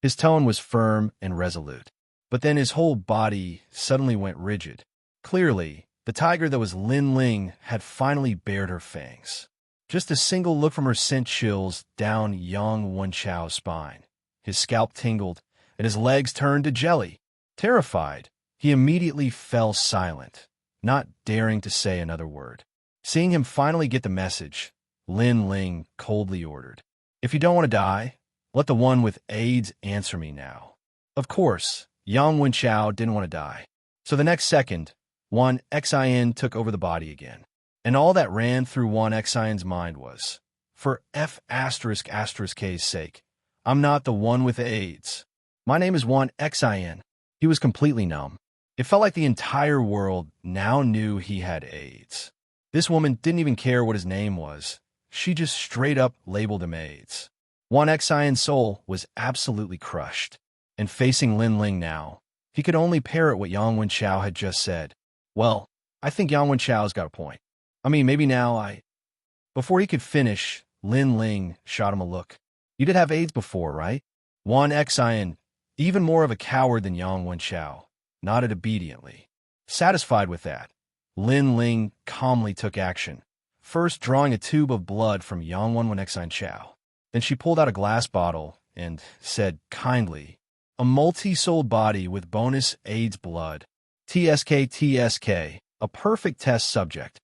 His tone was firm and resolute, but then his whole body suddenly went rigid. Clearly, the tiger that was Lin Ling had finally bared her fangs. Just a single look from her sent chills down Yang Wenchao's spine. His scalp tingled, and his legs turned to jelly. Terrified, he immediately fell silent, not daring to say another word. Seeing him finally get the message, Lin Ling coldly ordered, "If you don't want to die, let the one with AIDS answer me now." Of course, Yang Wenchao didn't want to die. So the next second, Wan Xian took over the body again. And all that ran through Wan Xian's mind was, "For F***K's sake, I'm not the one with AIDS. My name is Wan Xian." He was completely numb. It felt like the entire world now knew he had AIDS. This woman didn't even care what his name was. She just straight up labeled him AIDS. Wan Xian's soul was absolutely crushed. And facing Lin Ling now, he could only parrot what Yang Wenchao had just said. "Well, I think Yang Wenchao's got a point. I mean, maybe now I..." Before he could finish, Lin Ling shot him a look. "You did have AIDS before, right?" Wan Xian, even more of a coward than Yang Wenchao, nodded obediently. Satisfied with that, Lin Ling calmly took action, first drawing a tube of blood from Yang Xian Chao. Then she pulled out a glass bottle and said kindly, "A multi-souled body with bonus AIDS blood. TSK, a perfect test subject.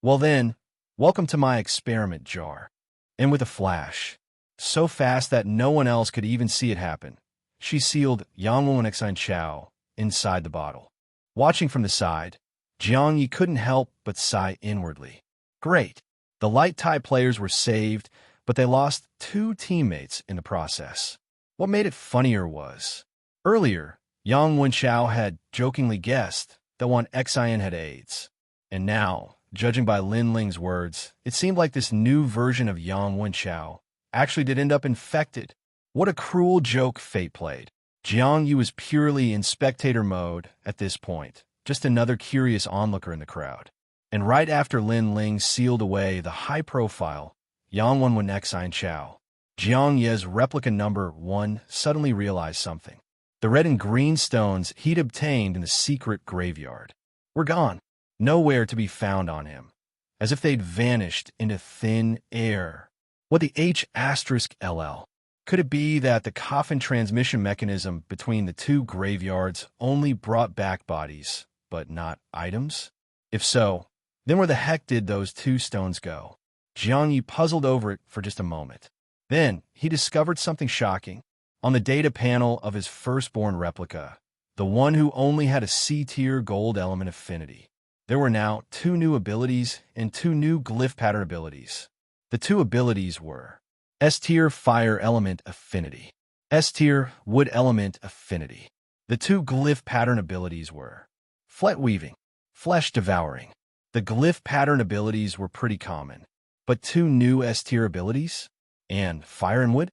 Well then, welcome to my experiment jar." And with a flash, so fast that no one else could even see it happen, she sealed Yang Xian Chao inside the bottle. Watching from the side, Jiang Ye couldn't help but sigh inwardly. Great. The light-type players were saved, but they lost 2 teammates in the process. What made it funnier was, earlier, Yang Wenchao had jokingly guessed that Wan Xian had AIDS. And now, judging by Lin Ling's words, it seemed like this new version of Yang Wenchao actually did end up infected. What a cruel joke fate played. Jiang Ye was purely in spectator mode at this point, just another curious onlooker in the crowd. And right after Lin Ling sealed away the high-profile Yang Xian Chao, Jiang Ye's replica number 1 suddenly realized something. The red and green stones he'd obtained in the secret graveyard were gone, nowhere to be found on him. as if they'd vanished into thin air. What the H*LL? Could it be that the coffin transmission mechanism between the two graveyards only brought back bodies, but not items? If so, then where the heck did those two stones go? Jiang Ye puzzled over it for just a moment. Then he discovered something shocking. On the data panel of his firstborn replica, the one who only had a C-tier gold element affinity, there were now two new abilities and two new glyph pattern abilities. The two abilities were S-tier fire element affinity, S-tier wood element affinity. The two glyph pattern abilities were flesh weaving, flesh devouring. The glyph pattern abilities were pretty common, but two new S-tier abilities? And fire and wood?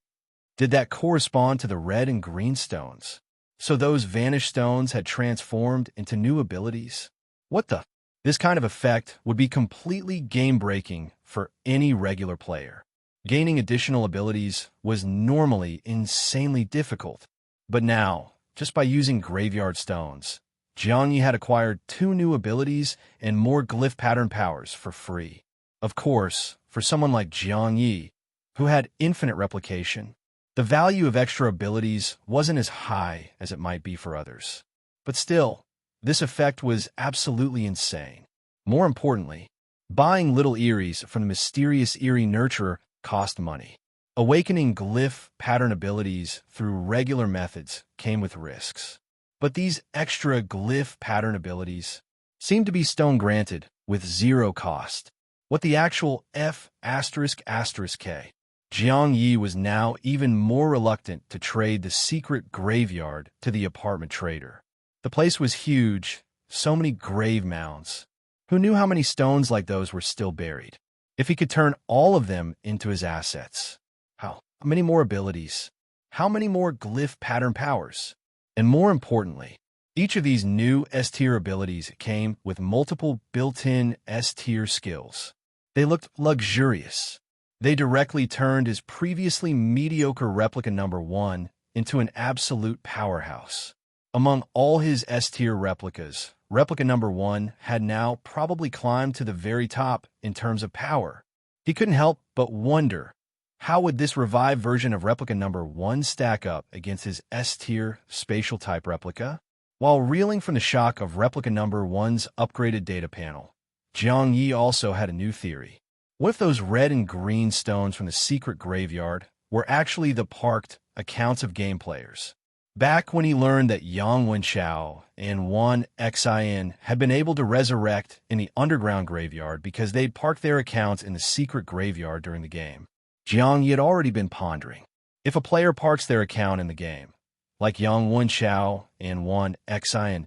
Did that correspond to the red and green stones? So those vanished stones had transformed into new abilities? What the? This kind of effect would be completely game-breaking for any regular player. Gaining additional abilities was normally insanely difficult. But now, just by using graveyard stones, Jiang Ye had acquired two new abilities and more glyph pattern powers for free. Of course, for someone like Jiang Ye, who had infinite replication, the value of extra abilities wasn't as high as it might be for others. But still, this effect was absolutely insane. More importantly, buying little Eries from the mysterious Eerie Nurturer cost money. Awakening glyph pattern abilities through regular methods came with risks. But these extra glyph pattern abilities seemed to be stone granted with zero cost. What the actual F***K? Jiang Ye was now even more reluctant to trade the secret graveyard to the apartment trader. The place was huge, so many grave mounds. Who knew how many stones like those were still buried? If he could turn all of them into his assets. How many more abilities? How many more glyph pattern powers? And more importantly, each of these new S-tier abilities came with multiple built-in S-tier skills. They looked luxurious. They directly turned his previously mediocre replica number 1 into an absolute powerhouse. Among all his S-tier replicas, replica number 1 had now probably climbed to the very top in terms of power. He couldn't help but wonder, how would this revived version of replica number 1 stack up against his S-tier spatial type replica? While reeling from the shock of replica number 1's upgraded data panel, Jiang Ye also had a new theory. What if those red and green stones from the secret graveyard were actually the parked accounts of game players? Back when he learned that Yang Wenxiao and Wan Xin had been able to resurrect in the underground graveyard because they'd parked their accounts in the secret graveyard during the game, Jiang Ye had already been pondering. If a player parks their account in the game, like Yang Wenxiao and Wan Xin,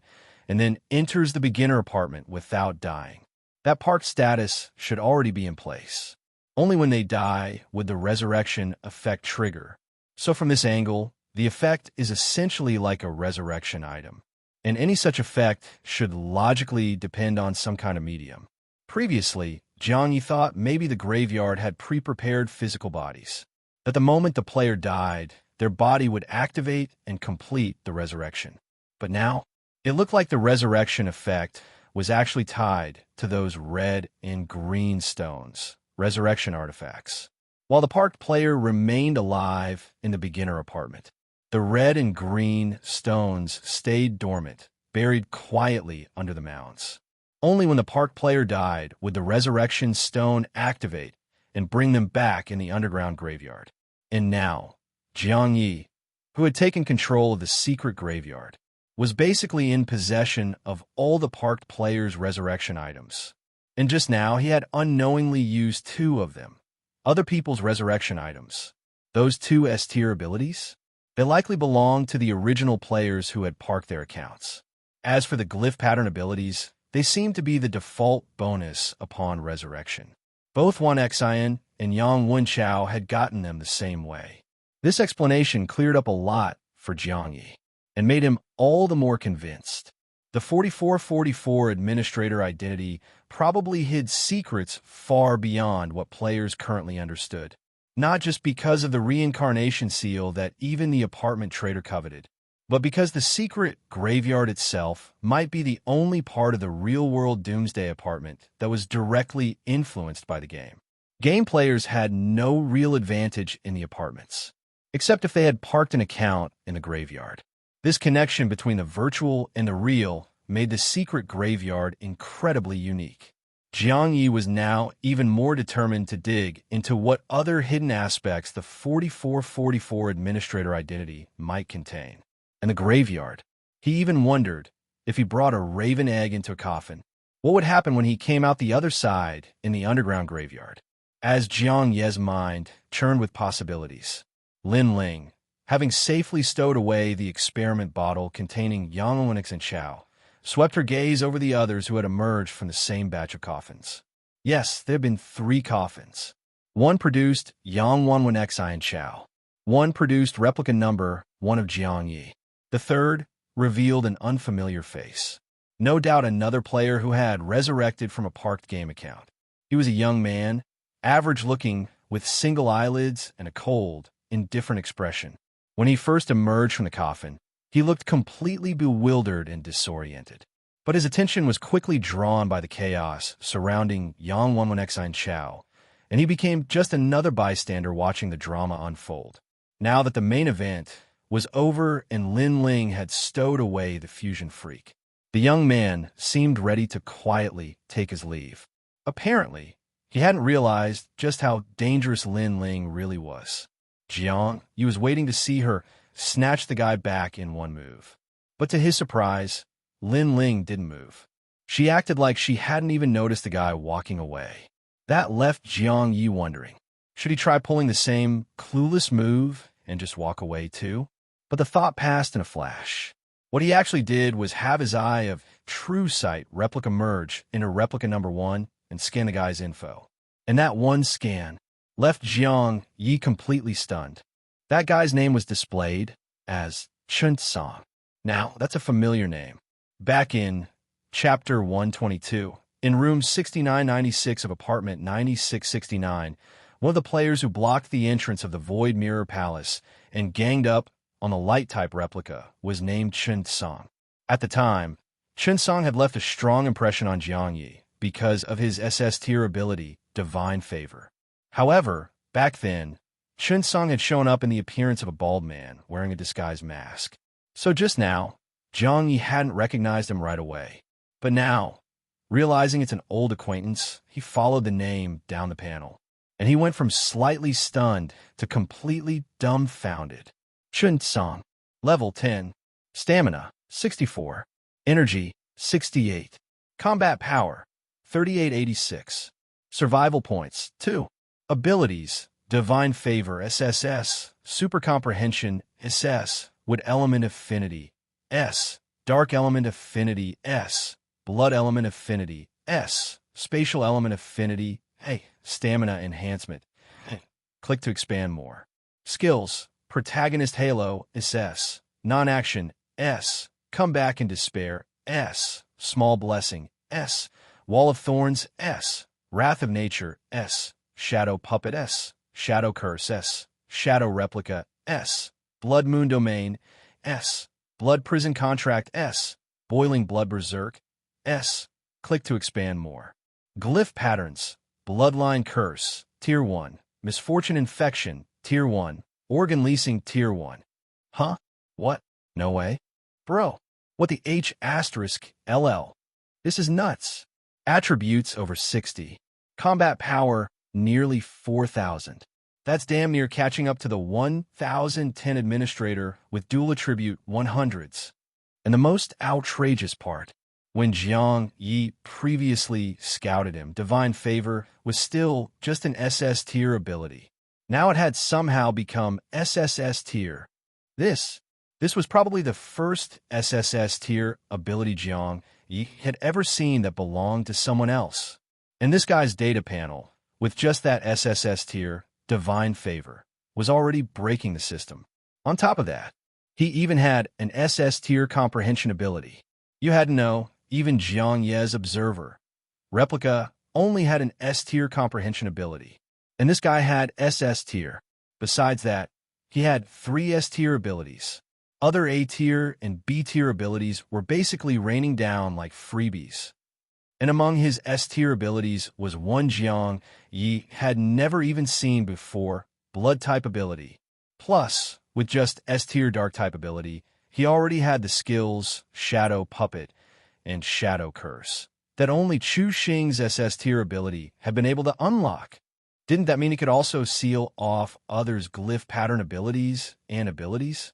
and then enters the beginner apartment without dying, that parked status should already be in place. Only when they die would the resurrection effect trigger. So from this angle, the effect is essentially like a resurrection item, and any such effect should logically depend on some kind of medium. Previously, Jiang Ye thought maybe the graveyard had pre-prepared physical bodies, that the moment the player died, their body would activate and complete the resurrection. But now, it looked like the resurrection effect was actually tied to those red and green stones, resurrection artifacts. While the parked player remained alive in the beginner apartment, the red and green stones stayed dormant, buried quietly under the mounds. Only when the parked player died would the resurrection stone activate and bring them back in the underground graveyard. And now, Jiang Ye, who had taken control of the secret graveyard, was basically in possession of all the parked player's resurrection items. And just now, he had unknowingly used two of them, other people's resurrection items. Those two S-tier abilities? They likely belonged to the original players who had parked their accounts. As for the glyph pattern abilities, they seemed to be the default bonus upon resurrection. Both Wan Xin and Yang Wenxiao had gotten them the same way. This explanation cleared up a lot for Jiang Ye and made him all the more convinced. The 4444 administrator identity probably hid secrets far beyond what players currently understood, not just because of the reincarnation seal that even the apartment trader coveted, But because the secret graveyard itself might be the only part of the real-world Doomsday Apartment that was directly influenced by the game. Game players had no real advantage in the apartments, except if they had parked an account in the graveyard. This connection between the virtual and the real made the secret graveyard incredibly unique. Jiang Ye was now even more determined to dig into what other hidden aspects the 4444 administrator identity might contain. And the graveyard. He even wondered if he brought a raven egg into a coffin, what would happen when he came out the other side in the underground graveyard? As Jiang Ye's mind churned with possibilities, Lin Ling, having safely stowed away the experiment bottle containing Yang Wenix and Chao, swept her gaze over the others who had emerged from the same batch of coffins. Yes, there had been 3 coffins. One produced Yang Wenix and Chao. One produced replica number 1 of Jiang Ye. The third revealed an unfamiliar face. No doubt another player who had resurrected from a parked game account. He was a young man, average-looking, with single eyelids and a cold, indifferent expression. When he first emerged from the coffin, he looked completely bewildered and disoriented. But his attention was quickly drawn by the chaos surrounding Yang Wenwen Chao, and he became just another bystander watching the drama unfold. Now that the main event was over and Lin Ling had stowed away the fusion freak, the young man seemed ready to quietly take his leave. Apparently, he hadn't realized just how dangerous Lin Ling really was. Jiang Ye was waiting to see her snatch the guy back in one move. But to his surprise, Lin Ling didn't move. She acted like she hadn't even noticed the guy walking away. That left Jiang Ye wondering, should he try pulling the same clueless move and just walk away too? But the thought passed in a flash. What he actually did was have his eye of true sight replica merge into replica number 1 and scan the guy's info. And that one scan left Jiang Ye completely stunned. That guy's name was displayed as Chun Song. Now, that's a familiar name. Back in Chapter 122, in room 6996 of apartment 9669, one of the players who blocked the entrance of the Void Mirror Palace and ganged up on the light-type replica was named Chun Song. At the time, Chun Song had left a strong impression on Jiang Ye because of his SS tier ability, Divine Favor. However, back then, Chun Song had shown up in the appearance of a bald man wearing a disguised mask. So just now, Jiang Ye hadn't recognized him right away. But now, realizing it's an old acquaintance, he followed the name down the panel. And he went from slightly stunned to completely dumbfounded. Chun Song, level 10, stamina, 64, energy, 68, combat power, 3886, survival points, 2, abilities, Divine Favor, SSS, Super Comprehension, SS, Wood Element Affinity, S, Dark Element Affinity, S, Blood Element Affinity, S, Spatial Element Affinity, Stamina Enhancement. Click to expand more. Skills, Protagonist Halo, SS, Non-Action, S, Comeback in Despair, S, Small Blessing, S, Wall of Thorns, S, Wrath of Nature, S, Shadow Puppet, S, Shadow Curse, S, Shadow Replica, S, Blood Moon Domain, S, Blood Prison Contract, S, Boiling Blood Berserk, S. Click to expand more. Glyph Patterns, Bloodline Curse, Tier 1, Misfortune Infection, Tier 1, Organ Leasing, Tier 1. Huh? What? No way. Bro, what the H asterisk LL? This is nuts. Attributes over 60. Combat power, nearly 4,000. That's damn near catching up to the 1,010 administrator with dual attribute 100s. And the most outrageous part, when Jiang Ye previously scouted him, Divine Favor was still just an SS tier ability. Now it had somehow become SSS tier. This was probably the first SSS tier ability Jiang Ye had ever seen that belonged to someone else. And this guy's data panel, with just that SSS tier, Divine Favor, was already breaking the system. On top of that, he even had an SS tier comprehension ability. You had to know, even Jiang Ye's Observer, Replica, only had an S tier comprehension ability. And this guy had SS tier. Besides that, he had 3 S tier abilities. Other A-tier and B-tier abilities were basically raining down like freebies. And among his S-tier abilities was one Jiang Ye had never even seen before, Blood-type ability. Plus, with just S-tier Dark-type ability, he already had the skills Shadow Puppet and Shadow Curse that only Chu Xing's SS-tier ability had been able to unlock. Didn't that mean he could also seal off others' glyph pattern abilities and abilities?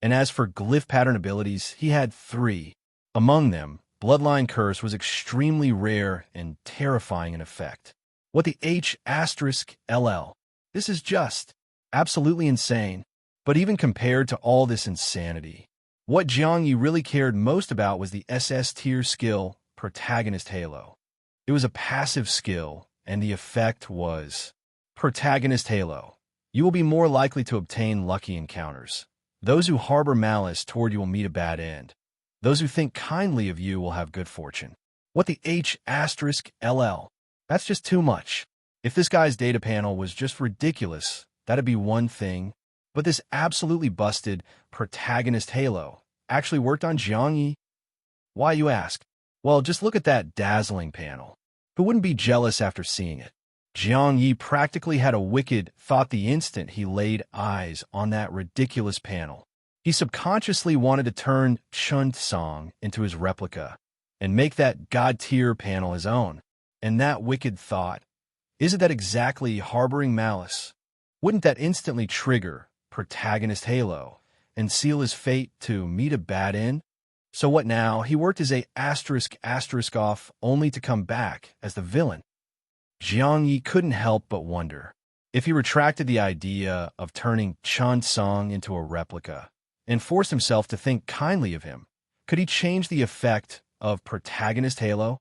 And as for glyph pattern abilities, he had 3. Among them, Bloodline Curse was extremely rare and terrifying in effect. What the H*LL? This is just absolutely insane. But even compared to all this insanity, what Jiang Ye really cared most about was the SS tier skill Protagonist Halo. It was a passive skill, and the effect was Protagonist Halo. You will be more likely to obtain lucky encounters. Those who harbor malice toward you will meet a bad end. Those who think kindly of you will have good fortune. What the H*LL? That's just too much. If this guy's data panel was just ridiculous, that'd be one thing. But this absolutely busted Protagonist Halo actually worked on Jiang Ye. Why, you ask? Well, just look at that dazzling panel. Who wouldn't be jealous after seeing it? Jiang Ye practically had a wicked thought the instant he laid eyes on that ridiculous panel. He subconsciously wanted to turn Chun Song into his replica and make that god-tier panel his own. And that wicked thought, isn't that exactly harboring malice? Wouldn't that instantly trigger Protagonist Halo and seal his fate to meet a bad end? So what now? He worked as a ** off only to come back as the villain. Jiang Ye couldn't help but wonder if he retracted the idea of turning Chun Song into a replica and forced himself to think kindly of him. Could he change the effect of Protagonist Halo?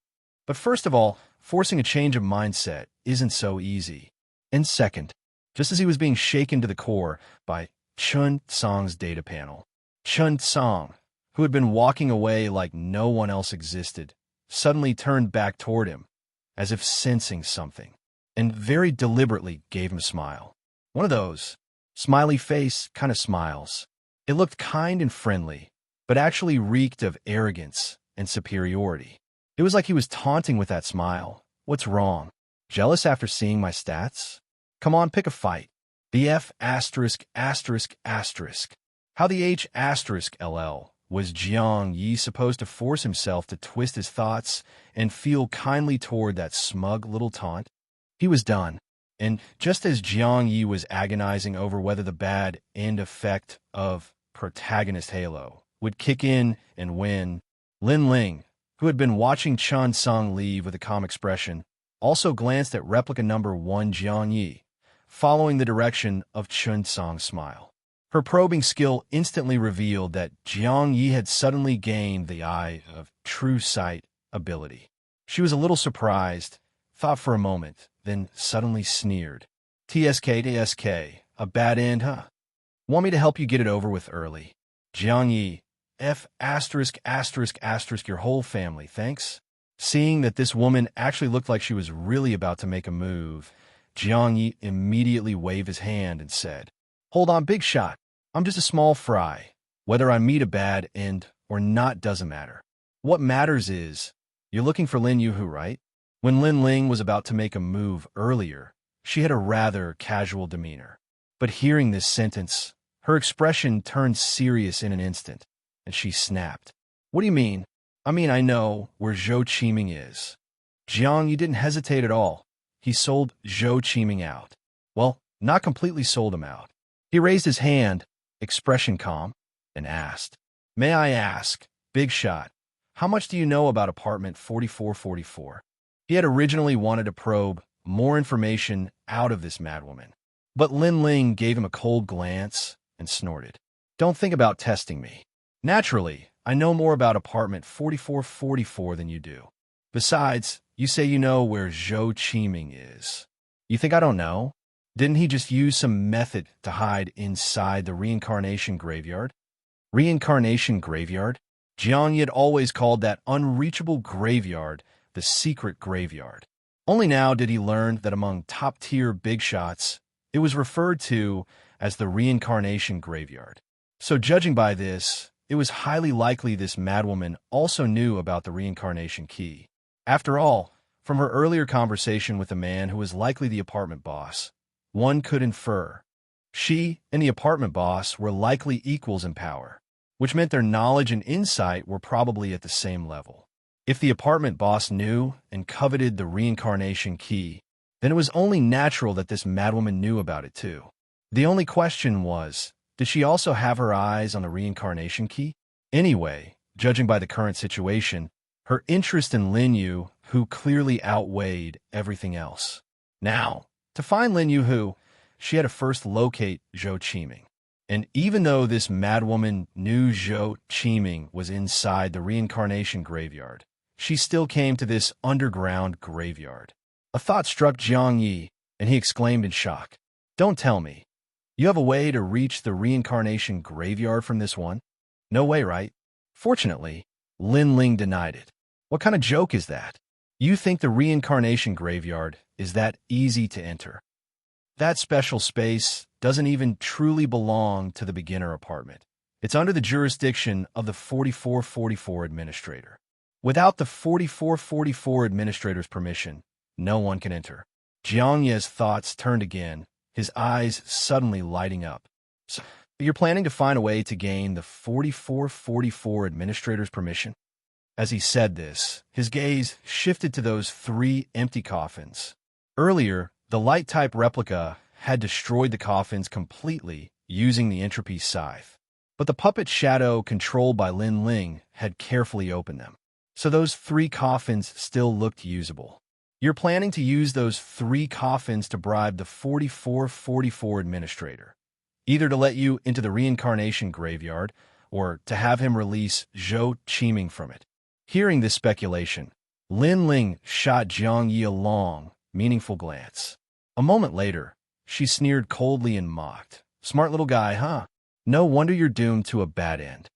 But first of all, forcing a change of mindset isn't so easy. And second, just as he was being shaken to the core by Chun Song's data panel, Chun Song, who had been walking away like no one else existed, suddenly turned back toward him, as if sensing something, and very deliberately gave him a smile. One of those smiley face kind of smiles. It looked kind and friendly, but actually reeked of arrogance and superiority. It was like he was taunting with that smile. What's wrong? Jealous after seeing my stats? Come on, pick a fight. The F******. How the H**LL was Jiang Ye supposed to force himself to twist his thoughts and feel kindly toward that smug little taunt? He was done. And just as Jiang Ye was agonizing over whether the bad end effect of Protagonist Halo would kick in and when, Lin Ling, who had been watching Chun Song leave with a calm expression, also glanced at replica number 1 Jiang Ye, following the direction of Chun Song's smile. Her probing skill instantly revealed that Jiang Ye had suddenly gained the Eye of True Sight ability. She was a little surprised, thought for a moment, then suddenly sneered. TSK, a bad end, huh? Want me to help you get it over with early? Jiang Ye, F***** your whole family, thanks? Seeing that this woman actually looked like she was really about to make a move, Jiang Ye immediately waved his hand and said, Hold on, big shot. I'm just a small fry. Whether I meet a bad end or not doesn't matter. What matters is, you're looking for Lin Yuhu, right? When Lin Ling was about to make a move earlier, she had a rather casual demeanor. But hearing this sentence, her expression turned serious in an instant, and she snapped. What do you mean? I know where Zhou Qiming is. Jiang Ye didn't hesitate at all. He sold Zhou Qiming out. Well, not completely sold him out. He raised his hand, expression calm, and asked, May I ask, big shot, how much do you know about apartment 4444? He had originally wanted to probe more information out of this madwoman, but Lin Ling gave him a cold glance and snorted. Don't think about testing me. Naturally, I know more about apartment 4444 than you do. Besides, you say you know where Zhou Qiming is. You think I don't know? Didn't he just use some method to hide inside the reincarnation graveyard? Reincarnation graveyard? Jiang Ye had always called that unreachable graveyard the secret graveyard. Only now did he learn that among top-tier big shots, it was referred to as the reincarnation graveyard. So judging by this, it was highly likely this madwoman also knew about the reincarnation key. After all, from her earlier conversation with the man who was likely the apartment boss, one could infer she and the apartment boss were likely equals in power, which meant their knowledge and insight were probably at the same level. If the apartment boss knew and coveted the reincarnation key, then it was only natural that this madwoman knew about it too. The only question was, did she also have her eyes on the reincarnation key? Anyway, judging by the current situation, her interest in Lin Yu Hu clearly outweighed everything else. Now, to find Lin Yu Hu, she had to first locate Zhou Qiming. And even though this madwoman knew Zhou Qiming was inside the reincarnation graveyard, she still came to this underground graveyard. A thought struck Jiang Ye, and he exclaimed in shock, "Don't tell me. You have a way to reach the reincarnation graveyard from this one? No way, right?" Fortunately, Lin Ling denied it. "What kind of joke is that? You think the reincarnation graveyard is that easy to enter? That special space doesn't even truly belong to the beginner apartment. It's under the jurisdiction of the 4444 administrator. Without the 4444 administrator's permission, no one can enter." Jiang Ye's thoughts turned again, his eyes suddenly lighting up. "So, you're planning to find a way to gain the 4444 administrator's permission?" As he said this, his gaze shifted to those three empty coffins. Earlier, the light-type replica had destroyed the coffins completely using the entropy scythe. But the puppet shadow controlled by Lin Ling had carefully opened them. So those three coffins still looked usable. "You're planning to use those three coffins to bribe the 4444 administrator, either to let you into the reincarnation graveyard or to have him release Zhou Qiming from it." Hearing this speculation, Lin Ling shot Jiang Ye a long, meaningful glance. A moment later, she sneered coldly and mocked, "Smart little guy, huh? No wonder you're doomed to a bad end."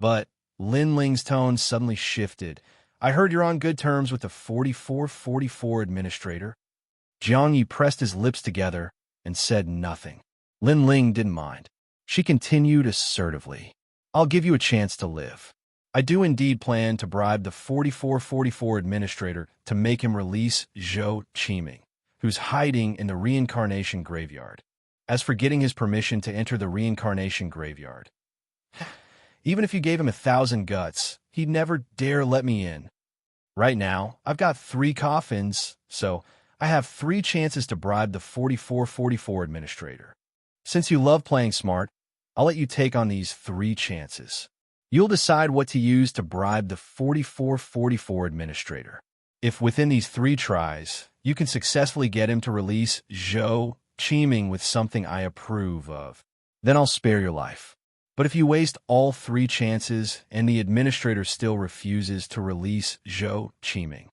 But Lin Ling's tone suddenly shifted. "I heard you're on good terms with the 4444 administrator." Jiang Ye pressed his lips together and said nothing. Lin Ling didn't mind. She continued assertively, "I'll give you a chance to live. I do indeed plan to bribe the 4444 administrator to make him release Zhou Qiming, who's hiding in the reincarnation graveyard. As for getting his permission to enter the reincarnation graveyard, even if you gave him 1,000 guts, he'd never dare let me in. Right now, I've got 3 coffins, so I have 3 chances to bribe the 4444 administrator. Since you love playing smart, I'll let you take on these 3 chances. You'll decide what to use to bribe the 4444 administrator. If within these 3 tries, you can successfully get him to release Zhou Qiming with something I approve of, then I'll spare your life. But if you waste all 3 chances and the administrator still refuses to release Zhou Qiming,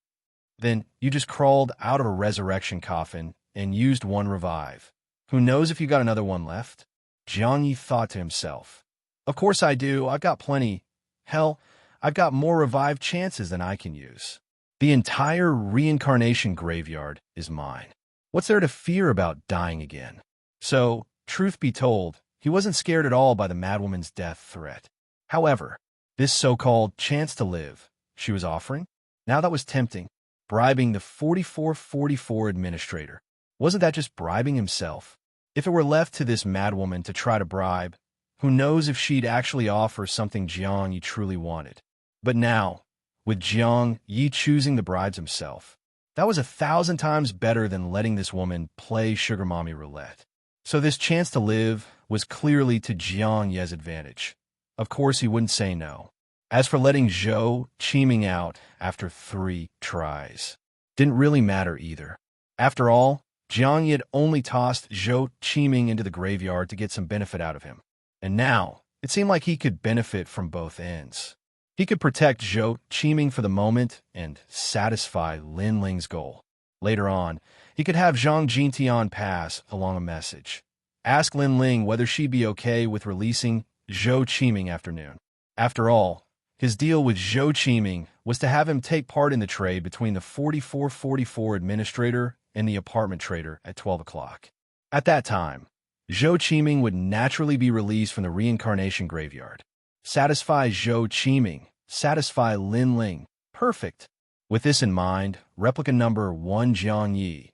then you just crawled out of a resurrection coffin and used 1 revive. Who knows if you got another one left?" Jiang Ye thought to himself. "Of course I do. I've got plenty. Hell, I've got more revive chances than I can use. The entire reincarnation graveyard is mine. What's there to fear about dying again?" So, truth be told, he wasn't scared at all by the madwoman's death threat. However, this so-called chance to live she was offering, now that was tempting. Bribing the 4444 administrator. Wasn't that just bribing himself? If it were left to this madwoman to try to bribe, who knows if she'd actually offer something Jiang Ye truly wanted. But now, with Jiang Ye choosing the bribes himself, that was 1,000 times better than letting this woman play sugar mommy roulette. So this chance to live was clearly to Jiang Ye's advantage. Of course, he wouldn't say no. As for letting Zhou Qiming out after 3 tries, didn't really matter either. After all, Jiang Ye had only tossed Zhou Qiming into the graveyard to get some benefit out of him. And now, it seemed like he could benefit from both ends. He could protect Zhou Qiming for the moment and satisfy Lin Ling's goal. Later on, he could have Zhang Jintian pass along a message. Ask Lin Ling whether she'd be okay with releasing Zhou Qiming after noon. After all, his deal with Zhou Qiming was to have him take part in the trade between the 4444 administrator and the apartment trader at 12 o'clock. At that time, Zhou Qiming would naturally be released from the reincarnation graveyard. Satisfy Zhou Qiming, satisfy Lin Ling. Perfect. With this in mind, replica number 1 Jiang Ye,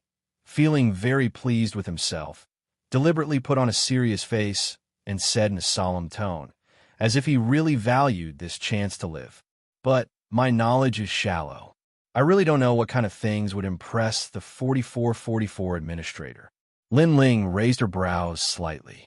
feeling very pleased with himself, deliberately put on a serious face and said in a solemn tone, as if he really valued this chance to live. But my knowledge is shallow. I really don't know what kind of things would impress the 4444 administrator. Lin Ling raised her brows slightly.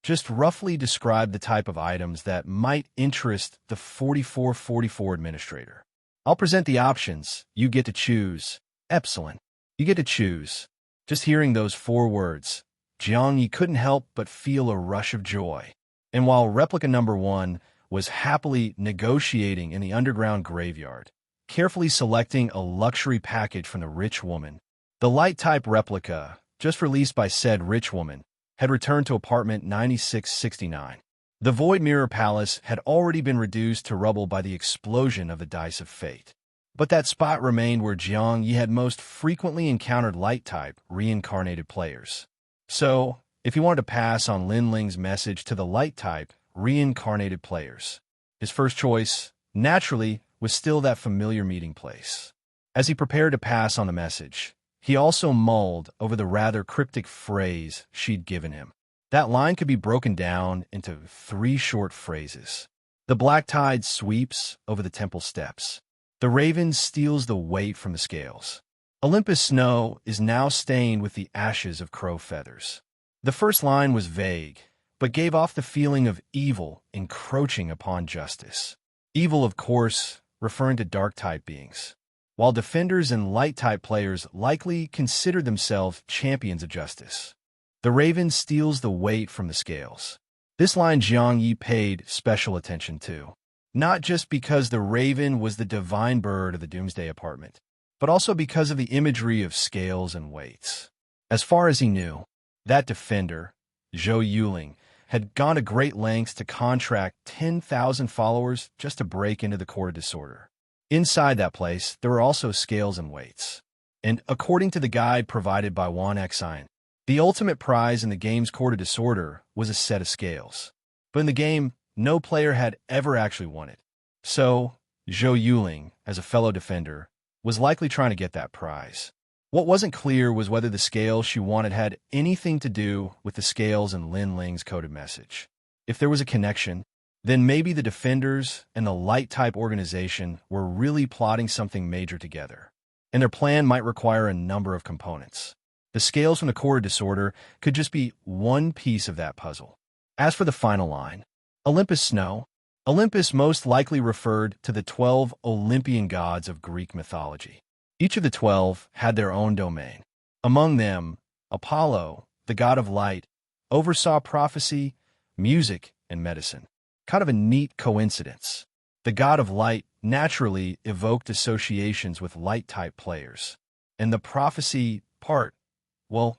Just roughly describe the type of items that might interest the 4444 administrator. I'll present the options. You get to choose. Excellent. You get to choose. Just hearing those 4 words, Jiang Ye couldn't help but feel a rush of joy. And while replica number 1 was happily negotiating in the underground graveyard, carefully selecting a luxury package from the rich woman, the light-type replica, just released by said rich woman, had returned to apartment 9669. The Void Mirror Palace had already been reduced to rubble by the explosion of the Dice of Fate. But that spot remained where Jiang Ye had most frequently encountered light-type, reincarnated players. So, if he wanted to pass on Lin Ling's message to the light-type, reincarnated players, his first choice, naturally, was still that familiar meeting place. As he prepared to pass on the message, he also mulled over the rather cryptic phrase she'd given him. That line could be broken down into 3 short phrases. The black tide sweeps over the temple steps. The raven steals the weight from the scales. Olympus' snow is now stained with the ashes of crow feathers. The first line was vague, but gave off the feeling of evil encroaching upon justice. Evil, of course, referring to dark-type beings, while defenders and light-type players likely considered themselves champions of justice. The raven steals the weight from the scales. This line Jiang Ye paid special attention to, not just because the raven was the divine bird of the Doomsday Apartment, but also because of the imagery of scales and weights. As far as he knew, that defender, Zhou Yuling, had gone to great lengths to contract 10,000 followers just to break into the Court of Disorder. Inside that place, there were also scales and weights. And according to the guide provided by Wan Xian, the ultimate prize in the game's Court of Disorder was a set of scales. But in the game, no player had ever actually won it. So, Zhou Yuling, as a fellow defender, was likely trying to get that prize. What wasn't clear was whether the scales she wanted had anything to do with the scales in Lin Ling's coded message. If there was a connection, then maybe the defenders and the light-type organization were really plotting something major together, and their plan might require a number of components. The scales from the Court of Disorder could just be one piece of that puzzle. As for the final line, Olympus Snow, Olympus most likely referred to the 12 Olympian gods of Greek mythology. Each of the 12 had their own domain. Among them, Apollo, the god of light, oversaw prophecy, music, and medicine. Kind of a neat coincidence. The god of light naturally evoked associations with light-type players. And the prophecy part, well,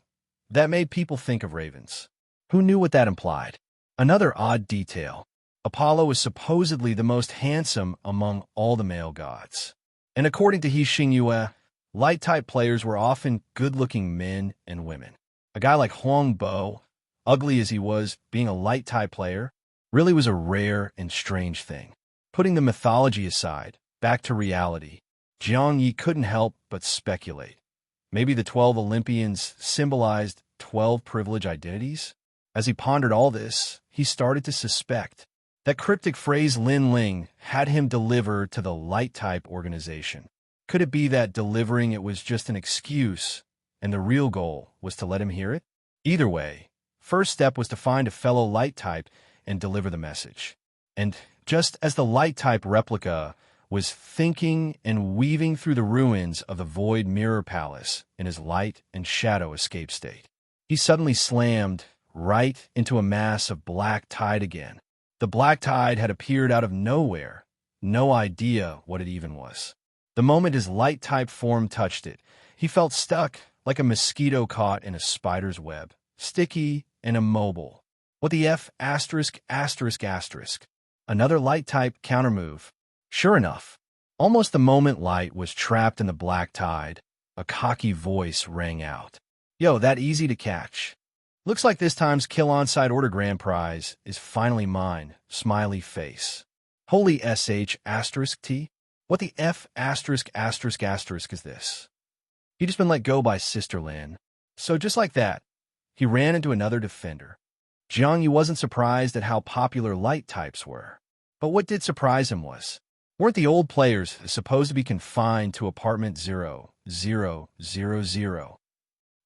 that made people think of ravens. Who knew what that implied? Another odd detail. Apollo was supposedly the most handsome among all the male gods. And according to His Xingyue, light-type players were often good-looking men and women. A guy like Huang Bo, ugly as he was, being a light-type player, really was a rare and strange thing. Putting the mythology aside, back to reality, Jiang Ye couldn't help but speculate. Maybe the 12 Olympians symbolized 12 privileged identities? As he pondered all this, he started to suspect that cryptic phrase Lin Ling had him deliver to the light-type organization. Could it be that delivering it was just an excuse, and the real goal was to let him hear it? Either way, first step was to find a fellow light-type and deliver the message. And just as the light-type replica was thinking and weaving through the ruins of the Void Mirror Palace in his light and shadow escape state, he suddenly slammed right into a mass of black tide again. The black tide had appeared out of nowhere, no idea what it even was. The moment his light-type form touched it, he felt stuck like a mosquito caught in a spider's web, sticky and immobile. What the F***? Another light-type countermove. Sure enough, almost the moment Light was trapped in the black tide, a cocky voice rang out. Yo, that easy to catch. Looks like this time's kill on-site order grand prize is finally mine, smiley face. Holy SH asterisk T? What the F asterisk asterisk asterisk is this? He just been let go by Sister Lin. So just like that, he ran into another defender. Jiang Ye wasn't surprised at how popular light types were. But what did surprise him weren't the old players supposed to be confined to apartment 0000?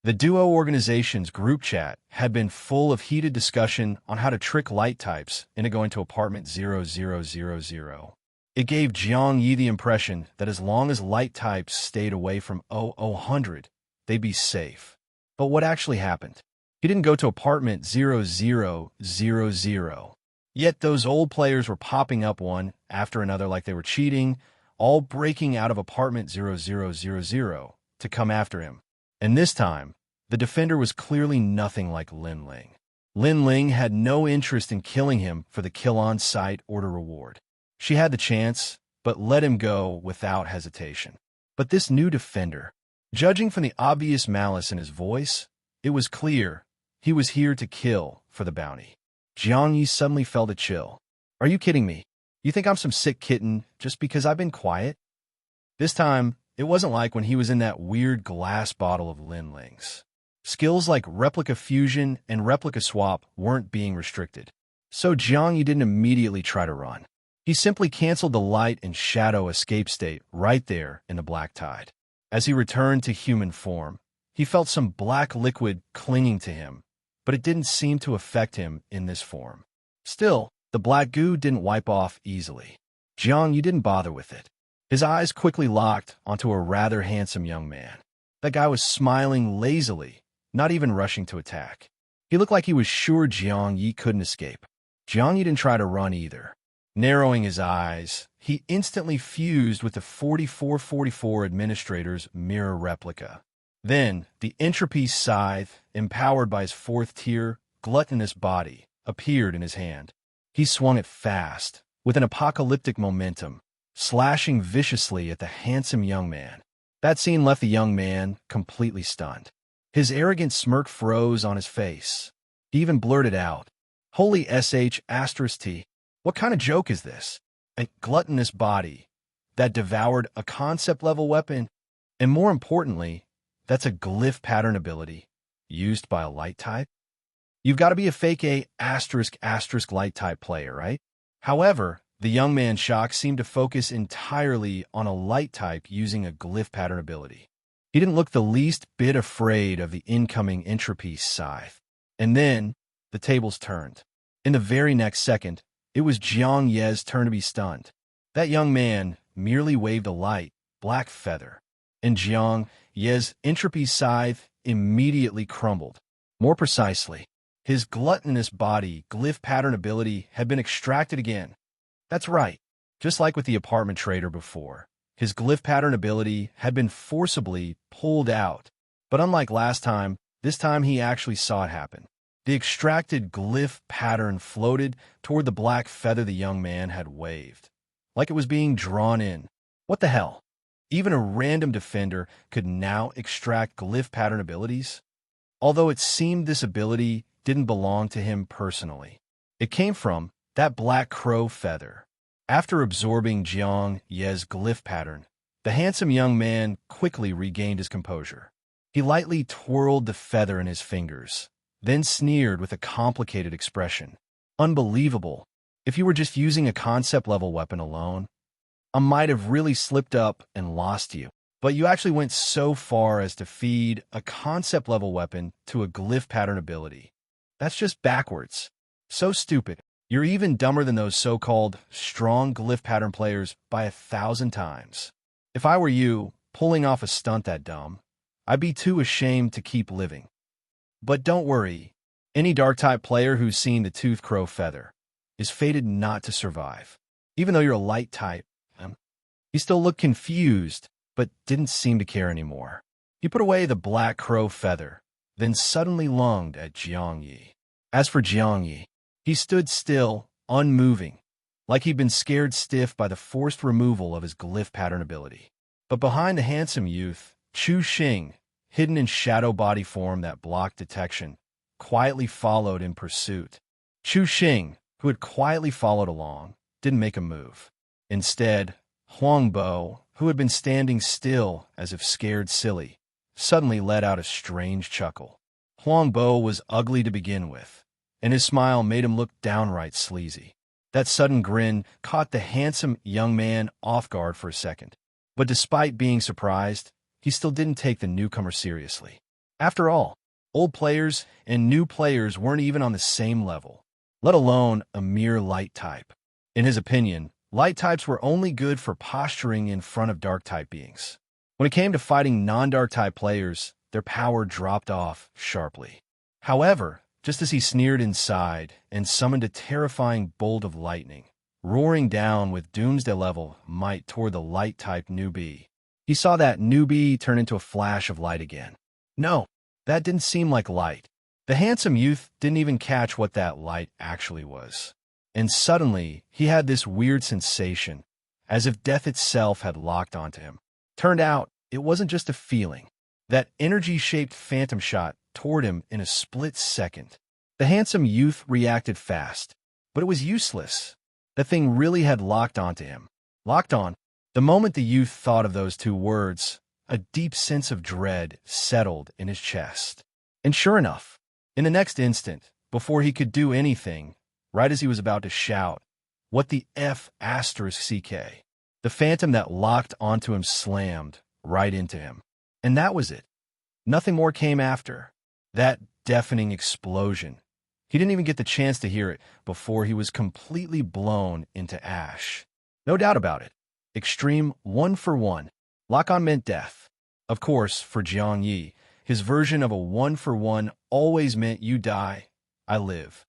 The duo organization's group chat had been full of heated discussion on how to trick light types into going to apartment 0000. It gave Jiang Ye the impression that as long as light types stayed away from 0000, they'd be safe. But what actually happened? He didn't go to apartment 0000. Yet those old players were popping up one after another like they were cheating, all breaking out of apartment 0000 to come after him. And this time, the defender was clearly nothing like Lin Ling. Lin Ling had no interest in killing him for the kill-on-site order reward. She had the chance, but let him go without hesitation. But this new defender, judging from the obvious malice in his voice, it was clear he was here to kill for the bounty. Jiang Ye suddenly felt a chill. Are you kidding me? You think I'm some sick kitten just because I've been quiet? This time, it wasn't like when he was in that weird glass bottle of Lin Ling's. Skills like replica fusion and replica swap weren't being restricted. So Jiang Ye didn't immediately try to run. He simply canceled the light and shadow escape state right there in the black tide. As he returned to human form, he felt some black liquid clinging to him, but it didn't seem to affect him in this form. Still, the black goo didn't wipe off easily. Jiang Ye didn't bother with it. His eyes quickly locked onto a rather handsome young man. That guy was smiling lazily, not even rushing to attack. He looked like he was sure Jiang Ye couldn't escape. Jiang Ye didn't try to run either. Narrowing his eyes, he instantly fused with the 4444 administrator's mirror replica. Then, the entropy scythe, empowered by his fourth-tier, gluttonous body, appeared in his hand. He swung it fast, with an apocalyptic momentum, slashing viciously at the handsome young man. That scene left the young man completely stunned. His arrogant smirk froze on his face. He even blurted out, "Holy SH asterisk T, what kind of joke is this? A gluttonous body that devoured a concept-level weapon, and more importantly, that's a glyph pattern ability used by a light type? You've got to be a fake A asterisk asterisk light type player, right?" However, the young man's shock seemed to focus entirely on a light type using a glyph pattern ability. He didn't look the least bit afraid of the incoming entropy scythe. And then, the tables turned. In the very next second, it was Jiang Ye's turn to be stunned. That young man merely waved a light, black feather, and Jiang Ye's entropy scythe immediately crumbled. More precisely, his gluttonous body glyph pattern ability had been extracted again. That's right, just like with the apartment trader before. His glyph pattern ability had been forcibly pulled out, but unlike last time, this time he actually saw it happen. The extracted glyph pattern floated toward the black feather the young man had waved, like it was being drawn in. What the hell? Even a random defender could now extract glyph pattern abilities? Although it seemed this ability didn't belong to him personally. It came from that black crow feather. After absorbing Jiang Ye's glyph pattern, the handsome young man quickly regained his composure. He lightly twirled the feather in his fingers, then sneered with a complicated expression. Unbelievable. If you were just using a concept-level weapon alone, I might have really slipped up and lost you. But you actually went so far as to feed a concept-level weapon to a glyph pattern ability. That's just backwards. So stupid. You're even dumber than those so-called strong glyph pattern players by 1,000 times. If I were you, pulling off a stunt that dumb, I'd be too ashamed to keep living. But don't worry, any dark-type player who's seen the tooth crow feather is fated not to survive. Even though you're a light type, you still look confused, but didn't seem to care anymore. He put away the black crow feather, then suddenly lunged at Jiang Ye. As for Jiang Ye, he stood still, unmoving, like he'd been scared stiff by the forced removal of his glyph pattern ability. But behind the handsome youth, Chu Xing, hidden in shadow body form that blocked detection, quietly followed in pursuit. Chu Xing, who had quietly followed along, didn't make a move. Instead, Huang Bo, who had been standing still as if scared silly, suddenly let out a strange chuckle. Huang Bo was ugly to begin with, and his smile made him look downright sleazy. That sudden grin caught the handsome young man off guard for a second. But despite being surprised, he still didn't take the newcomer seriously. After all, old players and new players weren't even on the same level, let alone a mere light type. In his opinion, light types were only good for posturing in front of dark type beings. When it came to fighting non-dark type players, their power dropped off sharply. However, just as he sneered inside and summoned a terrifying bolt of lightning, roaring down with Doomsday-level might toward the light-type newbie, he saw that newbie turn into a flash of light again. No, that didn't seem like light. The handsome youth didn't even catch what that light actually was. And suddenly, he had this weird sensation, as if death itself had locked onto him. Turned out, it wasn't just a feeling. That energy-shaped phantom shot toward him in a split second. The handsome youth reacted fast, but it was useless. The thing really had locked onto him. Locked on. The moment the youth thought of those two words, a deep sense of dread settled in his chest. And sure enough, in the next instant, before he could do anything, right as he was about to shout, "What the F***CK?" the phantom that locked onto him slammed right into him. And that was it. Nothing more came after. That deafening explosion. He didn't even get the chance to hear it before he was completely blown into ash. No doubt about it. Extreme 1-for-1. Lock-on meant death. Of course, for Jiang Ye, his version of a 1-for-1 always meant you die, I live.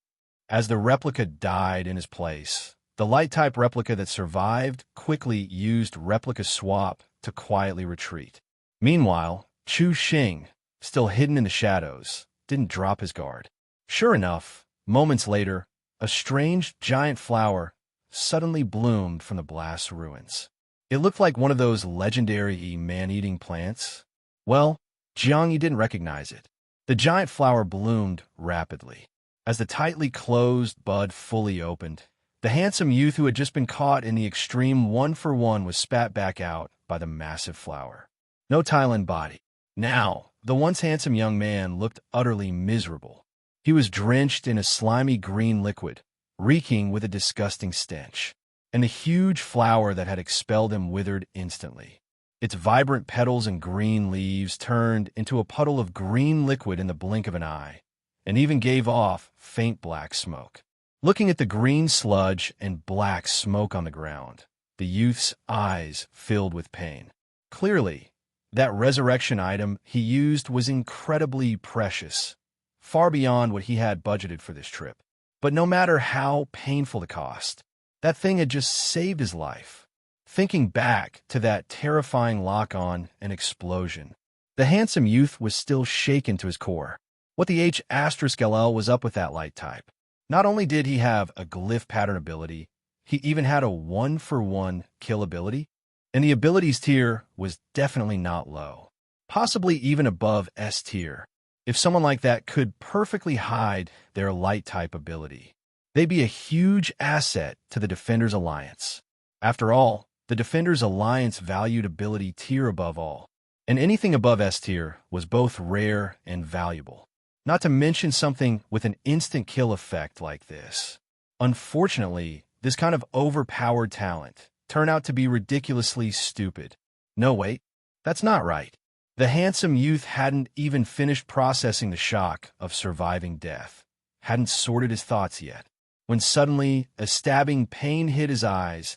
As the replica died in his place, the light-type replica that survived quickly used replica swap to quietly retreat. Meanwhile, Chu Xing, still hidden in the shadows, didn't drop his guard. Sure enough, moments later, a strange giant flower suddenly bloomed from the blast's ruins. It looked like one of those legendary man-eating plants. Well, Jiang Ye didn't recognize it. The giant flower bloomed rapidly. As the tightly closed bud fully opened, the handsome youth who had just been caught in the extreme 1-for-1 was spat back out by the massive flower. No Thailand body. Now, the once handsome young man looked utterly miserable. He was drenched in a slimy green liquid, reeking with a disgusting stench. And the huge flower that had expelled him withered instantly. Its vibrant petals and green leaves turned into a puddle of green liquid in the blink of an eye, and even gave off faint black smoke. Looking at the green sludge and black smoke on the ground, the youth's eyes filled with pain. Clearly, that resurrection item he used was incredibly precious, far beyond what he had budgeted for this trip. But no matter how painful the cost, that thing had just saved his life. Thinking back to that terrifying lock-on and explosion, the handsome youth was still shaken to his core. What the H***LL was up with that light type? Not only did he have a glyph pattern ability, he even had a 1-for-1 kill ability, and the abilities tier was definitely not low, possibly even above S tier. If someone like that could perfectly hide their light type ability, they'd be a huge asset to the Defenders Alliance. After all, the Defenders Alliance valued ability tier above all, and anything above S tier was both rare and valuable. Not to mention something with an instant kill effect like this. Unfortunately, this kind of overpowered talent turned out to be ridiculously stupid. No, wait, that's not right. The handsome youth hadn't even finished processing the shock of surviving death, hadn't sorted his thoughts yet, when suddenly a stabbing pain hit his eyes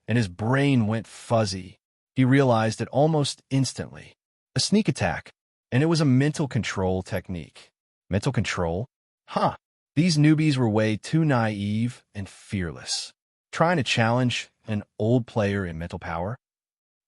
and his brain went fuzzy. He realized it almost instantly. A sneak attack, and it was a mental control technique. Mental control? Huh. These newbies were way too naive and fearless, trying to challenge an old player in mental power.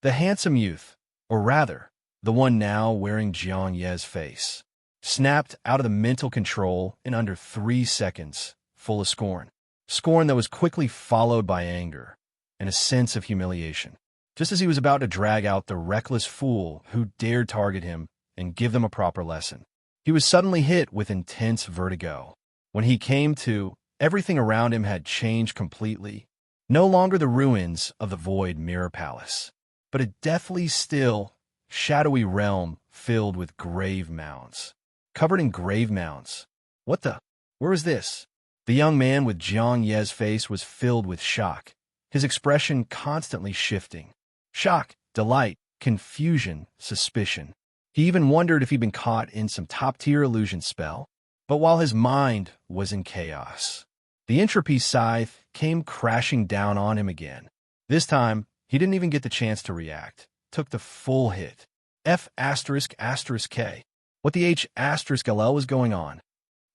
The handsome youth, or rather, the one now wearing Jiang Ye's face, snapped out of the mental control in under 3 seconds, full of scorn. Scorn that was quickly followed by anger and a sense of humiliation, just as he was about to drag out the reckless fool who dared target him and give them a proper lesson. He was suddenly hit with intense vertigo. When he came to, everything around him had changed completely. No longer the ruins of the void mirror palace, but a deathly still, shadowy realm filled with grave mounds. Covered in grave mounds. What the? Where is this? The young man with Jiang Ye's face was filled with shock, his expression constantly shifting. Shock, delight, confusion, suspicion. He even wondered if he'd been caught in some top-tier illusion spell. But while his mind was in chaos, the entropy scythe came crashing down on him again. This time, he didn't even get the chance to react. Took the full hit. F***K. What the H**LL was going on?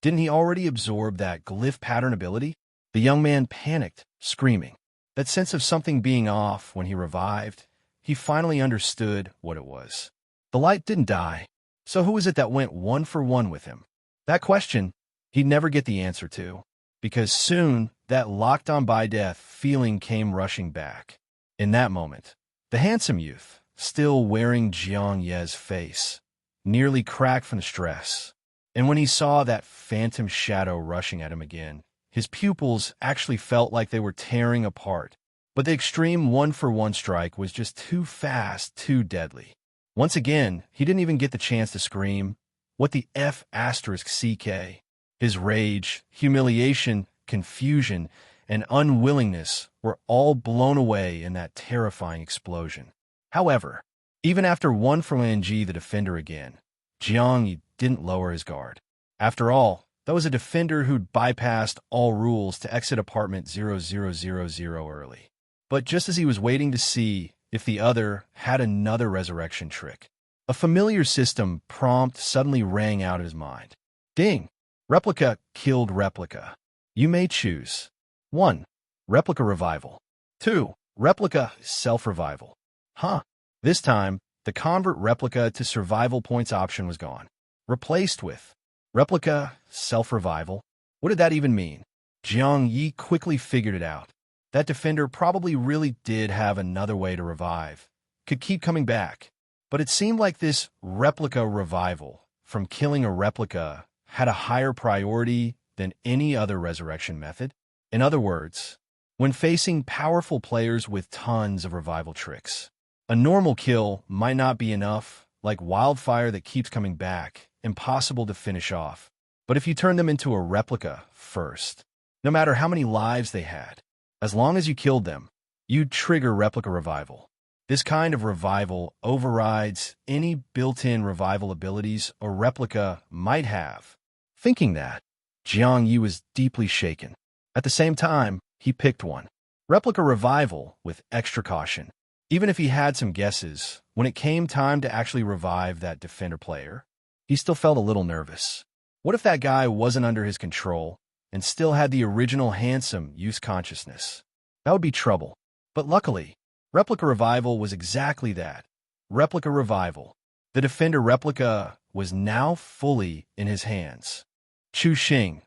Didn't he already absorb that glyph pattern ability? The young man panicked, screaming. That sense of something being off when he revived, he finally understood what it was. The light didn't die. So who was it that went 1-for-1 with him? That question, he'd never get the answer to, because soon that locked-on-by-death feeling came rushing back. In that moment, the handsome youth, still wearing Jiang Ye's face, nearly cracked from the stress. And when he saw that phantom shadow rushing at him again, his pupils actually felt like they were tearing apart. But the extreme 1-for-1 strike was just too fast, too deadly. Once again, he didn't even get the chance to scream, "What the F***CK?" His rage, humiliation, confusion, and unwillingness were all blown away in that terrifying explosion. However, even after 1-for-1 the defender again, Jiang Ye didn't lower his guard. After all, that was a defender who'd bypassed all rules to exit apartment 0000 early. But just as he was waiting to see if the other had another resurrection trick, a familiar system prompt suddenly rang out of his mind. Ding! Replica killed replica. You may choose. 1. Replica revival. 2. Replica self-revival. Huh. This time, the convert replica to survival points option was gone. Replaced with replica self-revival. What did that even mean? Jiang Ye quickly figured it out. That defender probably really did have another way to revive. Could keep coming back. But it seemed like this replica revival from killing a replica had a higher priority than any other resurrection method. In other words, when facing powerful players with tons of revival tricks, a normal kill might not be enough, like wildfire that keeps coming back, impossible to finish off. But if you turn them into a replica first, no matter how many lives they had, as long as you killed them, you'd trigger replica revival. This kind of revival overrides any built-in revival abilities a replica might have. Thinking that, Jiang Ye was deeply shaken. At the same time, he picked one. Replica revival with extra caution. Even if he had some guesses, when it came time to actually revive that defender player, he still felt a little nervous. What if that guy wasn't under his control and still had the original handsome use consciousness? That would be trouble. But luckily, Replica Revival was exactly that. Replica Revival. The defender replica was now fully in his hands. Chu Xing,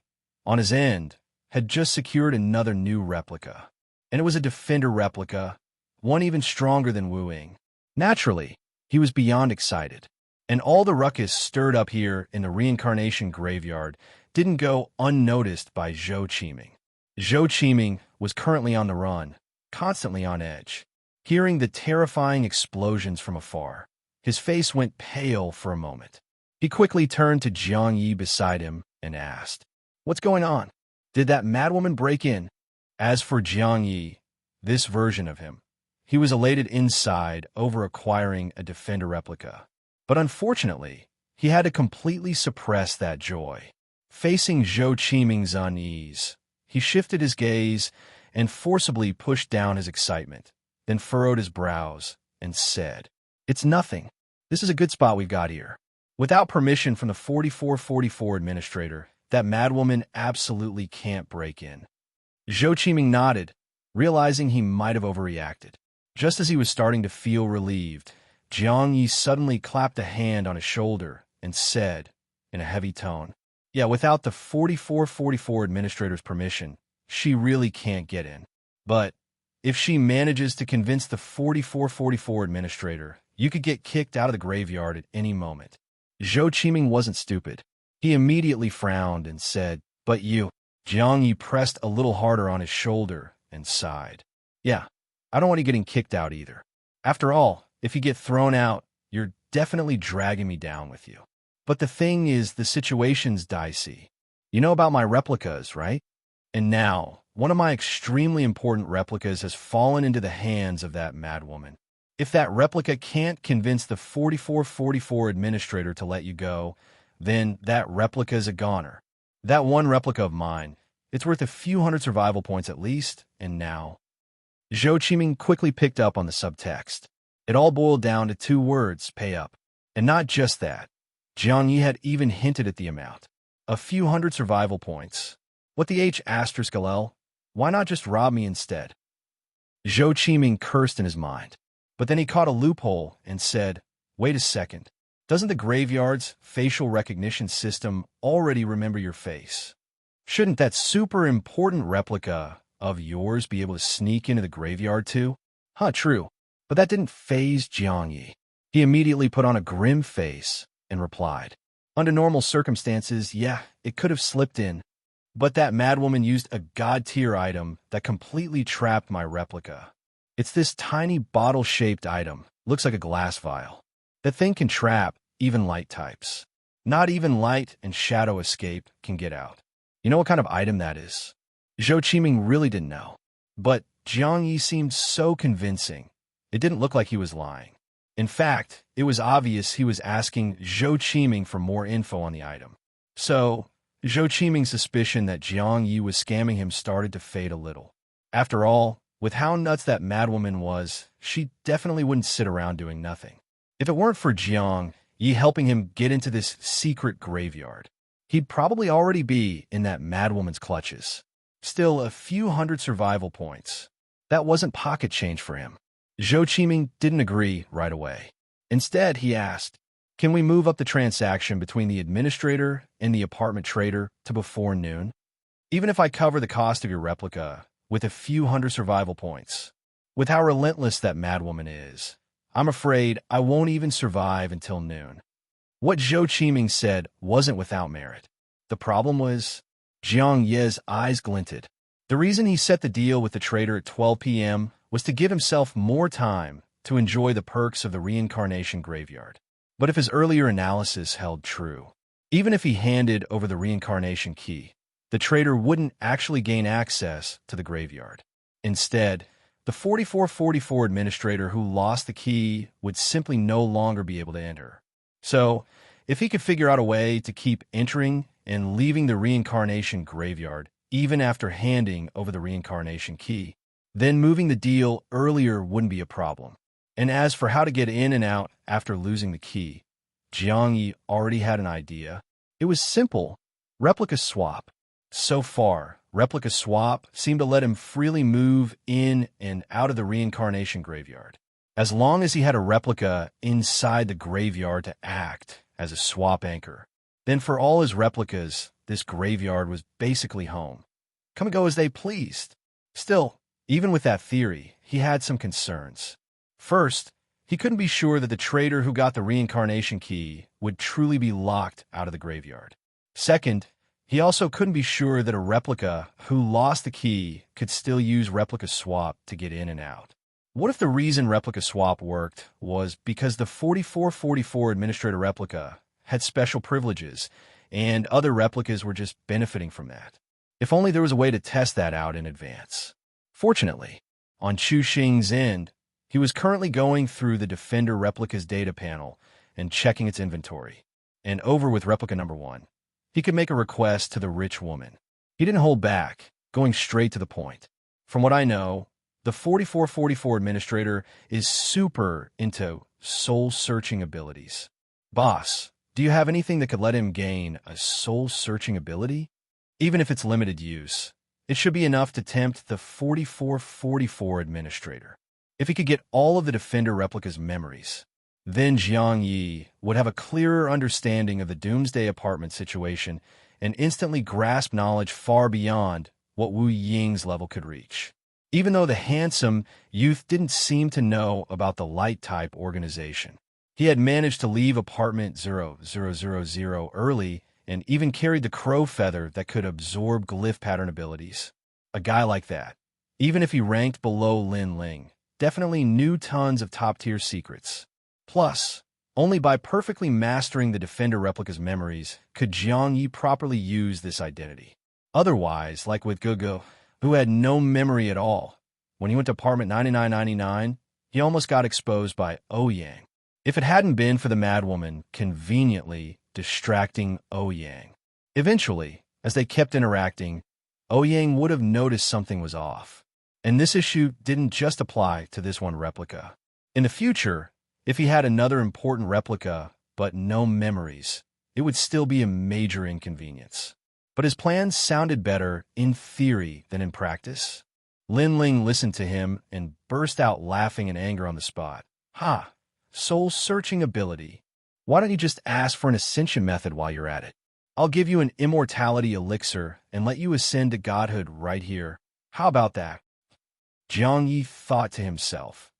on his end, had just secured another new replica. And it was a defender replica, one even stronger than Wu Ying. Naturally, he was beyond excited. And all the ruckus stirred up here in the reincarnation graveyard didn't go unnoticed by Zhou Qiming. Zhou Qiming was currently on the run, constantly on edge. Hearing the terrifying explosions from afar, his face went pale for a moment. He quickly turned to Jiang Ye beside him and asked, "What's going on? Did that madwoman break in?" As for Jiang Ye, this version of him, he was elated inside over acquiring a defender replica. But unfortunately, he had to completely suppress that joy. Facing Zhou Qiming's unease, he shifted his gaze and forcibly pushed down his excitement, then furrowed his brows and said, "It's nothing. This is a good spot we've got here." Without permission from the 4444 administrator, that madwoman absolutely can't break in. Zhou Qiming nodded, realizing he might have overreacted. Just as he was starting to feel relieved, Jiang Ye suddenly clapped a hand on his shoulder and said, in a heavy tone, "Yeah, without the 4444 administrator's permission, she really can't get in. But if she manages to convince the 4444 administrator, you could get kicked out of the graveyard at any moment." Zhou Qiming wasn't stupid. He immediately frowned and said, "But you." Jiang Ye pressed a little harder on his shoulder and sighed. "Yeah, I don't want you getting kicked out either. After all, if you get thrown out, you're definitely dragging me down with you. But the thing is, the situation's dicey. You know about my replicas, right? And now, one of my extremely important replicas has fallen into the hands of that madwoman. If that replica can't convince the 4444 administrator to let you go, then that replica's a goner. That one replica of mine, it's worth a few hundred survival points at least, and now." Zhou Qiming quickly picked up on the subtext. It all boiled down to two words: pay up. And not just that. Jiang Ye had even hinted at the amount. A few hundred survival points. What the H*LL? Why not just rob me instead? Zhou Qiming cursed in his mind. But then he caught a loophole and said, "Wait a second. Doesn't the graveyard's facial recognition system already remember your face? Shouldn't that super important replica of yours be able to sneak into the graveyard too?" Huh, true. But that didn't faze Jiang Ye. He immediately put on a grim face and replied, "Under normal circumstances, yeah, it could have slipped in. But that madwoman used a god-tier item that completely trapped my replica. It's this tiny bottle-shaped item, looks like a glass vial. That thing can trap even light types. Not even light and shadow escape can get out. You know what kind of item that is?" Zhou Qiming really didn't know. But Jiang Ye seemed so convincing. It didn't look like he was lying. In fact, it was obvious he was asking Zhou Qiming for more info on the item. So, Zhou Qiming's suspicion that Jiang Ye was scamming him started to fade a little. After all, with how nuts that madwoman was, she definitely wouldn't sit around doing nothing. If it weren't for Jiang Ye helping him get into this secret graveyard, he'd probably already be in that madwoman's clutches. Still, a few hundred survival points. That wasn't pocket change for him. Zhou Qiming didn't agree right away. Instead, he asked, "Can we move up the transaction between the administrator and the apartment trader to before noon? Even if I cover the cost of your replica with a few hundred survival points. With how relentless that madwoman is, I'm afraid I won't even survive until noon." What Zhou Qiming said wasn't without merit. The problem was, Jiang Ye's eyes glinted. The reason he set the deal with the trader at 12 p.m. was to give himself more time to enjoy the perks of the reincarnation graveyard. But if his earlier analysis held true, even if he handed over the reincarnation key, the trader wouldn't actually gain access to the graveyard. Instead, the 4444 administrator who lost the key would simply no longer be able to enter. So, if he could figure out a way to keep entering and leaving the reincarnation graveyard even after handing over the reincarnation key, then moving the deal earlier wouldn't be a problem. And as for how to get in and out after losing the key, Jiang Ye already had an idea. It was simple: replica swap. So far, replica swap seemed to let him freely move in and out of the reincarnation graveyard, as long as he had a replica inside the graveyard to act as a swap anchor. Then for all his replicas, this graveyard was basically home. Come and go as they pleased. Still, even with that theory, he had some concerns. First, he couldn't be sure that the trader who got the reincarnation key would truly be locked out of the graveyard. Second, he also couldn't be sure that a replica who lost the key could still use replica swap to get in and out. What if the reason replica swap worked was because the 4444 administrator replica had special privileges, and other replicas were just benefiting from that? If only there was a way to test that out in advance. Fortunately, on Chu Xing's end, he was currently going through the Defender Replica's data panel and checking its inventory. And over with replica number 1, he could make a request to the rich woman. He didn't hold back, going straight to the point. From what I know, the 4444 administrator is super into soul-searching abilities. Boss, do you have anything that could let him gain a soul-searching ability? Even if it's limited use, it should be enough to tempt the 4444 administrator. If he could get all of the Defender Replica's memories, then Jiang Ye would have a clearer understanding of the Doomsday Apartment situation and instantly grasp knowledge far beyond what Wu Ying's level could reach. Even though the handsome youth didn't seem to know about the light-type organization, he had managed to leave apartment 0000 early and even carried the crow feather that could absorb glyph pattern abilities. A guy like that, even if he ranked below Lin Ling, definitely knew tons of top-tier secrets. Plus, only by perfectly mastering the Defender replica's memories could Jiang Ye properly use this identity. Otherwise, like with Gugu, who had no memory at all, when he went to apartment 9999, he almost got exposed by Yang. If it hadn't been for the madwoman conveniently distracting Yang. Eventually, as they kept interacting, Yang would have noticed something was off. And this issue didn't just apply to this one replica. In the future, if he had another important replica but no memories, it would still be a major inconvenience. But his plans sounded better in theory than in practice. Lin Ling listened to him and burst out laughing in anger on the spot. Ha! Soul-searching ability. Why don't you just ask for an ascension method while you're at it? I'll give you an immortality elixir and let you ascend to godhood right here. How about that? Jiang Ye thought to himself.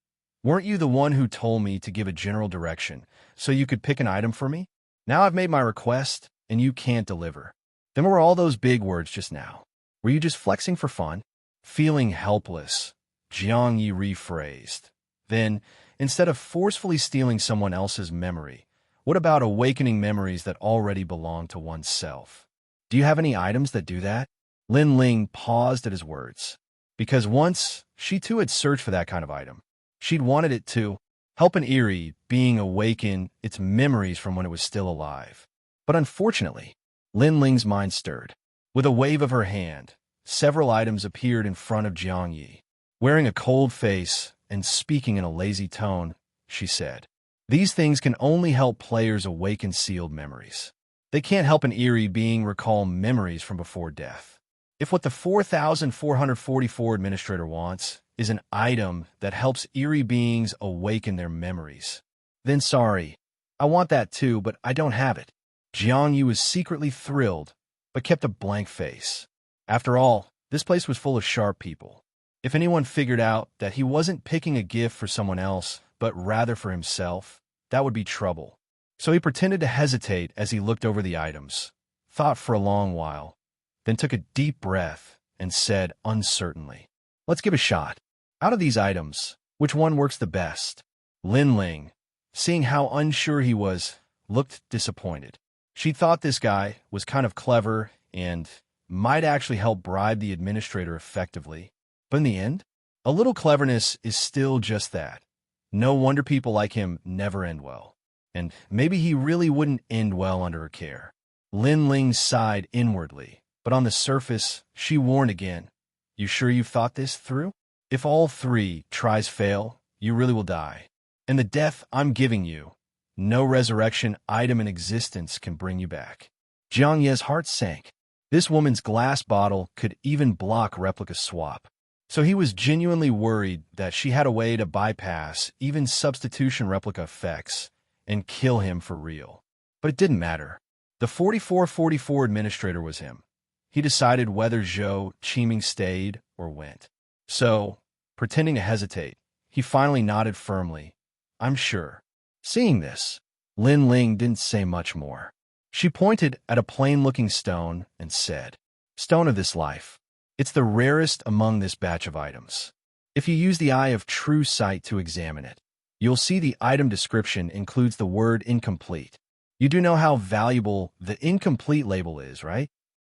Weren't you the one who told me to give a general direction so you could pick an item for me? Now I've made my request and you can't deliver. Then what were all those big words just now? Were you just flexing for fun? Feeling helpless, Jiang Ye rephrased. Then, instead of forcefully stealing someone else's memory, what about awakening memories that already belong to oneself? Do you have any items that do that? Lin Ling paused at his words, because once she too had searched for that kind of item. She'd wanted it to help an eerie being awaken its memories from when it was still alive. But unfortunately, Lin Ling's mind stirred. With a wave of her hand, several items appeared in front of Jiang Ye. Wearing a cold face and speaking in a lazy tone, she said, "These things can only help players awaken sealed memories. They can't help an eerie being recall memories from before death. If what the 4444 administrator wants is an item that helps eerie beings awaken their memories, then sorry, I want that too, but I don't have it." Jiang Ye was secretly thrilled, but kept a blank face. After all, this place was full of sharp people. If anyone figured out that he wasn't picking a gift for someone else, but rather for himself, that would be trouble. So he pretended to hesitate as he looked over the items, thought for a long while, then took a deep breath and said uncertainly, "Let's give it a shot. Out of these items, which one works the best?" Lin Ling, seeing how unsure he was, looked disappointed. She thought this guy was kind of clever and might actually help bribe the administrator effectively. But in the end, a little cleverness is still just that. No wonder people like him never end well. And maybe he really wouldn't end well under her care. Lin Ling sighed inwardly, but on the surface, she warned again, "You sure you've thought this through? If all 3 tries fail, you really will die. And the death I'm giving you, no resurrection item in existence can bring you back." Jiang Ye's heart sank. This woman's glass bottle could even block replica swap. So he was genuinely worried that she had a way to bypass even substitution replica effects and kill him for real. But it didn't matter. The 4444 administrator was him. He decided whether Zhou Qiming stayed or went. So, pretending to hesitate, he finally nodded firmly. "I'm sure." Seeing this, Lin Ling didn't say much more. She pointed at a plain-looking stone and said, "Stone of this life. It's the rarest among this batch of items. If you use the eye of true sight to examine it, you'll see the item description includes the word incomplete. You do know how valuable the incomplete label is, right?"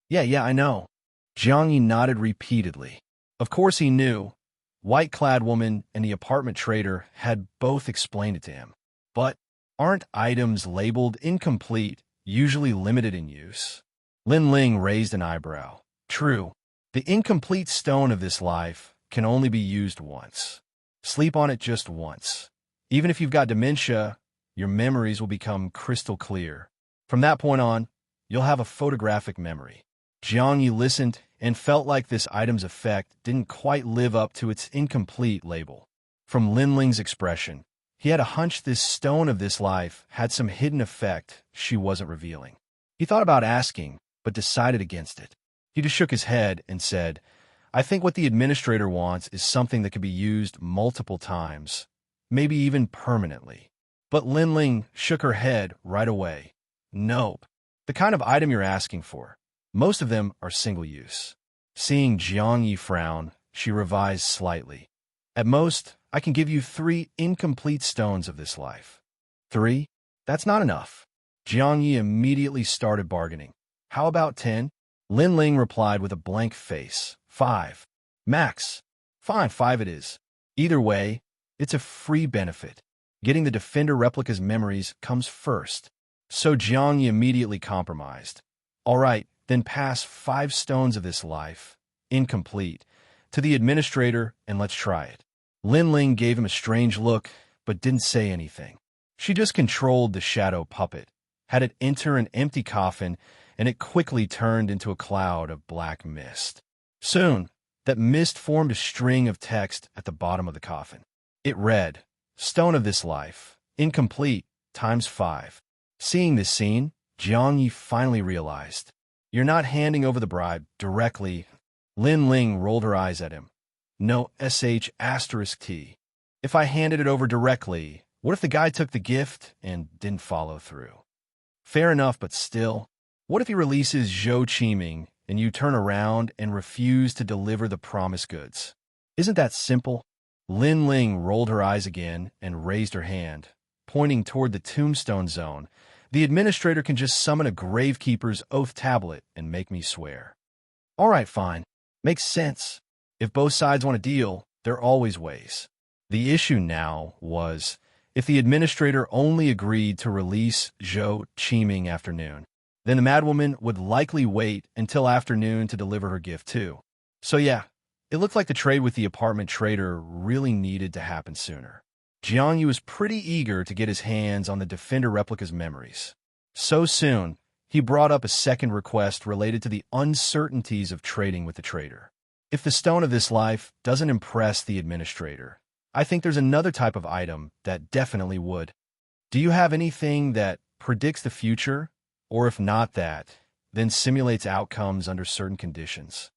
Yeah, I know." Jiang Ye nodded repeatedly. Of course he knew. White-clad woman and the apartment trader had both explained it to him. But aren't items labeled incomplete usually limited in use? Lin Ling raised an eyebrow. True. The incomplete stone of this life can only be used once. Sleep on it just once. Even if you've got dementia, your memories will become crystal clear. From that point on, you'll have a photographic memory. Jiang Ye listened and felt like this item's effect didn't quite live up to its incomplete label. From Lin Ling's expression, he had a hunch this stone of this life had some hidden effect she wasn't revealing. He thought about asking, but decided against it. He just shook his head and said, "I think what the administrator wants is something that could be used multiple times, maybe even permanently." But Lin Ling shook her head right away. "Nope. The kind of item you're asking for. Most of them are single-use. Seeing Jiang Ye frown, she revised slightly. At most, I can give you 3 incomplete stones of this life. 3? That's not enough. Jiang Ye immediately started bargaining. How about 10? Lin Ling replied with a blank face. 5. Max. Fine, 5 it is. Either way, it's a free benefit. Getting the Defender replica's memories comes first. So Jiang Ye immediately compromised. All right, then pass 5 stones of this life, incomplete, to the administrator and let's try it. Lin Ling gave him a strange look, but didn't say anything. She just controlled the shadow puppet, had it enter an empty coffin, and it quickly turned into a cloud of black mist. Soon, that mist formed a string of text at the bottom of the coffin. It read, "Stone of this life, incomplete, times 5. Seeing this scene, Jiang Yi finally realized. You're not handing over the bribe directly. Lin Ling rolled her eyes at him. No sh*t. If I handed it over directly, what if the guy took the gift and didn't follow through? Fair enough, but still, what if he releases Zhou Qiming and you turn around and refuse to deliver the promised goods? Isn't that simple? Lin Ling rolled her eyes again and raised her hand, pointing toward the tombstone zone. The administrator can just summon a gravekeeper's oath tablet and make me swear. All right, fine. Makes sense. If both sides want a deal, there are always ways. The issue now was, if the administrator only agreed to release Zhou Qiming afternoon, then the madwoman would likely wait until afternoon to deliver her gift too. So yeah, it looked like the trade with the apartment trader really needed to happen sooner. Jiang Ye was pretty eager to get his hands on the Defender replica's memories. So soon, he brought up a second request related to the uncertainties of trading with the trader. If the stone of this life doesn't impress the administrator, I think there's another type of item that definitely would. Do you have anything that predicts the future? Or if not that, then simulates outcomes under certain conditions?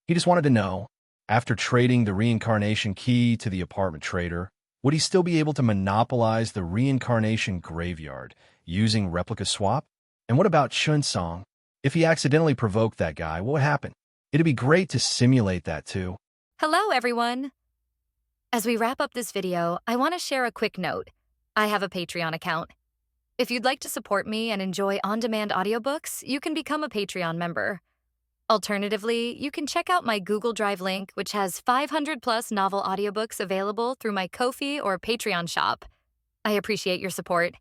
He just wanted to know, after trading the reincarnation key to the apartment trader, would he still be able to monopolize the reincarnation graveyard using replica swap? And what about Chun Song? If he accidentally provoked that guy, what would happen? It'd be great to simulate that too. Hello, everyone. As we wrap up this video, I want to share a quick note. I have a Patreon account. If you'd like to support me and enjoy on-demand audiobooks, you can become a Patreon member. Alternatively, you can check out my Google Drive link, which has 500+ novel audiobooks available through my Ko-fi or Patreon shop. I appreciate your support.